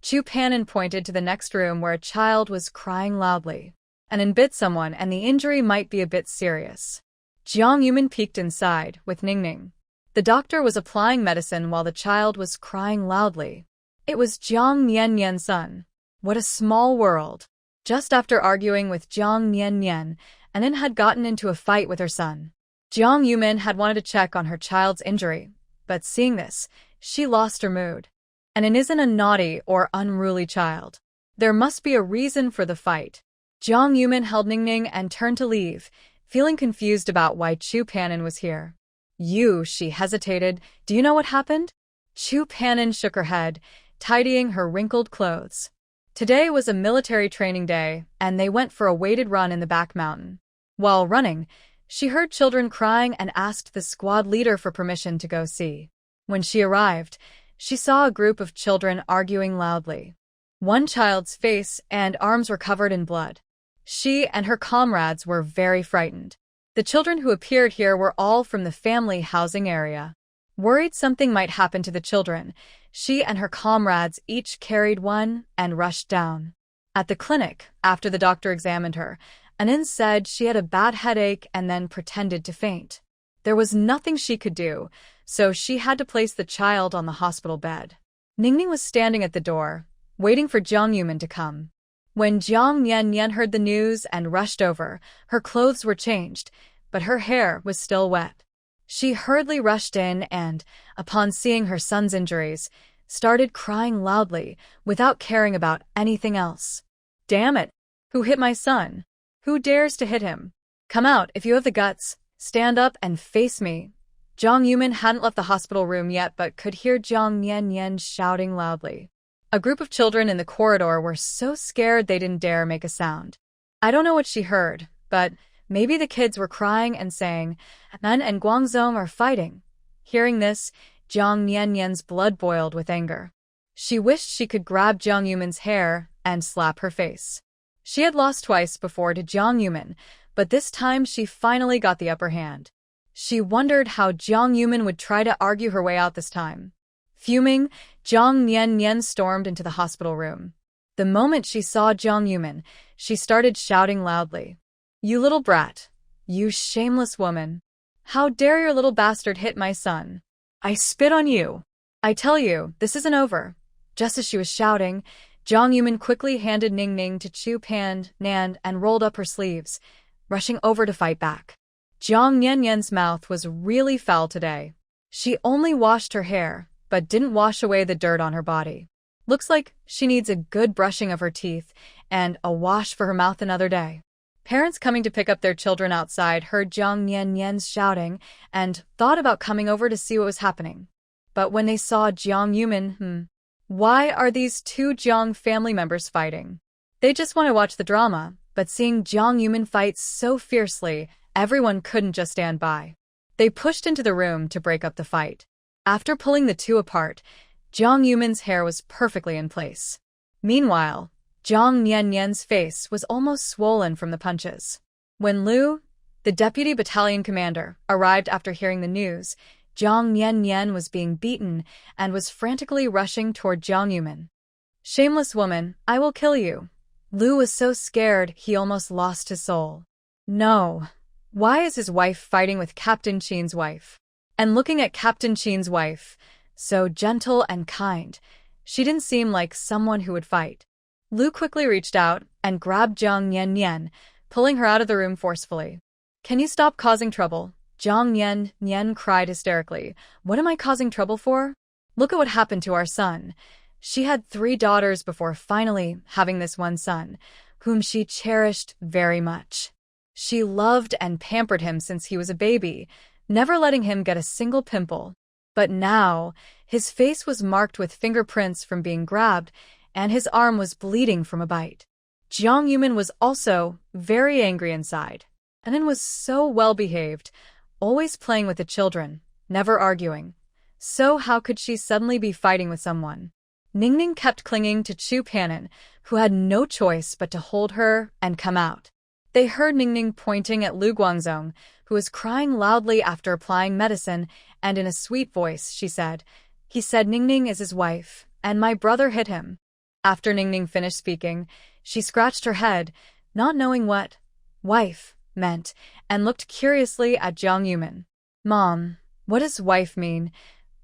Chu Panin pointed to the next room where a child was crying loudly. Anin bit someone and the injury might be a bit serious. Jiang Yumin peeked inside with Ningning. The doctor was applying medicine while the child was crying loudly. It was Jiang Niannian's son. What a small world. Just after arguing with Jiang Niannian, Anin had gotten into a fight with her son. Jiang Yumin had wanted to check on her child's injury, but seeing this, she lost her mood. Anin isn't a naughty or unruly child. There must be a reason for the fight. Jiang Yumin held Ningning and turned to leave, feeling confused about why Chu Panin was here. She hesitated. "Do you know what happened?" Chu Panin shook her head, tidying her wrinkled clothes. Today was a military training day, and they went for a weighted run in the back mountain. While running, she heard children crying and asked the squad leader for permission to go see. When she arrived, she saw a group of children arguing loudly. One child's face and arms were covered in blood. She and her comrades were very frightened. The children who appeared here were all from the family housing area. Worried something might happen to the children, she and her comrades each carried one and rushed down. At the clinic, after the doctor examined her, Anin said she had a bad headache and then pretended to faint. There was nothing she could do, so she had to place the child on the hospital bed. Ningning was standing at the door, waiting for Jiang Yumin to come. When Jiang Niannian heard the news and rushed over, her clothes were changed, but her hair was still wet. She hurriedly rushed in and, upon seeing her son's injuries, started crying loudly without caring about anything else. "Damn it! Who hit my son? Who dares to hit him? Come out if you have the guts. Stand up and face me." Jiang Yumin hadn't left the hospital room yet but could hear Jiang Niannian shouting loudly. A group of children in the corridor were so scared they didn't dare make a sound. I don't know what she heard, but maybe the kids were crying and saying, "Nan and Guangzong are fighting." Hearing this, Jiang Niannian's blood boiled with anger. She wished she could grab Jiang Yumin's hair and slap her face. She had lost twice before to Jiang Yumin, but this time she finally got the upper hand. She wondered how Jiang Yumin would try to argue her way out this time. Fuming, Jiang Niannian stormed into the hospital room. The moment she saw Jiang Yumin, she started shouting loudly. "You little brat! You shameless woman! How dare your little bastard hit my son? I spit on you! I tell you, this isn't over. Just as she was shouting, Jiang Yumin quickly handed Ning Ning to Chu Pan Nan and rolled up her sleeves, rushing over to fight back. Jiang Yanyan's mouth was really foul today. She only washed her hair, but didn't wash away the dirt on her body. Looks like she needs a good brushing of her teeth and a wash for her mouth another day. Parents coming to pick up their children outside heard Jiang Yanyan's shouting and thought about coming over to see what was happening. But when they saw Jiang Yumin, why are these two Jiang family members fighting? They just want to watch the drama, but seeing Jiang Yumin fight so fiercely, everyone couldn't just stand by. They pushed into the room to break up the fight. After pulling the two apart, Jiang Yumin's hair was perfectly in place. Meanwhile, Jiang Yanyan's face was almost swollen from the punches. When Lu, the deputy battalion commander, arrived after hearing the news, Jiang Yanyan was being beaten and was frantically rushing toward Jiang Yumin. Shameless woman, I will kill you. Lu was so scared he almost lost his soul. No. Why is his wife fighting with Captain Qin's wife? And looking at Captain Qin's wife, so gentle and kind, she didn't seem like someone who would fight. Lu quickly reached out and grabbed Jiang Yanyan, pulling her out of the room forcefully. Can you stop causing trouble? Jiang Yanyan cried hysterically. What am I causing trouble for? Look at what happened to our son. She had 3 daughters before finally having this one son, whom she cherished very much. She loved and pampered him since he was a baby, never letting him get a single pimple. But now, his face was marked with fingerprints from being grabbed, and his arm was bleeding from a bite. Jiang Yumin was also very angry inside. Anan was so well-behaved, always playing with the children, never arguing. So how could she suddenly be fighting with someone? Ning Ning kept clinging to Chu Panan, who had no choice but to hold her and come out. They heard Ning Ning pointing at Lu Guangzong, who was crying loudly after applying medicine, and in a sweet voice she said, "He said Ning Ning is his wife, and my brother hit him." After Ning Ning finished speaking, she scratched her head, not knowing what wife meant, and looked curiously at Jiang Yumin. Mom, what does wife mean?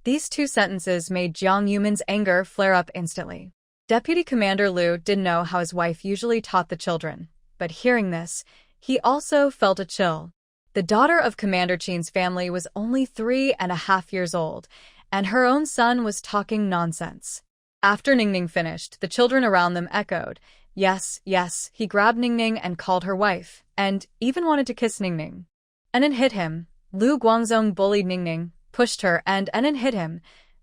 These 2 sentences made Jiang Yumin's anger flare up instantly. Deputy Commander Lu didn't know how his wife usually taught the children, but hearing this, he also felt a chill. The daughter of Commander Qin's family was only 3.5 years old, and her own son was talking nonsense. After Ning Ning finished, the children around them echoed, "Yes, yes." He grabbed Ning Ning and called her wife, and even wanted to kiss Ning Ning. Anan hit him. Lu Guangzong bullied Ning Ning, pushed her, and Anan hit him.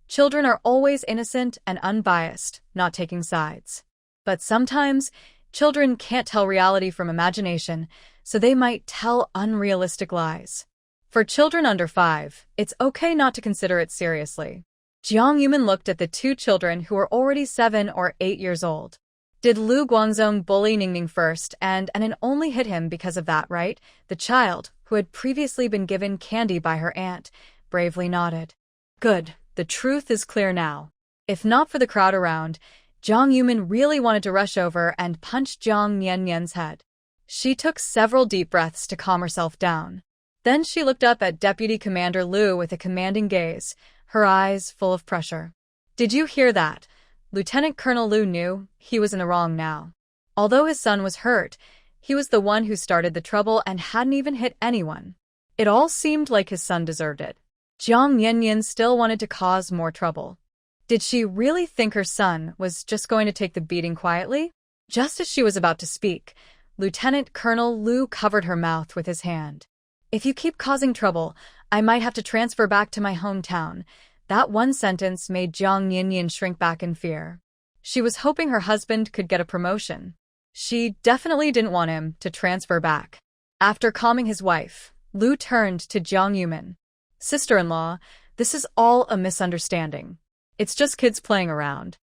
Children are always innocent and unbiased, not taking sides. But sometimes, children can't tell reality from imagination, so they might tell unrealistic lies. For children under 5, it's okay not to consider it seriously. Jiang Yumin looked at the 2 children who were already 7 or 8 years old. Did Lu Guangzong bully Ning Ning first and Anan only hit him because of that, right? The child, who had previously been given candy by her aunt, bravely nodded. Good, the truth is clear now. If not for the crowd around, Jiang Yumin really wanted to rush over and punch Jiang Yanyan's head. She took several deep breaths to calm herself down. Then she looked up at Deputy Commander Lu with a commanding gaze, her eyes full of pressure. Did you hear that? Lieutenant Colonel Lu knew he was in the wrong now. Although his son was hurt, he was the one who started the trouble and hadn't even hit anyone. It all seemed like his son deserved it. Jiang Yanyan still wanted to cause more trouble. Did she really think her son was just going to take the beating quietly? Just as she was about to speak, Lieutenant Colonel Lu covered her mouth with his hand. If you keep causing trouble, I might have to transfer back to my hometown. That one sentence made Jiang Yanyan shrink back in fear. She was hoping her husband could get a promotion. She definitely didn't want him to transfer back. After calming his wife, Lu turned to Jiang Yumin. Sister-in-law, this is all a misunderstanding. It's just kids playing around.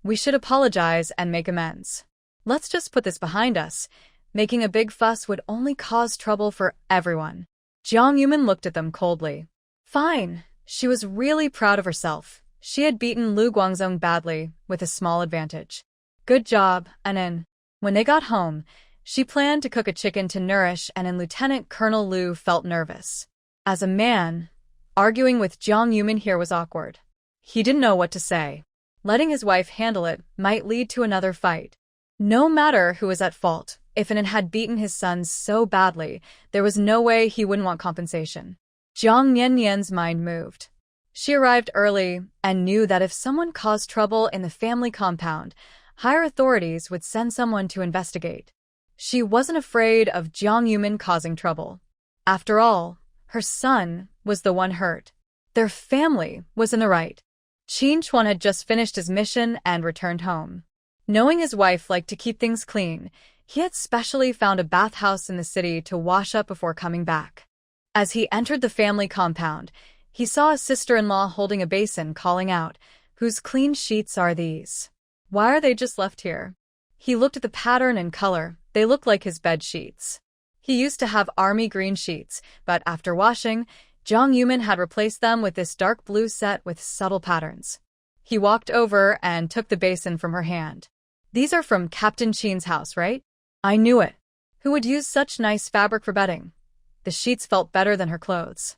We should apologize and make amends. Let's just put this behind us. Making a big fuss would only cause trouble for everyone. Jiang Yumin looked at them coldly. Fine. She was really proud of herself. She had beaten Lu Guangzong badly, with a small advantage. Good job, Anan. When they got home, she planned to cook a chicken to nourish, and Lieutenant Colonel Lu felt nervous. As a man, arguing with Jiang Yumin here was awkward. He didn't know what to say. Letting his wife handle it might lead to another fight. No matter who was at fault, if Anan had beaten his sons so badly, there was no way he wouldn't want compensation. Jiang Yanyan's mind moved. She arrived early and knew that if someone caused trouble in the family compound, higher authorities would send someone to investigate. She wasn't afraid of Jiang Yumin causing trouble. After all, her son was the one hurt. Their family was in the right. Qin Chuan had just finished his mission and returned home. Knowing his wife liked to keep things clean, he had specially found a bathhouse in the city to wash up before coming back. As he entered the family compound, he saw a sister-in-law holding a basin, calling out, "Whose clean sheets are these? Why are they just left here?" He looked at the pattern and color. They looked like his bed sheets. He used to have army green sheets, but after washing, Jiang Yumin had replaced them with this dark blue set with subtle patterns. He walked over and took the basin from her hand. "These are from Captain Qin's house, right?" "I knew it. Who would use such nice fabric for bedding?" The sheets felt better than her clothes.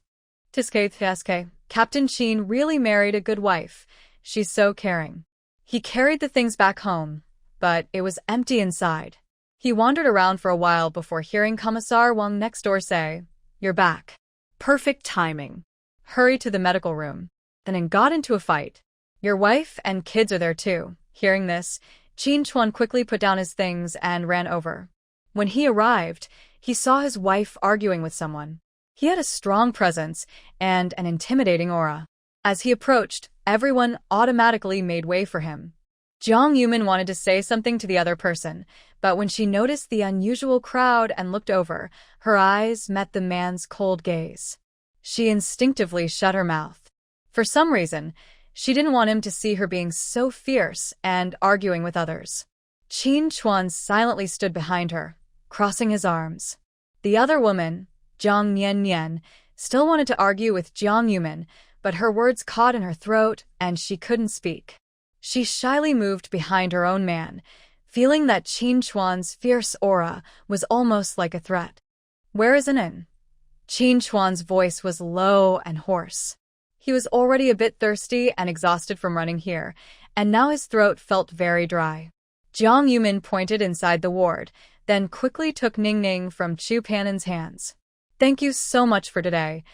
Tiske, Captain Qin really married a good wife. She's so caring. He carried the things back home, but it was empty inside. He wandered around for a while before hearing Commissar Wang next door say, "You're back."
Perfect timing.
Hurry to the medical room. Then got into a fight. "Your wife and kids are there too." Hearing this, Qin Chuan quickly put down his things and ran over. When he arrived, he saw his wife arguing with someone. He had a strong presence and an intimidating aura. As he approached, everyone automatically made way for him. Jiang Yumin wanted to say something to the other person, but when she noticed the unusual crowd and looked over, her eyes met the man's cold gaze. She instinctively shut her mouth. For some reason, she didn't want him to see her being so fierce and arguing with others. Qin Chuan silently stood behind her, crossing his arms. The other woman, Jiang Yanyan, still wanted to argue with Jiang Yumin, but her words caught in her throat and she couldn't speak. She shyly moved behind her own man, feeling that Qin Chuan's fierce aura was almost like a threat. "Where is Anan?" Qin Chuan's voice was low and hoarse. He was already a bit thirsty and exhausted from running here, and now his throat felt very dry. Jiang Yumin pointed inside the ward, then quickly took Ning Ning from Chu Panan's hands. "Thank you so much for today."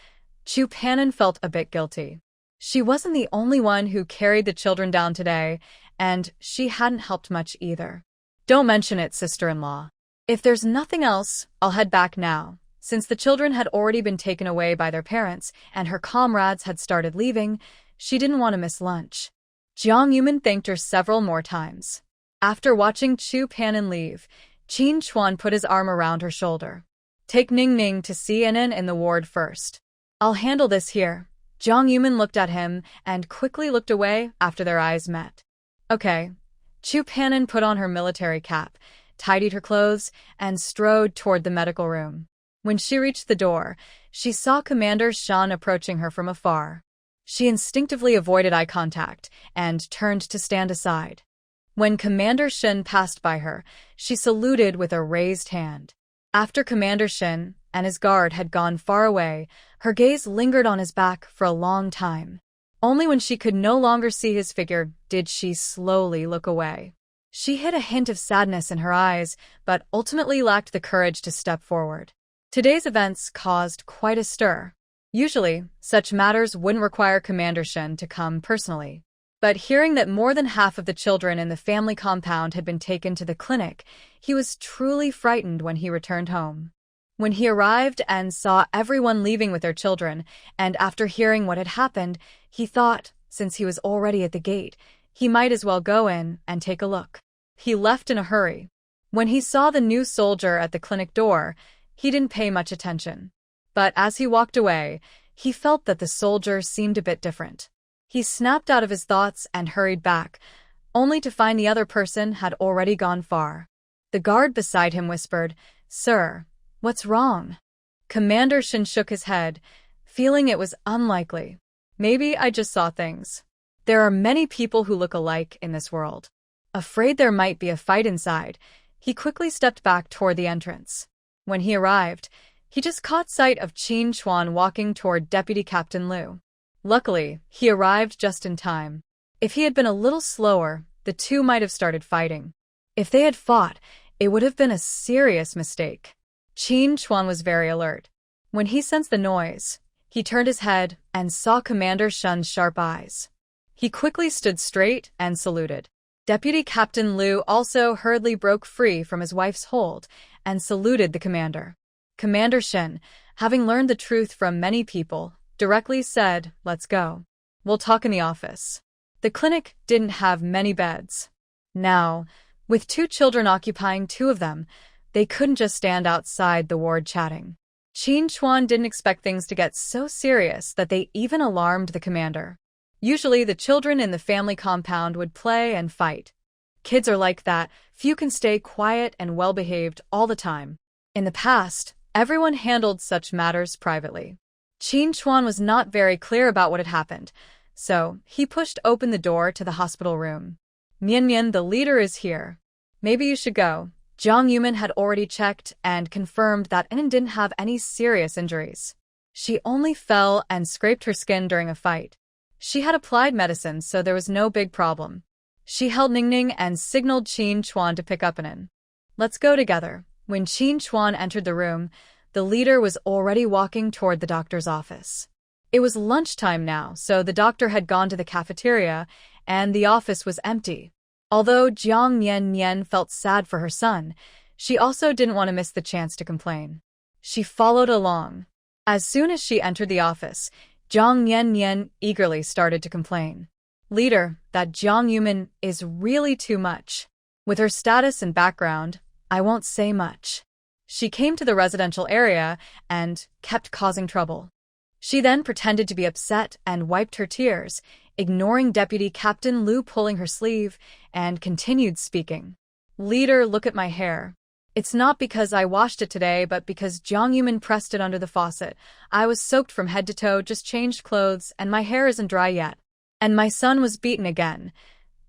Chu Panan felt a bit guilty. She wasn't the only one who carried the children down today, and she hadn't helped much either. "Don't mention it, sister-in-law. If there's nothing else, I'll head back now." Since the children had already been taken away by their parents and her comrades had started leaving, she didn't want to miss lunch. Jiang Yumin thanked her several more times. After watching Chu Panan leave, Qin Chuan put his arm around her shoulder. "Take Ning Ning to see Anan in the ward first. I'll handle this here." Jiang Yumin looked at him and quickly looked away after their eyes met. "Okay." Chu Panan put on her military cap, tidied her clothes, and strode toward the medical room. When she reached the door, she saw Commander Shan approaching her from afar. She instinctively avoided eye contact and turned to stand aside. When Commander Shan passed by her, she saluted with a raised hand. After Commander Shan and his guard had gone far away, her gaze lingered on his back for a long time. Only when she could no longer see his figure did she slowly look away. She hid a hint of sadness in her eyes, but ultimately lacked the courage to step forward. Today's events caused quite a stir. Usually, such matters wouldn't require Commander Shen to come personally. But hearing that more than half of the children in the family compound had been taken to the clinic, he was truly frightened when he returned home. When he arrived and saw everyone leaving with their children, and after hearing what had happened, he thought, since he was already at the gate, he might as well go in and take a look. He left in a hurry. When he saw the new soldier at the clinic door, he didn't pay much attention. But as he walked away, he felt that the soldier seemed a bit different. He snapped out of his thoughts and hurried back, only to find the other person had already gone far. The guard beside him whispered, "Sir, what's wrong?" Commander Shin shook his head, feeling it was unlikely. "Maybe I just saw things. There are many people who look alike in this world." Afraid there might be a fight inside, he quickly stepped back toward the entrance. When he arrived, he just caught sight of Qin Chuan walking toward Deputy Captain Liu. Luckily, he arrived just in time. If he had been a little slower, the two might have started fighting. If they had fought, it would have been a serious mistake. Qin Chuan was very alert. When he sensed the noise, he turned his head and saw Commander Shun's sharp eyes. He quickly stood straight and saluted. Deputy Captain Liu also hurriedly broke free from his wife's hold and saluted the commander. Commander Shen, having learned the truth from many people, directly said, "Let's go. We'll talk in the office." The clinic didn't have many beds. Now, with two children occupying two of them, they couldn't just stand outside the ward chatting. Qin Chuan didn't expect things to get so serious that they even alarmed the commander. Usually, the children in the family compound would play and fight. Kids are like that, few can stay quiet and well-behaved all the time. In the past, everyone handled such matters privately. Qin Chuan was not very clear about what had happened, so he pushed open the door to the hospital room. "Mian Mian, the leader is here. Maybe you should go." Jiang Yumin had already checked and confirmed that Inen didn't have any serious injuries. She only fell and scraped her skin during a fight. She had applied medicine, so there was no big problem. She held Ningning and signaled Qin Chuan to pick up Inen. "Let's go together." When Qin Chuan entered the room, the leader was already walking toward the doctor's office. It was lunchtime now, so the doctor had gone to the cafeteria, and the office was empty. Although Jiang Nian felt sad for her son, she also didn't want to miss the chance to complain. She followed along. As soon as she entered the office, Jiang Nian eagerly started to complain. "Leader, that Jiang Yumin is really too much. With her status and background, I won't say much." She came to the residential area and kept causing trouble. She then pretended to be upset and wiped her tears, ignoring Deputy Captain Liu pulling her sleeve, and continued speaking. "Leader, look at my hair. It's not because I washed it today, but because Jiang Yumin pressed it under the faucet. I was soaked from head to toe, just changed clothes, and my hair isn't dry yet. And my son was beaten again."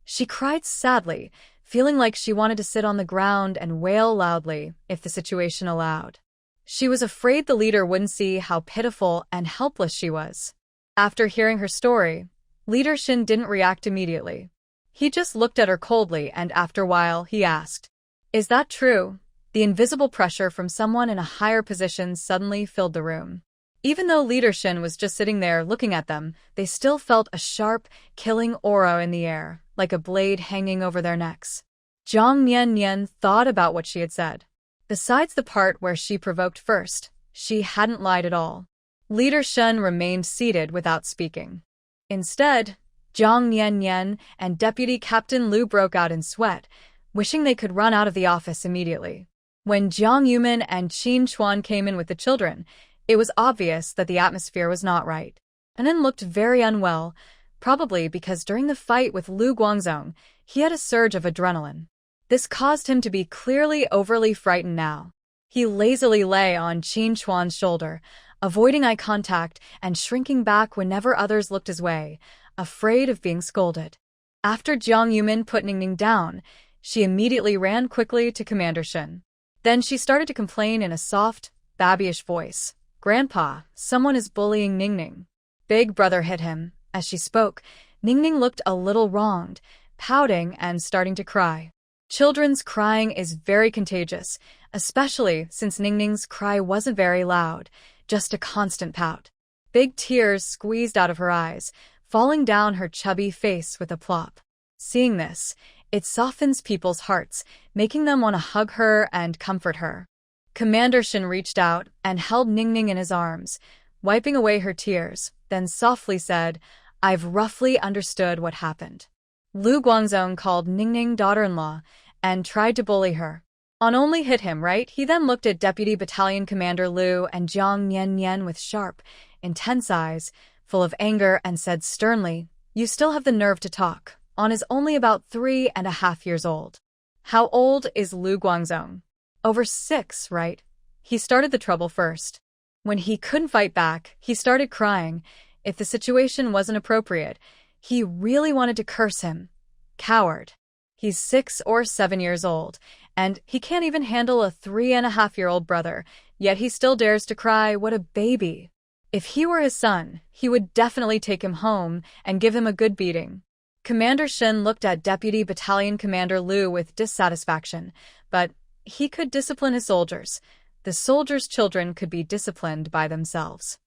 She cried sadly, feeling like she wanted to sit on the ground and wail loudly if the situation allowed. She was afraid the leader wouldn't see how pitiful and helpless she was. After hearing her story, Leader Shin didn't react immediately. He just looked at her coldly, and after a while he asked, "Is that true?" The invisible pressure from someone in a higher position suddenly filled the room. Even though Leader Shin was just sitting there looking at them, they still felt a sharp, killing aura in the air, like a blade hanging over their necks. Jiang Nian thought about what she had said. Besides the part where she provoked first, she hadn't lied at all. Leader Shen remained seated without speaking. Instead, Jiang Nian and Deputy Captain Liu broke out in sweat, wishing they could run out of the office immediately. When Jiang Yumin and Qin Chuan came in with the children, it was obvious that the atmosphere was not right. Anan looked very unwell, probably because during the fight with Lu Guangzong, he had a surge of adrenaline. This caused him to be clearly overly frightened now. He lazily lay on Qin Chuan's shoulder, avoiding eye contact and shrinking back whenever others looked his way, afraid of being scolded. After Jiang Yumin put Ningning down, she immediately ran quickly to Commander Shin. Then she started to complain in a soft, babyish voice. "Grandpa, someone is bullying Ningning." Big brother hit him. As she spoke, Ningning looked a little wronged, pouting and starting to cry. Children's crying is very contagious, especially since Ningning's cry wasn't very loud, just a constant pout. Big tears squeezed out of her eyes, falling down her chubby face with a plop. Seeing this, it softens people's hearts, making them want to hug her and comfort her. Commander Shin reached out and held Ningning in his arms, wiping away her tears, then softly said, "I've roughly understood what happened." Lu Guangzong called Ningning daughter-in-law and tried to bully her. On only hit him, right? He then looked at Deputy Battalion Commander Liu and Jiang Nian with sharp, intense eyes, full of anger, and said sternly, "You still have the nerve to talk. On is only about 3.5 years old." How old is Lu Guangzong? Over 6, right? He started the trouble first. When he couldn't fight back, he started crying. If the situation wasn't appropriate, he really wanted to curse him. Coward. He's 6 or 7 years old, and he can't even handle a 3.5-year-old brother, yet he still dares to cry. What a baby. If he were his son, he would definitely take him home and give him a good beating. Commander Shin looked at Deputy Battalion Commander Liu with dissatisfaction, but he could discipline his soldiers. The soldiers' children could be disciplined by themselves.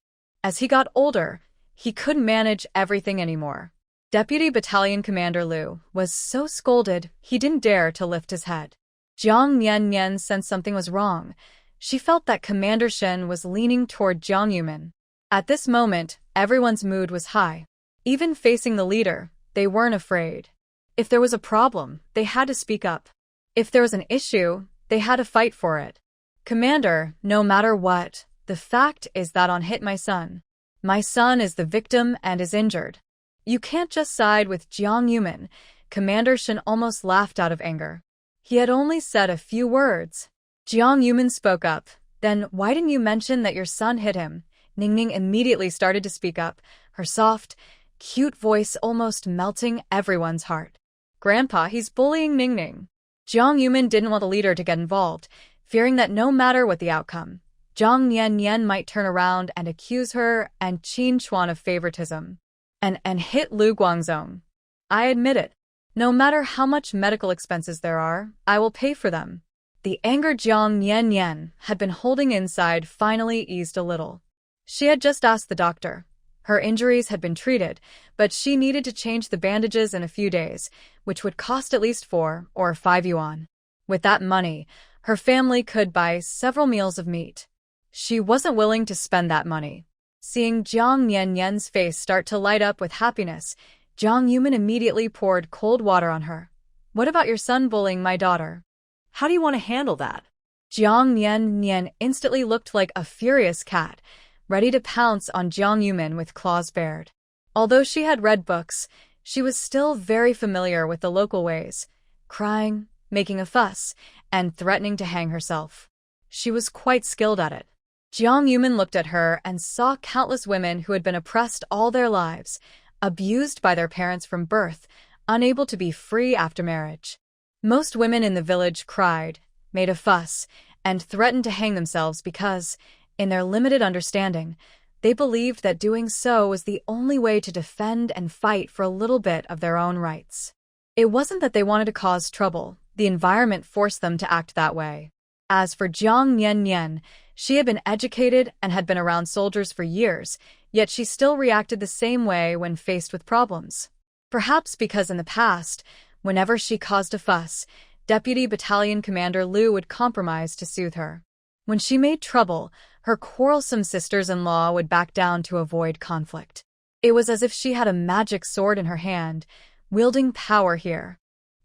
As he got older, he couldn't manage everything anymore. Deputy Battalion Commander Liu was so scolded he didn't dare to lift his head. Jiang Nian sensed something was wrong. She felt that Commander Shin was leaning toward Jiang Yumin. At this moment, everyone's mood was high. Even facing the leader, they weren't afraid. If there was a problem, they had to speak up. If there was an issue, they had to fight for it. Commander, no matter what, the fact is that on hit my son. My son is the victim and is injured. You can't just side with Jiang Yumin. Commander Shin almost laughed out of anger. He had only said a few words. Jiang Yumin spoke up. Then why didn't you mention that your son hit him? Ningning immediately started to speak up, her soft, cute voice almost melting everyone's heart. Grandpa, he's bullying Ningning. Jiang Yumin didn't want the leader to get involved, fearing that no matter what the outcome, Jiang Nian might turn around and accuse her and Qin Chuan of favoritism. And hit Lu Guangzong. I admit it. No matter how much medical expenses there are, I will pay for them. The anger Jiang Nian had been holding inside finally eased a little. She had just asked the doctor. Her injuries had been treated, but she needed to change the bandages in a few days, which would cost at least 4 or 5 yuan. With that money, her family could buy several meals of meat. She wasn't willing to spend that money. Seeing Jiang Nian's face start to light up with happiness, Jiang Yumin immediately poured cold water on her. What about your son bullying my daughter?
How do you want to handle that?
Jiang Nian instantly looked like a furious cat, ready to pounce on Jiang Yumin with claws bared. Although she had read books, she was still very familiar with the local ways, crying, making a fuss, and threatening to hang herself. She was quite skilled at it. Jiang Yumin looked at her and saw countless women who had been oppressed all their lives, abused by their parents from birth, unable to be free after marriage. Most women in the village cried, made a fuss, and threatened to hang themselves because, in their limited understanding, they believed that doing so was the only way to defend and fight for a little bit of their own rights. It wasn't that they wanted to cause trouble, the environment forced them to act that way. As for Jiang Nian, she had been educated and had been around soldiers for years, yet she still reacted the same way when faced with problems. Perhaps because in the past, whenever she caused a fuss, Deputy Battalion Commander Liu would compromise to soothe her. When she made trouble, her quarrelsome sisters-in-law would back down to avoid conflict. It was as if she had a magic sword in her hand, wielding power here.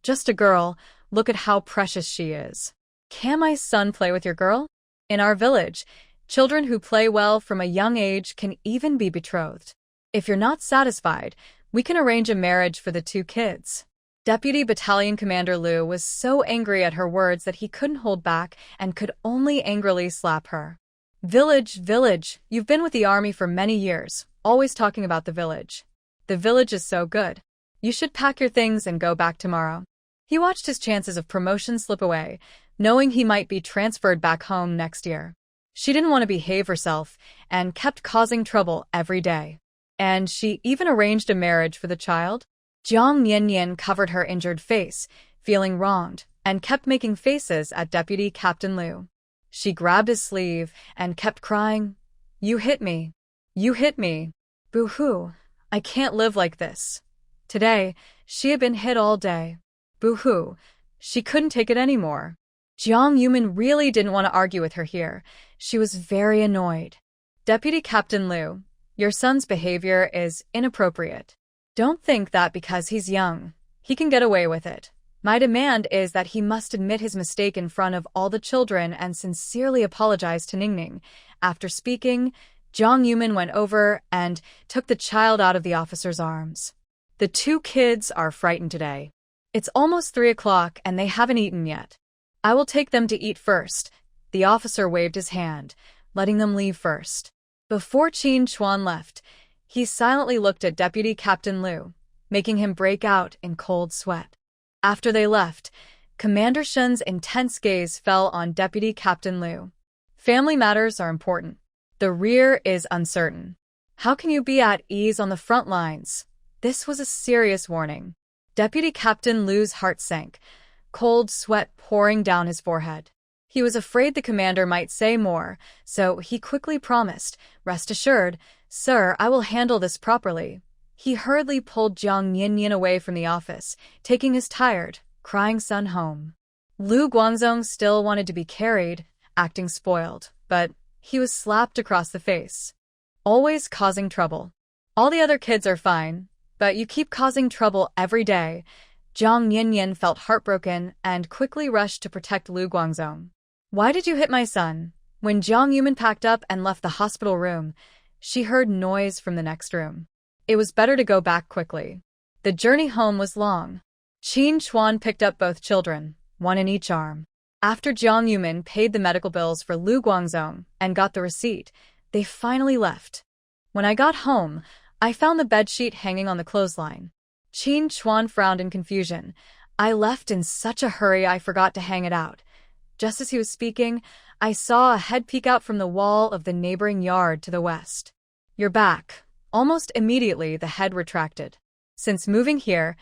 Just a girl, look at how precious she is. Can my son play with your girl? In our village, children who play well from a young age can even be betrothed. If you're not satisfied, we can arrange a marriage for the 2 kids. Deputy Battalion Commander Liu was so angry at her words that he couldn't hold back and could only angrily slap her. Village, you've been with the army for many years, always talking about the village. The village is so good. You should pack your things and go back tomorrow. He watched his chances of promotion slip away, knowing he might be transferred back home next year. She didn't want to behave herself and kept causing trouble every day. And she even arranged a marriage for the child. Jiang Nian covered her injured face, feeling wronged, and kept making faces at Deputy Captain Liu. She grabbed his sleeve and kept crying, "You hit me. You hit me. Boo-hoo. I can't live like this." Today, she had been hit all day. Boo-hoo. She couldn't take it anymore. Jiang Yumin really didn't want to argue with her here. She was very annoyed. Deputy Captain Liu, your son's behavior is inappropriate. Don't think that because he's young, he can get away with it. My demand is that he must admit his mistake in front of all the children and sincerely apologize to Ningning. After speaking, Jiang Yumin went over and took the child out of the officer's arms. The 2 kids are frightened today. It's almost 3 o'clock and they haven't eaten yet. I will take them to eat first. The officer waved his hand, letting them leave first. Before Qin Chuan left, he silently looked at Deputy Captain Liu, making him break out in cold sweat. After they left, Commander Shen's intense gaze fell on Deputy Captain Liu. Family matters are important. The rear is uncertain. How can you be at ease on the front lines? This was a serious warning. Deputy Captain Lu's heart sank, cold sweat pouring down his forehead. He was afraid the commander might say more, so he quickly promised, "Rest assured, sir, I will handle this properly." He hurriedly pulled Jiang Yinyin away from the office, taking his tired, crying son home. Lu Guangzong still wanted to be carried, acting spoiled, but he was slapped across the face. Always causing trouble. All the other kids are fine, but you keep causing trouble every day. Jiang Yinyin felt heartbroken and quickly rushed to protect Lu Guangzong. "Why did you hit my son?" When Jiang Yumin packed up and left the hospital room, she heard noise from the next room. It was better to go back quickly. The journey home was long. Qin Chuan picked up both children, one in each arm. After Jiang Yumin paid the medical bills for Lu Guangzong and got the receipt, they finally left. When I got home, I found the bedsheet hanging on the clothesline. Qin Chuan frowned in confusion. "I left in such a hurry I forgot to hang it out." Just as he was speaking, I saw a head peek out from the wall of the neighboring yard to the west. "You're back." Almost immediately, the head retracted. Since moving here,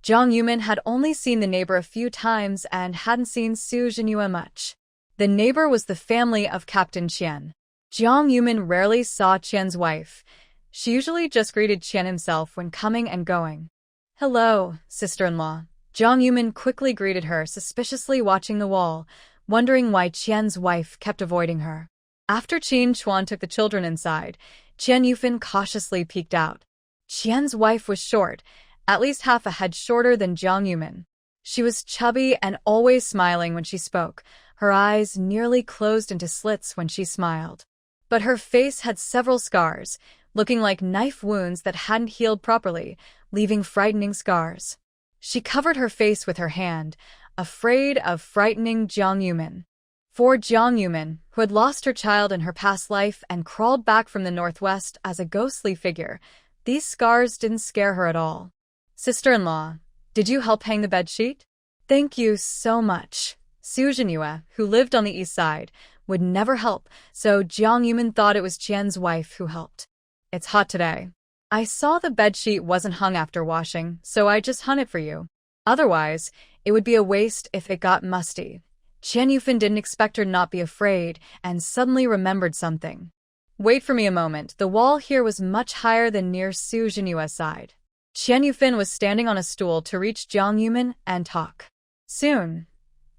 Jiang Yumin had only seen the neighbor a few times and hadn't seen Su Jinhua much. The neighbor was the family of Captain Qian. Jiang Yumin rarely saw Qian's wife. She usually just greeted Qian himself when coming and going. "Hello, sister-in-law." Jiang Yumin quickly greeted her, suspiciously watching the wall, wondering why Qian's wife kept avoiding her. After Qin Chuan took the children inside, Qian Yufan cautiously peeked out. Qian's wife was short, at least half a head shorter than Jiang Yumin. She was chubby and always smiling when she spoke. Her eyes nearly closed into slits when she smiled. But her face had several scars, looking like knife wounds that hadn't healed properly, leaving frightening scars. She covered her face with her hand, afraid of frightening Jiang Yumin. For Jiang Yumin, who had lost her child in her past life and crawled back from the northwest as a ghostly figure, these scars didn't scare her at all. "Sister-in-law, did you help hang the bedsheet?" "Thank you so much." Su Jinhua, who lived on the east side, would never help, so Jiang Yumin thought it was Qian's wife who helped. "It's hot today. I saw the bedsheet wasn't hung after washing, so I just hung it for you. Otherwise, it would be a waste if it got musty." Qian Yufan didn't expect her not be afraid and suddenly remembered something. "Wait for me a moment. The wall here was much higher than near Su Jinhua's side." Qian Yufan was standing on a stool to reach Jiang Yumin and talk. Soon,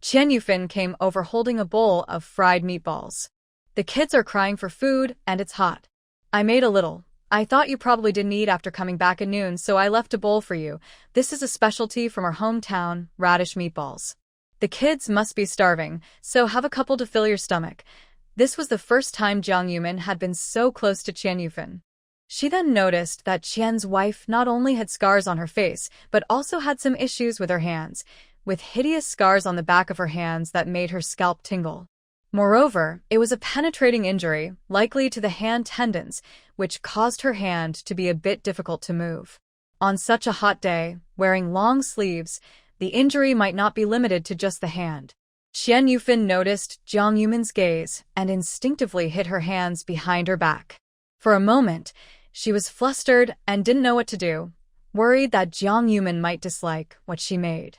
Qian Yufan came over holding a bowl of fried meatballs. "The kids are crying for food and it's hot. I made a little. I thought you probably didn't eat after coming back at noon, so I left a bowl for you. This is a specialty from our hometown, radish meatballs. The kids must be starving, so have a couple to fill your stomach." This was the first time Jiang Yumin had been so close to Qian Yufan. She then noticed that Qian's wife not only had scars on her face, but also had some issues with her hands, with hideous scars on the back of her hands that made her scalp tingle. Moreover, it was a penetrating injury, likely to the hand tendons, which caused her hand to be a bit difficult to move. On such a hot day, wearing long sleeves, the injury might not be limited to just the hand. Qian Yufan noticed Jiang Yumin's gaze and instinctively hid her hands behind her back. For a moment, she was flustered and didn't know what to do, worried that Jiang Yumin might dislike what she made.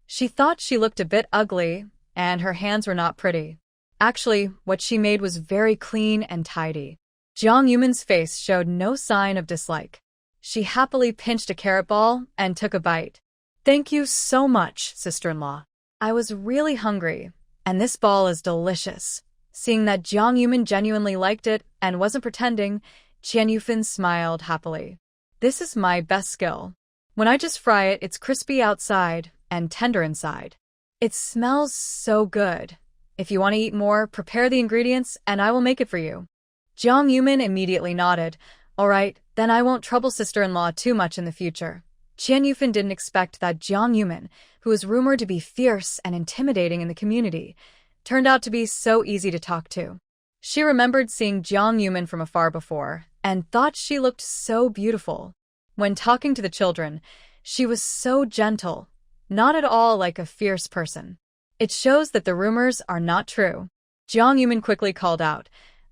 She thought she looked a bit ugly, and her hands were not pretty. Actually, what she made was very clean and tidy. Jiang Yumin's face showed no sign of dislike. She happily pinched a carrot ball and took a bite. "Thank you so much, sister-in-law. I was really hungry, and this ball is delicious." Seeing that Jiang Yumin genuinely liked it and wasn't pretending, Qian Yufan smiled happily. "This is my best skill. When I just fry it, it's crispy outside and tender inside. It smells so good. If you want to eat more, prepare the ingredients and I will make it for you." Jiang Yumin immediately nodded. "All right, then I won't trouble sister-in-law too much in the future." Qian Yufan didn't expect that Jiang Yumin, who was rumored to be fierce and intimidating in the community, turned out to be so easy to talk to. She remembered seeing Jiang Yumin from afar before and thought she looked so beautiful. When talking to the children, she was so gentle, not at all like a fierce person. It shows that the rumors are not true. Jiang Yumin quickly called out,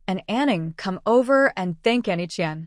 and Anning come over and thank Annie Qian.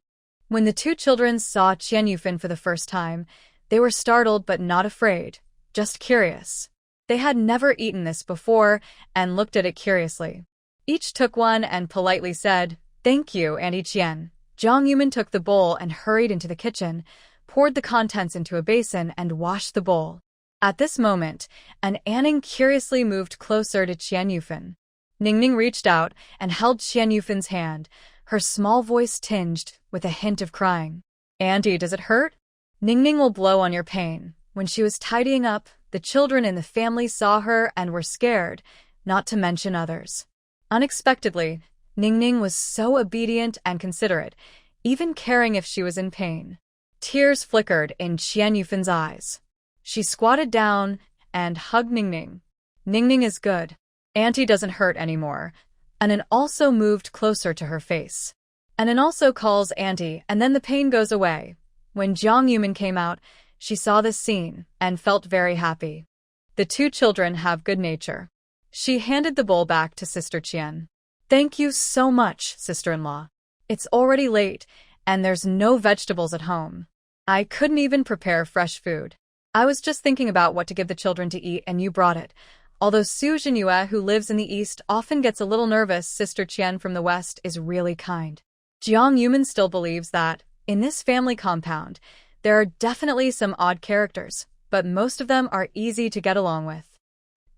When the two children saw Qian Yufan for the first time, they were startled but not afraid, just curious. They had never eaten this before and looked at it curiously. Each took one and politely said, "Thank you, Auntie Qian." Jiang Yuman took the bowl and hurried into the kitchen, poured the contents into a basin and washed the bowl. At this moment, Anning curiously moved closer to Qian Yufan. Ningning reached out and held Qian Yufan's hand, her small voice tinged with a hint of crying. "Auntie, does it hurt?" "Ningning will blow on your pain." When she was tidying up, the children in the family saw her and were scared, not to mention others. Unexpectedly, Ningning was so obedient and considerate, even caring if she was in pain. Tears flickered in Qian Yufan's eyes. She squatted down and hugged Ningning. "Ningning is good. Auntie doesn't hurt anymore." Anan also moved closer to her face. Anan also calls Auntie and then the pain goes away. When Jiang Yuman came out, she saw this scene and felt very happy. The two children have good nature. She handed the bowl back to Sister Qian. "Thank you so much, sister-in-law. It's already late and there's no vegetables at home. I couldn't even prepare fresh food. I was just thinking about what to give the children to eat and you brought it." Although Su Jinyue, who lives in the east, often gets a little nervous, Sister Qian from the west is really kind. Jiang Yuman still believes that, in this family compound, there are definitely some odd characters, but most of them are easy to get along with.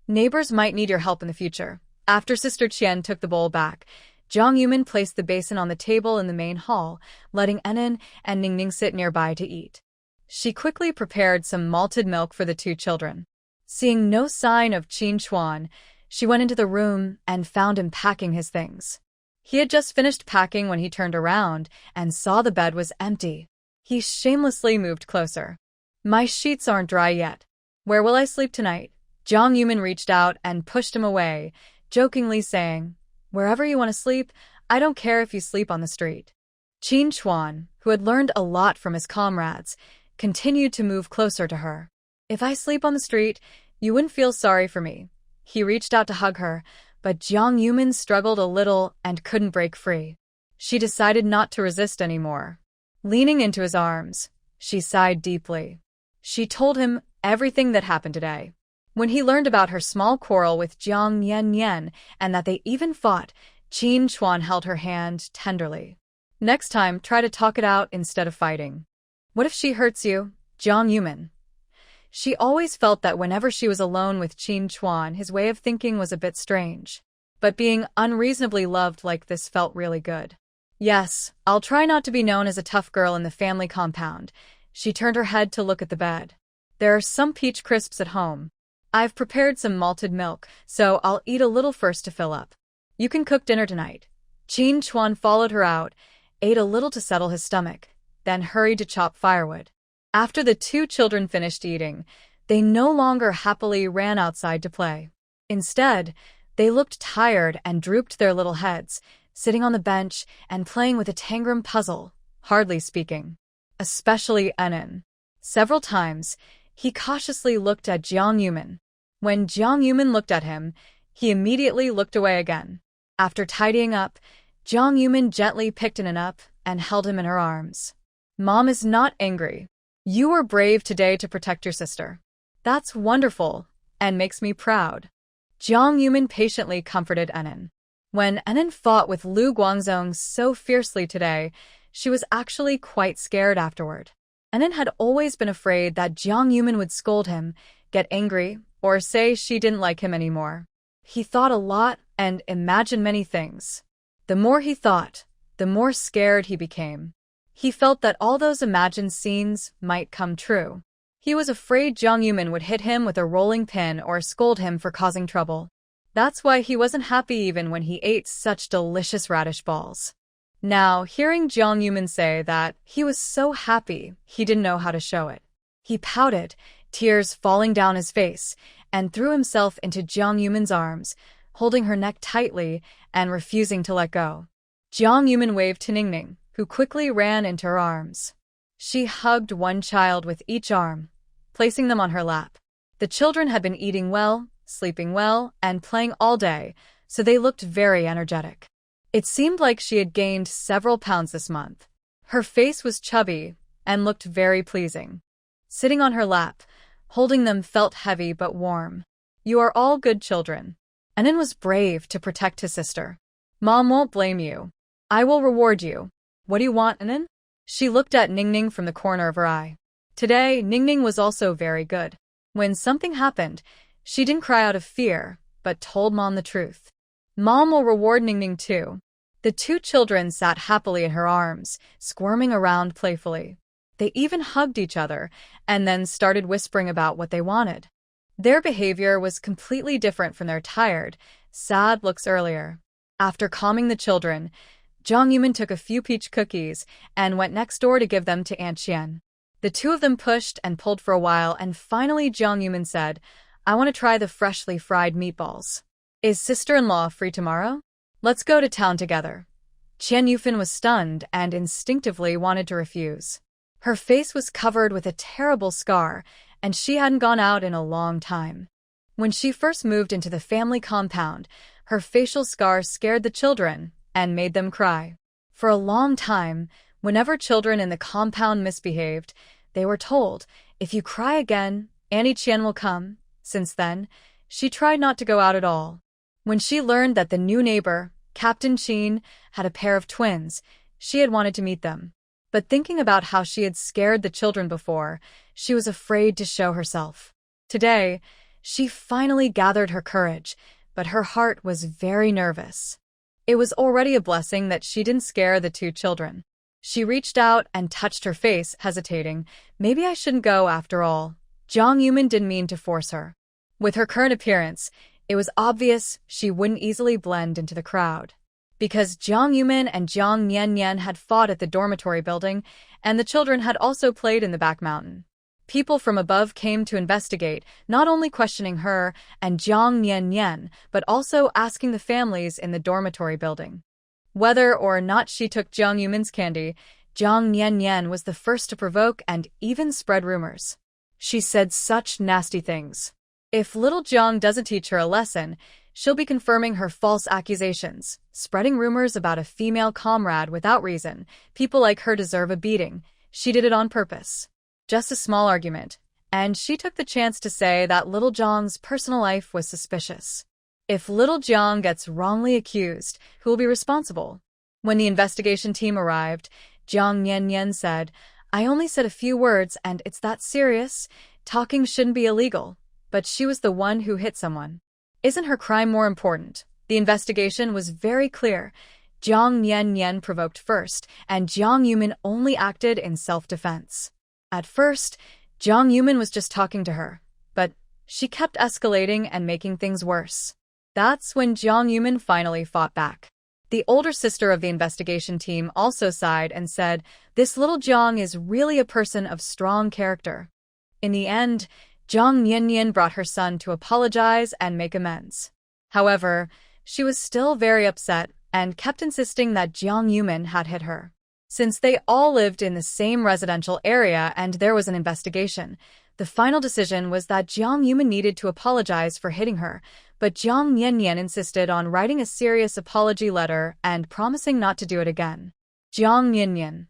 Neighbors might need your help in the future. After Sister Qian took the bowl back, Jiang Yuman placed the basin on the table in the main hall, letting Enan and Ningning sit nearby to eat. She quickly prepared some malted milk for the two children. Seeing no sign of Qin Chuan, she went into the room and found him packing his things. He had just finished packing when he turned around and saw the bed was empty. He shamelessly moved closer. "My sheets aren't dry yet. Where will I sleep tonight?" Jiang Yuman reached out and pushed him away, jokingly saying, "Wherever you want to sleep, I don't care if you sleep on the street." Qin Chuan, who had learned a lot from his comrades, continued to move closer to her. "If I sleep on the street, you wouldn't feel sorry for me." He reached out to hug her, but Jiang Yuman struggled a little and couldn't break free. She decided not to resist anymore. Leaning into his arms, she sighed deeply. She told him everything that happened today. When he learned about her small quarrel with Jiang Yan and that they even fought, Qin Chuan held her hand tenderly. "Next time, try to talk it out instead of fighting." "What if she hurts you?" Jiang Yuman. She always felt that whenever she was alone with Qin Chuan, his way of thinking was a bit strange. But being unreasonably loved like this felt really good. "Yes, I'll try not to be known as a tough girl in the family compound." She turned her head to look at the bed. "There are some peach crisps at home. I've prepared some malted milk, so I'll eat a little first to fill up. You can cook dinner tonight." Qin Chuan followed her out, ate a little to settle his stomach, then hurried to chop firewood. After the two children finished eating, they no longer happily ran outside to play. Instead, they looked tired and drooped their little heads, sitting on the bench and playing with a tangram puzzle, hardly speaking. Especially Enan. Several times, he cautiously looked at Jiang Yuman. When Jiang Yuman looked at him, he immediately looked away again. After tidying up, Jiang Yuman gently picked Enan up and held him in her arms. "Mom is not angry. You were brave today to protect your sister. That's wonderful and makes me proud." Jiang Yuman patiently comforted Enan. When Enan fought with Lu Guangzong so fiercely today, she was actually quite scared afterward. Enan had always been afraid that Jiang Yuman would scold him, get angry, or say she didn't like him anymore. He thought a lot and imagined many things. The more he thought, the more scared he became. He felt that all those imagined scenes might come true. He was afraid Jiang Yuman would hit him with a rolling pin or scold him for causing trouble. That's why he wasn't happy even when he ate such delicious radish balls. Now, hearing Jiang Yuman say that he was so happy, he didn't know how to show it. He pouted, tears falling down his face, and threw himself into Jiang Yuman's arms, holding her neck tightly and refusing to let go. Jiang Yuman waved to Ningning, who quickly ran into her arms. She hugged one child with each arm, placing them on her lap. The children had been eating well, sleeping well, and playing all day, so they looked very energetic. It seemed like she had gained several pounds this month. Her face was chubby and looked very pleasing. Sitting on her lap, holding them felt heavy but warm. You are all good children. Anan was brave to protect his sister. Mom won't blame you. I will reward you. What do you want, Anan? She looked at Ningning from the corner of her eye. Today, Ningning was also very good. When something happened, she didn't cry out of fear, but told Mom the truth. Mom will reward Ningning too. The two children sat happily in her arms, squirming around playfully. They even hugged each other, and then started whispering about what they wanted. Their behavior was completely different from their tired, sad looks earlier. After calming the children, Zhang Yumin took a few peach cookies and went next door to give them to Aunt Qian. The two of them pushed and pulled for a while, and finally Zhang Yumin said, I want to try the freshly fried meatballs. Is sister-in-law free tomorrow? Let's go to town together. Qian Yufan was stunned and instinctively wanted to refuse. Her face was covered with a terrible scar, and she hadn't gone out in a long time. When she first moved into the family compound, her facial scar scared the children and made them cry. For a long time, whenever children in the compound misbehaved, they were told, if you cry again, Annie Qian will come. Since then, she tried not to go out at all. When she learned that the new neighbor, Captain Qin, had a pair of twins, she had wanted to meet them. But thinking about how she had scared the children before, she was afraid to show herself. Today, she finally gathered her courage, but her heart was very nervous. It was already a blessing that she didn't scare the two children. She reached out and touched her face, hesitating. Maybe I shouldn't go after all. Zhang Yumin didn't mean to force her. With her current appearance, it was obvious she wouldn't easily blend into the crowd. Because Zhang Yumin and Zhang Niannian had fought at the dormitory building, and the children had also played in the back mountain. People from above came to investigate, not only questioning her and Zhang Niannian, but also asking the families in the dormitory building. Whether or not she took Zhang Yumin's candy, Zhang Niannian was the first to provoke and even spread rumors. She said such nasty things. If little Zhang doesn't teach her a lesson, she'll be confirming her false accusations, spreading rumors about a female comrade without reason. People like her deserve a beating. She did it on purpose. Just a small argument, and she took the chance to say that little Zhang's personal life was suspicious. If little Zhang gets wrongly accused, who will be responsible? When the investigation team arrived, Zhang Niannian said, I only said a few words and it's that serious. Talking shouldn't be illegal. But she was the one who hit someone. Isn't her crime more important? The investigation was very clear. Zhang Niannian provoked first, and Zhang Yumin only acted in self-defense. At first, Zhang Yumin was just talking to her, but she kept escalating and making things worse. That's when Zhang Yumin finally fought back. The older sister of the investigation team also sighed and said, this little Zhang is really a person of strong character. In the end, Zhang Niannian brought her son to apologize and make amends. However, she was still very upset and kept insisting that Zhang Yumin had hit her. Since they all lived in the same residential area and there was an investigation, the final decision was that Zhang Yumin needed to apologize for hitting her, but Zhang Niannian insisted on writing a serious apology letter and promising not to do it again. Zhang Niannian.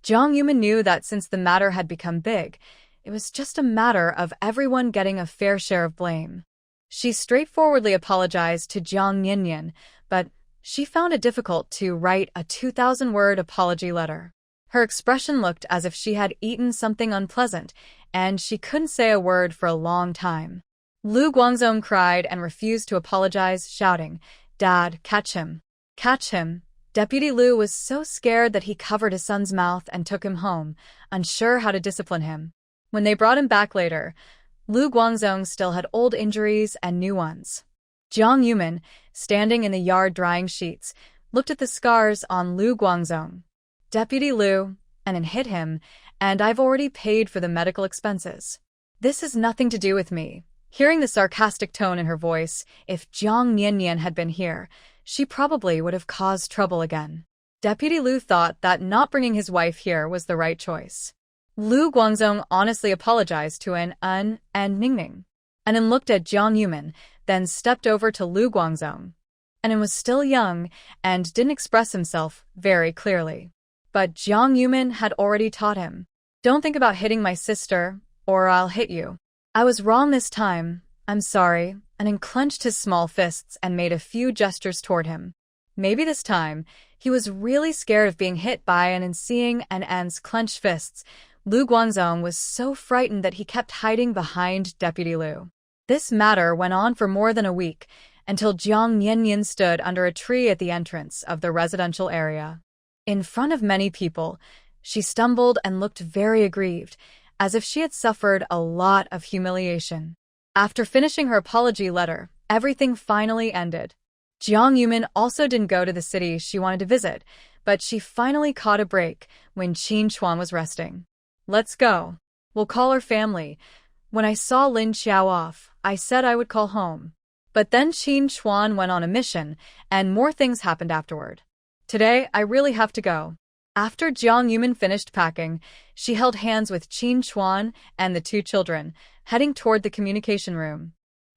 Zhang Yumin knew that since the matter had become big, it was just a matter of everyone getting a fair share of blame. She straightforwardly apologized to Zhang Niannian, but she found it difficult to write a 2,000-word apology letter. Her expression looked as if she had eaten something unpleasant, and she couldn't say a word for a long time. Lu Guangzhong cried and refused to apologize, shouting, Dad, catch him. Catch him. Deputy Lu was so scared that he covered his son's mouth and took him home, unsure how to discipline him. When they brought him back later, Lu Guangzhong still had old injuries and new ones. Zhang Yumin, standing in the yard drying sheets, looked at the scars on Lu Guangzhong. Deputy Lu, and hit him, and I've already paid for the medical expenses. This has nothing to do with me. Hearing the sarcastic tone in her voice, if Zhang Niannian had been here, she probably would have caused trouble again. Deputy Lu thought that not bringing his wife here was the right choice. Lu Guangzhong honestly apologized to An and Ningning. Anan looked at Zhang Yumin, then stepped over to Lu Guangzhong. and was still young and didn't express himself very clearly. But Jiang Yumin had already taught him, "Don't think about hitting my sister, or I'll hit you." "I was wrong this time. I'm sorry," and he clenched his small fists and made a few gestures toward him. Maybe this time, he was really scared of being hit by and seeing An's clenched fists. Lu Guanzong was so frightened that he kept hiding behind Deputy Lu. This matter went on for more than a week, until Jiang Yanyan stood under a tree at the entrance of the residential area. In front of many people, she stumbled and looked very aggrieved, as if she had suffered a lot of humiliation. After finishing her apology letter, everything finally ended. Jiang Yumin also didn't go to the city she wanted to visit, but she finally caught a break when Qin Chuan was resting. "Let's go. We'll call our family. When I saw Lin Xiao off, I said I would call home." But then Qin Chuan went on a mission, and more things happened afterward. "Today, I really have to go." After Jiang Yumin finished packing, she held hands with Qin Chuan and the two children, heading toward the communication room.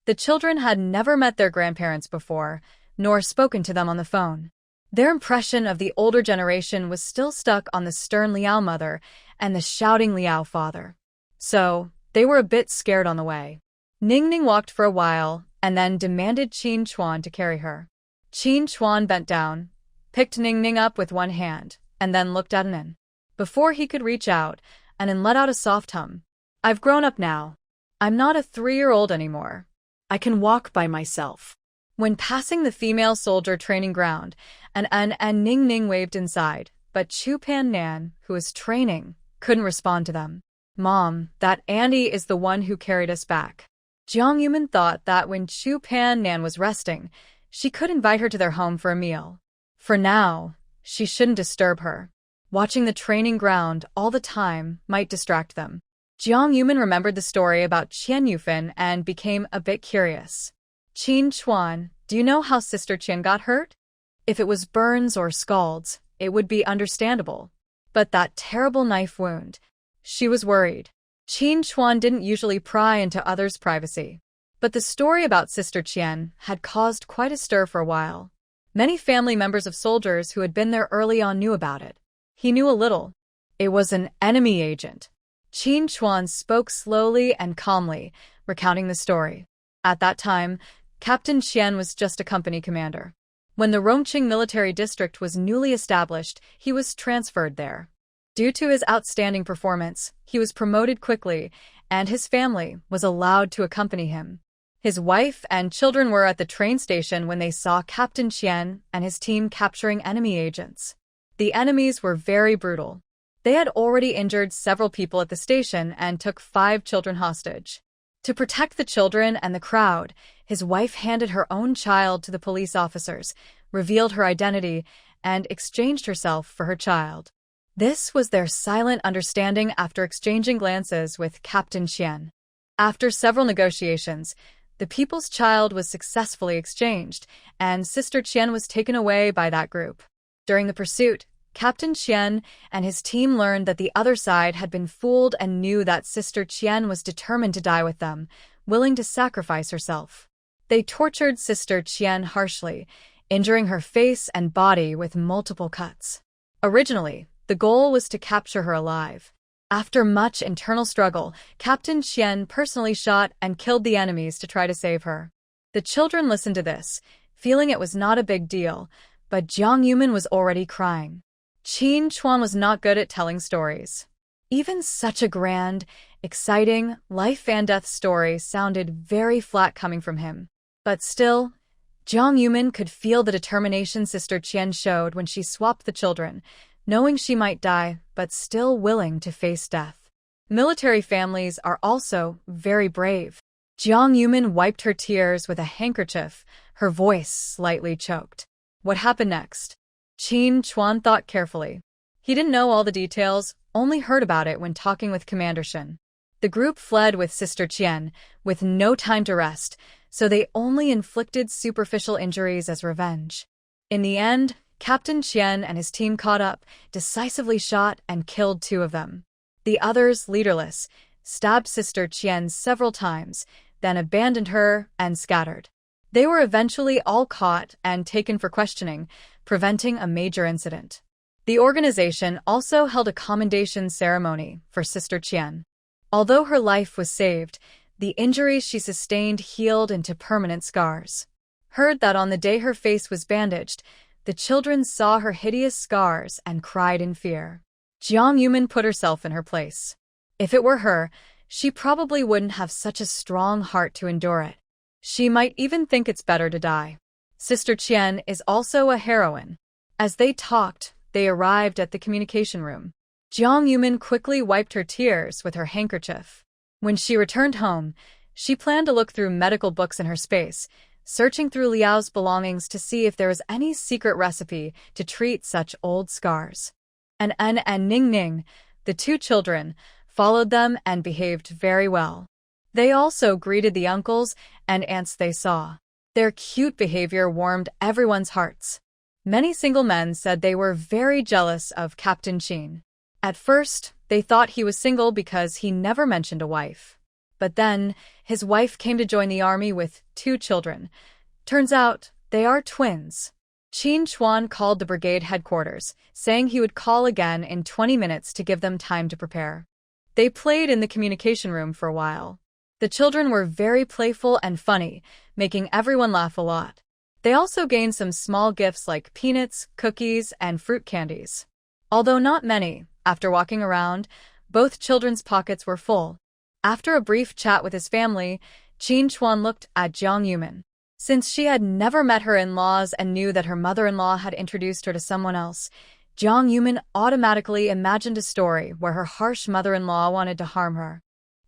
The children had never met their grandparents before, nor spoken to them on the phone. Their impression of the older generation was still stuck on the stern Liao mother and the shouting Liao father. So, they were a bit scared on the way. Ningning walked for a while, and then demanded Qin Chuan to carry her. Qin Chuan bent down, picked Ningning up with one hand, and then looked at Anan. Before he could reach out, Anan let out a soft hum. "I've grown up now. I'm not a 3-year-old anymore.
I can walk by myself."
When passing the female soldier training ground, An and Ningning waved inside, but Chu Pan Nan, who was training, couldn't respond to them. "Mom, that Andy is the one who carried us back." Jiang Yumin thought that when Chu Pan Nan was resting, she could invite her to their home for a meal. For now, she shouldn't disturb her. Watching the training ground all the time might distract them. Jiang Yumin remembered the story about Qian Yufan and became a bit curious. "Qin Chuan, do you know how Sister Qian got hurt? If it was burns or scalds, it would be understandable. But that terrible knife wound." She was worried. Qin Chuan didn't usually pry into others' privacy. But the story about Sister Qian had caused quite a stir for a while. Many family members of soldiers who had been there early on knew about it. He knew a little. It was an enemy agent. Qin Chuan spoke slowly and calmly, recounting the story. At that time, Captain Qian was just a company commander. When the Rongqing military district was newly established, he was transferred there. Due to his outstanding performance, he was promoted quickly, and his family was allowed to accompany him. His wife and children were at the train station when they saw Captain Qian and his team capturing enemy agents. The enemies were very brutal. They had already injured several people at the station and took 5 children hostage. To protect the children and the crowd, his wife handed her own child to the police officers, revealed her identity, and exchanged herself for her child. This was their silent understanding after exchanging glances with Captain Qian. After several negotiations, the people's child was successfully exchanged, and Sister Qian was taken away by that group. During the pursuit, Captain Qian and his team learned that the other side had been fooled and knew that Sister Qian was determined to die with them, willing to sacrifice herself. They tortured Sister Qian harshly, injuring her face and body with multiple cuts. Originally, the goal was to capture her alive. After much internal struggle, Captain Qian personally shot and killed the enemies to try to save her. The children listened to this, feeling it was not a big deal, but Jiang Yumin was already crying. Qin Chuan was not good at telling stories. Even such a grand, exciting, life and death story sounded very flat coming from him. But still, Jiang Yumin could feel the determination Sister Qian showed when she swapped the children, knowing she might die, but still willing to face death. Military families are also very brave. Jiang Yumin wiped her tears with a handkerchief, her voice slightly choked. What happened next? Qin Chuan thought carefully. He didn't know all the details, only heard about it when talking with Commander Shen. The group fled with Sister Qian, with no time to rest, so they only inflicted superficial injuries as revenge. In the end, Captain Qian and his team caught up, decisively shot and killed 2 of them. The others, leaderless, stabbed Sister Qian several times, then abandoned her and scattered. They were eventually all caught and taken for questioning, preventing a major incident. The organization also held a commendation ceremony for Sister Qian. Although her life was saved, the injuries she sustained healed into permanent scars. Heard that on the day her face was bandaged, the children saw her hideous scars and cried in fear. Jiang Yumin put herself in her place. If it were her, she probably wouldn't have such a strong heart to endure it. She might even think it's better to die. Sister Qian is also a heroine. As they talked, they arrived at the communication room. Jiang Yumin quickly wiped her tears with her handkerchief. When she returned home, she planned to look through medical books in her space, searching through Liao's belongings to see if there was any secret recipe to treat such old scars. And Ning Ning, the two children, followed them and behaved very well. They also greeted the uncles and aunts they saw. Their cute behavior warmed everyone's hearts. Many single men said they were very jealous of Captain Qin. At first, they thought he was single because he never mentioned a wife. But then, his wife came to join the army with 2 children. Turns out, they are twins. Qin Chuan called the brigade headquarters, saying he would call again in 20 minutes to give them time to prepare. They played in the communication room for a while. The children were very playful and funny, making everyone laugh a lot. They also gained some small gifts like peanuts, cookies, and fruit candies. Although not many, after walking around, both children's pockets were full. After a brief chat with his family, Qin Chuan looked at Jiang Yumin. Since she had never met her in-laws and knew that her mother-in-law had introduced her to someone else, Jiang Yumin automatically imagined a story where her harsh mother-in-law wanted to harm her.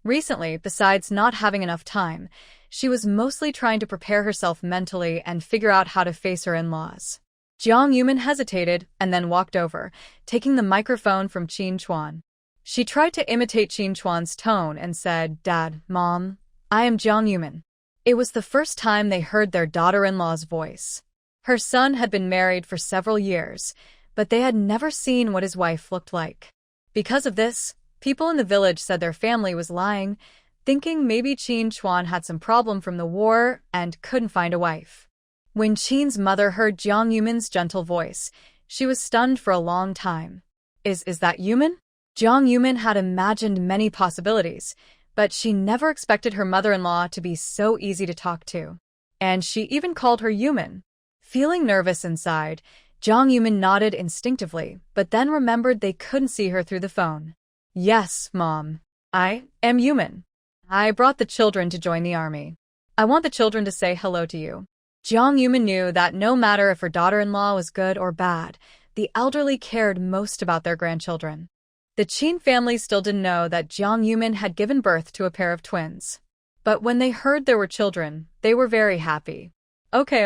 Recently, besides not having enough time, she was mostly trying to prepare herself mentally and figure out how to face her in-laws. Jiang Yumin hesitated and then walked over, taking the microphone from Qin Chuan. She tried to imitate Qin Chuan's tone and said, "Dad, Mom, I am Jiang Yumin." It was the first time they heard their daughter-in-law's voice. Her son had been married for several years, but they had never seen what his wife looked like. Because of this, people in the village said their family was lying, thinking maybe Qin Chuan had some problem from the war and couldn't find a wife. When Qin's mother heard Jiang Yumin's gentle voice, she was stunned for a long time. Is that Yumin? Jiang Yumin had imagined many possibilities, but she never expected her mother-in-law to be so easy to talk to. And she even called her Yumin. Feeling nervous inside, Jiang Yumin nodded instinctively, but then remembered they couldn't see her through the phone. "Yes, Mom. I am Yumin. I brought the children to join the army. I want the children to say hello to you." Jiang Yumin knew that no matter if her daughter-in-law was good or bad, the elderly cared most about their grandchildren. The Qin family still didn't know that Jiang Yumin had given birth to a pair of twins. But when they heard there were children, they were very happy. Okay.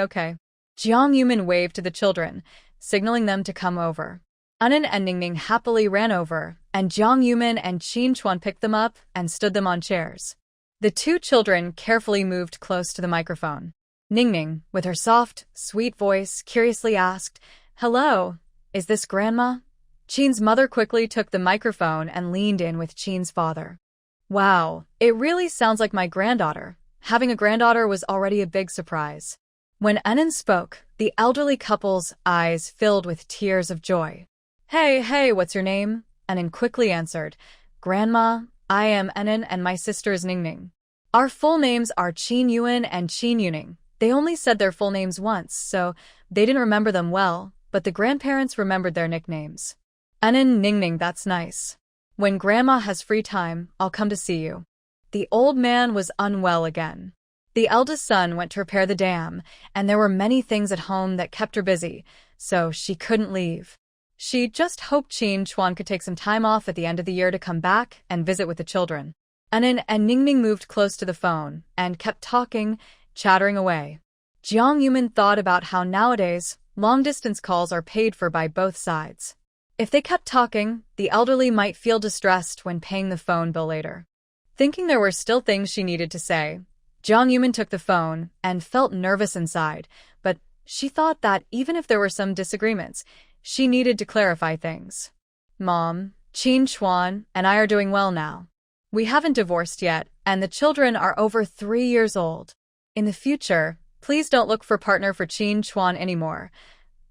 Jiang Yumin waved to the children, signaling them to come over. Anan and Ningning happily ran over, and Jiang Yumin and Qin Chuan picked them up and stood them on chairs. The 2 children carefully moved close to the microphone. Ningning, with her soft, sweet voice, curiously asked, "Hello, is this Grandma?" Qin's mother quickly took the microphone and leaned in with Qin's father. "Wow, it really sounds like my granddaughter." Having a granddaughter was already a big surprise. When Anan spoke, the elderly couple's eyes filled with tears of joy. Hey, what's your name?" Anan quickly answered, "Grandma, I am Anan and my sister is Ningning. Our full names are Qin Yuan and Qin Yuning." They only said their full names once, so they didn't remember them well, but the grandparents remembered their nicknames. "Anan, Ningning, that's nice. When Grandma has free time, I'll come to see you." The old man was unwell again. The eldest son went to repair the dam, and there were many things at home that kept her busy, so she couldn't leave. She just hoped Qin Chuan could take some time off at the end of the year to come back and visit with the children. Anan and Ningning moved close to the phone and kept talking, chattering away. Jiang Yumin thought about how nowadays, long-distance calls are paid for by both sides. If they kept talking, the elderly might feel distressed when paying the phone bill later. Thinking there were still things she needed to say, Jiang Yumin took the phone and felt nervous inside, but she thought that even if there were some disagreements, she needed to clarify things. "Mom, Qin Chuan and I are doing well now. We haven't divorced yet, and the children are over 3 years old. In the future, Please don't look for partner for Qin Chuan anymore.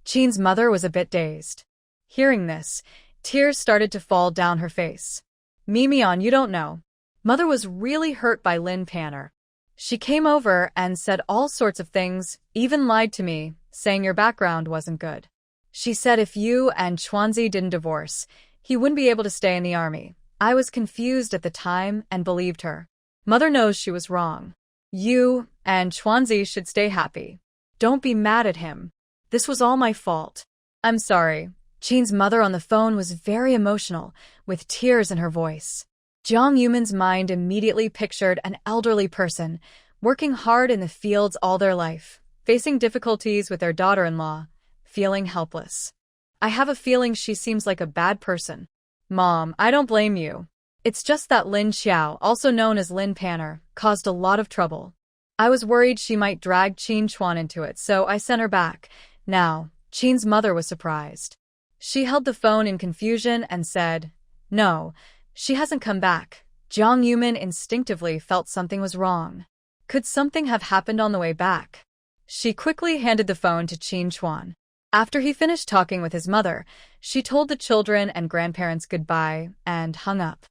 Qin's mother was a bit dazed. Hearing this, tears started to fall down her face. Mimian, you don't know. Mother was really hurt by Lin Panner. She came over and said all sorts of things, even lied to me, saying your background wasn't good. She said if you and Chuanzi didn't divorce, he wouldn't be able to stay in the army. I was confused at the time and believed her. Mother knows she was wrong. You and Chuanzi should stay happy. Don't be mad at him. This was all my fault. I'm sorry. Qin's mother on the phone was very emotional, with tears in her voice. Jiang Yumin's mind immediately pictured an elderly person, working hard in the fields all their life, facing difficulties with their daughter-in-law, feeling helpless. I have a feeling she seems like a bad person. Mom, I don't blame you. It's just that Lin Xiao, also known as Lin Panner, caused a lot of trouble. I was worried she might drag Qin Chuan into it, so I sent her back. Now, Qin's mother was surprised. She held the phone in confusion and said, "No, she hasn't come back." Jiang Yumin instinctively felt something was wrong. Could something have happened on the way back? She quickly handed the phone to Qin Chuan. After he finished talking with his mother, she told the children and grandparents goodbye and hung up.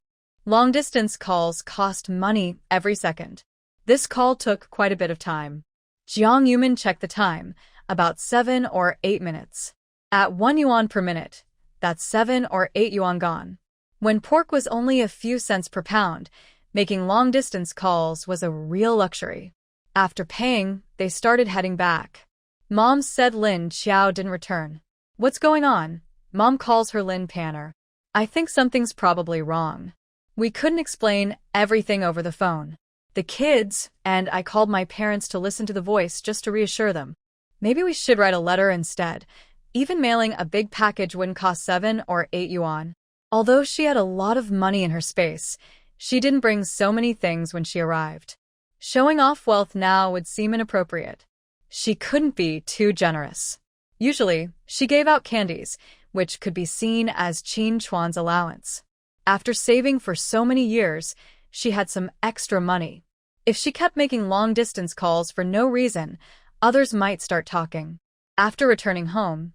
Long-distance calls cost money every second. This call took quite a bit of time. Jiang Yumin checked the time, about 7 or 8 minutes. At 1 yuan per minute, that's 7 or 8 yuan gone. When pork was only a few cents per pound, making long-distance calls was a real luxury. After paying, they started heading back. Mom said Lin Xiao didn't return. What's going on? Mom calls her Lin Panner. I think something's probably wrong. We couldn't explain everything over the phone. The kids and I called my parents to listen to the voice just to reassure them. Maybe we should write a letter instead. Even mailing a big package wouldn't cost 7 or 8 yuan. Although she had a lot of money in her space, she didn't bring so many things when she arrived. Showing off wealth now would seem inappropriate. She couldn't be too generous. Usually, she gave out candies, which could be seen as Qin Chuan's allowance. After saving for so many years, she had some extra money. If she kept making long-distance calls for no reason, others might start talking. After returning home,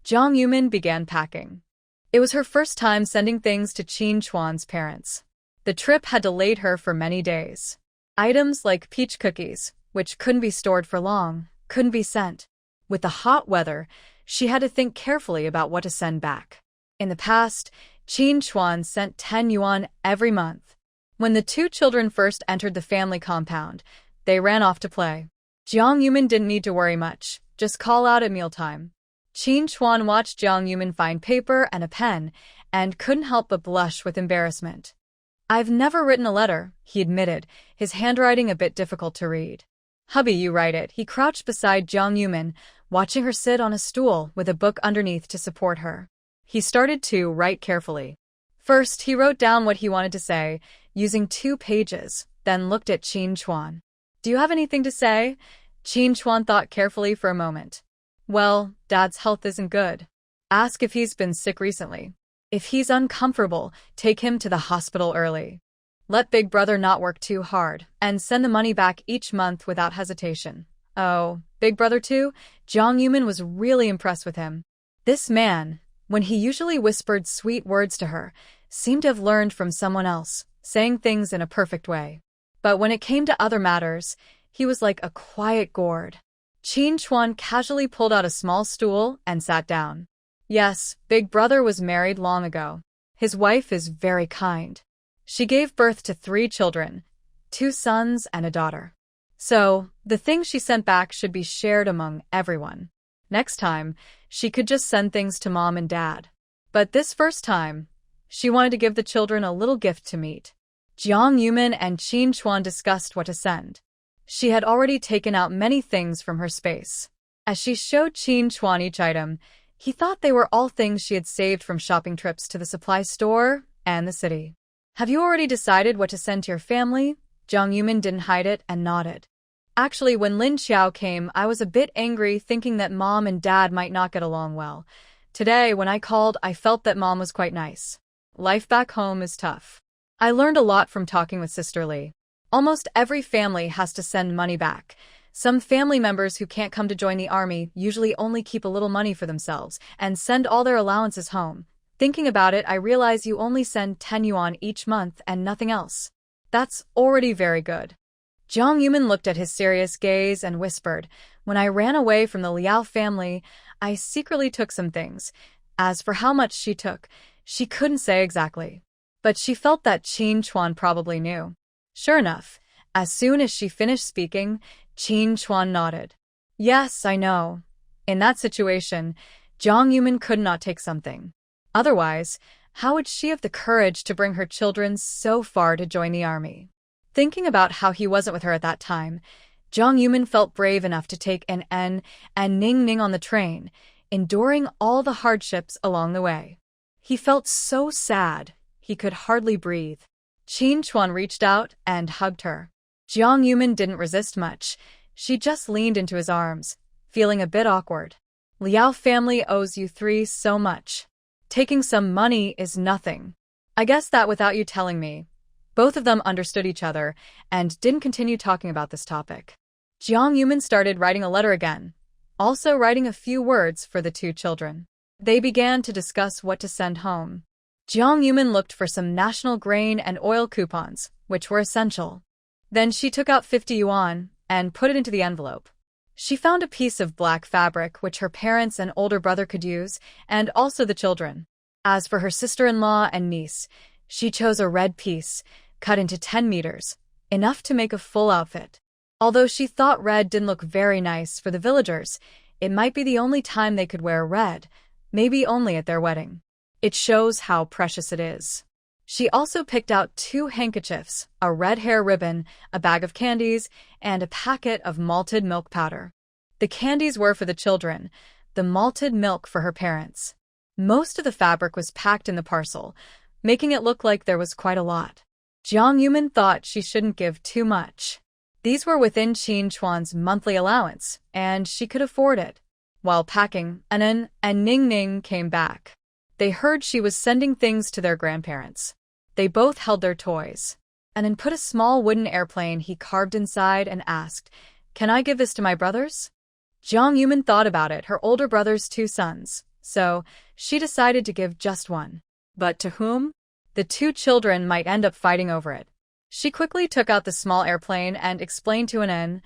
Jiang Yumin began packing. It was her first time sending things to Qin Chuan's parents. The trip had delayed her for many days. Items like peach cookies, which couldn't be stored for long, couldn't be sent. With the hot weather, she had to think carefully about what to send back. In the past, Qin Chuan sent 10 yuan every month. When the two children first entered the family compound, they ran off to play. Jiang Yumin didn't need to worry much, just call out at mealtime. Qin Chuan watched Jiang Yumin find paper and a pen, and couldn't help but blush with embarrassment. I've never written a letter, he admitted, his handwriting a bit difficult to read. Hubby, you write it. He crouched beside Jiang Yumin, watching her sit on a stool with a book underneath to support her. He started to write carefully. First, he wrote down what he wanted to say, using 2 pages, then looked at Qin Chuan. Do you have anything to say? Qin Chuan thought carefully for a moment. Well, Dad's health isn't good. Ask if he's been sick recently. If he's uncomfortable, take him to the hospital early. Let Big Brother not work too hard, and send the money back each month without hesitation. Oh, Big Brother too? Jiang Yumin was really impressed with him. This man, when he usually whispered sweet words to her, seemed to have learned from someone else, saying things in a perfect way. But when it came to other matters, he was like a quiet gourd. Qin Chuan casually pulled out a small stool and sat down. Yes, Big Brother was married long ago. His wife is very kind. She gave birth to 3 children, 2 sons and a daughter. So, the things she sent back should be shared among everyone. Next time, she could just send things to Mom and Dad. But this first time, she wanted to give the children a little gift to meet. Jiang Yumin and Qin Chuan discussed what to send. She had already taken out many things from her space. As she showed Qin Chuan each item, he thought they were all things she had saved from shopping trips to the supply store and the city. Have you already decided what to send to your family? Jiang Yumin didn't hide it and nodded. Actually, when Lin Xiao came, I was a bit angry thinking that Mom and Dad might not get along well. Today, when I called, I felt that Mom was quite nice. Life back home is tough. I learned a lot from talking with Sister Lee. Almost every family has to send money back, Some family members who can't come to join the army usually only keep a little money for themselves and send all their allowances home. Thinking about it, I realize you only send 10 yuan each month and nothing else. That's already very good. Jiang Yumin looked at his serious gaze and whispered, "When I ran away from the Liao family, I secretly took some things. As for how much she took, she couldn't say exactly. But she felt that Qin Chuan probably knew." Sure enough, as soon as she finished speaking, Qin Chuan nodded. "Yes, I know. In that situation, Jiang Yumin could not take something. Otherwise, how would she have the courage to bring her children so far to join the army?" Thinking about how he wasn't with her at that time, Jiang Yumin felt brave enough to take an N and Ning Ning on the train, enduring all the hardships along the way. He felt so sad, he could hardly breathe. Qin Chuan reached out and hugged her. Jiang Yumin didn't resist much. She just leaned into his arms, feeling a bit awkward. "Liao family owes you three so much. Taking some money is nothing. I guess that without you telling me." Both of them understood each other and didn't continue talking about this topic. Jiang Yumin started writing a letter again, also writing a few words for the two children. They began to discuss what to send home. Jiang Yumin looked for some national grain and oil coupons, which were essential. Then she took out 50 yuan and put it into the envelope. She found a piece of black fabric which her parents and older brother could use, and also the children. As for her sister-in-law and niece, she chose a red piece, cut into 10 meters, enough to make a full outfit. Although she thought red didn't look very nice for the villagers, it might be the only time they could wear red, maybe only at their wedding. It shows how precious it is. She also picked out 2 handkerchiefs, a red hair ribbon, a bag of candies, and a packet of malted milk powder. The candies were for the children, the malted milk for her parents. Most of the fabric was packed in the parcel, making it look like there was quite a lot. Jiang Yumin thought she shouldn't give too much. These were within Qin Chuan's monthly allowance, and she could afford it. While packing, Anan and Ning Ning came back. They heard she was sending things to their grandparents. They both held their toys. Anan put a small wooden airplane he carved inside and asked, "Can I give this to my brothers?" Jiang Yumin thought about it, her older brother's 2 sons, so she decided to give just one. But to whom? The 2 children might end up fighting over it. She quickly took out the small airplane and explained to Anan,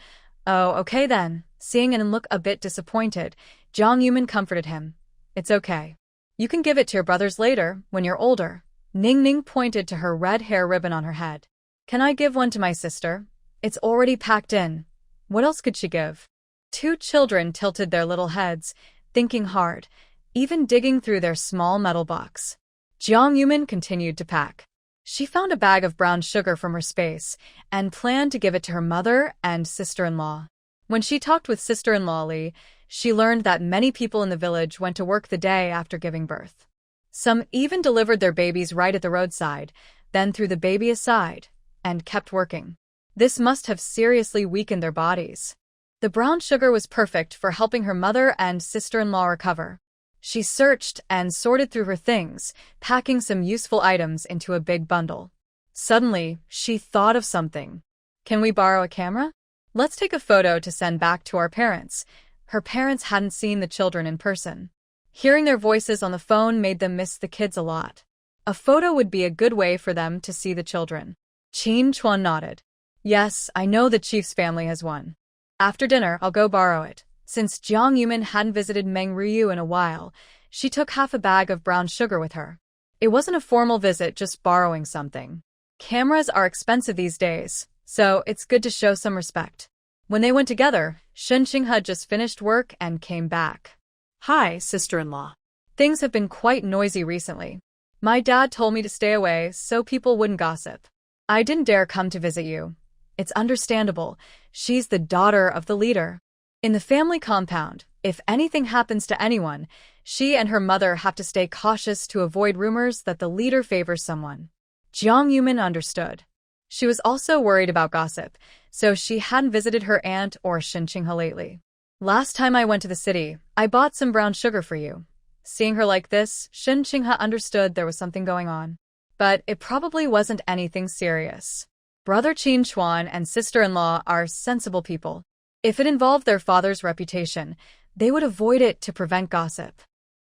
"Oh, okay then." Seeing Anan look a bit disappointed, Jiang Yumin comforted him. "It's okay. You can give it to your brothers later, when you're older." Ning Ning pointed to her red hair ribbon on her head. "Can I give one to my sister? It's already packed in." What else could she give? 2 children tilted their little heads, thinking hard, even digging through their small metal box. Jiang Yumin continued to pack. She found a bag of brown sugar from her space and planned to give it to her mother and sister-in-law. When she talked with sister-in-law Li, she learned that many people in the village went to work the day after giving birth. Some even delivered their babies right at the roadside, then threw the baby aside, and kept working. This must have seriously weakened their bodies. The brown sugar was perfect for helping her mother and sister-in-law recover. She searched and sorted through her things, packing some useful items into a big bundle. Suddenly, she thought of something. "Can we borrow a camera? Let's take a photo to send back to our parents." Her parents hadn't seen the children in person. Hearing their voices on the phone made them miss the kids a lot. A photo would be a good way for them to see the children. Qin Chuan nodded. "Yes, I know the chief's family has one. After dinner, I'll go borrow it." Since Jiang Yumin hadn't visited Meng Ruyu in a while, she took half a bag of brown sugar with her. It wasn't a formal visit, just borrowing something. Cameras are expensive these days, so it's good to show some respect. When they went together, Shen Qing had just finished work and came back.
"Hi, sister-in-law.
Things have been quite noisy recently. My dad told me to stay away so people wouldn't gossip. I didn't dare come to visit you. It's understandable. She's the daughter of the leader. In the family compound, if anything happens to anyone, she and her mother have to stay cautious to avoid rumors that the leader favors someone." Jiang Yumin understood. She was also worried about gossip, so she hadn't visited her aunt or Shen Qinghe lately. "Last time I went to the city, I bought some brown sugar for you." Seeing her like this, Shen Qinghe understood there was something going on. But it probably wasn't anything serious. Brother Qin Chuan and sister-in-law are sensible people. If it involved their father's reputation, they would avoid it to prevent gossip.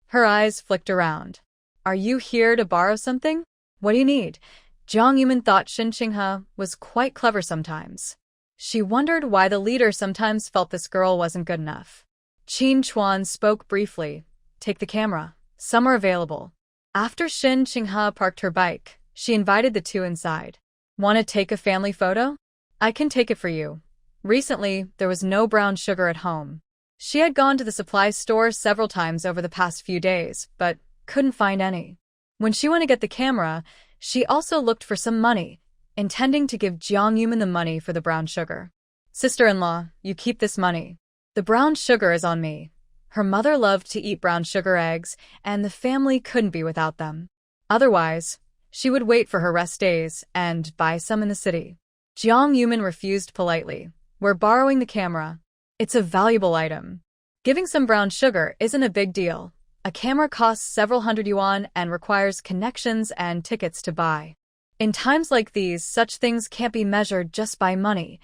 Her eyes flicked around. Are you here to borrow something? What do you need? Jiang Yumin thought Shin Qinghe was quite clever sometimes. She wondered why the leader sometimes felt this girl wasn't good enough. Qin Chuan spoke briefly. Take the camera. Some are available. After Shin Qinghe parked her bike, she invited the two inside. Want to take a family photo? I can take it for you. Recently, there was no brown sugar at home. She had gone to the supply store several times over the past few days, but couldn't find any. When she went to get the camera, she also looked for some money, intending to give Jiang Yumin the money for the brown sugar. Sister-in-law, you keep this money. The brown sugar is on me. Her mother loved to eat brown sugar eggs, and the family couldn't be without them. Otherwise, she would wait for her rest days and buy some in the city. Jiang Yumin refused politely. We're borrowing the camera. It's a valuable item. Giving some brown sugar isn't a big deal. A camera costs several hundred yuan and requires connections and tickets to buy. In times like these, such things can't be measured just by money.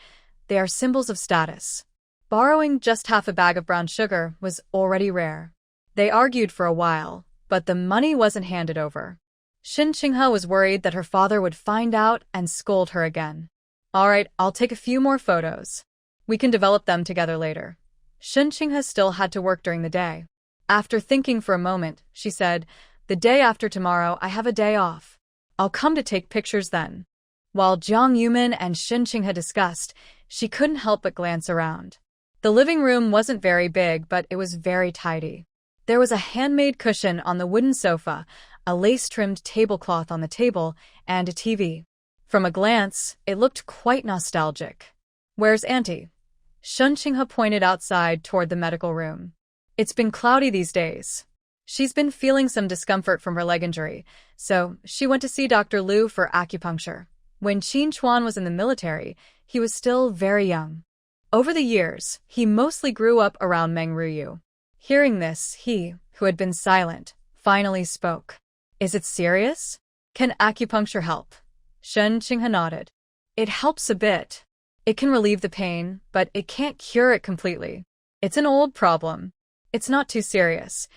They are symbols of status. Borrowing just half a bag of brown sugar was already rare. They argued for a while, but the money wasn't handed over. Shin Qinghe was worried that her father would find out and scold her again. All right, I'll take a few more photos. We can develop them together later. Shin Qinghe still had to work during the day. After thinking for a moment, she said, the day after tomorrow I have a day off. I'll come to take pictures then. While Jiang Yumin and Shin Qinghe discussed, she couldn't help but glance around. The living room wasn't very big, but it was very tidy. There was a handmade cushion on the wooden sofa, a lace-trimmed tablecloth on the table, and a TV. From a glance, it looked quite nostalgic. Where's Auntie? Shin Qinghe pointed outside toward the medical room. It's been cloudy these days. She's been feeling some discomfort from her leg injury, so she went to see Dr. Liu for acupuncture. When Qin Chuan was in the military, he was still very young. Over the years, he mostly grew up around Meng Ruyu. Hearing this, he, who had been silent, finally spoke. Is it serious? Can acupuncture help? Shin Qinghe nodded. It helps a bit. It can relieve the pain, but it can't cure it completely. It's an old problem. It's not too serious.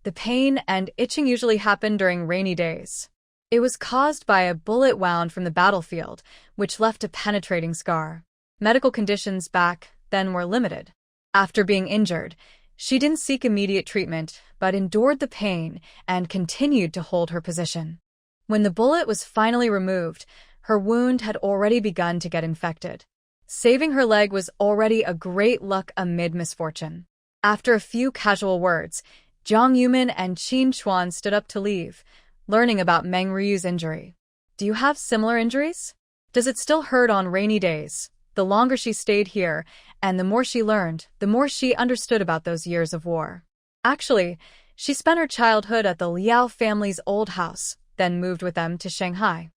The pain and itching usually happen during rainy days. It was caused by a bullet wound from the battlefield, which left a penetrating scar. Medical conditions back then were limited. After being injured, she didn't seek immediate treatment, but endured the pain and continued to hold her position. When the bullet was finally removed, her wound had already begun to get infected. Saving her leg was already a great luck amid misfortune. After a few casual words, Jiang Yumin and Qin Chuan stood up to leave, learning about Meng Ruyu's injury. Do you have similar injuries? Does it still hurt on rainy days? The longer she stayed here, and the more she learned, the more she understood about those years of war. Actually, she spent her childhood at the Liao family's old house, then moved with them to Shanghai.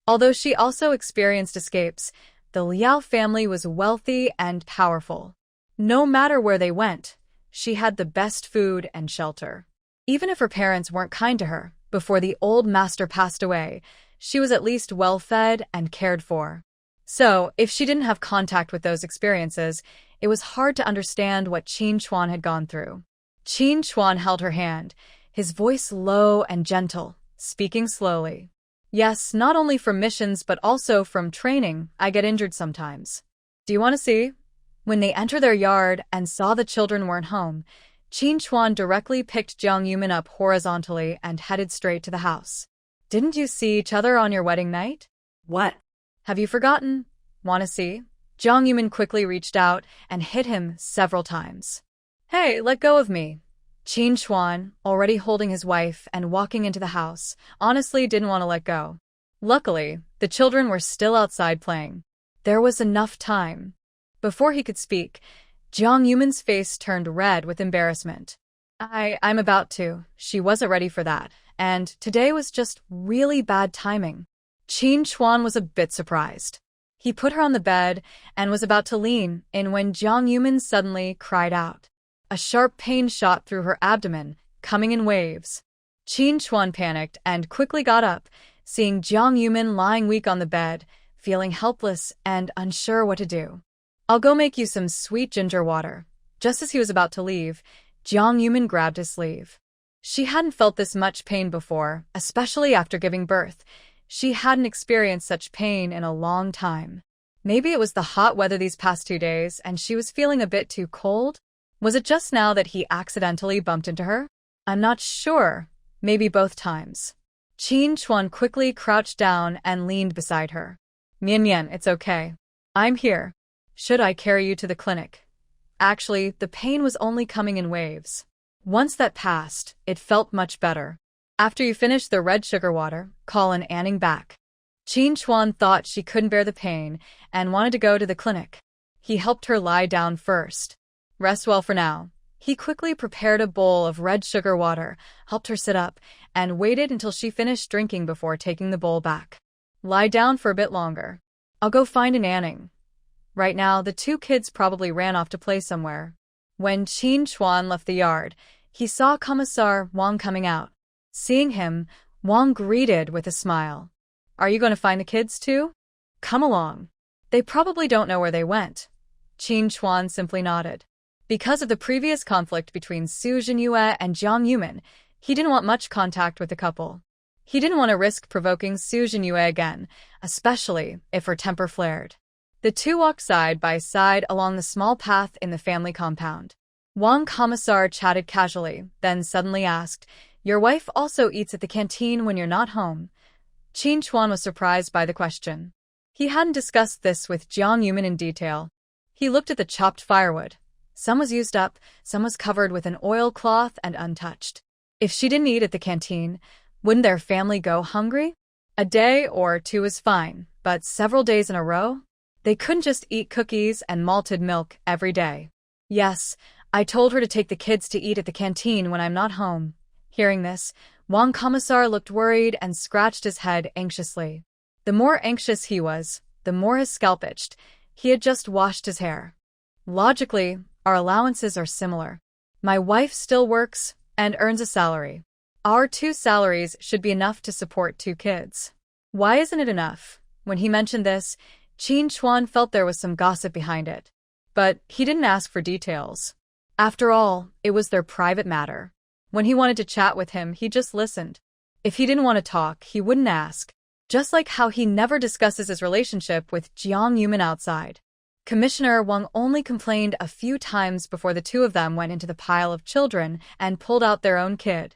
Although she also experienced escapes, the Liao family was wealthy and powerful. No matter where they went, she had the best food and shelter. Even if her parents weren't kind to her, before the old master passed away, she was at least well-fed and cared for. So, if she didn't have contact with those experiences, it was hard to understand what Qin Chuan had gone through. Qin Chuan held her hand, his voice low and gentle, speaking slowly. Yes, not only from missions but also from training, I get injured sometimes. Do you want to see? When they entered their yard and saw the children weren't home, Qin Chuan directly picked Jiang Yumin up horizontally and headed straight to the house. Didn't you see each other on your wedding night?
What?
Have you forgotten? Want to see? Jiang Yumin quickly reached out and hit him several times. Hey, let go of me. Qin Chuan, already holding his wife and walking into the house, honestly didn't want to let go. Luckily, the children were still outside playing. There was enough time. Before he could speak, Jiang Yumin's face turned red with embarrassment. I'm about to. She wasn't ready for that, and today was just really bad timing. Qin Chuan was a bit surprised. He put her on the bed and was about to lean in when Jiang Yumin suddenly cried out. A sharp pain shot through her abdomen, coming in waves. Qin Chuan panicked and quickly got up, seeing Jiang Yumin lying weak on the bed, feeling helpless and unsure what to do. I'll go make you some sweet ginger water. Just as he was about to leave, Jiang Yumin grabbed his sleeve. She hadn't felt this much pain before, especially after giving birth. She hadn't experienced such pain in a long time. Maybe it was the hot weather these past 2 days and she was feeling a bit too cold? Was it just now that he accidentally bumped into her? I'm not sure. Maybe both times. Qin Chuan quickly crouched down and leaned beside her. Mian Mian, it's okay. I'm here. Should I carry you to the clinic? Actually, the pain was only coming in waves. Once that passed, it felt much better. After you finish the red sugar water, call an Anning back. Qin Chuan thought she couldn't bear the pain and wanted to go to the clinic. He helped her lie down first. Rest well for now. He quickly prepared a bowl of red sugar water, helped her sit up, and waited until she finished drinking before taking the bowl back. Lie down for a bit longer. I'll go find an Anning. Right now, the two kids probably ran off to play somewhere. When Qin Chuan left the yard, he saw Commissar Wang coming out. Seeing him, Wang greeted with a smile. Are you going to find the kids too? Come along. They probably don't know where they went. Qin Chuan simply nodded. Because of the previous conflict between Su Jinyue and Jiang Yumin, he didn't want much contact with the couple. He didn't want to risk provoking Su Jinyue again, especially if her temper flared. The two walked side by side along the small path in the family compound. Wang Commissar chatted casually, then suddenly asked, Your wife also eats at the canteen when you're not home? Qin Chuan was surprised by the question. He hadn't discussed this with Jiang Yumin in detail. He looked at the chopped firewood. Some was used up, some was covered with an oilcloth and untouched. If she didn't eat at the canteen, wouldn't their family go hungry? A day or two was fine, but several days in a row? They couldn't just eat cookies and malted milk every day. Yes, I told her to take the kids to eat at the canteen when I'm not home. Hearing this, Wang Commissar looked worried and scratched his head anxiously. The more anxious he was, the more his scalp itched. He had just washed his hair. Logically, our allowances are similar. My wife still works and earns a salary. Our 2 salaries should be enough to support 2 kids. Why isn't it enough? When he mentioned this, Qin Chuan felt there was some gossip behind it. But he didn't ask for details. After all, it was their private matter. When he wanted to chat with him, he just listened. If he didn't want to talk, he wouldn't ask. Just like how he never discusses his relationship with Jiang Yumin outside. Commissioner Wang only complained a few times before the two of them went into the pile of children and pulled out their own kid.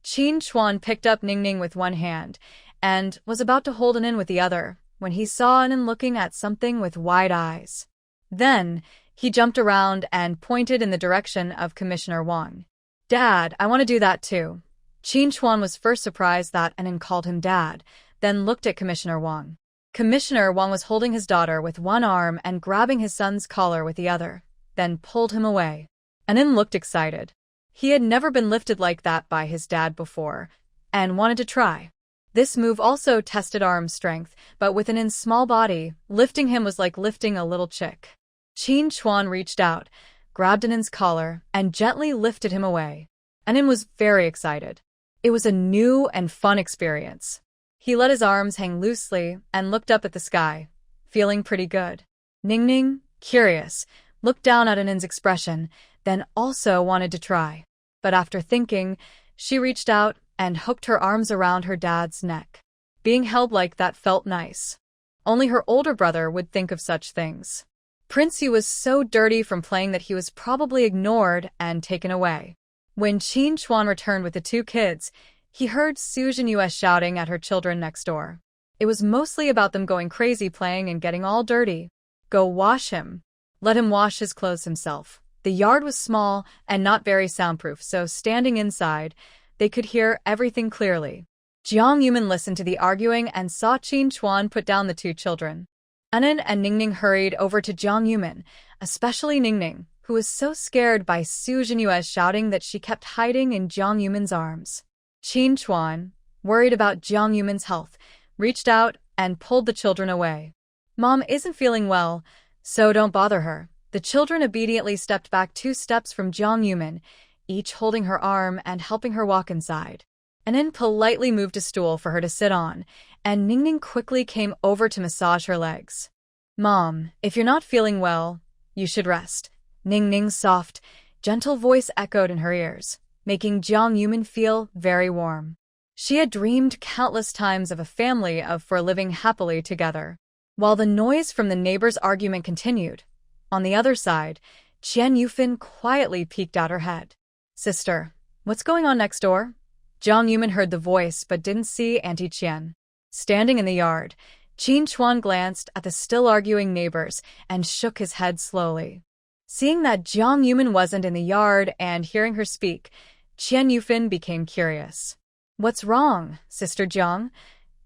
Qin Chuan picked up Ningning with one hand and was about to hold Anin with the other when he saw Anin looking at something with wide eyes. Then, he jumped around and pointed in the direction of Commissioner Wang. Dad, I want to do that too. Qin Chuan was first surprised that Anin called him Dad, then looked at Commissioner Wang. Commissioner Wang was holding his daughter with one arm and grabbing his son's collar with the other, then pulled him away. Anin looked excited. He had never been lifted like that by his dad before, and wanted to try. This move also tested arm strength, but with Anin's small body, lifting him was like lifting a little chick. Qin Chuan reached out, grabbed Anin's collar, and gently lifted him away. Anin was very excited. It was a new and fun experience. He let his arms hang loosely and looked up at the sky, feeling pretty good. Ningning, curious, looked down at Anin's expression, then also wanted to try. But after thinking, she reached out and hooked her arms around her dad's neck. Being held like that felt nice. Only her older brother would think of such things. Prince Yu was so dirty from playing that he was probably ignored and taken away. When Qin Chuan returned with the 2 kids, he heard Su Jinyue shouting at her children next door. It was mostly about them going crazy playing and getting all dirty. Go wash him. Let him wash his clothes himself. The yard was small and not very soundproof, so standing inside, they could hear everything clearly. Jiang Yumin listened to the arguing and saw Qin Chuan put down the 2 children. Anin and Ningning hurried over to Jiang Yumin, especially Ningning, who was so scared by Su Jinyue's shouting that she kept hiding in Jiang Yumin's arms. Qin Chuan, worried about Jiang Yumin's health, reached out and pulled the children away. Mom isn't feeling well, so don't bother her. The children obediently stepped back 2 steps from Jiang Yumin, each holding her arm and helping her walk inside. Anin politely moved a stool for her to sit on, and Ningning quickly came over to massage her legs. Mom, if you're not feeling well, You should rest. Ning Ning's soft, gentle voice echoed in her ears, making Jiang Yumin feel very warm. She had dreamed countless times of a family for living happily together. While the noise from the neighbors' argument continued, on the other side, Qian Yufin quietly peeked out her head. Sister, what's going on next door? Jiang Yumin heard the voice but didn't see Auntie Qian. Standing in the yard, Qin Chuan glanced at the still arguing neighbors and shook his head slowly. Seeing that Jiang Yumin wasn't in the yard and hearing her speak, Qian Yufin became curious. What's wrong, Sister Jiang?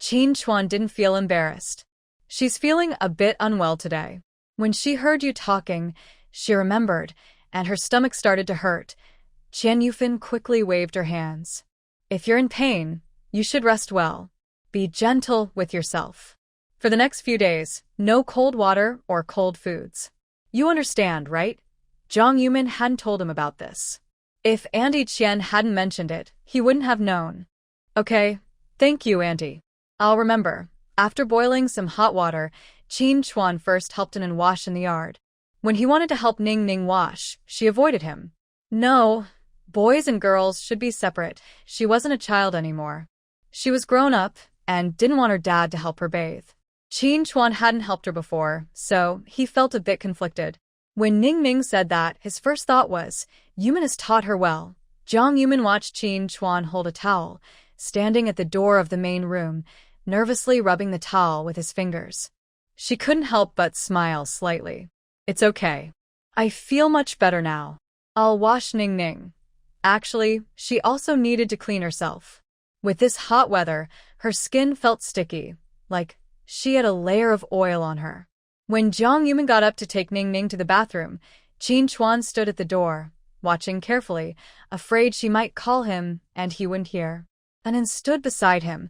Qin Chuan didn't feel embarrassed. She's feeling a bit unwell today. When she heard you talking, she remembered, and her stomach started to hurt. Qian Yufin quickly waved her hands. If you're in pain, you should rest well. Be gentle with yourself. For the next few days, no cold water or cold foods. You understand, right? Jiang Yumin hadn't told him about this. If Auntie Qian hadn't mentioned it, he wouldn't have known. Okay, thank you, Auntie. I'll remember. After boiling some hot water, Qin Chuan first helped Nin wash in the yard. When he wanted to help Ning Ning wash, she avoided him. No, boys and girls should be separate. She wasn't a child anymore. She was grown up and didn't want her dad to help her bathe. Qin Chuan hadn't helped her before, so he felt a bit conflicted. When Ning Ning said that, his first thought was, Yumin has taught her well. Jiang Yumin watched Qin Chuan hold a towel, standing at the door of the main room, nervously rubbing the towel with his fingers. She couldn't help but smile slightly. It's okay. I feel much better now. I'll wash Ning Ning. Actually, she also needed to clean herself. With this hot weather, her skin felt sticky, like she had a layer of oil on her. When Jiang Yumin got up to take Ning Ning to the bathroom, Qin Chuan stood at the door, watching carefully, afraid she might call him and he wouldn't hear. Nin stood beside him,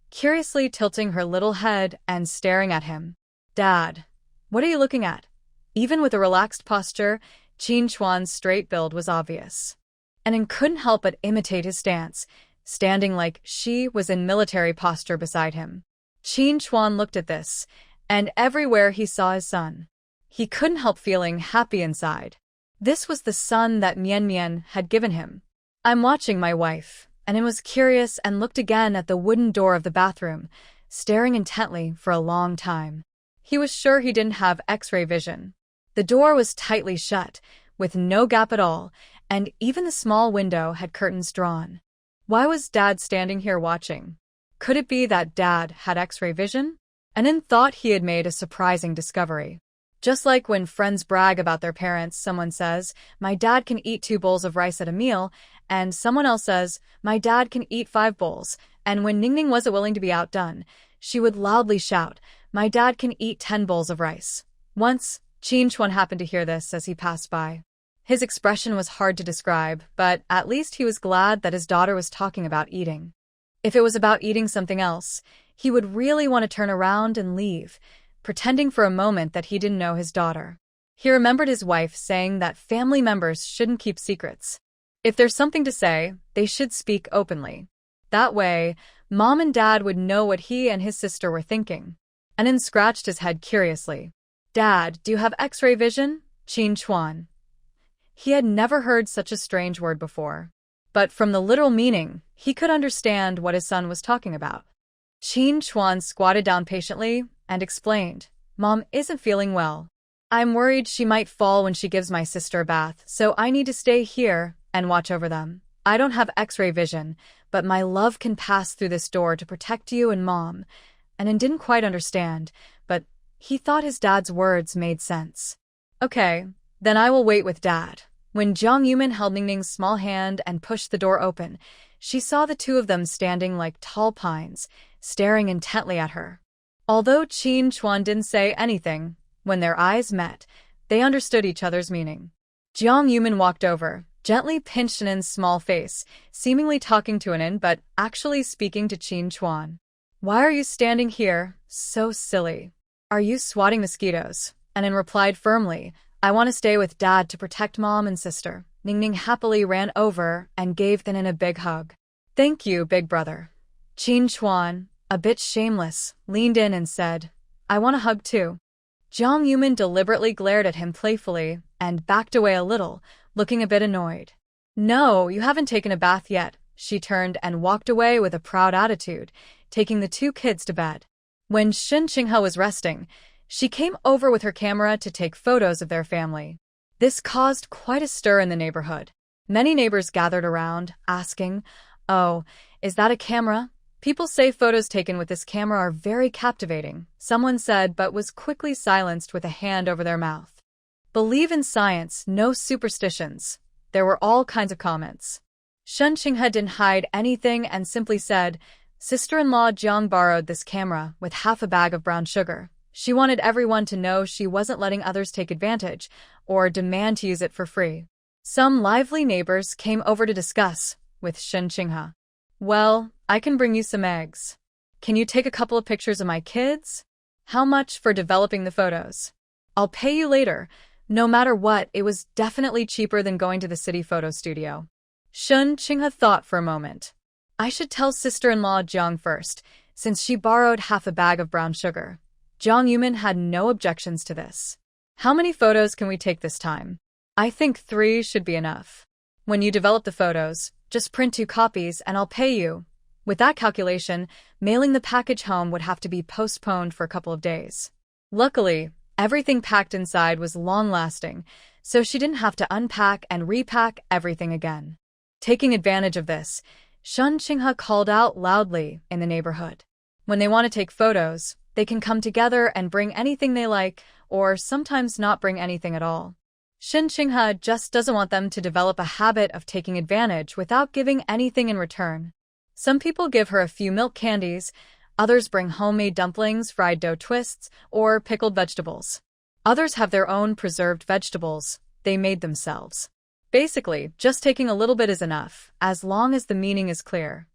curiously tilting her little head and staring at him. Dad, what are you looking at? Even with a relaxed posture, Qin Chuan's straight build was obvious. Nin couldn't help but imitate his stance, standing like she was in military posture beside him. Qin Chuan looked at this, and everywhere he saw his son. He couldn't help feeling happy inside. This was the son that Mian Mian had given him. I'm watching my wife, and Nin was curious and looked again at the wooden door of the bathroom, staring intently for a long time. He was sure he didn't have X-ray vision. The door was tightly shut, with no gap at all, and even the small window had curtains drawn. Why was Dad standing here watching? Could it be that Dad had X-ray vision? Nin thought he had made a surprising discovery. Just like when friends brag about their parents, someone says, my dad can eat 2 bowls of rice at a meal, and someone else says, my dad can eat 5 bowls, and when Ning Ning wasn't willing to be outdone, she would loudly shout, my dad can eat 10 bowls of rice. Once, Qin Chuan happened to hear this as he passed by. His expression was hard to describe, but at least he was glad that his daughter was talking about eating. If it was about eating something else, he would really want to turn around and leave, pretending for a moment that he didn't know his daughter. He remembered his wife saying that family members shouldn't keep secrets. If there's something to say, they should speak openly. That way, Mom and Dad would know what he and his sister were thinking. Nin scratched his head curiously. Dad, do you have X-ray vision? Qin Chuan. He had never heard such a strange word before. But from the literal meaning, he could understand what his son was talking about. Qin Chuan squatted down patiently and explained, Mom isn't feeling well. I'm worried she might fall when she gives my sister a bath, so I need to stay here and watch over them. I don't have X-ray vision, but my love can pass through this door to protect you and Mom. Nin didn't quite understand, but he thought his dad's words made sense. Okay, then I will wait with Dad. When Jiang Yumin held Ning Ning's small hand and pushed the door open, she saw the two of them standing like tall pines, staring intently at her. Although Qin Chuan didn't say anything, when their eyes met, they understood each other's meaning. Jiang Yumin walked over, gently pinched Nin's small face, seemingly talking to Nin but actually speaking to Qin Chuan. Why are you standing here, so silly? Are you swatting mosquitoes? Nin replied firmly, I want to stay with Dad to protect Mom and sister. Ning Ning happily ran over and gave Nin a big hug. Thank you, big brother. Qin Chuan, a bit shameless, leaned in and said, I want a hug too. Jiang Yumin deliberately glared at him playfully and backed away a little, looking a bit annoyed. No, you haven't taken a bath yet. She turned and walked away with a proud attitude, taking the two kids to bed. When Shen Qinghe was resting, she came over with her camera to take photos of their family. This caused quite a stir in the neighborhood. Many neighbors gathered around, asking, "Oh, is that a camera?" People say photos taken with this camera are very captivating, someone said, but was quickly silenced with a hand over their mouth. Believe in science, no superstitions. There were all kinds of comments. Shen Qinghe didn't hide anything and simply said, "Sister-in-law Jiang borrowed this camera with half a bag of brown sugar. She wanted everyone to know she wasn't letting others take advantage or demand to use it for free." Some lively neighbors came over to discuss with Shen Qinghe. "Well, I can bring you some eggs. Can you take a couple of pictures of my kids? How much for developing the photos? I'll pay you later." No matter what, it was definitely cheaper than going to the city photo studio. Shen Qinghe thought for a moment. I should tell sister-in-law Jiang first, since she borrowed half a bag of brown sugar. Jiang Yumin had no objections to this. How many photos can we take this time? I think 3 should be enough. When you develop the photos, just print 2 copies and I'll pay you. With that calculation, mailing the package home would have to be postponed for a couple of days. Luckily, everything packed inside was long-lasting, so she didn't have to unpack and repack everything again. Taking advantage of this, Shen Qinghe called out loudly in the neighborhood. When they want to take photos, they can come together and bring anything they like, or sometimes not bring anything at all. Shen Qinghe just doesn't want them to develop a habit of taking advantage without giving anything in return. Some people give her a few milk candies, others bring homemade dumplings, fried dough twists, or pickled vegetables. Others have their own preserved vegetables they made themselves. Basically, just taking a little bit is enough, as long as the meaning is clear.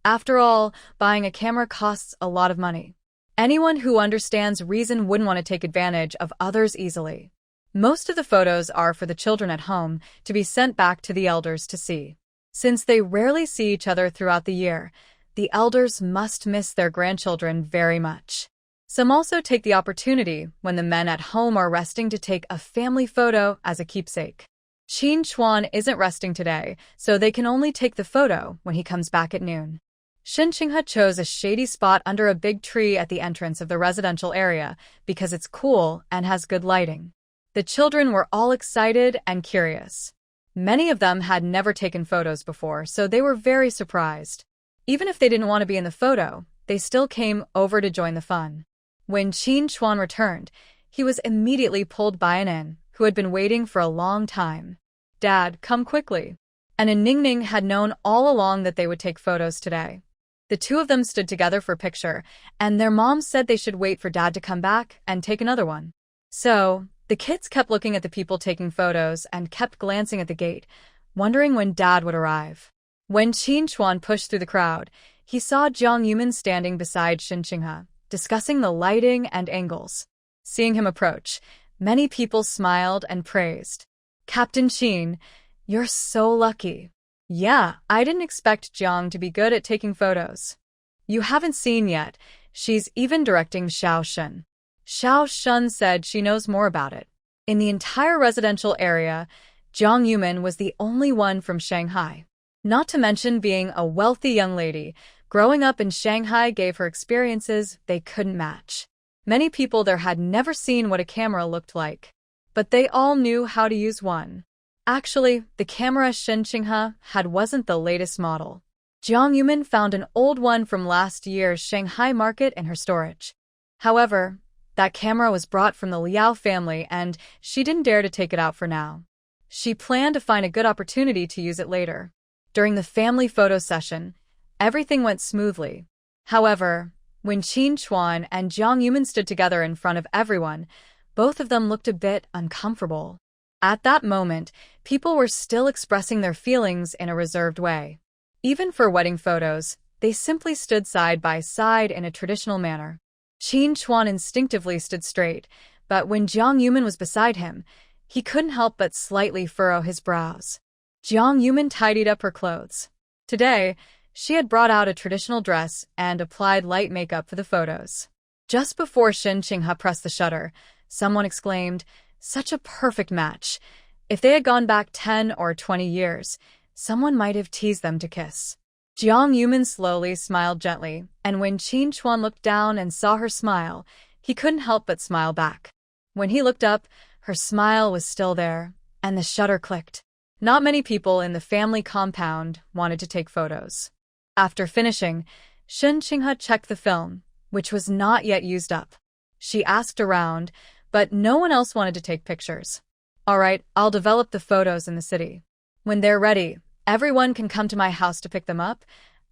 After all, buying a camera costs a lot of money. Anyone who understands reason wouldn't want to take advantage of others easily. Most of the photos are for the children at home to be sent back to the elders to see. Since they rarely see each other throughout the year, the elders must miss their grandchildren very much. Some also take the opportunity when the men at home are resting to take a family photo as a keepsake. Qin Chuan isn't resting today, so they can only take the photo when he comes back at noon. Shen Qinghe chose a shady spot under a big tree at the entrance of the residential area because it's cool and has good lighting. The children were all excited and curious. Many of them had never taken photos before, so they were very surprised. Even if they didn't want to be in the photo, they still came over to join the fun. When Qin Chuan returned, he was immediately pulled by an Nin, who had been waiting for a long time. "Dad, come quickly." And Ningning had known all along that they would take photos today. The two of them stood together for a picture, and their mom said they should wait for Dad to come back and take another one. So, the kids kept looking at the people taking photos and kept glancing at the gate, wondering when Dad would arrive. When Qin Chuan pushed through the crowd, he saw Jiang Yumin standing beside Shen Qinghe, discussing the lighting and angles. Seeing him approach, many people smiled and praised. "Captain Qin, you're so lucky." "Yeah, I didn't expect Jiang to be good at taking photos." "You haven't seen yet, she's even directing Xiao Shen." Xiao Shen said she knows more about it. In the entire residential area, Jiang Yumin was the only one from Shanghai. Not to mention being a wealthy young lady, growing up in Shanghai gave her experiences they couldn't match. Many people there had never seen what a camera looked like, but they all knew how to use one. Actually, the camera Shen Qinghe had wasn't the latest model. Jiang Yumin found an old one from last year's Shanghai market in her storage. However, that camera was brought from the Liao family and she didn't dare to take it out for now. She planned to find a good opportunity to use it later. During the family photo session, everything went smoothly. However, when Qin Chuan and Jiang Yumin stood together in front of everyone, both of them looked a bit uncomfortable. At that moment, people were still expressing their feelings in a reserved way. Even for wedding photos, they simply stood side by side in a traditional manner. Qin Chuan instinctively stood straight, but when Jiang Yumin was beside him, he couldn't help but slightly furrow his brows. Jiang Yumin tidied up her clothes. Today, she had brought out a traditional dress and applied light makeup for the photos. Just before Shen Qinghe pressed the shutter, Someone exclaimed, "Such a perfect match." If they had gone back 10 or 20 years, someone might have teased them to kiss. Jiang Yumin slowly smiled gently, and when Qin Chuan looked down and saw her smile, he couldn't help but smile back. When he looked up, her smile was still there, and the shutter clicked. Not many people in the family compound wanted to take photos. After finishing, Shen Qinghe checked the film, which was not yet used up. She asked around, but no one else wanted to take pictures. "All right, I'll develop the photos in the city. When they're ready, everyone can come to my house to pick them up."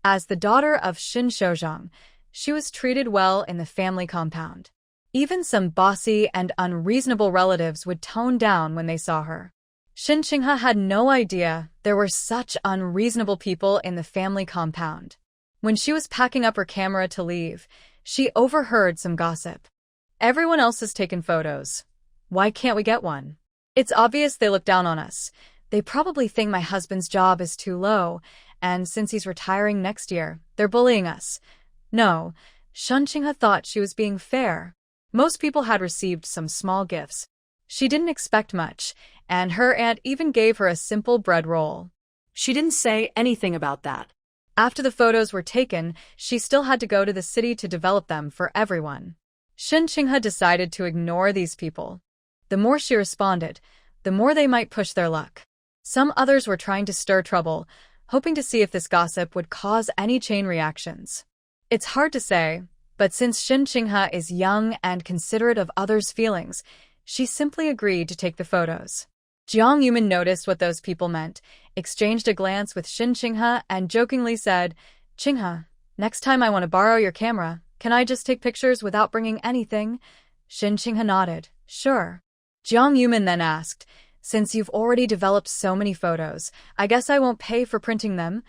As the daughter of Xin Shouzhang, she was treated well in the family compound. Even some bossy and unreasonable relatives would tone down when they saw her. Xin Qinghe had no idea there were such unreasonable people in the family compound. When she was packing up her camera to leave, she overheard some gossip. "Everyone else has taken photos. Why can't we get one? It's obvious they look down on us. They probably think my husband's job is too low, and since he's retiring next year, they're bullying us." No, Shen Qinghe thought she was being fair. Most people had received some small gifts. She didn't expect much, and her aunt even gave her a simple bread roll.
She didn't say anything about that.
After the photos were taken, she still had to go to the city to develop them for everyone. Shen Qinghe decided to ignore these people. The more she responded, the more they might push their luck. Some others were trying to stir trouble, hoping to see if this gossip would cause any chain reactions. It's hard to say, but since Shen Qinghe is young and considerate of others' feelings, she simply agreed to take the photos. Jiang Yumin noticed what those people meant, exchanged a glance with Shen Qinghe, and jokingly said, "Qinghe, next time I want to borrow your camera, can I just take pictures without bringing anything?" Shen Qinghe nodded, "Sure." Jiang Yumin then asked, "Since you've already developed so many photos, I guess I won't pay for printing them?"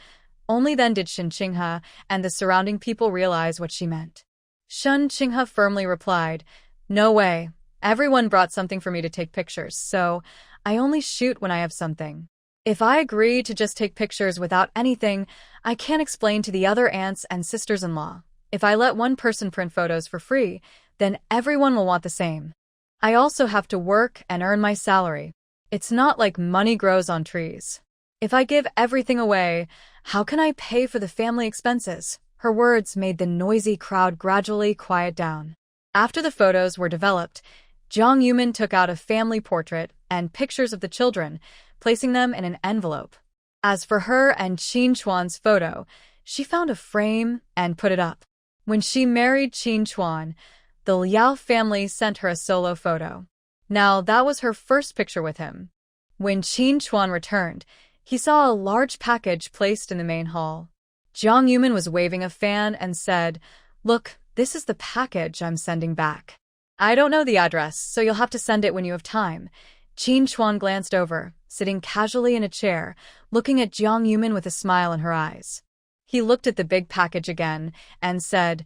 Only then did Shen Qinghe and the surrounding people realize what she meant. Shen Qinghe firmly replied, "No way. Everyone brought something for me to take pictures, so I only shoot when I have something. If I agree to just take pictures without anything, I can't explain to the other aunts and sisters-in-law. If I let one person print photos for free, then everyone will want the same. I also have to work and earn my salary. It's not like money grows on trees. If I give everything away, how can I pay for the family expenses?" Her words made the noisy crowd gradually quiet down. After the photos were developed, Jiang Yumin took out a family portrait and pictures of the children, placing them in an envelope. As for her and Qin Chuan's photo, she found a frame and put it up. When she married Qin Chuan, the Liao family sent her a solo photo. Now, that was her first picture with him. When Qin Chuan returned, he saw a large package placed in the main hall. Jiang Yumin was waving a fan and said, "Look, this is the package I'm sending back. I don't know the address, so you'll have to send it when you have time." Qin Chuan glanced over, sitting casually in a chair, looking at Jiang Yumin with a smile in her eyes. He looked at the big package again and said,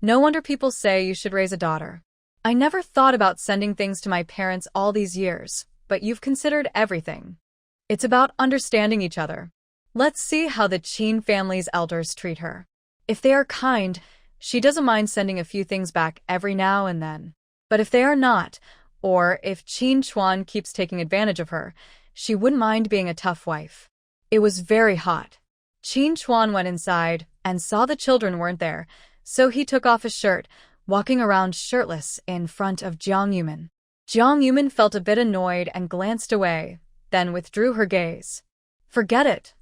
"No wonder people say you should raise a daughter. I never thought about sending things to my parents all these years, but you've considered everything. It's about understanding each other. Let's see how the Qin family's elders treat her. If they are kind, she doesn't mind sending a few things back every now and then. But if they are not, or if Qin Chuan keeps taking advantage of her, she wouldn't mind being a tough wife." It was very hot. Qin Chuan went inside and saw the children weren't there, so he took off his shirt, walking around shirtless in front of Jiang Yumin. Jiang Yumin felt a bit annoyed and glanced away, then withdrew her gaze. Forget it.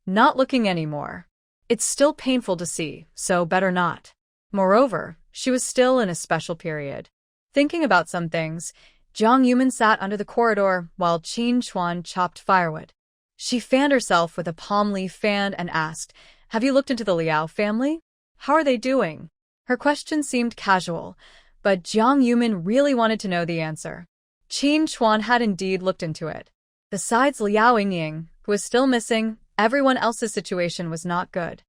Not looking anymore. It's still painful to see, so better not. Moreover, she was still in a special period. Thinking about some things, Jiang Yumin sat under the corridor while Qin Chuan chopped firewood. She fanned herself with a palm leaf fan and asked, "Have you looked into the Liao family? How are they doing?" Her question seemed casual, but Jiang Yumin really wanted to know the answer. Qin Chuan had indeed looked into it. Besides Liao Yingying, who was still missing, everyone else's situation was not good.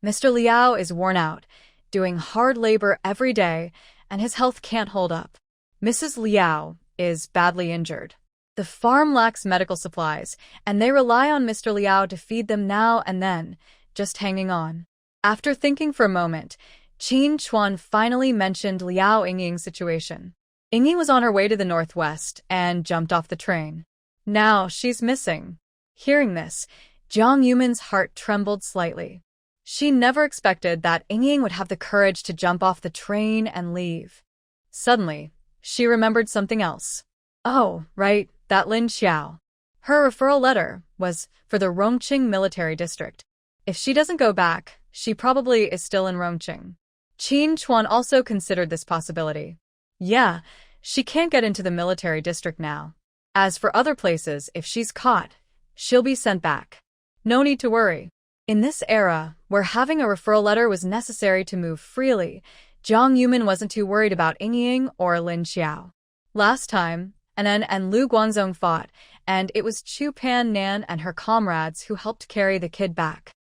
Mr. Liao is worn out, doing hard labor every day, and his health can't hold up. Mrs. Liao is badly injured. The farm lacks medical supplies, and they rely on Mr. Liao to feed them now and then, just hanging on. After thinking for a moment, Qin Chuan finally mentioned Liao Yingying's situation. Ingy was on her way to the northwest and jumped off the train. Now she's missing. Hearing this, Jiang Yumin's heart trembled slightly. She never expected that Ingying would have the courage to jump off the train and leave. Suddenly, she remembered something else. Oh, right, that Lin Xiao. Her referral letter was for the Rongqing military district. If she doesn't go back, she probably is still in Rongqing. Qin Chuan also considered this possibility. Yeah, she can't get into the military district now. As for other places, if she's caught, she'll be sent back. No need to worry. In this era, where having a referral letter was necessary to move freely, Jiang Yumin wasn't too worried about Ingying or Lin Xiao. Last time, Anan and Lu Guangzong fought, and it was Chu Pan Nan and her comrades who helped carry the kid back.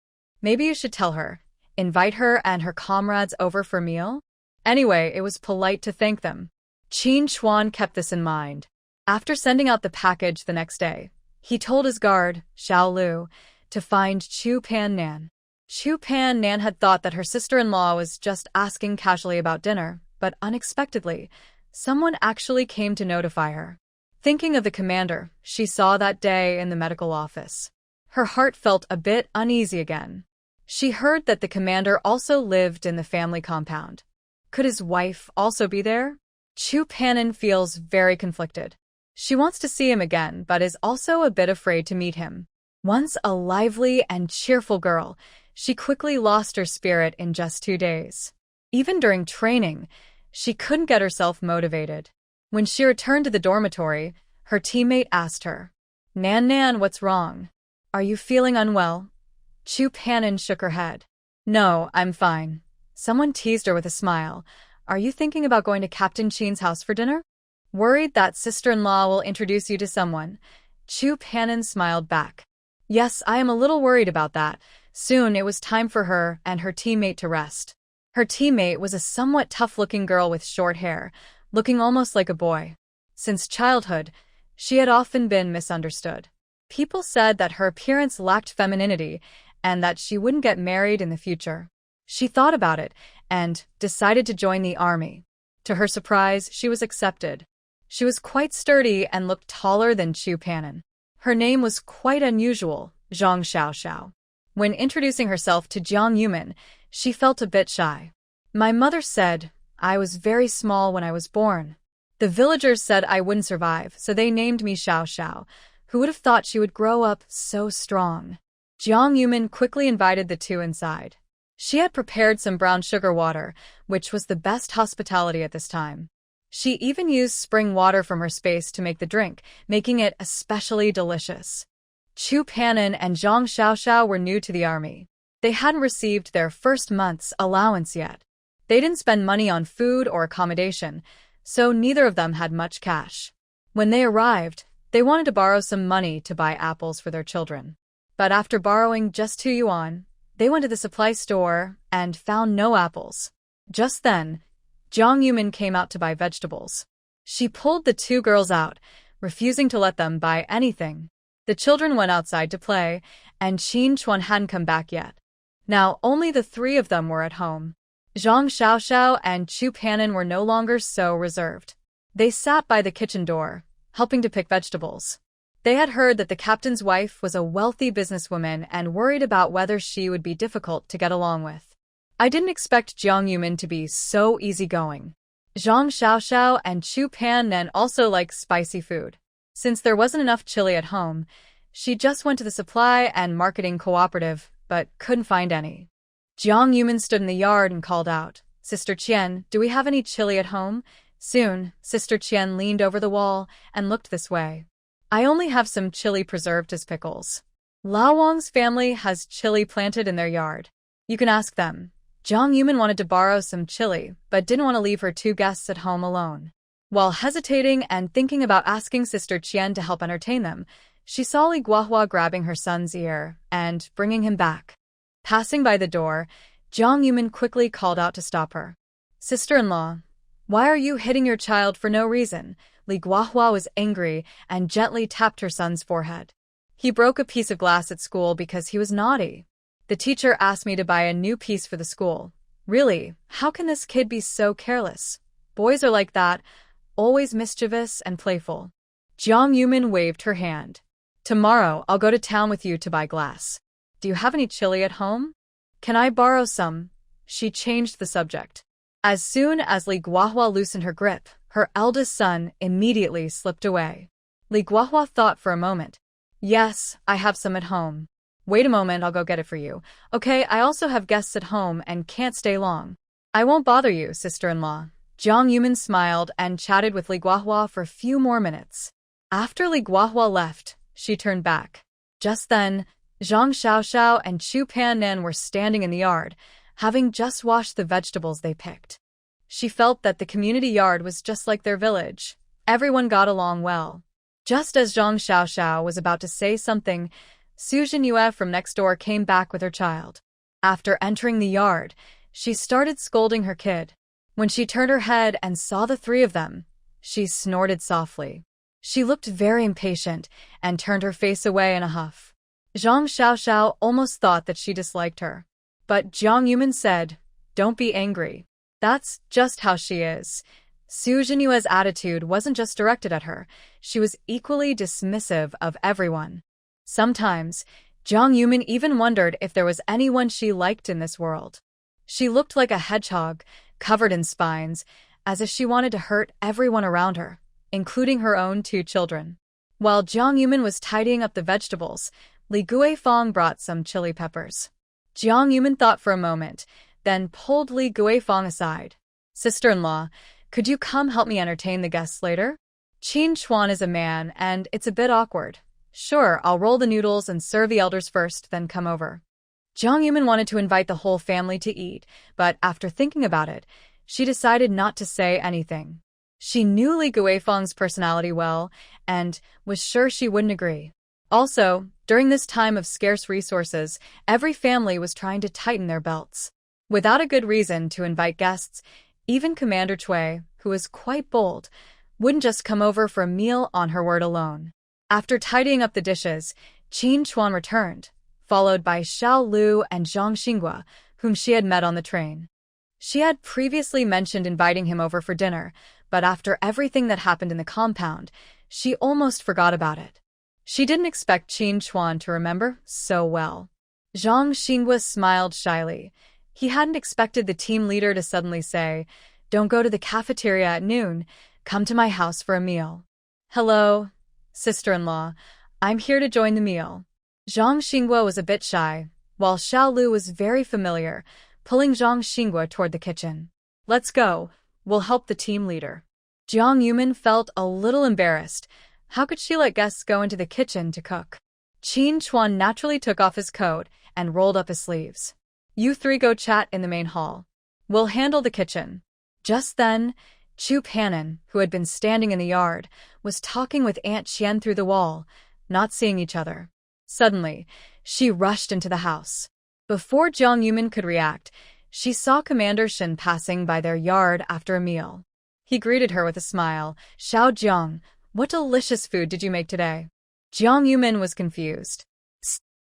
Maybe you should tell her. Invite her and her comrades over for meal? Anyway, it was polite to thank them. Qin Chuan kept this in mind. After sending out the package the next day, he told his guard, Xiao Lu, to find Chu Pan Nan. Chu Pan Nan had thought that her sister-in-law was just asking casually about dinner, but unexpectedly, someone actually came to notify her. Thinking of the commander she saw that day in the medical office, her heart felt a bit uneasy again. She heard that the commander also lived in the family compound. Could his wife also be there? Chu Panin feels very conflicted. She wants to see him again, but is also a bit afraid to meet him. Once a lively and cheerful girl, she quickly lost her spirit in just 2 days. Even during training, she couldn't get herself motivated. When she returned to the dormitory, her teammate asked her, Nan, what's wrong? Are you feeling unwell? Chu Panin shook her head. No, I'm fine. Someone teased her with a smile. Are you thinking about going to Captain Qin's house for dinner? Worried that sister-in-law will introduce you to someone, Chu Panin smiled back. Yes, I am a little worried about that. Soon it was time for her and her teammate to rest. Her teammate was a somewhat tough-looking girl with short hair, looking almost like a boy. Since childhood, she had often been misunderstood. People said that her appearance lacked femininity and that she wouldn't get married in the future. She thought about it and decided to join the army. To her surprise, she was accepted. She was quite sturdy and looked taller than Chu Panin. Her name was quite unusual, Zhang Xiaoxiao. When introducing herself to Jiang Yumin, she felt a bit shy. My mother said I was very small when I was born. The villagers said I wouldn't survive, so they named me Xiao Xiao. Who would have thought she would grow up so strong? Jiang Yumin quickly invited the two inside. She had prepared some brown sugar water, which was the best hospitality at this time. She even used spring water from her space to make the drink, making it especially delicious. Chu Panin and Zhang Xiaoxiao were new to the army. They hadn't received their first month's allowance yet. They didn't spend money on food or accommodation, so neither of them had much cash. When they arrived, they wanted to borrow some money to buy apples for their children. But after borrowing just 2 yuan, they went to the supply store and found no apples. Just then, Jiang Yumin came out to buy vegetables. She pulled the 2 girls out, refusing to let them buy anything. The children went outside to play, and Qin Chuan hadn't come back yet. Now only the 3 of them were at home. Zhang Xiaoxiao and Chu Panin were no longer so reserved. They sat by the kitchen door, helping to pick vegetables. They had heard that the captain's wife was a wealthy businesswoman and worried about whether she would be difficult to get along with. I didn't expect Jiang Yumin to be so easygoing. Zhang Xiaoxiao and Chu Panin also liked spicy food. Since there wasn't enough chili at home, she just went to the supply and marketing cooperative, but couldn't find any. Jiang Yumin stood in the yard and called out, Sister Qian, do we have any chili at home? Soon, Sister Qian leaned over the wall and looked this way. I only have some chili preserved as pickles. Lao Wang's family has chili planted in their yard. You can ask them. Jiang Yumin wanted to borrow some chili, but didn't want to leave her 2 guests at home alone. While hesitating and thinking about asking Sister Qian to help entertain them, she saw Li Guahua grabbing her son's ear and bringing him back. Passing by the door, Jiang Yumin quickly called out to stop her. Sister-in-law, why are you hitting your child for no reason? Li Guahua was angry and gently tapped her son's forehead. He broke a piece of glass at school because he was naughty. The teacher asked me to buy a new piece for the school. Really, how can this kid be so careless? Boys are like that. always mischievous and playful. Jiang Yumin waved her hand. Tomorrow, I'll go to town with you to buy glass. Do you have any chili at home? Can I borrow some? She changed the subject. As soon as Li Guohua loosened her grip, her eldest son immediately slipped away. Li Guohua thought for a moment. Yes, I have some at home. Wait a moment, I'll go get it for you. Okay, I also have guests at home and can't stay long. I won't bother you, sister-in-law. Jiang Yumin smiled and chatted with Li Guohua for a few more minutes. After Li Guohua left, she turned back. Just then, Zhang Xiaoxiao and Chu Pannan were standing in the yard, having just washed the vegetables they picked. She felt that the community yard was just like their village. Everyone got along well. Just as Zhang Xiaoxiao was about to say something, Su Jinyue from next door came back with her child. After entering the yard, she started scolding her kid. When she turned her head and saw the three of them, she snorted softly. She looked very impatient and turned her face away in a huff. Zhang Xiaoxiao almost thought that she disliked her. But Jiang Yumin said, "Don't be angry. That's just how she is." Su Jinyue's attitude wasn't just directed at her, she was equally dismissive of everyone. Sometimes, Jiang Yumin even wondered if there was anyone she liked in this world. She looked like a hedgehog, covered in spines, as if she wanted to hurt everyone around her, including her own two children. While Jiang Yumin was tidying up the vegetables, Li Guifeng brought some chili peppers. Jiang Yumin thought for a moment, then pulled Li Guifeng aside. "Sister-in-law, could you come help me entertain the guests later? Qin Chuan is a man, and it's a bit awkward." "Sure, I'll roll the noodles and serve the elders first, then come over." Jiang Yumin wanted to invite the whole family to eat, but after thinking about it, she decided not to say anything. She knew Li Guifeng's personality well, and was sure she wouldn't agree. Also, during this time of scarce resources, every family was trying to tighten their belts. Without a good reason to invite guests, even Commander Cui, who was quite bold, wouldn't just come over for a meal on her word alone. After tidying up the dishes, Qin Chuan returned, followed by Xiao Lu and Zhang Xinghua, whom she had met on the train. She had previously mentioned inviting him over for dinner, but after everything that happened in the compound, she almost forgot about it. She didn't expect Qin Chuan to remember so well. Zhang Xinghua smiled shyly. He hadn't expected the team leader to suddenly say, "Don't go to the cafeteria at noon, come to my house for a meal." "Hello, sister-in-law, I'm here to join the meal." Zhang Xinghua was a bit shy, while Xiao Lu was very familiar, pulling Zhang Xinghua toward the kitchen. "Let's go, we'll help the team leader." Jiang Yumin felt a little embarrassed. How could she let guests go into the kitchen to cook? Qin Chuan naturally took off his coat and rolled up his sleeves. "You three go chat in the main hall. We'll handle the kitchen." Just then, Chu Pannan, who had been standing in the yard, was talking with Aunt Qian through the wall, not seeing each other. Suddenly, she rushed into the house. Before Jiang Yumin could react, she saw Commander Shen passing by their yard after a meal. He greeted her with a smile. "Xiao Jiang, what delicious food did you make today?" Jiang Yumin was confused.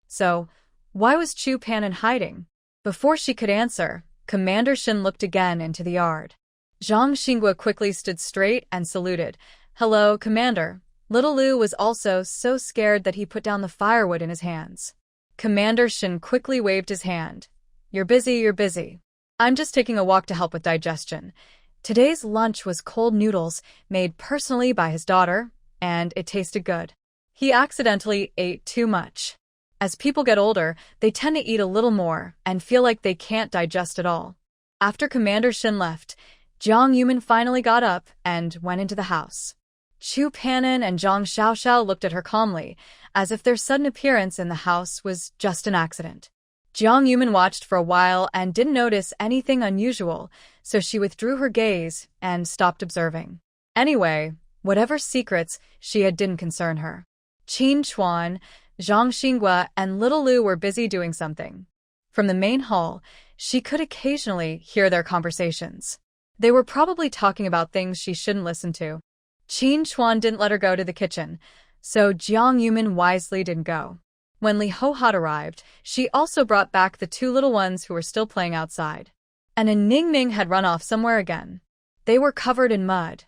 So, why was Chu Pannan hiding? Before she could answer, Commander Shen looked again into the yard. Zhang Xinghua quickly stood straight and saluted. "Hello, Commander." Little Lu was also so scared that he put down the firewood in his hands. Commander Shen quickly waved his hand. You're busy. I'm just taking a walk to help with digestion." Today's lunch was cold noodles made personally by his daughter, and it tasted good. He accidentally ate too much. As people get older, they tend to eat a little more and feel like they can't digest it all. After Commander Shen left, Jiang Yumin finally got up and went into the house. Chu Pannan and Zhang Xiaoxiao looked at her calmly, as if their sudden appearance in the house was just an accident. Jiang Yumin watched for a while and didn't notice anything unusual, so she withdrew her gaze and stopped observing. Anyway, whatever secrets she had didn't concern her. Qin Chuan, Zhang Xinghua, and Little Lu were busy doing something. From the main hall, she could occasionally hear their conversations. They were probably talking about things she shouldn't listen to. Qin Chuan didn't let her go to the kitchen, so Jiang Yumin wisely didn't go. When Li Hohat arrived, she also brought back the two little ones who were still playing outside. And Ningming had run off somewhere again. They were covered in mud.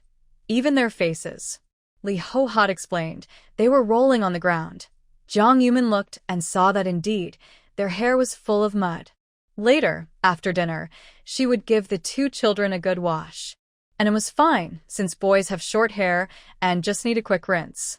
even their faces. Li Ho-hat explained. They were rolling on the ground. Jiang Yumin looked and saw that indeed, their hair was full of mud. Later, after dinner, she would give the two children a good wash. And it was fine, since boys have short hair and just need a quick rinse.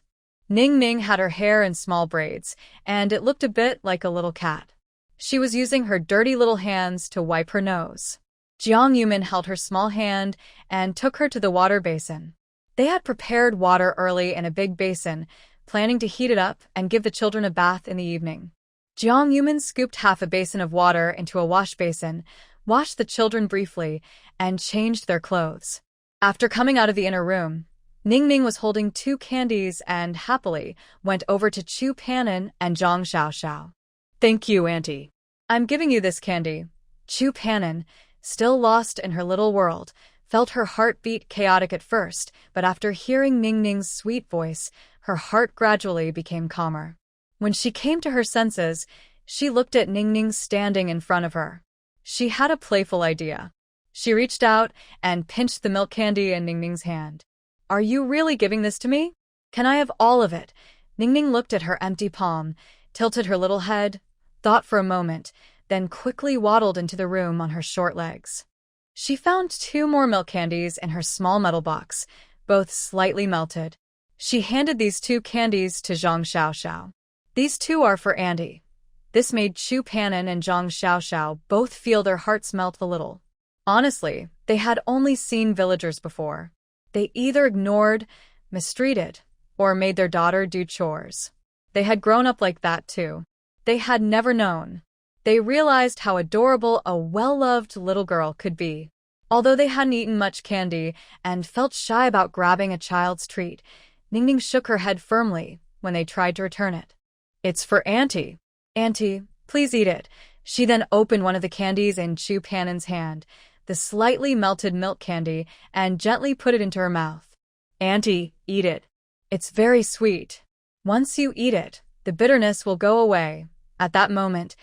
Ning Ning had her hair in small braids, and it looked a bit like a little cat. She was using her dirty little hands to wipe her nose. Jiang Yumin held her small hand and took her to the water basin. They had prepared water early in a big basin, planning to heat it up and give the children a bath in the evening. Jiang Yumin scooped half a basin of water into a wash basin, washed the children briefly, and changed their clothes. After coming out of the inner room, Ning Ning was holding two candies and happily went over to Chu Pan'an and Zhang Xiaoxiao.
Thank you, Auntie.
I'm giving you this candy. Chu Pan'an, still lost in her little world, felt her heart beat chaotic at first, but after hearing Ning Ning's sweet voice, her heart gradually became calmer. When she came to her senses, she looked at Ning Ning standing in front of her. She had a playful idea. She reached out and pinched the milk candy in Ning Ning's hand. Are you really giving this to me? Can I have all of it? Ning Ning looked at her empty palm, tilted her little head, thought for a moment, then quickly waddled into the room on her short legs. She found two more milk candies in her small metal box, both slightly melted. She handed these two candies to Zhang Xiaoxiao. These two are for Auntie. This made Chu Pan'an and Zhang Xiaoxiao both feel their hearts melt a little. Honestly, they had only seen villagers before. They either ignored, mistreated, or made their daughter do chores. They had grown up like that too. They had never known. They realized how adorable a well-loved little girl could be. Although they hadn't eaten much candy and felt shy about grabbing a child's treat, Ning Ning shook her head firmly when they tried to return it. It's for Auntie. Auntie, please eat it. She then opened one of the candies in Chu Pan'an's hand, the slightly melted milk candy, and gently put it into her mouth. Auntie, eat it. It's very sweet. Once you eat it, the bitterness will go away. At that moment,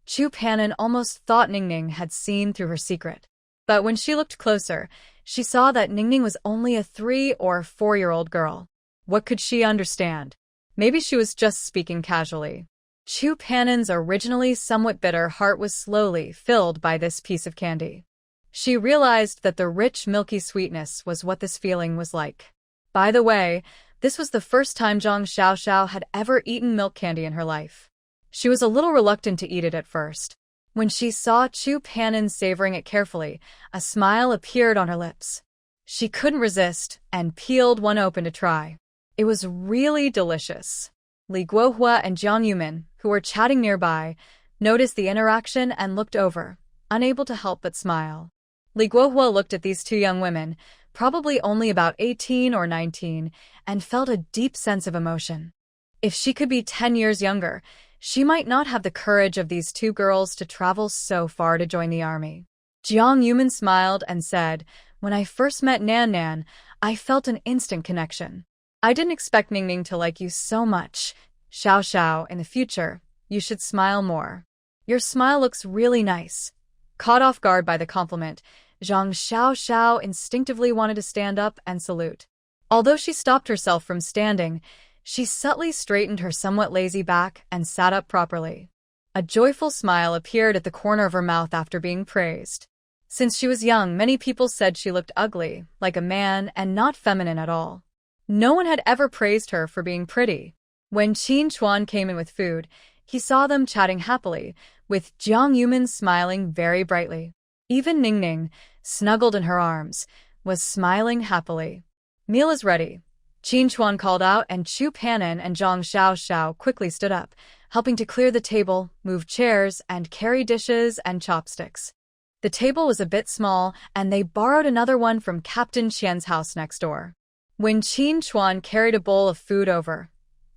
Chu Pan'an almost thought Ning Ning had seen through her secret. But when she looked closer, she saw that Ning Ning was only a 3- or 4-year-old girl. What could she understand? Maybe she was just speaking casually. Chu Pan'an's originally somewhat bitter heart was slowly filled by this piece of candy. She realized that the rich, milky sweetness was what this feeling was like. By the way, this was the first time Zhang Xiaoxiao had ever eaten milk candy in her life. She was a little reluctant to eat it at first. When she saw Chu Pan'an savoring it carefully, a smile appeared on her lips. She couldn't resist and peeled one open to try. It was really delicious. Li Guohua and Jiang Yumin, who were chatting nearby, noticed the interaction and looked over, unable to help but smile. Li Guohua looked at these two young women, probably only about 18 or 19, and felt a deep sense of emotion. If she could be 10 years younger, she might not have the courage of these two girls to travel so far to join the army. Jiang Yumin smiled and said, When I first met Nan Nan, I felt an instant connection. I didn't expect Ning Ning to like you so much. Xiao Xiao, in the future, you should smile more. Your smile looks really nice. Caught off guard by the compliment, Zhang Xiaoxiao instinctively wanted to stand up and salute. Although she stopped herself from standing, she subtly straightened her somewhat lazy back and sat up properly. A joyful smile appeared at the corner of her mouth after being praised. Since she was young, many people said she looked ugly, like a man, and not feminine at all. No one had ever praised her for being pretty. When Qin Chuan came in with food, he saw them chatting happily, with Jiang Yumin smiling very brightly. Even Ning Ning, snuggled in her arms, was smiling happily. Meal is ready. Qin Chuan called out, and Chu Pan'an and Zhang Xiaoxiao quickly stood up, helping to clear the table, move chairs, and carry dishes and chopsticks. The table was a bit small, and they borrowed another one from Captain Qian's house next door. When Qin Chuan carried a bowl of food over,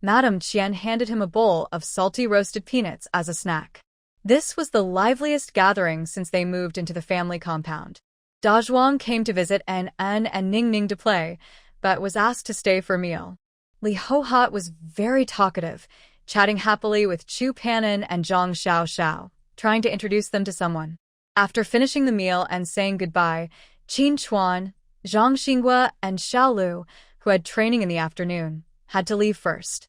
Madame Qian handed him a bowl of salty roasted peanuts as a snack. This was the liveliest gathering since they moved into the family compound. Da Zhuang came to visit and Ning Ning to play, but was asked to stay for a meal. Li Ho-hat was very talkative, chatting happily with Chu Pan'an and Zhang Xiaoxiao, trying to introduce them to someone. After finishing the meal and saying goodbye, Qin Chuan, Zhang Xinghua and Xiao Lu, who had training in the afternoon, had to leave first.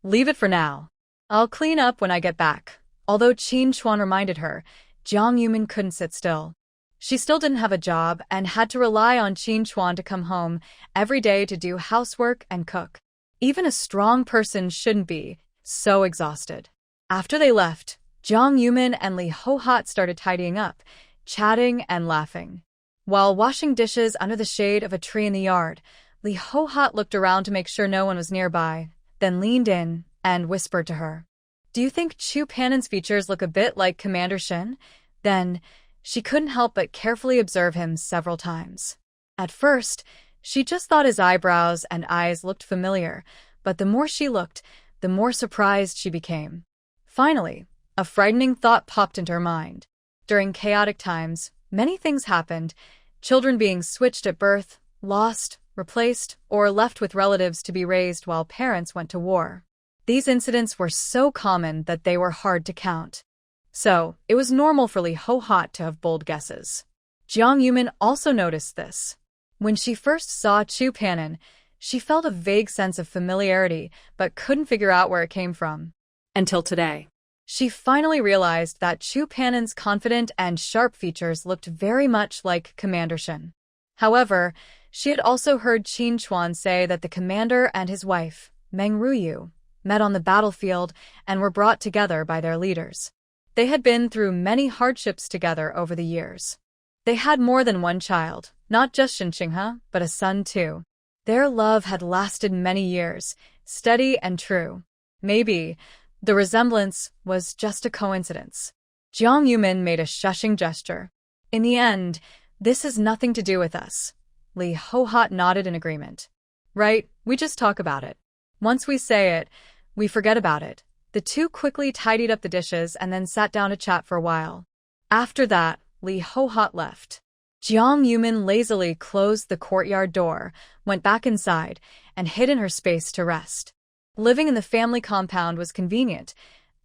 Leave it for now. I'll clean up when I get back. Although Qin Chuan reminded her, Jiang Yumin couldn't sit still. She still didn't have a job and had to rely on Qin Chuan to come home every day to do housework and cook. Even a strong person shouldn't be so exhausted. After they left, Jiang Yumin and Li Hohat started tidying up, chatting and laughing. While washing dishes under the shade of a tree in the yard, Li Hohat looked around to make sure no one was nearby, then leaned in and whispered to her. Do you think Chu Panen's features look a bit like Commander Shin? Then, she couldn't help but carefully observe him several times. At first, she just thought his eyebrows and eyes looked familiar, but the more she looked, the more surprised she became. Finally, a frightening thought popped into her mind. During chaotic times, many things happened, children being switched at birth, lost, replaced, or left with relatives to be raised while parents went to war. These incidents were so common that they were hard to count. So, it was normal for Li Hohat to have bold guesses. Jiang Yumin also noticed this. When she first saw Chu Panen, she felt a vague sense of familiarity but couldn't figure out where it came from.
Until today.
She finally realized that Chu Panen's confident and sharp features looked very much like Commander Shin. However, she had also heard Qin Chuan say that the commander and his wife, Meng Ruyu, met on the battlefield and were brought together by their leaders. They had been through many hardships together over the years. They had more than one child, not just Shinqinghe, but a son too. Their love had lasted many years, steady and true. Maybe the resemblance was just a coincidence. Jiang Yumin made a shushing gesture. In the end, this has nothing to do with us. Li Hohat nodded in agreement. Right, we just talk about it. Once we say it, we forget about it. The two quickly tidied up the dishes and then sat down to chat for a while. After that, Li Hohat left. Jiang Yumin lazily closed the courtyard door, went back inside, and hid in her space to rest. Living in the family compound was convenient.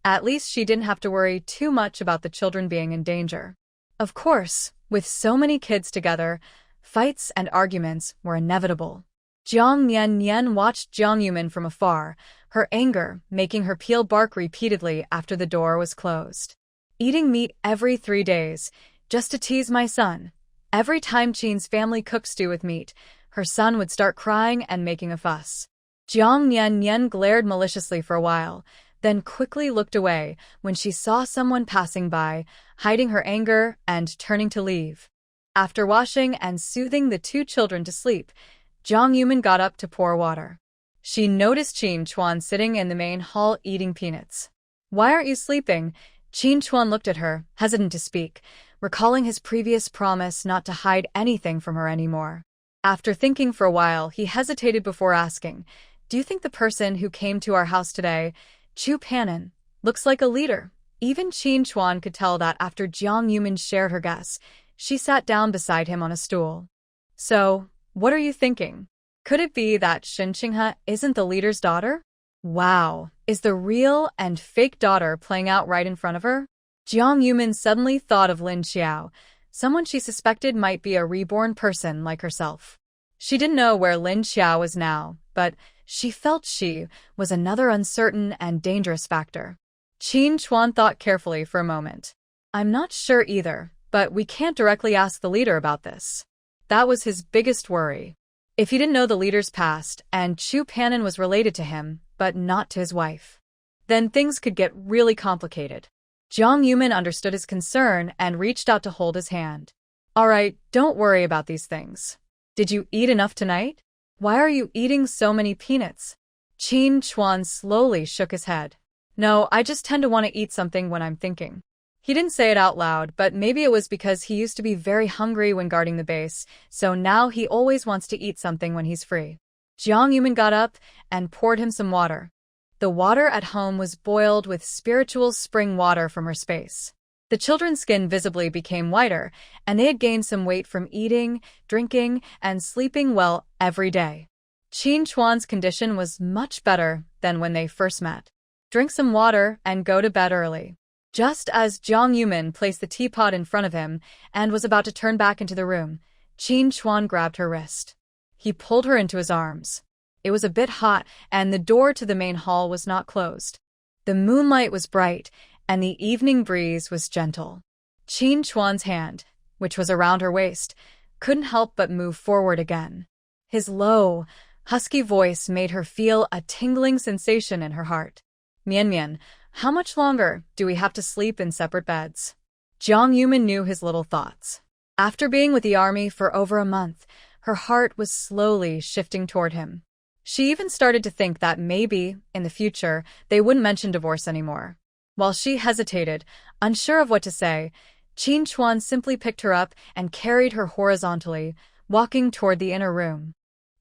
At least she didn't have to worry too much about the children being in danger. Of course, with so many kids together, fights and arguments were inevitable. Jiang Nian watched Jiang Yumin from afar, her anger making her peel bark repeatedly after the door was closed. Eating meat every 3 days, just to tease my son. Every time Qin's family cooked stew with meat, her son would start crying and making a fuss. Jiang Nian glared maliciously for a while, then quickly looked away when she saw someone passing by, hiding her anger and turning to leave. After washing and soothing the two children to sleep, Jiang Yumin got up to pour water. She noticed Qin Chuan sitting in the main hall eating peanuts. Why aren't you sleeping? Qin Chuan looked at her, hesitant to speak, recalling his previous promise not to hide anything from her anymore. After thinking for a while, he hesitated before asking, do you think the person who came to our house today, Chu Panen, looks like a leader? Even Qin Chuan could tell that after Jiang Yumin shared her guess. She sat down beside him on a stool. So, what are you thinking? Could it be that Shinqinghe isn't the leader's daughter? Wow, is the real and fake daughter playing out right in front of her? Jiang Yumin suddenly thought of Lin Xiao, someone she suspected might be a reborn person like herself. She didn't know where Lin Xiao was now, but she felt she was another uncertain and dangerous factor. Qin Chuan thought carefully for a moment. I'm not sure either, but we can't directly ask the leader about this. That was his biggest worry. If he didn't know the leader's past and Chu Panen was related to him, but not to his wife, then things could get really complicated. Jiang Yumin understood his concern and reached out to hold his hand. All right, don't worry about these things. Did you eat enough tonight? Why are you eating so many peanuts? Qin Chuan slowly shook his head. No, I just tend to want to eat something when I'm thinking. He didn't say it out loud, but maybe it was because he used to be very hungry when guarding the base, so now he always wants to eat something when he's free. Jiang Yumin got up and poured him some water. The water at home was boiled with spiritual spring water from her space. The children's skin visibly became whiter, and they had gained some weight from eating, drinking, and sleeping well every day. Qin Chuan's condition was much better than when they first met. Drink some water and go to bed early. Just as Jiang Yumin placed the teapot in front of him and was about to turn back into the room, Qin Chuan grabbed her wrist. He pulled her into his arms. It was a bit hot, and the door to the main hall was not closed. The moonlight was bright, and the evening breeze was gentle. Qin Chuan's hand, which was around her waist, couldn't help but move forward again. His low, husky voice made her feel a tingling sensation in her heart. Mian Mian, how much longer do we have to sleep in separate beds? Jiang Yumin knew his little thoughts. After being with the army for over a month, her heart was slowly shifting toward him. She even started to think that maybe, in the future, they wouldn't mention divorce anymore. While she hesitated, unsure of what to say, Qin Chuan simply picked her up and carried her horizontally, walking toward the inner room.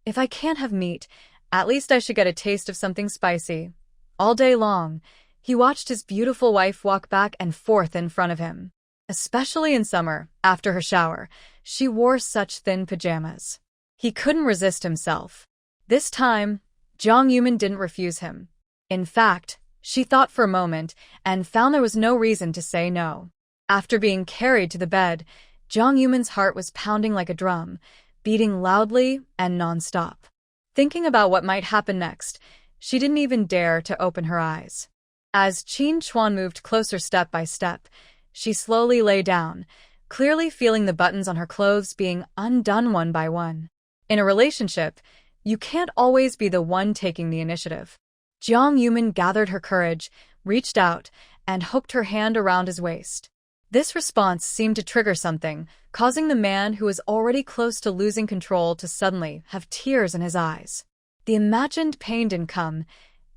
If I can't have meat, at least I should get a taste of something spicy. All day long, he watched his beautiful wife walk back and forth in front of him. Especially in summer, after her shower, she wore such thin pajamas. He couldn't resist himself. This time, Jiang Yumin didn't refuse him. In fact, she thought for a moment and found there was no reason to say no. After being carried to the bed, Jiang Yumin's heart was pounding like a drum, beating loudly and non-stop. Thinking about what might happen next, she didn't even dare to open her eyes. As Qin Chuan moved closer step by step, she slowly lay down, clearly feeling the buttons on her clothes being undone one by one. In a relationship, you can't always be the one taking the initiative. Jiang Yumin gathered her courage, reached out, and hooked her hand around his waist. This response seemed to trigger something, causing the man who was already close to losing control to suddenly have tears in his eyes. The imagined pain didn't come.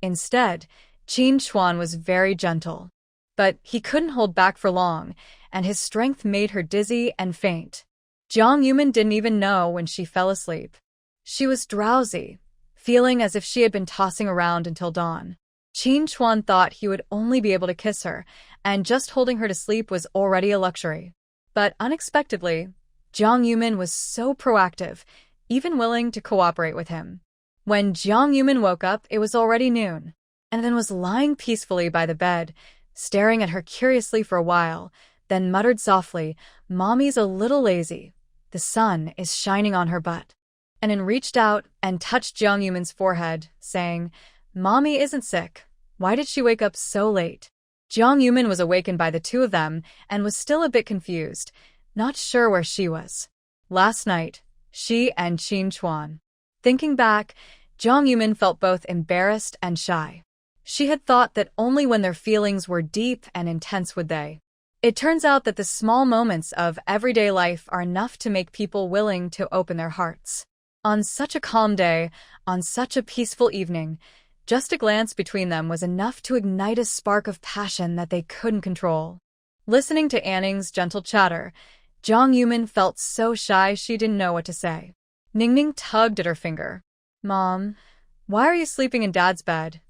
Instead, Qin Chuan was very gentle. But he couldn't hold back for long, and his strength made her dizzy and faint. Jiang Yumin didn't even know when she fell asleep. She was drowsy, feeling as if she had been tossing around until dawn. Qin Chuan thought he would only be able to kiss her, and just holding her to sleep was already a luxury. But unexpectedly, Jiang Yumin was so proactive, even willing to cooperate with him. When Jiang Yumin woke up, it was already noon, and then was lying peacefully by the bed, staring at her curiously for a while, then muttered softly, "Mommy's a little lazy. The sun is shining on her butt." And then reached out and touched Jiang Yumin's forehead, saying, "Mommy isn't sick. Why did she wake up so late?" Jiang Yumin was awakened by the two of them and was still a bit confused, not sure where she was. Last night, she and Qin Chuan. Thinking back, Jiang Yumin felt both embarrassed and shy. She had thought that only when their feelings were deep and intense would they. It turns out that the small moments of everyday life are enough to make people willing to open their hearts. On such a calm day, on such a peaceful evening, just a glance between them was enough to ignite a spark of passion that they couldn't control. Listening to Anning's gentle chatter, Jiang Yumin felt so shy she didn't know what to say. Ningning tugged at her finger. "Mom, why are you sleeping in Dad's bed?"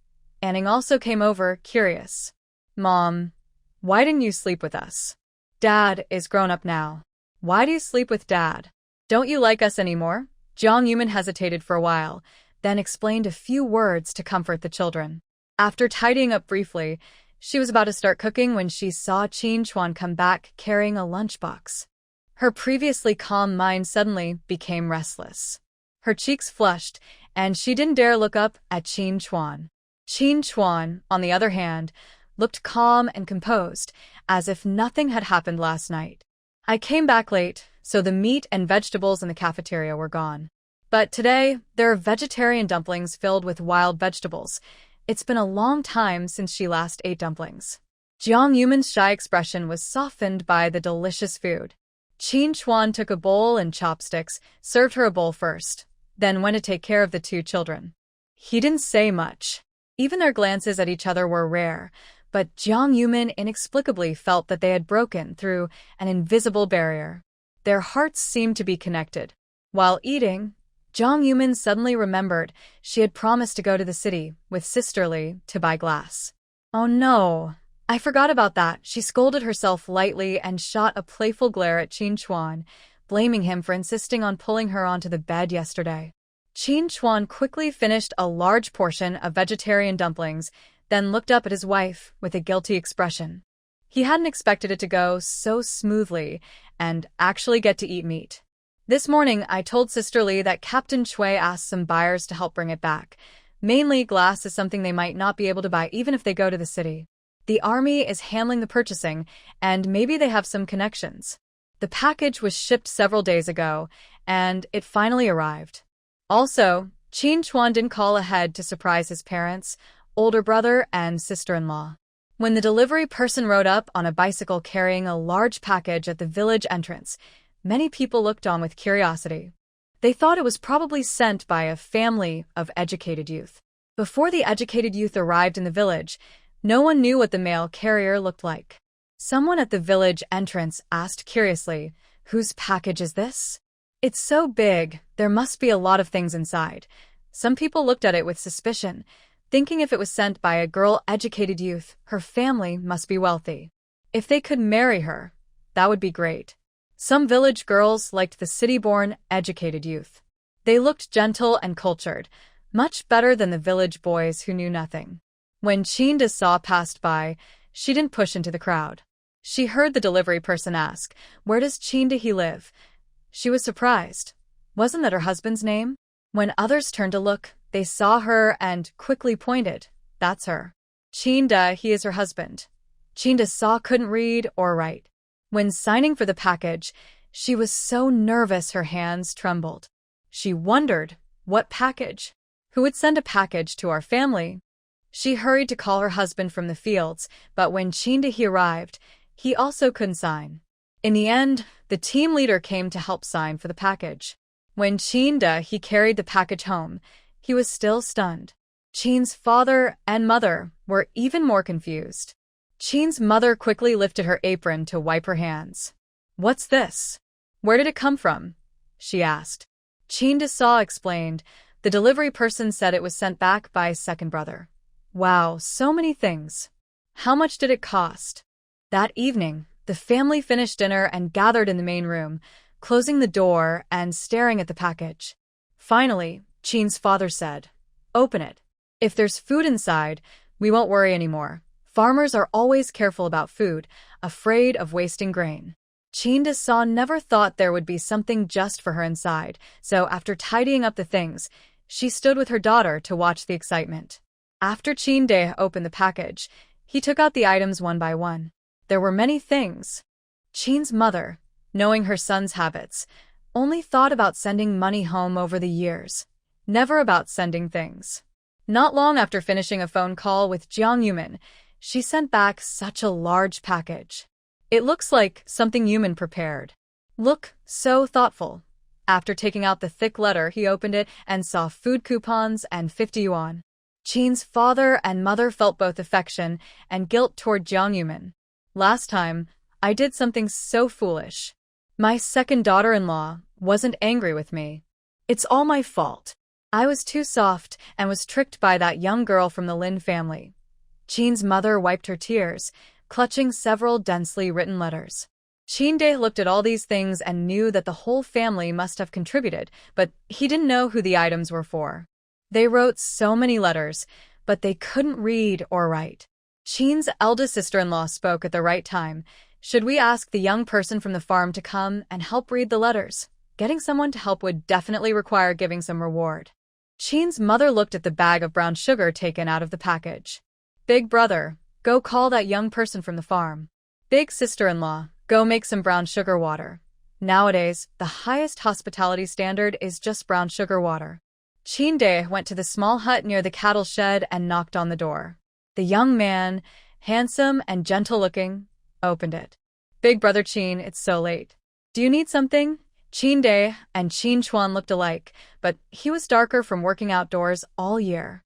Anning also came over, curious. "Mom, why didn't you sleep with us? Dad is grown up now. Why do you sleep with Dad? Don't you like us anymore?" Jiang Yumin hesitated for a while, then explained a few words to comfort the children. After tidying up briefly, she was about to start cooking when she saw Qin Chuan come back carrying a lunchbox. Her previously calm mind suddenly became restless. Her cheeks flushed, and she didn't dare look up at Qin Chuan. Qin Chuan, on the other hand, looked calm and composed, as if nothing had happened last night. "I came back late, so the meat and vegetables in the cafeteria were gone. But today, there are vegetarian dumplings filled with wild vegetables. It's been a long time since she last ate dumplings." Jiang Yumin's shy expression was softened by the delicious food. Qin Chuan took a bowl and chopsticks, served her a bowl first, then went to take care of the two children. He didn't say much. Even their glances at each other were rare, but Jiang Yumin inexplicably felt that they had broken through an invisible barrier. Their hearts seemed to be connected. While eating, Jiang Yumin suddenly remembered she had promised to go to the city with Sisterly to buy glass. "Oh no, I forgot about that." She scolded herself lightly and shot a playful glare at Qin Chuan, blaming him for insisting on pulling her onto the bed yesterday. Qin Chuan quickly finished a large portion of vegetarian dumplings, then looked up at his wife with a guilty expression. He hadn't expected it to go so smoothly and actually get to eat meat. This morning, I told Sister Lee that Captain Shui asked some buyers to help bring it back. Mainly, glass is something they might not be able to buy even if they go to the city. The army is handling the purchasing, and maybe they have some connections. The package was shipped several days ago, and it finally arrived. Also, Qin Chuan didn't call ahead to surprise his parents, older brother, and sister-in-law. When the delivery person rode up on a bicycle carrying a large package at the village entrance, many people looked on with curiosity. They thought it was probably sent by a family of educated youth. Before the educated youth arrived in the village, no one knew what the mail carrier looked like. Someone at the village entrance asked curiously, "Whose package is this? It's so big, there must be a lot of things inside." Some people looked at it with suspicion, thinking if it was sent by a girl-educated youth, her family must be wealthy. If they could marry her, that would be great. Some village girls liked the city-born, educated youth. They looked gentle and cultured, much better than the village boys who knew nothing. When Qin saw passed by, she didn't push into the crowd. She heard the delivery person ask, "Where does Qin he live?" She was surprised. Wasn't that her husband's name? When others turned to look, they saw her and quickly pointed, "That's her. Qin he is her husband." Qin saw couldn't read or write. When signing for the package, she was so nervous her hands trembled. She wondered, what package? Who would send a package to our family? She hurried to call her husband from the fields, but when Qin he arrived, he also couldn't sign. In the end, the team leader came to help sign for the package. When Qin he carried the package home, he was still stunned. Qin's father and mother were even more confused. Qin's mother quickly lifted her apron to wipe her hands. "What's this? Where did it come from?" she asked. Qin Saw explained. The delivery person said it was sent back by his second brother. Wow, so many things. How much did it cost? That evening, the family finished dinner and gathered in the main room, closing the door and staring at the package. Finally, Qin's father said, "Open it. If there's food inside, we won't worry anymore. Farmers are always careful about food, afraid of wasting grain." Qin Saw never thought there would be something just for her inside, so after tidying up the things, she stood with her daughter to watch the excitement. After Qin opened the package, he took out the items one by one. There were many things. Qin's mother, knowing her son's habits, only thought about sending money home over the years, never about sending things. Not long after finishing a phone call with Jiang Yumin, she sent back such a large package. It looks like something Yumin prepared. Look, so thoughtful. After taking out the thick letter, he opened it and saw food coupons and 50 yuan. Qin's father and mother felt both affection and guilt toward Jiang Yumin. "Last time, I did something so foolish. My second daughter-in-law wasn't angry with me. It's all my fault. I was too soft and was tricked by that young girl from the Lin family." Qin's mother wiped her tears, clutching several densely written letters. Qin looked at all these things and knew that the whole family must have contributed, but he didn't know who the items were for. They wrote so many letters, but they couldn't read or write. Qin's eldest sister-in-law spoke at the right time. "Should we ask the young person from the farm to come and help read the letters? Getting someone to help would definitely require giving some reward." Qin's mother looked at the bag of brown sugar taken out of the package. "Big brother, go call that young person from the farm. Big sister-in-law, go make some brown sugar water." Nowadays, the highest hospitality standard is just brown sugar water. Qin went to the small hut near the cattle shed and knocked on the door. The young man, handsome and gentle-looking, opened it. "Big brother Qin, it's so late. Do you need something?" Qin and Qin Chuan looked alike, but he was darker from working outdoors all year.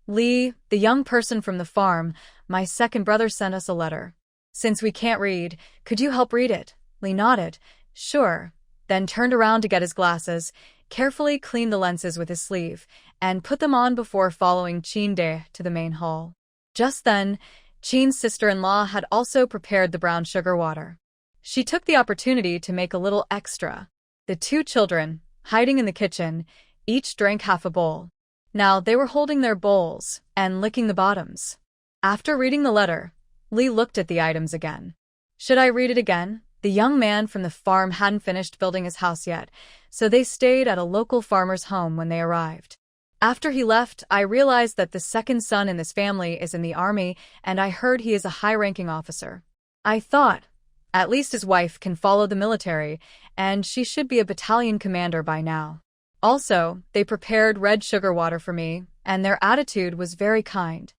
"Li, the young person from the farm, my second brother sent us a letter. Since we can't read, could you help read it?" Li nodded. "Sure," then turned around to get his glasses, carefully cleaned the lenses with his sleeve, and put them on before following Qin to the main hall. Just then, Qin's sister-in-law had also prepared the brown sugar water. She took the opportunity to make a little extra. The two children, hiding in the kitchen, each drank half a bowl. Now they were holding their bowls and licking the bottoms. After reading the letter, Li looked at the items again. "Should I read it again?" The young man from the farm hadn't finished building his house yet, so they stayed at a local farmer's home when they arrived. After he left, I realized that the second son in this family is in the army, and I heard he is a high-ranking officer. I thought, at least his wife can follow the military, and she should be a battalion commander by now. Also, they prepared red sugar water for me, and their attitude was very kind.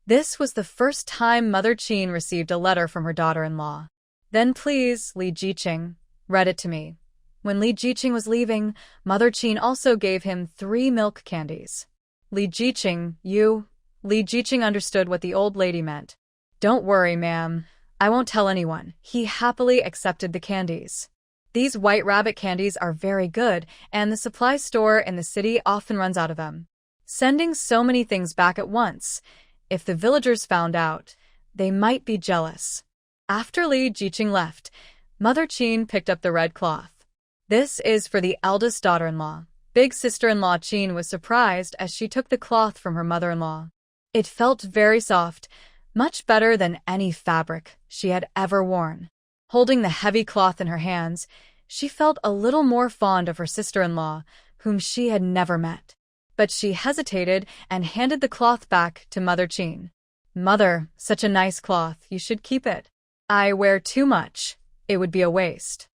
This was the first time Mother Qin received a letter from her daughter-in-law. "Then please, Li Jiqing," read it to me. When Li Jiqing was leaving, Mother Qin also gave him 3 milk candies. Li Jiqing, you... Li Jiqing understood what the old lady meant. "Don't worry, ma'am. I won't tell anyone." He happily accepted the candies. These white rabbit candies are very good, and the supply store in the city often runs out of them. Sending so many things back at once, if the villagers found out, they might be jealous. After Li Jiqing left, Mother Qin picked up the red cloth. "This is for the eldest daughter-in-law." Big sister-in-law Qin was surprised as she took the cloth from her mother-in-law. It felt very soft, much better than any fabric she had ever worn. Holding the heavy cloth in her hands, she felt a little more fond of her sister-in-law, whom she had never met. But she hesitated and handed the cloth back to Mother Qin. "Mother, such a nice cloth, you should keep it. I wear too much. It would be a waste."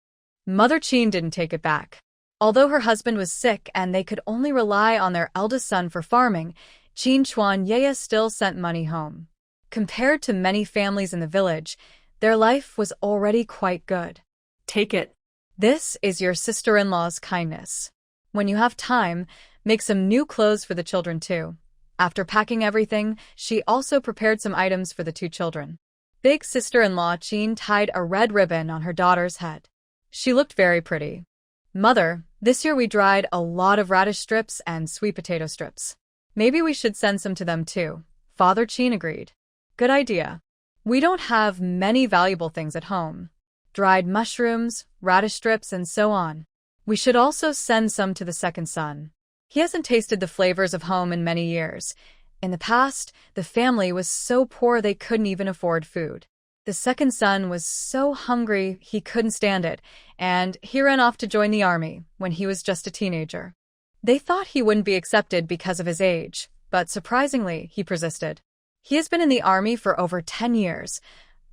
Mother Qin didn't take it back. Although her husband was sick and they could only rely on their eldest son for farming, Qin Chuan Yeye still sent money home. Compared to many families in the village, their life was already quite good.
Take it.
This is your sister-in-law's kindness. When you have time, make some new clothes for the children too. After packing everything, she also prepared some items for the 2 children. Big sister-in-law Qin tied a red ribbon on her daughter's head. She looked very pretty. "Mother, this year we dried a lot of radish strips and sweet potato strips. Maybe we should send some to them too." Father Qin agreed. "Good idea. We don't have many valuable things at home. Dried mushrooms, radish strips, and so on. We should also send some to the second son. He hasn't tasted the flavors of home in many years. In the past, the family was so poor they couldn't even afford food. The second son was so hungry he couldn't stand it, and he ran off to join the army when he was just a teenager. They thought he wouldn't be accepted because of his age, but surprisingly, he persisted. He has been in the army for over 10 years,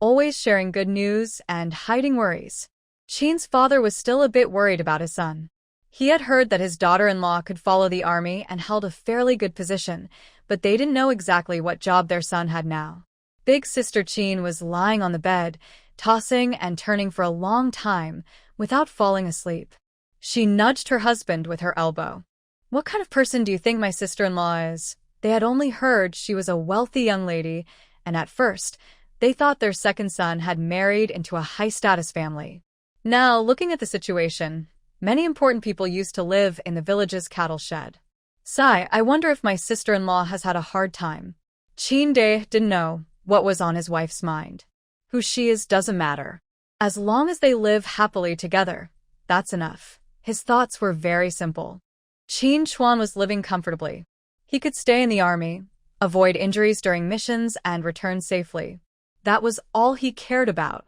always sharing good news and hiding worries." Qin's father was still a bit worried about his son. He had heard that his daughter-in-law could follow the army and held a fairly good position, but they didn't know exactly what job their son had now. Big sister Qin was lying on the bed, tossing and turning for a long time, without falling asleep. She nudged her husband with her elbow. "What kind of person do you think my sister-in-law is?" They had only heard she was a wealthy young lady, and at first, they thought their second son had married into a high-status family. Now, looking at the situation, many important people used to live in the village's cattle shed. "Sigh, I wonder if my sister-in-law has had a hard time." Qin Day didn't know what was on his wife's mind. Who she is doesn't matter. As long as they live happily together, that's enough. His thoughts were very simple. Qin Chuan was living comfortably. He could stay in the army, avoid injuries during missions, and return safely. That was all he cared about.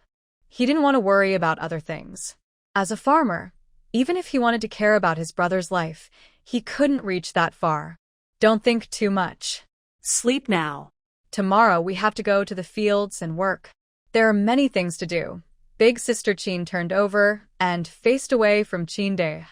He didn't want to worry about other things. As a farmer, even if he wanted to care about his brother's life, he couldn't reach that far. "Don't think too much.
Sleep now.
Tomorrow we have to go to the fields and work. There are many things to do." Big sister Qin turned over and faced away from Qin Day.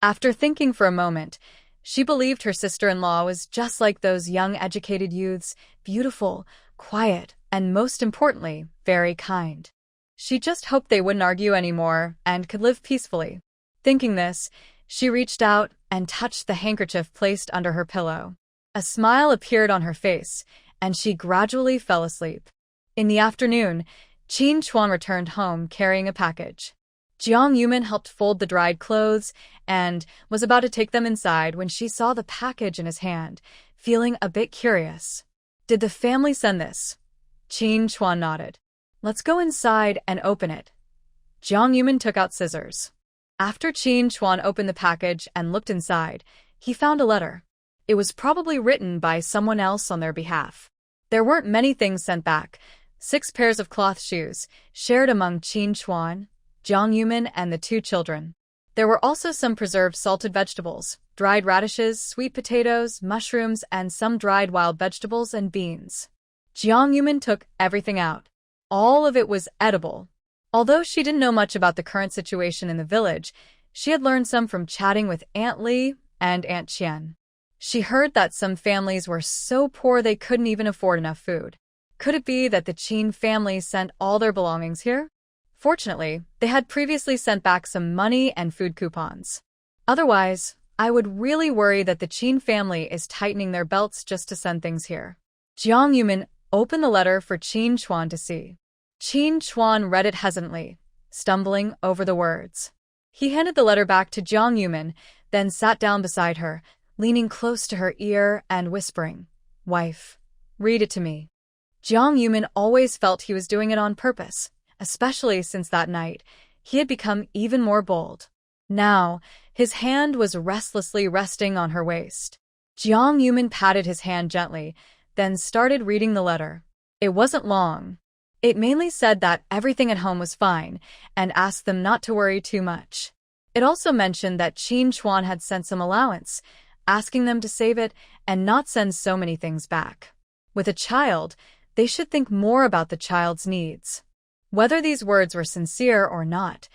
After thinking for a moment, she believed her sister-in-law was just like those young educated youths, beautiful, quiet, and most importantly, very kind. She just hoped they wouldn't argue anymore and could live peacefully. Thinking this, she reached out and touched the handkerchief placed under her pillow. A smile appeared on her face, and she gradually fell asleep. In the afternoon, Qin Chuan returned home carrying a package. Jiang Yuman helped fold the dried clothes and was about to take them inside when she saw the package in his hand, feeling a bit curious. "Did the family send this?" Qin Chuan nodded. "Let's go inside and open it." Jiang Yuman took out scissors. After Qin Chuan opened the package and looked inside, he found a letter. It was probably written by someone else on their behalf. There weren't many things sent back. 6 pairs of cloth shoes, shared among Qin Chuan, Jiang Yumin and the two children. There were also some preserved salted vegetables, dried radishes, sweet potatoes, mushrooms, and some dried wild vegetables and beans. Jiang Yumin took everything out. All of it was edible. Although she didn't know much about the current situation in the village, she had learned some from chatting with Aunt Li and Aunt Qian. She heard that some families were so poor they couldn't even afford enough food. Could it be that the Qin family sent all their belongings here? Fortunately, they had previously sent back some money and food coupons. Otherwise, I would really worry that the Qin family is tightening their belts just to send things here. Jiang Yumin opened the letter for Qin Chuan to see. Qin Chuan read it hesitantly, stumbling over the words. He handed the letter back to Jiang Yumin, then sat down beside her, leaning close to her ear and whispering, "Wife, read it to me." Jiang Yumin always felt he was doing it on purpose, especially since that night, he had become even more bold. Now, his hand was restlessly resting on her waist. Jiang Yumin patted his hand gently, then started reading the letter. It wasn't long. It mainly said that everything at home was fine, and asked them not to worry too much. It also mentioned that Qin Chuan had sent some allowance, asking them to save it and not send so many things back. With a child, they should think more about the child's needs. Whether these words were sincere or not,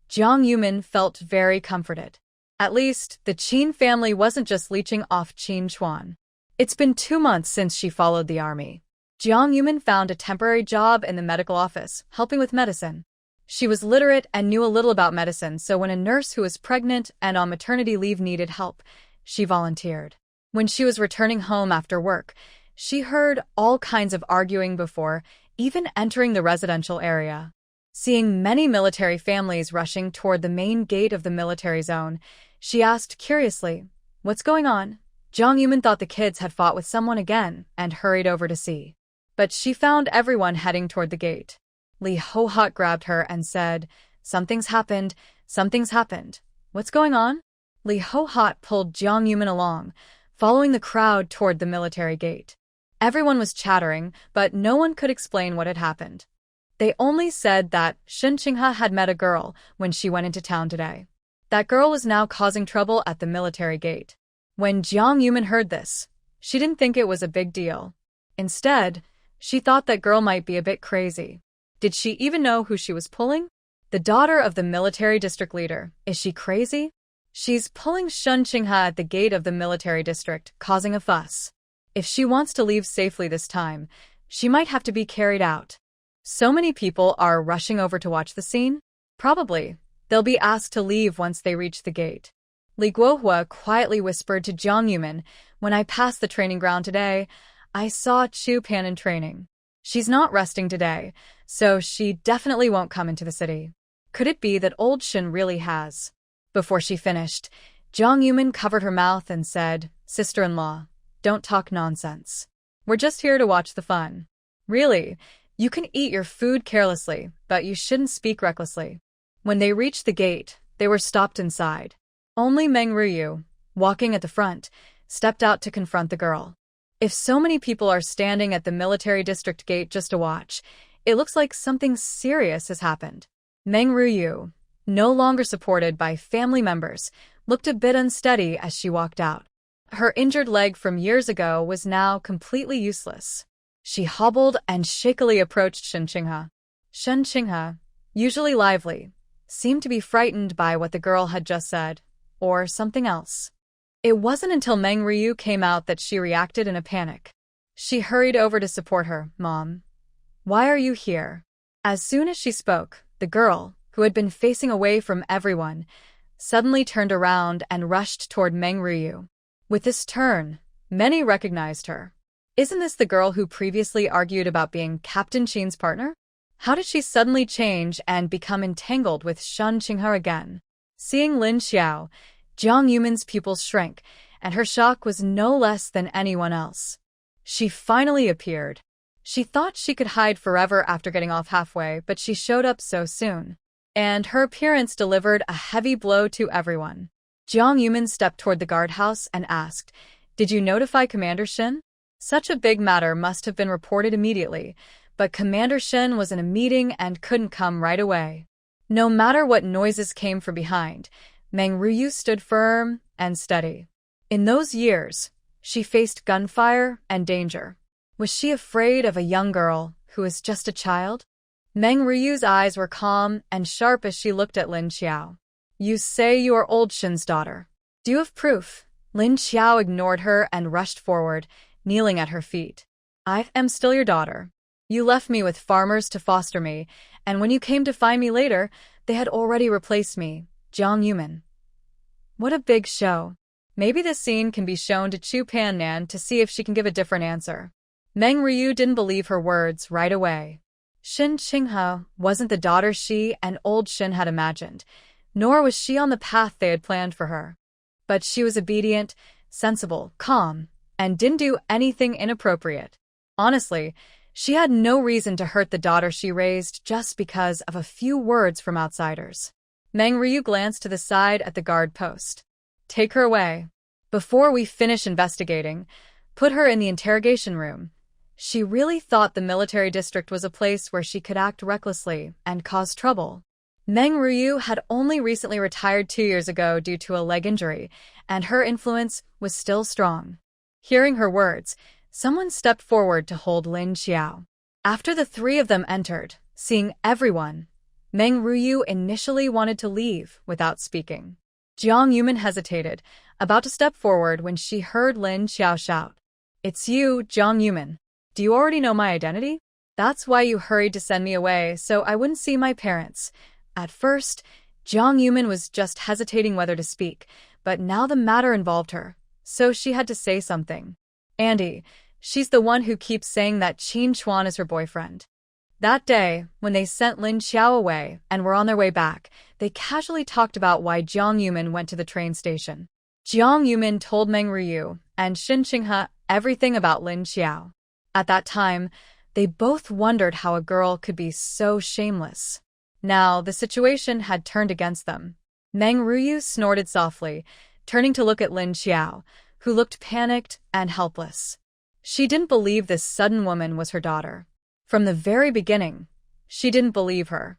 Jiang Yumin felt very comforted. At least, the Qin family wasn't just leeching off Qin Chuan. It's been 2 months since she followed the army. Jiang Yumin found a temporary job in the medical office, helping with medicine. She was literate and knew a little about medicine, so when a nurse who was pregnant and on maternity leave needed help, she volunteered. When she was returning home after work, she heard all kinds of arguing before even entering the residential area. Seeing many military families rushing toward the main gate of the military zone, she asked curiously, "What's going on?" Jiang Yumin thought the kids had fought with someone again and hurried over to see. But she found everyone heading toward the gate. Li Ho-hot grabbed her and said, "Something's happened. Something's happened. What's going on?" Li Ho-hot pulled Jiang Yumin along, following the crowd toward the military gate. Everyone was chattering, but no one could explain what had happened. They only said that Shen Qinghe had met a girl when she went into town today. That girl was now causing trouble at the military gate. When Jiang Yumin heard this, she didn't think it was a big deal. Instead, she thought that girl might be a bit crazy. Did she even know who she was pulling? The daughter of the military district leader. Is she crazy? She's pulling Shen Qinghe at the gate of the military district, causing a fuss. If she wants to leave safely this time, she might have to be carried out. So many people are rushing over to watch the scene. Probably, they'll be asked to leave once they reach the gate. Li Guohua quietly whispered to Jiang Yumin, "When I passed the training ground today, I saw Chu Pan in training. She's not resting today, so she definitely won't come into the city. Could it be that old Shen really has?" Before she finished, Jiang Yumin covered her mouth and said, "Sister-in-law, don't talk nonsense. We're just here to watch the fun. Really, you can eat your food carelessly, but you shouldn't speak recklessly." When they reached the gate, they were stopped inside. Only Meng Ruyu, walking at the front, stepped out to confront the girl. If so many people are standing at the military district gate just to watch, it looks like something serious has happened. Meng Ruyu, no longer supported by family members, looked a bit unsteady as she walked out. Her injured leg from years ago was now completely useless. She hobbled and shakily approached Shen Qinghe. Shen Qinghe, usually lively, seemed to be frightened by what the girl had just said, or something else. It wasn't until Meng Ruyu came out that she reacted in a panic. She hurried over to support her. "Mom, why are you here?" As soon as she spoke, the girl, who had been facing away from everyone, suddenly turned around and rushed toward Meng Ruyu. With this turn, many recognized her. Isn't this the girl who previously argued about being Captain Qin's partner? How did she suddenly change and become entangled with Shen Qinghe again? Seeing Lin Xiao, Jiang Yumin's pupils shrank, and her shock was no less than anyone else. She finally appeared. She thought she could hide forever after getting off halfway, but she showed up so soon. And her appearance delivered a heavy blow to everyone. Jiang Yumin stepped toward the guardhouse and asked, "Did you notify Commander Shen?" Such a big matter must have been reported immediately, but Commander Shen was in a meeting and couldn't come right away. No matter what noises came from behind, Meng Ruyu stood firm and steady. In those years, she faced gunfire and danger. Was she afraid of a young girl who was just a child? Meng Ruyu's eyes were calm and sharp as she looked at Lin Xiao. You say you are old Shin's daughter. Do you have proof? Lin Xiao ignored her and rushed forward, kneeling at her feet. I am still your daughter. You left me with farmers to foster me, and when you came to find me later, they had already replaced me, Jiang Yuman. What a big show. Maybe this scene can be shown to Chu Pannan to see if she can give a different answer. Meng Ryu didn't believe her words right away. Shin Qinghe wasn't the daughter she and old Shin had imagined, nor was she on the path they had planned for her. But she was obedient, sensible, calm, and didn't do anything inappropriate. Honestly, she had no reason to hurt the daughter she raised just because of a few words from outsiders. Meng Ryu glanced to the side at the guard post. Take her away. Before we finish investigating, put her in the interrogation room. She really thought the military district was a place where she could act recklessly and cause trouble. Meng Ryu had only recently retired 2 years ago due to a leg injury, and her influence was still strong. Hearing her words, someone stepped forward to hold Lin Xiao. After the three of them entered, seeing everyone, Meng Ryu initially wanted to leave without speaking. Jiang Yuman hesitated, about to step forward when she heard Lin Xiao shout. It's you, Jiang Yuman. Do you already know my identity? That's why you hurried to send me away so I wouldn't see my parents. At first, Jiang Yuman was just hesitating whether to speak, but now the matter involved her, so she had to say something. Andy, she's the one who keeps saying that Qin Chuan is her boyfriend. That day, when they sent Lin Xiao away and were on their way back, they casually talked about why Jiang Yuman went to the train station. Jiang Yuman told Meng Ryu and Shin Qinghe everything about Lin Xiao. At that time, they both wondered how a girl could be so shameless. Now, the situation had turned against them. Meng Ryu snorted softly, turning to look at Lin Xiao, who looked panicked and helpless. She didn't believe this sudden woman was her daughter. From the very beginning, she didn't believe her.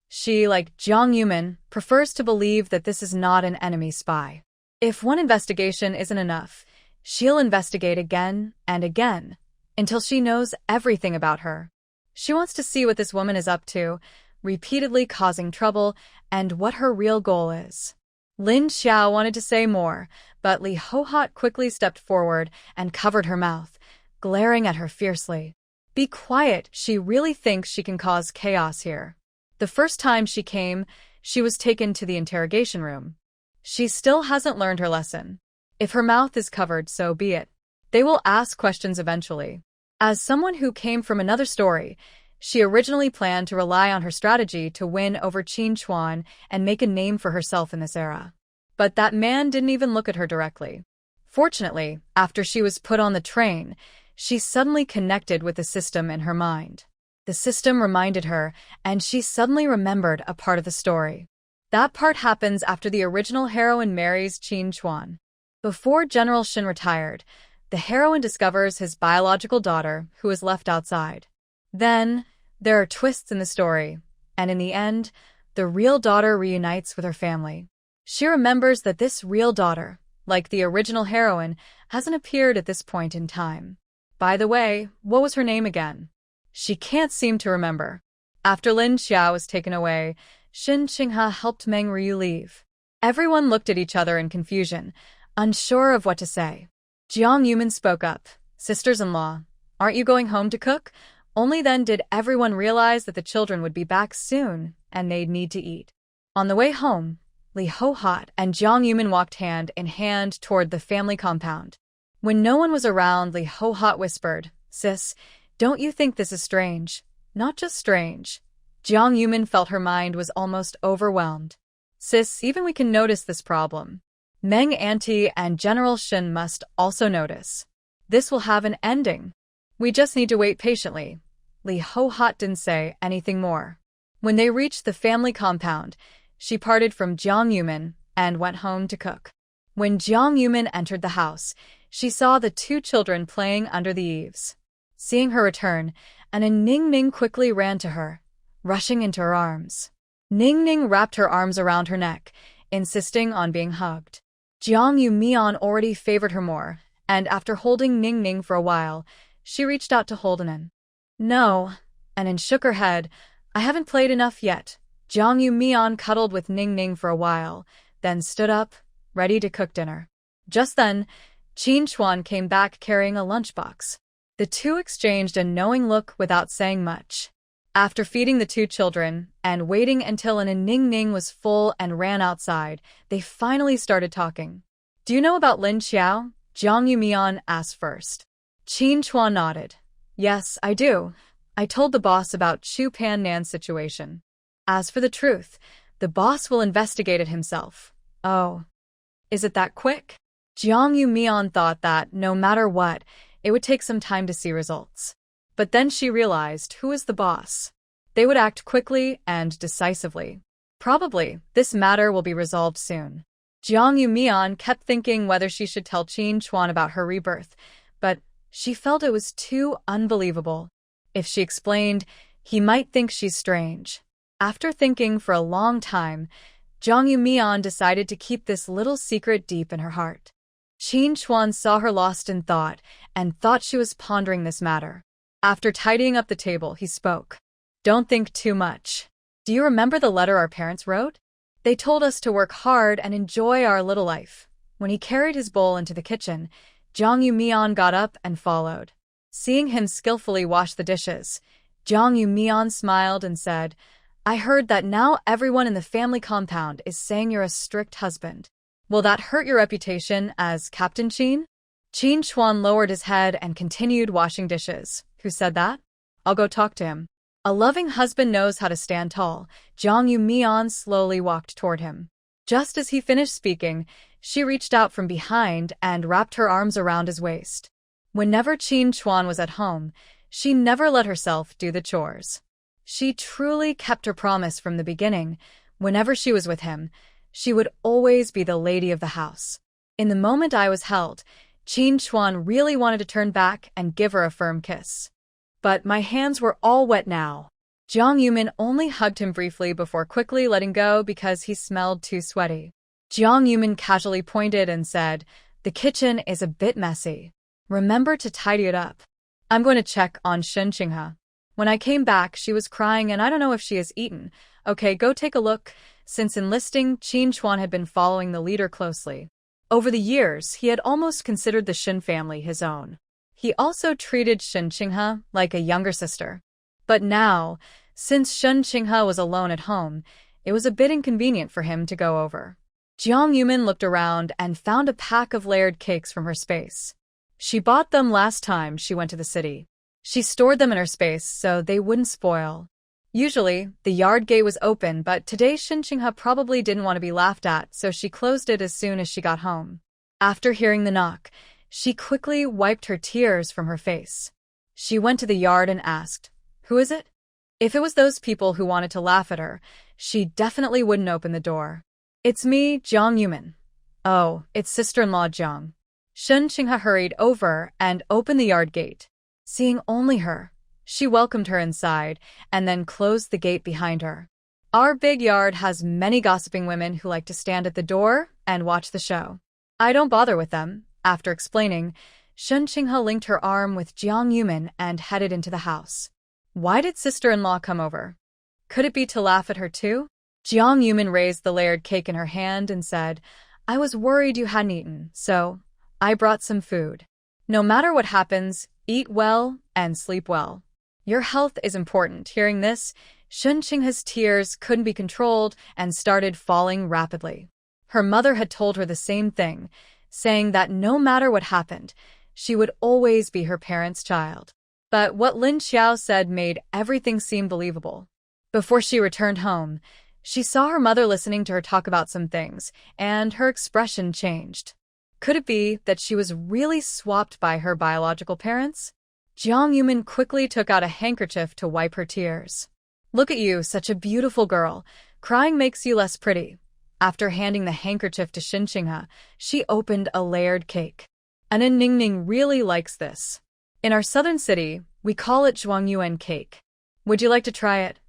She, like Jiang Yuman, prefers to believe that this is not an enemy spy. If one investigation isn't enough, she'll investigate again and again, until she knows everything about her. She wants to see what this woman is up to, repeatedly causing trouble, and what her real goal is. Lin Xiao wanted to say more, but Li Hohat quickly stepped forward and covered her mouth, glaring at her fiercely. Be quiet, she really thinks she can cause chaos here. The first time she came, she was taken to the interrogation room. She still hasn't learned her lesson. If her mouth is covered, so be it. They will ask questions eventually. As someone who came from another story, she originally planned to rely on her strategy to win over Qin Chuan and make a name for herself in this era. But that man didn't even look at her directly. Fortunately, after she was put on the train, she suddenly connected with the system in her mind. The system reminded her, and she suddenly remembered a part of the story. That part happens after the original heroine marries Qin Chuan. Before General Shin retired, the heroine discovers his biological daughter, who is left outside. Then, there are twists in the story, and in the end, the real daughter reunites with her family. She remembers that this real daughter, like the original heroine, hasn't appeared at this point in time. By the way, what was her name again? She can't seem to remember. After Lin Xiao was taken away, Shin Qinghe helped Meng Ryu leave. Everyone looked at each other in confusion, unsure of what to say. Jiang Yuman spoke up. Sisters-in-law, aren't you going home to cook? Only then did everyone realize that the children would be back soon, and they'd need to eat. On the way home, Li Hohat and Jiang Yuman walked hand in hand toward the family compound. When no one was around, Li Hohat whispered, Sis, don't you think this is strange? Not just strange. Jiang Yuman felt her mind was almost overwhelmed. Sis, even we can notice this problem. Meng Auntie and General Shin must also notice. This will have an ending. We just need to wait patiently. Li Hohat didn't say anything more. When they reached the family compound, she parted from Jiang Yuman and went home to cook. When Jiang Yuman entered the house, she saw the two children playing under the eaves. Seeing her return, Ning Ming quickly ran to her, rushing into her arms. Ning Ning wrapped her arms around her neck, insisting on being hugged. Jiang Yu Mian already favored her more, and after holding Ning Ning for a while, she reached out to hold Anan. No, Anan shook her head. I haven't played enough yet. Jiang Yu Mian cuddled with Ning Ning for a while, then stood up, ready to cook dinner. Just then, Qin Chuan came back carrying a lunchbox. The two exchanged a knowing look without saying much. After feeding the two children and waiting until Anan Ning Ning was full and ran outside, they finally started talking. Do you know about Lin Xiao? Jiang Yu Mian asked first. Qin Chuan nodded. Yes, I do. I told the boss about Chu Pan Nan's situation. As for the truth, the boss will investigate it himself. Oh. Is it that quick? Jiang Yu Mian thought that, no matter what, it would take some time to see results. But then she realized who is the boss. They would act quickly and decisively. Probably, this matter will be resolved soon. Jiang Yu Mian kept thinking whether she should tell Qin Chuan about her rebirth, but she felt it was too unbelievable. If she explained, he might think she's strange. After thinking for a long time, Jiang Yu Mian decided to keep this little secret deep in her heart. Qin Chuan saw her lost in thought and thought she was pondering this matter. After tidying up the table, he spoke. Don't think too much. Do you remember the letter our parents wrote? They told us to work hard and enjoy our little life. When he carried his bowl into the kitchen, Jiang Yu Mian got up and followed. Seeing him skillfully wash the dishes, Jiang Yu Mian smiled and said, I heard that now everyone in the family compound is saying you're a strict husband. Will that hurt your reputation as Captain Qin? Qin Chuan lowered his head and continued washing dishes. Who said that? I'll go talk to him. A loving husband knows how to stand tall. Jiang Yu Mian slowly walked toward him. Just as he finished speaking, she reached out from behind and wrapped her arms around his waist. Whenever Qin Chuan was at home, she never let herself do the chores. She truly kept her promise from the beginning. Whenever she was with him, she would always be the lady of the house. In the moment I was held, Qin Chuan really wanted to turn back and give her a firm kiss. But my hands were all wet now. Jiang Yumin only hugged him briefly before quickly letting go because he smelled too sweaty. Jiang Yumin casually pointed and said, The kitchen is a bit messy. Remember to tidy it up. I'm going to check on Shen Qinghe. When I came back, she was crying and I don't know if she has eaten. Okay, go take a look. Since enlisting, Qin Chuan had been following the leader closely. Over the years, he had almost considered the Shen family his own. He also treated Shen Qinghe like a younger sister. But now, since Shen Qinghe was alone at home, it was a bit inconvenient for him to go over. Jiang Yumin looked around and found a pack of layered cakes from her space. She bought them last time she went to the city. She stored them in her space so they wouldn't spoil. Usually, the yard gate was open, but today Shen Qinghe probably didn't want to be laughed at, so she closed it as soon as she got home. After hearing the knock, she quickly wiped her tears from her face. She went to the yard and asked, Who is it? If it was those people who wanted to laugh at her, she definitely wouldn't open the door. It's me, Jiang Yumin. Oh, it's sister-in-law Jiang. Shen Qinghe hurried over and opened the yard gate. Seeing only her, she welcomed her inside and then closed the gate behind her. Our big yard has many gossiping women who like to stand at the door and watch the show. I don't bother with them. After explaining, Shen Qinghe linked her arm with Jiang Yumin and headed into the house. Why did sister-in-law come over? Could it be to laugh at her too? Jiang Yumin raised the layered cake in her hand and said, I was worried you hadn't eaten, so I brought some food. No matter what happens, eat well and sleep well. Your health is important. Hearing this, Shen Qinghe's tears couldn't be controlled and started falling rapidly. Her mother had told her the same thing, saying that no matter what happened, she would always be her parents' child. But what Lin Xiao said made everything seem believable. Before she returned home, she saw her mother listening to her talk about some things, and her expression changed. Could it be that she was really swapped by her biological parents? Jiang Yumin quickly took out a handkerchief to wipe her tears. Look at you, such a beautiful girl. Crying makes you less pretty. After handing the handkerchief to Shen Qinghe, she opened a layered cake. Anan Ningning really likes this. In our southern city, we call it Zhuangyuan cake. Would you like to try it?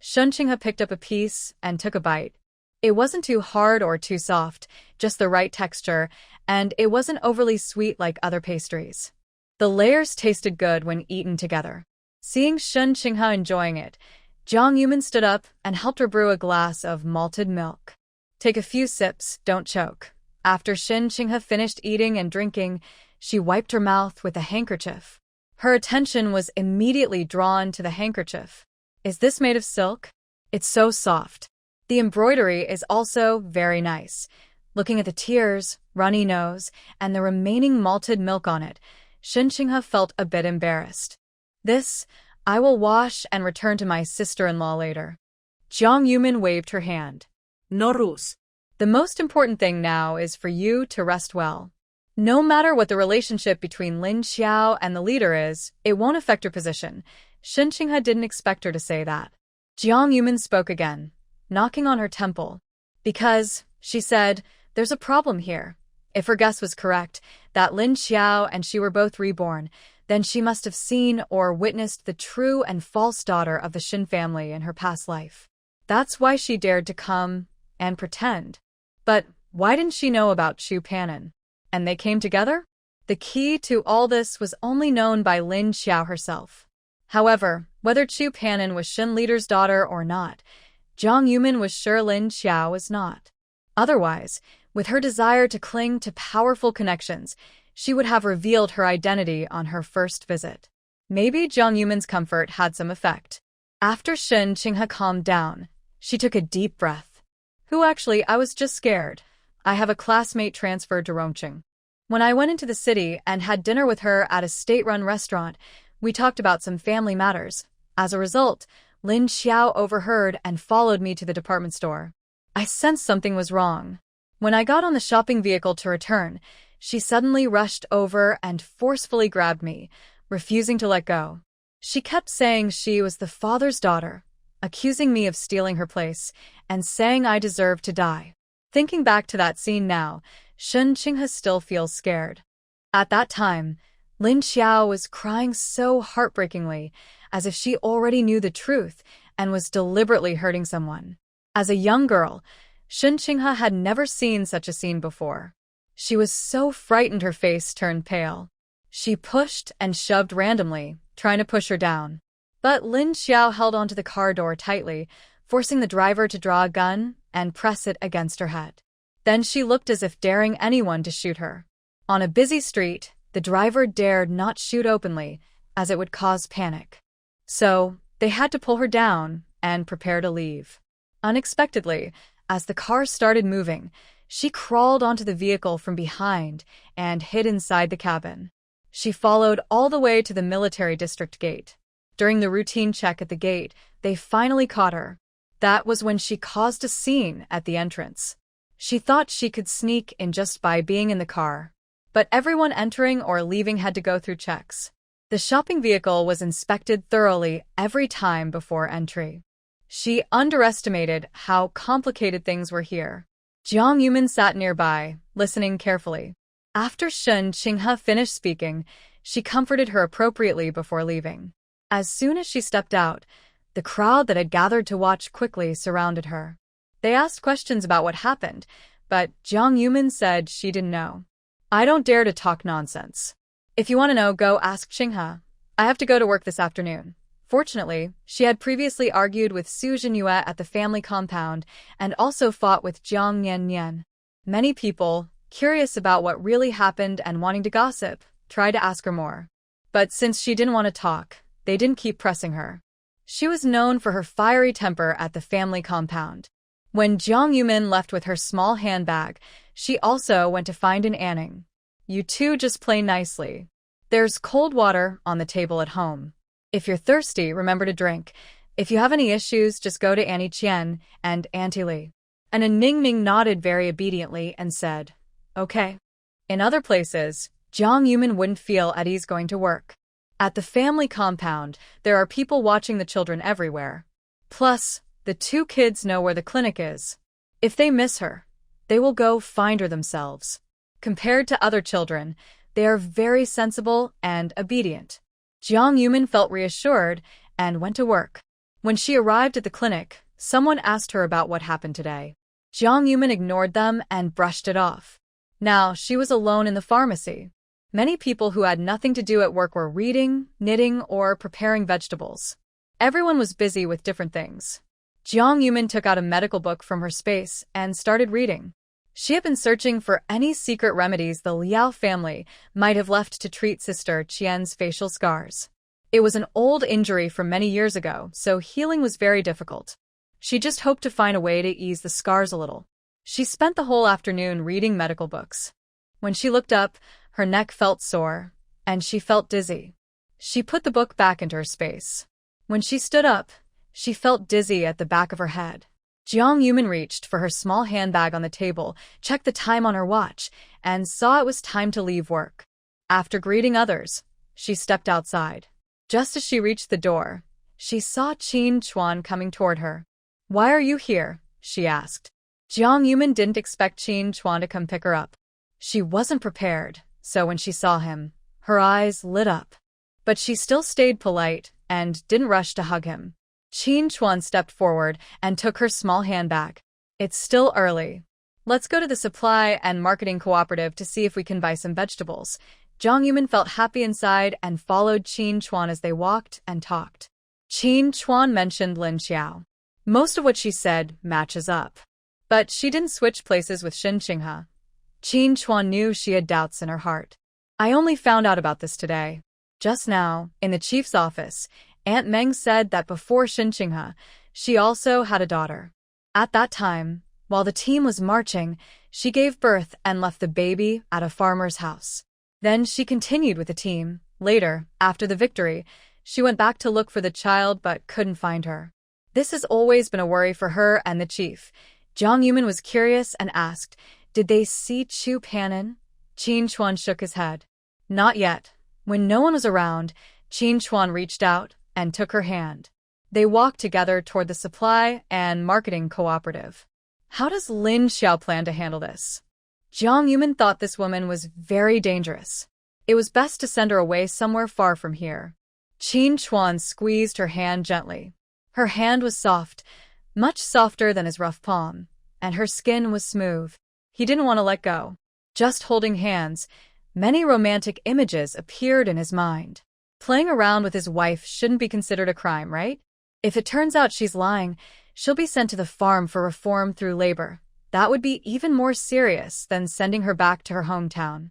Shun Qinghe picked up a piece and took a bite. It wasn't too hard or too soft, just the right texture, and it wasn't overly sweet like other pastries. The layers tasted good when eaten together. Seeing Shun Qinghe enjoying it, Jiang Yumin stood up and helped her brew a glass of malted milk. Take a few sips, don't choke. After Shun Qinghe finished eating and drinking, she wiped her mouth with a handkerchief. Her attention was immediately drawn to the handkerchief. Is this made of silk? It's so soft. The embroidery is also very nice. Looking at the tears, runny nose, and the remaining malted milk on it, Shun Qinghe felt a bit embarrassed. This, I will wash and return to my sister-in-law later. Jiang Yumin waved her hand.
No rules.
The most important thing now is for you to rest well. No matter what the relationship between Lin Xiao and the leader is, it won't affect her position. Shun Qinghe didn't expect her to say that. Jiang Yumin spoke again, knocking on her temple. Because, she said, there's a problem here. If her guess was correct, that Lin Xiao and she were both reborn, then she must have seen or witnessed the true and false daughter of the Shin family in her past life. That's why she dared to come and pretend. But why didn't she know about Chu Panin? And they came together? The key to all this was only known by Lin Xiao herself. However, whether Chu Panin was Shin leader's daughter or not, Jiang Yumin was sure Lin Xiao was not. Otherwise, with her desire to cling to powerful connections, she would have revealed her identity on her first visit. Maybe Jiang Yumin's comfort had some effect. After Shun Qinghe calmed down, she took a deep breath. I was just scared. I have a classmate transferred to Rongqing. When I went into the city and had dinner with her at a state-run restaurant, we talked about some family matters. As a result, Lin Xiao overheard and followed me to the department store. I sensed something was wrong. When I got on the shopping vehicle to return, she suddenly rushed over and forcefully grabbed me, refusing to let go. She kept saying she was the father's daughter, accusing me of stealing her place, and saying I deserved to die. Thinking back to that scene now, Shun Qinghe still feels scared. At that time, Lin Xiao was crying so heartbreakingly, as if she already knew the truth and was deliberately hurting someone. As a young girl, Shun Qinghe had never seen such a scene before. She was so frightened her face turned pale. She pushed and shoved randomly, trying to push her down. But Lin Xiao held onto the car door tightly, forcing the driver to draw a gun and press it against her head. Then she looked as if daring anyone to shoot her. On a busy street, the driver dared not shoot openly, as it would cause panic. So, they had to pull her down and prepare to leave. Unexpectedly, as the car started moving, she crawled onto the vehicle from behind and hid inside the cabin. She followed all the way to the military district gate. During the routine check at the gate, they finally caught her. That was when she caused a scene at the entrance. She thought she could sneak in just by being in the car. But everyone entering or leaving had to go through checks. The shopping vehicle was inspected thoroughly every time before entry. She underestimated how complicated things were here. Jiang Yumin sat nearby, listening carefully. After Shun Qinghe finished speaking, she comforted her appropriately before leaving. As soon as she stepped out, the crowd that had gathered to watch quickly surrounded her. They asked questions about what happened, but Jiang Yumin said she didn't know. I don't dare to talk nonsense. If you want to know, go ask Qinghe. I have to go to work this afternoon. Fortunately, she had previously argued with Su Jinyue at the family compound and also fought with Jiang Nian. Many people, curious about what really happened and wanting to gossip, tried to ask her more. But since she didn't want to talk, they didn't keep pressing her. She was known for her fiery temper at the family compound. When Jiang Yumin left with her small handbag, she also went to find an Anning. You two just play nicely. There's cold water on the table at home. If you're thirsty, remember to drink. If you have any issues, just go to Annie Qian and Auntie Li. And Ningning nodded very obediently and said, okay. In other places, Jiang Yumin wouldn't feel at ease going to work. At the family compound, there are people watching the children everywhere. Plus, the two kids know where the clinic is. If they miss her, they will go find her themselves. Compared to other children, they are very sensible and obedient. Jiang Yumin felt reassured and went to work. When she arrived at the clinic, someone asked her about what happened today. Jiang Yumin ignored them and brushed it off. Now, she was alone in the pharmacy. Many people who had nothing to do at work were reading, knitting, or preparing vegetables. Everyone was busy with different things. Jiang Yumin took out a medical book from her space and started reading. She had been searching for any secret remedies the Liao family might have left to treat Sister Qian's facial scars. It was an old injury from many years ago, so healing was very difficult. She just hoped to find a way to ease the scars a little. She spent the whole afternoon reading medical books. When she looked up, her neck felt sore, and she felt dizzy. She put the book back into her space. When she stood up, she felt dizzy at the back of her head. Jiang Yumin reached for her small handbag on the table, checked the time on her watch, and saw it was time to leave work. After greeting others, she stepped outside. Just as she reached the door, she saw Qin Chuan coming toward her. "Why are you here?" she asked. Jiang Yumin didn't expect Qin Chuan to come pick her up. She wasn't prepared, so when she saw him, her eyes lit up. But she still stayed polite and didn't rush to hug him. Qin Chuan stepped forward and took her small handbag. "It's still early. Let's go to the supply and marketing cooperative to see if we can buy some vegetables." Jiang Yumin felt happy inside and followed Qin Chuan as they walked and talked. Qin Chuan mentioned Lin Xiao. Most of what she said matches up. But she didn't switch places with Shen Qinghe. Qin Chuan knew she had doubts in her heart. "I only found out about this today. Just now, in the chief's office, Aunt Meng said that before Shen Qinghe, she also had a daughter. At that time, while the team was marching, she gave birth and left the baby at a farmer's house. Then she continued with the team. Later, after the victory, she went back to look for the child but couldn't find her. This has always been a worry for her and the chief." Jiang Yumin was curious and asked, "Did they see Chu Panin?" Qin Chuan shook his head. "Not yet." When no one was around, Qin Chuan reached out and took her hand. They walked together toward the supply and marketing cooperative. How does Lin Xiao plan to handle this? Jiang Yumin thought this woman was very dangerous. It was best to send her away somewhere far from here. Qin Chuan squeezed her hand gently. Her hand was soft, much softer than his rough palm, and her skin was smooth. He didn't want to let go. Just holding hands, many romantic images appeared in his mind. Playing around with his wife shouldn't be considered a crime, right? If it turns out she's lying, she'll be sent to the farm for reform through labor. That would be even more serious than sending her back to her hometown.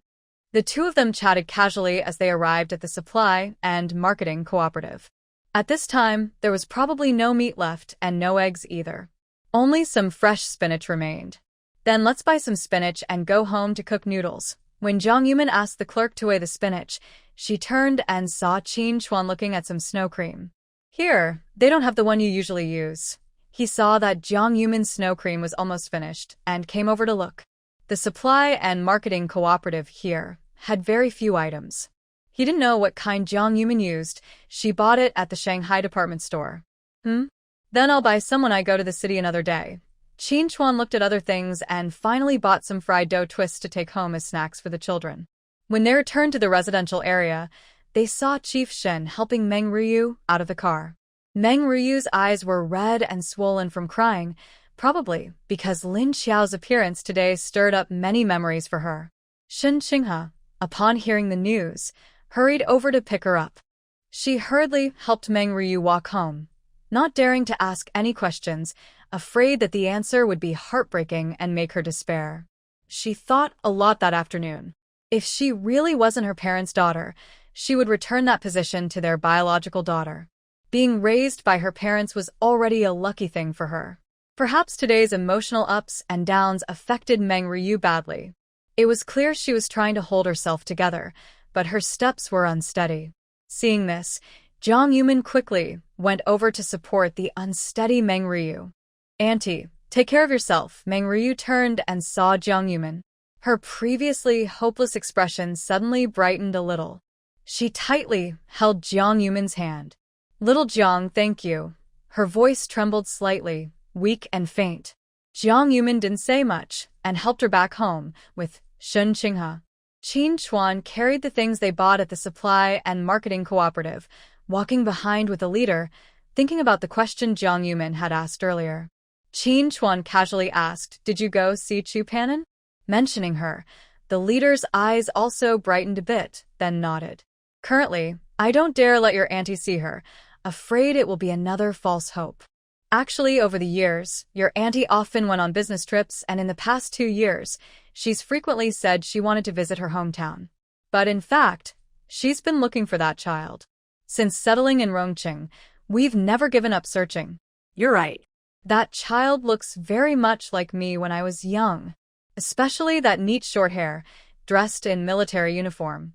The two of them chatted casually as they arrived at the supply and marketing cooperative. At this time, there was probably no meat left and no eggs either. Only some fresh spinach remained. "Then let's buy some spinach and go home to cook noodles." When Jiang Yumin asked the clerk to weigh the spinach, she turned and saw Qin Chuan looking at some snow cream. "Here, they don't have the one you usually use." He saw that Jiang Yumin's snow cream was almost finished and came over to look. The supply and marketing cooperative here had very few items. He didn't know what kind Jiang Yumin used. She bought it at the Shanghai department store. Then I'll buy some when I go to the city another day." Qin Chuan looked at other things and finally bought some fried dough twists to take home as snacks for the children. When they returned to the residential area, they saw Chief Shen helping Meng Ruyu out of the car. Meng Ruyu's eyes were red and swollen from crying, probably because Lin Xiao's appearance today stirred up many memories for her. Shen Qinghe, upon hearing the news, hurried over to pick her up. She hurriedly helped Meng Ruyu walk home, not daring to ask any questions, afraid that the answer would be heartbreaking and make her despair. She thought a lot that afternoon. If she really wasn't her parents' daughter, she would return that position to their biological daughter. Being raised by her parents was already a lucky thing for her. Perhaps today's emotional ups and downs affected Meng Ruyu badly. It was clear she was trying to hold herself together, but her steps were unsteady. Seeing this, Jiang Yumin quickly went over to support the unsteady Meng Ruyu. "Auntie, take care of yourself." Meng Ruyu turned and saw Jiang Yumin. Her previously hopeless expression suddenly brightened a little. She tightly held Jiang Yumin's hand. "Little Jiang, thank you." Her voice trembled slightly, weak and faint. Jiang Yumin didn't say much and helped her back home with Shen Qinghe. Qin Chuan carried the things they bought at the supply and marketing cooperative, walking behind with the leader. thinking about the question Jiang Yumin had asked earlier. Qin Chuan casually asked, "Did you go see Chu Panin?" Mentioning her, the leader's eyes also brightened a bit, then nodded. "Currently, I don't dare let your auntie see her, afraid it will be another false hope. Actually, over the years, your auntie often went on business trips, and in the past 2 years, she's frequently said she wanted to visit her hometown. But in fact, she's been looking for that child. Since settling in Rongqing, we've never given up searching.
You're right.
That child looks very much like me when I was young, especially that neat short hair, dressed in military uniform.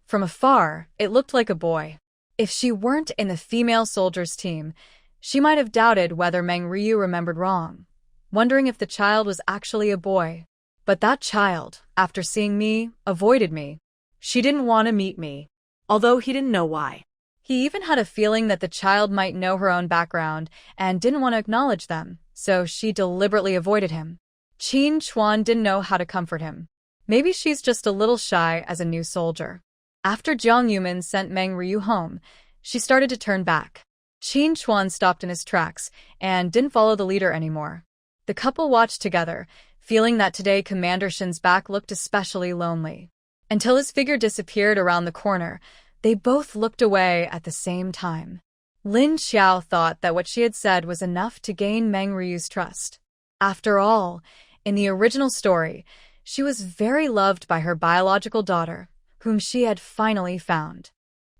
From afar, it looked like a boy. If she weren't in the female soldiers' team, she might have doubted whether Meng Ryu remembered wrong, wondering if the child was actually a boy. But that child, after seeing me, avoided me.
She didn't want to meet me, although he didn't know why.
He even had a feeling that the child might know her own background and didn't want to acknowledge them, so she deliberately avoided him. Qin Chuan didn't know how to comfort him. Maybe she's just a little shy as a new soldier. After Jiang Yumin sent Meng Ryu home, she started to turn back. Qin Chuan stopped in his tracks and didn't follow the leader anymore. The couple watched together, feeling that today Commander Shin's back looked especially lonely. Until his figure disappeared around the corner, they both looked away at the same time. Lin Xiao thought that what she had said was enough to gain Meng Ryu's trust. After all, in the original story, she was very loved by her biological daughter, whom she had finally found.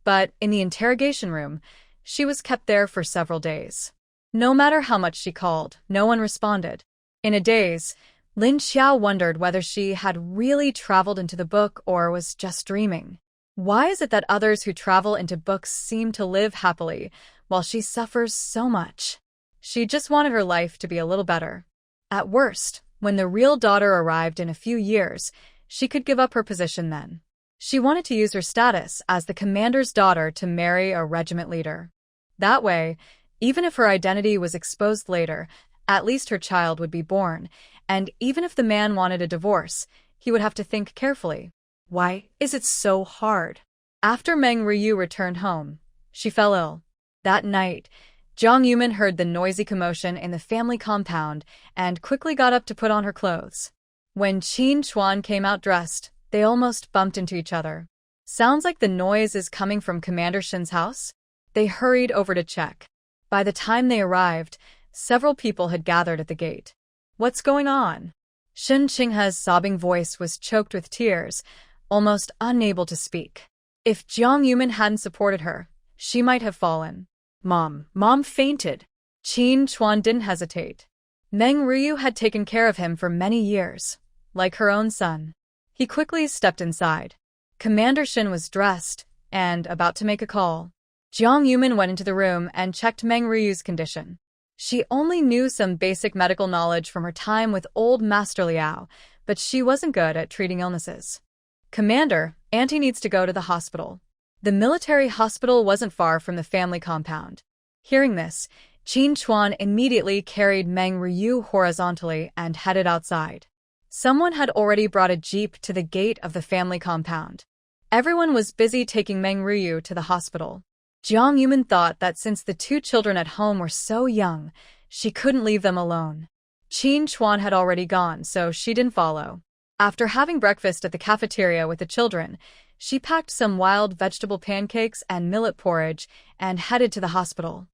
But in the interrogation room, she was kept there for several days. No matter how much she called, no one responded. In a daze, Lin Xiao wondered whether she had really traveled into the book or was just dreaming. Why is it that others who travel into books seem to live happily, while she suffers so much? She just wanted her life to be a little better. At worst, when the real daughter arrived in a few years, she could give up her position then. She wanted to use her status as the commander's daughter to marry a regiment leader. That way, even if her identity was exposed later, at least her child would be born, and even if the man wanted a divorce, he would have to think carefully. Why is it so hard? After Meng Ryu returned home, she fell ill. That night, Jiang Yumin heard the noisy commotion in the family compound and quickly got up to put on her clothes. When Qin Chuan came out dressed, they almost bumped into each other. Sounds like the noise is coming from Commander Shin's house? They hurried over to check. By the time they arrived, several people had gathered at the gate. What's going on? Shin Qinghe's sobbing voice was choked with tears, almost unable to speak. If Jiang Yumin hadn't supported her, she might have fallen.
Mom fainted.
Qin Chuan didn't hesitate. Meng Ryu had taken care of him for many years, like her own son. He quickly stepped inside. Commander Shin was dressed and about to make a call. Jiang Yumin went into the room and checked Meng Ryu's condition. She only knew some basic medical knowledge from her time with old Master Liao, but she wasn't good at treating illnesses. "Commander, Auntie needs to go to the hospital." The military hospital wasn't far from the family compound. Hearing this, Qin Chuan immediately carried Meng Ryu horizontally and headed outside. Someone had already brought a jeep to the gate of the family compound. Everyone was busy taking Meng Ryu to the hospital. Jiang Yumin thought that since the two children at home were so young, she couldn't leave them alone. Qin Chuan had already gone, so she didn't follow. After having breakfast at the cafeteria with the children, she packed some wild vegetable pancakes and millet porridge and headed to the hospital.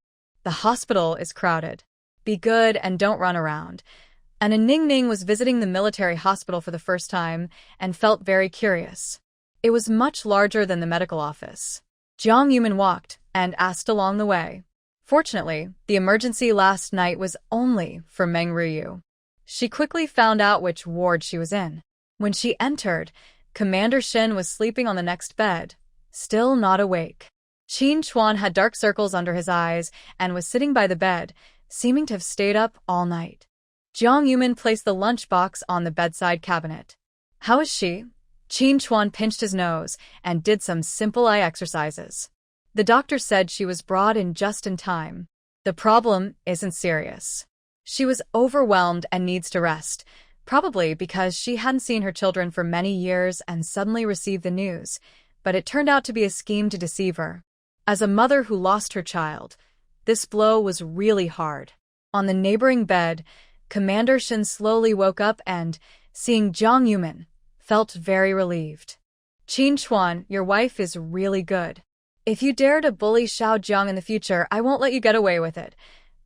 The hospital is crowded. Be good and don't run around. And Ning Ning was visiting the military hospital for the first time and felt very curious. It was much larger than the medical office. Jiang Yumin walked and asked along the way. Fortunately, the emergency last night was only for Meng Ryu. She quickly found out which ward she was in. When she entered, Commander Shin was sleeping on the next bed, still not awake. Qin Chuan had dark circles under his eyes and was sitting by the bed, seeming to have stayed up all night. Jiang Yumin placed the lunchbox on the bedside cabinet. "How is she?" Qin Chuan pinched his nose and did some simple eye exercises. The doctor said she was brought in just in time. The problem isn't serious. She was overwhelmed and needs to rest, probably because she hadn't seen her children for many years and suddenly received the news, but it turned out to be a scheme to deceive her. As a mother who lost her child, This blow was really hard. On the neighboring bed, Commander Shin slowly woke up and, seeing Jiang Yumin, felt very relieved. Qin Chuan, your wife is really good. If you dare to bully Xiao Jiang in the future, I won't let you get away with it.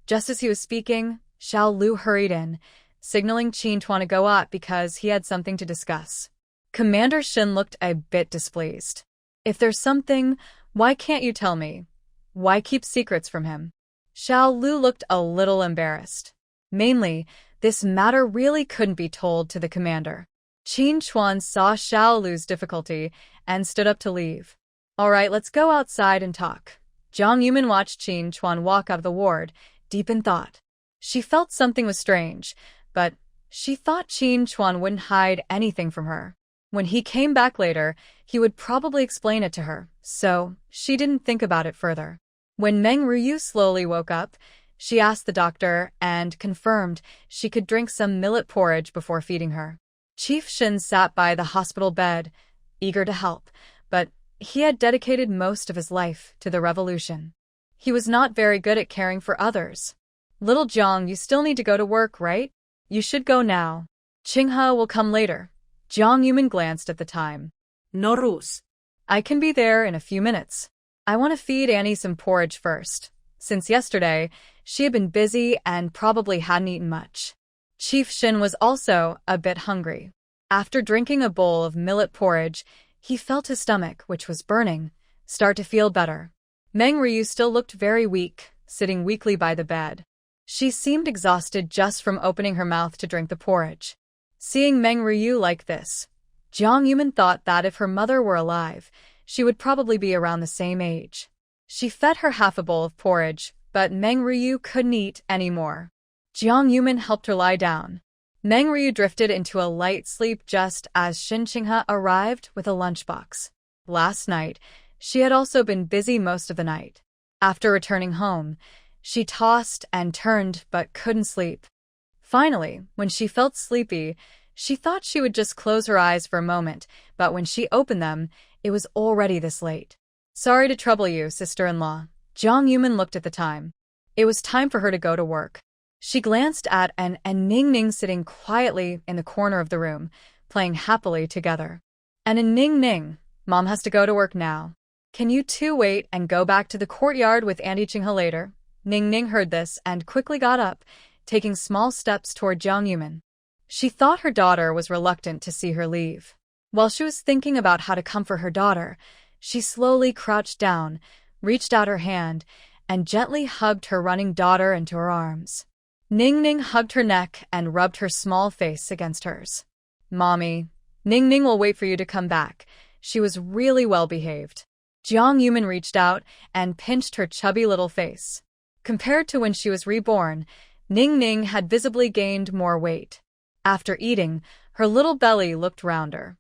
Just as he was speaking, Xiao Lu hurried in, signaling Qin Chuan to go out because he had something to discuss. Commander Shin looked a bit displeased. If there's something, why can't you tell me? Why keep secrets from him? Xiao Lu looked a little embarrassed. Mainly, this matter really couldn't be told to the commander. Qin Chuan saw Xiao Lu's difficulty and stood up to leave. All right, let's go outside and talk. Jiang Yumin watched Qin Chuan walk out of the ward, deep in thought. She felt something was strange, but she thought Qin Chuan wouldn't hide anything from her. When he came back later, he would probably explain it to her, so she didn't think about it further. When Meng Ruyu slowly woke up, she asked the doctor and confirmed she could drink some millet porridge before feeding her. Chief Shin sat by the hospital bed, eager to help, but he had dedicated most of his life to the revolution. He was not very good at caring for others. Little Jiang, you still need to go to work, right? You should go now. Qinghe will come later. Jiang Yumin glanced at the time.
No rules.
I can be there in a few minutes. I want to feed Annie some porridge first. Since yesterday, she had been busy and probably hadn't eaten much. Chief Shin was also a bit hungry. After drinking a bowl of millet porridge, he felt his stomach, which was burning, start to feel better. Meng Ryu still looked very weak, sitting weakly by the bed. She seemed exhausted just from opening her mouth to drink the porridge. Seeing Meng Ryu like this, Jiang Yumin thought that if her mother were alive, she would probably be around the same age. She fed her half a bowl of porridge, but Meng Ryu couldn't eat any more. Jiang Yumin helped her lie down. Meng Ryu drifted into a light sleep just as Shin Qinghe arrived with a lunchbox. Last night, she had also been busy most of the night. After returning home, she tossed and turned but couldn't sleep. Finally, when she felt sleepy, she thought she would just close her eyes for a moment, but when she opened them, it was already this late. Sorry to trouble you, sister-in-law. Jiang Yumin looked at the time. It was time for her to go to work. She glanced at An and Ning Ning sitting quietly in the corner of the room, playing happily together. And Ning Ning, Mom has to go to work now. Can you two wait and go back to the courtyard with Auntie Qinghe later? Ning Ning heard this and quickly got up, taking small steps toward Jiang Yumin. She thought her daughter was reluctant to see her leave. While she was thinking about how to comfort her daughter, she slowly crouched down, reached out her hand, and gently hugged her running daughter into her arms. Ning Ning hugged her neck and rubbed her small face against hers. Mommy, Ning Ning will wait for you to come back. She was really well behaved. Jiang Yumin reached out and pinched her chubby little face. Compared to when she was reborn, Ning Ning had visibly gained more weight. After eating, her little belly looked rounder.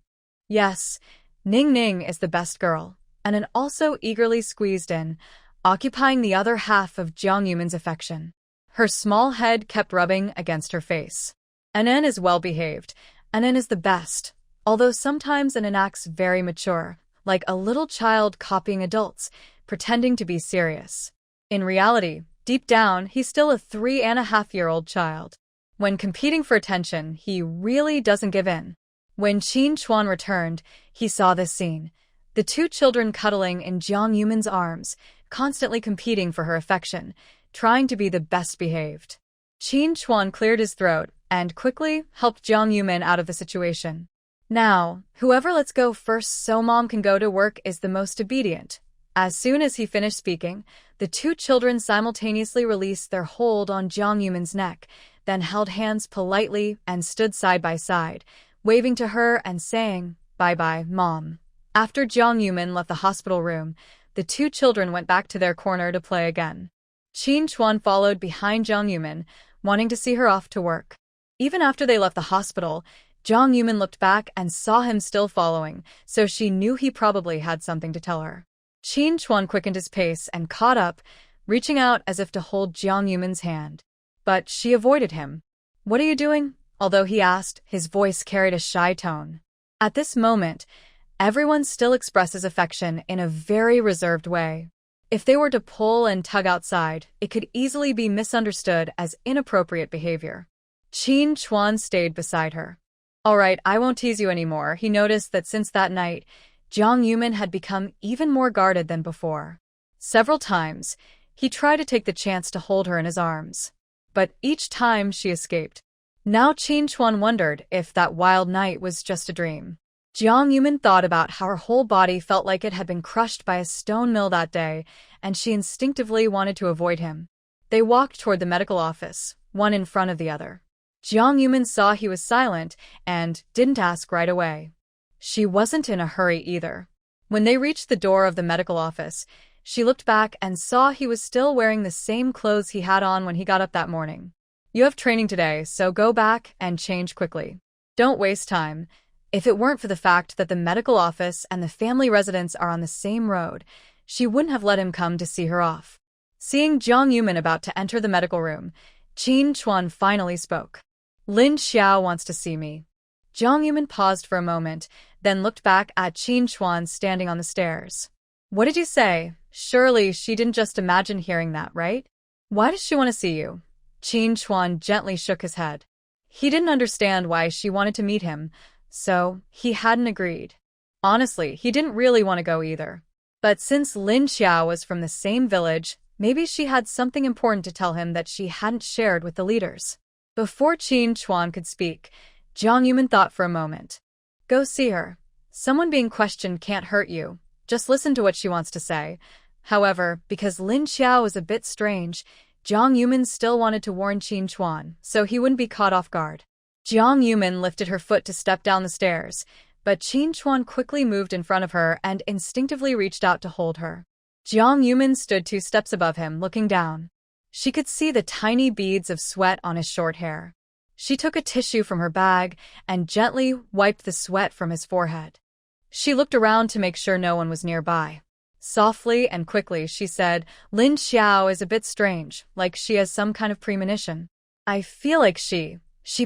Yes, Ning Ning is the best girl, and also eagerly squeezed in, occupying the other half of Jiang Yumin's affection. Her small head kept rubbing against her face. Anan is well behaved. Anan is the best, although sometimes Anan acts very mature, like a little child copying adults, pretending to be serious. In reality, deep down, he's still a 3.5-year-old child. When competing for attention, he really doesn't give in. When Qin Chuan returned, he saw this scene. The two children cuddling in Jiang Yumin's arms, constantly competing for her affection, trying to be the best behaved. Qin Chuan cleared his throat and quickly helped Jiang Yumin out of the situation. Now, whoever lets go first so Mom can go to work is the most obedient. As soon as he finished speaking, the two children simultaneously released their hold on Jiang Yumin's neck, then held hands politely and stood side by side, waving to her and saying, "Bye-bye, Mom." After Jiang Yumin left the hospital room, the two children went back to their corner to play again. Qin Chuan followed behind Jiang Yumin, wanting to see her off to work. Even after they left the hospital, Jiang Yumin looked back and saw him still following, so she knew he probably had something to tell her. Qin Chuan quickened his pace and caught up, reaching out as if to hold Jiang Yumin's hand. But she avoided him. "What are you doing?" Although he asked, his voice carried a shy tone. At this moment, everyone still expresses affection in a very reserved way. If they were to pull and tug outside, it could easily be misunderstood as inappropriate behavior. Qin Chuan stayed beside her. All right, I won't tease you anymore. He noticed that since that night, Jiang Yumin had become even more guarded than before. Several times, he tried to take the chance to hold her in his arms. But each time she escaped. Now Qin Chuan wondered if that wild night was just a dream. Jiang Yumin thought about how her whole body felt like it had been crushed by a stone mill that day, and she instinctively wanted to avoid him. They walked toward the medical office, one in front of the other. Jiang Yumin saw he was silent and didn't ask right away. She wasn't in a hurry either. When they reached the door of the medical office, she looked back and saw he was still wearing the same clothes he had on when he got up that morning. You have training today, so go back and change quickly. Don't waste time. If it weren't for the fact that the medical office and the family residence are on the same road, she wouldn't have let him come to see her off. Seeing Jiang Yumin about to enter the medical room, Qin Chuan finally spoke. Lin Xiao wants to see me. Jiang Yumin paused for a moment, then looked back at Qin Chuan standing on the stairs. What did you say? Surely she didn't just imagine hearing that, right? Why does she want to see you? Qin Chuan gently shook his head. He didn't understand why she wanted to meet him, so he hadn't agreed. Honestly, he didn't really want to go either. But since Lin Xiao was from the same village, maybe she had something important to tell him that she hadn't shared with the leaders. Before Qin Chuan could speak, Jiang Yumin thought for a moment. Go see her. Someone being questioned can't hurt you. Just listen to what she wants to say. However, because Lin Xiao was a bit strange, Jiang Yumin still wanted to warn Qin Chuan, so he wouldn't be caught off guard. Jiang Yumin lifted her foot to step down the stairs, but Qin Chuan quickly moved in front of her and instinctively reached out to hold her. Jiang Yumin stood 2 steps above him, looking down. She could see the tiny beads of sweat on his short hair. She took a tissue from her bag and gently wiped the sweat from his forehead. She looked around to make sure no one was nearby. Softly and quickly, she said, Lin Xiao is a bit strange, like she has some kind of premonition. I feel like she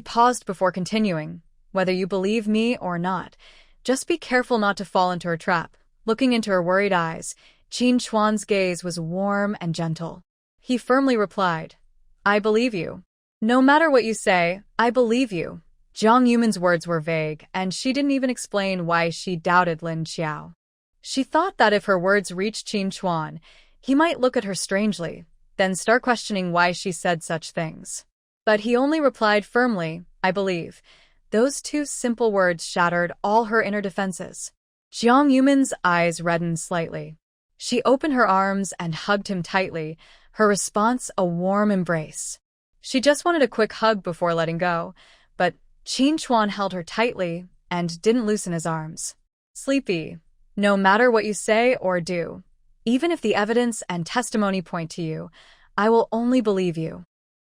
paused before continuing. Whether you believe me or not, just be careful not to fall into her trap. Looking into her worried eyes, Qin Chuan's gaze was warm and gentle. He firmly replied, I believe you. No matter what you say, I believe you. Jiang Yumin's words were vague, and she didn't even explain why she doubted Lin Xiao. She thought that if her words reached Qin Chuan, he might look at her strangely, then start questioning why she said such things. But he only replied firmly, I believe. Those 2 simple words shattered all her inner defenses. Jiang Yumin's eyes reddened slightly. She opened her arms and hugged him tightly, her response a warm embrace. She just wanted a quick hug before letting go, but Qin Chuan held her tightly and didn't loosen his arms. Sleepy. No matter what you say or do, even if the evidence and testimony point to you, I will only believe you.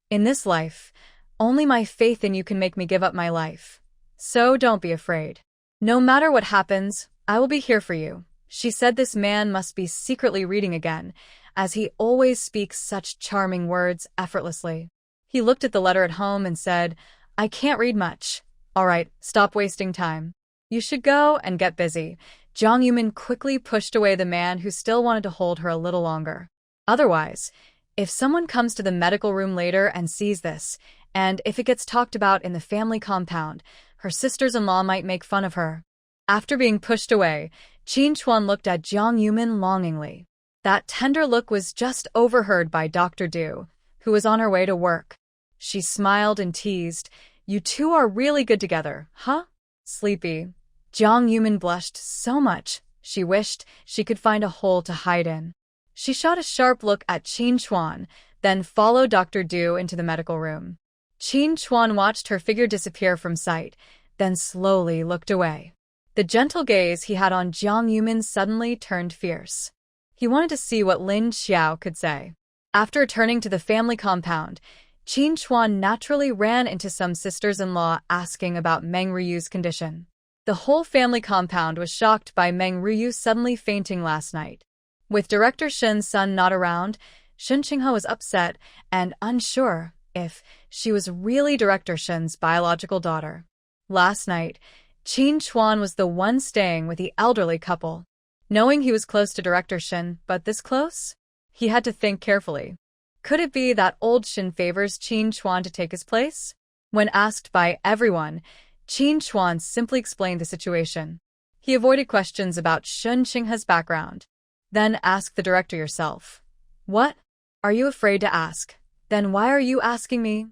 In this life, only my faith in you can make me give up my life. So don't be afraid. No matter what happens, I will be here for you. She said this man must be secretly reading again, as he always speaks such charming words effortlessly. He looked at the letter at home and said, I can't read much. All right, stop wasting time. You should go and get busy. Jiang Yumin quickly pushed away the man who still wanted to hold her a little longer. Otherwise, if someone comes to the medical room later and sees this, and if it gets talked about in the family compound, her sisters-in-law might make fun of her. After being pushed away, Qin Chuan looked at Jiang Yumin longingly. That tender look was just overheard by Dr. Du, who was on her way to work. She smiled and teased, You 2 are really good together, huh? Sleepy. Jiang Yumin blushed so much, she wished she could find a hole to hide in. She shot a sharp look at Qin Chuan, then followed Dr. Du into the medical room. Qin Chuan watched her figure disappear from sight, then slowly looked away. The gentle gaze he had on Jiang Yumin suddenly turned fierce. He wanted to see what Lin Xiao could say. After returning to the family compound, Qin Chuan naturally ran into some sisters-in-law asking about Meng Riyu's condition. The whole family compound was shocked by Meng Riyu suddenly fainting last night. With Director Shen's son not around, Shen Qinghe was upset and unsure if she was really Director Shen's biological daughter. Last night, Qin Chuan was the one staying with the elderly couple. Knowing he was close to Director Shen, but this close? He had to think carefully. Could it be that old Shin favors Qin Chuan to take his place? When asked by everyone, Qin Chuan simply explained the situation. He avoided questions about Shun Qinghe's background. Then ask the director yourself. What? Are you afraid to ask? Then why are you asking me?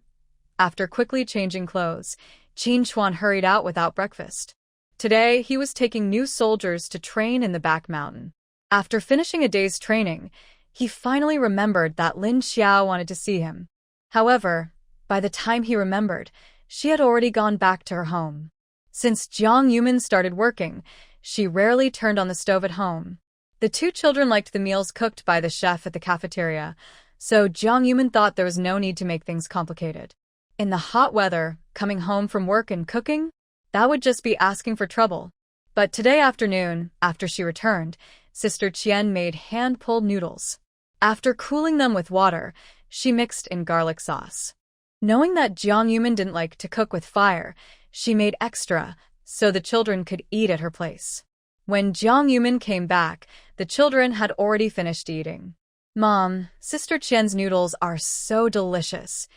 After quickly changing clothes, Qin Chuan hurried out without breakfast. Today, he was taking new soldiers to train in the back mountain. After finishing a day's training, he finally remembered that Lin Xiao wanted to see him. However, by the time he remembered, she had already gone back to her home. Since Jiang Yumin started working, she rarely turned on the stove at home. The two children liked the meals cooked by the chef at the cafeteria, so Jiang Yumin thought there was no need to make things complicated. In the hot weather, coming home from work and cooking, that would just be asking for trouble. But today afternoon, after she returned, Sister Qian made hand-pulled noodles. After cooling them with water, she mixed in garlic sauce. Knowing that Jiang Yumin didn't like to cook with fire, she made extra so the children could eat at her place. When Jiang Yumin came back, the children had already finished eating. Mom, Sister Qian's noodles are so delicious.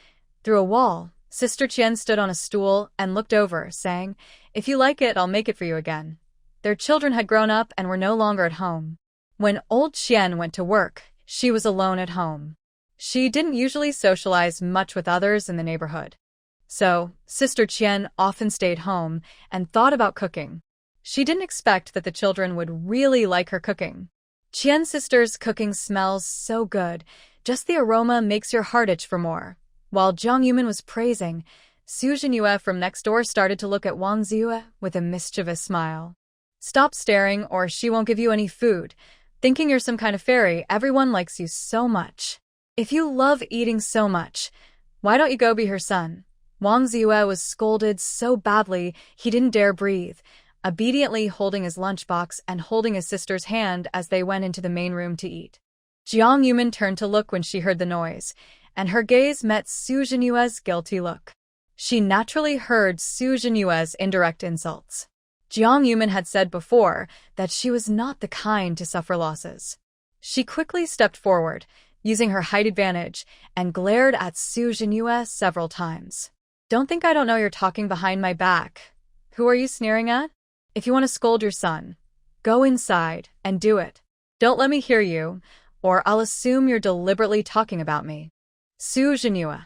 Through a wall, Sister Qian stood on a stool and looked over, saying, "If you like it, I'll make it for you again." Their children had grown up and were no longer at home. When old Qian went to work, she was alone at home. She didn't usually socialize much with others in the neighborhood. So, Sister Qian often stayed home and thought about cooking. She didn't expect that the children would really like her cooking. Qian's sister's cooking smells so good, just the aroma makes your heart itch for more. While Jiang Yumin was praising, Su Jinyue from next door started to look at Wang Ziyue with a mischievous smile. Stop staring or she won't give you any food. Thinking you're some kind of fairy, everyone likes you so much. If you love eating so much, why don't you go be her son? Wang Ziyue was scolded so badly he didn't dare breathe, obediently holding his lunchbox and holding his sister's hand as they went into the main room to eat. Jiang Yumin turned to look when she heard the noise, and her gaze met Su Jinyue's guilty look. She naturally heard Su Jinyue's indirect insults. Jiang Yumin had said before that she was not the kind to suffer losses. She quickly stepped forward, using her height advantage, and glared at Su Jinyue several times. Don't think I don't know you're talking behind my back. Who are you sneering at? If you want to scold your son, go inside and do it. Don't let me hear you, or I'll assume you're deliberately talking about me. Su Jinyue.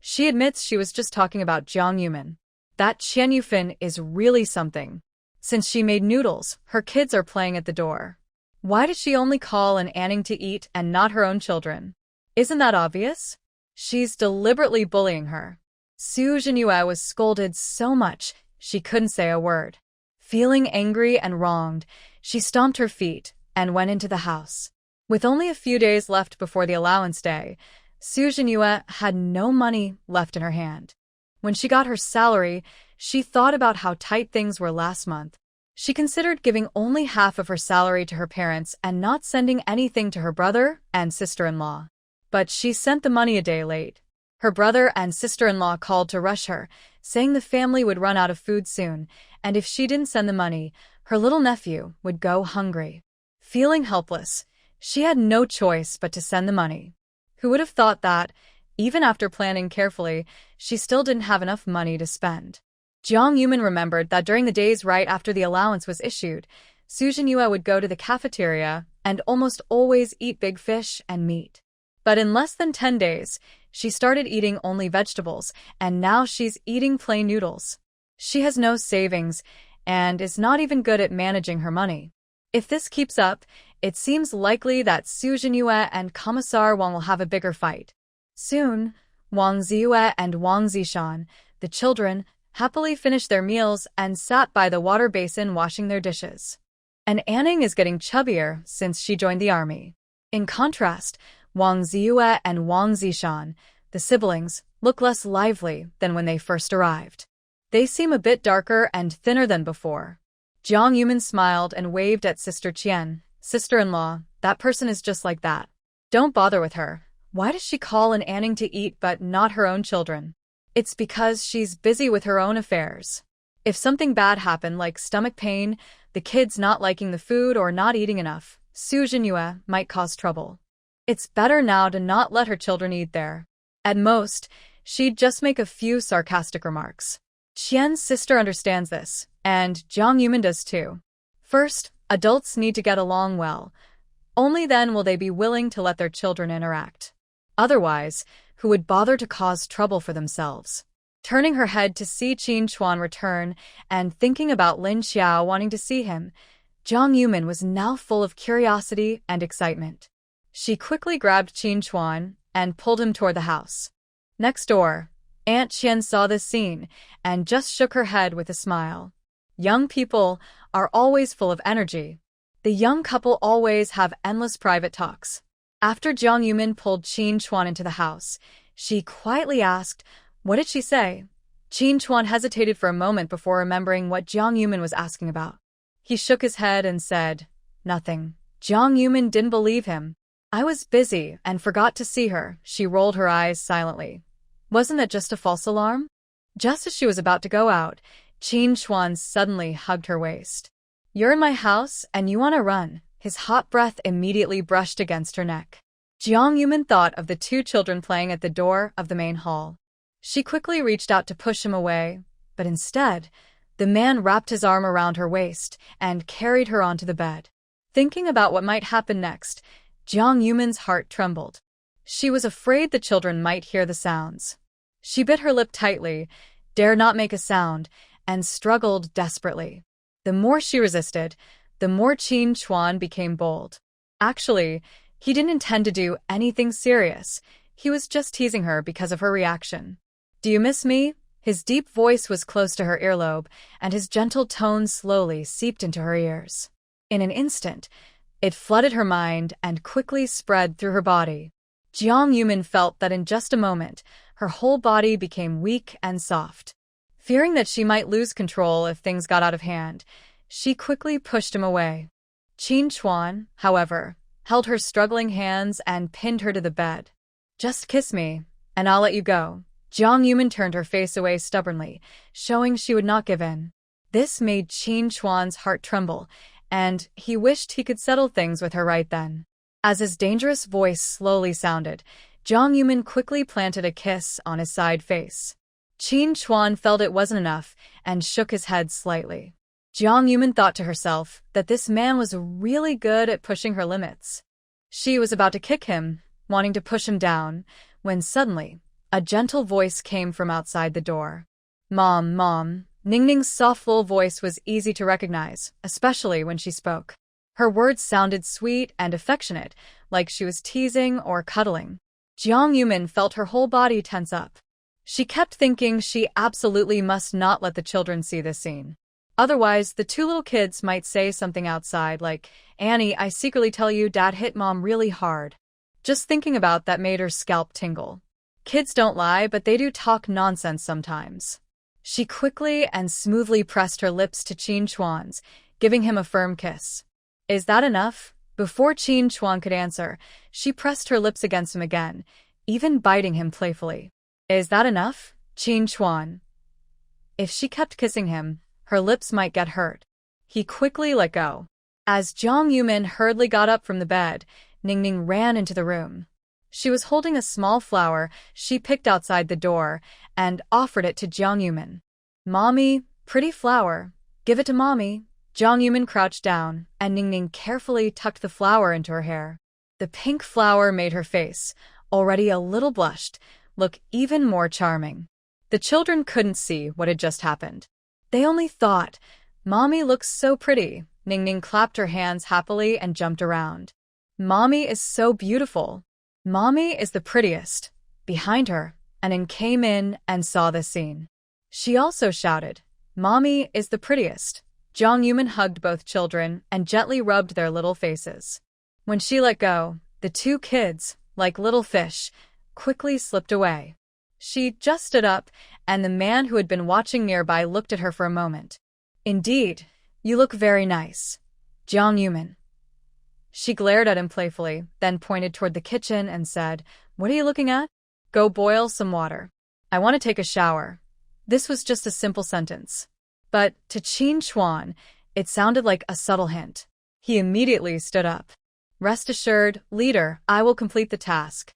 She admits she was just talking about Jiang Yumin. That Qian Yufin is really something. Since she made noodles, her kids are playing at the door. Why does she only call an Anning to eat and not her own children? Isn't that obvious? She's deliberately bullying her. Su Jinyue was scolded so much she couldn't say a word. Feeling angry and wronged, she stomped her feet and went into the house. With only a few days left before the allowance day, Su Jinyue had no money left in her hand. When she got her salary, she thought about how tight things were last month. She considered giving only half of her salary to her parents and not sending anything to her brother and sister-in-law. But she sent the money a day late. Her brother and sister-in-law called to rush her, saying the family would run out of food soon, and if she didn't send the money, her little nephew would go hungry. Feeling helpless, she had no choice but to send the money. Who would have thought that, even after planning carefully, she still didn't have enough money to spend? Jiang Yumin remembered that during the days right after the allowance was issued, Su Jinyue would go to the cafeteria and almost always eat big fish and meat. But in less than 10 days, she started eating only vegetables, and now she's eating plain noodles. She has no savings and is not even good at managing her money. If this keeps up, it seems likely that Su Jinyue and Commissar Wang will have a bigger fight. Soon, Wang Ziyue and Wang Zishan, the children, happily finished their meals and sat by the water basin washing their dishes. And Anning is getting chubbier since she joined the army. In contrast, Wang Ziyue and Wang Zishan, the siblings, look less lively than when they first arrived. They seem a bit darker and thinner than before. Jiang Yumin smiled and waved at Sister Qian. Sister-in-law, that person is just like that. Don't bother with her. Why does she call an Anning to eat but not her own children? It's because she's busy with her own affairs. If something bad happened like stomach pain, the kids not liking the food or not eating enough, Su Jinyue might cause trouble. It's better now to not let her children eat there. At most, she'd just make a few sarcastic remarks. Qian's sister understands this, and Jiang Yumin does too. First, adults need to get along well. Only then will they be willing to let their children interact. Otherwise, who would bother to cause trouble for themselves? Turning her head to see Qin Chuan return and thinking about Lin Xiao wanting to see him, Jiang Yumin was now full of curiosity and excitement. She quickly grabbed Qin Chuan and pulled him toward the house. Next door, Aunt Qian saw this scene and just shook her head with a smile. Young people are always full of energy. The young couple always have endless private talks. After Jiang Yumin pulled Qin Chuan into the house, she quietly asked, "What did she say?" Qin Chuan hesitated for a moment before remembering what Jiang Yumin was asking about. He shook his head and said, "Nothing." Jiang Yumin didn't believe him. "I was busy and forgot to see her." She rolled her eyes silently. Wasn't that just a false alarm? Just as she was about to go out, Qin Chuan suddenly hugged her waist. "You're in my house and you want to run." His hot breath immediately brushed against her neck. Jiang Yumin thought of the two children playing at the door of the main hall. She quickly reached out to push him away, but instead, the man wrapped his arm around her waist and carried her onto the bed. Thinking about what might happen next, Jiang Yumin's heart trembled. She was afraid the children might hear the sounds. She bit her lip tightly, dared not make a sound, and struggled desperately. The more she resisted, the more Qin Chuan became bold. Actually, he didn't intend to do anything serious. He was just teasing her because of her reaction. "Do you miss me?" His deep voice was close to her earlobe, and his gentle tones slowly seeped into her ears. In an instant, it flooded her mind and quickly spread through her body. Jiang Yumin felt that in just a moment, her whole body became weak and soft. Fearing that she might lose control if things got out of hand, she quickly pushed him away. Qin Chuan, however, held her struggling hands and pinned her to the bed. "Just kiss me, and I'll let you go." Jiang Yumin turned her face away stubbornly, showing she would not give in. This made Qin Chuan's heart tremble, and he wished he could settle things with her right then. As his dangerous voice slowly sounded, Jiang Yumin quickly planted a kiss on his side face. Qin Chuan felt it wasn't enough and shook his head slightly. Jiang Yumin thought to herself that this man was really good at pushing her limits. She was about to kick him, wanting to push him down, when suddenly, a gentle voice came from outside the door. "Mom, Mom." Ningning's soft little voice was easy to recognize, especially when she spoke. Her words sounded sweet and affectionate, like she was teasing or cuddling. Jiang Yumin felt her whole body tense up. She kept thinking she absolutely must not let the children see this scene. Otherwise, the two little kids might say something outside like, "Annie, I secretly tell you Dad hit Mom really hard." Just thinking about that made her scalp tingle. Kids don't lie, but they do talk nonsense sometimes. She quickly and smoothly pressed her lips to Qin Chuan's, giving him a firm kiss. "Is that enough?" Before Qin Chuan could answer, she pressed her lips against him again, even biting him playfully. "Is that enough?" Qin Chuan. If she kept kissing him, her lips might get hurt. He quickly let go. As Jiang Yumin hurriedly got up from the bed, Ningning ran into the room. She was holding a small flower she picked outside the door and offered it to Jiang Yumin. "Mommy, pretty flower. Give it to Mommy." Jiang Yumin crouched down, and Ningning carefully tucked the flower into her hair. The pink flower made her face, already a little blushed, look even more charming. The children couldn't see what had just happened. They only thought, "Mommy looks so pretty." Ningning clapped her hands happily and jumped around. "Mommy is so beautiful. Mommy is the prettiest." Behind her, Anning came in and saw this scene. She also shouted, "Mommy is the prettiest." Jiang Yumin hugged both children and gently rubbed their little faces. When she let go, the two kids, like little fish, quickly slipped away. She just stood up, and the man who had been watching nearby looked at her for a moment. "Indeed, you look very nice, Jiang Yumin." She glared at him playfully, then pointed toward the kitchen and said, "What are you looking at?" "Go boil some water. I want to take a shower." This was just a simple sentence. But to Qin Chuan, it sounded like a subtle hint. He immediately stood up. Rest assured, leader, I will complete the task.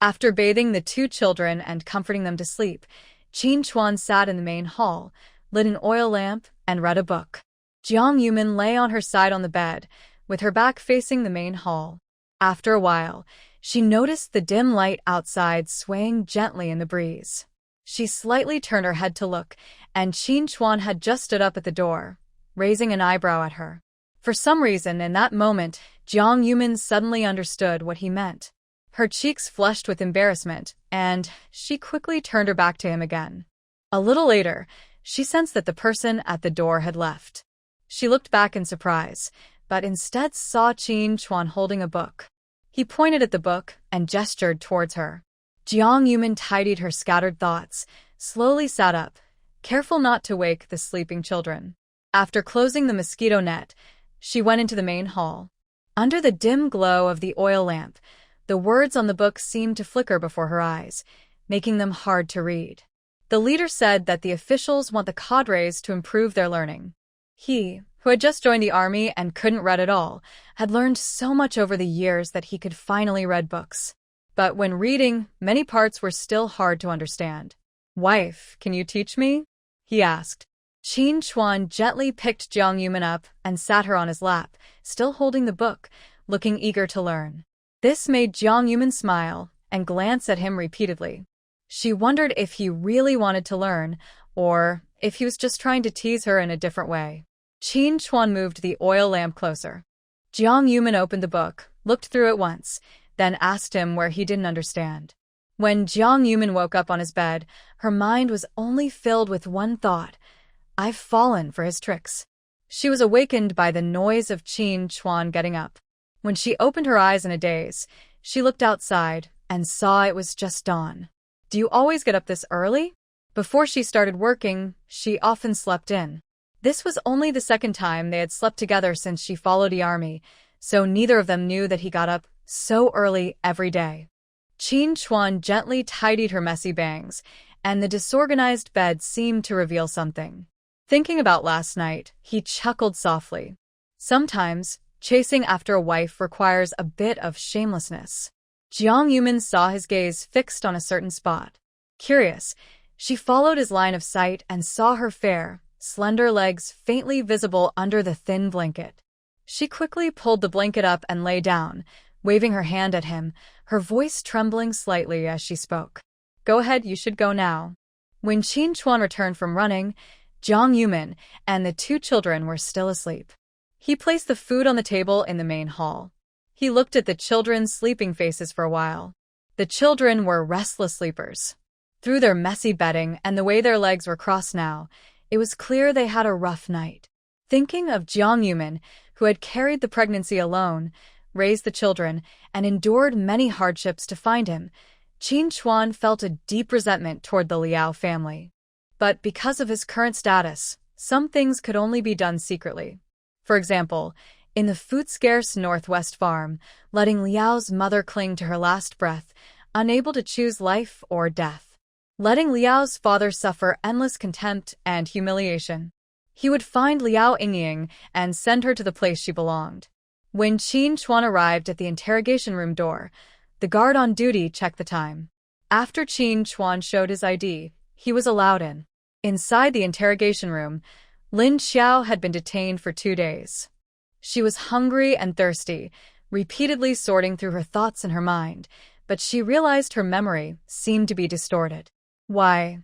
After bathing the two children and comforting them to sleep, Qin Chuan sat in the main hall, lit an oil lamp, and read a book. Jiang Yumin lay on her side on the bed, with her back facing the main hall. After a while, she noticed the dim light outside swaying gently in the breeze. She slightly turned her head to look, and Qin Chuan had just stood up at the door, raising an eyebrow at her. For some reason, in that moment, Jiang Yumin suddenly understood what he meant. Her cheeks flushed with embarrassment, and she quickly turned her back to him again. A little later, she sensed that the person at the door had left. She looked back in surprise, but instead saw Qin Chuan holding a book. He pointed at the book and gestured towards her. Jiang Yumin tidied her scattered thoughts, slowly sat up, careful not to wake the sleeping children. After closing the mosquito net, she went into the main hall. Under the dim glow of the oil lamp, the words on the book seemed to flicker before her eyes, making them hard to read. The leader said that the officials want the cadres to improve their learning. He, who had just joined the army and couldn't read at all, had learned so much over the years that he could finally read books. But when reading, many parts were still hard to understand. "Wife, can you teach me?" he asked. Qin Chuan gently picked Jiang Yumin up and sat her on his lap, still holding the book, looking eager to learn. This made Jiang Yumin smile and glance at him repeatedly. She wondered if he really wanted to learn, or if he was just trying to tease her in a different way. Qin Chuan moved the oil lamp closer. Jiang Yumin opened the book, looked through it once, then asked him where he didn't understand. When Jiang Yumin woke up on his bed, her mind was only filled with one thought: I've fallen for his tricks. She was awakened by the noise of Qin Chuan getting up. When she opened her eyes in a daze, she looked outside and saw it was just dawn. "Do you always get up this early?" Before she started working, she often slept in. This was only the second time they had slept together since she followed the army, so neither of them knew that he got up so early every day. Qin Chuan gently tidied her messy bangs, and the disorganized bed seemed to reveal something. Thinking about last night, he chuckled softly. Sometimes, chasing after a wife requires a bit of shamelessness. Jiang Yumin saw his gaze fixed on a certain spot. Curious, she followed his line of sight and saw her fair, slender legs faintly visible under the thin blanket. She quickly pulled the blanket up and lay down, waving her hand at him, her voice trembling slightly as she spoke. "Go ahead, you should go now." When Qin Chuan returned from running, Jiang Yumin and the two children were still asleep. He placed the food on the table in the main hall. He looked at the children's sleeping faces for a while. The children were restless sleepers. Through their messy bedding and the way their legs were crossed now, it was clear they had a rough night. Thinking of Jiang Yumin, who had carried the pregnancy alone, raised the children, and endured many hardships to find him, Qin Chuan felt a deep resentment toward the Liao family. But because of his current status, some things could only be done secretly. For example, in the food-scarce Northwest farm, letting Liao's mother cling to her last breath, unable to choose life or death. Letting Liao's father suffer endless contempt and humiliation. He would find Liao Yingying and send her to the place she belonged. When Qin Chuan arrived at the interrogation room door, the guard on duty checked the time. After Qin Chuan showed his ID, he was allowed in. Inside the interrogation room, Lin Xiao had been detained for 2 days. She was hungry and thirsty, repeatedly sorting through her thoughts in her mind, but she realized her memory seemed to be distorted. Why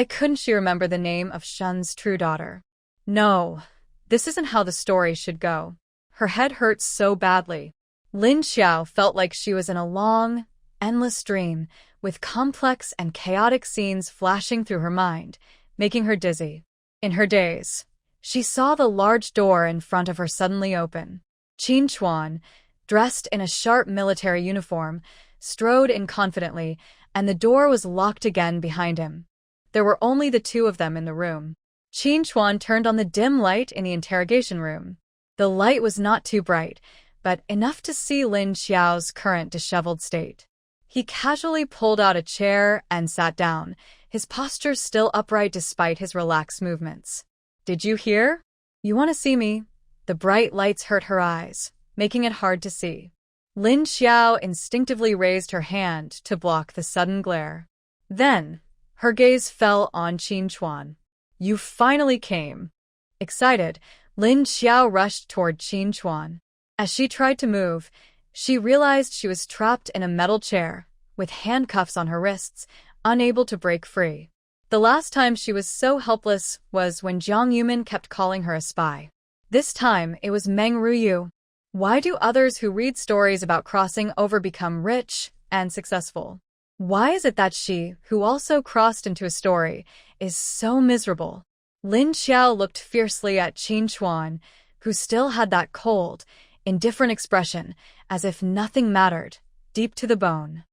couldn't she remember the name of Shun's true daughter? No, this isn't how the story should go. Her head hurt so badly. Lin Xiao felt like she was in a long, endless dream, with complex and chaotic scenes flashing through her mind, making her dizzy. In her daze, she saw the large door in front of her suddenly open. Qin Chuan, dressed in a sharp military uniform, strode in confidently, and the door was locked again behind him. There were only the two of them in the room. Qin Chuan turned on the dim light in the interrogation room. The light was not too bright, but enough to see Lin Xiao's current disheveled state. He casually pulled out a chair and sat down, his posture still upright despite his relaxed movements. "Did you hear? You want to see me?" The bright lights hurt her eyes, making it hard to see. Lin Xiao instinctively raised her hand to block the sudden glare. Then, her gaze fell on Qin Chuan. You finally came. Excited, Lin Xiao rushed toward Qin Chuan. As she tried to move, she realized she was trapped in a metal chair, with handcuffs on her wrists, unable to break free. The last time she was so helpless was when Jiang Yumin kept calling her a spy. This time, it was Meng Ruyu. Why do others who read stories about crossing over become rich and successful? Why is it that she, who also crossed into a story, is so miserable? Lin Xiao looked fiercely at Qin Chuan, who still had that cold, indifferent expression, as if nothing mattered, deep to the bone.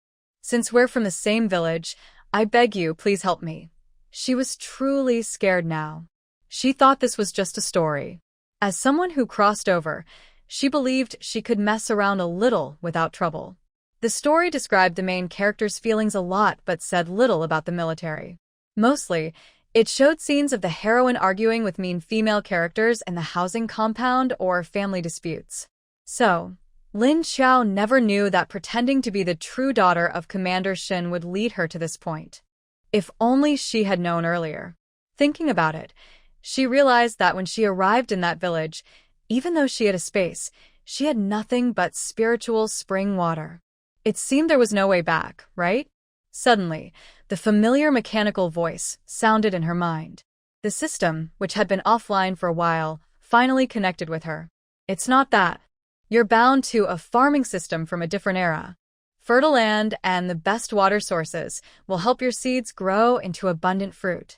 Since we're from the same village, I beg you, please help me. She was truly scared now. She thought this was just a story. As someone who crossed over, she believed she could mess around a little without trouble. The story described the main character's feelings a lot but said little about the military. Mostly, it showed scenes of the heroine arguing with mean female characters in the housing compound or family disputes. So, Lin Xiao never knew that pretending to be the true daughter of Commander Shin would lead her to this point. If only she had known earlier. Thinking about it, she realized that when she arrived in that village, even though she had a space, she had nothing but spiritual spring water. It seemed there was no way back, right? Suddenly, the familiar mechanical voice sounded in her mind. The system, which had been offline for a while, finally connected with her. It's not that. You're bound to a farming system from a different era. Fertile land and the best water sources will help your seeds grow into abundant fruit.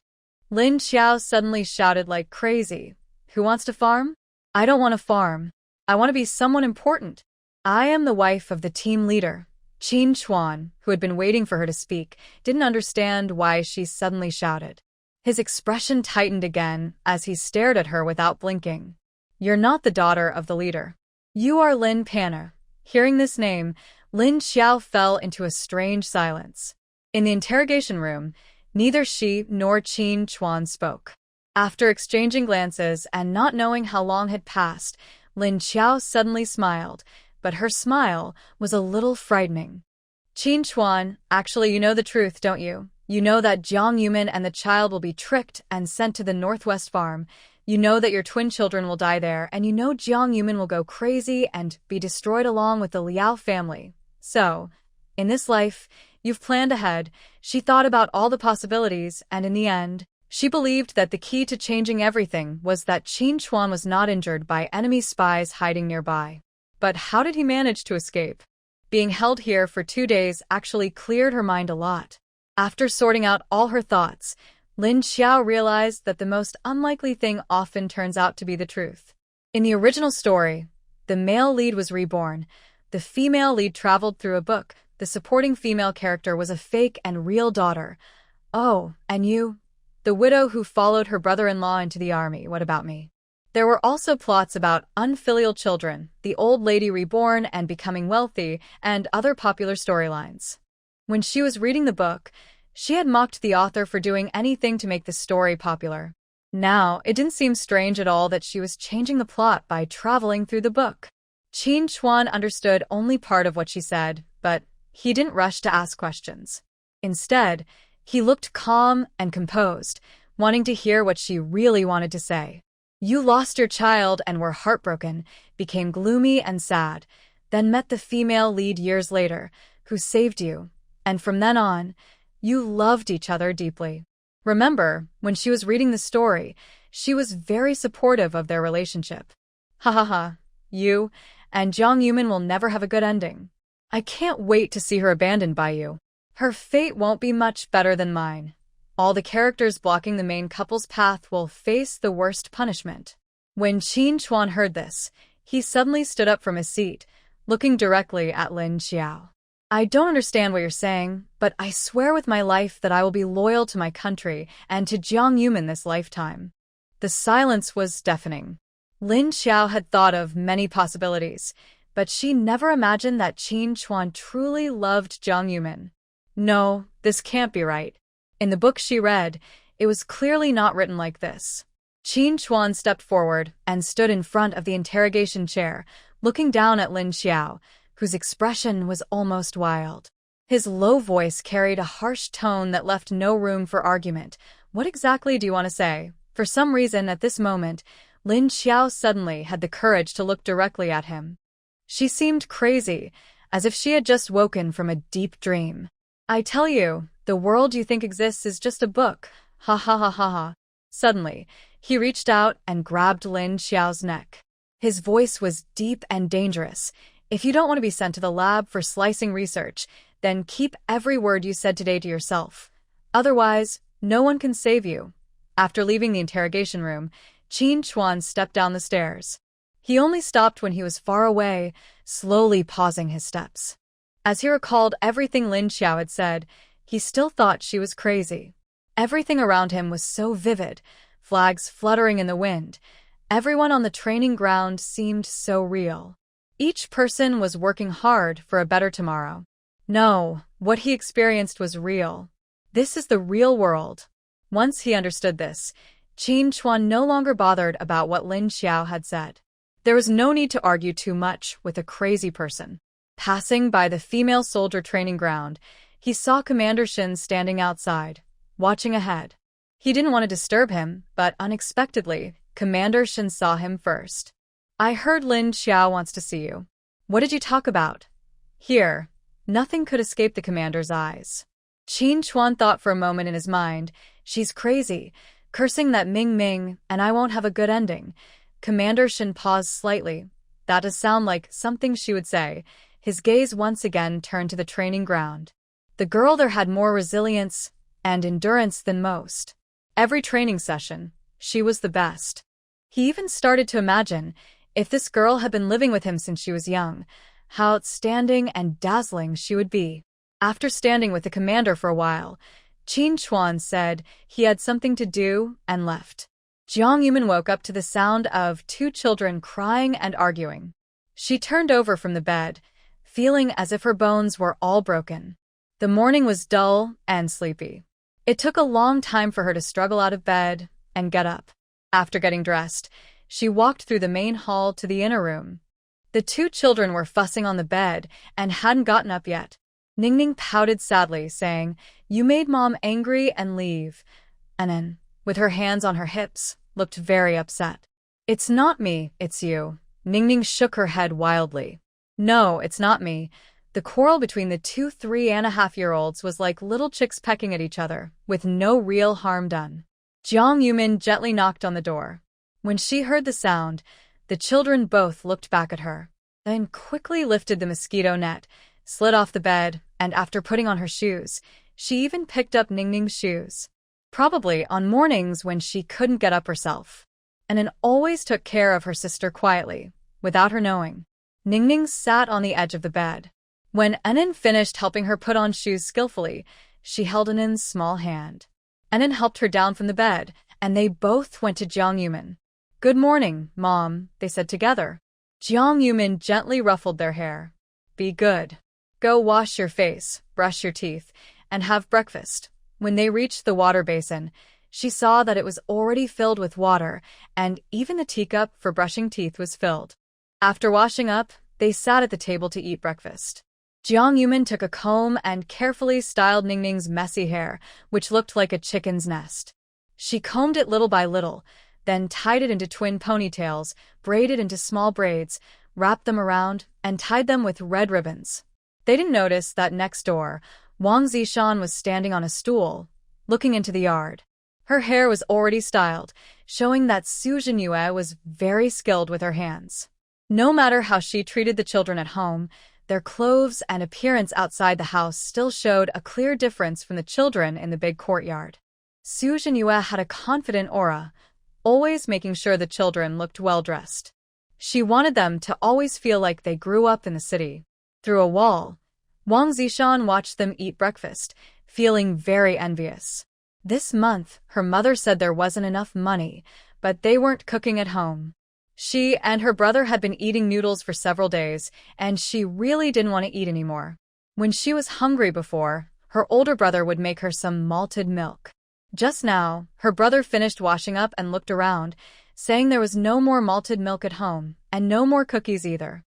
Lin Xiao suddenly shouted like crazy. Who wants to farm? I don't want to farm. I want to be someone important. I am the wife of the team leader. Qin Chuan, who had been waiting for her to speak, didn't understand why she suddenly shouted. His expression tightened again as he stared at her without blinking. You're not the daughter of the leader. You are Lin Panna. Hearing this name, Lin Xiao fell into a strange silence. In the interrogation room, neither she nor Qin Chuan spoke. After exchanging glances and not knowing how long had passed, Lin Xiao suddenly smiled, but her smile was a little frightening. Qin Chuan, actually you know the truth, don't you? You know that Jiang Yumin and the child will be tricked and sent to the Northwest Farm. You know that your twin children will die there, and you know Jiang Yumin will go crazy and be destroyed along with the Liao family. So, in this life, you've planned ahead. She thought about all the possibilities, and in the end, she believed that the key to changing everything was that Qin Chuan was not injured by enemy spies hiding nearby. But how did he manage to escape? Being held here for 2 days actually cleared her mind a lot. After sorting out all her thoughts, Lin Xiao realized that the most unlikely thing often turns out to be the truth. In the original story, the male lead was reborn. The female lead traveled through a book. The supporting female character was a fake and real daughter. Oh, and you? The widow who followed her brother-in-law into the army, what about me? There were also plots about unfilial children, the old lady reborn and becoming wealthy, and other popular storylines. When she was reading the book, she had mocked the author for doing anything to make the story popular. Now, it didn't seem strange at all that she was changing the plot by traveling through the book. Qin Chuan understood only part of what she said, but he didn't rush to ask questions. Instead, he looked calm and composed, wanting to hear what she really wanted to say. You lost your child and were heartbroken, became gloomy and sad, then met the female lead years later, who saved you, and from then on, you loved each other deeply. Remember, when she was reading the story, she was very supportive of their relationship. Ha ha ha, you and Jiang Yumin will never have a good ending. I can't wait to see her abandoned by you. Her fate won't be much better than mine. All the characters blocking the main couple's path will face the worst punishment. When Qin Chuan heard this, he suddenly stood up from his seat, looking directly at Lin Xiao. I don't understand what you're saying, but I swear with my life that I will be loyal to my country and to Jiang Yumin this lifetime. The silence was deafening. Lin Xiao had thought of many possibilities, but she never imagined that Qin Chuan truly loved Jiang Yumin. No, this can't be right. In the book she read, it was clearly not written like this. Qin Chuan stepped forward and stood in front of the interrogation chair, looking down at Lin Xiao, whose expression was almost wild. His low voice carried a harsh tone that left no room for argument. What exactly do you want to say? For some reason, at this moment, Lin Xiao suddenly had the courage to look directly at him. She seemed crazy, as if she had just woken from a deep dream. I tell you, the world you think exists is just a book. Ha ha ha ha ha. Suddenly, he reached out and grabbed Lin Xiao's neck. His voice was deep and dangerous. If you don't want to be sent to the lab for slicing research, then keep every word you said today to yourself. Otherwise, no one can save you. After leaving the interrogation room, Qin Chuan stepped down the stairs. He only stopped when he was far away, slowly pausing his steps. As he recalled everything Lin Xiao had said, he still thought she was crazy. Everything around him was so vivid, flags fluttering in the wind. Everyone on the training ground seemed so real. Each person was working hard for a better tomorrow. No, what he experienced was real. This is the real world. Once he understood this, Qin Chuan no longer bothered about what Lin Xiao had said. There was no need to argue too much with a crazy person. Passing by the female soldier training ground, he saw Commander Shin standing outside, watching ahead. He didn't want to disturb him, but unexpectedly, Commander Shin saw him first. I heard Lin Xiao wants to see you. What did you talk about? Here. Nothing could escape the commander's eyes. Qin Chuan thought for a moment in his mind, she's crazy, cursing that Ming Ming, and I won't have a good ending. Commander Shin paused slightly. That does sound like something she would say. His gaze once again turned to the training ground. The girl there had more resilience and endurance than most. Every training session, she was the best. He even started to imagine, if this girl had been living with him since she was young, how outstanding and dazzling she would be. After standing with the commander for a while, Qin Chuan said he had something to do and left. Jiang Yuman woke up to the sound of two children crying and arguing. She turned over from the bed, feeling as if her bones were all broken. The morning was dull and sleepy. It took a long time for her to struggle out of bed and get up. After getting dressed, she walked through the main hall to the inner room. The two children were fussing on the bed and hadn't gotten up yet. Ningning pouted sadly, saying, "You made Mom angry and leave." Anan, with her hands on her hips, looked very upset. "It's not me, it's you." Ningning shook her head wildly. "No, it's not me." The quarrel between the two 3.5-year-olds was like little chicks pecking at each other, with no real harm done. Jiang Yumin gently knocked on the door. When she heard the sound, the children both looked back at her, then quickly lifted the mosquito net, slid off the bed, and after putting on her shoes, she even picked up Ningning's shoes. Probably on mornings when she couldn't get up herself. Anan always took care of her sister quietly, without her knowing. Ningning sat on the edge of the bed. When Anan finished helping her put on shoes skillfully, she held Anan's small hand. Anan helped her down from the bed, and they both went to Jiang Yumin. "Good morning, Mom," they said together. Jiang Yumin gently ruffled their hair. "Be good. Go wash your face, brush your teeth, and have breakfast." When they reached the water basin, she saw that it was already filled with water, and even the teacup for brushing teeth was filled. After washing up, they sat at the table to eat breakfast. Jiang Yumin took a comb and carefully styled Ningning's messy hair, which looked like a chicken's nest. She combed it little by little, then tied it into twin ponytails, braided into small braids, wrapped them around, and tied them with red ribbons. They didn't notice that next door, Wang Zishan was standing on a stool, looking into the yard. Her hair was already styled, showing that Su Jinyue was very skilled with her hands. No matter how she treated the children at home, their clothes and appearance outside the house still showed a clear difference from the children in the big courtyard. Su Jinyue had a confident aura, always making sure the children looked well-dressed. She wanted them to always feel like they grew up in the city. Through a wall, Wang Zishan watched them eat breakfast, feeling very envious. This month, her mother said there wasn't enough money, but they weren't cooking at home. She and her brother had been eating noodles for several days, and she really didn't want to eat anymore. When she was hungry before, her older brother would make her some malted milk. Just now, her brother finished washing up and looked around, saying there was no more malted milk at home, and no more cookies either.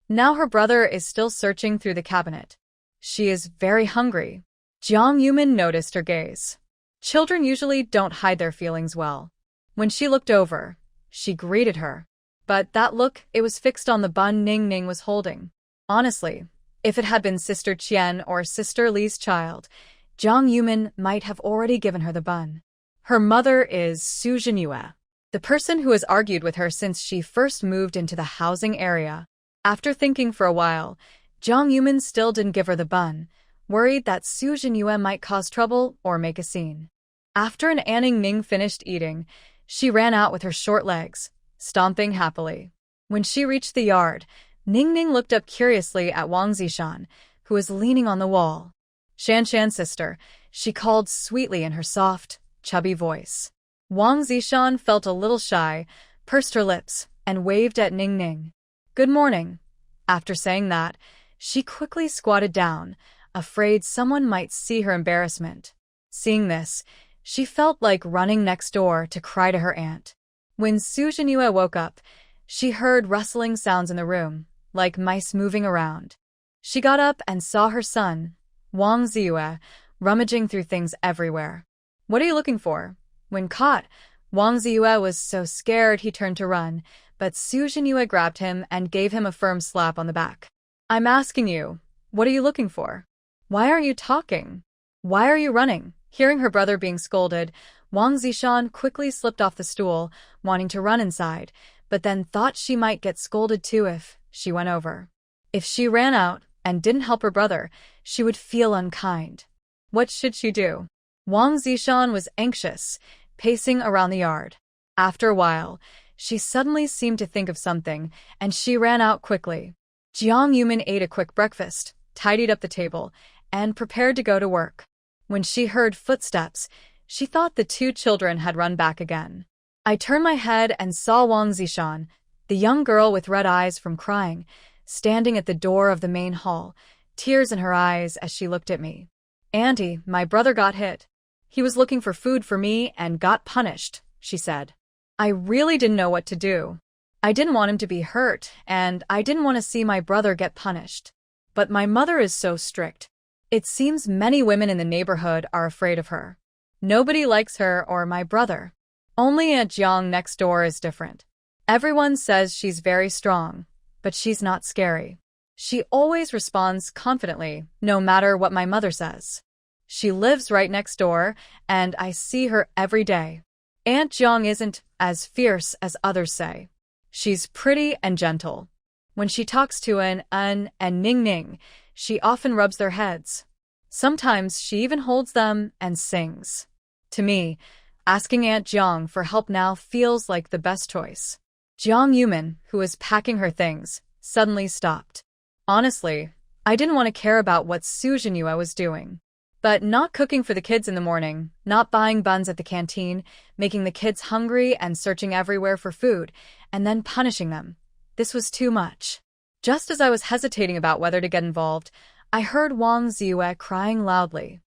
Now her brother is still searching through the cabinet. She is very hungry. Jiang Yumin noticed her gaze. Children usually don't hide their feelings well. When she looked over, she greeted her. But that look, it was fixed on the bun Ning Ning was holding. Honestly, if it had been Sister Qian or Sister Li's child, Jiang Yumin might have already given her the bun. Her mother is Su Jinyue, the person who has argued with her since she first moved into the housing area. After thinking for a while, Jiang Yumin still didn't give her the bun, worried that Su Jinyue might cause trouble or make a scene. After Ning Ning finished eating, she ran out with her short legs, stomping happily. When she reached the yard, Ning Ning looked up curiously at Wang Zishan, who was leaning on the wall. Shan Shan sister, she called sweetly in her soft, chubby voice. Wang Zishan felt a little shy, pursed her lips, and waved at Ning Ning. Good morning. After saying that, she quickly squatted down, afraid someone might see her embarrassment. Seeing this, she felt like running next door to cry to her aunt. When Su Jinyue woke up, she heard rustling sounds in the room, like mice moving around. She got up and saw her son, Wang Ziyue, rummaging through things everywhere. What are you looking for? When caught, Wang Ziyue was so scared he turned to run, but Su Jinyue grabbed him and gave him a firm slap on the back. I'm asking you, what are you looking for? Why aren't you talking? Why are you running? Hearing her brother being scolded, Wang Zishan quickly slipped off the stool, wanting to run inside, but then thought she might get scolded too if she went over. If she ran out and didn't help her brother, she would feel unkind. What should she do? Wang Zishan was anxious, pacing around the yard. After a while, she suddenly seemed to think of something, and she ran out quickly. Jiang Yumin ate a quick breakfast, tidied up the table, and prepared to go to work. When she heard footsteps, she thought the two children had run back again. I turned my head and saw Wang Zishan, the young girl with red eyes from crying, standing at the door of the main hall, tears in her eyes as she looked at me. Auntie, my brother got hit. He was looking for food for me and got punished, she said. I really didn't know what to do. I didn't want him to be hurt, and I didn't want to see my brother get punished. But my mother is so strict. It seems many women in the neighborhood are afraid of her. Nobody likes her or my brother. Only Aunt Jiang next door is different. Everyone says she's very strong, but she's not scary. She always responds confidently, no matter what my mother says. She lives right next door, and I see her every day. Aunt Jiang isn't as fierce as others say. She's pretty and gentle. When she talks to an and Ning Ning, she often rubs their heads. Sometimes she even holds them and sings. To me, asking Aunt Jiang for help now feels like the best choice. Jiang Yumin, who was packing her things, suddenly stopped. Honestly, I didn't want to care about what Su Jinyue was doing. But not cooking for the kids in the morning, not buying buns at the canteen, making the kids hungry and searching everywhere for food, and then punishing them. This was too much. Just as I was hesitating about whether to get involved, I heard Wang Ziyue crying loudly.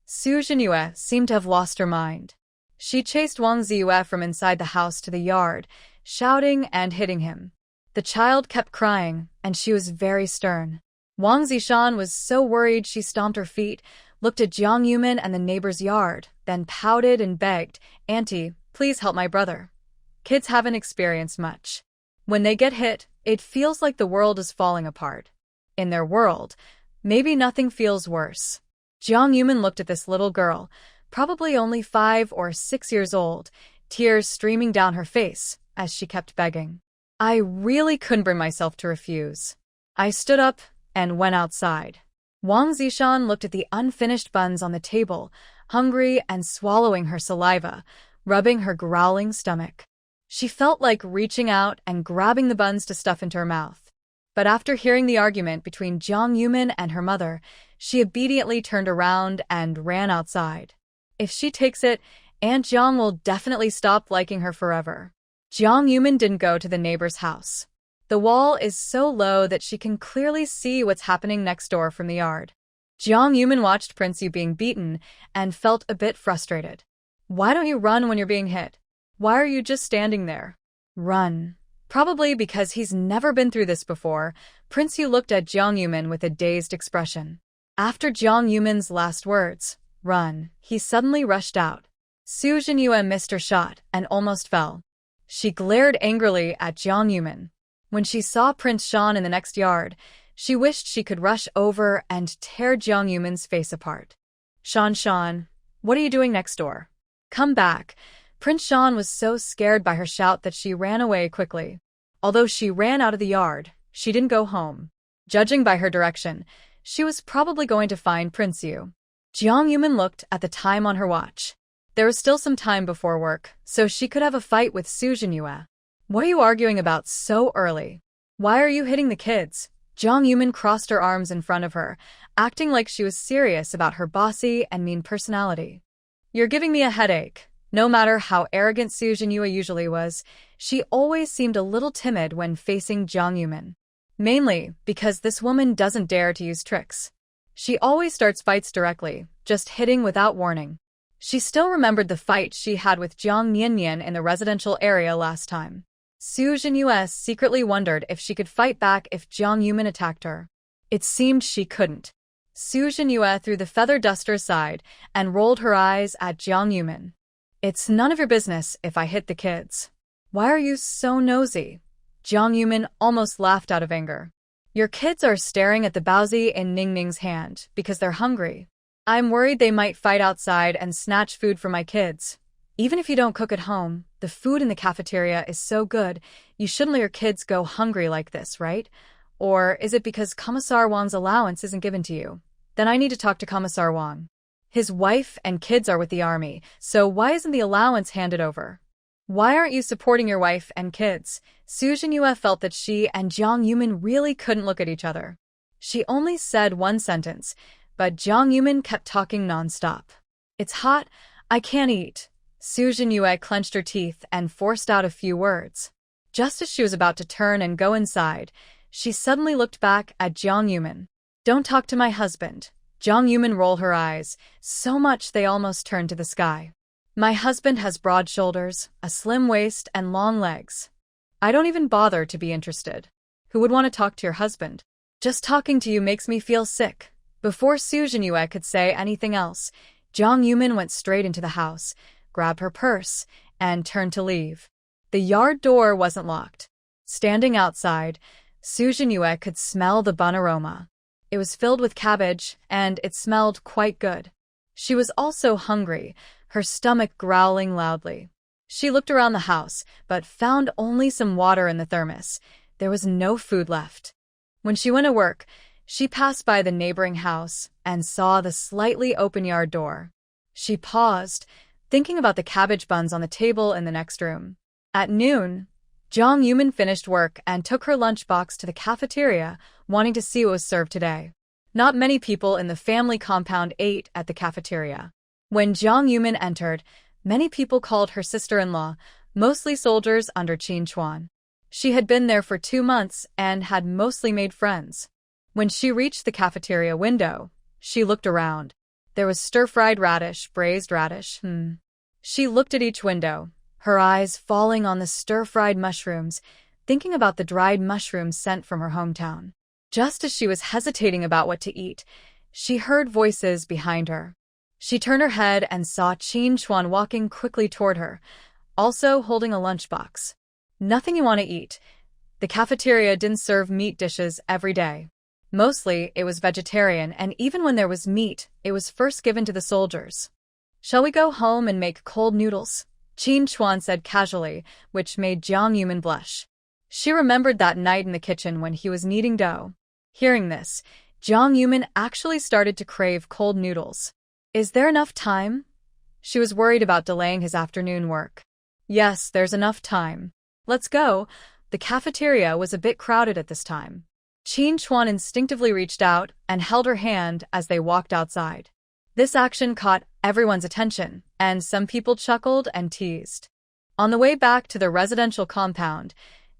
Su Jinyue seemed to have lost her mind. She chased Wang Ziyue from inside the house to the yard, shouting and hitting him. The child kept crying, and she was very stern. Wang Zishan was so worried she stomped her feet, looked at Jiang Yumin and the neighbor's yard, then pouted and begged, Auntie, please help my brother. Kids haven't experienced much. When they get hit, it feels like the world is falling apart. In their world, maybe nothing feels worse. Jiang Yumin looked at this little girl, probably only 5 or 6 years old, tears streaming down her face as she kept begging. I really couldn't bring myself to refuse. I stood up and went outside. Wang Zishan looked at the unfinished buns on the table, hungry and swallowing her saliva, rubbing her growling stomach. She felt like reaching out and grabbing the buns to stuff into her mouth. But after hearing the argument between Jiang Yumin and her mother, she obediently turned around and ran outside. If she takes it, Aunt Jiang will definitely stop liking her forever. Jiang Yumin didn't go to the neighbor's house. The wall is so low that she can clearly see what's happening next door from the yard. Jiang Yumin watched Prince Yu being beaten and felt a bit frustrated. Why don't you run when you're being hit? Why are you just standing there? Run. Probably because he's never been through this before, Prince Yu looked at Jiang Yumin with a dazed expression. After Jiang Yumin's last words, "Run," he suddenly rushed out. Su Jinyue missed her shot and almost fell. She glared angrily at Jiang Yumin. When she saw Prince Shan in the next yard, she wished she could rush over and tear Jiang Yumin's face apart. Shan, what are you doing next door? Come back." Prince Shan was so scared by her shout that she ran away quickly. Although she ran out of the yard, she didn't go home. Judging by her direction, she was probably going to find Prince Yu. Jiang Yumin looked at the time on her watch. There was still some time before work, so she could have a fight with Su Jinyue. What are you arguing about so early? Why are you hitting the kids? Jiang Yumin crossed her arms in front of her, acting like she was serious about her bossy and mean personality. You're giving me a headache. No matter how arrogant Su Jinyue usually was, she always seemed a little timid when facing Jiang Yumin. Mainly because this woman doesn't dare to use tricks. She always starts fights directly, just hitting without warning. She still remembered the fight she had with Jiang Niannian in the residential area last time. Su Jinyue secretly wondered if she could fight back if Jiang Yumin attacked her. It seemed she couldn't. Su Jinyue threw the feather duster aside and rolled her eyes at Jiang Yumin. It's none of your business if I hit the kids. Why are you so nosy? Jiang Yumin almost laughed out of anger. Your kids are staring at the baozi in Ningning's hand because they're hungry. I'm worried they might fight outside and snatch food from my kids. Even if you don't cook at home, the food in the cafeteria is so good, you shouldn't let your kids go hungry like this, right? Or is it because Commissar Wang's allowance isn't given to you? Then I need to talk to Commissar Wang. His wife and kids are with the army, so why isn't the allowance handed over? Why aren't you supporting your wife and kids? Su Jinyue felt that she and Jiang Yumin really couldn't look at each other. She only said one sentence, but Jiang Yumin kept talking nonstop. It's hot, I can't eat. Su Jinyue clenched her teeth and forced out a few words. Just as she was about to turn and go inside, she suddenly looked back at Jiang Yumin. Don't talk to my husband. Jiang Yumin rolled her eyes, so much they almost turned to the sky. My husband has broad shoulders, a slim waist, and long legs. I don't even bother to be interested. Who would want to talk to your husband? Just talking to you makes me feel sick. Before Su Jinyue could say anything else, Jiang Yumin went straight into the house, grabbed her purse, and turned to leave. The yard door wasn't locked. Standing outside, Su Jinyue could smell the bun aroma. It was filled with cabbage, and it smelled quite good. She was also hungry, her stomach growling loudly. She looked around the house, but found only some water in the thermos. There was no food left. When she went to work, she passed by the neighboring house and saw the slightly open yard door. She paused, thinking about the cabbage buns on the table in the next room. At noon, Jiang Yumin finished work and took her lunchbox to the cafeteria, wanting to see what was served today. Not many people in the family compound ate at the cafeteria. When Jiang Yumin entered, many people called her sister-in-law, mostly soldiers under Qin Chuan. She had been there for 2 months and had mostly made friends. When she reached the cafeteria window, she looked around. There was stir-fried radish, braised radish. She looked at each window, her eyes falling on the stir-fried mushrooms, thinking about the dried mushrooms sent from her hometown. Just as she was hesitating about what to eat, she heard voices behind her. She turned her head and saw Qin Chuan walking quickly toward her, also holding a lunchbox. Nothing you want to eat. The cafeteria didn't serve meat dishes every day. Mostly, it was vegetarian, and even when there was meat, it was first given to the soldiers. Shall we go home and make cold noodles? Qin Chuan said casually, which made Jiang Yumin blush. She remembered that night in the kitchen when he was kneading dough. Hearing this, Jiang Yumin actually started to crave cold noodles. Is there enough time? She was worried about delaying his afternoon work. Yes, there's enough time. Let's go. The cafeteria was a bit crowded at this time. Qin Chuan instinctively reached out and held her hand as they walked outside. This action caught everyone's attention, and some people chuckled and teased. On the way back to the residential compound,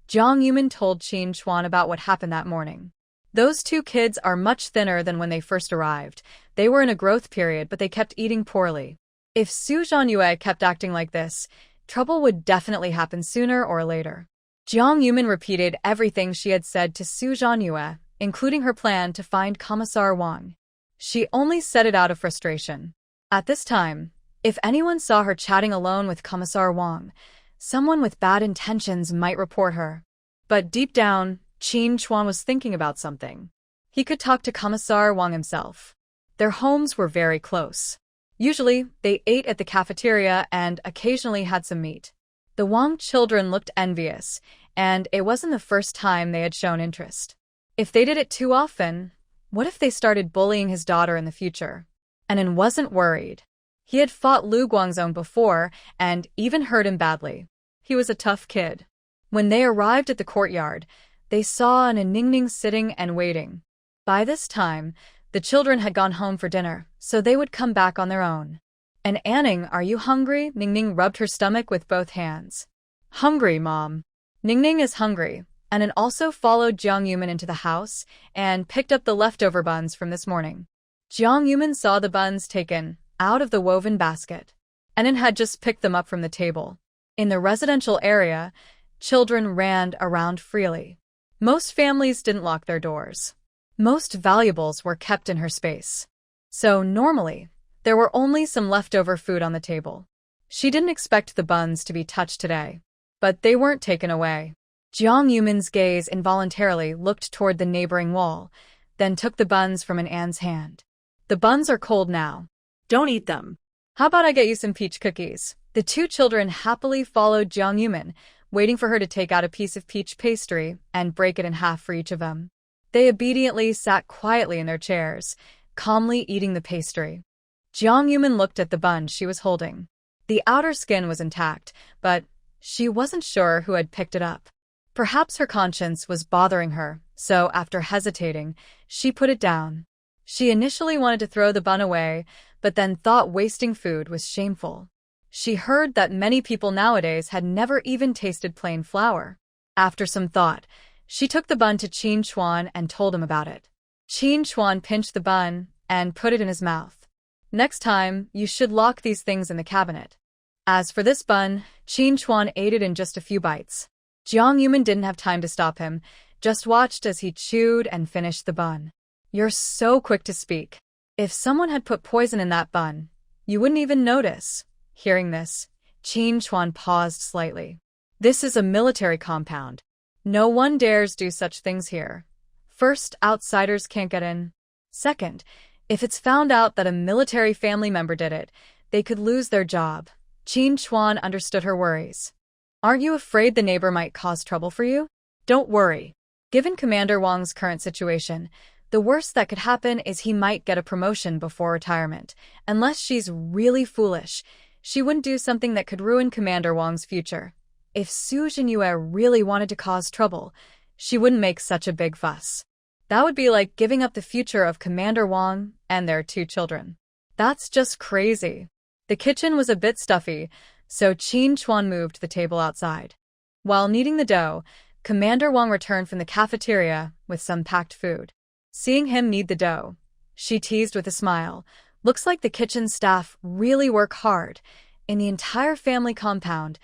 Jiang Yumin told Qin Chuan about what happened that morning. Those 2 kids are much thinner than when they first arrived. They were in a growth period, but they kept eating poorly. If Su Jinyue kept acting like this, trouble would definitely happen sooner or later. Jiang Yumin repeated everything she had said to Su Zhanyue, including her plan to find Commissar Wang. She only said it out of frustration. At this time, if anyone saw her chatting alone with Commissar Wang, someone with bad intentions might report her. But deep down, Qin Chuan was thinking about something. He could talk to Commissar Wang himself. Their homes were very close. Usually, they ate at the cafeteria and occasionally had some meat. The Wang children looked envious, and it wasn't the first time they had shown interest. If they did it too often, what if they started bullying his daughter in the future? Anan wasn't worried. He had fought Lu Guangzhong before and even hurt him badly. He was a tough kid. When they arrived at the courtyard, they saw an Ningning sitting and waiting. By this time, the children had gone home for dinner, so they would come back on their own. And Anning, are you hungry? Ningning rubbed her stomach with both hands. Hungry, Mom. Ningning is hungry. Annan also followed Jiang Yumin into the house and picked up the leftover buns from this morning. Jiang Yumin saw the buns taken out of the woven basket. Annan had just picked them up from the table. In the residential area, children ran around freely. Most families didn't lock their doors. Most valuables were kept in her space. So normally, there were only some leftover food on the table. She didn't expect the buns to be touched today, but they weren't taken away. Jiang Yumin's gaze involuntarily looked toward the neighboring wall, then took the buns from Anne's hand. The buns are cold now.
Don't eat them.
How about I get you some peach cookies? The two children happily followed Jiang Yumin, waiting for her to take out a piece of peach pastry and break it in half for each of them. They obediently sat quietly in their chairs, calmly eating the pastry. Jiang Yumin looked at the bun she was holding. The outer skin was intact, but she wasn't sure who had picked it up. Perhaps her conscience was bothering her, so after hesitating, she put it down. She initially wanted to throw the bun away, but then thought wasting food was shameful. She heard that many people nowadays had never even tasted plain flour. After some thought, she took the bun to Qin Chuan and told him about it. Qin Chuan pinched the bun and put it in his mouth. Next time, you should lock these things in the cabinet. As for this bun, Qin Chuan ate it in just a few bites. Jiang Yumin didn't have time to stop him, just watched as he chewed and finished the bun. You're so quick to speak. If someone had put poison in that bun, you wouldn't even notice. Hearing this, Qin Chuan paused slightly. This is a military compound. No one dares do such things here. First, outsiders can't get in. Second, if it's found out that a military family member did it, they could lose their job. Qin Chuan understood her worries. Aren't you afraid the neighbor might cause trouble for you? Don't worry. Given Commander Wang's current situation, the worst that could happen is he might get a promotion before retirement. Unless she's really foolish, she wouldn't do something that could ruin Commander Wang's future. If Su Zhanyue really wanted to cause trouble, she wouldn't make such a big fuss. That would be like giving up the future of Commander Wang and their two children. That's just crazy. The kitchen was a bit stuffy, so Qin Chuan moved the table outside. While kneading the dough, Commander Wang returned from the cafeteria with some packed food. Seeing him knead the dough, she teased with a smile. Looks like the kitchen staff really work hard. In the entire family compound,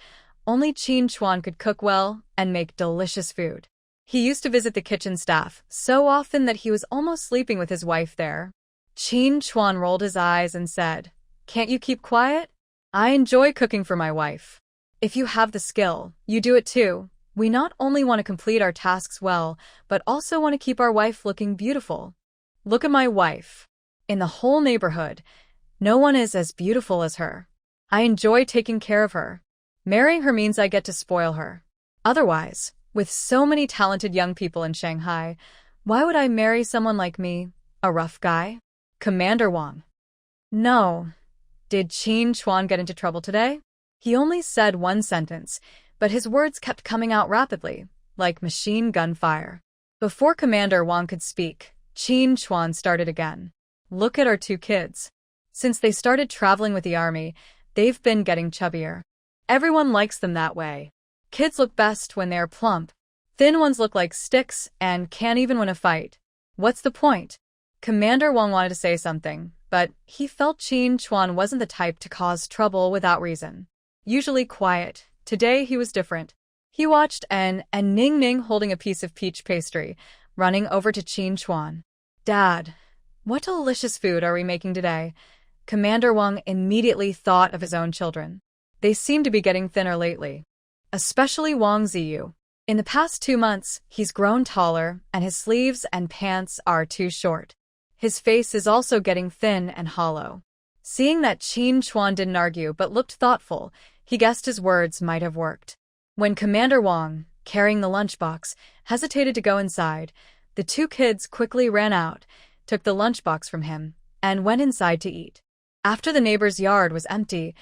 only Qin Chuan could cook well and make delicious food. He used to visit the kitchen staff so often that he was almost sleeping with his wife there. Qin Chuan rolled his eyes and said, "Can't you keep quiet? I enjoy cooking for my wife. If you have the skill, you do it too. We not only want to complete our tasks well, but also want to keep our wife looking beautiful. Look at my wife. In the whole neighborhood, no one is as beautiful as her. I enjoy taking care of her. Marrying her means I get to spoil her. Otherwise, with so many talented young people in Shanghai, why would I marry someone like me, a rough guy?" Commander Wang. No. Did Qin Chuan get into trouble today? He only said one sentence, but his words kept coming out rapidly, like machine gun fire. Before Commander Wang could speak, Qin Chuan started again. Look at our two kids. Since they started traveling with the army, they've been getting chubbier. Everyone likes them that way. Kids look best when they're plump. Thin ones look like sticks and can't even win a fight. What's the point? Commander Wang wanted to say something, but he felt Qin Chuan wasn't the type to cause trouble without reason. Usually quiet, today he was different. He watched and Ning Ning holding a piece of peach pastry, running over to Qin Chuan. Dad, what delicious food are we making today? Commander Wang immediately thought of his own children. They seem to be getting thinner lately. Especially Wang Ziyu. In the past 2 months, he's grown taller, and his sleeves and pants are too short. His face is also getting thin and hollow. Seeing that Qin Chuan didn't argue but looked thoughtful, he guessed his words might have worked. When Commander Wang, carrying the lunchbox, hesitated to go inside, the 2 kids quickly ran out, took the lunchbox from him, and went inside to eat. After the neighbor's yard was empty,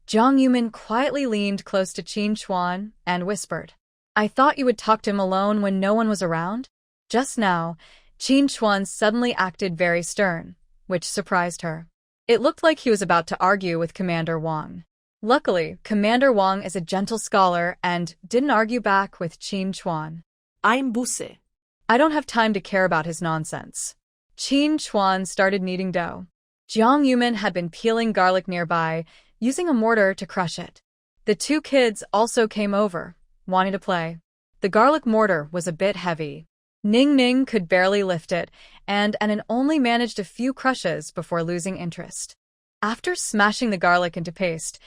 Jiang Yumin quietly leaned close to Qin Chuan and whispered, "I thought you would talk to him alone when no one was around?" Just now, Qin Chuan suddenly acted very stern, which surprised her. It looked like he was about to argue with Commander Wang. Luckily, Commander Wang is a gentle scholar and didn't argue back with Qin Chuan.
I'm Buse.
I don't have time to care about his nonsense. Qin Chuan started kneading dough. Jiang Yumin had been peeling garlic nearby, using a mortar to crush it. The 2 kids also came over, wanting to play. The garlic mortar was a bit heavy. Ning Ning could barely lift it, and only managed a few crushes before losing interest. After smashing the garlic into paste,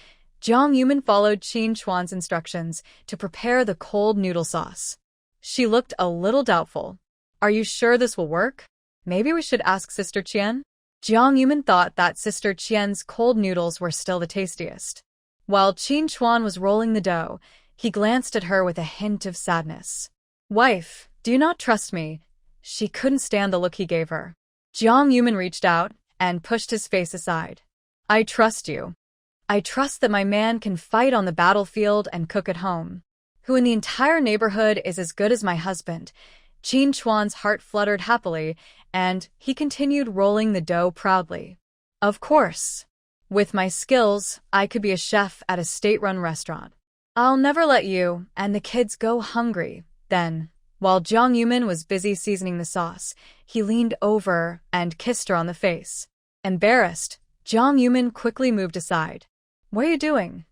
Jiang Yumin followed Qin Chuan's instructions to prepare the cold noodle sauce. She looked a little doubtful. Are you sure this will work? Maybe we should ask Sister Qian? Jiang Yumin thought that Sister Qian's cold noodles were still the tastiest. While Qin Chuan was rolling the dough, he glanced at her with a hint of sadness. Wife, do you not trust me? She couldn't stand the look he gave her. Jiang Yumin reached out and pushed his face aside. I trust you. I trust that my man can fight on the battlefield and cook at home. Who in the entire neighborhood is as good as my husband? Qin Chuan's heart fluttered happily, and he continued rolling the dough proudly. Of course. With my skills, I could be a chef at a state-run restaurant. I'll never let you and the kids go hungry. Then, while Jiang Yumin was busy seasoning the sauce, he leaned over and kissed her on the face. Embarrassed, Jiang Yumin quickly moved aside. What are you doing?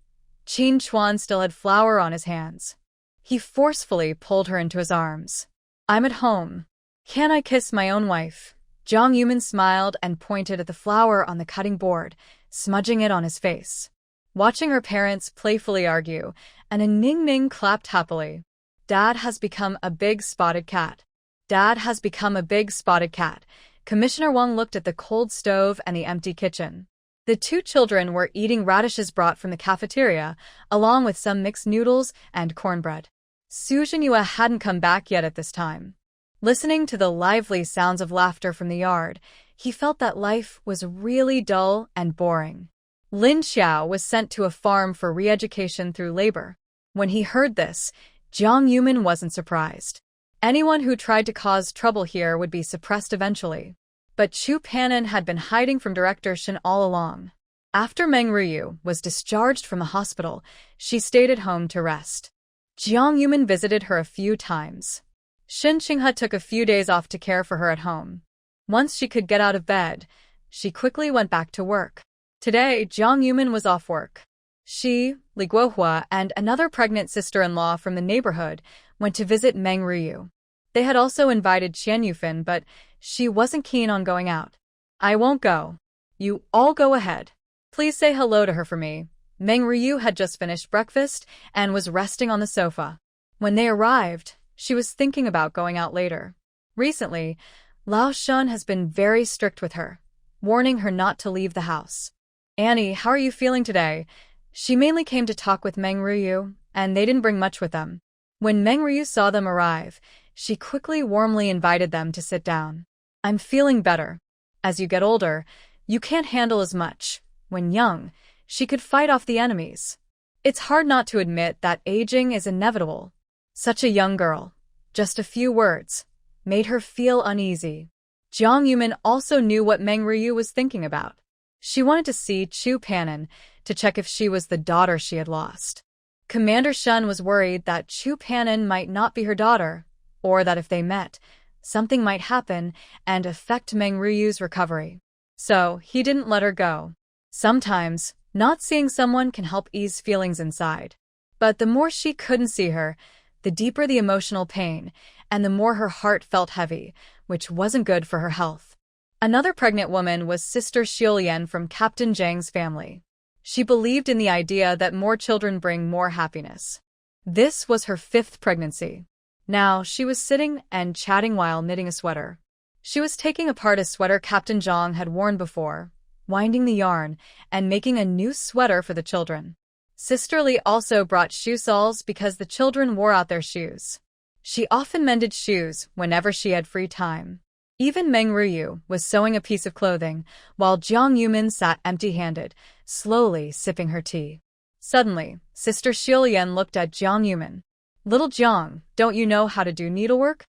Qin Chuan still had flour on his hands. He forcefully pulled her into his arms. I'm at home. Can I kiss my own wife? Jiang Yumin smiled and pointed at the flour on the cutting board, smudging it on his face. Watching her parents playfully argue, and a Ning Ning clapped happily. Dad has become a big spotted cat. Dad has become a big spotted cat. Commissioner Wang looked at the cold stove and the empty kitchen. The 2 children were eating radishes brought from the cafeteria, along with some mixed noodles and cornbread. Su Zhenyue hadn't come back yet at this time. Listening to the lively sounds of laughter from the yard, he felt that life was really dull and boring. Lin Xiao was sent to a farm for re-education through labor. When he heard this, Jiang Yumin wasn't surprised. Anyone who tried to cause trouble here would be suppressed eventually. But Chu Panin had been hiding from Director Shin all along. After Meng Ruyu was discharged from the hospital, she stayed at home to rest. Jiang Yumin visited her a few times. Shin Qinghe took a few days off to care for her at home. Once she could get out of bed, she quickly went back to work. Today, Jiang Yumin was off work. She, Li Guohua, and another pregnant sister-in-law from the neighborhood went to visit Meng Ruyu. They had also invited Qian Yufin, but she wasn't keen on going out. I won't go. You all go ahead. Please say hello to her for me. Meng Ruyu had just finished breakfast and was resting on the sofa. When they arrived, she was thinking about going out later. Recently, Lao Shun has been very strict with her, warning her not to leave the house. Annie, how are you feeling today? She mainly came to talk with Meng Ruyu, and they didn't bring much with them. When Meng Ruyu saw them arrive, she quickly warmly invited them to sit down. I'm feeling better. As you get older, you can't handle as much. When young, she could fight off the enemies. It's hard not to admit that aging is inevitable. Such a young girl, just a few words, made her feel uneasy. Jiang Yumin also knew what Meng Ruyu was thinking about. She wanted to see Chu Panin to check if she was the daughter she had lost. Commander Shun was worried that Chu Panin might not be her daughter, or that if they met, something might happen and affect Meng Ruyu's recovery. So he didn't let her go. Sometimes, not seeing someone can help ease feelings inside. But the more she couldn't see her, the deeper the emotional pain, and the more her heart felt heavy, which wasn't good for her health. Another pregnant woman was Sister Xiulian from Captain Zhang's family. She believed in the idea that more children bring more happiness. This was her 5th pregnancy. Now, she was sitting and chatting while knitting a sweater. She was taking apart a sweater Captain Zhang had worn before, winding the yarn, and making a new sweater for the children. Sister Li also brought shoe soles because the children wore out their shoes. She often mended shoes whenever she had free time. Even Meng Ruyu was sewing a piece of clothing, while Jiang Yumin sat empty-handed, slowly sipping her tea. Suddenly, Sister Xiulian looked at Jiang Yumin. "Little Jiang, don't you know how to do needlework?"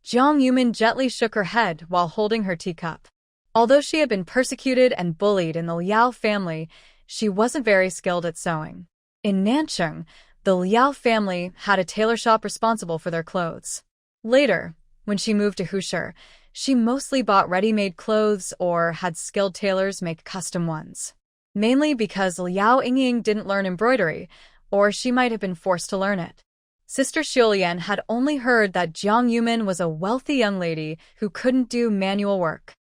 Jiang Yumin gently shook her head while holding her teacup. Although she had been persecuted and bullied in the Liao family, she wasn't very skilled at sewing. In Nancheng, the Liao family had a tailor shop responsible for their clothes. Later, when she moved to Hushi, she mostly bought ready-made clothes or had skilled tailors make custom ones. Mainly because Liao Yingying didn't learn embroidery, or she might have been forced to learn it. Sister Xiulian had only heard that Jiang Yumin was a wealthy young lady who couldn't do manual work.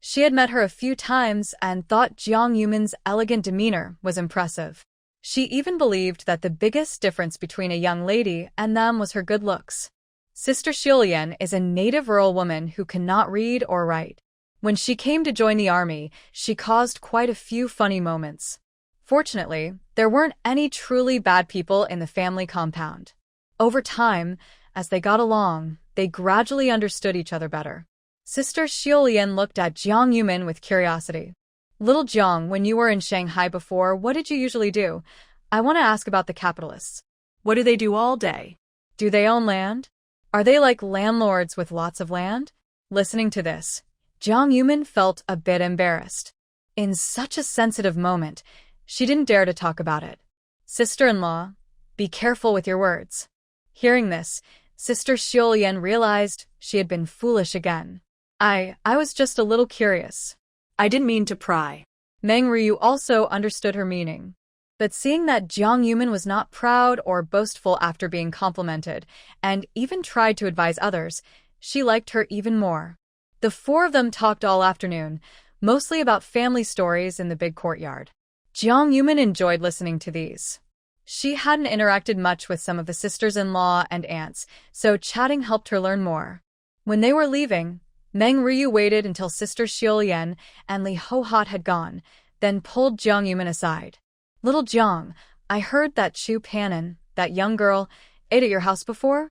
She had met her a few times and thought Jiang Yumin's elegant demeanor was impressive. She even believed that the biggest difference between a young lady and them was her good looks. Sister Xiulian is a native rural woman who cannot read or write. When she came to join the army, she caused quite a few funny moments. Fortunately, there weren't any truly bad people in the family compound. Over time, as they got along, they gradually understood each other better. Sister Xiulian looked at Jiang Yumin with curiosity. "Little Jiang, when you were in Shanghai before, what did you usually do? I want to ask about the capitalists.
What do they do all day?
Do they own land? Are they like landlords with lots of land?" Listening to this, Jiang Yumin felt a bit embarrassed. In such a sensitive moment, she didn't dare to talk about it. "Sister-in-law, be careful with your words." Hearing this, Sister Xiulian realized she had been foolish again. I was just a little curious.
I didn't mean to pry."
Meng Ruyu also understood her meaning. But seeing that Jiang Yumin was not proud or boastful after being complimented, and even tried to advise others, she liked her even more. The 4 of them talked all afternoon, mostly about family stories in the big courtyard. Jiang Yumin enjoyed listening to these. She hadn't interacted much with some of the sisters-in-law and aunts, so chatting helped her learn more. When they were leaving, Meng Ruyu waited until Sister Xiulian and Li Hohat had gone, then pulled Jiang Yumin aside. "Little Jiang, I heard that Chu Panan, that young girl, ate at your house before?"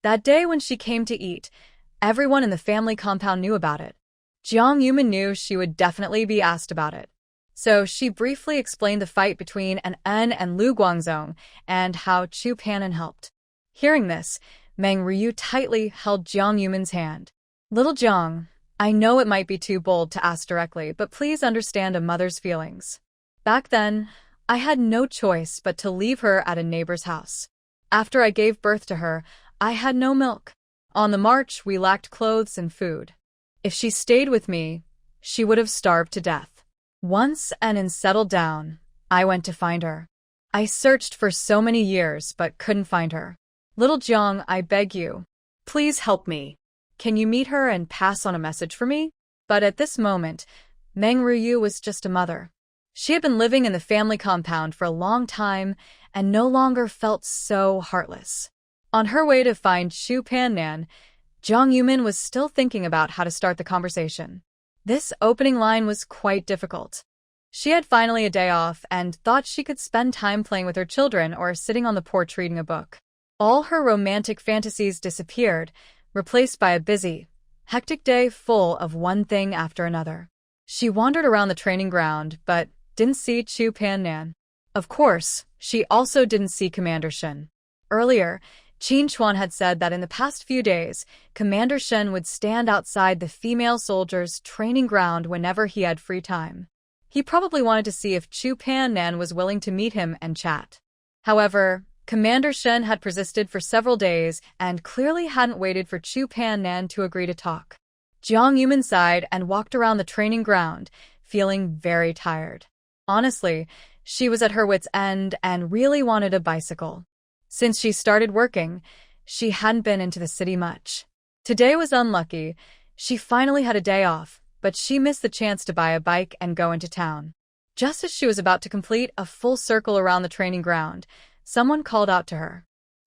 That day when she came to eat, everyone in the family compound knew about it. Jiang Yumin knew she would definitely be asked about it. So she briefly explained the fight between An and Lu Guangzong and how Chu Panan helped. Hearing this, Meng Ruyu tightly held Jiang Yumin's hand. "Little Jiang, I know it might be too bold to ask directly, but please understand a mother's feelings. Back then, I had no choice but to leave her at a neighbor's house. After I gave birth to her, I had no milk. On the march, we lacked clothes and food. If she stayed with me, she would have starved to death. Once An settled down, I went to find her. I searched for so many years but couldn't find her. Little Jiang, I beg you, please help me. Can you meet her and pass on a message for me?" But at this moment, Meng Ruyu was just a mother. She had been living in the family compound for a long time and no longer felt so heartless. On her way to find Chu Pannan, Jiang Yumin was still thinking about how to start the conversation. This opening line was quite difficult. She had finally a day off and thought she could spend time playing with her children or sitting on the porch reading a book. All her romantic fantasies disappeared, replaced by a busy, hectic day full of one thing after another. She wandered around the training ground, but didn't see Chu Pannan. Of course, she also didn't see Commander Shen. Earlier, Qin Chuan had said that in the past few days, Commander Shen would stand outside the female soldiers' training ground whenever he had free time. He probably wanted to see if Chu Pannan was willing to meet him and chat. However, Commander Shen had persisted for several days and clearly hadn't waited for Chu Pannan to agree to talk. Jiang Yumin sighed and walked around the training ground, feeling very tired. Honestly, she was at her wit's end and really wanted a bicycle. Since she started working, She hadn't been into the city much. Today was unlucky. She finally had a day off, but she missed the chance to buy a bike and go into town. Just as she was about to complete a full circle around the training ground, someone called out to her.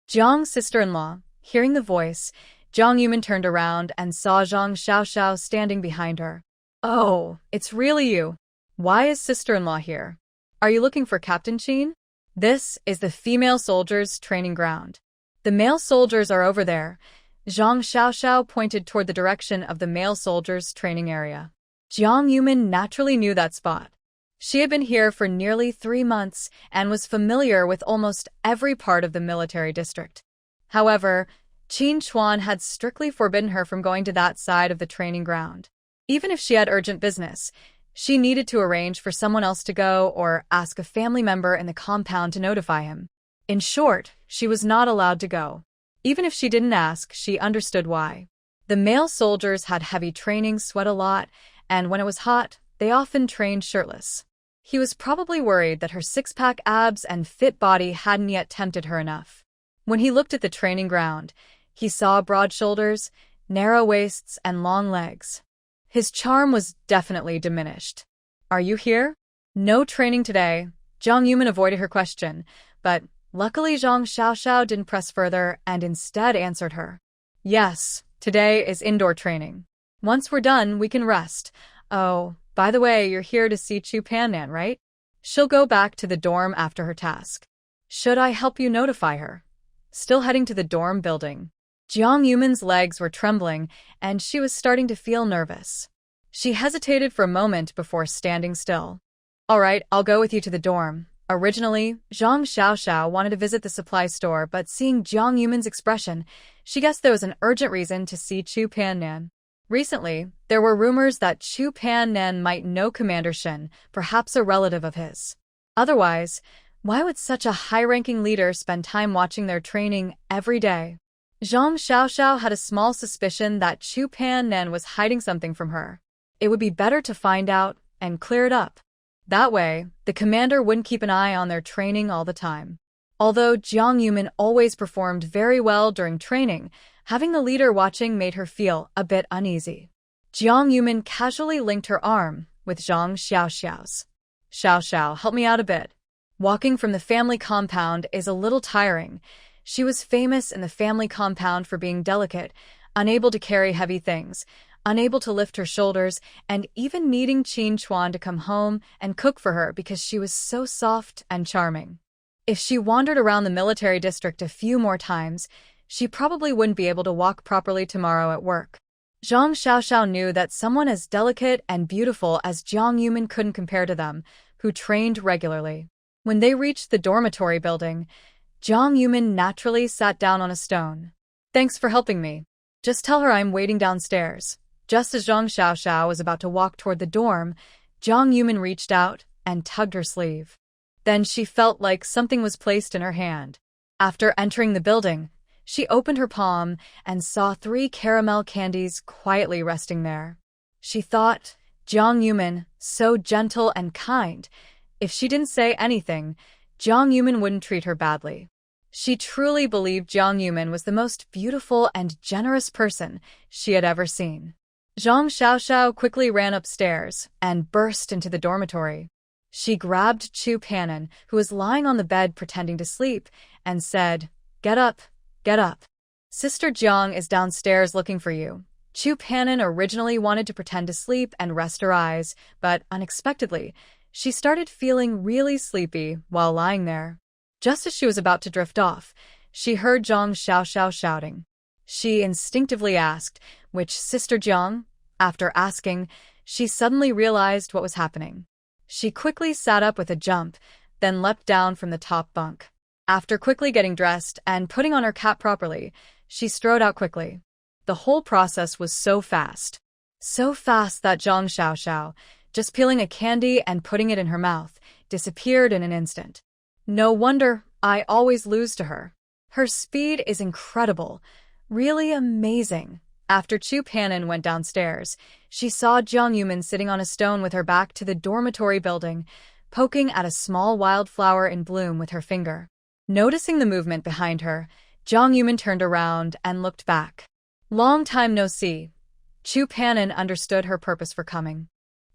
Jiang's sister-in-law. Hearing the voice, Jiang Yumin turned around and saw Zhang Xiaoxiao standing behind her. Oh, it's really you. Why is sister-in-law here? Are you looking for Captain Qin? This is the female soldiers' training ground. The male soldiers are over there. Zhang Xiaoxiao pointed toward the direction of the male soldiers' training area. Jiang Yumin naturally knew that spot. She had been here for nearly 3 months and was familiar with almost every part of the military district. However, Qin Chuan had strictly forbidden her from going to that side of the training ground. Even if she had urgent business, she needed to arrange for someone else to go or ask a family member in the compound to notify him. In short, she was not allowed to go. Even if she didn't ask, she understood why. The male soldiers had heavy training, sweat a lot, and when it was hot, they often trained shirtless. He was probably worried that her six-pack abs and fit body hadn't yet tempted her enough. When he looked at the training ground, he saw broad shoulders, narrow waists, and long legs. His charm was definitely diminished. Are you here? No training today. Jiang Yumin avoided her question, but luckily Zhang Xiaoxiao didn't press further and instead answered her. Yes, today is indoor training. Once we're done, we can rest. Oh, by the way, you're here to see Chu Pannan, right? She'll go back to the dorm after her task. Should I help you notify her? Still heading to the dorm building. Jiang Yumin's legs were trembling, and she was starting to feel nervous. She hesitated for a moment before standing still. All right, I'll go with you to the dorm. Originally, Zhang Xiaoxiao wanted to visit the supply store, but seeing Jiang Yumin's expression, she guessed there was an urgent reason to see Chu Pannan. Recently, there were rumors that Chu Pannan might know Commander Shen, perhaps a relative of his. Otherwise, why would such a high-ranking leader spend time watching their training every day? Zhang Xiaoxiao had a small suspicion that Chu Pannan was hiding something from her. It would be better to find out and clear it up. That way, the commander wouldn't keep an eye on their training all the time. Although Jiang Yumin always performed very well during training, having the leader watching made her feel a bit uneasy. Jiang Yumin casually linked her arm with Zhang Xiaoxiao's. Xiaoxiao, help me out a bit. Walking from the family compound is a little tiring. She was famous in the family compound for being delicate, unable to carry heavy things, unable to lift her shoulders, and even needing Qin Chuan to come home and cook for her because she was so soft and charming. If she wandered around the military district a few more times, she probably wouldn't be able to walk properly tomorrow at work. Zhang Xiaoxiao knew that someone as delicate and beautiful as Jiang Yumin couldn't compare to them, who trained regularly. When they reached the dormitory building, Jiang Yumin naturally sat down on a stone. Thanks for helping me. Just tell her I'm waiting downstairs. Just as Zhang Xiaoxiao was about to walk toward the dorm, Jiang Yumin reached out and tugged her sleeve. Then she felt like something was placed in her hand. After entering the building, she opened her palm and saw 3 caramel candies quietly resting there. She thought, Jiang Yumin, so gentle and kind. If she didn't say anything, Jiang Yumin wouldn't treat her badly. She truly believed Jiang Yumin was the most beautiful and generous person she had ever seen. Zhang Xiaoxiao quickly ran upstairs and burst into the dormitory. She grabbed Chu Pannan, who was lying on the bed pretending to sleep, and said, Get up, get up. Sister Jiang is downstairs looking for you. Chu Pannan originally wanted to pretend to sleep and rest her eyes, but unexpectedly, she started feeling really sleepy while lying there. Just as she was about to drift off, she heard Zhang Xiaoxiao shouting. She instinctively asked, Which Sister Jiang? After asking, she suddenly realized what was happening. She quickly sat up with a jump, then leapt down from the top bunk. After quickly getting dressed and putting on her cap properly, she strode out quickly. The whole process was so fast. So fast that Zhang Xiaoxiao, just peeling a candy and putting it in her mouth, disappeared in an instant. No wonder I always lose to her. Her speed is incredible, really amazing. After Chu Pannan went downstairs, she saw Jiang Yumin sitting on a stone with her back to the dormitory building, poking at a small wildflower in bloom with her finger. Noticing the movement behind her, Jang Yumin turned around and looked back. Long time no see. Chu Panin understood her purpose for coming.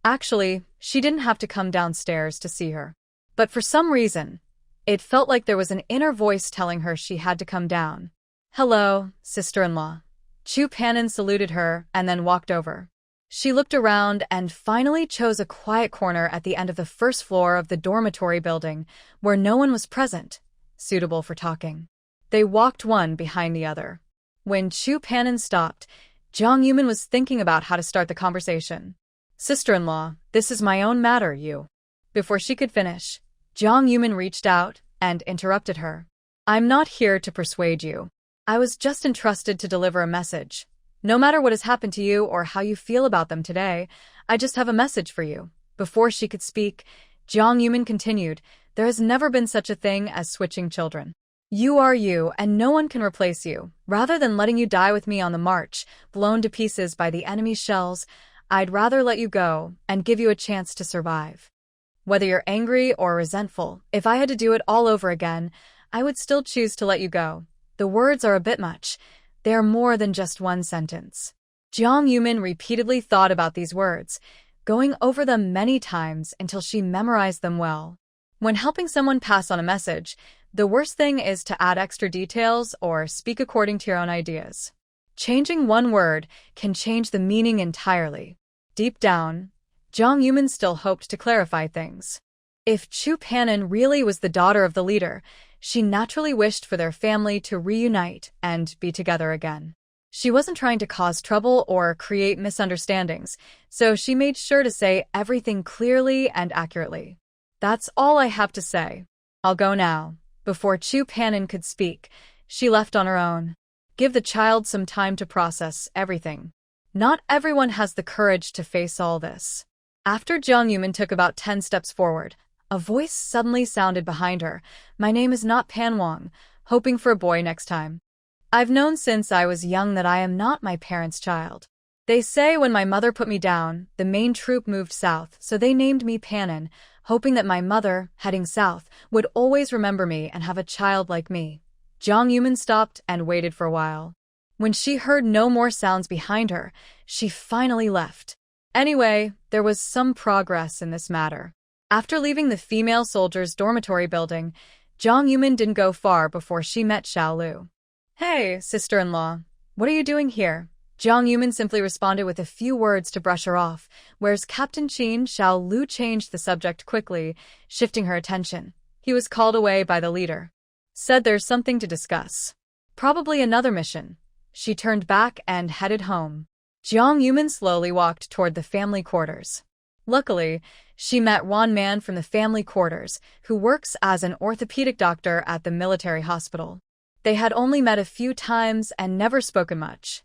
Actually, she didn't have to come downstairs to see her. But for some reason, it felt like there was an inner voice telling her she had to come down. "Hello, sister-in-law." Chu Panin saluted her and then walked over. She looked around and finally chose a quiet corner at the end of the first floor of the dormitory building, where no one was present, suitable for talking. They walked one behind the other. When Chu Panin stopped, Jang Yumin was thinking about how to start the conversation. "Sister-in-law, this is my own matter, you." Before she could finish, Jang Yumin reached out and interrupted her. "I'm not here to persuade you. I was just entrusted to deliver a message. No matter what has happened to you or how you feel about them today, I just have a message for you." Before she could speak, Jang Yumin continued, "There has never been such a thing as switching children. You are you, and no one can replace you. Rather than letting you die with me on the march, blown to pieces by the enemy's shells, I'd rather let you go and give you a chance to survive. Whether you're angry or resentful, if I had to do it all over again, I would still choose to let you go." The words are a bit much. They are more than just one sentence. Jang Yumin repeatedly thought about these words, going over them many times until she memorized them well. When helping someone pass on a message, the worst thing is to add extra details or speak according to your own ideas. Changing one word can change the meaning entirely. Deep down, Jang Yumin still hoped to clarify things. If Chu Panin really was the daughter of the leader, she naturally wished for their family to reunite and be together again. She wasn't trying to cause trouble or create misunderstandings, so she made sure to say everything clearly and accurately. "That's all I have to say. I'll go now." Before Chu Panin could speak, she left on her own. Give the child some time to process everything. Not everyone has the courage to face all this. After Jang Yumin took about 10 steps forward, a voice suddenly sounded behind her. "My name is not Pan Wang, hoping for a boy next time. I've known since I was young that I am not my parents' child. They say when my mother put me down, the main troop moved south, so they named me Panin, hoping that my mother, heading south, would always remember me and have a child like me." Jang Yumin stopped and waited for a while. When she heard no more sounds behind her, she finally left. Anyway, there was some progress in this matter. After leaving the female soldiers' dormitory building, Jang Yumin didn't go far before she met Xiao Lu. "Hey, sister-in-law, what are you doing here?" Jang Yumin simply responded with a few words to brush her off, whereas Captain Qin Xiao Lu changed the subject quickly, shifting her attention. He was called away by the leader. Said there's something to discuss. Probably another mission. She turned back and headed home. Jang Yumin slowly walked toward the family quarters. Luckily, she met one man from the family quarters who works as an orthopedic doctor at the military hospital. They had only met a few times and never spoken much.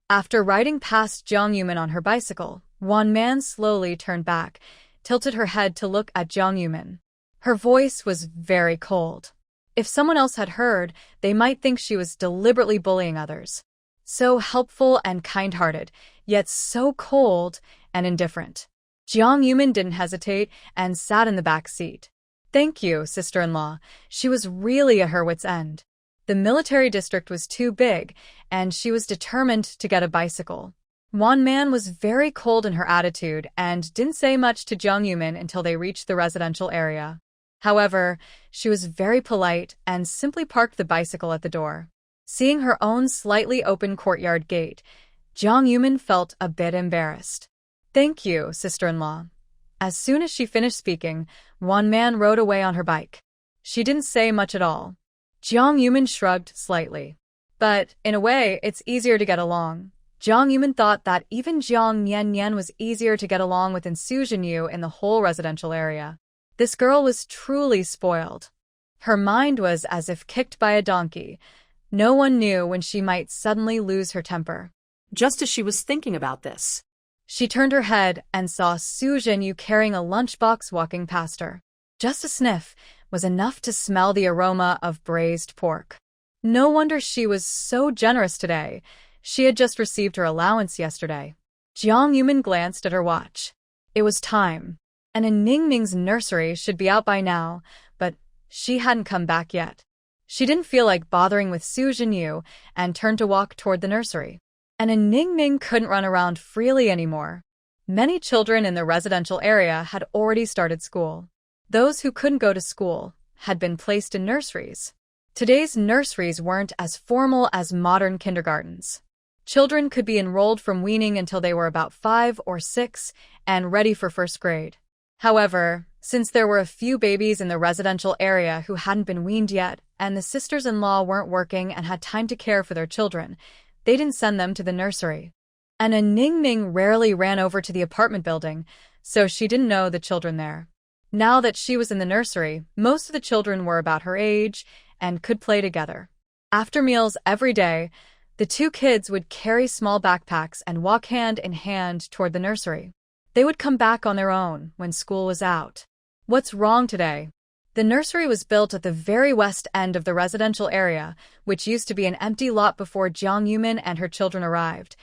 After riding past Jang Yumin on her bicycle, one man slowly turned back, tilted her head to look at Jang Yumin. Her voice was very cold. If someone else had heard, they might think she was deliberately bullying others. So helpful and kind-hearted, yet so cold and indifferent. Jang Yumin didn't hesitate and sat in the back seat. "Thank you, sister-in-law." She was really at her wit's end. The military district was too big, and she was determined to get a bicycle. One man was very cold in her attitude and didn't say much to Jang Yumin until they reached the residential area. However, she was very polite and simply parked the bicycle at the door. Seeing her own slightly open courtyard gate, Jang Yumin felt a bit embarrassed. "Thank you, sister-in-law." As soon as she finished speaking, one man rode away on her bike. She didn't say much at all. Jang Yumin shrugged slightly. But, in a way, it's easier to get along. Jang Yumin thought that even Jiang Nian was easier to get along with than Su Jinyu in the whole residential area. This girl was truly spoiled. Her mind was as if kicked by a donkey. No one knew when she might suddenly lose her temper.
Just as she was thinking about this,
she turned her head and saw Su Jinyu carrying a lunchbox walking past her. Just a sniff was enough to smell the aroma of braised pork. No wonder she was so generous today. She had just received her allowance yesterday. Jiang Yumin glanced at her watch. It was time, and in Ning Ning's nursery should be out by now, but she hadn't come back yet. She didn't feel like bothering with Su Jinyu and turned to walk toward the nursery. And Ning Ning couldn't run around freely anymore. Many children in the residential area had already started school. Those who couldn't go to school had been placed in nurseries. Today's nurseries weren't as formal as modern kindergartens. Children could be enrolled from weaning until they were about 5 or 6 and ready for first grade. However, since there were a few babies in the residential area who hadn't been weaned yet, and the sisters-in-law weren't working and had time to care for their children, they didn't send them to the nursery. And Ning Ning rarely ran over to the apartment building, so she didn't know the children there. Now that she was in the nursery, most of the children were about her age and could play together. After meals every day, the two kids would carry small backpacks and walk hand in hand toward the nursery. They would come back on their own when school was out. What's wrong today? The nursery was built at the very west end of the residential area, which used to be an empty lot before Jiang Yumin and her children arrived.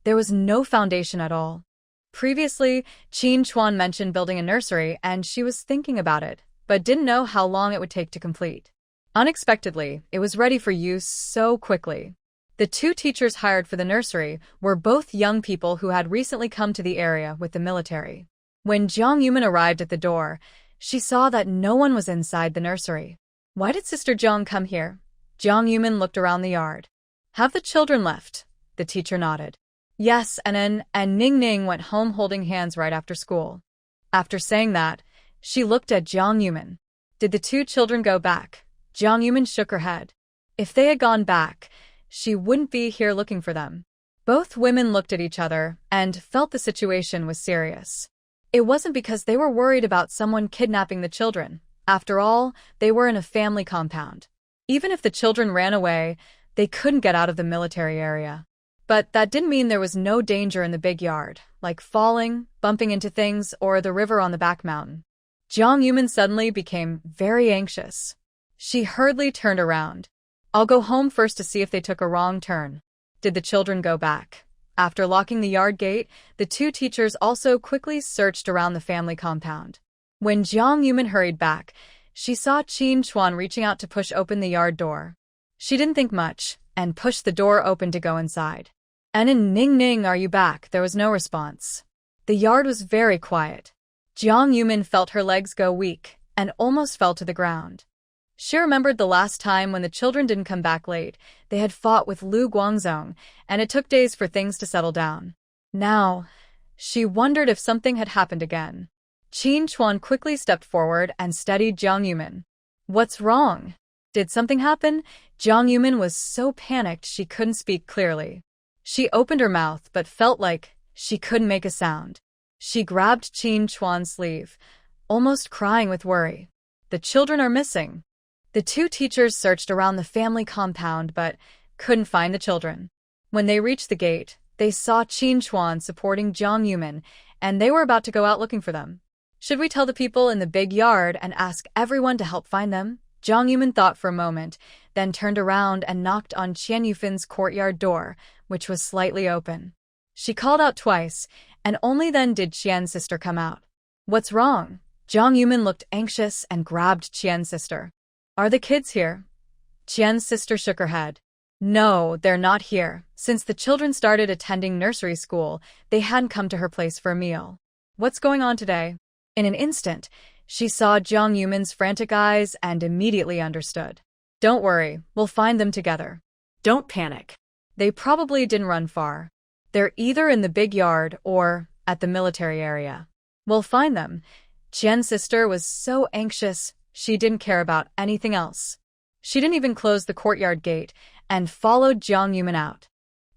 There was no foundation at all. Previously, Qin Chuan mentioned building a nursery, and she was thinking about it, but didn't know how long it would take to complete. Unexpectedly, it was ready for use so quickly. The two teachers hired for the nursery were both young people who had recently come to the area with the military. When Jiang Yumin arrived at the door, she saw that no one was inside the nursery. Why did Sister Jiang come here? Jiang Yumin looked around the yard. Have the children left? The teacher nodded. Yes, and Ning Ning went home holding hands right after school. After saying that, she looked at Jiang Yumin. Did the two children go back? Jiang Yumin shook her head. If they had gone back, she wouldn't be here looking for them. Both women looked at each other and felt the situation was serious. It wasn't because they were worried about someone kidnapping the children. After all, they were in a family compound. Even if the children ran away, they couldn't get out of the military area. But that didn't mean there was no danger in the big yard, like falling, bumping into things, or the river on the back mountain. Jiang Yumin suddenly became very anxious. She hurriedly turned around. I'll go home first to see if they took a wrong turn. Did the children go back? After locking the yard gate, the two teachers also quickly searched around the family compound. When Jiang Yumin hurried back, she saw Qin Chuan reaching out to push open the yard door. She didn't think much and pushed the door open to go inside. And Ning Ning, are you back? There was no response. The yard was very quiet. Jiang Yumin felt her legs go weak and almost fell to the ground. She remembered the last time when the children didn't come back late. They had fought with Lu Guangzong, and it took days for things to settle down. Now, she wondered if something had happened again. Qin Chuan quickly stepped forward and steadied Jiang Yumin. What's wrong? Did something happen? Jiang Yumin was so panicked she couldn't speak clearly. She opened her mouth but felt like she couldn't make a sound. She grabbed Qin Chuan's sleeve, almost crying with worry. The children are missing. The two teachers searched around the family compound but couldn't find the children. When they reached the gate, they saw Qin Chuan supporting Jiang Yumin, and they were about to go out looking for them. Should we tell the people in the big yard and ask everyone to help find them? Jiang Yumin thought for a moment, then turned around and knocked on Qian Yufin's courtyard door, which was slightly open. She called out twice, and only then did Qian's sister come out. What's wrong? Jiang Yumin looked anxious and grabbed Qian's sister. Are the kids here? Qian's sister shook her head. No, they're not here. Since the children started attending nursery school, they hadn't come to her place for a meal. What's going on today? In an instant, she saw Jiang Yumin's frantic eyes and immediately understood. Don't worry, we'll find them together.
Don't panic.
They probably didn't run far. They're either in the big yard or at the military area. We'll find them. Qian's sister was so anxious, she didn't care about anything else. She didn't even close the courtyard gate and followed Jiang Yumin out.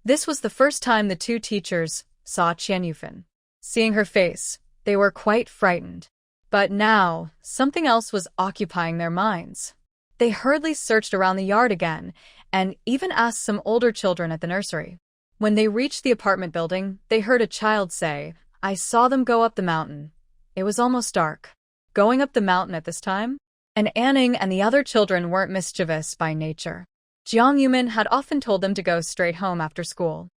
This was the first time the two teachers saw Qian Yufin. Seeing her face, they were quite frightened. But now, something else was occupying their minds. They hurriedly searched around the yard again and even asked some older children at the nursery. When they reached the apartment building, they heard a child say, I saw them go up the mountain. It was almost dark. Going up the mountain at this time? And Anning and the other children weren't mischievous by nature. Jiang Yumin had often told them to go straight home after school.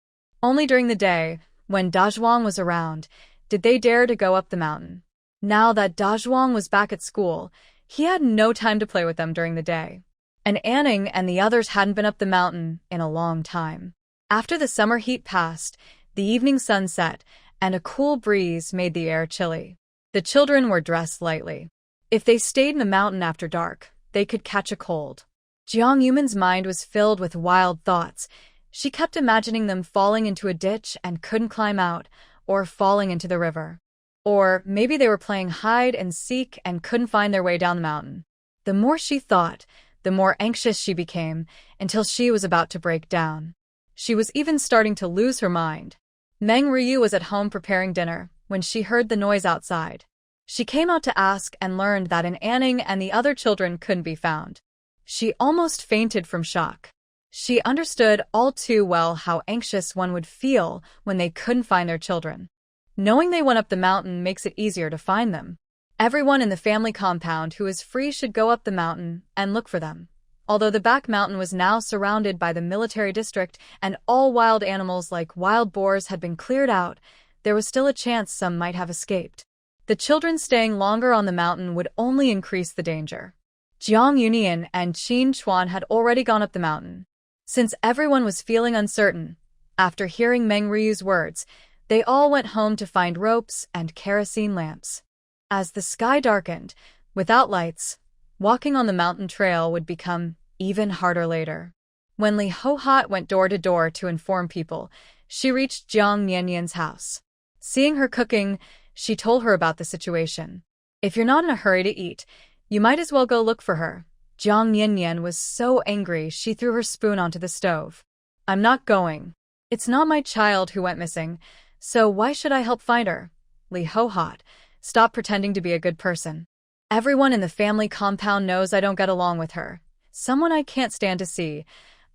Only during the day, when Dazhuang was around, did they dare to go up the mountain. Now that Dazhuang was back at school, he had no time to play with them during the day. and Anning and the others hadn't been up the mountain in a long time. After the summer heat passed, the evening sun set, and a cool breeze made the air chilly. The children were dressed lightly. If they stayed in the mountain after dark, they could catch a cold. Jiang Yumin's mind was filled with wild thoughts. She kept imagining them falling into a ditch and couldn't climb out, or falling into the river. Or maybe they were playing hide and seek and couldn't find their way down the mountain. The more she thought, the more anxious she became, until she was about to break down. She was even starting to lose her mind. Meng Ryu was at home preparing dinner when she heard the noise outside. She came out to ask and learned that Anning and the other children couldn't be found. She almost fainted from shock. She understood all too well how anxious one would feel when they couldn't find their children. Knowing they went up the mountain makes it easier to find them. Everyone in the family compound who is free should go up the mountain and look for them. Although the back mountain was now surrounded by the military district and all wild animals like wild boars had been cleared out, there was still a chance some might have escaped. The children staying longer on the mountain would only increase the danger. Jiang Yunian and Qin Chuan had already gone up the mountain. Since everyone was feeling uncertain, after hearing Meng Ryu's words, they all went home to find ropes and kerosene lamps. As the sky darkened, without lights, walking on the mountain trail would become even harder later. When Li Ho-Hot went door to door to inform people, she reached Jiang Nianyan's house. Seeing her cooking, she told her about the situation. If you're not in a hurry to eat, you might as well go look for her. Jiang Nianyan was so angry she threw her spoon onto the stove. I'm not going. It's not my child who went missing, so why should I help find her? Li Ho-Hot, stop pretending to be a good person. Everyone in the family compound knows I don't get along with her. Someone I can't stand to see.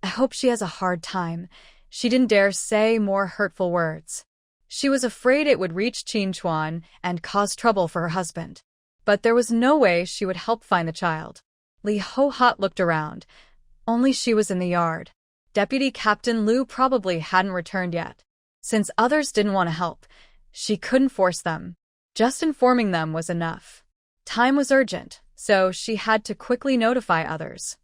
I hope she has a hard time. She didn't dare say more hurtful words. She was afraid it would reach Qin Chuan and cause trouble for her husband. But there was no way she would help find the child. Li Ho-Hot looked around. Only she was in the yard. Deputy Captain Liu probably hadn't returned yet. Since others didn't want to help, she couldn't force them. Just informing them was enough. Time was urgent, so she had to quickly notify others.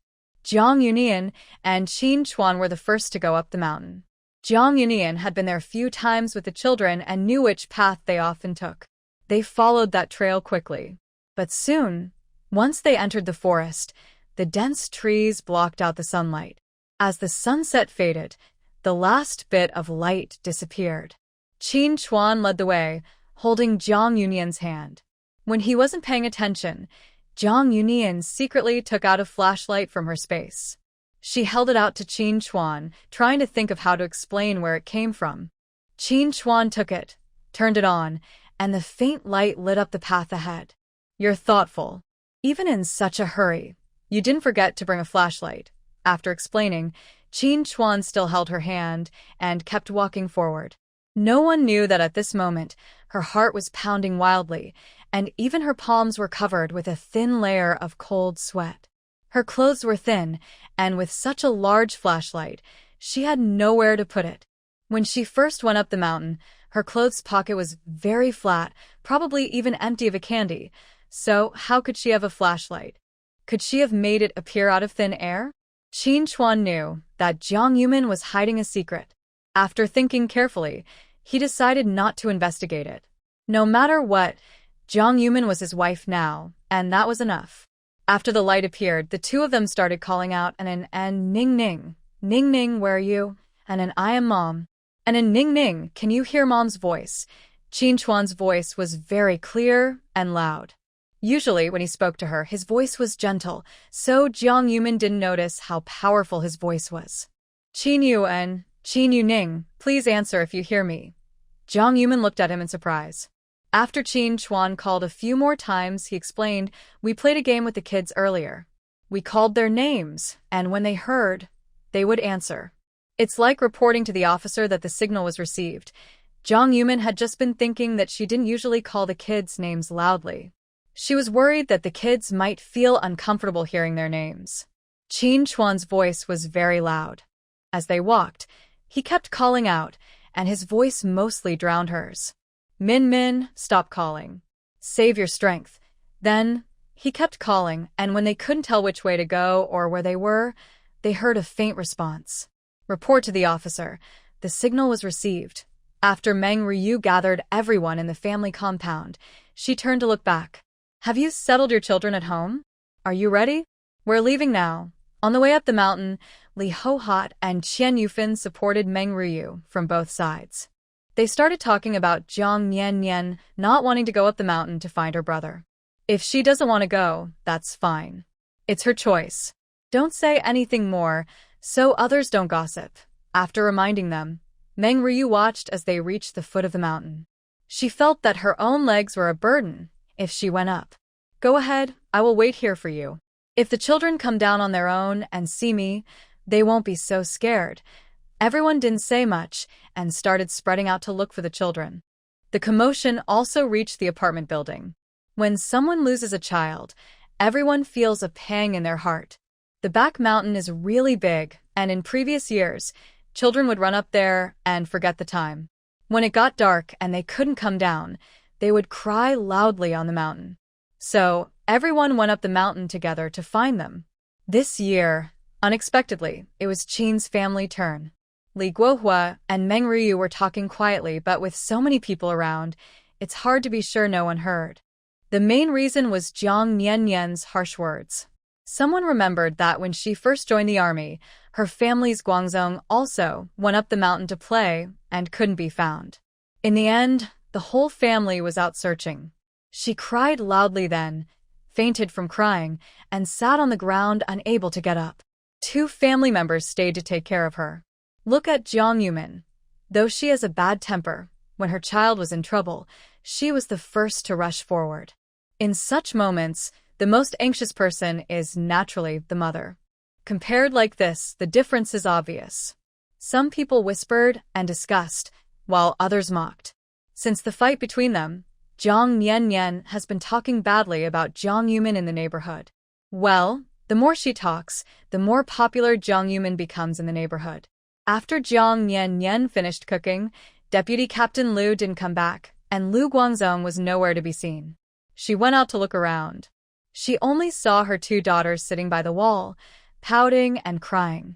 Jiang Yunian and Qin Chuan were the first to go up the mountain. Jiang Yunian had been there a few times with the children and knew which path they often took. They followed that trail quickly. But soon, once they entered the forest, the dense trees blocked out the sunlight. As the sunset faded, the last bit of light disappeared. Qin Chuan led the way, holding Jiang Yunian's hand. When he wasn't paying attention, Jiang Yunian secretly took out a flashlight from her space. She held it out to Qin Chuan, trying to think of how to explain where it came from. Qin Chuan took it, turned it on, and the faint light lit up the path ahead. You're thoughtful. Even in such a hurry, you didn't forget to bring a flashlight. After explaining, Qin Chuan still held her hand and kept walking forward. No one knew that at this moment, her heart was pounding wildly, and even her palms were covered with a thin layer of cold sweat. Her clothes were thin, and with such a large flashlight, she had nowhere to put it. When she first went up the mountain, her clothes pocket was very flat, probably even empty of a candy. So how could she have a flashlight? Could she have made it appear out of thin air? Qin Chuan knew that Jiang Yumin was hiding a secret. After thinking carefully, he decided not to investigate it. No matter what, Jiang Yumin was his wife now, and that was enough. After the light appeared, the two of them started calling out and Ning Ning. Ning Ning, where are you? And I am Mom. And Ning Ning, can you hear Mom's voice? Qin Chuan's voice was very clear and loud. Usually, when he spoke to her, his voice was gentle, so Jiang Yumin didn't notice how powerful his voice was. Qin Yuan, Qin Yuning, please answer if you hear me. Jiang Yumin looked at him in surprise. After Qin Chuan called a few more times, he explained, we played a game with the kids earlier. We called their names, and when they heard, they would answer. It's like reporting to the officer that the signal was received. Jiang Yumin had just been thinking that she didn't usually call the kids' names loudly. She was worried that the kids might feel uncomfortable hearing their names. Qin Chuan's voice was very loud. As they walked, he kept calling out, and his voice mostly drowned hers. Min Min, stop calling. Save your strength. Then, He kept calling, and when they couldn't tell which way to go or where they were, they heard a faint response. Report to the officer. The signal was received. After Meng Ryu gathered everyone in the family compound, she turned to look back. Have you settled your children at home? Are you ready? We're leaving now. On the way up the mountain, Li Ho-hat and Qian Yufin supported Meng Ryu from both sides. They started talking about Jiang Nian not wanting to go up the mountain to find her brother. If she doesn't want to go, that's fine. It's her choice. Don't say anything more, so others don't gossip. After reminding them, Meng Ryu watched as they reached the foot of the mountain. She felt that her own legs were a burden if she went up. Go ahead, I will wait here for you. If the children come down on their own and see me, they won't be so scared. Everyone didn't say much and started spreading out to look for the children. The commotion also reached the apartment building. When someone loses a child, everyone feels a pang in their heart. The back mountain is really big, and in previous years, children would run up there and forget the time. When it got dark and they couldn't come down, they would cry loudly on the mountain. So, everyone went up the mountain together to find them. This year, unexpectedly, it was Qin's family turn. Li Guohua and Meng Ryu were talking quietly, but with so many people around, it's hard to be sure no one heard. The main reason was Jiang Nian's harsh words. Someone remembered that when she first joined the army, her family's Guangzong also went up the mountain to play and couldn't be found. In the end, the whole family was out searching. She cried loudly then, fainted from crying, and sat on the ground unable to get up. 2 family members stayed to take care of her. Look at Jiang Yumin. Though she has a bad temper, when her child was in trouble, she was the first to rush forward. In such moments, the most anxious person is naturally the mother. Compared like this, the difference is obvious. Some people whispered and discussed, while others mocked. Since the fight between them, Jiang Nian has been talking badly about Jiang Yumin in the neighborhood. Well, the more she talks, the more popular Jiang Yumin becomes in the neighborhood. After Jiang Nian finished cooking, Deputy Captain Liu didn't come back, and Lu Guangzong was nowhere to be seen. She went out to look around. She only saw her 2 daughters sitting by the wall, pouting and crying.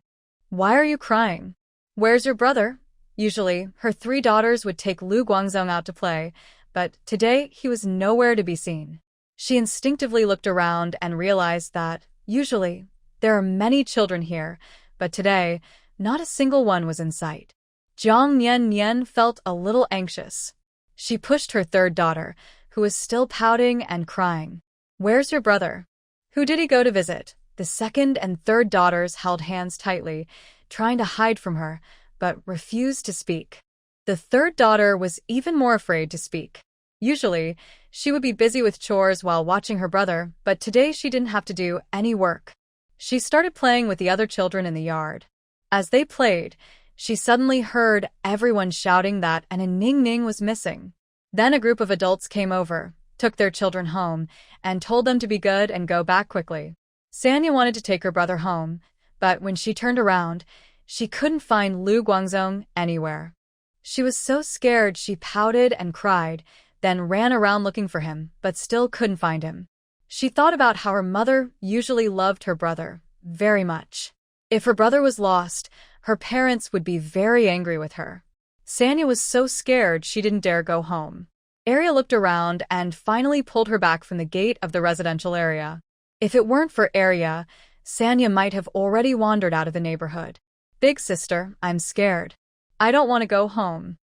Why are you crying? Where's your brother? Usually, her 3 daughters would take Lu Guangzong out to play, but today he was nowhere to be seen. She instinctively looked around and realized that, usually, there are many children here, but today, not a single one was in sight. Jiang Nian felt a little anxious. She pushed her 3rd daughter, who was still pouting and crying. Where's your brother? Who did he go to visit? The 2nd and 3rd daughters held hands tightly, trying to hide from her, but refused to speak. The 3rd daughter was even more afraid to speak. Usually, she would be busy with chores while watching her brother, but today she didn't have to do any work. She started playing with the other children in the yard. As they played, she suddenly heard everyone shouting that an Ning was missing. Then a group of adults came over, took their children home, and told them to be good and go back quickly. Sanya wanted to take her brother home, but when she turned around, she couldn't find Lu Guangzong anywhere. She was so scared she pouted and cried, then ran around looking for him, but still couldn't find him. She thought about how her mother usually loved her brother very much. If her brother was lost, her parents would be very angry with her. Sanya was so scared she didn't dare go home. Arya looked around and finally pulled her back from the gate of the residential area. If it weren't for Arya, Sanya might have already wandered out of the neighborhood. Big sister, I'm scared. I don't want to go home.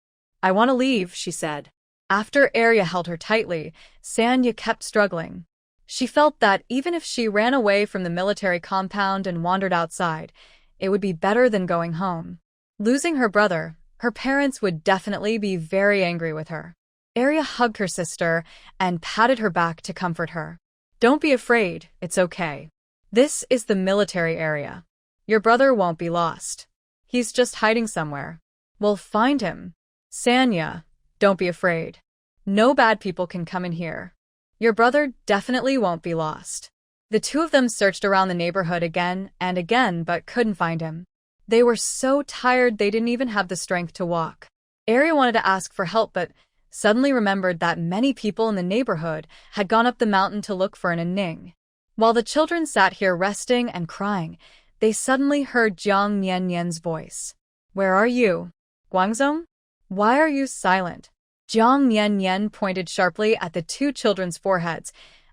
I want to leave, she said. After Arya held her tightly, Sanya kept struggling. She felt that even if she ran away from the military compound and wandered outside, it would be better than going home. Losing her brother, her parents would definitely be very angry with her. Arya hugged her sister and patted her back to comfort her. Don't be afraid, it's okay. This is the military area. Your brother won't be lost. He's just hiding somewhere. We'll find him. Sanya, don't be afraid. No bad people can come in here. Your brother definitely won't be lost. The 2 of them searched around the neighborhood again and again but couldn't find him. They were so tired they didn't even have the strength to walk. Arya wanted to ask for help, but suddenly remembered that many people in the neighborhood had gone up the mountain to look for an Ning. While the children sat here resting and crying, they suddenly heard Jiang Nian's voice. "Where are you, Guangzong? Why are you silent?" Jiang Nian pointed sharply at the two children's foreheads,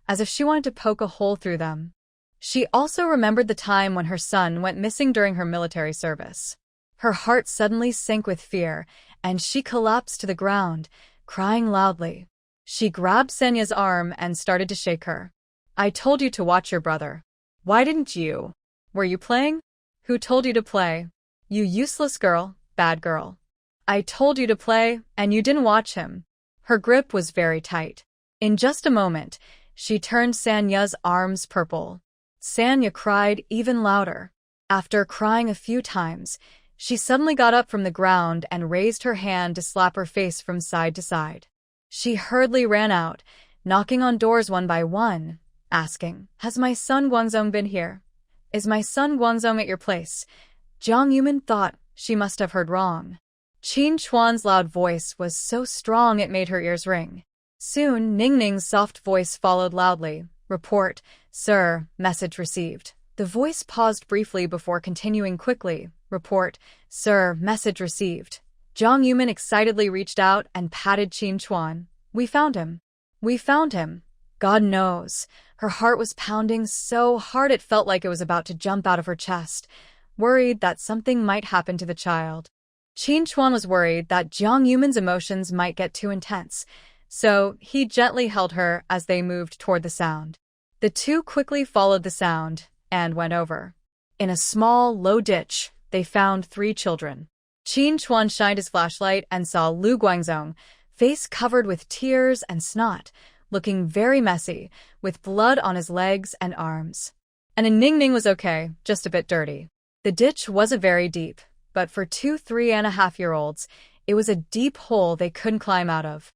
as if she wanted to poke a hole through them. She also remembered the time when her son went missing during her military service. Her heart suddenly sank with fear, and she collapsed to the ground, crying loudly. She grabbed Sanya's arm and started to shake her. "I told you to watch your brother. Why didn't you? Were you playing? Who told you to play? You useless girl, bad girl. I told you to play, and you didn't watch him." Her grip was very tight. In just a moment, she turned Sanya's arms purple. Sanya cried even louder. After crying a few times, she suddenly got up from the ground and raised her hand to slap her face from side to side. She hurriedly ran out, knocking on doors one by one, asking, "Has my son Guangzong been here? Is my son Guangzong at your place?" Jiang Yumin thought she must have heard wrong. Qin Chuan's loud voice was so strong it made her ears ring. Soon, Ningning's soft voice followed loudly. "Report, sir, message received." The voice paused briefly before continuing quickly. "Report, sir, message received." Jiang Yumin excitedly reached out and patted Qin Chuan. "We found him. We found him." God knows. Her heart was pounding so hard it felt like it was about to jump out of her chest, worried that something might happen to the child. Qin Chuan was worried that Jiang Yumin's emotions might get too intense, so he gently held her as they moved toward the sound. The two quickly followed the sound and went over. In a small, low ditch, they found 3 children. Qin Chuan shined his flashlight and saw Lu Guangzong, face covered with tears and snot, looking very messy, with blood on his legs and arms. And Ningning was okay, just a bit dirty. The ditch wasn't very deep, but for 2 3.5-year-olds, it was a deep hole they couldn't climb out of.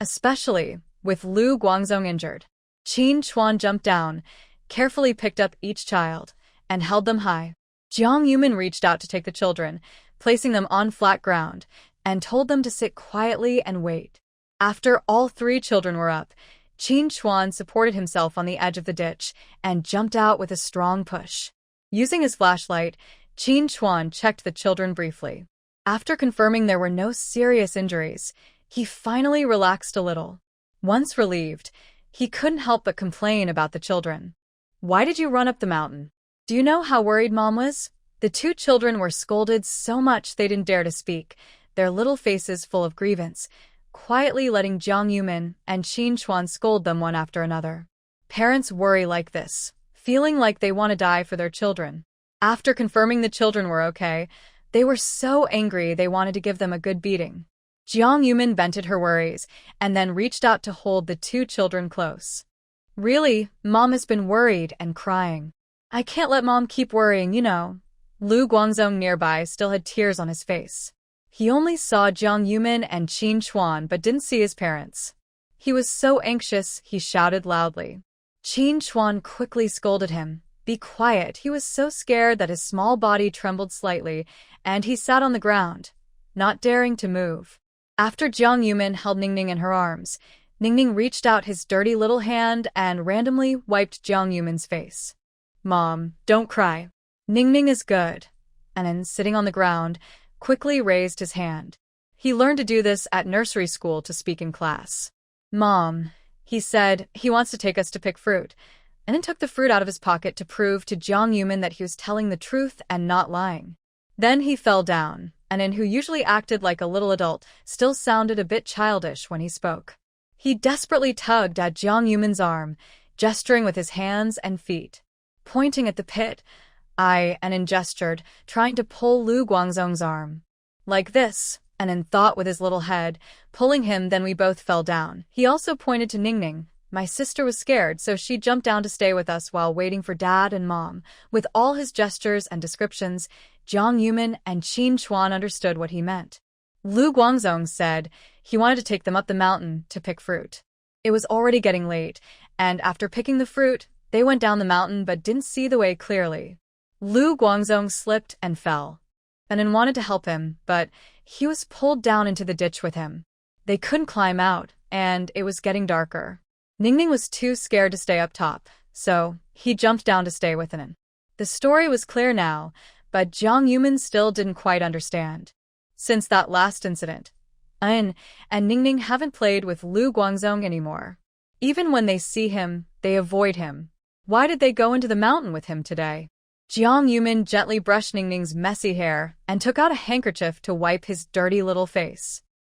Especially with Lu Guangzong injured. Qin Chuan jumped down, carefully picked up each child, and held them high. Jiang Yumin reached out to take the children, placing them on flat ground, and told them to sit quietly and wait. After all 3 children were up, Qin Chuan supported himself on the edge of the ditch and jumped out with a strong push. Using his flashlight, Qin Chuan checked the children briefly. After confirming there were no serious injuries, he finally relaxed a little. Once relieved, he couldn't help but complain about the children. "Why did you run up the mountain? Do you know how worried Mom was?" The 2 children were scolded so much they didn't dare to speak, their little faces full of grievance, quietly letting Jiang Yumin and Qin Chuan scold them one after another. Parents worry like this, feeling like they want to die for their children. After confirming the children were okay, they were so angry they wanted to give them a good beating. Jiang Yumin vented her worries and then reached out to hold the 2 children close. "Really, Mom has been worried and crying. I can't let Mom keep worrying, you know." Lu Guangzong nearby still had tears on his face. He only saw Jiang Yumin and Qin Chuan but didn't see his parents. He was so anxious, he shouted loudly. Qin Chuan quickly scolded him. "Be quiet." He was so scared that his small body trembled slightly, and he sat on the ground, not daring to move. After Jiang Yumin held Ningning in her arms, Ningning reached out his dirty little hand and randomly wiped Jiang Yumin's face. "Mom, don't cry. Ningning is good." And then, sitting on the ground, quickly raised his hand. He learned to do this at nursery school to speak in class. "Mom," he said, "he wants to take us to pick fruit," and then took the fruit out of his pocket to prove to Jiang Yumin that he was telling the truth and not lying. Then he fell down, and who usually acted like a little adult, still sounded a bit childish when he spoke. He desperately tugged at Jiang Yumin's arm, gesturing with his hands and feet. Pointing at the pit, and gestured, trying to pull Lu Guangzong's arm. "Like this," and thought with his little head, pulling him, then we both fell down. He also pointed to Ningning. "My sister was scared, so she jumped down to stay with us while waiting for Dad and Mom." With all his gestures and descriptions, Jiang Yumin and Qin Chuan understood what he meant. Lu Guangzong said he wanted to take them up the mountain to pick fruit. It was already getting late, and after picking the fruit, they went down the mountain but didn't see the way clearly. Lu Guangzong slipped and fell. Wanted to help him, but he was pulled down into the ditch with him. They couldn't climb out, and it was getting darker. Ningning was too scared to stay up top, so he jumped down to stay with An. The story was clear now, but Jiang Yumin still didn't quite understand. Since that last incident, An and Ningning haven't played with Lu Guangzong anymore. Even when they see him, they avoid him. Why did they go into the mountain with him today? Jiang Yumin gently brushed Ningning's messy hair and took out a handkerchief to wipe his dirty little face.